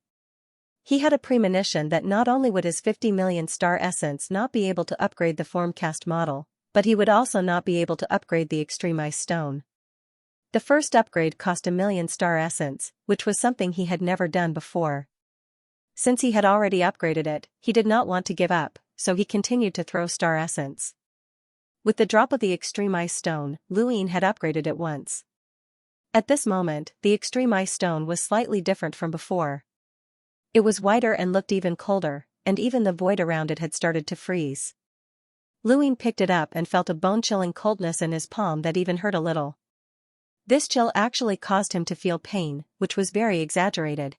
A: He had a premonition that not only would his 50 million star essence not be able to upgrade the formcast model, but he would also not be able to upgrade the extreme ice stone. The first upgrade cost 1 million star essence, which was something he had never done before. Since he had already upgraded it, he did not want to give up, so he continued to throw star essence. With the drop of the extreme ice stone, Lu Yin had upgraded it once. At this moment, the extreme ice stone was slightly different from before. It was wider and looked even colder, and even the void around it had started to freeze. Lu Yin picked it up and felt a bone-chilling coldness in his palm that even hurt a little. This chill actually caused him to feel pain, which was very exaggerated.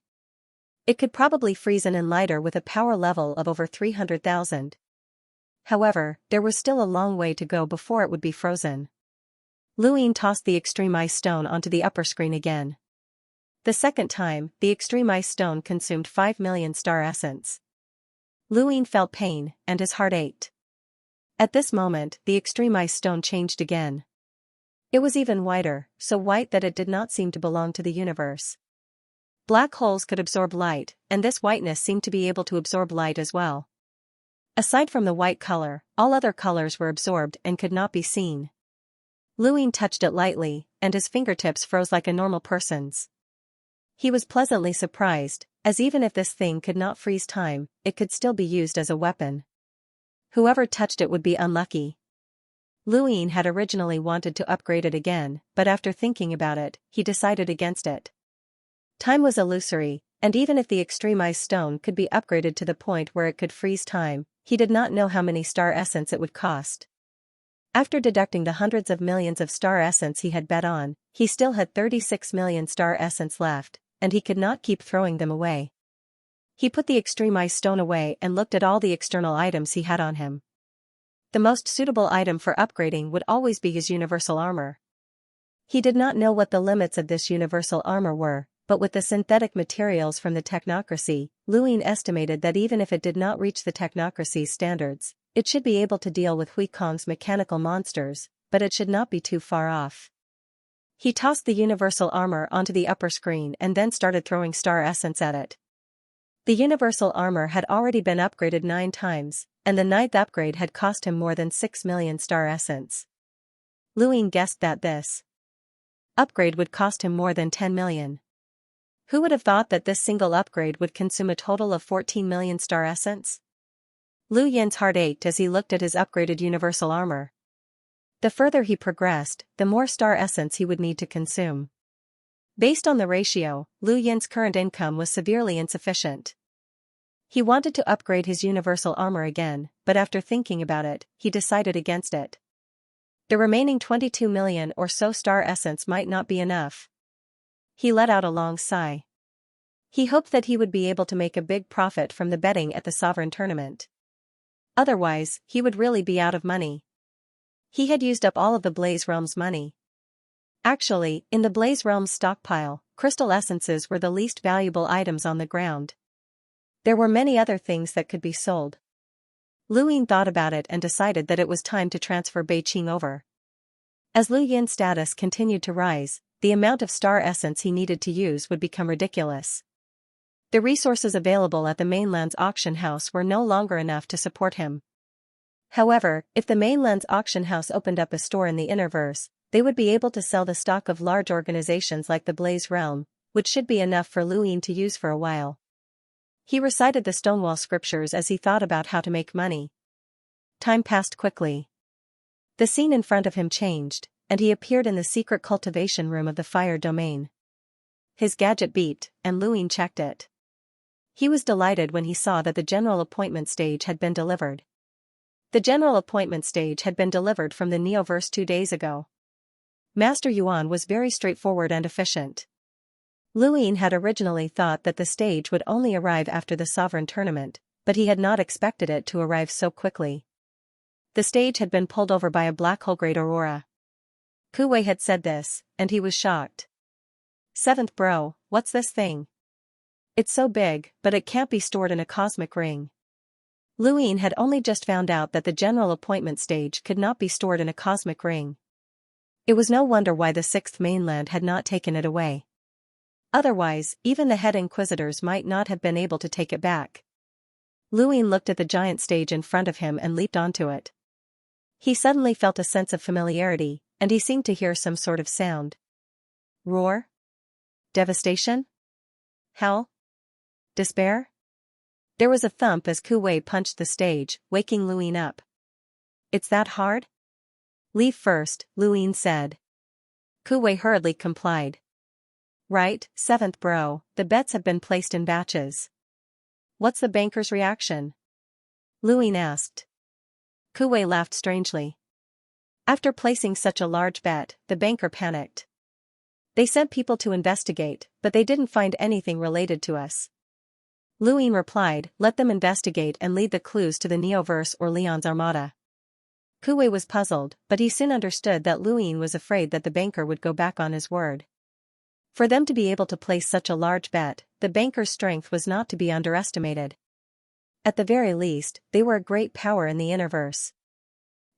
A: It could probably freeze an enlighter with a power level of over 300,000. However, there was still a long way to go before it would be frozen. Luin tossed the extreme ice stone onto the upper screen again. The second time, the extreme ice stone consumed 5 million star essence. Luin felt pain, and his heart ached. At this moment, the extreme ice stone changed again. It was even whiter, so white that it did not seem to belong to the universe. Black holes could absorb light, and this whiteness seemed to be able to absorb light as well. Aside from the white color, all other colors were absorbed and could not be seen. Luin touched it lightly, and his fingertips froze like a normal person's. He was pleasantly surprised, as even if this thing could not freeze time, it could still be used as a weapon. Whoever touched it would be unlucky. Luin had originally wanted to upgrade it again, but after thinking about it, he decided against it. Time was illusory, and even if the extreme ice stone could be upgraded to the point where it could freeze time, he did not know how many star essence it would cost. After deducting the hundreds of millions of star essence he had bet on, he still had 36 million star essence left, and he could not keep throwing them away. He put the extreme ice stone away and looked at all the external items he had on him. The most suitable item for upgrading would always be his universal armor. He did not know what the limits of this universal armor were, but with the synthetic materials from the technocracy, Luin estimated that even if it did not reach the technocracy's standards, it should be able to deal with Huikong's mechanical monsters, but it should not be too far off. He tossed the universal armor onto the upper screen and then started throwing star essence at it. The universal armor had already been upgraded 9 times, and the 9th upgrade had cost him more than 6 million star essence. Luin guessed that this upgrade would cost him more than 10 million. Who would have thought that this single upgrade would consume a total of 14 million star essence? Lu Yin's heart ached as he looked at his upgraded universal armor. The further he progressed, the more star essence he would need to consume. Based on the ratio, Lu Yin's current income was severely insufficient. He wanted to upgrade his universal armor again, but after thinking about it, he decided against it. The remaining 22 million or so star essence might not be enough. He let out a long sigh. He hoped that he would be able to make a big profit from the betting at the sovereign tournament. Otherwise, he would really be out of money. He had used up all of the Blaze Realm's money. Actually, in the Blaze Realm's stockpile, crystal essences were the least valuable items on the ground. There were many other things that could be sold. Luin thought about it and decided that it was time to transfer Beiqing over. As Lu Yin's status continued to rise, the amount of star essence he needed to use would become ridiculous. The resources available at the mainland's auction house were no longer enough to support him. However, if the mainland's auction house opened up a store in the Innerverse, they would be able to sell the stock of large organizations like the Blaze Realm, which should be enough for Luin to use for a while. He recited the Stonewall scriptures as he thought about how to make money. Time passed quickly. The scene in front of him changed, and he appeared in the secret cultivation room of the fire domain. His gadget beeped, and Luin checked it. He was delighted when he saw that the general appointment stage had been delivered. The general appointment stage had been delivered from the Neoverse 2 days ago. Master Yuan was very straightforward and efficient. Luin had originally thought that the stage would only arrive after the sovereign tournament, but he had not expected it to arrive so quickly. The stage had been pulled over by a black hole-grade aurora. Kuwei had said this, and he was shocked. "7th bro, what's this thing? It's so big, but it can't be stored in a cosmic ring." Luin had only just found out that the general appointment stage could not be stored in a cosmic ring. It was no wonder why the 6th mainland had not taken it away. Otherwise, even the head inquisitors might not have been able to take it back. Luin looked at the giant stage in front of him and leaped onto it. He suddenly felt a sense of familiarity, and he seemed to hear some sort of sound. Roar? Devastation? Hell? Despair? There was a thump as Kuwei punched the stage, waking Luin up. "It's that hard?" "Leave first," Luin said. Kuwei hurriedly complied. "Right, 7th bro, the bets have been placed in batches." "What's the banker's reaction?" Luin asked. Kuwei laughed strangely. After placing such a large bet, the banker panicked. They sent people to investigate, but they didn't find anything related to us. Luin replied, let them investigate and lead the clues to the Neoverse or Leon's Armada. Kuwei was puzzled, but he soon understood that Luin was afraid that the banker would go back on his word. For them to be able to place such a large bet, the banker's strength was not to be underestimated. At the very least, they were a great power in the Innerverse.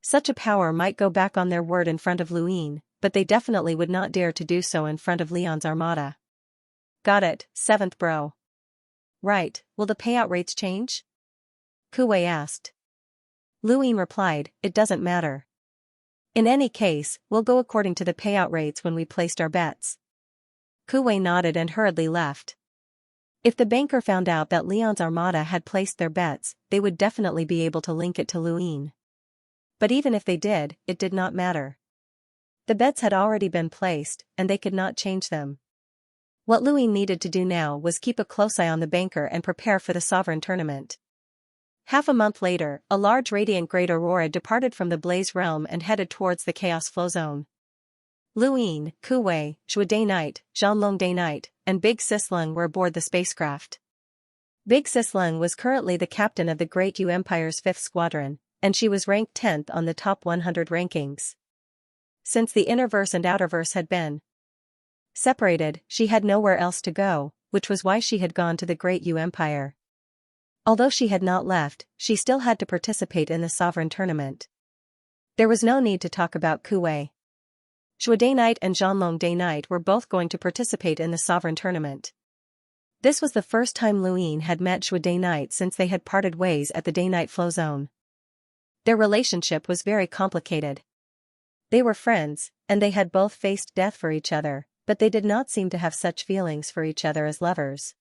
A: Such a power might go back on their word in front of Luin, but they definitely would not dare to do so in front of Leon's Armada. Got it, seventh bro. Right, will the payout rates change? Kuwei asked. Luin replied, it doesn't matter. In any case, we'll go according to the payout rates when we placed our bets. Kuwei nodded and hurriedly left. If the banker found out that Leon's Armada had placed their bets, they would definitely be able to link it to Luin. But even if they did, it did not matter. The bets had already been placed, and they could not change them. What Luin needed to do now was keep a close eye on the banker and prepare for the sovereign tournament. Half a month later, a large radiant great aurora departed from the Blaze Realm and headed towards the Chaos Flow Zone. Luin, Kuwei, Zhuo Day Knight, Zhanlong Day Knight, and Big Sislung were aboard the spacecraft. Big Sislung was currently the captain of the Great Yu Empire's 5th Squadron, and she was ranked 10th on the top 100 rankings. Since the Innerverse and Outerverse had been separated, she had nowhere else to go, which was why she had gone to the Great Yu Empire. Although she had not left, she still had to participate in the sovereign tournament. There was no need to talk about Kuwei. Zhuo Day Knight and Zhanlong Day Knight were both going to participate in the sovereign tournament. This was the first time Luin had met Zhuo Day Knight since they had parted ways at the Day Knight Flow Zone. Their relationship was very complicated. They were friends, and they had both faced death for each other, but they did not seem to have such feelings for each other as lovers.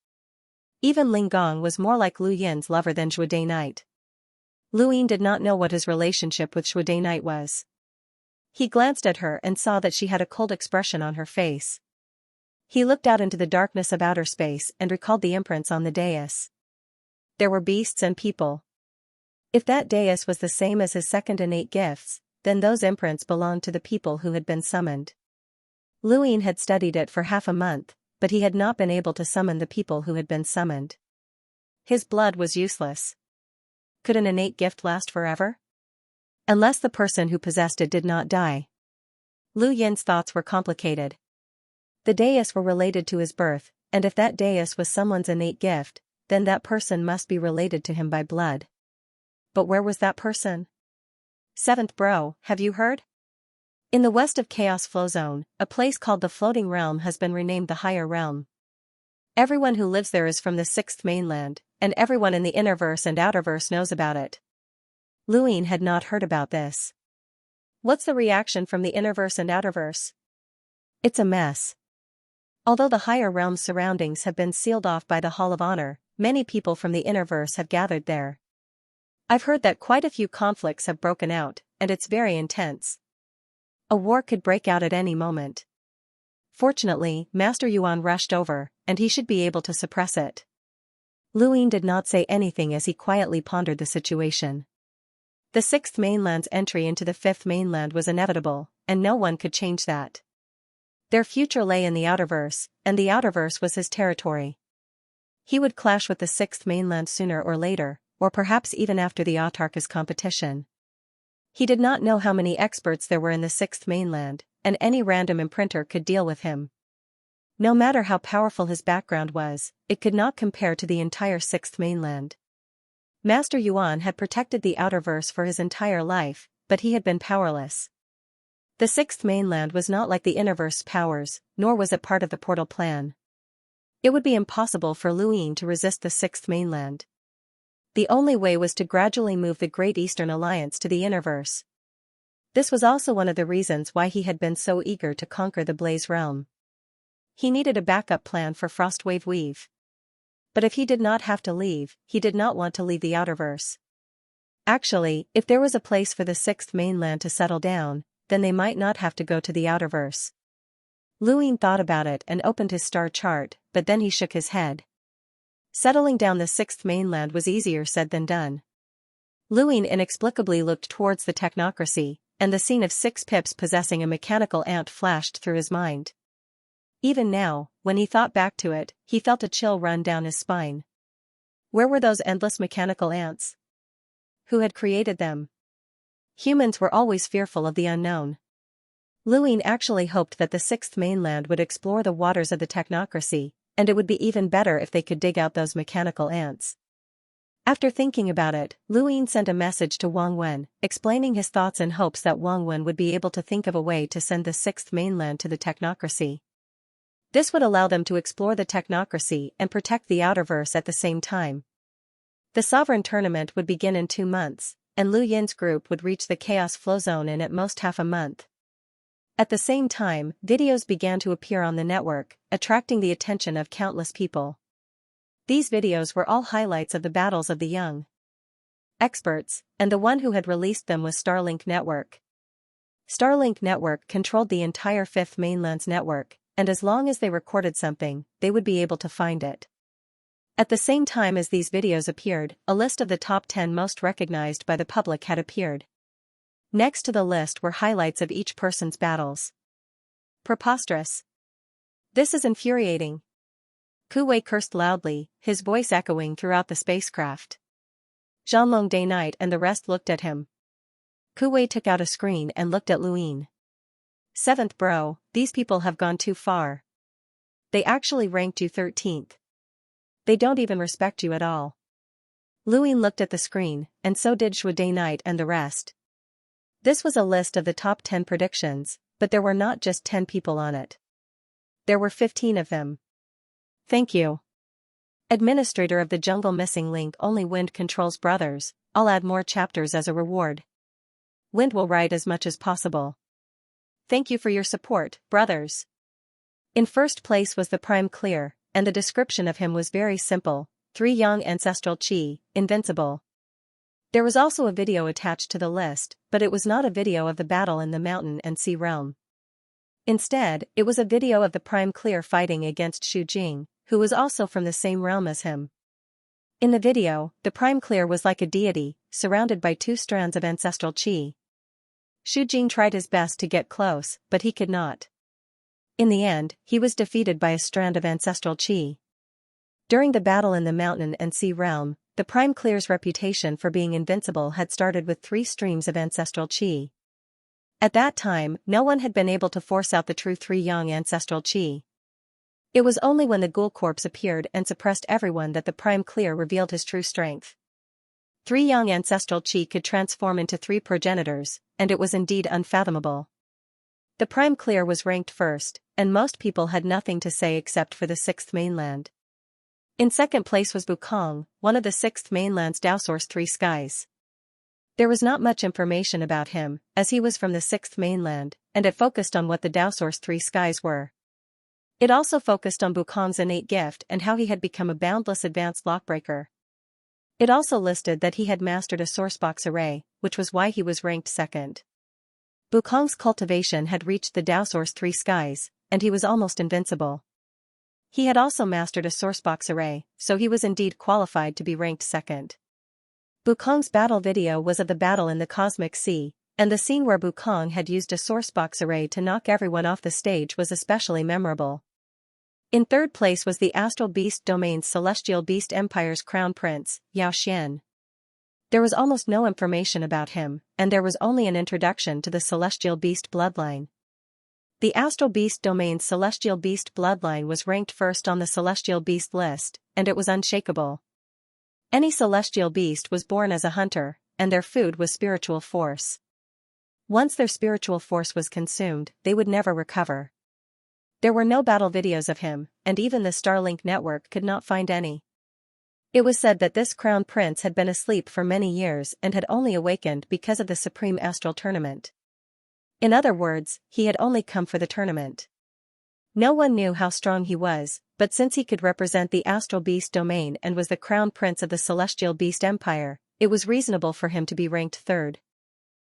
A: Even Ling Gong was more like Lu Yin's lover than Zhuo Day Knight. Luin did not know what his relationship with Zhuo Day Knight was. He glanced at her and saw that she had a cold expression on her face. He looked out into the darkness of outer space and recalled the imprints on the dais. There were beasts and people. If that dais was the same as his second innate gifts, then those imprints belonged to the people who had been summoned. Luin had studied it for half a month, but he had not been able to summon the people who had been summoned. His blood was useless. Could an innate gift last forever? Unless the person who possessed it did not die. Lu Yin's thoughts were complicated. The dais were related to his birth, and if that dais was someone's innate gift, then that person must be related to him by blood. But where was that person? Seventh bro, have you heard? In the west of Chaos Flow Zone, a place called the Floating Realm has been renamed the Higher Realm. Everyone who lives there is from the 6th mainland, and everyone in the Innerverse and Outerverse knows about it. Luin had not heard about this. What's the reaction from the Innerverse and Outerverse? It's a mess. Although the Higher Realm's surroundings have been sealed off by the Hall of Honor, many people from the Innerverse have gathered there. I've heard that quite a few conflicts have broken out, and it's very intense. A war could break out at any moment. Fortunately, Master Yuan rushed over, and he should be able to suppress it. Luin did not say anything as he quietly pondered the situation. The 6th mainland's entry into the 5th mainland was inevitable, and no one could change that. Their future lay in the Outerverse, and the Outerverse was his territory. He would clash with the 6th mainland sooner or later, or perhaps even after the Autarka's competition. He did not know how many experts there were in the 6th mainland, and any random imprinter could deal with him. No matter how powerful his background was, it could not compare to the entire 6th mainland. Master Yuan had protected the Outerverse for his entire life, but he had been powerless. The 6th mainland was not like the Innerverse powers, nor was it part of the portal plan. It would be impossible for Luin to resist the 6th mainland. The only way was to gradually move the Great Eastern Alliance to the Innerverse. This was also one of the reasons why he had been so eager to conquer the Blaze Realm. He needed a backup plan for Frostwave Weave. But if he did not have to leave, he did not want to leave the Outerverse. Actually, if there was a place for the 6th mainland to settle down, then they might not have to go to the Outerverse. Luin thought about it and opened his star chart, but then he shook his head. Settling down the 6th mainland was easier said than done. Luin inexplicably looked towards the technocracy, and the scene of 6 pips possessing a mechanical ant flashed through his mind. Even now, when he thought back to it, he felt a chill run down his spine. Where were those endless mechanical ants? Who had created them? Humans were always fearful of the unknown. Luin actually hoped that the sixth mainland would explore the waters of the technocracy, and it would be even better if they could dig out those mechanical ants. After thinking about it, Luin sent a message to Wang Wen, explaining his thoughts in hopes that Wang Wen would be able to think of a way to send the sixth mainland to the technocracy. This would allow them to explore the technocracy and protect the outerverse at the same time. The Sovereign Tournament would begin in 2 months, and Lu Yin's group would reach the Chaos Flow Zone in at most half a month. At the same time, videos began to appear on the network, attracting the attention of countless people. These videos were all highlights of the battles of the young experts, and the one who had released them was Starlink Network. Starlink Network controlled the entire Fifth Mainland's network, and as long as they recorded something, they would be able to find it. At the same time as these videos appeared, a list of the top 10 most recognized by the public had appeared. Next to the list were highlights of each person's battles. Preposterous. This is infuriating. Ku Wei cursed loudly, his voice echoing throughout the spacecraft. Zhanlong Day Night and the rest looked at him. Ku Wei took out a screen and looked at Luin. Seventh bro, these people have gone too far. They actually ranked you 13th. They don't even respect you at all. Luin looked at the screen, and so did Shui Day Night and the rest. This was a list of the top 10 predictions, but there were not just 10 people on it. There were 15 of them. Thank you. Administrator of the Jungle Missing Link only Wind controls brothers, I'll add more chapters as a reward. Wind will write as much as possible. Thank you for your support, brothers. In first place was the Prime Clear, and the description of him was very simple: 3 young ancestral chi, invincible. There was also a video attached to the list, but it was not a video of the battle in the mountain and sea realm. Instead, it was a video of the Prime Clear fighting against Xu Jing, who was also from the same realm as him. In the video, the Prime Clear was like a deity, surrounded by 2 strands of ancestral chi. Xu Jing tried his best to get close, but he could not. In the end, he was defeated by a strand of ancestral chi. During the battle in the mountain and sea realm, the Prime Clear's reputation for being invincible had started with 3 streams of ancestral chi. At that time, no one had been able to force out the true 3 young ancestral chi. It was only when the Ghoul Corpse appeared and suppressed everyone that the Prime Clear revealed his true strength. 3 young ancestral chi could transform into 3 progenitors, and it was indeed unfathomable. The Prime Clear was ranked first, and most people had nothing to say except for the Sixth Mainland. In second place was Bukong, one of the Sixth Mainland's Daosource 3 skies. There was not much information about him, as he was from the Sixth Mainland, and it focused on what the Daosource 3 skies were. It also focused on Bukong's innate gift and how he had become a boundless advanced lockbreaker. It also listed that he had mastered a sourcebox array, which was why he was ranked second. Bukong's cultivation had reached the Daosource 3 skies, and he was almost invincible. He had also mastered a sourcebox array, so he was indeed qualified to be ranked second. Bukong's battle video was of the battle in the Cosmic Sea, and the scene where Bukong had used a sourcebox array to knock everyone off the stage was especially memorable. In third place was the Astral Beast Domain's Celestial Beast Empire's Crown Prince, Xianxia. There was almost no information about him, and there was only an introduction to the Celestial Beast bloodline. The Astral Beast Domain's Celestial Beast bloodline was ranked first on the Celestial Beast list, and it was unshakable. Any Celestial Beast was born as a hunter, and their food was spiritual force. Once their spiritual force was consumed, they would never recover. There were no battle videos of him, and even the Starlink network could not find any. It was said that this Crown Prince had been asleep for many years and had only awakened because of the Supreme Astral Tournament. In other words, he had only come for the tournament. No one knew how strong he was, but since he could represent the Astral Beast domain and was the Crown Prince of the Celestial Beast Empire, it was reasonable for him to be ranked third.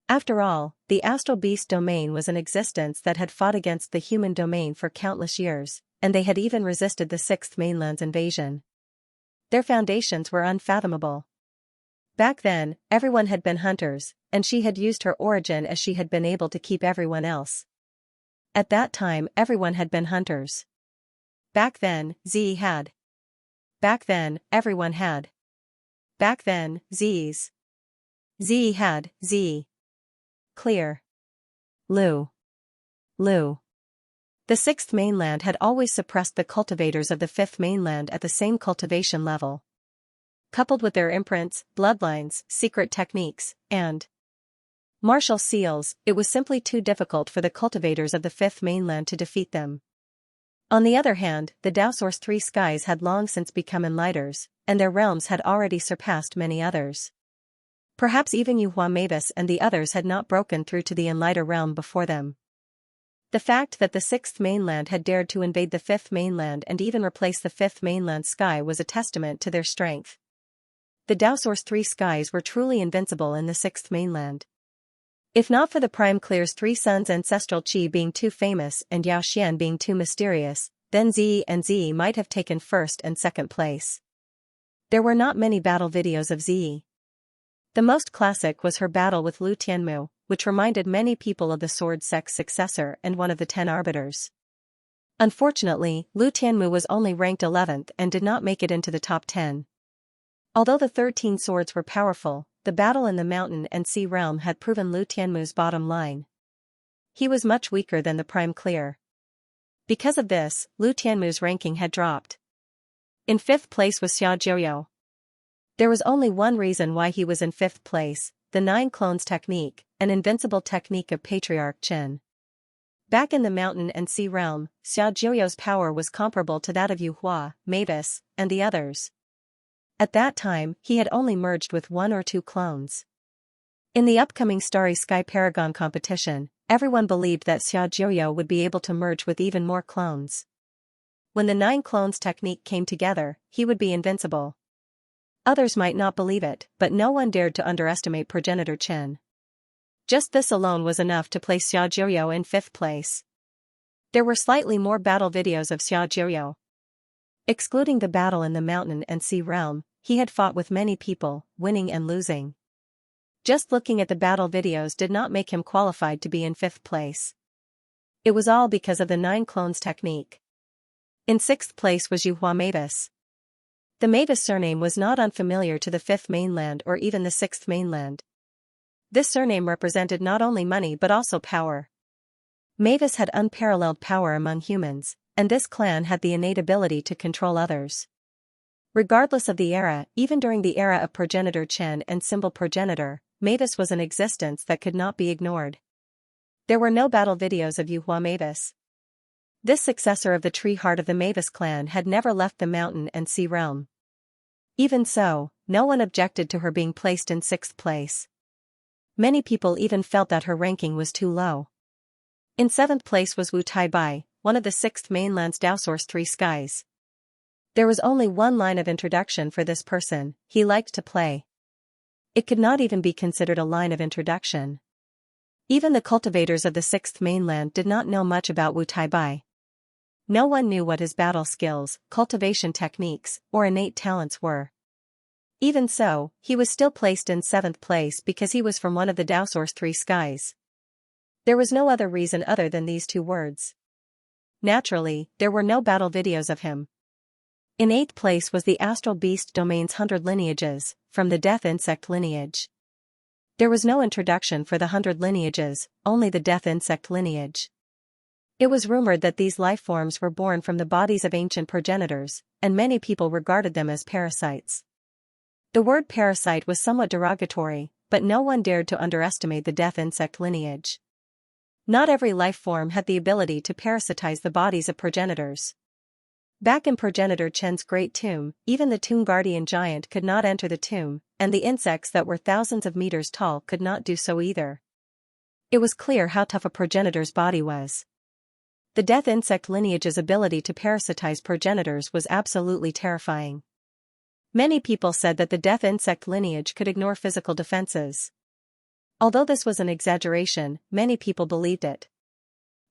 A: After all, the Astral Beast domain was an existence that had fought against the human domain for countless years, and they had even resisted the Sixth Mainland's invasion. Their foundations were unfathomable. Back then, everyone had been hunters, and she had used her origin as she had been able to keep everyone else. At that time everyone had been hunters. Back then, Back then, everyone had. Back then, had, Clear. Lu. The sixth mainland had always suppressed the cultivators of the fifth mainland at the same cultivation level. Coupled with their imprints, bloodlines, secret techniques, and martial seals, it was simply too difficult for the cultivators of the fifth mainland to defeat them. On the other hand, the Daosor's three skies had long since become enlighters, and their realms had already surpassed many others. Perhaps even Yuhua Mavis and the others had not broken through to the enlighter realm before them. The fact that the sixth mainland had dared to invade the fifth mainland and even replace the fifth mainland sky was a testament to their strength. The Daosor's three skies were truly invincible in the sixth mainland. If not for the Prime Clear's three sons' ancestral qi being too famous and Yao Xian being too mysterious, then Zi might have taken first and second place. There were not many battle videos of Zi. The most classic was her battle with Lu Tianmu, which reminded many people of the Sword Sect's successor and one of the 10 arbiters. Unfortunately, Lu Tianmu was only ranked 11th and did not make it into the top 10. Although the 13 swords were powerful, the battle in the mountain and sea realm had proven Lu Tianmu's bottom line. He was much weaker than the Prime Clear. Because of this, Lu Tianmu's ranking had dropped. In 5th place was Xia Jiuyou. There was only one reason why he was in 5th place, the 9 clones technique, an invincible technique of Patriarch Qin. Back in the mountain and sea realm, Xia Jiuyou's power was comparable to that of Yuhua, Mavis, and the others. At that time, he had only merged with 1 or 2 clones. In the upcoming Starry Sky Paragon competition, everyone believed that Xia Jiuyou would be able to merge with even more clones. When the 9 clones technique came together, he would be invincible. Others might not believe it, but no one dared to underestimate Progenitor Qin. Just this alone was enough to place Xia Jiuyou in 5th place. There were slightly more battle videos of Xia Jiuyou. Excluding the battle in the mountain and sea realm, he had fought with many people, winning and losing. Just looking at the battle videos did not make him qualified to be in 5th place. It was all because of the 9 clones technique. In 6th place was Yuhua Mavis. The Mavis surname was not unfamiliar to the 5th mainland or even the 6th mainland. This surname represented not only money but also power. Mavis had unparalleled power among humans, and this clan had the innate ability to control others. Regardless of the era, even during the era of Progenitor Qin and Symbol Progenitor, Mavis was an existence that could not be ignored. There were no battle videos of Yuhua Mavis. This successor of the tree heart of the Mavis clan had never left the mountain and sea realm. Even so, no one objected to her being placed in 6th place. Many people even felt that her ranking was too low. In 7th place was Wu Taibai, one of the 6th mainland's Daosor's 3 skies. There was only one line of introduction for this person: he liked to play. It could not even be considered a line of introduction. Even the cultivators of the 6th mainland did not know much about Wu Taibai. No one knew what his battle skills, cultivation techniques, or innate talents were. Even so, he was still placed in 7th place because he was from one of the Daosor's 3 skies. There was no other reason other than these 2 words. Naturally, there were no battle videos of him. In 8th place was the Astral Beast Domain's 100 lineages, from the Death Insect lineage. There was no introduction for the 100 lineages, only the Death Insect lineage. It was rumored that these life forms were born from the bodies of ancient progenitors, and many people regarded them as parasites. The word parasite was somewhat derogatory, but no one dared to underestimate the Death Insect lineage. Not every life form had the ability to parasitize the bodies of progenitors. Back in Progenitor Qin's great tomb, even the Tomb Guardian giant could not enter the tomb, and the insects that were thousands of meters tall could not do so either. It was clear how tough a progenitor's body was. The Death Insect lineage's ability to parasitize progenitors was absolutely terrifying. Many people said that the Death Insect lineage could ignore physical defenses. Although this was an exaggeration, many people believed it.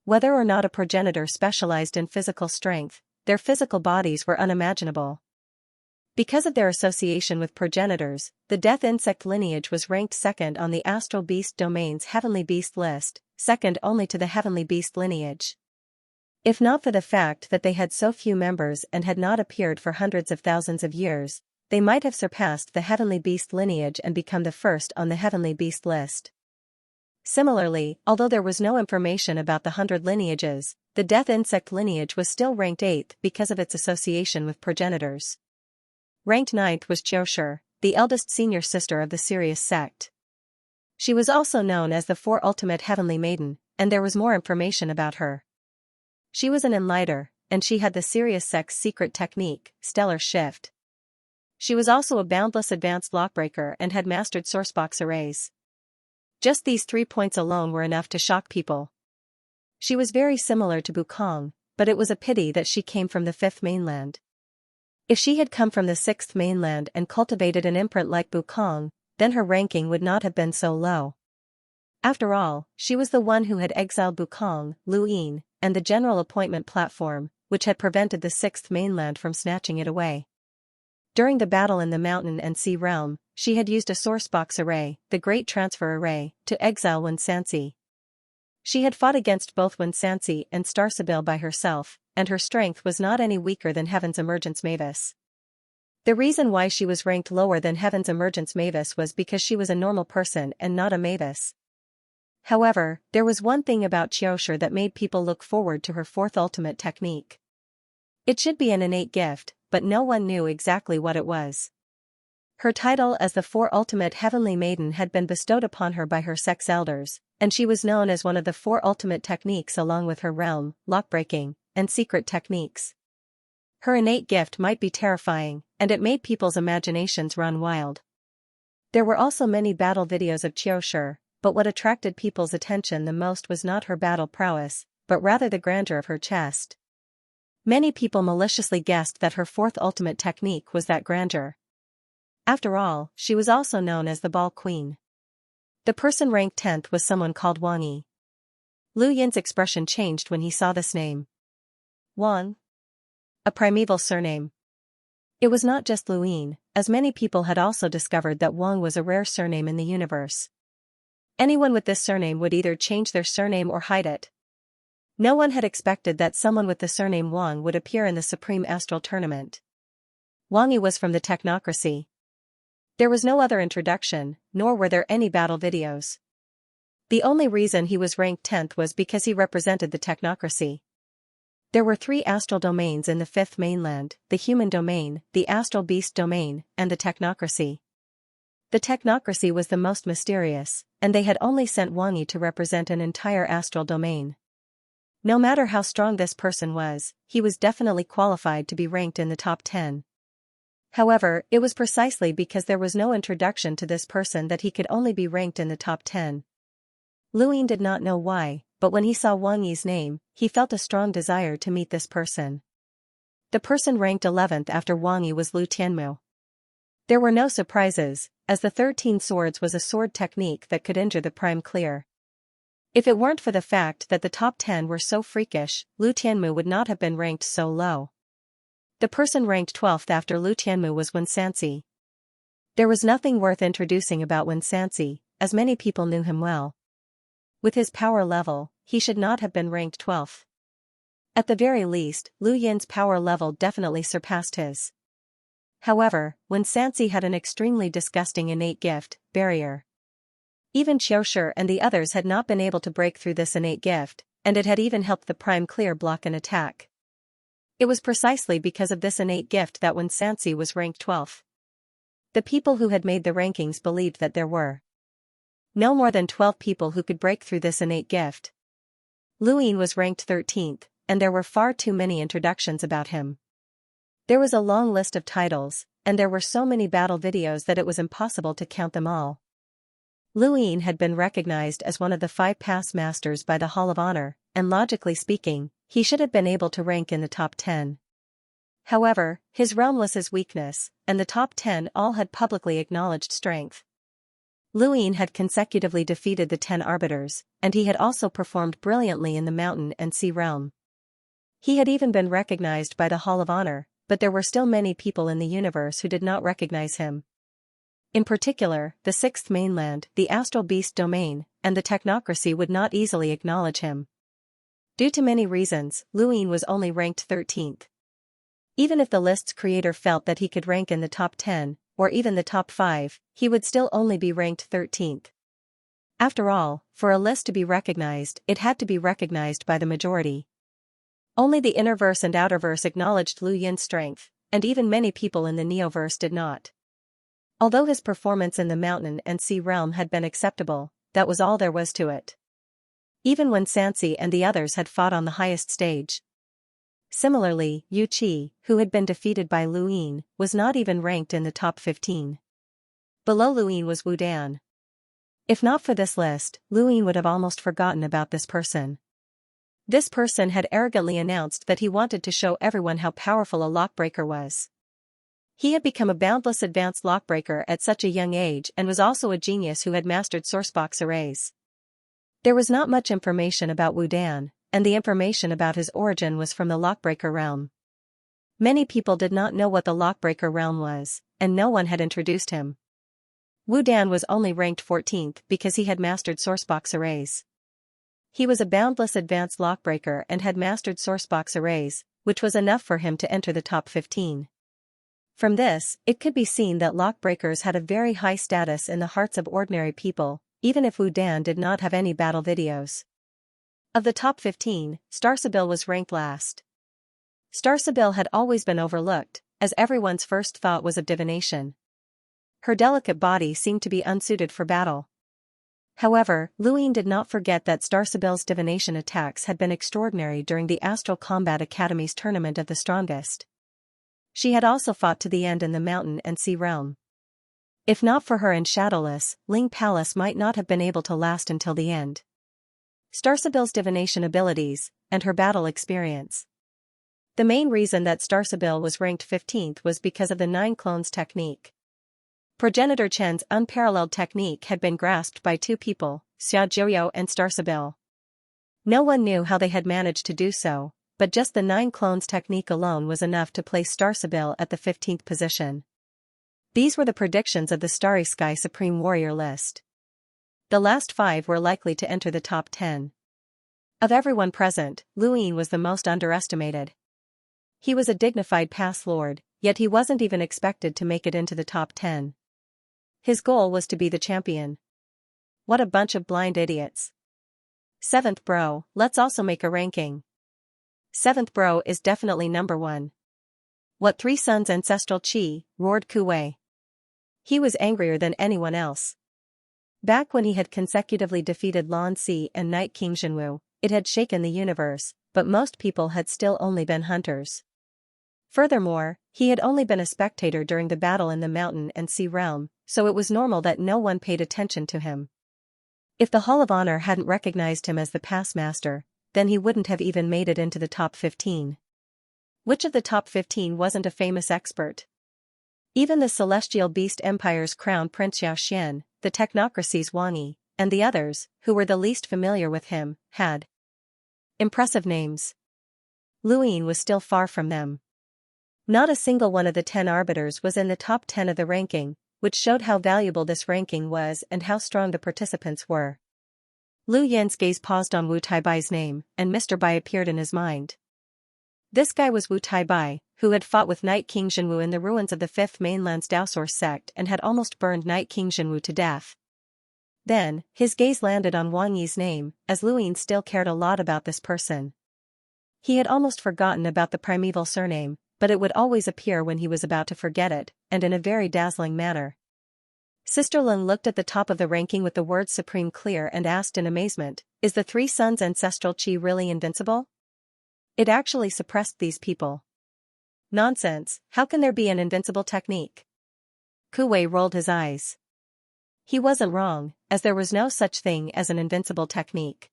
A: Whether or not a progenitor specialized in physical strength, their physical bodies were unimaginable. Because of their association with progenitors, the Death Insect lineage was ranked 2nd on the Astral Beast Domain's Heavenly Beast list, second only to the heavenly beast lineage. If not for the fact that they had so few members and had not appeared for hundreds of thousands of years, they might have surpassed the heavenly beast lineage and become the first on the heavenly beast list. Similarly, although there was no information about the 100 lineages, the death insect lineage was still ranked 8th because of its association with progenitors. Ranked 9th was Xianxia, the eldest senior sister of the Sirius sect. She was also known as the 4 Ultimate Heavenly Maiden, and there was more information about her. She was an enlighter, and she had the Sirius sect's secret technique, Stellar Shift. She was also a boundless advanced lockbreaker and had mastered sourcebox arrays. Just these 3 points alone were enough to shock people. She was very similar to Wukong, but it was a pity that she came from the 5th mainland. If she had come from the 6th mainland and cultivated an imprint like Wukong, then her ranking would not have been so low. After all, she was the one who had exiled Wukong, Luyin, and the general appointment platform, which had prevented the 6th mainland from snatching it away. During the battle in the mountain and sea realm, she had used a sourcebox array, the Great Transfer Array, to exile Xianxia. She had fought against both Xianxia and Star Sibyl by herself, and her strength was not any weaker than Heaven's Emergence Mavis. The reason why she was ranked lower than Heaven's Emergence Mavis was because she was a normal person and not a Mavis. However, there was one thing about Xianxia that made people look forward to her 4th ultimate technique. It should be an innate gift, but no one knew exactly what it was. Her title as the 4 Ultimate Heavenly Maiden had been bestowed upon her by her sex elders, and she was known as one of the 4 ultimate techniques along with her realm, lockbreaking, and secret techniques. Her innate gift might be terrifying, and it made people's imaginations run wild. There were also many battle videos of Xianxia, but what attracted people's attention the most was not her battle prowess, but rather the grandeur of her chest. Many people maliciously guessed that her 4th ultimate technique was that grandeur. After all, she was also known as the Ball Queen. The person ranked 10th was someone called Wang Yi. Lu Yin's expression changed when he saw this name. Wang? A primeval surname. It was not just Lu Yin, as many people had also discovered that Wang was a rare surname in the universe. Anyone with this surname would either change their surname or hide it. No one had expected that someone with the surname Wang would appear in the Supreme Astral Tournament. Wang Yi was from the Technocracy. There was no other introduction, nor were there any battle videos. The only reason he was ranked 10th was because he represented the Technocracy. There were 3 astral domains in the 5th mainland, the Human Domain, the Astral Beast Domain, and the Technocracy. The Technocracy was the most mysterious, and they had only sent Wang Yi to represent an entire astral domain. No matter how strong this person was, he was definitely qualified to be ranked in the top 10. However, it was precisely because there was no introduction to this person that he could only be ranked in the top 10. Lu Yin did not know why, but when he saw Wang Yi's name, he felt a strong desire to meet this person. The person ranked 11th after Wang Yi was Lu Tianmu. There were no surprises, as the 13 swords was a sword technique that could injure the prime clear. If it weren't for the fact that the top 10 were so freakish, Lu Tianmu would not have been ranked so low. The person ranked 12th after Lu Tianmu was Xianxia. There was nothing worth introducing about Xianxia, as many people knew him well. With his power level, he should not have been ranked 12th. At the very least, Lu Yin's power level definitely surpassed his. However, Xianxia had an extremely disgusting innate gift, barrier. Even Xianxia and the others had not been able to break through this innate gift, and it had even helped the prime clear block an attack. It was precisely because of this innate gift that Xianxia was ranked 12th. The people who had made the rankings believed that there were no more than 12 people who could break through this innate gift. Lu Yin was ranked 13th, and there were far too many introductions about him. There was a long list of titles, and there were so many battle videos that it was impossible to count them all. Lu Yin had been recognized as one of the 5 past masters by the Hall of Honor, and logically speaking, he should have been able to rank in the top 10. However, his realm was his weakness, and the top 10 all had publicly acknowledged strength. Lu Yin had consecutively defeated the 10 arbiters, and he had also performed brilliantly in the mountain and sea realm. He had even been recognized by the Hall of Honor, but there were still many people in the universe who did not recognize him. In particular, the 6th mainland, the Astral Beast Domain, and the technocracy would not easily acknowledge him. Due to many reasons, Luin was only ranked 13th. Even if the list's creator felt that he could rank in the top 10, or even the top 5, he would still only be ranked 13th. After all, for a list to be recognized, it had to be recognized by the majority. Only the Innerverse and Outerverse acknowledged Lu Yin's strength, and even many people in the Neoverse did not. Although his performance in the Mountain and Sea realm had been acceptable, that was all there was to it. Even when Xianxia and the others had fought on the highest stage. Similarly, Yu Qi, who had been defeated by Lu Yin, was not even ranked in the top 15. Below Lu Yin was Wu Dan. If not for this list, Lu Yin would have almost forgotten about this person. This person had arrogantly announced that he wanted to show everyone how powerful a lockbreaker was. He had become a boundless advanced lockbreaker at such a young age and was also a genius who had mastered sourcebox arrays. There was not much information about Wu Dan, and the information about his origin was from the lockbreaker realm. Many people did not know what the lockbreaker realm was, and no one had introduced him. Wu Dan was only ranked 14th because he had mastered sourcebox arrays. He was a boundless advanced lockbreaker and had mastered sourcebox arrays, which was enough for him to enter the top 15. From this, it could be seen that lockbreakers had a very high status in the hearts of ordinary people, even if Wu Dan did not have any battle videos. Of the top 15, Starsabil was ranked last. Starsabil had always been overlooked, as everyone's first thought was of divination. Her delicate body seemed to be unsuited for battle. However, Lu Yin did not forget that Starsabil's divination attacks had been extraordinary during the Astral Combat Academy's Tournament of the Strongest. She had also fought to the end in the Mountain and Sea realm. If not for her and Shadowless, Ling Palace might not have been able to last until the end. Starsabil's divination abilities, and her battle experience. The main reason that Starsabil was ranked 15th was because of the 9 clones technique. Progenitor Chen's unparalleled technique had been grasped by 2 people, Xiaojiu and Starsabil. No one knew how they had managed to do so, but just the 9 clones technique alone was enough to place Starsabil at the 15th position. These were the predictions of the Starry Sky Supreme Warrior list. The last 5 were likely to enter the top 10. Of everyone present, Lu Yin was the most underestimated. He was a dignified past lord, yet he wasn't even expected to make it into the top 10. His goal was to be the champion. What a bunch of blind idiots. 7th bro, let's also make a ranking. 7th bro is definitely number 1. What 3 suns ancestral chi, roared Kuwei. He was angrier than anyone else. Back when he had consecutively defeated Lan Si and Night King Jinwu, it had shaken the universe, but most people had still only been hunters. Furthermore, he had only been a spectator during the battle in the Mountain and Sea realm, so it was normal that no one paid attention to him. If the Hall of Honor hadn't recognized him as the past master, then he wouldn't have even made it into the top 15. Which of the top 15 wasn't a famous expert? Even the Celestial Beast Empire's crown Prince Xianxia, the technocracy's Wang Yi, and the others, who were the least familiar with him, had impressive names. Lu Yin was still far from them. Not a single one of the 10 arbiters was in the top 10 of the ranking, which showed how valuable this ranking was and how strong the participants were. Lu Yin's gaze paused on Wu Taibai's name, and Mr. Bai appeared in his mind. This guy was Wu Taibai, who had fought with Night King Jinwu in the ruins of the 5th Mainland's Daosaur sect and had almost burned Night King Jinwu to death. Then, his gaze landed on Wang Yi's name, as Lu Yin still cared a lot about this person. He had almost forgotten about the primeval surname, but it would always appear when he was about to forget it, and in a very dazzling manner. Sister Lin looked at the top of the ranking with the word Supreme clear and asked in amazement, is the 3 suns ancestral chi really invincible? It actually suppressed these people. Nonsense, how can there be an invincible technique? Kuwei rolled his eyes. He wasn't wrong, as there was no such thing as an invincible technique.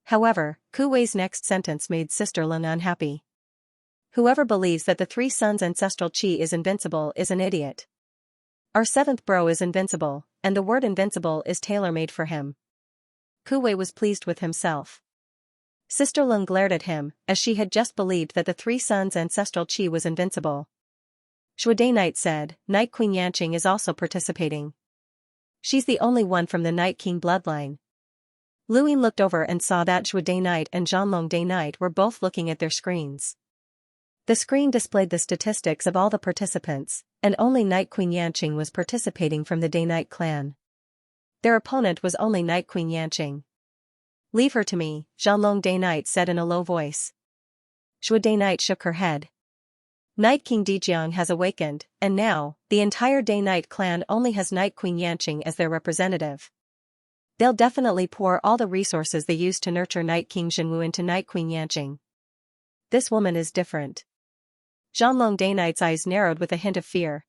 A: However, Kuwei's next sentence made Sister Lin unhappy. Whoever believes that the 3 suns ancestral chi is invincible is an idiot. Our 7th bro is invincible, and the word invincible is tailor-made for him. Kuwei was pleased with himself. Sister Lin glared at him, as she had just believed that the 3 suns ancestral chi was invincible. Shuade Knight said, Night Queen Yanqing is also participating. She's the only one from the Night King bloodline. Luin looked over and saw that Zhuo Day Knight and Zhanlong Day Knight were both looking at their screens. The screen displayed the statistics of all the participants, and only Night Queen Yanqing was participating from the Day Knight clan. Their opponent was only Night Queen Yanqing. "Leave her to me," Zhanlong Day Knight said in a low voice. Zhuo Day Knight shook her head. "Night King Dijiang has awakened, and now, the entire Day Knight clan only has Night Queen Yanqing as their representative. They'll definitely pour all the resources they used to nurture Night King Jinwu into Night Queen Yanqing. This woman is different." Zhanlong Day Knight's eyes narrowed with a hint of fear.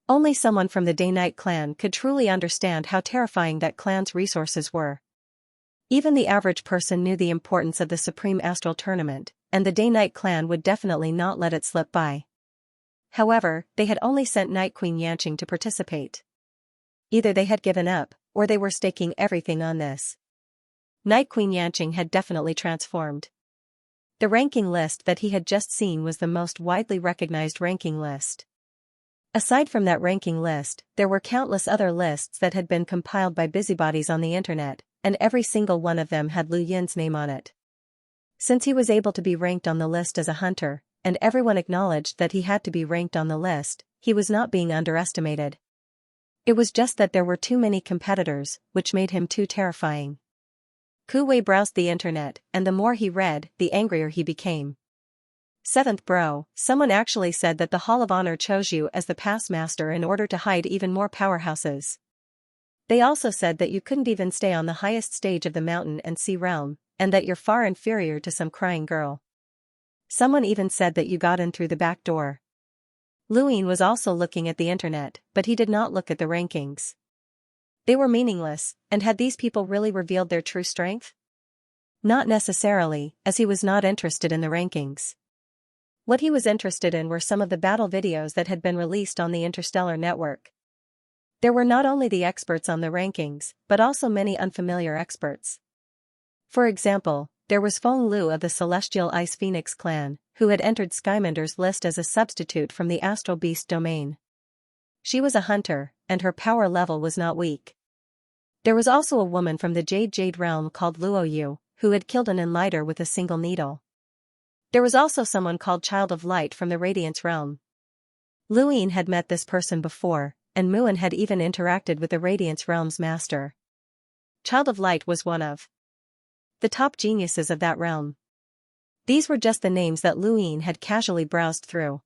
A: Only someone from the Day Knight clan could truly understand how terrifying that clan's resources were. Even the average person knew the importance of the Supreme Astral Tournament, and the Day Knight clan would definitely not let it slip by. However, they had only sent Night Queen Yanqing to participate. Either they had given up, or they were staking everything on this. Night Queen Yanqing had definitely transformed. The ranking list that he had just seen was the most widely recognized ranking list. Aside from that ranking list, there were countless other lists that had been compiled by busybodies on the internet, and every single one of them had Lu Yin's name on it. Since he was able to be ranked on the list as a hunter, and everyone acknowledged that he had to be ranked on the list, he was not being underestimated. It was just that there were too many competitors, which made him too terrifying. Ku Wei browsed the internet, and the more he read, the angrier he became. "Seventh bro, someone actually said that the Hall of Honor chose you as the pass master in order to hide even more powerhouses. They also said that you couldn't even stay on the highest stage of the mountain and sea realm, and that you're far inferior to some crying girl. Someone even said that you got in through the back door." Luin was also looking at the internet, but he did not look at the rankings. They were meaningless, and had these people really revealed their true strength? Not necessarily, as he was not interested in the rankings. What he was interested in were some of the battle videos that had been released on the Interstellar Network. There were not only the experts on the rankings, but also many unfamiliar experts. For example, there was Feng Lu of the Celestial Ice Phoenix clan, who had entered Skymander's list as a substitute from the Astral Beast domain. She was a hunter, and her power level was not weak. There was also a woman from the Jade realm called Luo Yu, who had killed an enlighter with a single needle. There was also someone called Child of Light from the Radiance realm. Luin had met this person before, and Muin had even interacted with the Radiance realm's master. Child of Light was one of the top geniuses of that realm. These were just the names that Luin had casually browsed through.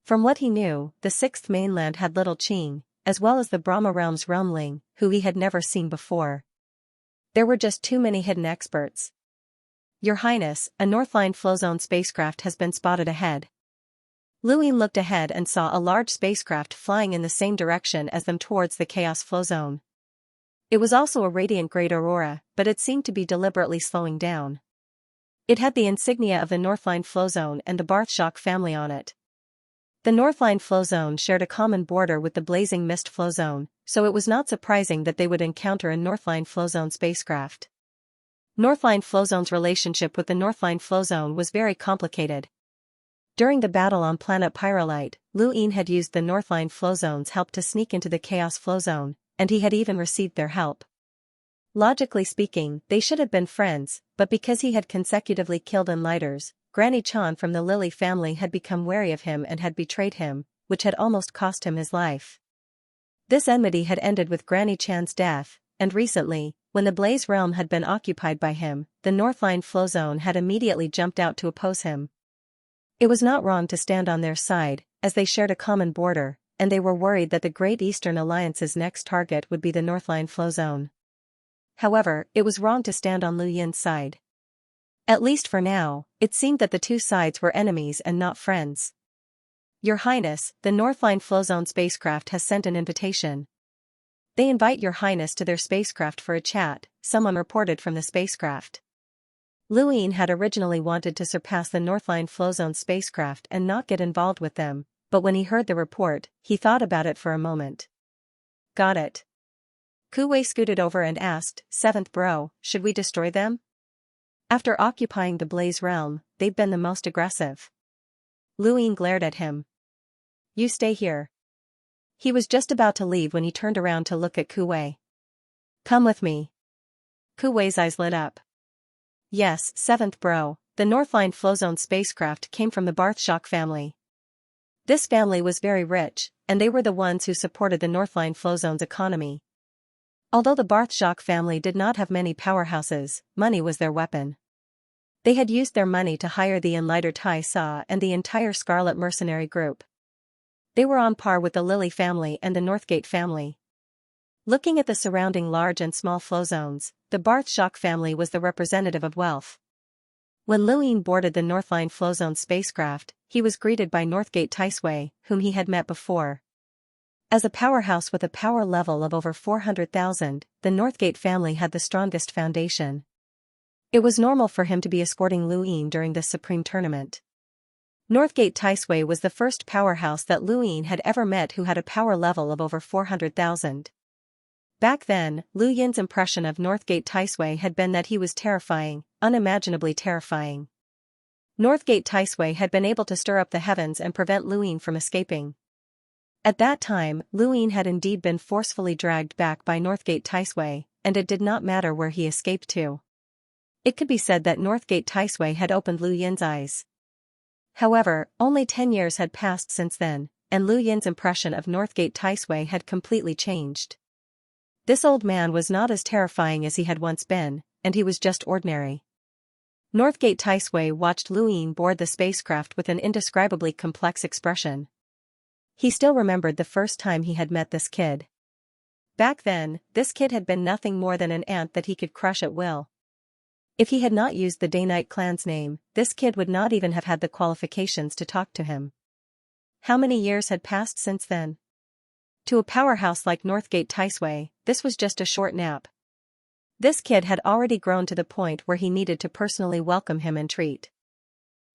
A: From what he knew, the Sixth Mainland had Little Qing, as well as the Brahma realm's realmling, who he had never seen before. There were just too many hidden experts. "Your Highness, a Northline Flowzone spacecraft has been spotted ahead." Luin looked ahead and saw a large spacecraft flying in the same direction as them towards the Chaos Flowzone. It was also a radiant great aurora, but it seemed to be deliberately slowing down. It had the insignia of the Northline Flowzone and the Barthshock family on it. The Northline Flowzone shared a common border with the Blazing Mist Flowzone, so it was not surprising that they would encounter a Northline Flowzone spacecraft. Northline Flowzone's relationship with the Northline Flowzone was very complicated. During the battle on planet Pyrolite, Luin had used the Northline Flowzone's help to sneak into the Chaos Flowzone, and he had even received their help. Logically speaking, they should have been friends, but because he had consecutively killed enlighters, Granny Chan from the Lily family had become wary of him and had betrayed him, which had almost cost him his life. This enmity had ended with Granny Chan's death, and recently, when the Blaze realm had been occupied by him, the Northline Flowzone had immediately jumped out to oppose him. It was not wrong to stand on their side, as they shared a common border, and they were worried that the Great Eastern Alliance's next target would be the Northline Flowzone. However, it was wrong to stand on Lu Yin's side. At least for now, it seemed that the two sides were enemies and not friends. "Your Highness, the Northline Flowzone spacecraft has sent an invitation. They invite Your Highness to their spacecraft for a chat," someone reported from the spacecraft. Luin had originally wanted to surpass the Northline Flowzone spacecraft and not get involved with them, but when he heard the report, he thought about it for a moment. "Got it." Ku Wei scooted over and asked, "Seventh bro, should we destroy them? After occupying the Blaze realm, they've been the most aggressive." Luin glared at him. "You stay here." He was just about to leave when he turned around to look at Ku Wei. "Come with me." Ku Wei's eyes lit up. Yes, seventh bro, the Northline Flowzone spacecraft came from the Barthshock family. This family was very rich, and they were the ones who supported the Northline Flowzone's economy. Although the Barthshock family did not have many powerhouses, money was their weapon. They had used their money to hire the Enlighter Tai Sa and the entire Scarlet mercenary group. They were on par with the Lily family and the Northgate family. Looking at the surrounding large and small flow zones, the Barthshock family was the representative of wealth. When Luin boarded the Northline Flowzone spacecraft, he was greeted by Northgate Taisui, whom he had met before. As a powerhouse with a power level of over 400,000, the Northgate family had the strongest foundation. It was normal for him to be escorting Luin during this supreme tournament. Northgate Taisui was the first powerhouse that Luin had ever met who had a power level of over 400,000. Back then, Lu Yin's impression of Northgate Taisui had been that he was terrifying, unimaginably terrifying. Northgate Taisui had been able to stir up the heavens and prevent Luin from escaping. At that time, Luin had indeed been forcefully dragged back by Northgate Taisui, and it did not matter where he escaped to. It could be said that Northgate Taisui had opened Lu Yin's eyes. However, only 10 years had passed since then, and Lu Yin's impression of Northgate Taisui had completely changed. This old man was not as terrifying as he had once been, and he was just ordinary. Northgate Taisui watched Luin board the spacecraft with an indescribably complex expression. He still remembered the first time he had met this kid. Back then, this kid had been nothing more than an ant that he could crush at will. If he had not used the Day-Night Clan's name, this kid would not even have had the qualifications to talk to him. How many years had passed since then? To a powerhouse like Northgate Taisui, this was just a short nap. This kid had already grown to the point where he needed to personally welcome him and treat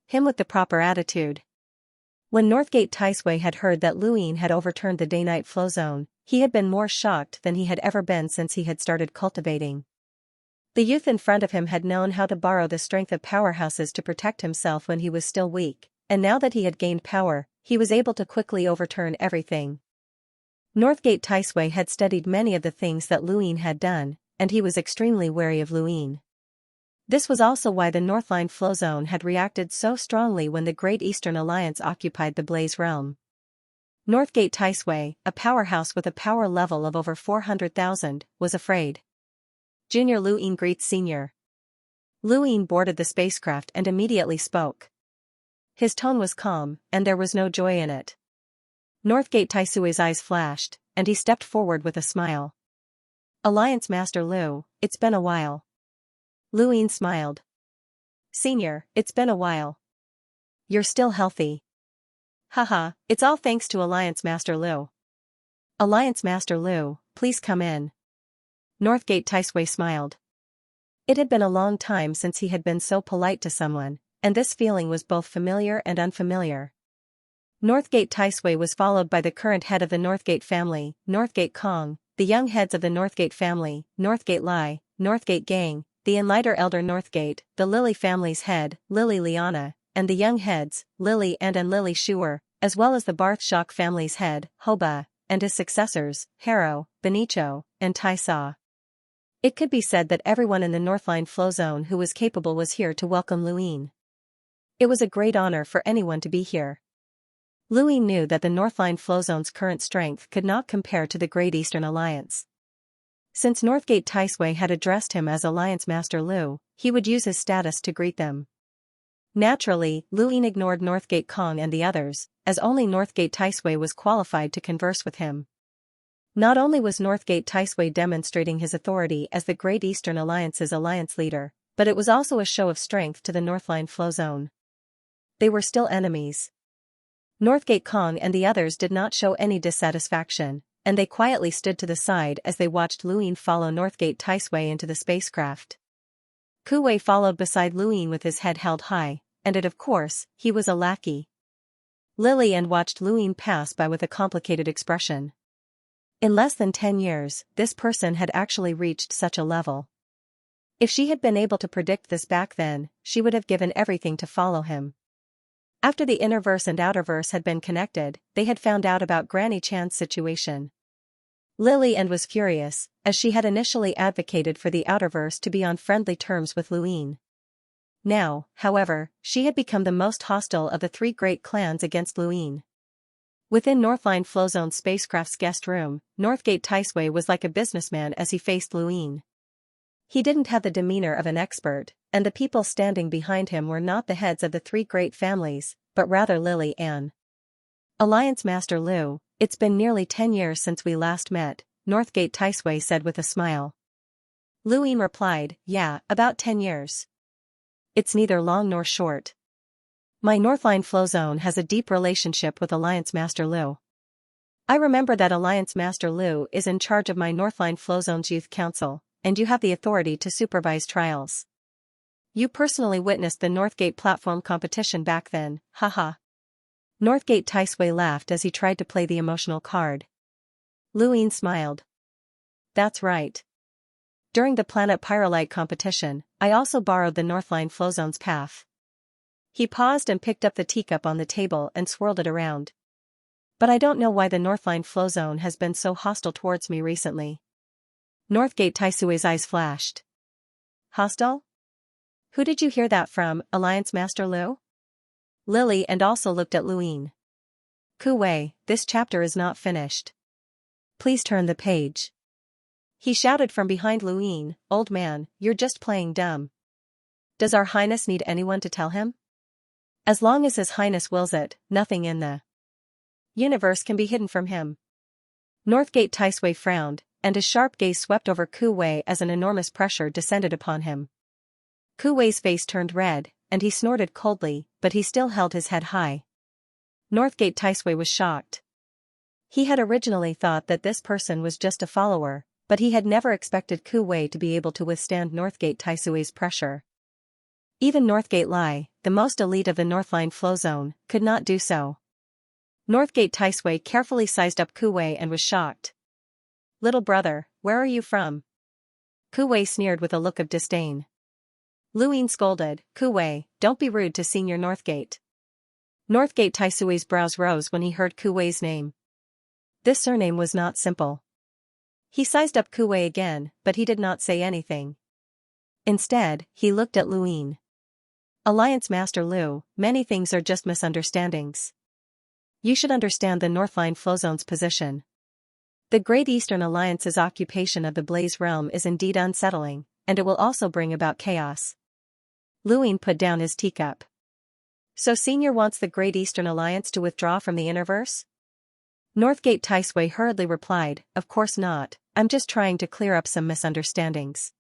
A: him with the proper attitude. When Northgate Taisui had heard that Luin had overturned the Day-Night Flowzone, he had been more shocked than he had ever been since he had started cultivating. The youth in front of him had known how to borrow the strength of powerhouses to protect himself when he was still weak, and now that he had gained power, he was able to quickly overturn everything. Northgate Taisui had studied many of the things that Luin had done, and he was extremely wary of Luin. This was also why the Northline Flowzone had reacted so strongly when the Great Eastern Alliance occupied the Blaze Realm. Northgate Taisui, a powerhouse with a power level of over 400,000, was afraid. Junior Luin greets Senior. Luin boarded the spacecraft and immediately spoke. His tone was calm, and there was no joy in it. Northgate Taisui's eyes flashed, and he stepped forward with a smile. Alliance Master Lu, it's been a while. Luin smiled. Senior, it's been a while. You're still healthy. Haha, it's all thanks to Alliance Master Lu. Alliance Master Lu, please come in. Northgate Taisui smiled. It had been a long time since he had been so polite to someone, and this feeling was both familiar and unfamiliar. Northgate Taisui was followed by the current head of the Northgate family, Northgate Kong, the young heads of the Northgate family, Northgate Lai, Northgate Gang, the Enlighter Elder Northgate, the Lily family's head, Lily Liana, and the young heads, Lily and Lily Shuer, as well as the Barthshock family's head, Hoba, and his successors, Harrow, Benicio, and Tai Sa. It could be said that everyone in the Northline Flowzone who was capable was here to welcome Luin. It was a great honor for anyone to be here. Luin knew that the Northline Flowzone's current strength could not compare to the Great Eastern Alliance. Since Northgate Taisui had addressed him as Alliance Master Lu, he would use his status to greet them. Naturally, Luin ignored Northgate Kong and the others, as only Northgate Taisui was qualified to converse with him. Not only was Northgate Taisui demonstrating his authority as the Great Eastern Alliance's alliance leader, but it was also a show of strength to the Northline Flowzone. They were still enemies. Northgate Kong and the others did not show any dissatisfaction, and they quietly stood to the side as they watched Luin follow Northgate Taisui into the spacecraft. Ku Wei followed beside Luin with his head held high, and of course, he was a lackey. Lily and watched Luin pass by with a complicated expression. In less than 10 years, this person had actually reached such a level. If she had been able to predict this back then, she would have given everything to follow him. After the innerverse and outerverse had been connected, they had found out about Granny Chan's situation. Lily and was furious, as she had initially advocated for the Outerverse to be on friendly terms with Luin. Now, however, she had become the most hostile of the three great clans against Luin. Within Northline Flowzone's spacecraft's guest room, Northgate Ticeway was like a businessman as he faced Luin. He didn't have the demeanor of an expert, and the people standing behind him were not the heads of the three great families, but rather Lily Ann. Alliance Master Lu, it's been nearly 10 years since we last met, Northgate Ticeway said with a smile. Luin replied, yeah, about 10 years. It's neither long nor short. My Northline Flowzone has a deep relationship with Alliance Master Lu. I remember that Alliance Master Lu is in charge of my Northline Flowzone's Youth Council, and you have the authority to supervise trials. You personally witnessed the Northgate platform competition back then, haha. Northgate Ticeway laughed as he tried to play the emotional card. Luin smiled. That's right. During the Planet Pyrolite competition, I also borrowed the Northline Flowzone's path. He paused and picked up the teacup on the table and swirled it around. But I don't know why the Northline Flowzone has been so hostile towards me recently. Northgate Ticeway's eyes flashed. Hostile? Who did you hear that from, Alliance Master Lu? Lily and also looked at Luin. Kuwei, this chapter is not finished. Please turn the page. He shouted from behind Luin, old man, you're just playing dumb. Does Our Highness need anyone to tell him? As long as His Highness wills it, nothing in the universe can be hidden from him. Northgate Ticeway frowned, and his sharp gaze swept over Kuwei as an enormous pressure descended upon him. Kuwei's face turned red, and he snorted coldly, but he still held his head high. Northgate Ticeway was shocked. He had originally thought that this person was just a follower, but he had never expected Kuwei to be able to withstand Northgate Ticeway's pressure. Even Northgate Lai, the most elite of the Northline Flowzone, could not do so. Northgate Ticeway carefully sized up Kuwei and was shocked. Little brother, where are you from? Kuwei sneered with a look of disdain. Luin scolded, Kuwei, don't be rude to Senior Northgate. Northgate Ticeway's brows rose when he heard Kuwei's name. This surname was not simple. He sized up Kuwei again, but he did not say anything. Instead, he looked at Luin. Alliance Master Lu, many things are just misunderstandings. You should understand the Northline Flowzone's position. The Great Eastern Alliance's occupation of the Blaze Realm is indeed unsettling, and it will also bring about chaos. Luin put down his teacup. So Senior wants the Great Eastern Alliance to withdraw from the Interverse? Northgate Ticeway hurriedly replied, of course not, I'm just trying to clear up some misunderstandings.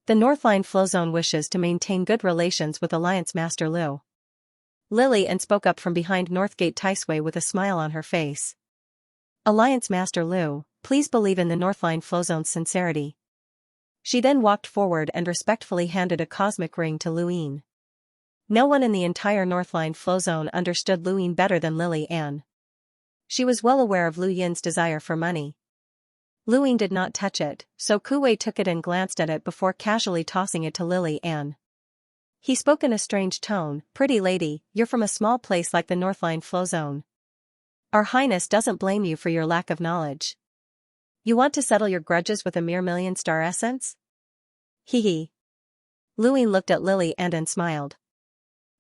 A: The Northline Flowzone wishes to maintain good relations with Alliance Master Lu. Lily Ann spoke up from behind Northgate Ticeway with a smile on her face. Alliance Master Lu, please believe in the Northline Flowzone's sincerity. She then walked forward and respectfully handed a cosmic ring to Luin. No one in the entire Northline Flowzone understood Luin better than Lily Ann. She was well aware of Lu Yin's desire for money. Luin did not touch it, so Kuwei took it and glanced at it before casually tossing it to Lily Ann. He spoke in a strange tone, pretty lady, you're from a small place like the Northline Flowzone. Our Highness doesn't blame you for your lack of knowledge. You want to settle your grudges with a mere million-star essence? Hee hee. Luin looked at Lily Ann and smiled.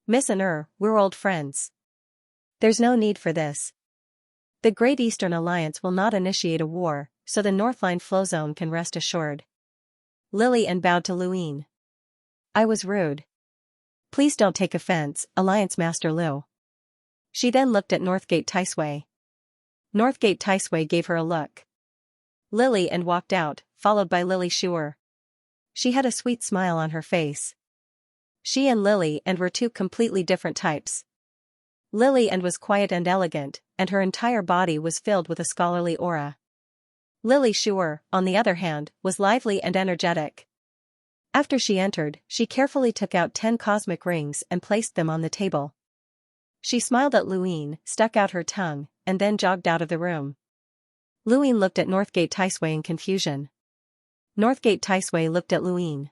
A: Miss Ann, we're old friends. There's no need for this. The Great Eastern Alliance will not initiate a war, so the Northline Flowzone can rest assured. Lily Ann bowed to Luin. I was rude. Please don't take offense, Alliance Master Lu. She then looked at Northgate Ticeway. Northgate Ticeway gave her a look. Lily Ann walked out, followed by Lily Shure. She had a sweet smile on her face. She and Lily Ann were two completely different types. Lily Ann was quiet and elegant, and her entire body was filled with a scholarly aura. Lily Shure, on the other hand, was lively and energetic. After she entered, she carefully took out 10 cosmic rings and placed them on the table. She smiled at Luin, stuck out her tongue, and then jogged out of the room. Luin looked at Northgate Ticeway in confusion. Northgate Ticeway looked at Luin.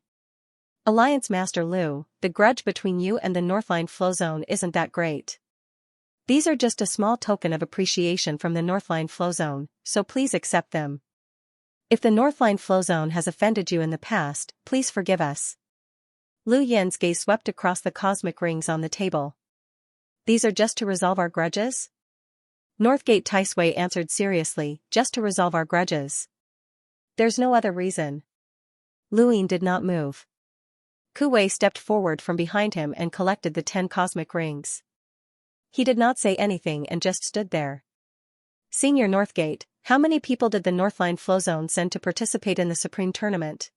A: Alliance Master Lu, the grudge between you and the Northline Flowzone isn't that great. These are just a small token of appreciation from the Northline Flowzone, so please accept them. If the Northline flow zone has offended you in the past, please forgive us. Lu Yin's gaze swept across the cosmic rings on the table. These are just to resolve our grudges? Northgate Taisui answered seriously, just to resolve our grudges. There's no other reason. Lu Yin did not move. Ku Wei stepped forward from behind him and collected the 10 cosmic rings. He did not say anything and just stood there. Senior Northgate, how many people did the Northline flow zone send to participate in the Supreme Tournament?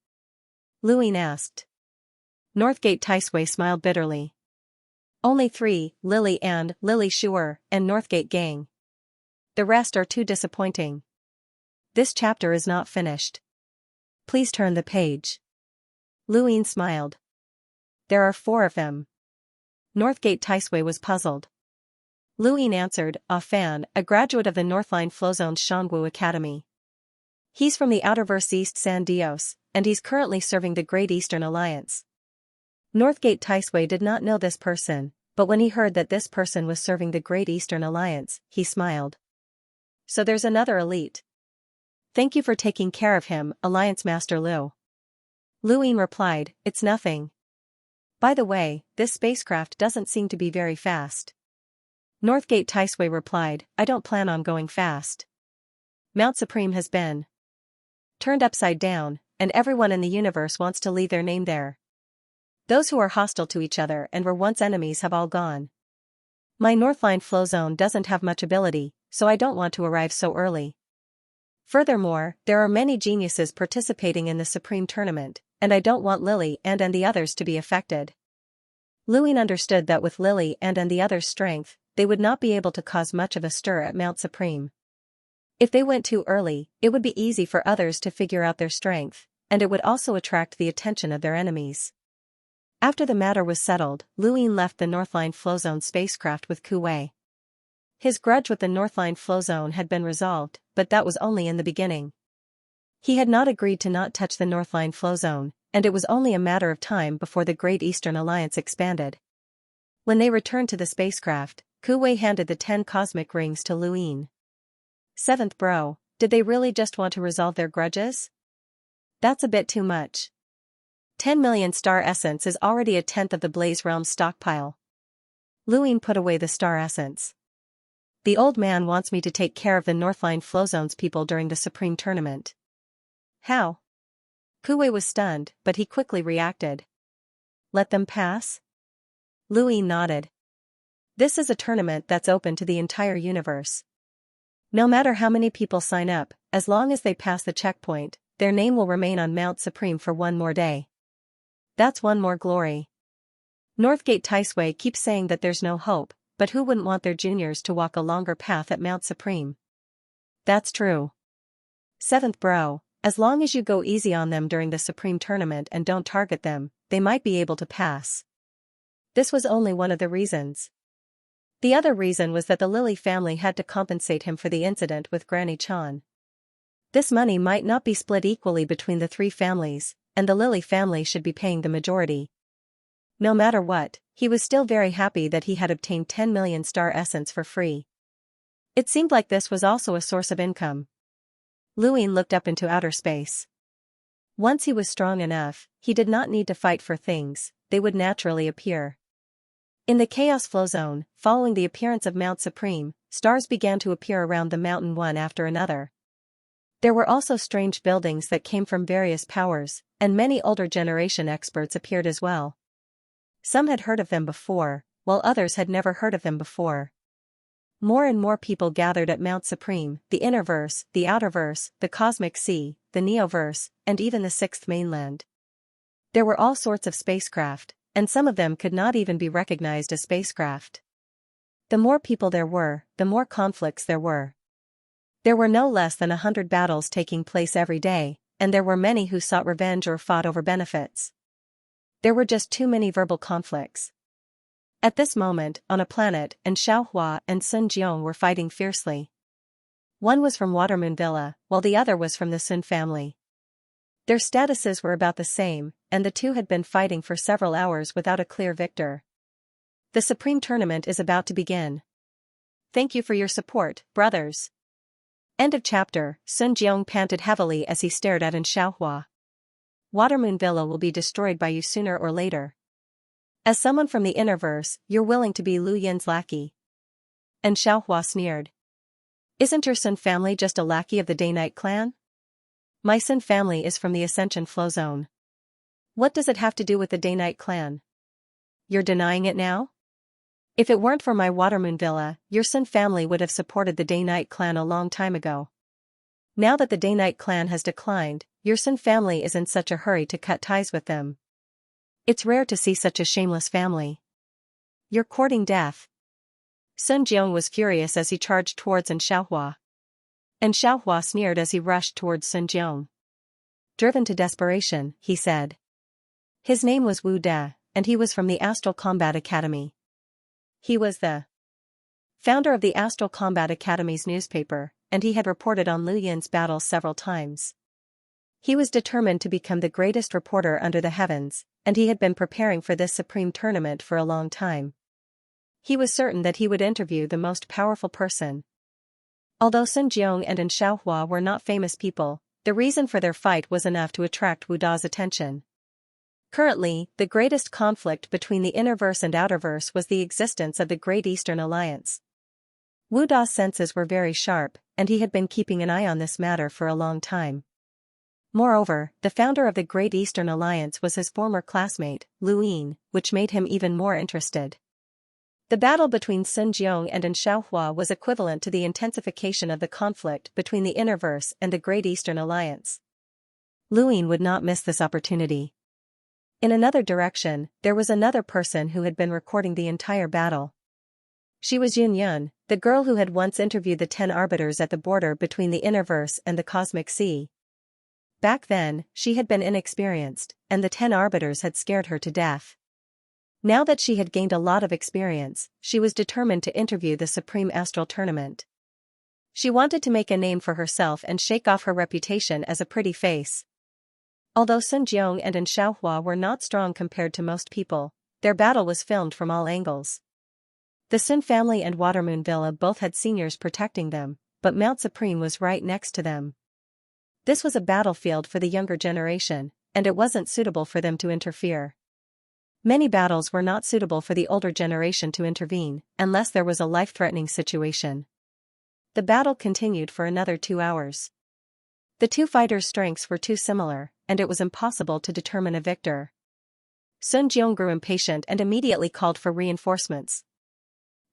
A: Lu Yin asked. Northgate Taisui smiled bitterly. Only 3, Lily and Lily Shuer, and Northgate Gang. The rest are too disappointing. This chapter is not finished. Please turn the page. Lu Yin smiled. There are 4 of them. Northgate Taisui was puzzled. Lu Yin answered, Ah Fan, a graduate of the Northline flow zone's Shangwu Academy. He's from the Outerverse East San Dios, and he's currently serving the Great Eastern Alliance. Northgate Taisui did not know this person, but when he heard that this person was serving the Great Eastern Alliance, he smiled. So there's another elite. Thank you for taking care of him, Alliance Master Lu. Lu Yin replied, it's nothing. By the way, this spacecraft doesn't seem to be very fast. Northgate Taisui replied, I don't plan on going fast. Mount Supreme has been turned upside down, and everyone in the universe wants to leave their name there. Those who are hostile to each other and were once enemies have all gone. My Northline flow zone doesn't have much ability, so I don't want to arrive so early. Furthermore, there are many geniuses participating in the Supreme Tournament, and I don't want Lily and the others to be affected. Lu Yin understood that with Lily and the others' strength, they would not be able to cause much of a stir at Mount Supreme. If they went too early, it would be easy for others to figure out their strength, and it would also attract the attention of their enemies. After the matter was settled, Lu Yin left the Northline flow zone spacecraft with Ku Wei. His grudge with the Northline flow zone had been resolved, but that was only in the beginning. He had not agreed to not touch the Northline flow zone, and it was only a matter of time before the Great Eastern Alliance expanded. When they returned to the spacecraft, Ku Wei handed the 10 cosmic rings to Lu Yin. 7th bro, did they really just want to resolve their grudges? That's a bit too much. 10 million star essence is already a tenth of the Blaze Realm's stockpile. Lu Yin put away the star essence. The old man wants me to take care of the Northline flow zone's people during the Supreme Tournament. How? Ku Wei was stunned, but he quickly reacted. Let them pass? Lu Yin nodded. This is a tournament that's open to the entire universe. No matter how many people sign up, as long as they pass the checkpoint, their name will remain on Mount Supreme for one more day. That's one more glory. Northgate Taisui keeps saying that there's no hope, but who wouldn't want their juniors to walk a longer path at Mount Supreme? That's true. 7th bro, as long as you go easy on them during the Supreme Tournament and don't target them, they might be able to pass. This was only one of the reasons. The other reason was that the Lily family had to compensate him for the incident with Granny Chan. This money might not be split equally between the 3 families, and the Lily family should be paying the majority. No matter what, he was still very happy that he had obtained 10 million star essence for free. It seemed like this was also a source of income. Lu Yin looked up into outer space. Once he was strong enough, he did not need to fight for things, they would naturally appear. In the Chaos Flow Zone, following the appearance of Mount Supreme, stars began to appear around the mountain one after another. There were also strange buildings that came from various powers, and many older generation experts appeared as well. Some had heard of them before, while others had never heard of them before. More and more people gathered at Mount Supreme, the Innerverse, the Outerverse, the Cosmic Sea, the Neoverse, and even the 6th mainland. There were all sorts of spacecraft, and some of them could not even be recognized as spacecraft. The more people there were, the more conflicts there were. There were no less than 100 battles taking place every day, and there were many who sought revenge or fought over benefits. There were just too many verbal conflicts. At this moment, on a planet, and Xiaohua and Sun Jiong were fighting fiercely. One was from Watermoon Villa, while the other was from the Sun family. Their statuses were about the same, and the two had been fighting for several hours without a clear victor. The Supreme Tournament is about to begin. Thank you for your support, brothers. End of chapter. Sun Jiong panted heavily as he stared at Xianxia. Watermoon Villa will be destroyed by you sooner or later. As someone from the Innerverse, you're willing to be Lu Yin's lackey. Xianxia sneered. Isn't your Sun family just a lackey of the Day-Night clan? My Sun family is from the Ascension Flow Zone. What does it have to do with the Day-Night clan? You're denying it now? If it weren't for my Watermoon Villa, your Sun family would have supported the Day-Night clan a long time ago. Now that the Day-Night clan has declined, your Sun family is in such a hurry to cut ties with them. It's rare to see such a shameless family. You're courting death. Sun Jiong was furious as he charged towards Xianxia. Xianxia sneered as he rushed towards Sun Jiong. Driven to desperation, he said. His name was Wu De, and he was from the Astral Combat Academy. He was the founder of the Astral Combat Academy's newspaper, and he had reported on Lu Yin's battles several times. He was determined to become the greatest reporter under the heavens, and he had been preparing for this supreme tournament for a long time. He was certain that he would interview the most powerful person. Although Sun Jiong and Xianxia were not famous people, the reason for their fight was enough to attract Wu Da's attention. Currently, the greatest conflict between the Innerverse and Outerverse was the existence of the Great Eastern Alliance. Wu Da's senses were very sharp, and he had been keeping an eye on this matter for a long time. Moreover, the founder of the Great Eastern Alliance was his former classmate, Lu Yin, which made him even more interested. The battle between Sun Jiong and Xianxia was equivalent to the intensification of the conflict between the Innerverse and the Great Eastern Alliance. Lu Yin would not miss this opportunity. In another direction, there was another person who had been recording the entire battle. She was Yun Yun, the girl who had once interviewed the 10 arbiters at the border between the Innerverse and the Cosmic Sea. Back then, she had been inexperienced, and the 10 arbiters had scared her to death. Now that she had gained a lot of experience, she was determined to interview the Supreme Astral Tournament. She wanted to make a name for herself and shake off her reputation as a pretty face. Although Sun Jiong and Xianxia were not strong compared to most people, their battle was filmed from all angles. The Sun family and Watermoon Villa both had seniors protecting them, but Mount Supreme was right next to them. This was a battlefield for the younger generation, and it wasn't suitable for them to interfere. Many battles were not suitable for the older generation to intervene, unless there was a life-threatening situation. The battle continued for another 2 hours. The two fighters' strengths were too similar, and it was impossible to determine a victor. Sun Jiong grew impatient and immediately called for reinforcements.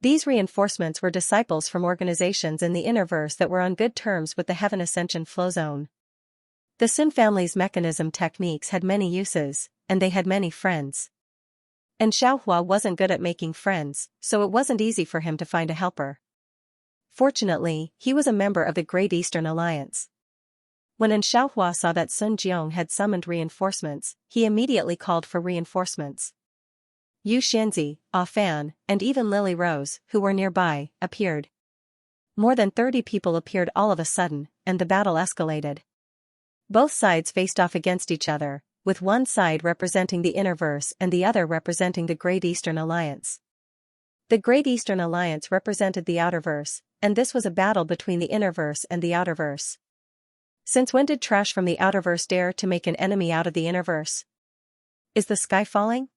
A: These reinforcements were disciples from organizations in the Innerverse that were on good terms with the Heaven Ascension Flow Zone. The Sun family's mechanism techniques had many uses, and they had many friends. Xianxia wasn't good at making friends, so it wasn't easy for him to find a helper. Fortunately, he was a member of the Great Eastern Alliance. When Xianxia saw that Sun Jiong had summoned reinforcements, he immediately called for reinforcements. Yu Xianxia, Ah Fan, and even Lily Rose, who were nearby, appeared. More than 30 people appeared all of a sudden, and the battle escalated. Both sides faced off against each other, with one side representing the Innerverse and the other representing the Great Eastern Alliance. The Great Eastern Alliance represented the Outerverse, and this was a battle between the Innerverse and the Outerverse. Since when did trash from the Outerverse dare to make an enemy out of the Innerverse? Is the sky falling?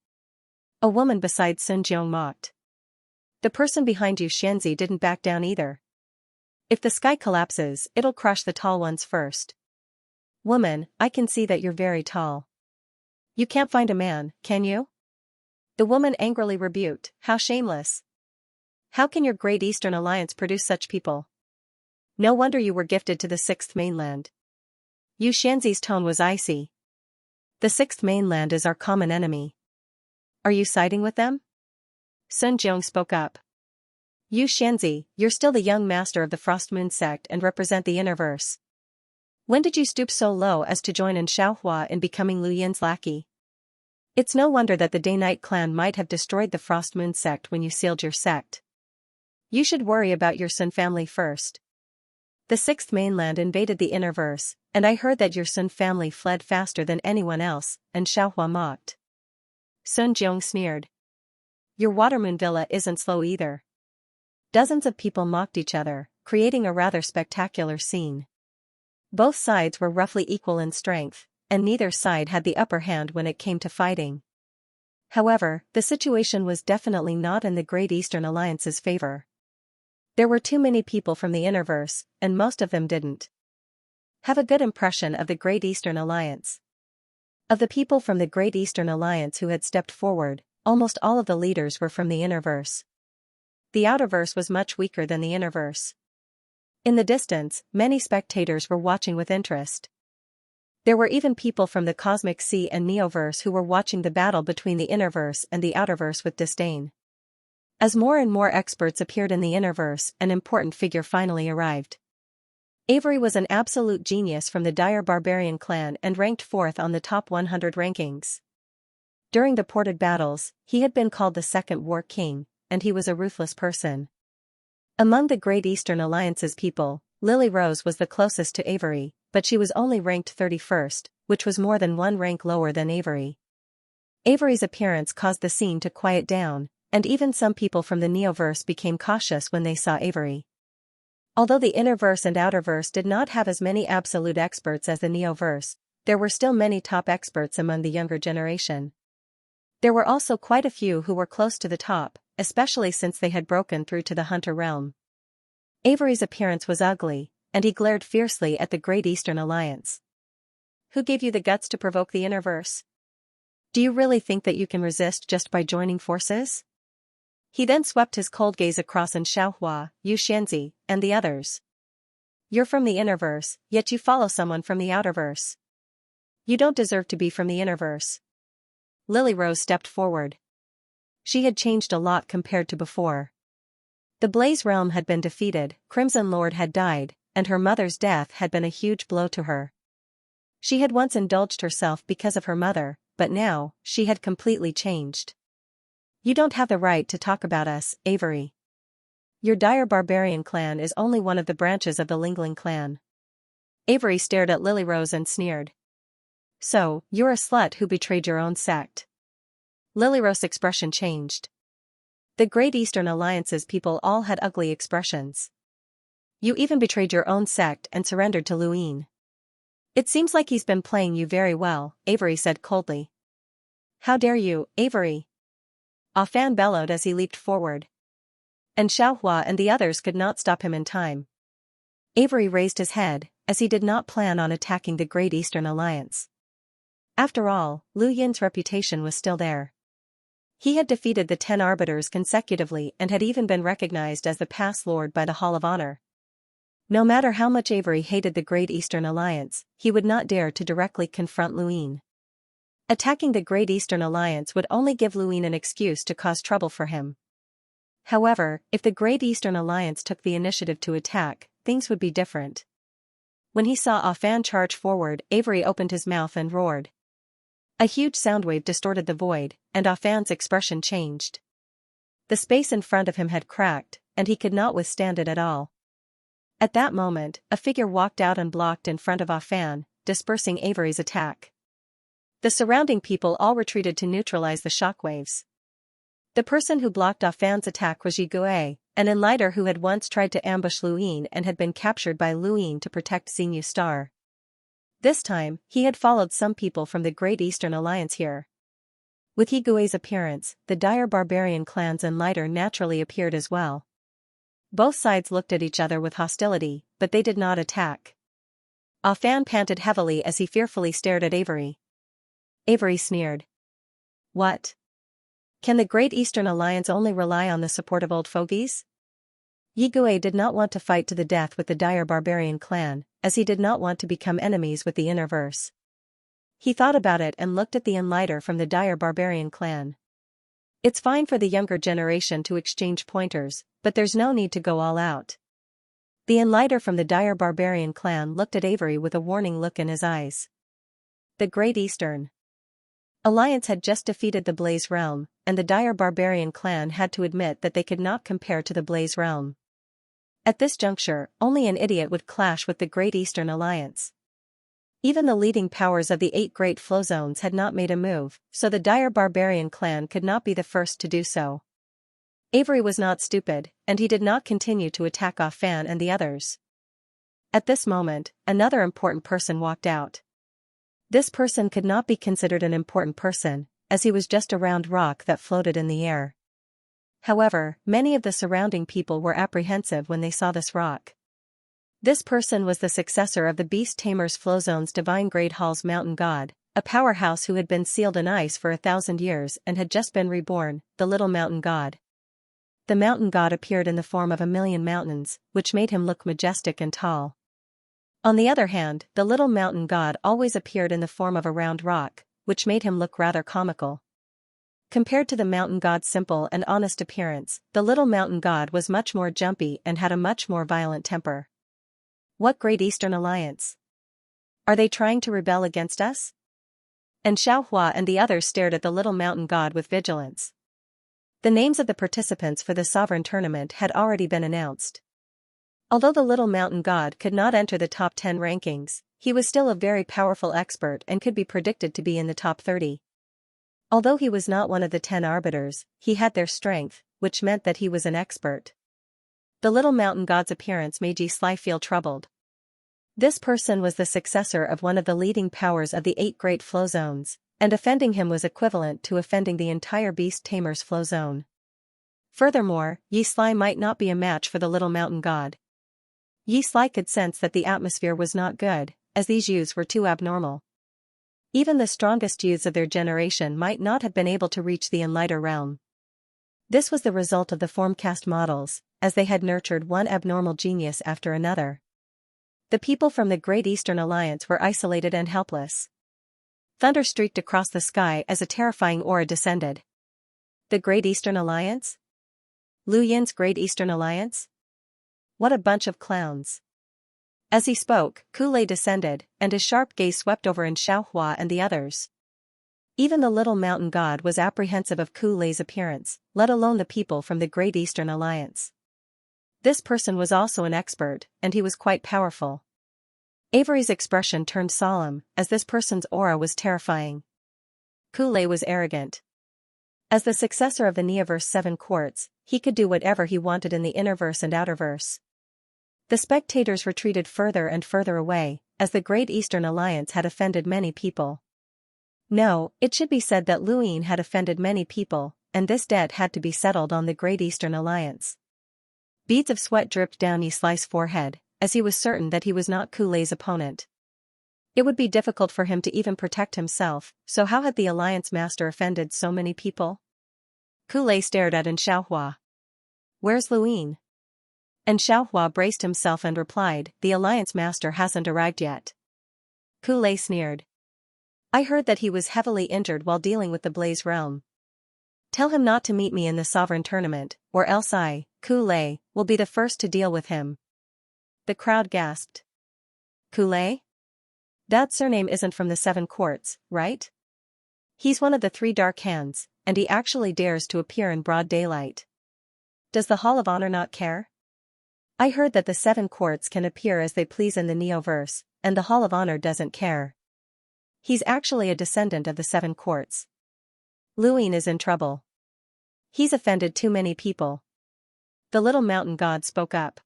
A: A woman beside Sun Jiong mocked. The person behind Yu Xianxia didn't back down either. If the sky collapses, it'll crush the tall ones first. Woman, I can see that you're very tall. You can't find a man, can you? The woman angrily rebuked, how shameless. How can your Great Eastern Alliance produce such people? No wonder you were gifted to the 6th mainland. Yu Xianxi's tone was icy. The 6th mainland is our common enemy. Are you siding with them? Sun Jiong spoke up. Yu Xianxia, you're still the young master of the Frost Moon sect and represent the Innerverse. When did you stoop so low as to join Xianxia in becoming Lu Yin's lackey? It's no wonder that the Day-Night clan might have destroyed the Frost Moon sect when you sealed your sect. You should worry about your Sun family first. The 6th mainland invaded the Innerverse, and I heard that your Sun family fled faster than anyone else, and Xianxia mocked. Sun Jiong sneered. Your Watermoon Villa isn't slow either. Dozens of people mocked each other, creating a rather spectacular scene. Both sides were roughly equal in strength, and neither side had the upper hand when it came to fighting. However, the situation was definitely not in the Great Eastern Alliance's favor. There were too many people from the Innerverse, and most of them didn't have a good impression of the Great Eastern Alliance. Of the people from the Great Eastern Alliance who had stepped forward, almost all of the leaders were from the Innerverse. The Outerverse was much weaker than the Innerverse. In the distance, many spectators were watching with interest. There were even people from the Cosmic Sea and Neoverse who were watching the battle between the Innerverse and the Outerverse with disdain. As more and more experts appeared in the Innerverse, an important figure finally arrived. Avery was an absolute genius from the Dire Barbarian clan and ranked 4th on the top 100 rankings. During the ported battles, he had been called the Second War King, and he was a ruthless person. Among the Great Eastern Alliance's people, Lily Rose was the closest to Avery, but she was only ranked 31st, which was more than one rank lower than Avery. Avery's appearance caused the scene to quiet down, and even some people from the Neoverse became cautious when they saw Avery. Although the Innerverse and Outerverse did not have as many absolute experts as the Neoverse, there were still many top experts among the younger generation. There were also quite a few who were close to the top, especially since they had broken through to the Hunter realm. Avery's appearance was ugly, and he glared fiercely at the Great Eastern Alliance. Who gave you the guts to provoke the Innerverse? Do you really think that you can resist just by joining forces? He then swept his cold gaze across Xianxia, Xianxia, and the others. You're from the Innerverse, yet you follow someone from the Outerverse. You don't deserve to be from the Innerverse. Lily Rose stepped forward. She had changed a lot compared to before. The Blaze Realm had been defeated, Crimson Lord had died, and her mother's death had been a huge blow to her. She had once indulged herself because of her mother, but now, she had completely changed. You don't have the right to talk about us, Avery. Your Dire Barbarian clan is only one of the branches of the Lingling clan. Avery stared at Lily Rose and sneered. So, you're a slut who betrayed your own sect. Lily Rose's expression changed. The Great Eastern Alliance's people all had ugly expressions. You even betrayed your own sect and surrendered to Luin. It seems like he's been playing you very well, Avery said coldly. How dare you, Avery? Afan bellowed as he leaped forward. And Xiaohua and the others could not stop him in time. Avery raised his head, as he did not plan on attacking the Great Eastern Alliance. After all, Lu Yin's reputation was still there. He had defeated the 10 arbiters consecutively and had even been recognized as the Pass Lord by the Hall of Honor. No matter how much Avery hated the Great Eastern Alliance, he would not dare to directly confront Luin. Attacking the Great Eastern Alliance would only give Luin an excuse to cause trouble for him. However, if the Great Eastern Alliance took the initiative to attack, things would be different. When he saw Afan charge forward, Avery opened his mouth and roared. A huge sound wave distorted the void, and Afan's expression changed. The space in front of him had cracked, and he could not withstand it at all. At that moment, a figure walked out and blocked in front of Afan, dispersing Avery's attack. The surrounding people all retreated to neutralize the shockwaves. The person who blocked Afan's attack was Yigui, an enlighter who had once tried to ambush Luin and had been captured by Luin to protect Xinyu Star. This time, he had followed some people from the Great Eastern Alliance here. With Yigui's appearance, the Dire Barbarian clan's enlighter naturally appeared as well. Both sides looked at each other with hostility, but they did not attack. Afan panted heavily as he fearfully stared at Avery. Avery sneered. What? Can the Great Eastern Alliance only rely on the support of old fogies? Yigui did not want to fight to the death with the Dire Barbarian clan, as he did not want to become enemies with the Innerverse. He thought about it and looked at the enlighter from the Dire Barbarian clan. It's fine for the younger generation to exchange pointers, but there's no need to go all out. The enlighter from the Dire Barbarian clan looked at Avery with a warning look in his eyes. The Great Eastern Alliance had just defeated the Blaze Realm, and the Dire Barbarian clan had to admit that they could not compare to the Blaze Realm. At this juncture, only an idiot would clash with the Great Eastern Alliance. Even the leading powers of the 8 Great Flow Zones had not made a move, so the Dire Barbarian clan could not be the first to do so. Avery was not stupid, and he did not continue to attack off Fan and the others. At this moment, another important person walked out. This person could not be considered an important person, as he was just a round rock that floated in the air. However, many of the surrounding people were apprehensive when they saw this rock. This person was the successor of the Beast Tamer's Flowzone's Divine Great Hall's mountain god, a powerhouse who had been sealed in ice for 1,000 years and had just been reborn, the Little Mountain God. The mountain god appeared in the form of 1,000,000 mountains, which made him look majestic and tall. On the other hand, the Little Mountain God always appeared in the form of a round rock, which made him look rather comical. Compared to the mountain god's simple and honest appearance, the Little Mountain God was much more jumpy and had a much more violent temper. What Great Eastern Alliance? Are they trying to rebel against us? And Xianxia and the others stared at the Little Mountain God with vigilance. The names of the participants for the Sovereign Tournament had already been announced. Although the Little Mountain God could not enter the top 10 rankings, he was still a very powerful expert and could be predicted to be in the top 30. Although he was not one of the 10 arbiters, he had their strength, which meant that he was an expert. The Little Mountain God's appearance made Xianxia feel troubled. This person was the successor of one of the leading powers of the 8 Great Flow Zones, and offending him was equivalent to offending the entire Beast Tamer's Flow Zone. Furthermore, Xianxia might not be a match for the Little Mountain God. Xianxia could sense that the atmosphere was not good, as these youths were too abnormal. Even the strongest youths of their generation might not have been able to reach the Enlighter realm. This was the result of the Formcast models, as they had nurtured one abnormal genius after another. The people from the Great Eastern Alliance were isolated and helpless. Thunder streaked across the sky as a terrifying aura descended. The Great Eastern Alliance? Lu Yin's Great Eastern Alliance? What a bunch of clowns. As he spoke, Kulei descended, and his sharp gaze swept over Xianxia and the others. Even the Little Mountain God was apprehensive of Kulei's appearance, let alone the people from the Great Eastern Alliance. This person was also an expert, and he was quite powerful. Avery's expression turned solemn, as this person's aura was terrifying. Kulei was arrogant. As the successor of the Neoverse 7 Quartz, he could do whatever he wanted in the Innerverse and Outerverse. The spectators retreated further and further away, as the Great Eastern Alliance had offended many people. No, it should be said that Lu Yin had offended many people, and this debt had to be settled on the Great Eastern Alliance. Beads of sweat dripped down Xianxia's forehead, as he was certain that he was not Kulei's opponent. It would be difficult for him to even protect himself, so how had the Alliance Master offended so many people? Kulei stared at Xianxia. Where's Lu Yin? Xianxia braced himself and replied, the Alliance Master hasn't arrived yet. Kulei sneered. I heard that he was heavily injured while dealing with the Blaze Realm. Tell him not to meet me in the Sovereign Tournament, or else I, Kulei, will be the first to deal with him. The crowd gasped. Kulei? That surname isn't from the 7 Quartz, right? He's one of the 3 Dark Hands, and he actually dares to appear in broad daylight. Does the Hall of Honor not care? I heard that the 7 Quartz can appear as they please in the Neoverse, and the Hall of Honor doesn't care. He's actually a descendant of the 7 Quartz. Lu Yin is in trouble. He's offended too many people. The Little Mountain God spoke up.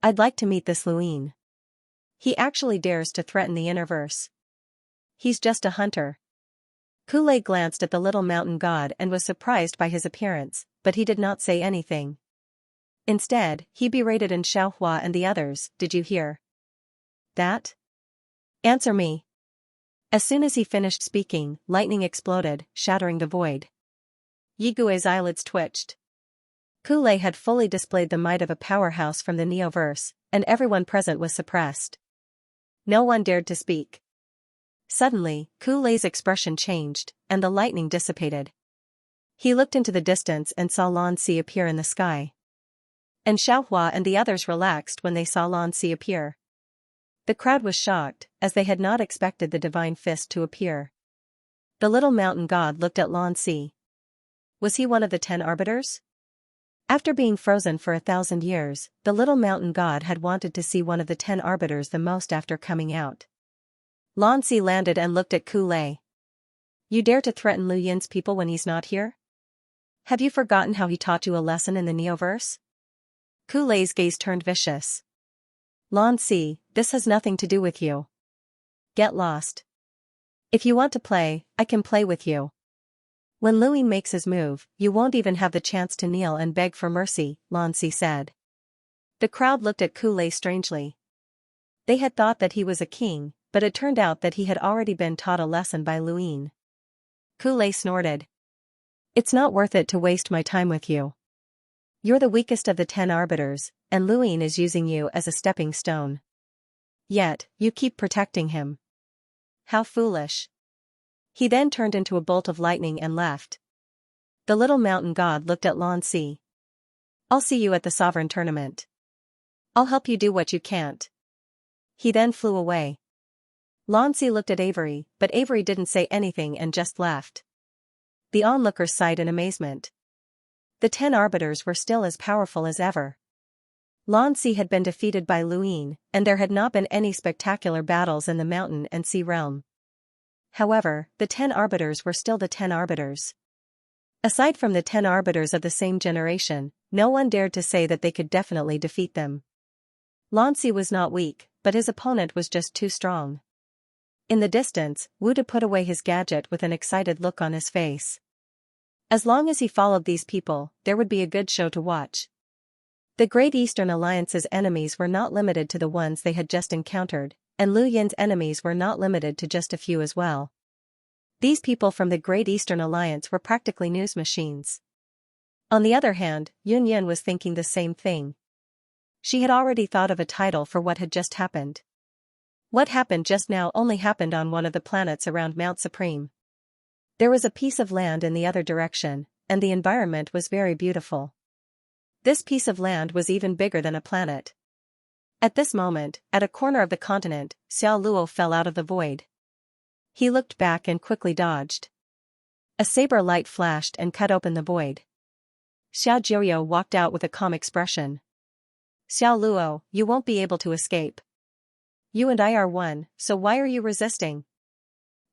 A: I'd like to meet this Lu Yin. He actually dares to threaten the Innerverse. He's just a hunter. Kulei glanced at the Little Mountain God and was surprised by his appearance, but he did not say anything. Instead, he berated Xianxia and the others, did you hear that? Answer me. As soon as he finished speaking, lightning exploded, shattering the void. Yigui's eyelids twitched. Kulei had fully displayed the might of a powerhouse from the Neoverse, and everyone present was suppressed. No one dared to speak. Suddenly, Kulei's expression changed, and the lightning dissipated. He looked into the distance and saw Lan Si appear in the sky. Xianxia and the others relaxed when they saw Lan Si appear. The crowd was shocked, as they had not expected the Divine Fist to appear. The Little Mountain God looked at Lan Si. Was he one of the 10 arbiters? After being frozen for 1,000 years, the Little Mountain God had wanted to see one of the 10 arbiters the most after coming out. Lan Si landed and looked at Kulei. You dare to threaten Lu Yin's people when he's not here? Have you forgotten how he taught you a lesson in the Neoverse? Kulei's gaze turned vicious. Lan Si, this has nothing to do with you. Get lost. If you want to play, I can play with you. When Luin makes his move, you won't even have the chance to kneel and beg for mercy, Lan Si said. The crowd looked at Kulei strangely. They had thought that he was a king, but it turned out that he had already been taught a lesson by Luin. Kulei snorted. It's not worth it to waste my time with you. You're the weakest of the 10 arbiters, and Luin is using you as a stepping stone. Yet, you keep protecting him. How foolish. He then turned into a bolt of lightning and left. The little mountain god looked at Lan Si. I'll see you at the sovereign tournament. I'll help you do what you can't. He then flew away. Lan Si looked at Avery, but Avery didn't say anything and just left. The onlookers sighed in amazement. The 10 arbiters were still as powerful as ever. Lan Si had been defeated by Luin, and there had not been any spectacular battles in the mountain and sea realm. However, the 10 arbiters were still the 10 arbiters. Aside from the 10 arbiters of the same generation, no one dared to say that they could definitely defeat them. Lan Si was not weak, but his opponent was just too strong. In the distance, Wu De put away his gadget with an excited look on his face. As long as he followed these people, there would be a good show to watch. The Great Eastern Alliance's enemies were not limited to the ones they had just encountered, and Lu Yin's enemies were not limited to just a few as well. These people from the Great Eastern Alliance were practically news machines. On the other hand, Yun Yin was thinking the same thing. She had already thought of a title for what had just happened. What happened just now only happened on one of the planets around Mount Supreme. There was a piece of land in the other direction, and the environment was very beautiful. This piece of land was even bigger than a planet. At this moment, at a corner of the continent, Xiao Luo fell out of the void. He looked back and quickly dodged. A saber light flashed and cut open the void. Xiao Jiuyo walked out with a calm expression. Xiao Luo, you won't be able to escape. You and I are one, so why are you resisting?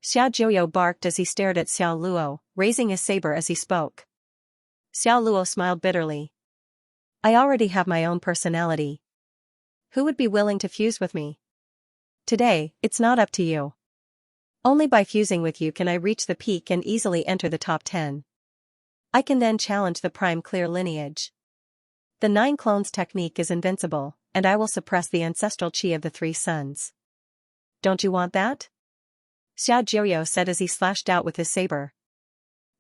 A: Xiao Jiuyo barked as he stared at Xiao Luo, raising his saber as he spoke. Xiao Luo smiled bitterly. I already have my own personality. Who would be willing to fuse with me? Today, it's not up to you. Only by fusing with you can I reach the peak and easily enter the top 10. I can then challenge the Prime Clear lineage. The 9 clones technique is invincible, and I will suppress the ancestral chi of the 3 sons. Don't you want that? Xiao Jiuyo said as he slashed out with his saber.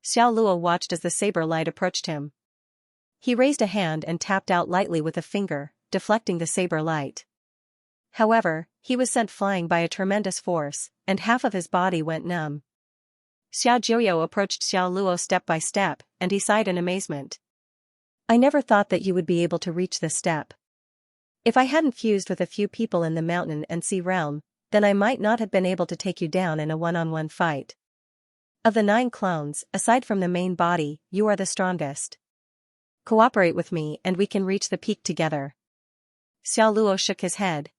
A: Xiao Luo watched as the saber light approached him. He raised a hand and tapped out lightly with a finger, deflecting the saber light. However, he was sent flying by a tremendous force, and half of his body went numb. Xiao Jiuyo approached Xiao Luo step by step, and he sighed in amazement. I never thought that you would be able to reach this step. If I hadn't fused with a few people in the mountain and sea realm, then I might not have been able to take you down in a one-on-one fight. Of the 9 clones, aside from the main body, you are the strongest. Cooperate with me and we can reach the peak together. Xiao Luo shook his head.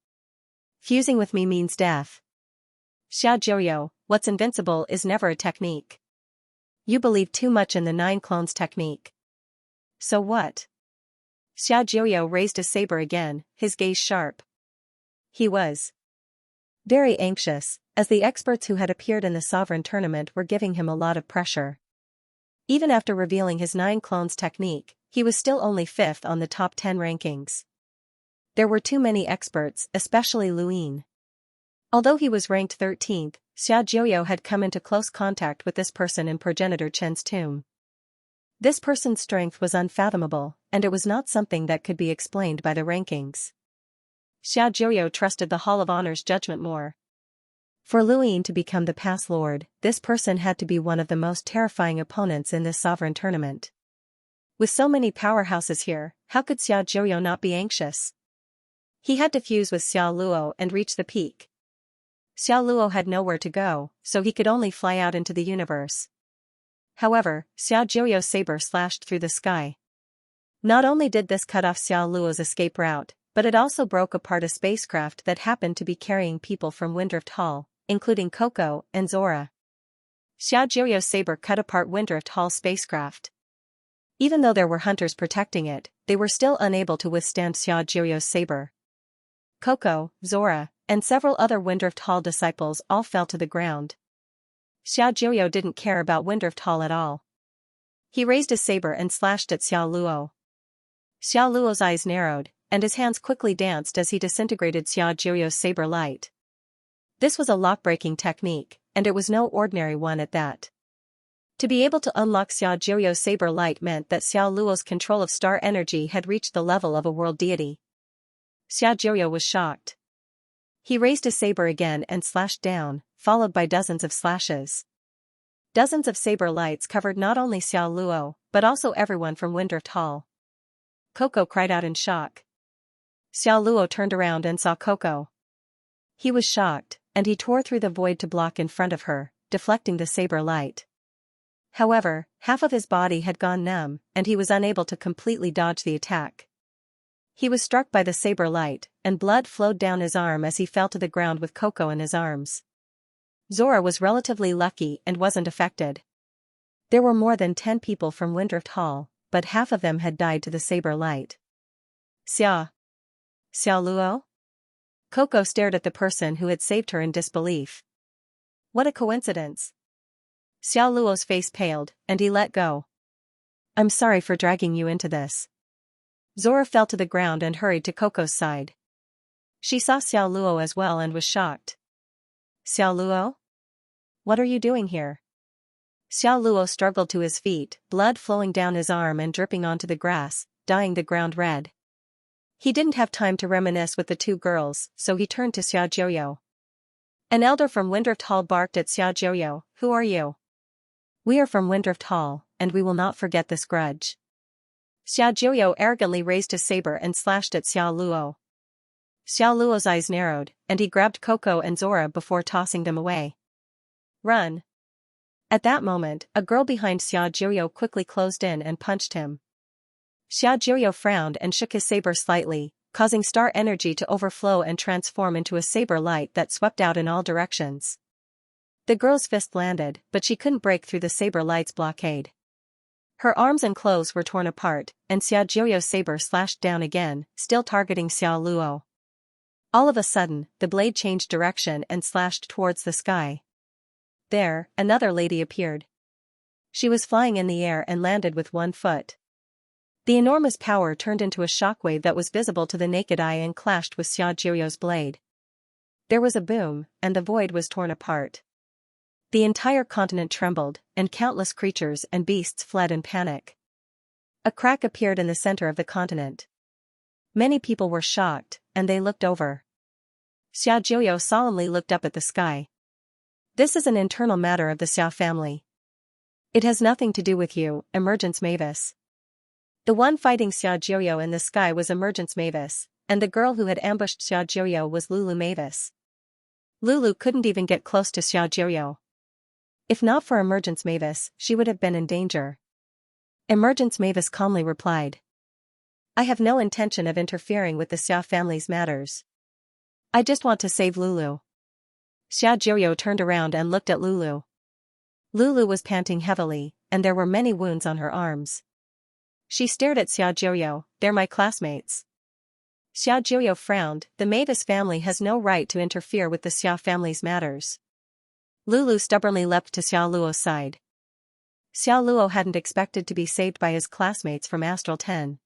A: Fusing with me means death. Xiao Jiuyo, what's invincible is never a technique. You believe too much in the 9 clones technique. So what? Xiao Jiuyo raised his saber again, his gaze sharp. He was very anxious, as the experts who had appeared in the Sovereign Tournament were giving him a lot of pressure. Even after revealing his 9 clones technique, he was still only 5th on the top 10 rankings. There were too many experts, especially Luin. Although he was ranked 13th, Xiao Jiuyo had come into close contact with this person in Progenitor Chen's tomb. This person's strength was unfathomable, and it was not something that could be explained by the rankings. Xiao Jiuyo trusted the Hall of Honor's judgment more. For Luin to become the Pass Lord, this person had to be one of the most terrifying opponents in this Sovereign Tournament. With so many powerhouses here, how could Xiao Jiuyo not be anxious? He had to fuse with Xiao Luo and reach the peak. Xiao Luo had nowhere to go, so he could only fly out into the universe. However, Xiao Jiuyo's saber slashed through the sky. Not only did this cut off Xiao Luo's escape route, but it also broke apart a spacecraft that happened to be carrying people from Windrift Hall, including Coco and Zora. Xiao Jiuyo's saber cut apart Windrift Hall's spacecraft. Even though there were hunters protecting it, they were still unable to withstand Xiaojio's saber. Coco, Zora, and several other Windrift Hall disciples all fell to the ground. Xiaojio didn't care about Windrift Hall at all. He raised his saber and slashed at Xiao Luo. Xiao Luo's eyes narrowed, and his hands quickly danced as he disintegrated Xiaojio's saber light. This was a lock-breaking technique, and it was no ordinary one at that. To be able to unlock Xiaojio's saber light meant that Xiao Luo's control of star energy had reached the level of a world deity. Xiaojio was shocked. He raised his saber again and slashed down, followed by dozens of slashes. Dozens of saber lights covered not only Xiao Luo, but also everyone from Windrift Hall. Coco cried out in shock. Xiao Luo turned around and saw Coco. He was shocked, and he tore through the void to block in front of her, deflecting the saber light. However, half of his body had gone numb, and he was unable to completely dodge the attack. He was struck by the saber light, and blood flowed down his arm as he fell to the ground with Coco in his arms. Zora was relatively lucky and wasn't affected. There were more than 10 people from Windrift Hall, but half of them had died to the saber light. Xiao Luo? Coco stared at the person who had saved her in disbelief. What a coincidence. Xiao Luo's face paled, and he let go. I'm sorry for dragging you into this. Zora fell to the ground and hurried to Coco's side. She saw Xiao Luo as well and was shocked. Xiao Luo? What are you doing here? Xiao Luo struggled to his feet, blood flowing down his arm and dripping onto the grass, dyeing the ground red. He didn't have time to reminisce with the two girls, so he turned to Xiaojio. An elder from Windrift Hall barked at Xiaojio, "Who are you?" "We are from Windrift Hall, and we will not forget this grudge." Xiaojio arrogantly raised his saber and slashed at Xiao Luo. Xiao Luo's eyes narrowed, and he grabbed Coco and Zora before tossing them away. Run. At that moment, a girl behind Xiaojio quickly closed in and punched him. Xiaojio frowned and shook his saber slightly, causing star energy to overflow and transform into a saber light that swept out in all directions. The girl's fist landed, but she couldn't break through the saber light's blockade. Her arms and clothes were torn apart, and Xiaojio's saber slashed down again, still targeting Xiao Luo. All of a sudden, the blade changed direction and slashed towards the sky. There, another lady appeared. She was flying in the air and landed with one foot. The enormous power turned into a shockwave that was visible to the naked eye and clashed with Xiaojio's blade. There was a boom, and the void was torn apart. The entire continent trembled, and countless creatures and beasts fled in panic. A crack appeared in the center of the continent. Many people were shocked, and they looked over. Xiaojio solemnly looked up at the sky. This is an internal matter of the Xiao family. It has nothing to do with you, Emergence Mavis. The one fighting Xiaojio in the sky was Emergence Mavis, and the girl who had ambushed Xiaojio was Lulu Mavis. Lulu couldn't even get close to Xiaojio. If not for Emergence Mavis, she would have been in danger. Emergence Mavis calmly replied. I have no intention of interfering with the Xiao family's matters. I just want to save Lulu. Xiaojio turned around and looked at Lulu. Lulu was panting heavily, and there were many wounds on her arms. She stared at Xiaojio. They're my classmates. Xiaojio frowned. The Mavis family has no right to interfere with the Xiao family's matters. Lulu stubbornly leapt to Xiao Luo's side. Xiao Luo hadn't expected to be saved by his classmates from Astral 10.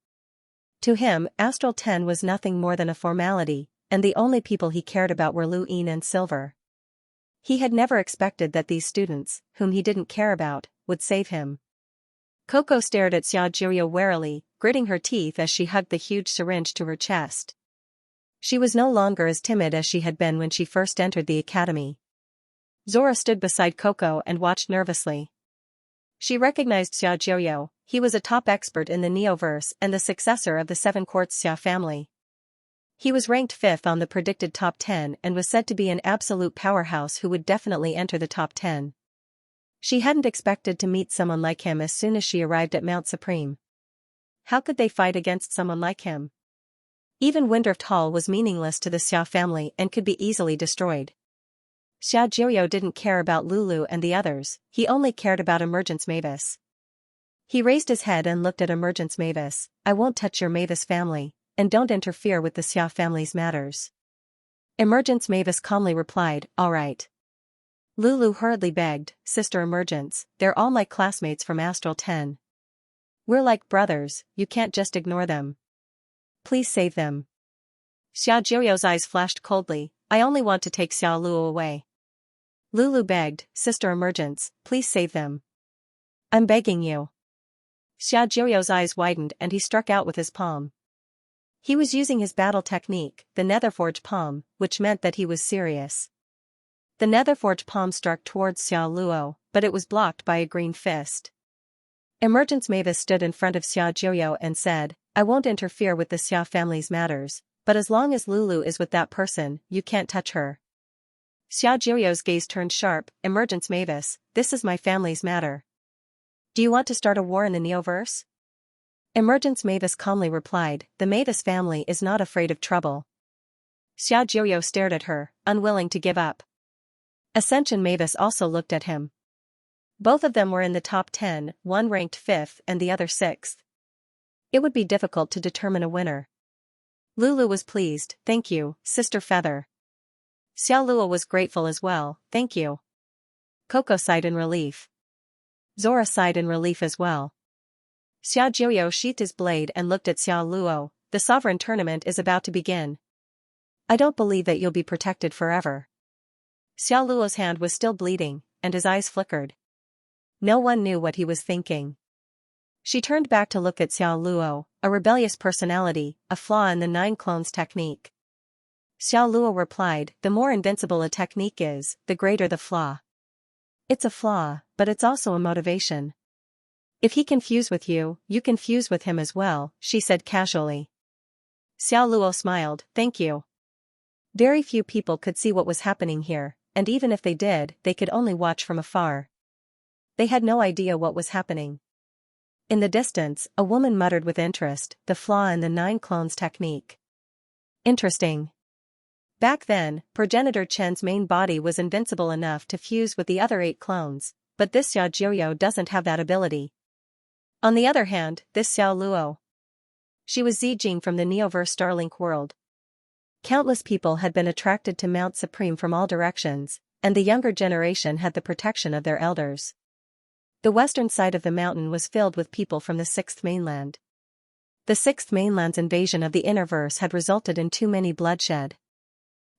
A: To him, Astral 10 was nothing more than a formality, and the only people he cared about were Lu Yin and Silver. He had never expected that these students, whom he didn't care about, would save him. Coco stared at Xiaojio warily, gritting her teeth as she hugged the huge syringe to her chest. She was no longer as timid as she had been when she first entered the academy. Zora stood beside Coco and watched nervously. She recognized Xiaojio. He was a top expert in the Neoverse and the successor of the Seven Quartz Xia family. He was ranked 5th on the predicted top 10 and was said to be an absolute powerhouse who would definitely enter the top 10. She hadn't expected to meet someone like him as soon as she arrived at Mount Supreme. How could they fight against someone like him? Even Windrift Hall was meaningless to the Xiao family and could be easily destroyed. Xiaojio didn't care about Lulu and the others, he only cared about Emergence Mavis. He raised his head and looked at Emergence Mavis. I won't touch your Mavis family, and don't interfere with the Xia family's matters. Emergence Mavis calmly replied, all right. Lulu hurriedly begged, Sister Emergence, they're all my classmates from Astral 10. We're like brothers, you can't just ignore them. Please save them. Xia Jiuyo's eyes flashed coldly, I only want to take Xiao Luo away. Lulu begged, Sister Emergence, please save them. I'm begging you. Xia Jiuyo's eyes widened and he struck out with his palm. He was using his battle technique, the Netherforge palm, which meant that he was serious. The Netherforge palm struck towards Xiao Luo, but it was blocked by a green fist. Emergence Mavis stood in front of Xia Jiuyo and said, I won't interfere with the Xia family's matters, but as long as Lulu is with that person, you can't touch her. Xia Jiuyo's gaze turned sharp, Emergence Mavis, this is my family's matter. Do you want to start a war in the Neoverse? Emergence Mavis calmly replied, the Mavis family is not afraid of trouble. Xia Jiuyo stared at her, unwilling to give up. Ascension Mavis also looked at him. Both of them were in the top 10, one ranked 5th and the other 6th. It would be difficult to determine a winner. Lulu was pleased, thank you, Sister Feather. Xiao Luo was grateful as well, thank you. Coco sighed in relief. Zora sighed in relief as well. Xia Jiuyo sheathed his blade and looked at Xiao Luo, the sovereign tournament is about to begin. I don't believe that you'll be protected forever. Xiao Luo's hand was still bleeding, and his eyes flickered. No one knew what he was thinking. She turned back to look at Xiao Luo, a rebellious personality, a flaw in the 9 clones technique. Xiao Luo replied, the more invincible a technique is, the greater the flaw. It's a flaw, but it's also a motivation. If he can fuse with you, you can fuse with him as well, she said casually. Xiao Luo smiled, thank you. Very few people could see what was happening here, and even if they did, they could only watch from afar. They had no idea what was happening. In the distance, a woman muttered with interest, the flaw in the 9 clones technique. Interesting. Back then, Progenitor Chen's main body was invincible enough to fuse with the other 8 clones, but this Xia Jiuyo doesn't have that ability. On the other hand, this Xiao Luo. She was Zijing from the Neoverse Starlink world. Countless people had been attracted to Mount Supreme from all directions, and the younger generation had the protection of their elders. The western side of the mountain was filled with people from the 6th mainland. The 6th mainland's invasion of the Innerverse had resulted in too many bloodshed.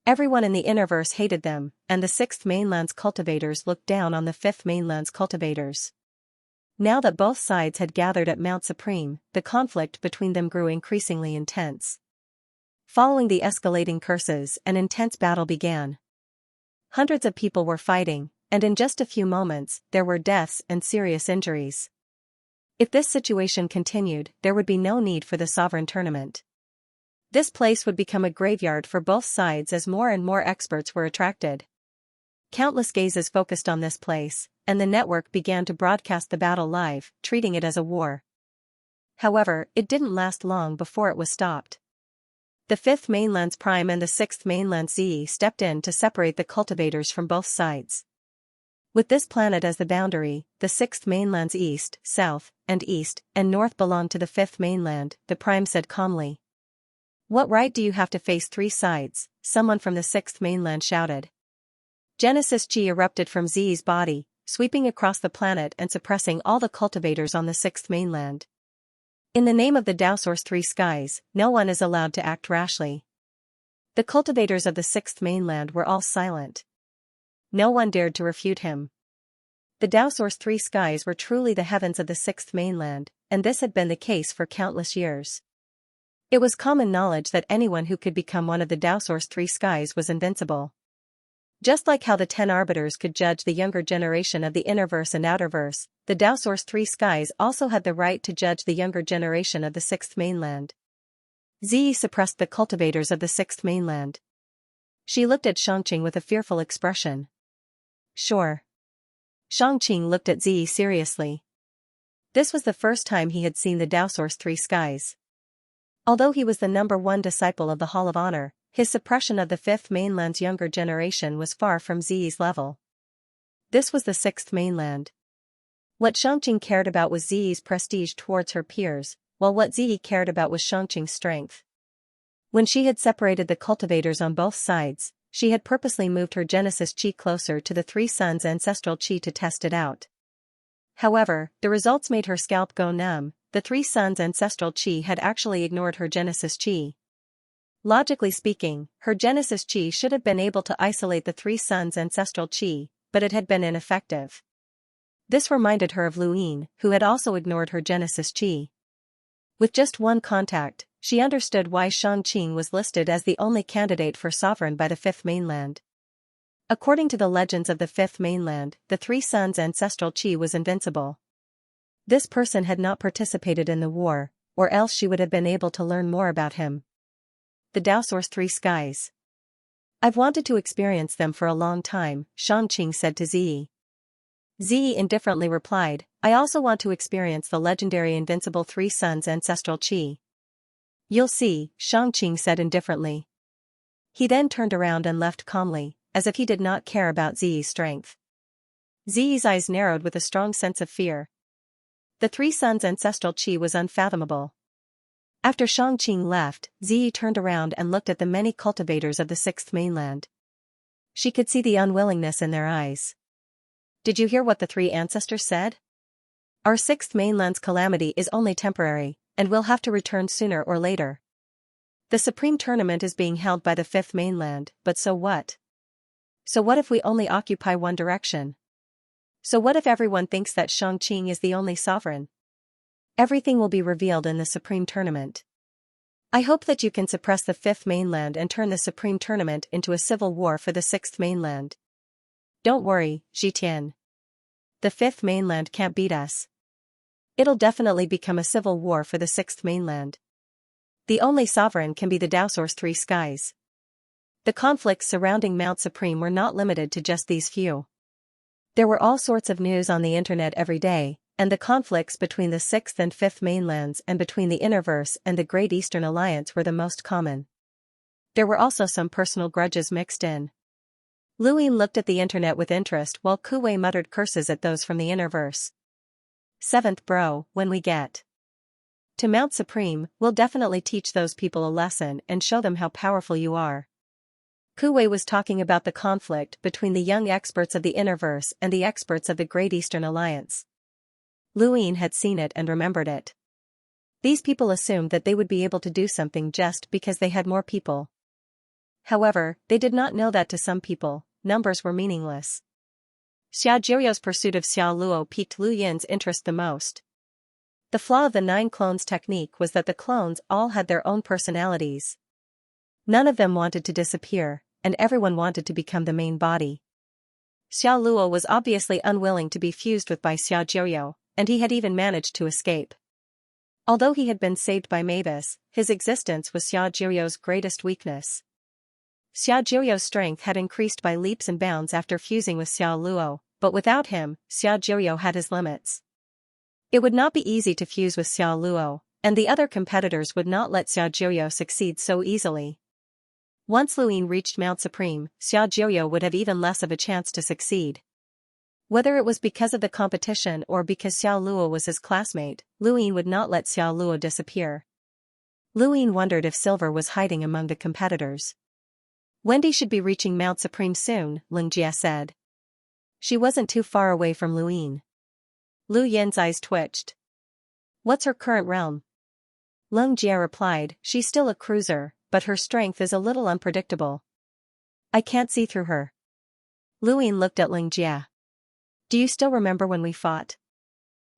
A: Everyone in the Innerverse hated them, and the 6th mainland's cultivators looked down on the 5th mainland's cultivators. Now that both sides had gathered at Mount Supreme, the conflict between them grew increasingly intense. Following the escalating curses, an intense battle began. Hundreds of people were fighting, and in just a few moments, there were deaths and serious injuries. If this situation continued, there would be no need for the Sovereign Tournament. This place would become a graveyard for both sides as more and more experts were attracted. Countless gazes focused on this place, and the network began to broadcast the battle live, treating it as a war. However, it didn't last long before it was stopped. The 5th mainland's Prime and the 6th mainland's Zi stepped in to separate the cultivators from both sides. With this planet as the boundary, the 6th mainland's east, south, and north belonged to the 5th mainland, the Prime said calmly. What right do you have to face 3 sides? Someone from the 6th mainland shouted. Genesis Chi erupted from Zi's body, sweeping across the planet and suppressing all the cultivators on the 6th mainland. In the name of the Tao Source 3 skies, no one is allowed to act rashly. The cultivators of the 6th mainland were all silent. No one dared to refute him. The Tao Source 3 skies were truly the heavens of the 6th mainland, and this had been the case for countless years. It was common knowledge that anyone who could become one of the Tao Source 3 skies was invincible. Just like how the 10 arbiters could judge the younger generation of the Innerverse and Outerverse, the Tao Source 3 skies also had the right to judge the younger generation of the 6th mainland. Zi suppressed the cultivators of the 6th mainland. She looked at Xianxia with a fearful expression. Sure. Xianxia looked at Zi seriously. This was the first time he had seen the Tao Source 3 skies. Although he was the #1 disciple of the Hall of Honor, his suppression of the 5th mainland's younger generation was far from Zi's level. This was the 6th mainland. What Xianxia cared about was Ziyi's prestige towards her peers, while what Ziyi cared about was Xianxia's strength. When she had separated the cultivators on both sides, she had purposely moved her Genesis Chi closer to the Three Suns' ancestral Chi to test it out. However, the results made her scalp go numb. The Three Suns' ancestral Chi had actually ignored her Genesis Chi. Logically speaking, her Genesis Chi should have been able to isolate the Three Suns' ancestral Chi, but it had been ineffective. This reminded her of Luyin, who had also ignored her Genesis Chi. With just one contact, she understood why Xianxia was listed as the only candidate for sovereign by the Fifth Mainland. According to the legends of the Fifth Mainland, the Three Suns' ancestral Chi was invincible. This person had not participated in the war, or else she would have been able to learn more about him. The Daosor's Three Skies. I've wanted to experience them for a long time, Xianxia said to Ziyi. Ziyi indifferently replied, I also want to experience the legendary invincible Three Suns' ancestral Chi. You'll see, Xianxia said indifferently. He then turned around and left calmly, as if he did not care about Ziyi's strength. Ziyi's eyes narrowed with a strong sense of fear. The Three Suns' ancestral Chi was unfathomable. After Xianxia left, Ziyi turned around and looked at the many cultivators of the Sixth Mainland. She could see the unwillingness in their eyes. Did you hear what the three ancestors said? Our Sixth Mainland's calamity is only temporary, and we'll have to return sooner or later. The Supreme Tournament is being held by the Fifth Mainland, but so what? So what if we only occupy one direction? So what if everyone thinks that Xianxia is the only sovereign? Everything will be revealed in the Supreme Tournament. I hope that you can suppress the Fifth Mainland and turn the Supreme Tournament into a civil war for the Sixth Mainland. Don't worry, Zhitian. The Fifth Mainland can't beat us. It'll definitely become a civil war for the Sixth Mainland. The only sovereign can be the Daosor's Three Skies. The conflicts surrounding Mount Supreme were not limited to just these few. There were all sorts of news on the internet every day, and the conflicts between the Sixth and Fifth Mainlands and between the Innerverse and the Great Eastern Alliance were the most common. There were also some personal grudges mixed in. Luyin looked at the internet with interest while Kuwei muttered curses at those from the Innerverse. Seventh bro, when we get to Mount Supreme, we'll definitely teach those people a lesson and show them how powerful you are. Kuwei was talking about the conflict between the young experts of the Innerverse and the experts of the Great Eastern Alliance. Luyin had seen it and remembered it. These people assumed that they would be able to do something just because they had more people. However, they did not know that to some people, numbers were meaningless. Xia Jirio's pursuit of Xiao Luo piqued Luyin's interest the most. The flaw of the 9 clones technique was that the clones all had their own personalities. None of them wanted to disappear, and everyone wanted to become the main body. Xiao Luo was obviously unwilling to be fused with by Xiao Jirio, and he had even managed to escape. Although he had been saved by Mavis, his existence was Xiao Jirio's greatest weakness. Xiao Jirio's strength had increased by leaps and bounds after fusing with Xiao Luo, but without him, Xiao Jirio had his limits. It would not be easy to fuse with Xiao Luo, and the other competitors would not let Xiao Jirio succeed so easily. Once Luyin reached Mount Supreme, Xiao Jirio would have even less of a chance to succeed. Whether it was because of the competition or because Xiao Luo was his classmate, Luyin would not let Xiao Luo disappear. Luyin wondered if Silver was hiding among the competitors. Wendy should be reaching Mount Supreme soon, Lingjie said. She wasn't too far away from Luyin. Lu Yin's eyes twitched. What's her current realm? Lingjie replied, she's still a cruiser, but her strength is a little unpredictable. I can't see through her. Luyin looked at Lingjie. Do you still remember when we fought?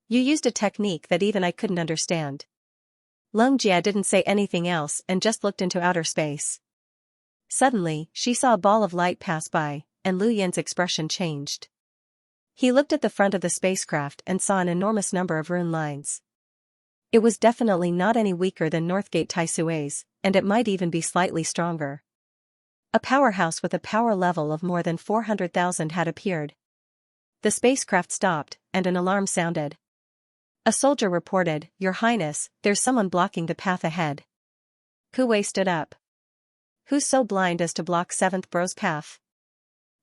A: You used a technique that even I couldn't understand. Lingjie didn't say anything else and just looked into outer space. Suddenly, she saw a ball of light pass by, and Lu Yin's expression changed. He looked at the front of the spacecraft and saw an enormous number of rune lines. It was definitely not any weaker than Northgate Taisui's, and it might even be slightly stronger. A powerhouse with a power level of more than 400,000 had appeared. The spacecraft stopped, and an alarm sounded. A soldier reported, Your Highness, there's someone blocking the path ahead. Kuwei stood up. Who's so blind as to block 7th Bro's path?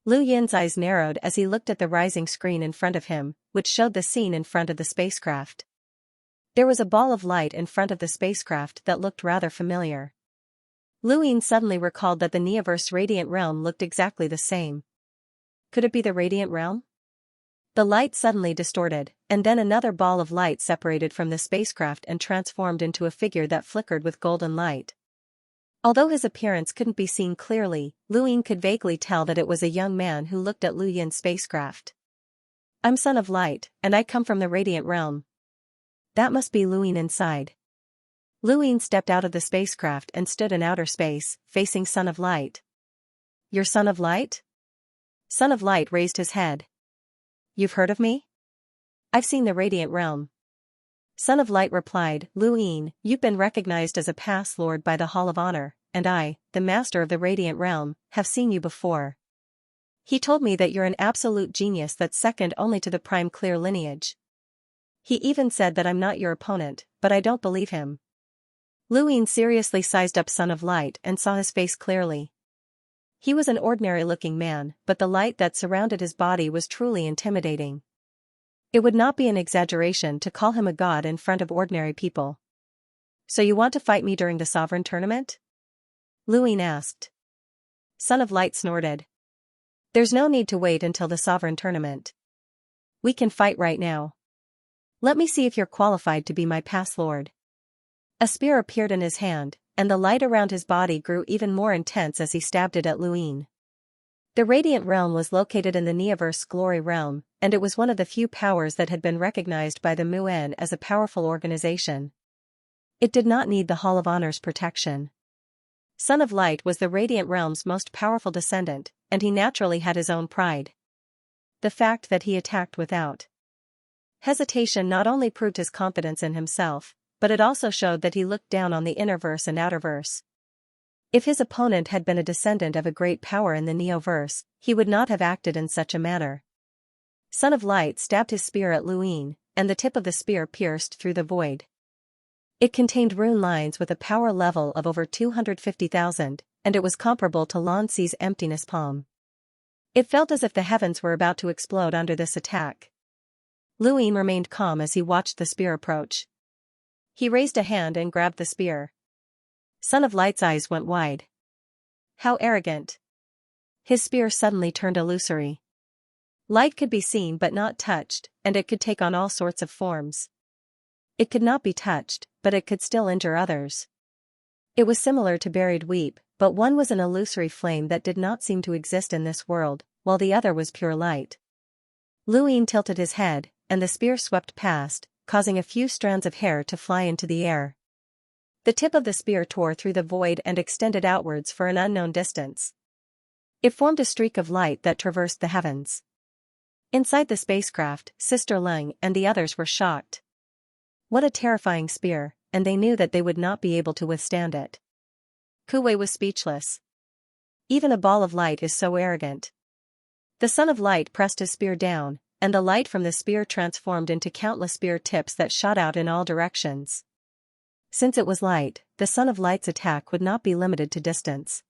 A: Lu Yin's eyes narrowed as he looked at the rising screen in front of him, which showed the scene in front of the spacecraft. There was a ball of light in front of the spacecraft that looked rather familiar. Lu Yin suddenly recalled that the Neoverse Radiant Realm looked exactly the same. Could it be the Radiant Realm? The light suddenly distorted, and then another ball of light separated from the spacecraft and transformed into a figure that flickered with golden light. Although his appearance couldn't be seen clearly, Lu Yin could vaguely tell that it was a young man who looked at Lu Yin's spacecraft. "I'm Son of Light, and I come from the Radiant Realm." That must be Lu Yin inside. Lu Yin stepped out of the spacecraft and stood in outer space, facing Son of Light. "You're Son of Light?" Son of Light raised his head. "You've heard of me? I've seen the Radiant Realm." Son of Light replied, "Lu Yin, you've been recognized as a past lord by the Hall of Honor, and I, the master of the Radiant Realm, have seen you before. He told me that you're an absolute genius that's second only to the Prime Clear lineage. He even said that I'm not your opponent, but I don't believe him." Lu Yin seriously sized up Son of Light and saw his face clearly. He was an ordinary-looking man, but the light that surrounded his body was truly intimidating. It would not be an exaggeration to call him a god in front of ordinary people. "So you want to fight me during the Sovereign Tournament?" Lu Yin asked. Son of Light snorted. "There's no need to wait until the Sovereign Tournament. We can fight right now. Let me see if you're qualified to be my past lord." A spear appeared in his hand, and the light around his body grew even more intense as he stabbed it at Lu Yin. The Radiant Realm was located in the Neoverse Glory Realm, and it was one of the few powers that had been recognized by the Mu'en as a powerful organization. It did not need the Hall of Honor's protection. Son of Light was the Radiant Realm's most powerful descendant, and he naturally had his own pride. The fact that he attacked without hesitation not only proved his confidence in himself, but it also showed that he looked down on the Innerverse and Outerverse. If his opponent had been a descendant of a great power in the Neoverse, he would not have acted in such a manner. Son of Light stabbed his spear at Lu Yin, and the tip of the spear pierced through the void. It contained rune lines with a power level of over 250,000, and it was comparable to Lan Si's emptiness palm. It felt as if the heavens were about to explode under this attack. Lu Yin remained calm as he watched the spear approach. He raised a hand and grabbed the spear. Son of Light's eyes went wide. How arrogant. His spear suddenly turned illusory. Light could be seen but not touched, and it could take on all sorts of forms. It could not be touched, but it could still injure others. It was similar to buried weep, but one was an illusory flame that did not seem to exist in this world, while the other was pure light. Lu Yin tilted his head, and the spear swept past, causing a few strands of hair to fly into the air. The tip of the spear tore through the void and extended outwards for an unknown distance. It formed a streak of light that traversed the heavens. Inside the spacecraft, Sister Leng and the others were shocked. What a terrifying spear, and they knew that they would not be able to withstand it. Kuwei was speechless. Even a ball of light is so arrogant. The Son of Light pressed his spear down, and the light from the spear transformed into countless spear tips that shot out in all directions. Since it was light, the Son of Light's attack would not be limited to distance.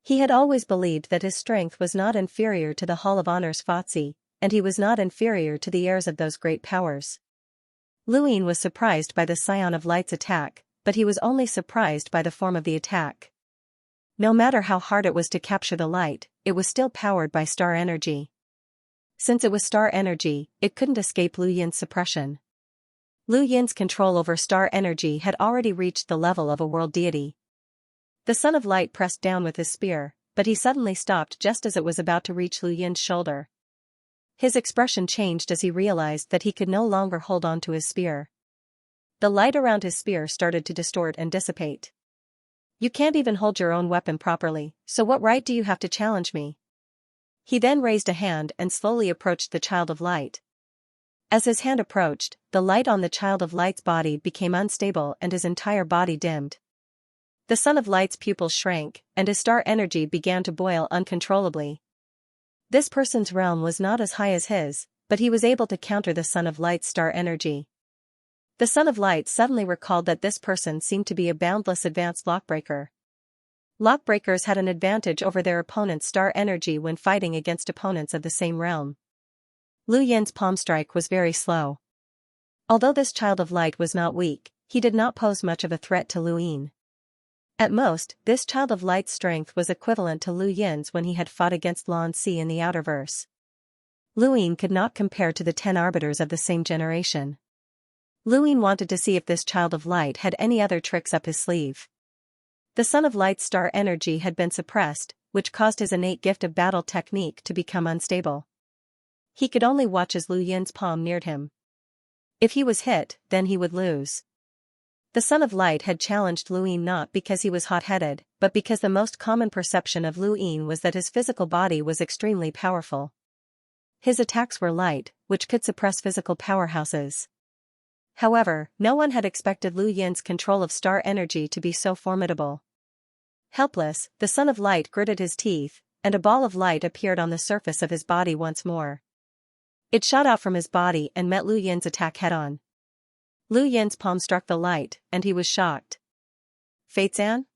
A: He had always believed that his strength was not inferior to the Hall of Honor's Fatsi, and he was not inferior to the heirs of those great powers. Lu Yin was surprised by the Scion of Light's attack, but he was only surprised by the form of the attack. No matter how hard it was to capture the light, it was still powered by star energy. Since it was star energy, it couldn't escape Lu Yin's suppression. Lu Yin's control over star energy had already reached the level of a world deity. The Son of Light pressed down with his spear, but he suddenly stopped just as it was about to reach Lu Yin's shoulder. His expression changed as he realized that he could no longer hold on to his spear. The light around his spear started to distort and dissipate. "You can't even hold your own weapon properly, so what right do you have to challenge me?" He then raised a hand and slowly approached the Child of Light. As his hand approached, the light on the Child of Light's body became unstable and his entire body dimmed. The Son of Light's pupils shrank, and his star energy began to boil uncontrollably. This person's realm was not as high as his, but he was able to counter the Son of Light's star energy. The Son of Light suddenly recalled that this person seemed to be a boundless advanced lockbreaker. Lockbreakers had an advantage over their opponent's star energy when fighting against opponents of the same realm. Lu Yin's palm strike was very slow. Although this child of light was not weak, he did not pose much of a threat to Lu Yin. At most, this child of light's strength was equivalent to Lu Yin's when he had fought against Xianxia in the Outerverse. Lu Yin could not compare to the 10 arbiters of the same generation. Lu Yin wanted to see if this child of light had any other tricks up his sleeve. The Son of Light's star energy had been suppressed, which caused his innate gift of battle technique to become unstable. He could only watch as Lu Yin's palm neared him. If he was hit, then he would lose. The Son of Light had challenged Lu Yin not because he was hot-headed, but because the most common perception of Lu Yin was that his physical body was extremely powerful. His attacks were light, which could suppress physical powerhouses. However, no one had expected Lu Yin's control of star energy to be so formidable. Helpless, the Son of Light gritted his teeth, and a ball of light appeared on the surface of his body once more. It shot out from his body and met Lu Yin's attack head-on. Lu Yin's palm struck the light, and he was shocked. Fate-san?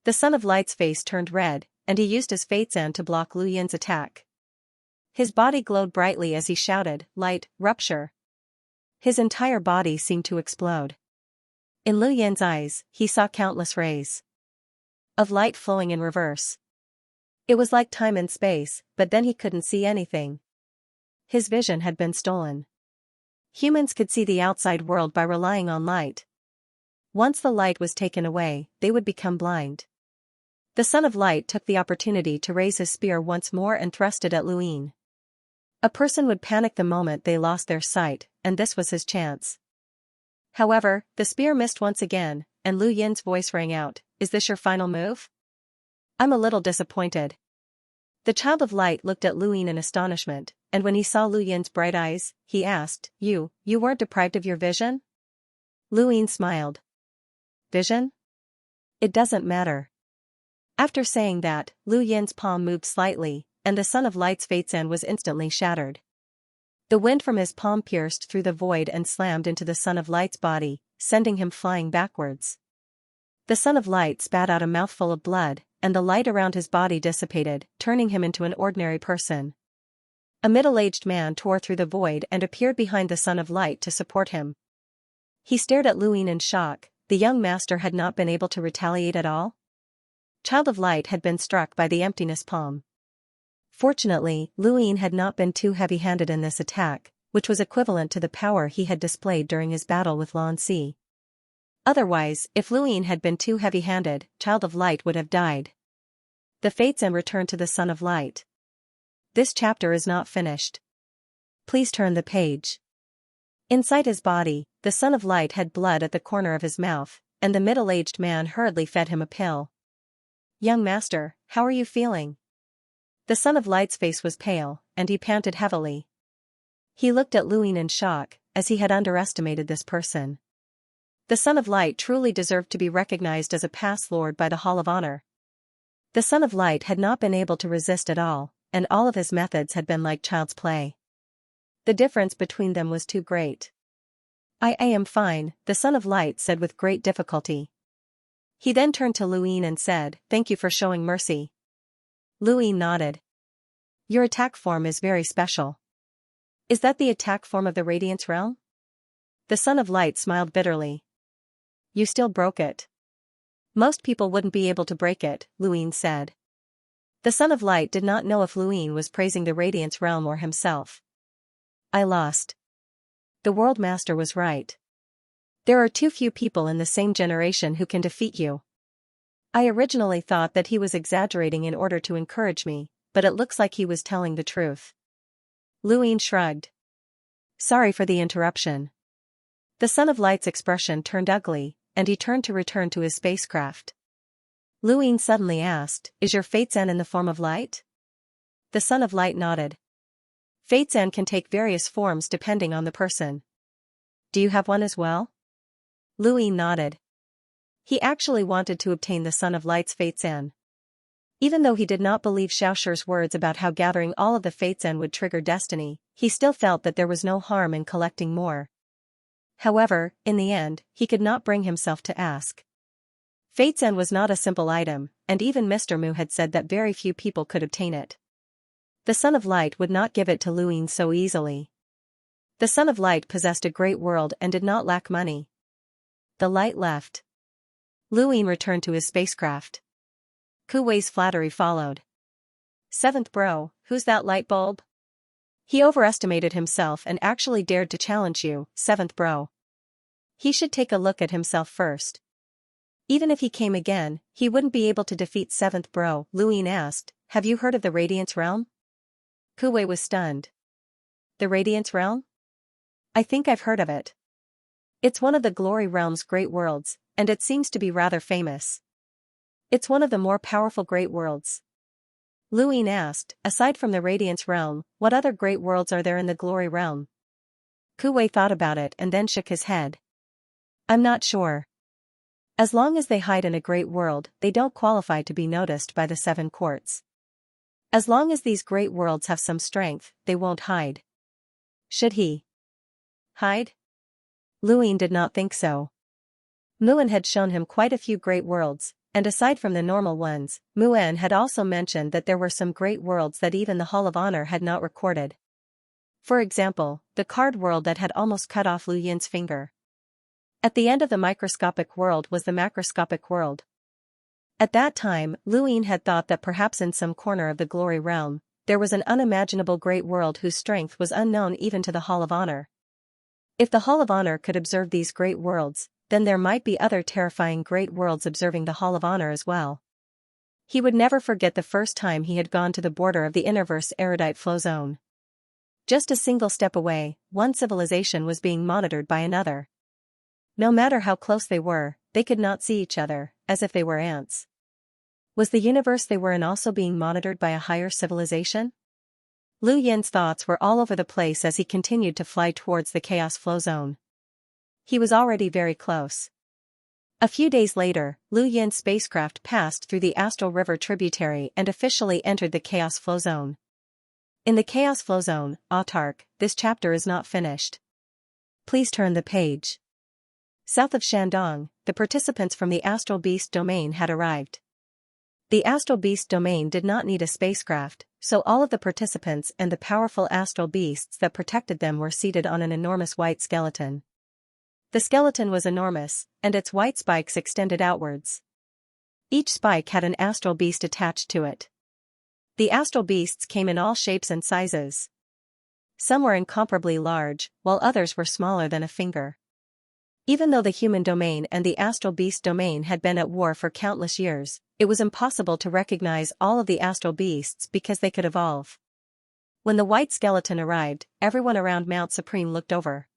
A: The Son of Light's face turned red, and he used his Fate-san to block Lu Yin's attack. His body glowed brightly as he shouted, "Light, rupture!" His entire body seemed to explode. In Lu Yin's eyes, he saw countless rays of light flowing in reverse. It was like time and space, but then he couldn't see anything. His vision had been stolen. Humans could see the outside world by relying on light. Once the light was taken away, they would become blind. The Son of Light took the opportunity to raise his spear once more and thrust it at Lu Yin. A person would panic the moment they lost their sight, and this was his chance. However, the spear missed once again, and Lu Yin's voice rang out, "Is this your final move? I'm a little disappointed." The Child of Light looked at Lu Yin in astonishment, and when he saw Lu Yin's bright eyes, he asked, You weren't deprived of your vision?" Lu Yin smiled. "Vision? It doesn't matter." After saying that, Lu Yin's palm moved slightly, and the Son of Light's Fate-san was instantly shattered. The wind from his palm pierced through the void and slammed into the Son of Light's body, sending him flying backwards. The Son of Light spat out a mouthful of blood, and the light around his body dissipated, turning him into an ordinary person. A middle-aged man tore through the void and appeared behind the Son of Light to support him. He stared at Lu Yin in shock. The young master had not been able to retaliate at all? Child of Light had been struck by the emptiness palm. Fortunately, Lu Yin had not been too heavy-handed in this attack, which was equivalent to the power he had displayed during his battle with Xianxia. Otherwise, if Lu Yin had been too heavy-handed, Child of Light would have died. The Fate-san returned to the Son of Light. This chapter is not finished. Please turn the page. Inside his body, the Son of Light had blood at the corner of his mouth, and the middle-aged man hurriedly fed him a pill. "Young master, how are you feeling?" The Son of Light's face was pale, and he panted heavily. He looked at Lu Yin in shock, as he had underestimated this person. The Son of Light truly deserved to be recognized as a past lord by the Hall of Honor. The Son of Light had not been able to resist at all, and all of his methods had been like child's play. The difference between them was too great. I am fine," the Son of Light said with great difficulty. He then turned to Lu Yin and said, "Thank you for showing mercy." Lu Yin nodded. "Your attack form is very special. Is that the attack form of the Radiance Realm?" The Son of Light smiled bitterly. "You still broke it." "Most people wouldn't be able to break it," Lu Yin said. The Son of Light did not know if Lu Yin was praising the Radiance Realm or himself. "I lost. The World Master was right. There are too few people in the same generation who can defeat you. I originally thought that he was exaggerating in order to encourage me, but it looks like he was telling the truth." Lu Yin shrugged. "Sorry for the interruption." The Son of Light's expression turned ugly, and he turned to return to his spacecraft. Lu Yin suddenly asked, "Is your Fate-san in the form of light?" The Son of Light nodded. Fate-san can take various forms depending on the person. Do you have one as well? Lu Yin nodded. He actually wanted to obtain the Son of Light's Fate-san. Even though he did not believe Xiaoshir's words about how gathering all of the Fate-san would trigger destiny, he still felt that there was no harm in collecting more. However, in the end, he could not bring himself to ask. Fate's End was not a simple item, and even Mr. Mu had said that very few people could obtain it. The Son of Light would not give it to Luin so easily. The Son of Light possessed a great world and did not lack money. The light left. Luin returned to his spacecraft. Kuwei's flattery followed. "Seventh bro, who's that light bulb?" He overestimated himself and actually dared to challenge you, seventh bro. He should take a look at himself first. Even if he came again, he wouldn't be able to defeat seventh bro, Luin asked. "Have you heard of the Radiance Realm?" Kuwei was stunned. "The Radiance Realm? I think I've heard of it. It's one of the Glory Realm's great worlds, and it seems to be rather famous. It's one of the more powerful great worlds." Luin asked, "Aside from the Radiance Realm, what other great worlds are there in the Glory Realm?" Kuwei thought about it and then shook his head. "I'm not sure. As long as they hide in a great world, they don't qualify to be noticed by the seven courts. As long as these great worlds have some strength, they won't hide." Should he hide? Luin did not think so. Muan had shown him quite a few great worlds, and aside from the normal ones, Muan had also mentioned that there were some great worlds that even the Hall of Honor had not recorded. For example, the card world that had almost cut off Lu Yin's finger. At the end of the microscopic world was the macroscopic world. At that time, Luin had thought that perhaps in some corner of the Glory Realm, there was an unimaginable great world whose strength was unknown even to the Hall of Honor. If the Hall of Honor could observe these great worlds, then there might be other terrifying great worlds observing the Hall of Honor as well. He would never forget the first time he had gone to the border of the Innerverse erudite flow zone. Just a single step away, one civilization was being monitored by another. No matter how close they were, they could not see each other, as if they were ants. Was the universe they were in also being monitored by a higher civilization? Lu Yin's thoughts were all over the place as he continued to fly towards the chaos flow zone. He was already very close. A few days later, Lu Yin's spacecraft passed through the Astral River tributary and officially entered the chaos flow zone. In the chaos flow zone, autark, this chapter is not finished. Please turn the page. South of Shandong, the participants from the Astral Beast domain had arrived. The Astral Beast domain did not need a spacecraft, so all of the participants and the powerful astral beasts that protected them were seated on an enormous white skeleton. The skeleton was enormous, and its white spikes extended outwards. Each spike had an astral beast attached to it. The astral beasts came in all shapes and sizes. Some were incomparably large, while others were smaller than a finger. Even though the human domain and the astral beast domain had been at war for countless years, it was impossible to recognize all of the astral beasts because they could evolve. When the white skeleton arrived, everyone around Mount Supreme looked over.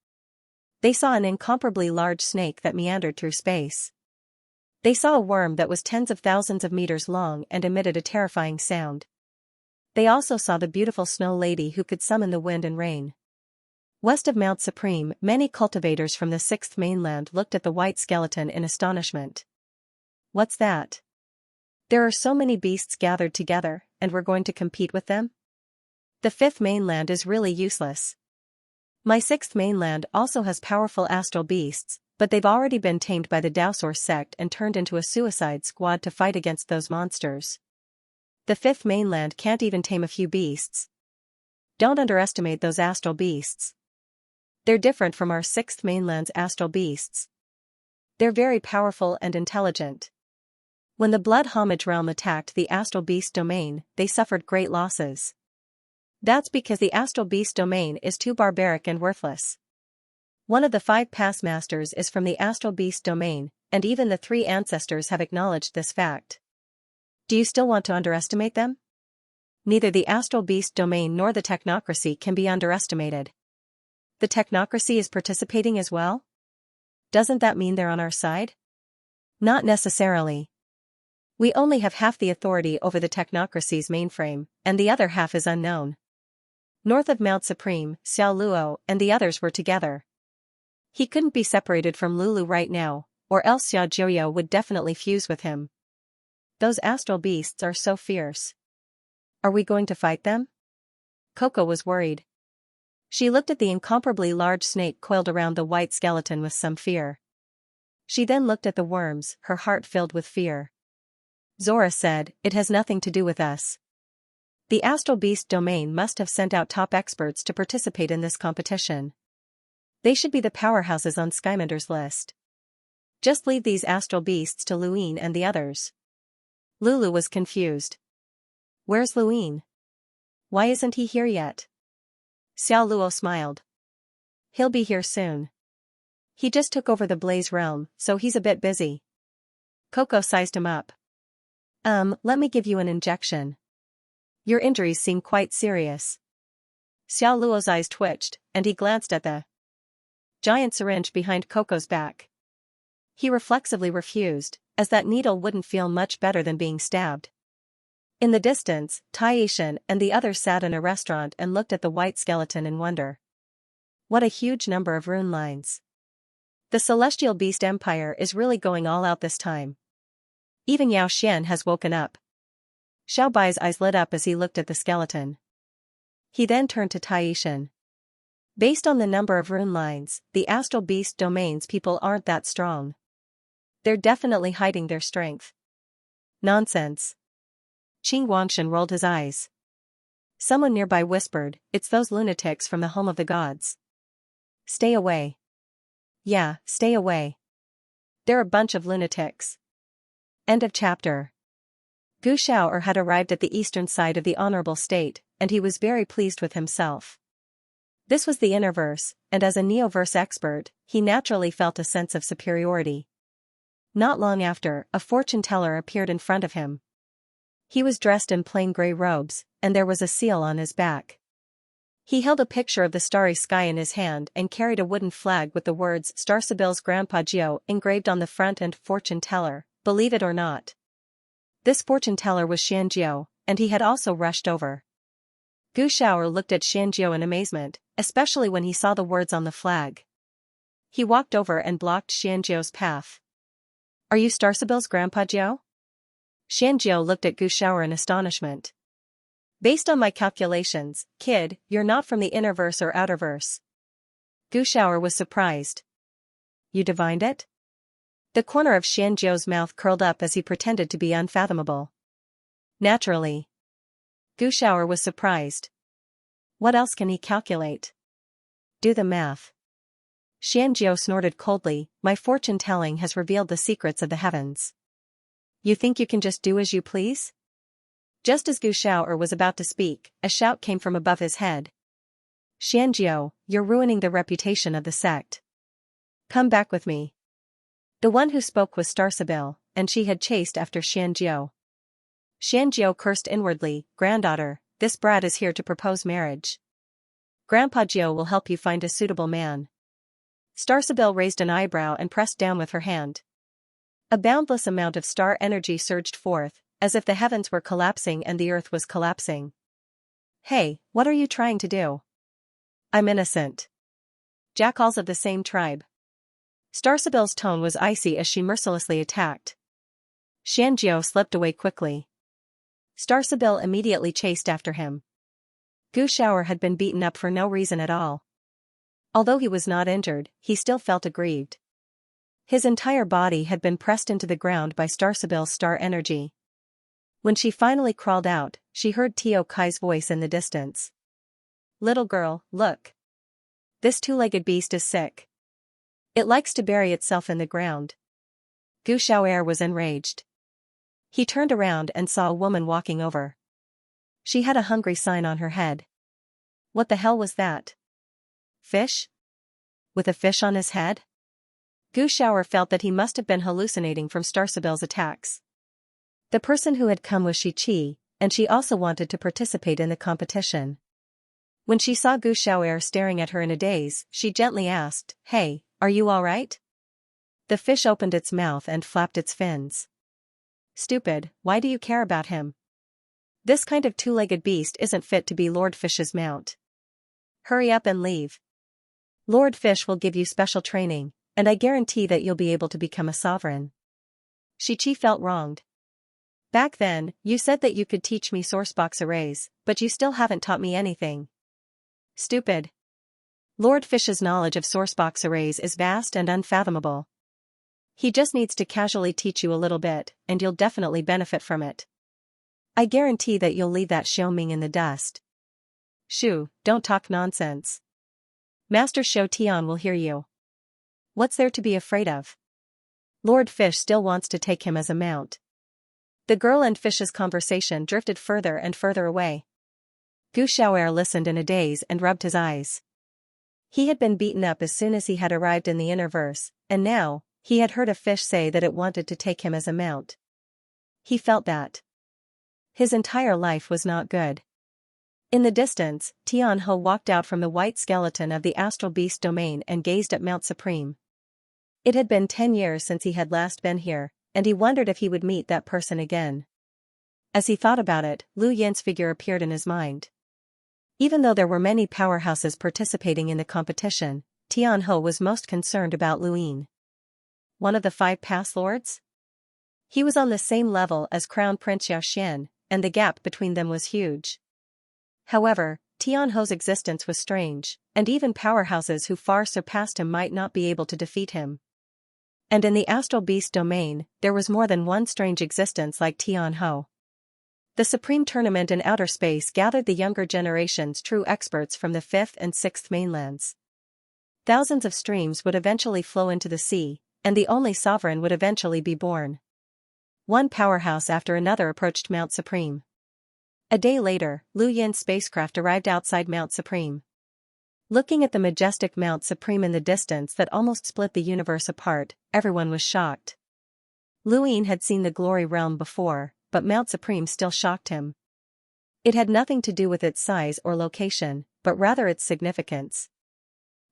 A: They saw an incomparably large snake that meandered through space. They saw a worm that was tens of thousands of meters long and emitted a terrifying sound. They also saw the beautiful snow lady who could summon the wind and rain. West of Mount Supreme, many cultivators from the Sixth Mainland looked at the white skeleton in astonishment. What's that? There are so many beasts gathered together, and we're going to compete with them? The Fifth Mainland is really useless. My Sixth Mainland also has powerful astral beasts, but they've already been tamed by the Daosaur sect and turned into a suicide squad to fight against those monsters. The Fifth Mainland can't even tame a few beasts. Don't underestimate those astral beasts. They're different from our Sixth Mainland's astral beasts. They're very powerful and intelligent. When the Blood Homage realm attacked the astral beast domain, they suffered great losses. That's because the astral beast domain is too barbaric and worthless. One of the 5 past masters is from the astral beast domain, and even the 3 ancestors have acknowledged this fact. Do you still want to underestimate them? Neither the astral beast domain nor the technocracy can be underestimated. The technocracy is participating as well? Doesn't that mean they're on our side? Not necessarily. We only have half the authority over the technocracy's mainframe, and the other half is unknown. North of Mount Supreme, Xiao Luo and the others were together. He couldn't be separated from Lulu right now, or else Xiao Jiuyo would definitely fuse with him. Those astral beasts are so fierce. Are we going to fight them? Coco was worried. She looked at the incomparably large snake coiled around the white skeleton with some fear. She then looked at the worms, her heart filled with fear. Zora said, "It has nothing to do with us. The Astral Beast domain must have sent out top experts to participate in this competition. They should be the powerhouses on Skymander's list. Just leave these astral beasts to Luine and the others." Lulu was confused. "Where's Luine? Why isn't he here yet?" Xiao Luo smiled. "He'll be here soon. He just took over the Blaze Realm, so he's a bit busy." Coco sized him up. Let me give you an injection. Your injuries seem quite serious." Xiao Luo's eyes twitched, and he glanced at the giant syringe behind Coco's back. He reflexively refused, as that needle wouldn't feel much better than being stabbed. In the distance, Taishan and the others sat in a restaurant and looked at the white skeleton in wonder. What a huge number of rune lines. The Celestial Beast Empire is really going all out this time. Even Yao Xian has woken up. Xiao Bai's eyes lit up as he looked at the skeleton. He then turned to Taishan. "Based on the number of rune lines, the Astral Beast domain's people aren't that strong. They're definitely hiding their strength." "Nonsense." Qing Guangshan rolled his eyes. Someone nearby whispered, "It's those lunatics from the home of the gods. Stay away." "Yeah, stay away. They're a bunch of lunatics." End of chapter. Gu Shao'er had arrived at the eastern side of the Honorable State, and he was very pleased with himself. This was the Innerverse, and as a Neoverse expert, he naturally felt a sense of superiority. Not long after, a fortune teller appeared in front of him. He was dressed in plain gray robes, and there was a seal on his back. He held a picture of the starry sky in his hand and carried a wooden flag with the words Star Sibyl's Grandpa Gio engraved on the front and fortune teller, believe it or not. This fortune teller was Xianxia, and he had also rushed over. Gu Shao'er looked at Xianxia in amazement, especially when he saw the words on the flag. He walked over and blocked Xianxia's path. "Are you Star Sibyl's Grandpa Gio?" Xianxia looked at Gu Shao'er in astonishment. "Based on my calculations, kid, you're not from the Innerverse or Outerverse." Gu Shao'er was surprised. "You divined it?" The corner of Xianxia's mouth curled up as he pretended to be unfathomable. "Naturally." Gu Shao'er was surprised. What else can he calculate? Do the math. Xianxia snorted coldly, "My fortune telling has revealed the secrets of the heavens. You think you can just do as you please?" Just as Gu Shao'er was about to speak, a shout came from above his head. "Xianxia, you're ruining the reputation of the sect. Come back with me." The one who spoke was Star Sibyl, and she had chased after Xianxia. Xianxia cursed inwardly, "Granddaughter, this brat is here to propose marriage. Grandpa Gio will help you find a suitable man." Star Sibyl raised an eyebrow and pressed down with her hand. A boundless amount of star energy surged forth, as if the heavens were collapsing and the earth was collapsing. "Hey, what are you trying to do?" "I'm innocent. Jackals of the same tribe." Star Sibyl's tone was icy as she mercilessly attacked. Xianxia slipped away quickly. Star Sibyl immediately chased after him. Gu Shao'er had been beaten up for no reason at all. Although he was not injured, he still felt aggrieved. His entire body had been pressed into the ground by Star Sibyl's star energy. When she finally crawled out, she heard Tio Kai's voice in the distance. "Little girl, look. This two-legged beast is sick. It likes to bury itself in the ground." Gu Shao'er was enraged. He turned around and saw a woman walking over. She had a hungry sign on her head. What the hell was that? Fish? With a fish on his head? Gu Shao'er felt that he must have been hallucinating from Star Sibyl's attacks. The person who had come was Shi-Chi, and she also wanted to participate in the competition. When she saw Gu Shao'er staring at her in a daze, she gently asked, "Hey, are you all right?" The fish opened its mouth and flapped its fins. "Stupid, why do you care about him? This kind of two-legged beast isn't fit to be Lord Fish's mount. Hurry up and leave. Lord Fish will give you special training, and I guarantee that you'll be able to become a sovereign." Shi-Chi felt wronged. "Back then, you said that you could teach me sourcebox arrays, but you still haven't taught me anything." "Stupid. Lord Fish's knowledge of sourcebox arrays is vast and unfathomable. He just needs to casually teach you a little bit, and you'll definitely benefit from it. I guarantee that you'll leave that Xiaoming in the dust. Shoo, don't talk nonsense. Master Xiao Tian will hear you. What's there to be afraid of? Lord Fish still wants to take him as a mount. The girl and Fish's conversation drifted further and further away. Gu Xiaoer listened in a daze and rubbed his eyes. He had been beaten up as soon as he had arrived in the inner verse, and now, he had heard a fish say that it wanted to take him as a mount. He felt that his entire life was not good. In the distance, Tian Ho walked out from the white skeleton of the astral beast domain and gazed at Mount Supreme. It had been 10 years since he had last been here, and he wondered if he would meet that person again. As he thought about it, Lu Yin's figure appeared in his mind. Even though there were many powerhouses participating in the competition, Tian Ho was most concerned about Lu Yin. One of the 5 past lords? He was on the same level as Crown Prince Xiaoxian, and the gap between them was huge. However, Tian Ho's existence was strange, and even powerhouses who far surpassed him might not be able to defeat him. And in the astral beast domain, there was more than one strange existence like Tian Ho. The Supreme Tournament in outer space gathered the younger generation's true experts from the 5th and 6th mainlands. Thousands of streams would eventually flow into the sea, and the only sovereign would eventually be born. One powerhouse after another approached Mount Supreme. A day later, Lu Yin's spacecraft arrived outside Mount Supreme. Looking at the majestic Mount Supreme in the distance that almost split the universe apart, everyone was shocked. Lu Yin had seen the glory realm before, but Mount Supreme still shocked him. It had nothing to do with its size or location, but rather its significance.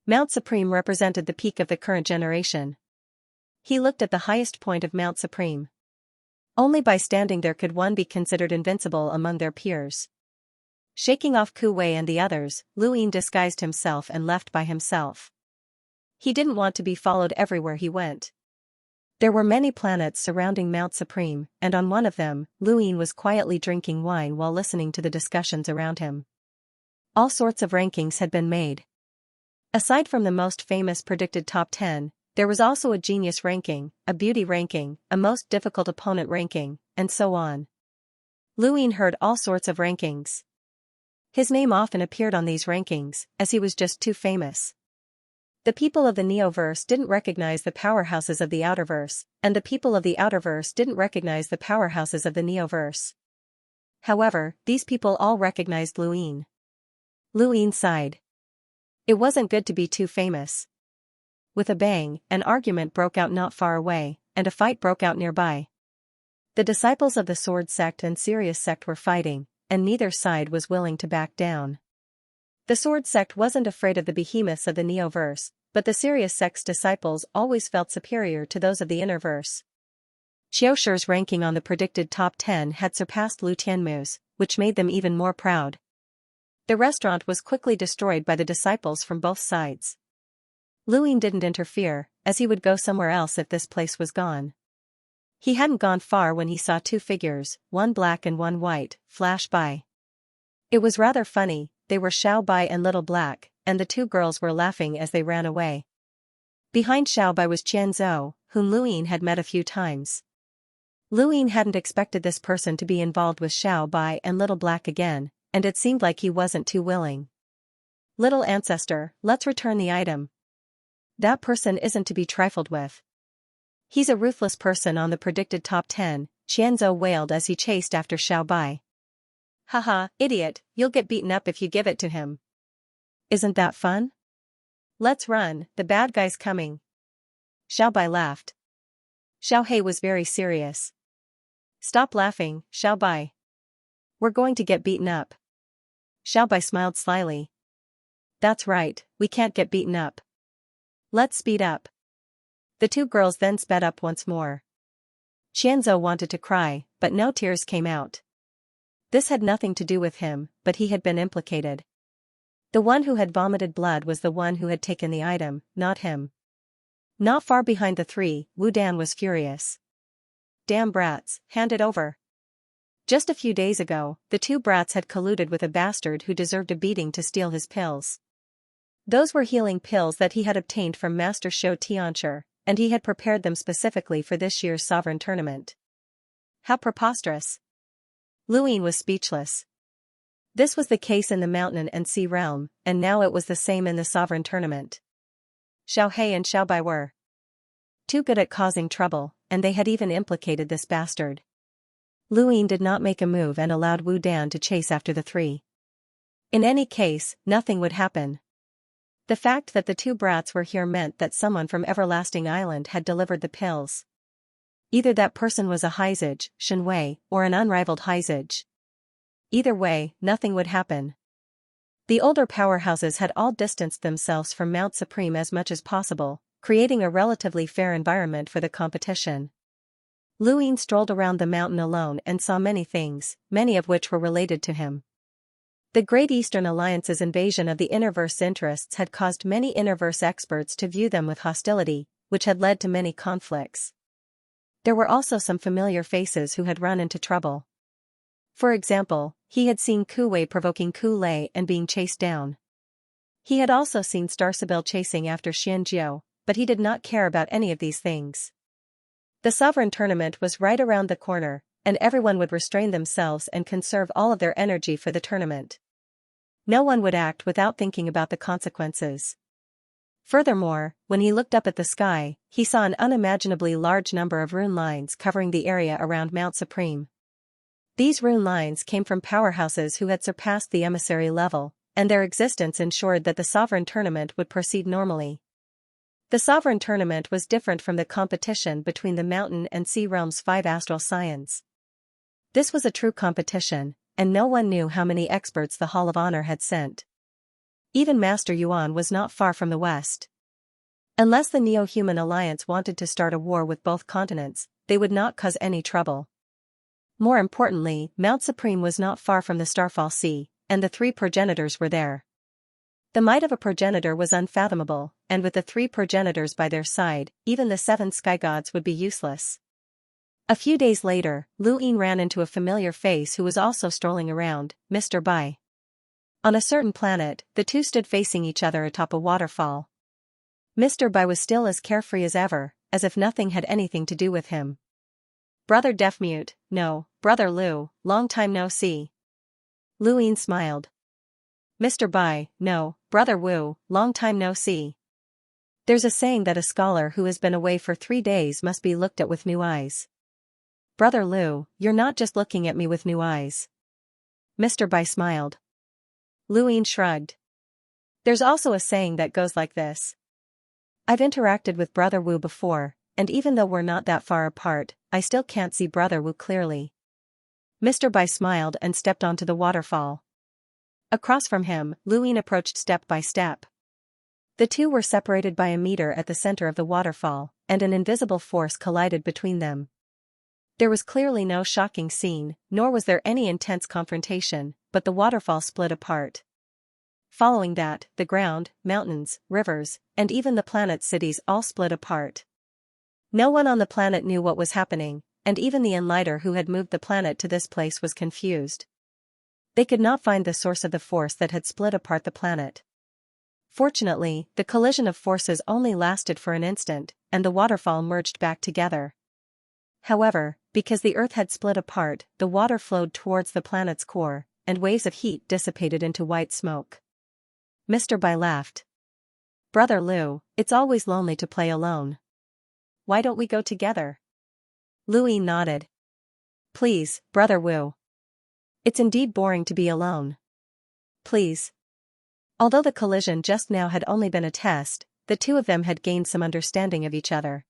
A: Mount Supreme represented the peak of the current generation. He looked at the highest point of Mount Supreme. Only by standing there could one be considered invincible among their peers. Shaking off Ku Wei and the others, Lu Yin disguised himself and left by himself. He didn't want to be followed everywhere he went. There were many planets surrounding Mount Supreme, and on one of them, Lu Yin was quietly drinking wine while listening to the discussions around him. All sorts of rankings had been made. Aside from the most famous predicted top 10, there was also a genius ranking, a beauty ranking, a most difficult opponent ranking, and so on. Lu Yin heard all sorts of rankings. His name often appeared on these rankings, as he was just too famous. The people of the Neoverse didn't recognize the powerhouses of the Outerverse, and the people of the Outerverse didn't recognize the powerhouses of the Neoverse. However, these people all recognized Lu Yin. Lu Yin sighed. It wasn't good to be too famous. With a bang, an argument broke out not far away, and a fight broke out nearby. The disciples of the Sword Sect and Sirius Sect were fighting, and neither side was willing to back down. The Sword Sect wasn't afraid of the behemoths of the Neoverse, but the Sirius Sect's disciples always felt superior to those of the Innerverse. Xiaoshir's ranking on the predicted top 10 had surpassed Lu Tianmu's, which made them even more proud. The restaurant was quickly destroyed by the disciples from both sides. Lu Yin didn't interfere, as he would go somewhere else if this place was gone. He hadn't gone far when he saw 2 figures, one black and one white, flash by. It was rather funny. They were Xiao Bai and Little Black, and the 2 girls were laughing as they ran away. Behind Xiao Bai was Qian Zhou, whom Lu Yin had met a few times. Lu Yin hadn't expected this person to be involved with Xiao Bai and Little Black again, and it seemed like he wasn't too willing. Little ancestor, let's return the item. That person isn't to be trifled with. He's a ruthless person on the predicted top 10, Qian Zhou wailed as he chased after Xiao Bai. Haha, idiot, you'll get beaten up if you give it to him. Isn't that fun? Let's run, the bad guy's coming. Xiao Bai laughed. Xiao He was very serious. Stop laughing, Xiao Bai. We're going to get beaten up. Xiao Bai smiled slyly. That's right, we can't get beaten up. Let's speed up. The 2 girls then sped up once more. Qian Zhou wanted to cry, but no tears came out. This had nothing to do with him, but he had been implicated. The one who had vomited blood was the one who had taken the item, not him. Not far behind the 3, Wu Dan was furious. Damn brats, hand it over. Just a few days ago, the 2 brats had colluded with a bastard who deserved a beating to steal his pills. Those were healing pills that he had obtained from Master Xiao Tianshi, and he had prepared them specifically for this year's sovereign tournament. How preposterous! Luin was speechless. This was the case in the mountain and sea realm, and now it was the same in the sovereign tournament. Xiao He and Xiao Bai were too good at causing trouble, and they had even implicated this bastard. Luin did not make a move and allowed Wu Dan to chase after the three. In any case, nothing would happen. The fact that the two brats were here meant that someone from Everlasting Island had delivered the pills. Either that person was a Heizage, Shenwei, or an unrivaled Heizage. Either way, nothing would happen. The older powerhouses had all distanced themselves from Mount Supreme as much as possible, creating a relatively fair environment for the competition. Luin strolled around the mountain alone and saw many things, many of which were related to him. The Great Eastern Alliance's invasion of the Innerverse interests had caused many Innerverse experts to view them with hostility, which had led to many conflicts. There were also some familiar faces who had run into trouble. For example, he had seen Ku Wei provoking Ku Lei and being chased down. He had also seen Starsabil chasing after Xianxia, but he did not care about any of these things. The sovereign tournament was right around the corner, and everyone would restrain themselves and conserve all of their energy for the tournament. No one would act without thinking about the consequences. Furthermore, when he looked up at the sky, he saw an unimaginably large number of rune lines covering the area around Mount Supreme. These rune lines came from powerhouses who had surpassed the emissary level, and their existence ensured that the sovereign tournament would proceed normally. The sovereign tournament was different from the competition between the mountain and sea realm's 5 astral scions. This was a true competition, and no one knew how many experts the Hall of Honor had sent. Even Master Yuan was not far from the west. Unless the Neo-Human Alliance wanted to start a war with both continents, they would not cause any trouble. More importantly, Mount Supreme was not far from the Starfall Sea, and the 3 progenitors were there. The might of a progenitor was unfathomable, and with the 3 progenitors by their side, even the 7 sky gods would be useless. A few days later, Luin ran into a familiar face who was also strolling around, Mr. Bai. On a certain planet, the two stood facing each other atop a waterfall. Mr. Bai was still as carefree as ever, as if nothing had anything to do with him. Brother Deafmute, no, Brother Lu, long time no see. Luin smiled. Mr. Bai, no, Brother Wu, long time no see. There's a saying that a scholar who has been away for 3 days must be looked at with new eyes. Brother Lu, you're not just looking at me with new eyes. Mr. Bai smiled. Luin shrugged. There's also a saying that goes like this. I've interacted with Brother Wu before, and even though we're not that far apart, I still can't see Brother Wu clearly. Mr. Bai smiled and stepped onto the waterfall. Across from him, Luin approached step by step. The two were separated by a meter at the center of the waterfall, and an invisible force collided between them. There was clearly no shocking scene, nor was there any intense confrontation, but the waterfall split apart. Following that, the ground, mountains, rivers, and even the planet's cities all split apart. No one on the planet knew what was happening, and even the Enlighter who had moved the planet to this place was confused. They could not find the source of the force that had split apart the planet. Fortunately, the collision of forces only lasted for an instant, and the waterfall merged back together. However, because the Earth had split apart, the water flowed towards the planet's core, and waves of heat dissipated into white smoke. Mr. Bai laughed. Brother Lu, it's always lonely to play alone. Why don't we go together? Luin nodded. Please, Brother Wu. It's indeed boring to be alone. Please. Although the collision just now had only been a test, the two of them had gained some understanding of each other.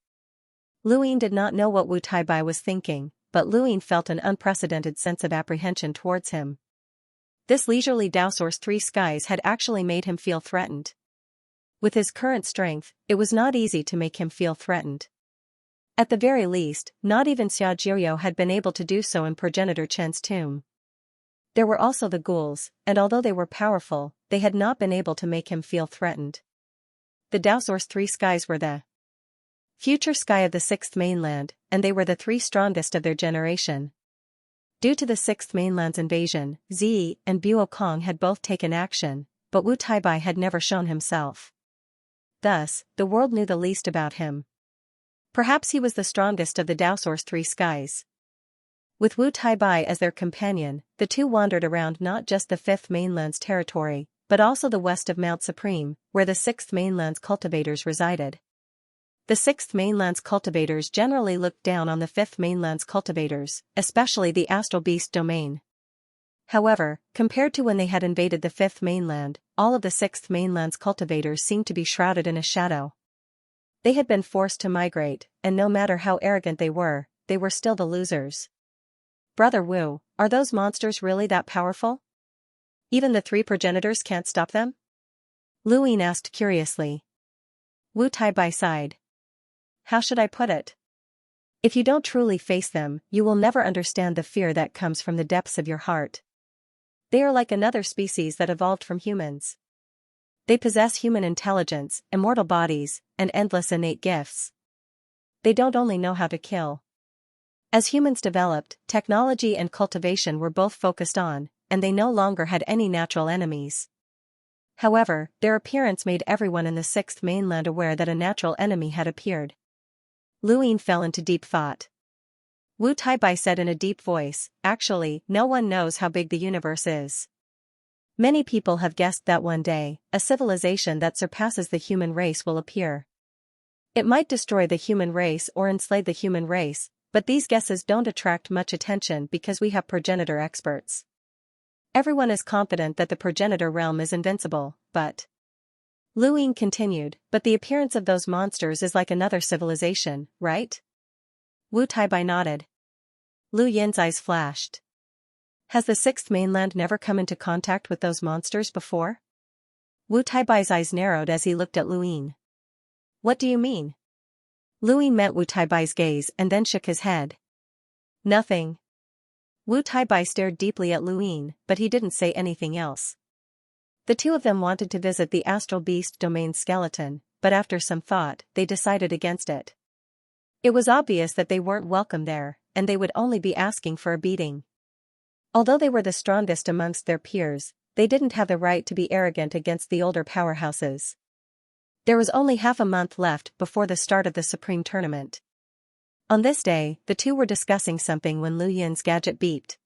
A: Luin did not know what Wu Taibai was thinking, but Luin felt an unprecedented sense of apprehension towards him. This leisurely Dowsource 3 skies had actually made him feel threatened. With his current strength, it was not easy to make him feel threatened. At the very least, not even Xia Jiuyou had been able to do so in Progenitor Chen's tomb. There were also the ghouls, and although they were powerful, they had not been able to make him feel threatened. The Dowsource 3 skies were the future sky of the 6th mainland, and they were the 3 strongest of their generation. Due to the 6th mainland's invasion, Zi and Buo Kong had both taken action, but Wu Taibai had never shown himself. Thus, the world knew the least about him. Perhaps he was the strongest of the Daosor's three skies. With Wu Taibai as their companion, the two wandered around not just the Fifth Mainland's territory, but also the west of Mount Supreme, where the Sixth Mainland's cultivators resided. The Sixth Mainland's cultivators generally looked down on the Fifth Mainland's cultivators, especially the Astral Beast domain. However, compared to when they had invaded the Fifth Mainland, all of the Sixth Mainland's cultivators seemed to be shrouded in a shadow. They had been forced to migrate, and no matter how arrogant they were still the losers. Brother Wu, are those monsters really that powerful? Even the three progenitors can't stop them? Luin asked curiously. Wu Taibai sighed. How should I put it? If you don't truly face them, you will never understand the fear that comes from the depths of your heart. They are like another species that evolved from humans. They possess human intelligence, immortal bodies, and endless innate gifts. They don't only know how to kill. As humans developed, technology and cultivation were both focused on, and they no longer had any natural enemies. However, their appearance made everyone in the Sixth Mainland aware that a natural enemy had appeared. Luin fell into deep thought. Wu Taibai said in a deep voice, actually, no one knows how big the universe is. Many people have guessed that one day, a civilization that surpasses the human race will appear. It might destroy the human race or enslave the human race, but these guesses don't attract much attention because we have progenitor experts. Everyone is confident that the progenitor realm is invincible, but... Luin continued, but the appearance of those monsters is like another civilization, right? Wu Taibai nodded. Lu Yin's eyes flashed. Has the Sixth Mainland never come into contact with those monsters before? Wu Taibai's eyes narrowed as he looked at Luin. What do you mean? Luin met Wu Taibai's gaze and then shook his head. Nothing. Wu Taibai stared deeply at Luin, but he didn't say anything else. The two of them wanted to visit the Astral Beast domain skeleton, but after some thought, they decided against it. It was obvious that they weren't welcome there, and they would only be asking for a beating. Although they were the strongest amongst their peers, they didn't have the right to be arrogant against the older powerhouses. There was only half a month left before the start of the Supreme Tournament. On this day, the two were discussing something when Lu Yin's gadget beeped.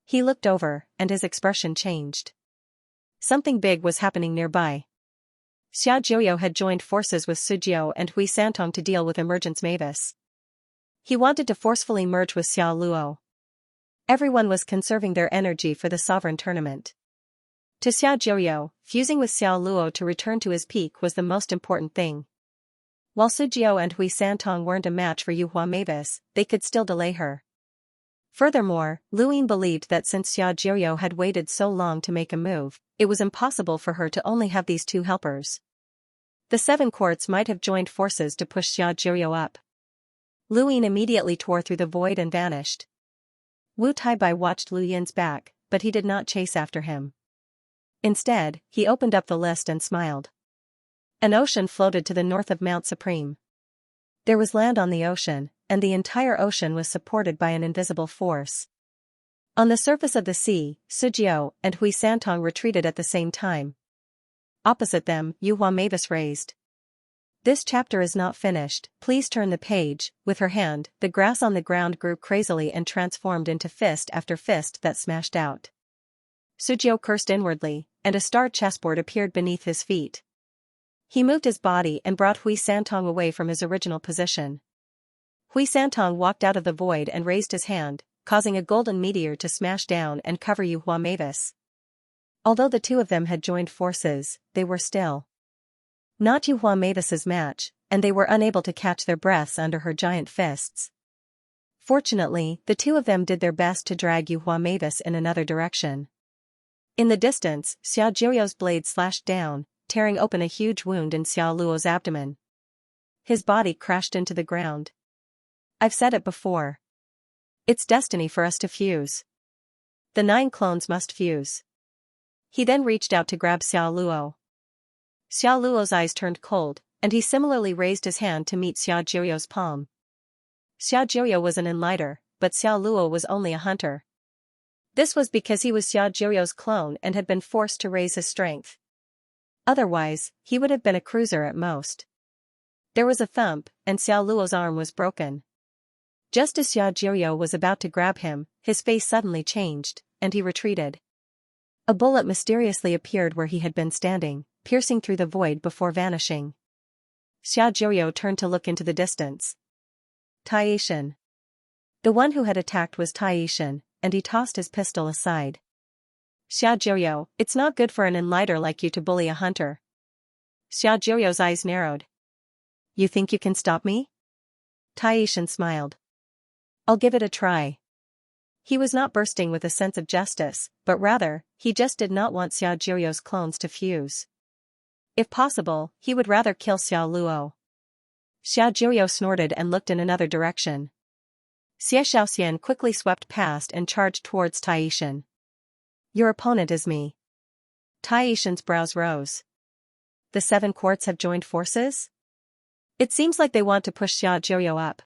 A: He looked over, and his expression changed. Something big was happening nearby. Xia Jiuyo had joined forces with Sujiu and Hui Santong to deal with Emergence Mavis. He wanted to forcefully merge with Xiao Luo. Everyone was conserving their energy for the Sovereign Tournament. To Xia Jiuyo, fusing with Xiao Luo to return to his peak was the most important thing. While Sujiu and Hui Santong weren't a match for Yuhua Mavis, they could still delay her. Furthermore, Luin believed that since Xia Jiuyo had waited so long to make a move, it was impossible for her to only have these two helpers. The Seven Courts might have joined forces to push Xia Jiuyo up. Luin immediately tore through the void and vanished. Wu Taibai watched Lu Yin's back, but he did not chase after him. Instead, he opened up the list and smiled. An ocean floated to the north of Mount Supreme. There was land on the ocean, and the entire ocean was supported by an invisible force. On the surface of the sea, Sujiu and Hui Santong retreated at the same time. Opposite them, Yuhua Mavis raised. This chapter is not finished, please turn the page. With her hand, the grass on the ground grew crazily and transformed into fist after fist that smashed out. Sujiu cursed inwardly, and a star chessboard appeared beneath his feet. He moved his body and brought Hui Santong away from his original position. Hui Santong walked out of the void and raised his hand, causing a golden meteor to smash down and cover Yuhua Mavis. Although the two of them had joined forces, they were still not Yuhua Mavis's match, and they were unable to catch their breaths under her giant fists. Fortunately, the two of them did their best to drag Yuhua Mavis in another direction. In the distance, Xiao Jiuyo's blade slashed down, tearing open a huge wound in Xiao Luo's abdomen. His body crashed into the ground. I've said it before. It's destiny for us to fuse. The 9 clones must fuse. He then reached out to grab Xiao Luo. Xiao Luo's eyes turned cold, and he similarly raised his hand to meet Xiao Jiuyo's palm. Xiao Jiuyo was an enlighter, but Xiao Luo was only a hunter. This was because he was Xiao Jiuyo's clone and had been forced to raise his strength. Otherwise, he would have been a cruiser at most. There was a thump, and Xiao Luo's arm was broken. Just as Xiao was about to grab him, his face suddenly changed, and he retreated. A bullet mysteriously appeared where he had been standing, piercing through the void before vanishing. Xiao turned to look into the distance. Taishan. The one who had attacked was Taishan, and he tossed his pistol aside. Xiao, it's not good for an enlighter like you to bully a hunter. Xiao's eyes narrowed. You think you can stop me? Taishan smiled. I'll give it a try. He was not bursting with a sense of justice, but rather, he just did not want Xiao's clones to fuse. If possible, he would rather kill Xiao Luo. Xiao snorted and looked in another direction. Xianxia quickly swept past and charged towards Taishan. Your opponent is me. Taishan's brows rose. The 7 courts have joined forces? It seems like they want to push Xiao up.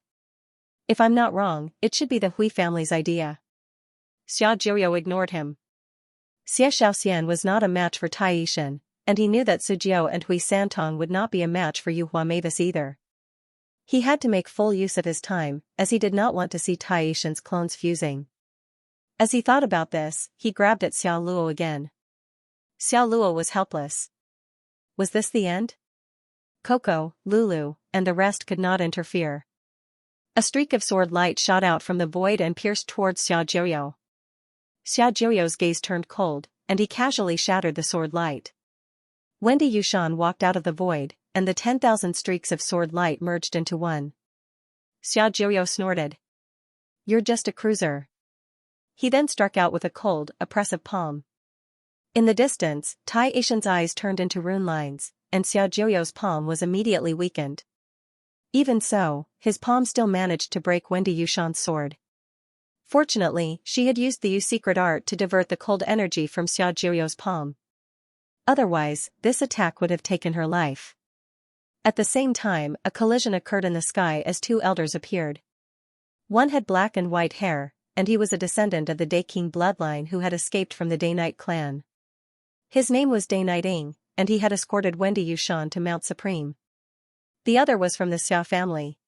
A: If I'm not wrong, it should be the Hui family's idea. Xiao ignored him. Xianxia was not a match for Taishan, and he knew that Sujiu and Hui Santong would not be a match for Yu Hua Mavis either. He had to make full use of his time, as he did not want to see Taishan's clones fusing. As he thought about this, he grabbed at Xiao Luo again. Xiao Luo was helpless. Was this the end? Coco, Lulu, and the rest could not interfere. A streak of sword light shot out from the void and pierced towards Xiao. Xiao's gaze turned cold, and he casually shattered the sword light. Wendy Yushan walked out of the void, and the 10,000 streaks of sword light merged into one. Xiao snorted. You're just a cruiser. He then struck out with a cold, oppressive palm. In the distance, Taishan's eyes turned into rune lines, and Xiao's palm was immediately weakened. Even so, his palm still managed to break Wendy Yushan's sword. Fortunately, she had used the Yu secret art to divert the cold energy from Xiao's palm. Otherwise, this attack would have taken her life. At the same time, a collision occurred in the sky as 2 elders appeared. One had black and white hair, and he was a descendant of the Day King bloodline who had escaped from the Day Knight clan. His name was Day Knight Ing, and he had escorted Wendy Yushan to Mount Supreme. The other was from the Xia family.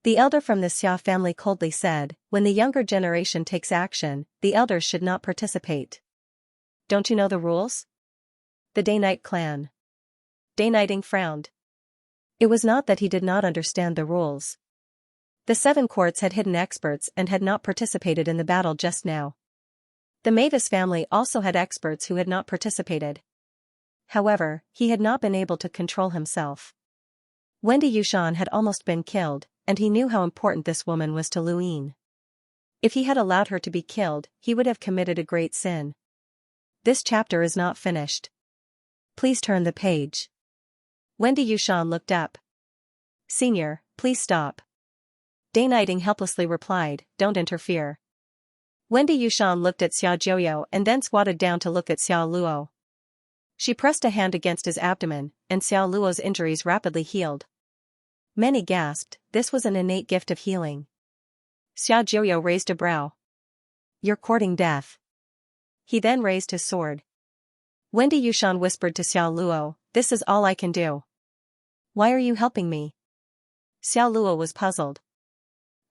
A: The elder from the Xia family coldly said, when the younger generation takes action, the elders should not participate. Don't you know the rules? The Day Knight clan. Day Knight Ing frowned. It was not that he did not understand the rules. The 7 courts had hidden experts and had not participated in the battle just now. The Mavis family also had experts who had not participated. However, he had not been able to control himself. Wendy Yushan had almost been killed, and he knew how important this woman was to Luin. If he had allowed her to be killed, he would have committed a great sin. This chapter is not finished. Please turn the page. Wendy Yushan looked up. Senior, please stop. Day Knight Ing helplessly replied, don't interfere. Wendy Yushan looked at Xiao and then squatted down to look at Xiao Luo. She pressed a hand against his abdomen, and Xiao Luo's injuries rapidly healed. Many gasped, this was an innate gift of healing. Xiao raised a brow. You're courting death. He then raised his sword. Wendy Yushan whispered to Xiao Luo, this is all I can do. Why are you helping me? Xiao Luo was puzzled.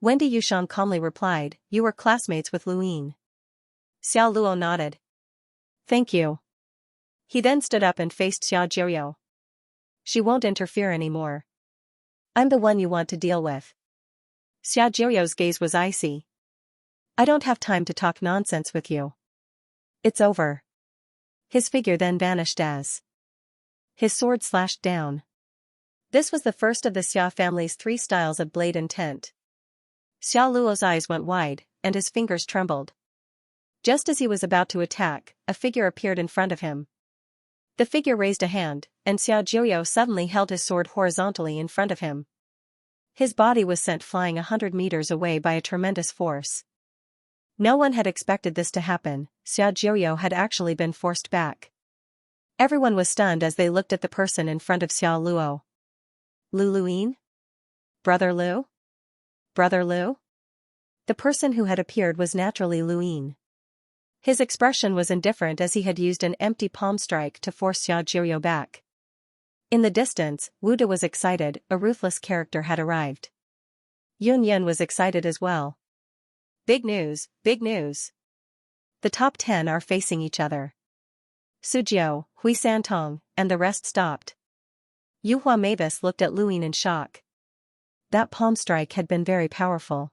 A: Wendy Yushan calmly replied, you were classmates with Luin. Xiao Luo nodded. Thank you. He then stood up and faced Xiao. She won't interfere anymore. I'm the one you want to deal with. Xiao's gaze was icy. I don't have time to talk nonsense with you. It's over. His figure then vanished as his sword slashed down. This was the first of the Xia family's 3 styles of blade intent. Xiao Luo's eyes went wide, and his fingers trembled. Just as he was about to attack, a figure appeared in front of him. The figure raised a hand, and Xiao suddenly held his sword horizontally in front of him. His body was sent flying 100 meters away by a tremendous force. No one had expected this to happen. Xiao had actually been forced back. Everyone was stunned as they looked at the person in front of Xiao Luo. Luin? Brother Lu? Brother Lu? The person who had appeared was naturally Luin. His expression was indifferent as he had used an empty palm strike to force Xiao back. In the distance, Wu De was excited, a ruthless character had arrived. Yun Yun was excited as well. Big news, big news. The top 10 are facing each other. Sujiu, Hui Santong, and the rest stopped. Yuhua Mavis looked at Luin in shock. That palm strike had been very powerful.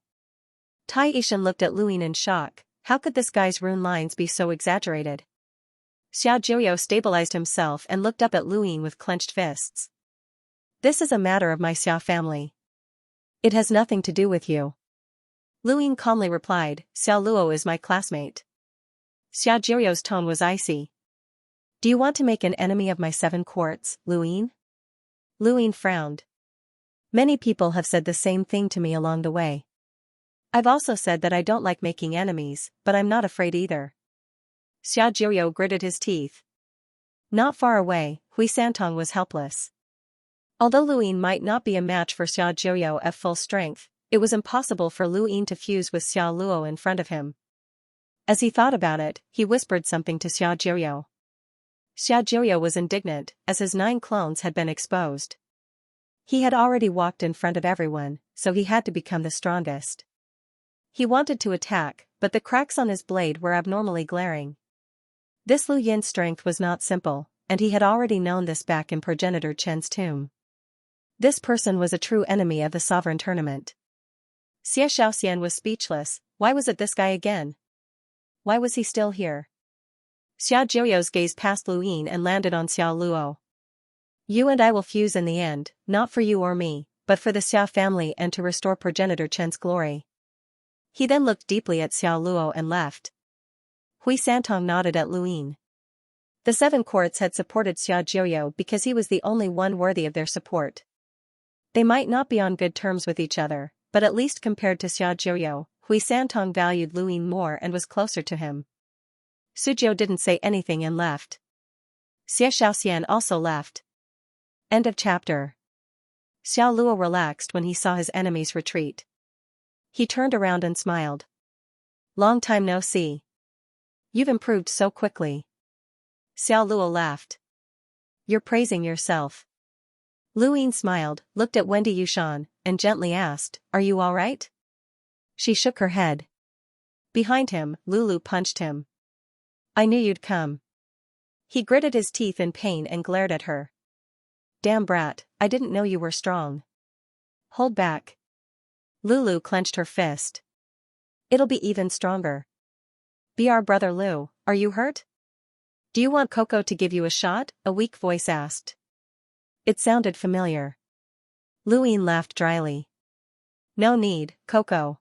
A: Tai Yishan looked at Luin in shock. How could this guy's rune lines be so exaggerated? Xiao Jiuyou stabilized himself and looked up at Luin with clenched fists. This is a matter of my Xiao family. It has nothing to do with you. Luin calmly replied, Xiao Luo is my classmate. Xiao Jiuyou's tone was icy. Do you want to make an enemy of my 7 quarts, Luin? Luin frowned. Many people have said the same thing to me along the way. I've also said that I don't like making enemies, but I'm not afraid either. Xiao Jiuyou gritted his teeth. Not far away, Hui Santong was helpless. Although Luin might not be a match for Xiao Jiuyou at full strength, it was impossible for Luin to fuse with Xiao Luo in front of him. As he thought about it, he whispered something to Xiao Jiuyou. Xiao Jiuyou was indignant, as his 9 clones had been exposed. He had already walked in front of everyone, so he had to become the strongest. He wanted to attack, but the cracks on his blade were abnormally glaring. This Lu Yin's strength was not simple, and he had already known this back in progenitor Chen's tomb. This person was a true enemy of the sovereign tournament. Xie Xiaoxian was speechless. Why was it this guy again? Why was he still here? Xiao Jiuyou's gaze passed Luin and landed on Xiao Luo. You and I will fuse in the end, not for you or me, but for the Xiao family and to restore progenitor Chen's glory. He then looked deeply at Xiao Luo and left. Hui Santong nodded at Luin. The 7 quarts had supported Xiao Jiuyou because he was the only one worthy of their support. They might not be on good terms with each other, but at least compared to Xiao Jiuyou, Hui Santong valued Luin more and was closer to him. Sujiu didn't say anything and left. Xie Xiaoxian also left. End of chapter. Xiao Luo relaxed when he saw his enemies retreat. He turned around and smiled. Long time no see. You've improved so quickly. Xiao Luo laughed. You're praising yourself. Luin smiled, looked at Wendy Yushan, and gently asked, Are you all right? She shook her head. Behind him, Lulu punched him. I knew you'd come. He gritted his teeth in pain and glared at her. Damn brat, I didn't know you were strong. Hold back. Lulu clenched her fist. It'll be even stronger. Be our brother Lu, are you hurt? Do you want Coco to give you a shot? A weak voice asked. It sounded familiar. Luin laughed dryly. No need, Coco.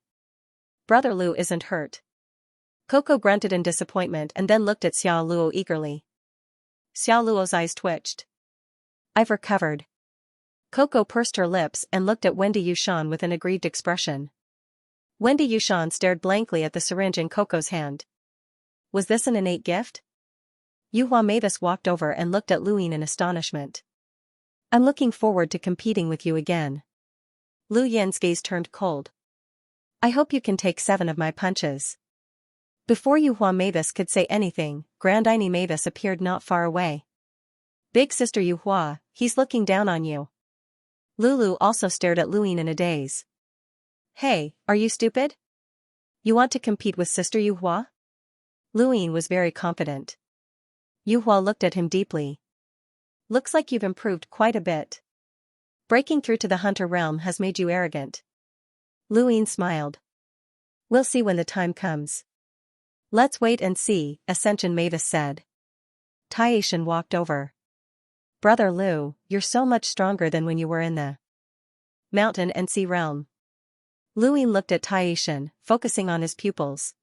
A: Brother Lu isn't hurt. Coco grunted in disappointment and then looked at Xiao Luo eagerly. Xiao Luo's eyes twitched. I've recovered. Coco pursed her lips and looked at Wendy Yushan with an aggrieved expression. Wendy Yushan stared blankly at the syringe in Coco's hand. Was this an innate gift? Yuhua Mavis walked over and looked at Luin in astonishment. I'm looking forward to competing with you again. Lu Yin's gaze turned cold. I hope you can take 7 of my punches. Before Yuhua Mavis could say anything, Grand Aini Mavis appeared not far away. Big sister Yuhua, he's looking down on you. Lulu also stared at Luin in a daze. Hey, are you stupid? You want to compete with sister Yuhua? Luin was very confident. Yuhua looked at him deeply. Looks like you've improved quite a bit. Breaking through to the hunter realm has made you arrogant. Luin smiled. We'll see when the time comes. Let's wait and see, Ascension Mavis said. Taishan walked over. Brother Lu, you're so much stronger than when you were in the mountain and sea realm. Luin looked at Taishan, focusing on his pupils.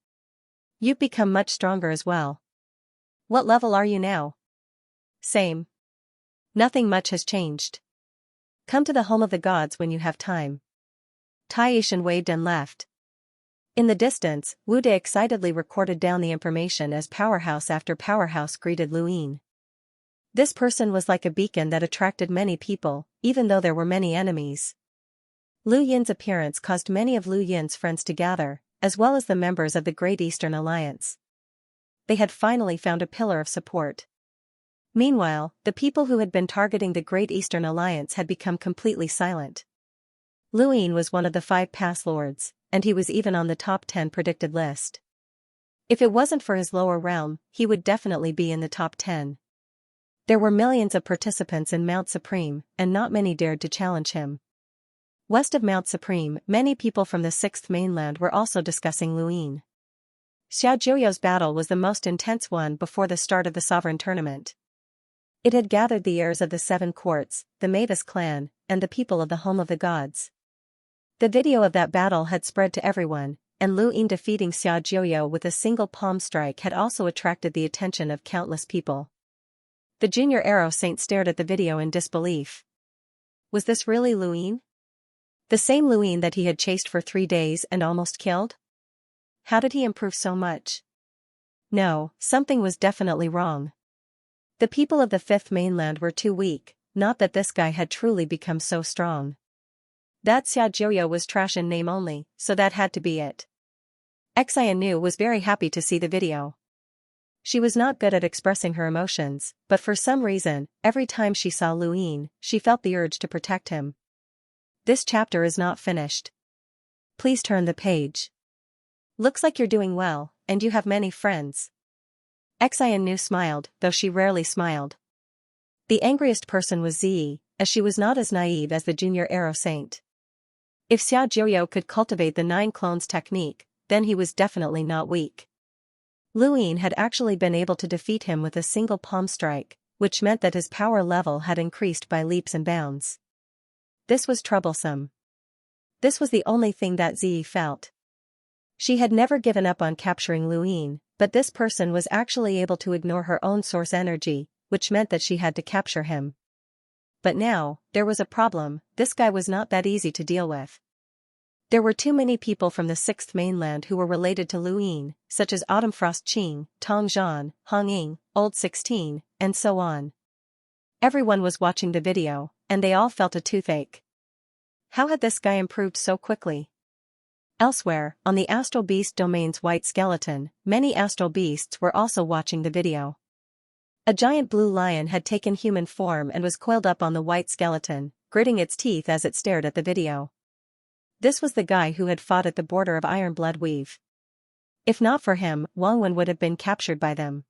A: You've become much stronger as well. What level are you now? Same. Nothing much has changed. Come to the home of the gods when you have time. Taishan waved and left. In the distance, Wu De excitedly recorded down the information as powerhouse after powerhouse greeted Luin. This person was like a beacon that attracted many people, even though there were many enemies. Lu Yin's appearance caused many of Lu Yin's friends to gather, as well as the members of the Great Eastern Alliance. They had finally found a pillar of support. Meanwhile, the people who had been targeting the Great Eastern Alliance had become completely silent. Luin was one of the 5 pass lords, and he was even on the top 10 predicted list. If it wasn't for his lower realm, he would definitely be in the top 10. There were millions of participants in Mount Supreme, and not many dared to challenge him. West of Mount Supreme, many people from the 6th mainland were also discussing Luin. Xiaojuo's battle was the most intense one before the start of the Sovereign Tournament. It had gathered the heirs of the 7 courts, the Mavis clan, and the people of the Home of the Gods. The video of that battle had spread to everyone, and Luin defeating Xiaojuo with a single palm strike had also attracted the attention of countless people. The junior arrow saint stared at the video in disbelief. Was this really Luin? The same Luin that he had chased for 3 days and almost killed? How did he improve so much? No, something was definitely wrong. The people of the 5th mainland were too weak, not that this guy had truly become so strong. That Xiaojuo was trash in name only, so that had to be it. Xianxia was very happy to see the video. She was not good at expressing her emotions, but for some reason, every time she saw Luin, she felt the urge to protect him. This chapter is not finished. Please turn the page. Looks like you're doing well, and you have many friends. Xianxia smiled, though she rarely smiled. The angriest person was Zi, as she was not as naive as the junior arrow saint. If Xiaojuo could cultivate the 9 clones technique, then he was definitely not weak. Luin had actually been able to defeat him with a single palm strike, which meant that his power level had increased by leaps and bounds. This was troublesome. This was the only thing that Zi felt. She had never given up on capturing Luin, but this person was actually able to ignore her own source energy, which meant that she had to capture him. But now, there was a problem. This guy was not that easy to deal with. There were too many people from the 6th mainland who were related to Luin, such as Autumnfrost Qing, Tong Zhan, Hong Ying, Old 16, and so on. Everyone was watching the video, and they all felt a toothache. How had this guy improved so quickly? Elsewhere, on the Astral Beast Domain's white skeleton, many astral beasts were also watching the video. A giant blue lion had taken human form and was coiled up on the white skeleton, gritting its teeth as it stared at the video. This was the guy who had fought at the border of Ironblood Weave. If not for him, Wangwen would have been captured by them.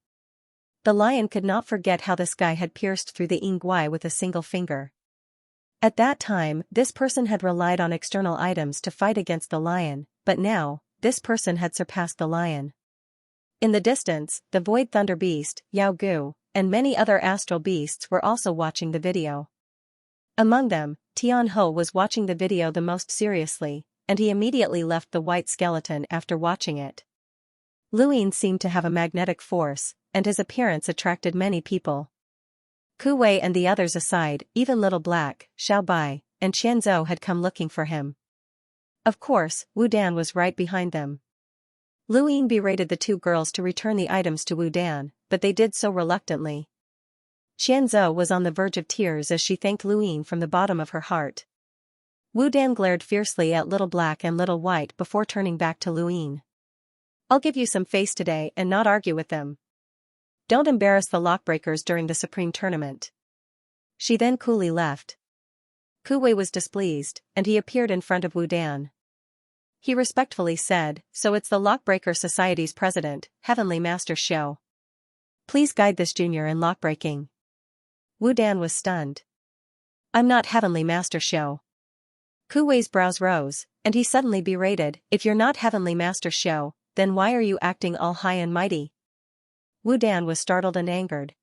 A: The lion could not forget how this guy had pierced through the Yingguai with a single finger. At that time, this person had relied on external items to fight against the lion, but now, this person had surpassed the lion. In the distance, the Void Thunder Beast, Yao Gu, and many other astral beasts were also watching the video. Among them, Tian Ho was watching the video the most seriously, and he immediately left the white skeleton after watching it. Luin seemed to have a magnetic force, and his appearance attracted many people. Ku Wei and the others aside, even Little Black, Xiao Bai, and Qianzhou had come looking for him. Of course, Wu Dan was right behind them. Luin berated the 2 girls to return the items to Wu Dan, but they did so reluctantly. Qianzhou was on the verge of tears as she thanked Luin from the bottom of her heart. Wu Dan glared fiercely at Little Black and Little White before turning back to Luin. I'll give you some face today and not argue with them. Don't embarrass the lockbreakers during the Supreme Tournament. She then coolly left. Ku Wei was displeased, and he appeared in front of Wu Dan. He respectfully said, "So it's the Lockbreaker Society's president, Heavenly Master Xiao. Please guide this junior in lockbreaking." Wu Dan was stunned. "I'm not Heavenly Master Xiao." Ku Wei's brows rose, and he suddenly berated, "If you're not Heavenly Master Xiao, then why are you acting all high and mighty?" Wu Dan was startled and angered.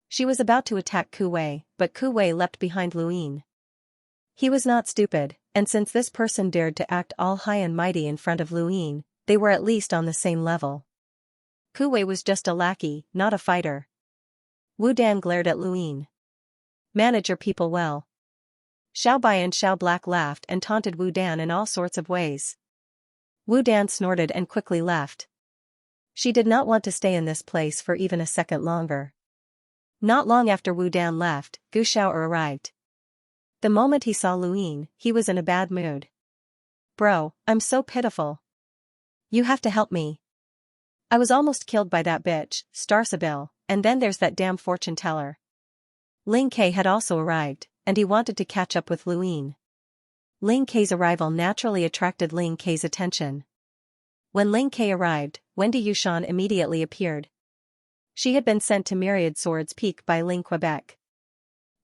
A: She was about to attack Ku Wei, but Ku Wei leapt behind Luin. He was not stupid, and since this person dared to act all high and mighty in front of Luin, they were at least on the same level. Ku Wei was just a lackey, not a fighter. Wu Dan glared at Luin. "Manage your people well." Xiao Bai and Xiao Black laughed and taunted Wu Dan in all sorts of ways. Wu Dan snorted and quickly left. She did not want to stay in this place for even a second longer. Not long after Wu Dan left, Gu Xiao arrived. The moment he saw Luin, he was in a bad mood. "Bro, I'm so pitiful. You have to help me. I was almost killed by that bitch, Starsabil, and then there's that damn fortune teller. Ling Ke had also arrived, and he wanted to catch up with Luin. Ling Ke's arrival naturally attracted Ling Ke's attention. When Ling Ke arrived, Wendy Yushan immediately appeared. She had been sent to Myriad Swords Peak by Ling Quebec.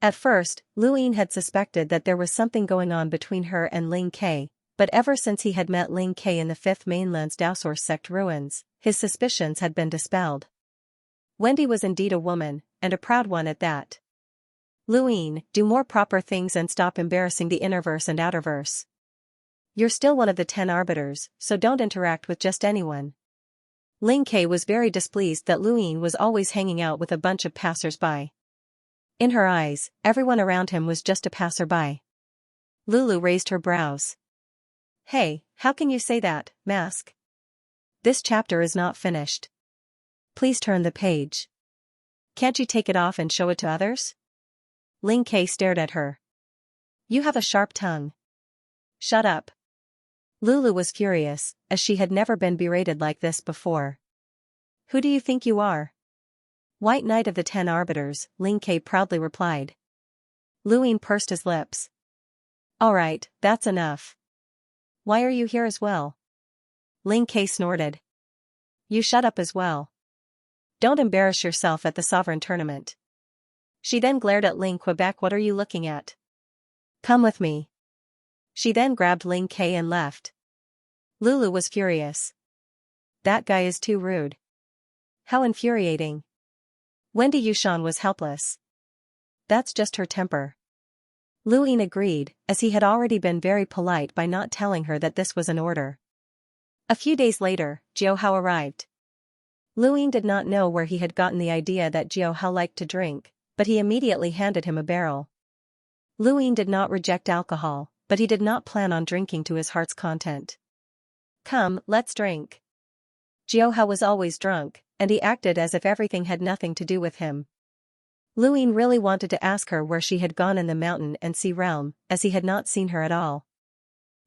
A: At first, Luin had suspected that there was something going on between her and Ling Ke, but ever since he had met Ling Ke in the Fifth Mainland's Daosor sect ruins, his suspicions had been dispelled. Wendy was indeed a woman, and a proud one at that. Luin, do more proper things and stop embarrassing the innerverse and outerverse. You're still one of the 10 arbiters, so don't interact with just anyone. Ling Ke was very displeased that Luin was always hanging out with a bunch of passers-by. In her eyes, everyone around him was just a passerby. Lulu raised her brows. Hey, how can you say that, Mask? This chapter is not finished. Please turn the page. Can't you take it off and show it to others? Ling Ke stared at her. You have a sharp tongue. Shut up. Lulu was furious, as she had never been berated like this before. Who do you think you are? White Knight of the 10 Arbiters, Ling Ke proudly replied. Luin pursed his lips. Alright, that's enough. Why are you here as well? Ling Ke snorted. You shut up as well. Don't embarrass yourself at the Sovereign Tournament. She then glared at Ling Quebec. What are you looking at? Come with me. She then grabbed Ling Ke and left. Lulu was furious. That guy is too rude. How infuriating. Wendy Yushan was helpless. That's just her temper. Luin agreed, as he had already been very polite by not telling her that this was an order. A few days later, Jiao Hao arrived. Luin did not know where he had gotten the idea that Jiao Hao liked to drink, but he immediately handed him a barrel. Luin did not reject alcohol, but he did not plan on drinking to his heart's content. Come, let's drink. Jiao Hao was always drunk, and he acted as if everything had nothing to do with him. Luin really wanted to ask her where she had gone in the mountain and sea realm, as he had not seen her at all.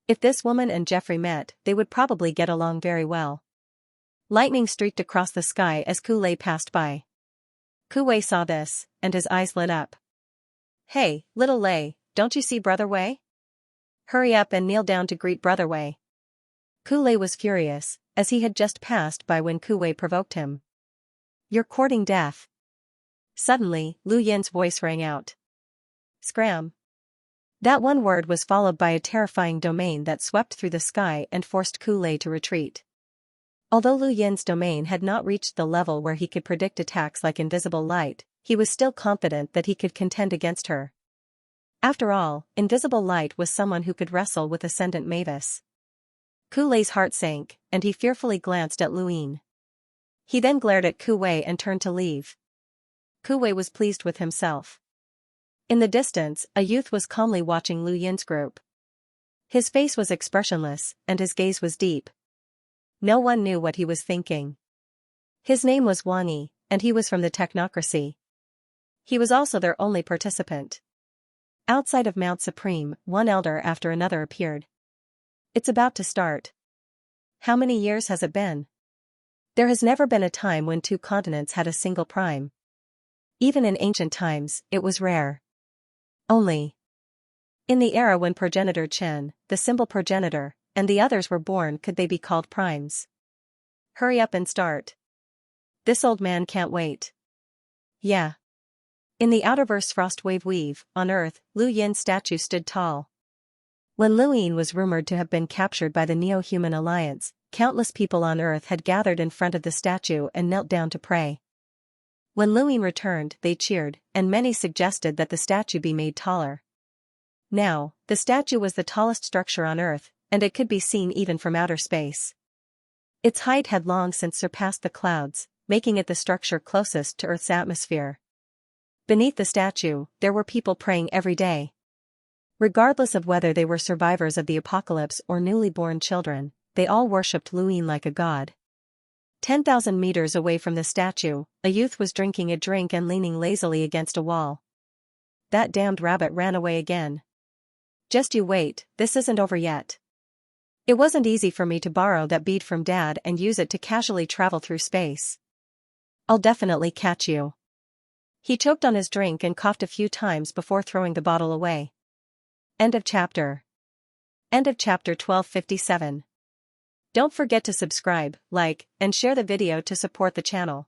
A: If this woman and Jeffrey met, they would probably get along very well. Lightning streaked across the sky as Ku Lei passed by. Ku Wei saw this, and his eyes lit up. Hey, little Lei, don't you see Brother Wei? Hurry up and kneel down to greet Brother Wei. Ku Lei was furious, as he had just passed by when Ku Wei provoked him. You're courting death. Suddenly, Lu Yin's voice rang out. Scram. That one word was followed by a terrifying domain that swept through the sky and forced Ku Lei to retreat. Although Lu Yin's domain had not reached the level where he could predict attacks like invisible light, he was still confident that he could contend against her. After all, invisible light was someone who could wrestle with Ascendant Mavis. Ku Lei's heart sank, and he fearfully glanced at Luin. He then glared at Ku Wei and turned to leave. Ku Wei was pleased with himself. In the distance, a youth was calmly watching Lu Yin's group. His face was expressionless, and his gaze was deep. No one knew what he was thinking. His name was Wang Yi, and he was from the Technocracy. He was also their only participant. Outside of Mount Supreme, one elder after another appeared. It's about to start. How many years has it been? There has never been a time when 2 continents had a single prime. Even in ancient times, it was rare. Only in the era when progenitor Chen, the symbol progenitor, and the others were born could they be called primes. Hurry up and start. This old man can't wait. Yeah. In the outerverse frost wave weave, on Earth, Lu Yin's statue stood tall. When Luin was rumored to have been captured by the Neo-Human Alliance, countless people on Earth had gathered in front of the statue and knelt down to pray. When Luin returned, they cheered, and many suggested that the statue be made taller. Now, the statue was the tallest structure on Earth, and it could be seen even from outer space. Its height had long since surpassed the clouds, making it the structure closest to Earth's atmosphere. Beneath the statue, there were people praying every day. Regardless of whether they were survivors of the apocalypse or newly born children, they all worshipped Luin like a god. 10,000 meters away from the statue, a youth was drinking a drink and leaning lazily against a wall. That damned rabbit ran away again. Just you wait, this isn't over yet. It wasn't easy for me to borrow that bead from Dad and use it to casually travel through space. I'll definitely catch you. He choked on his drink and coughed a few times before throwing the bottle away. End of chapter. End of chapter 1257. Don't forget to subscribe, like, and share the video to support the channel.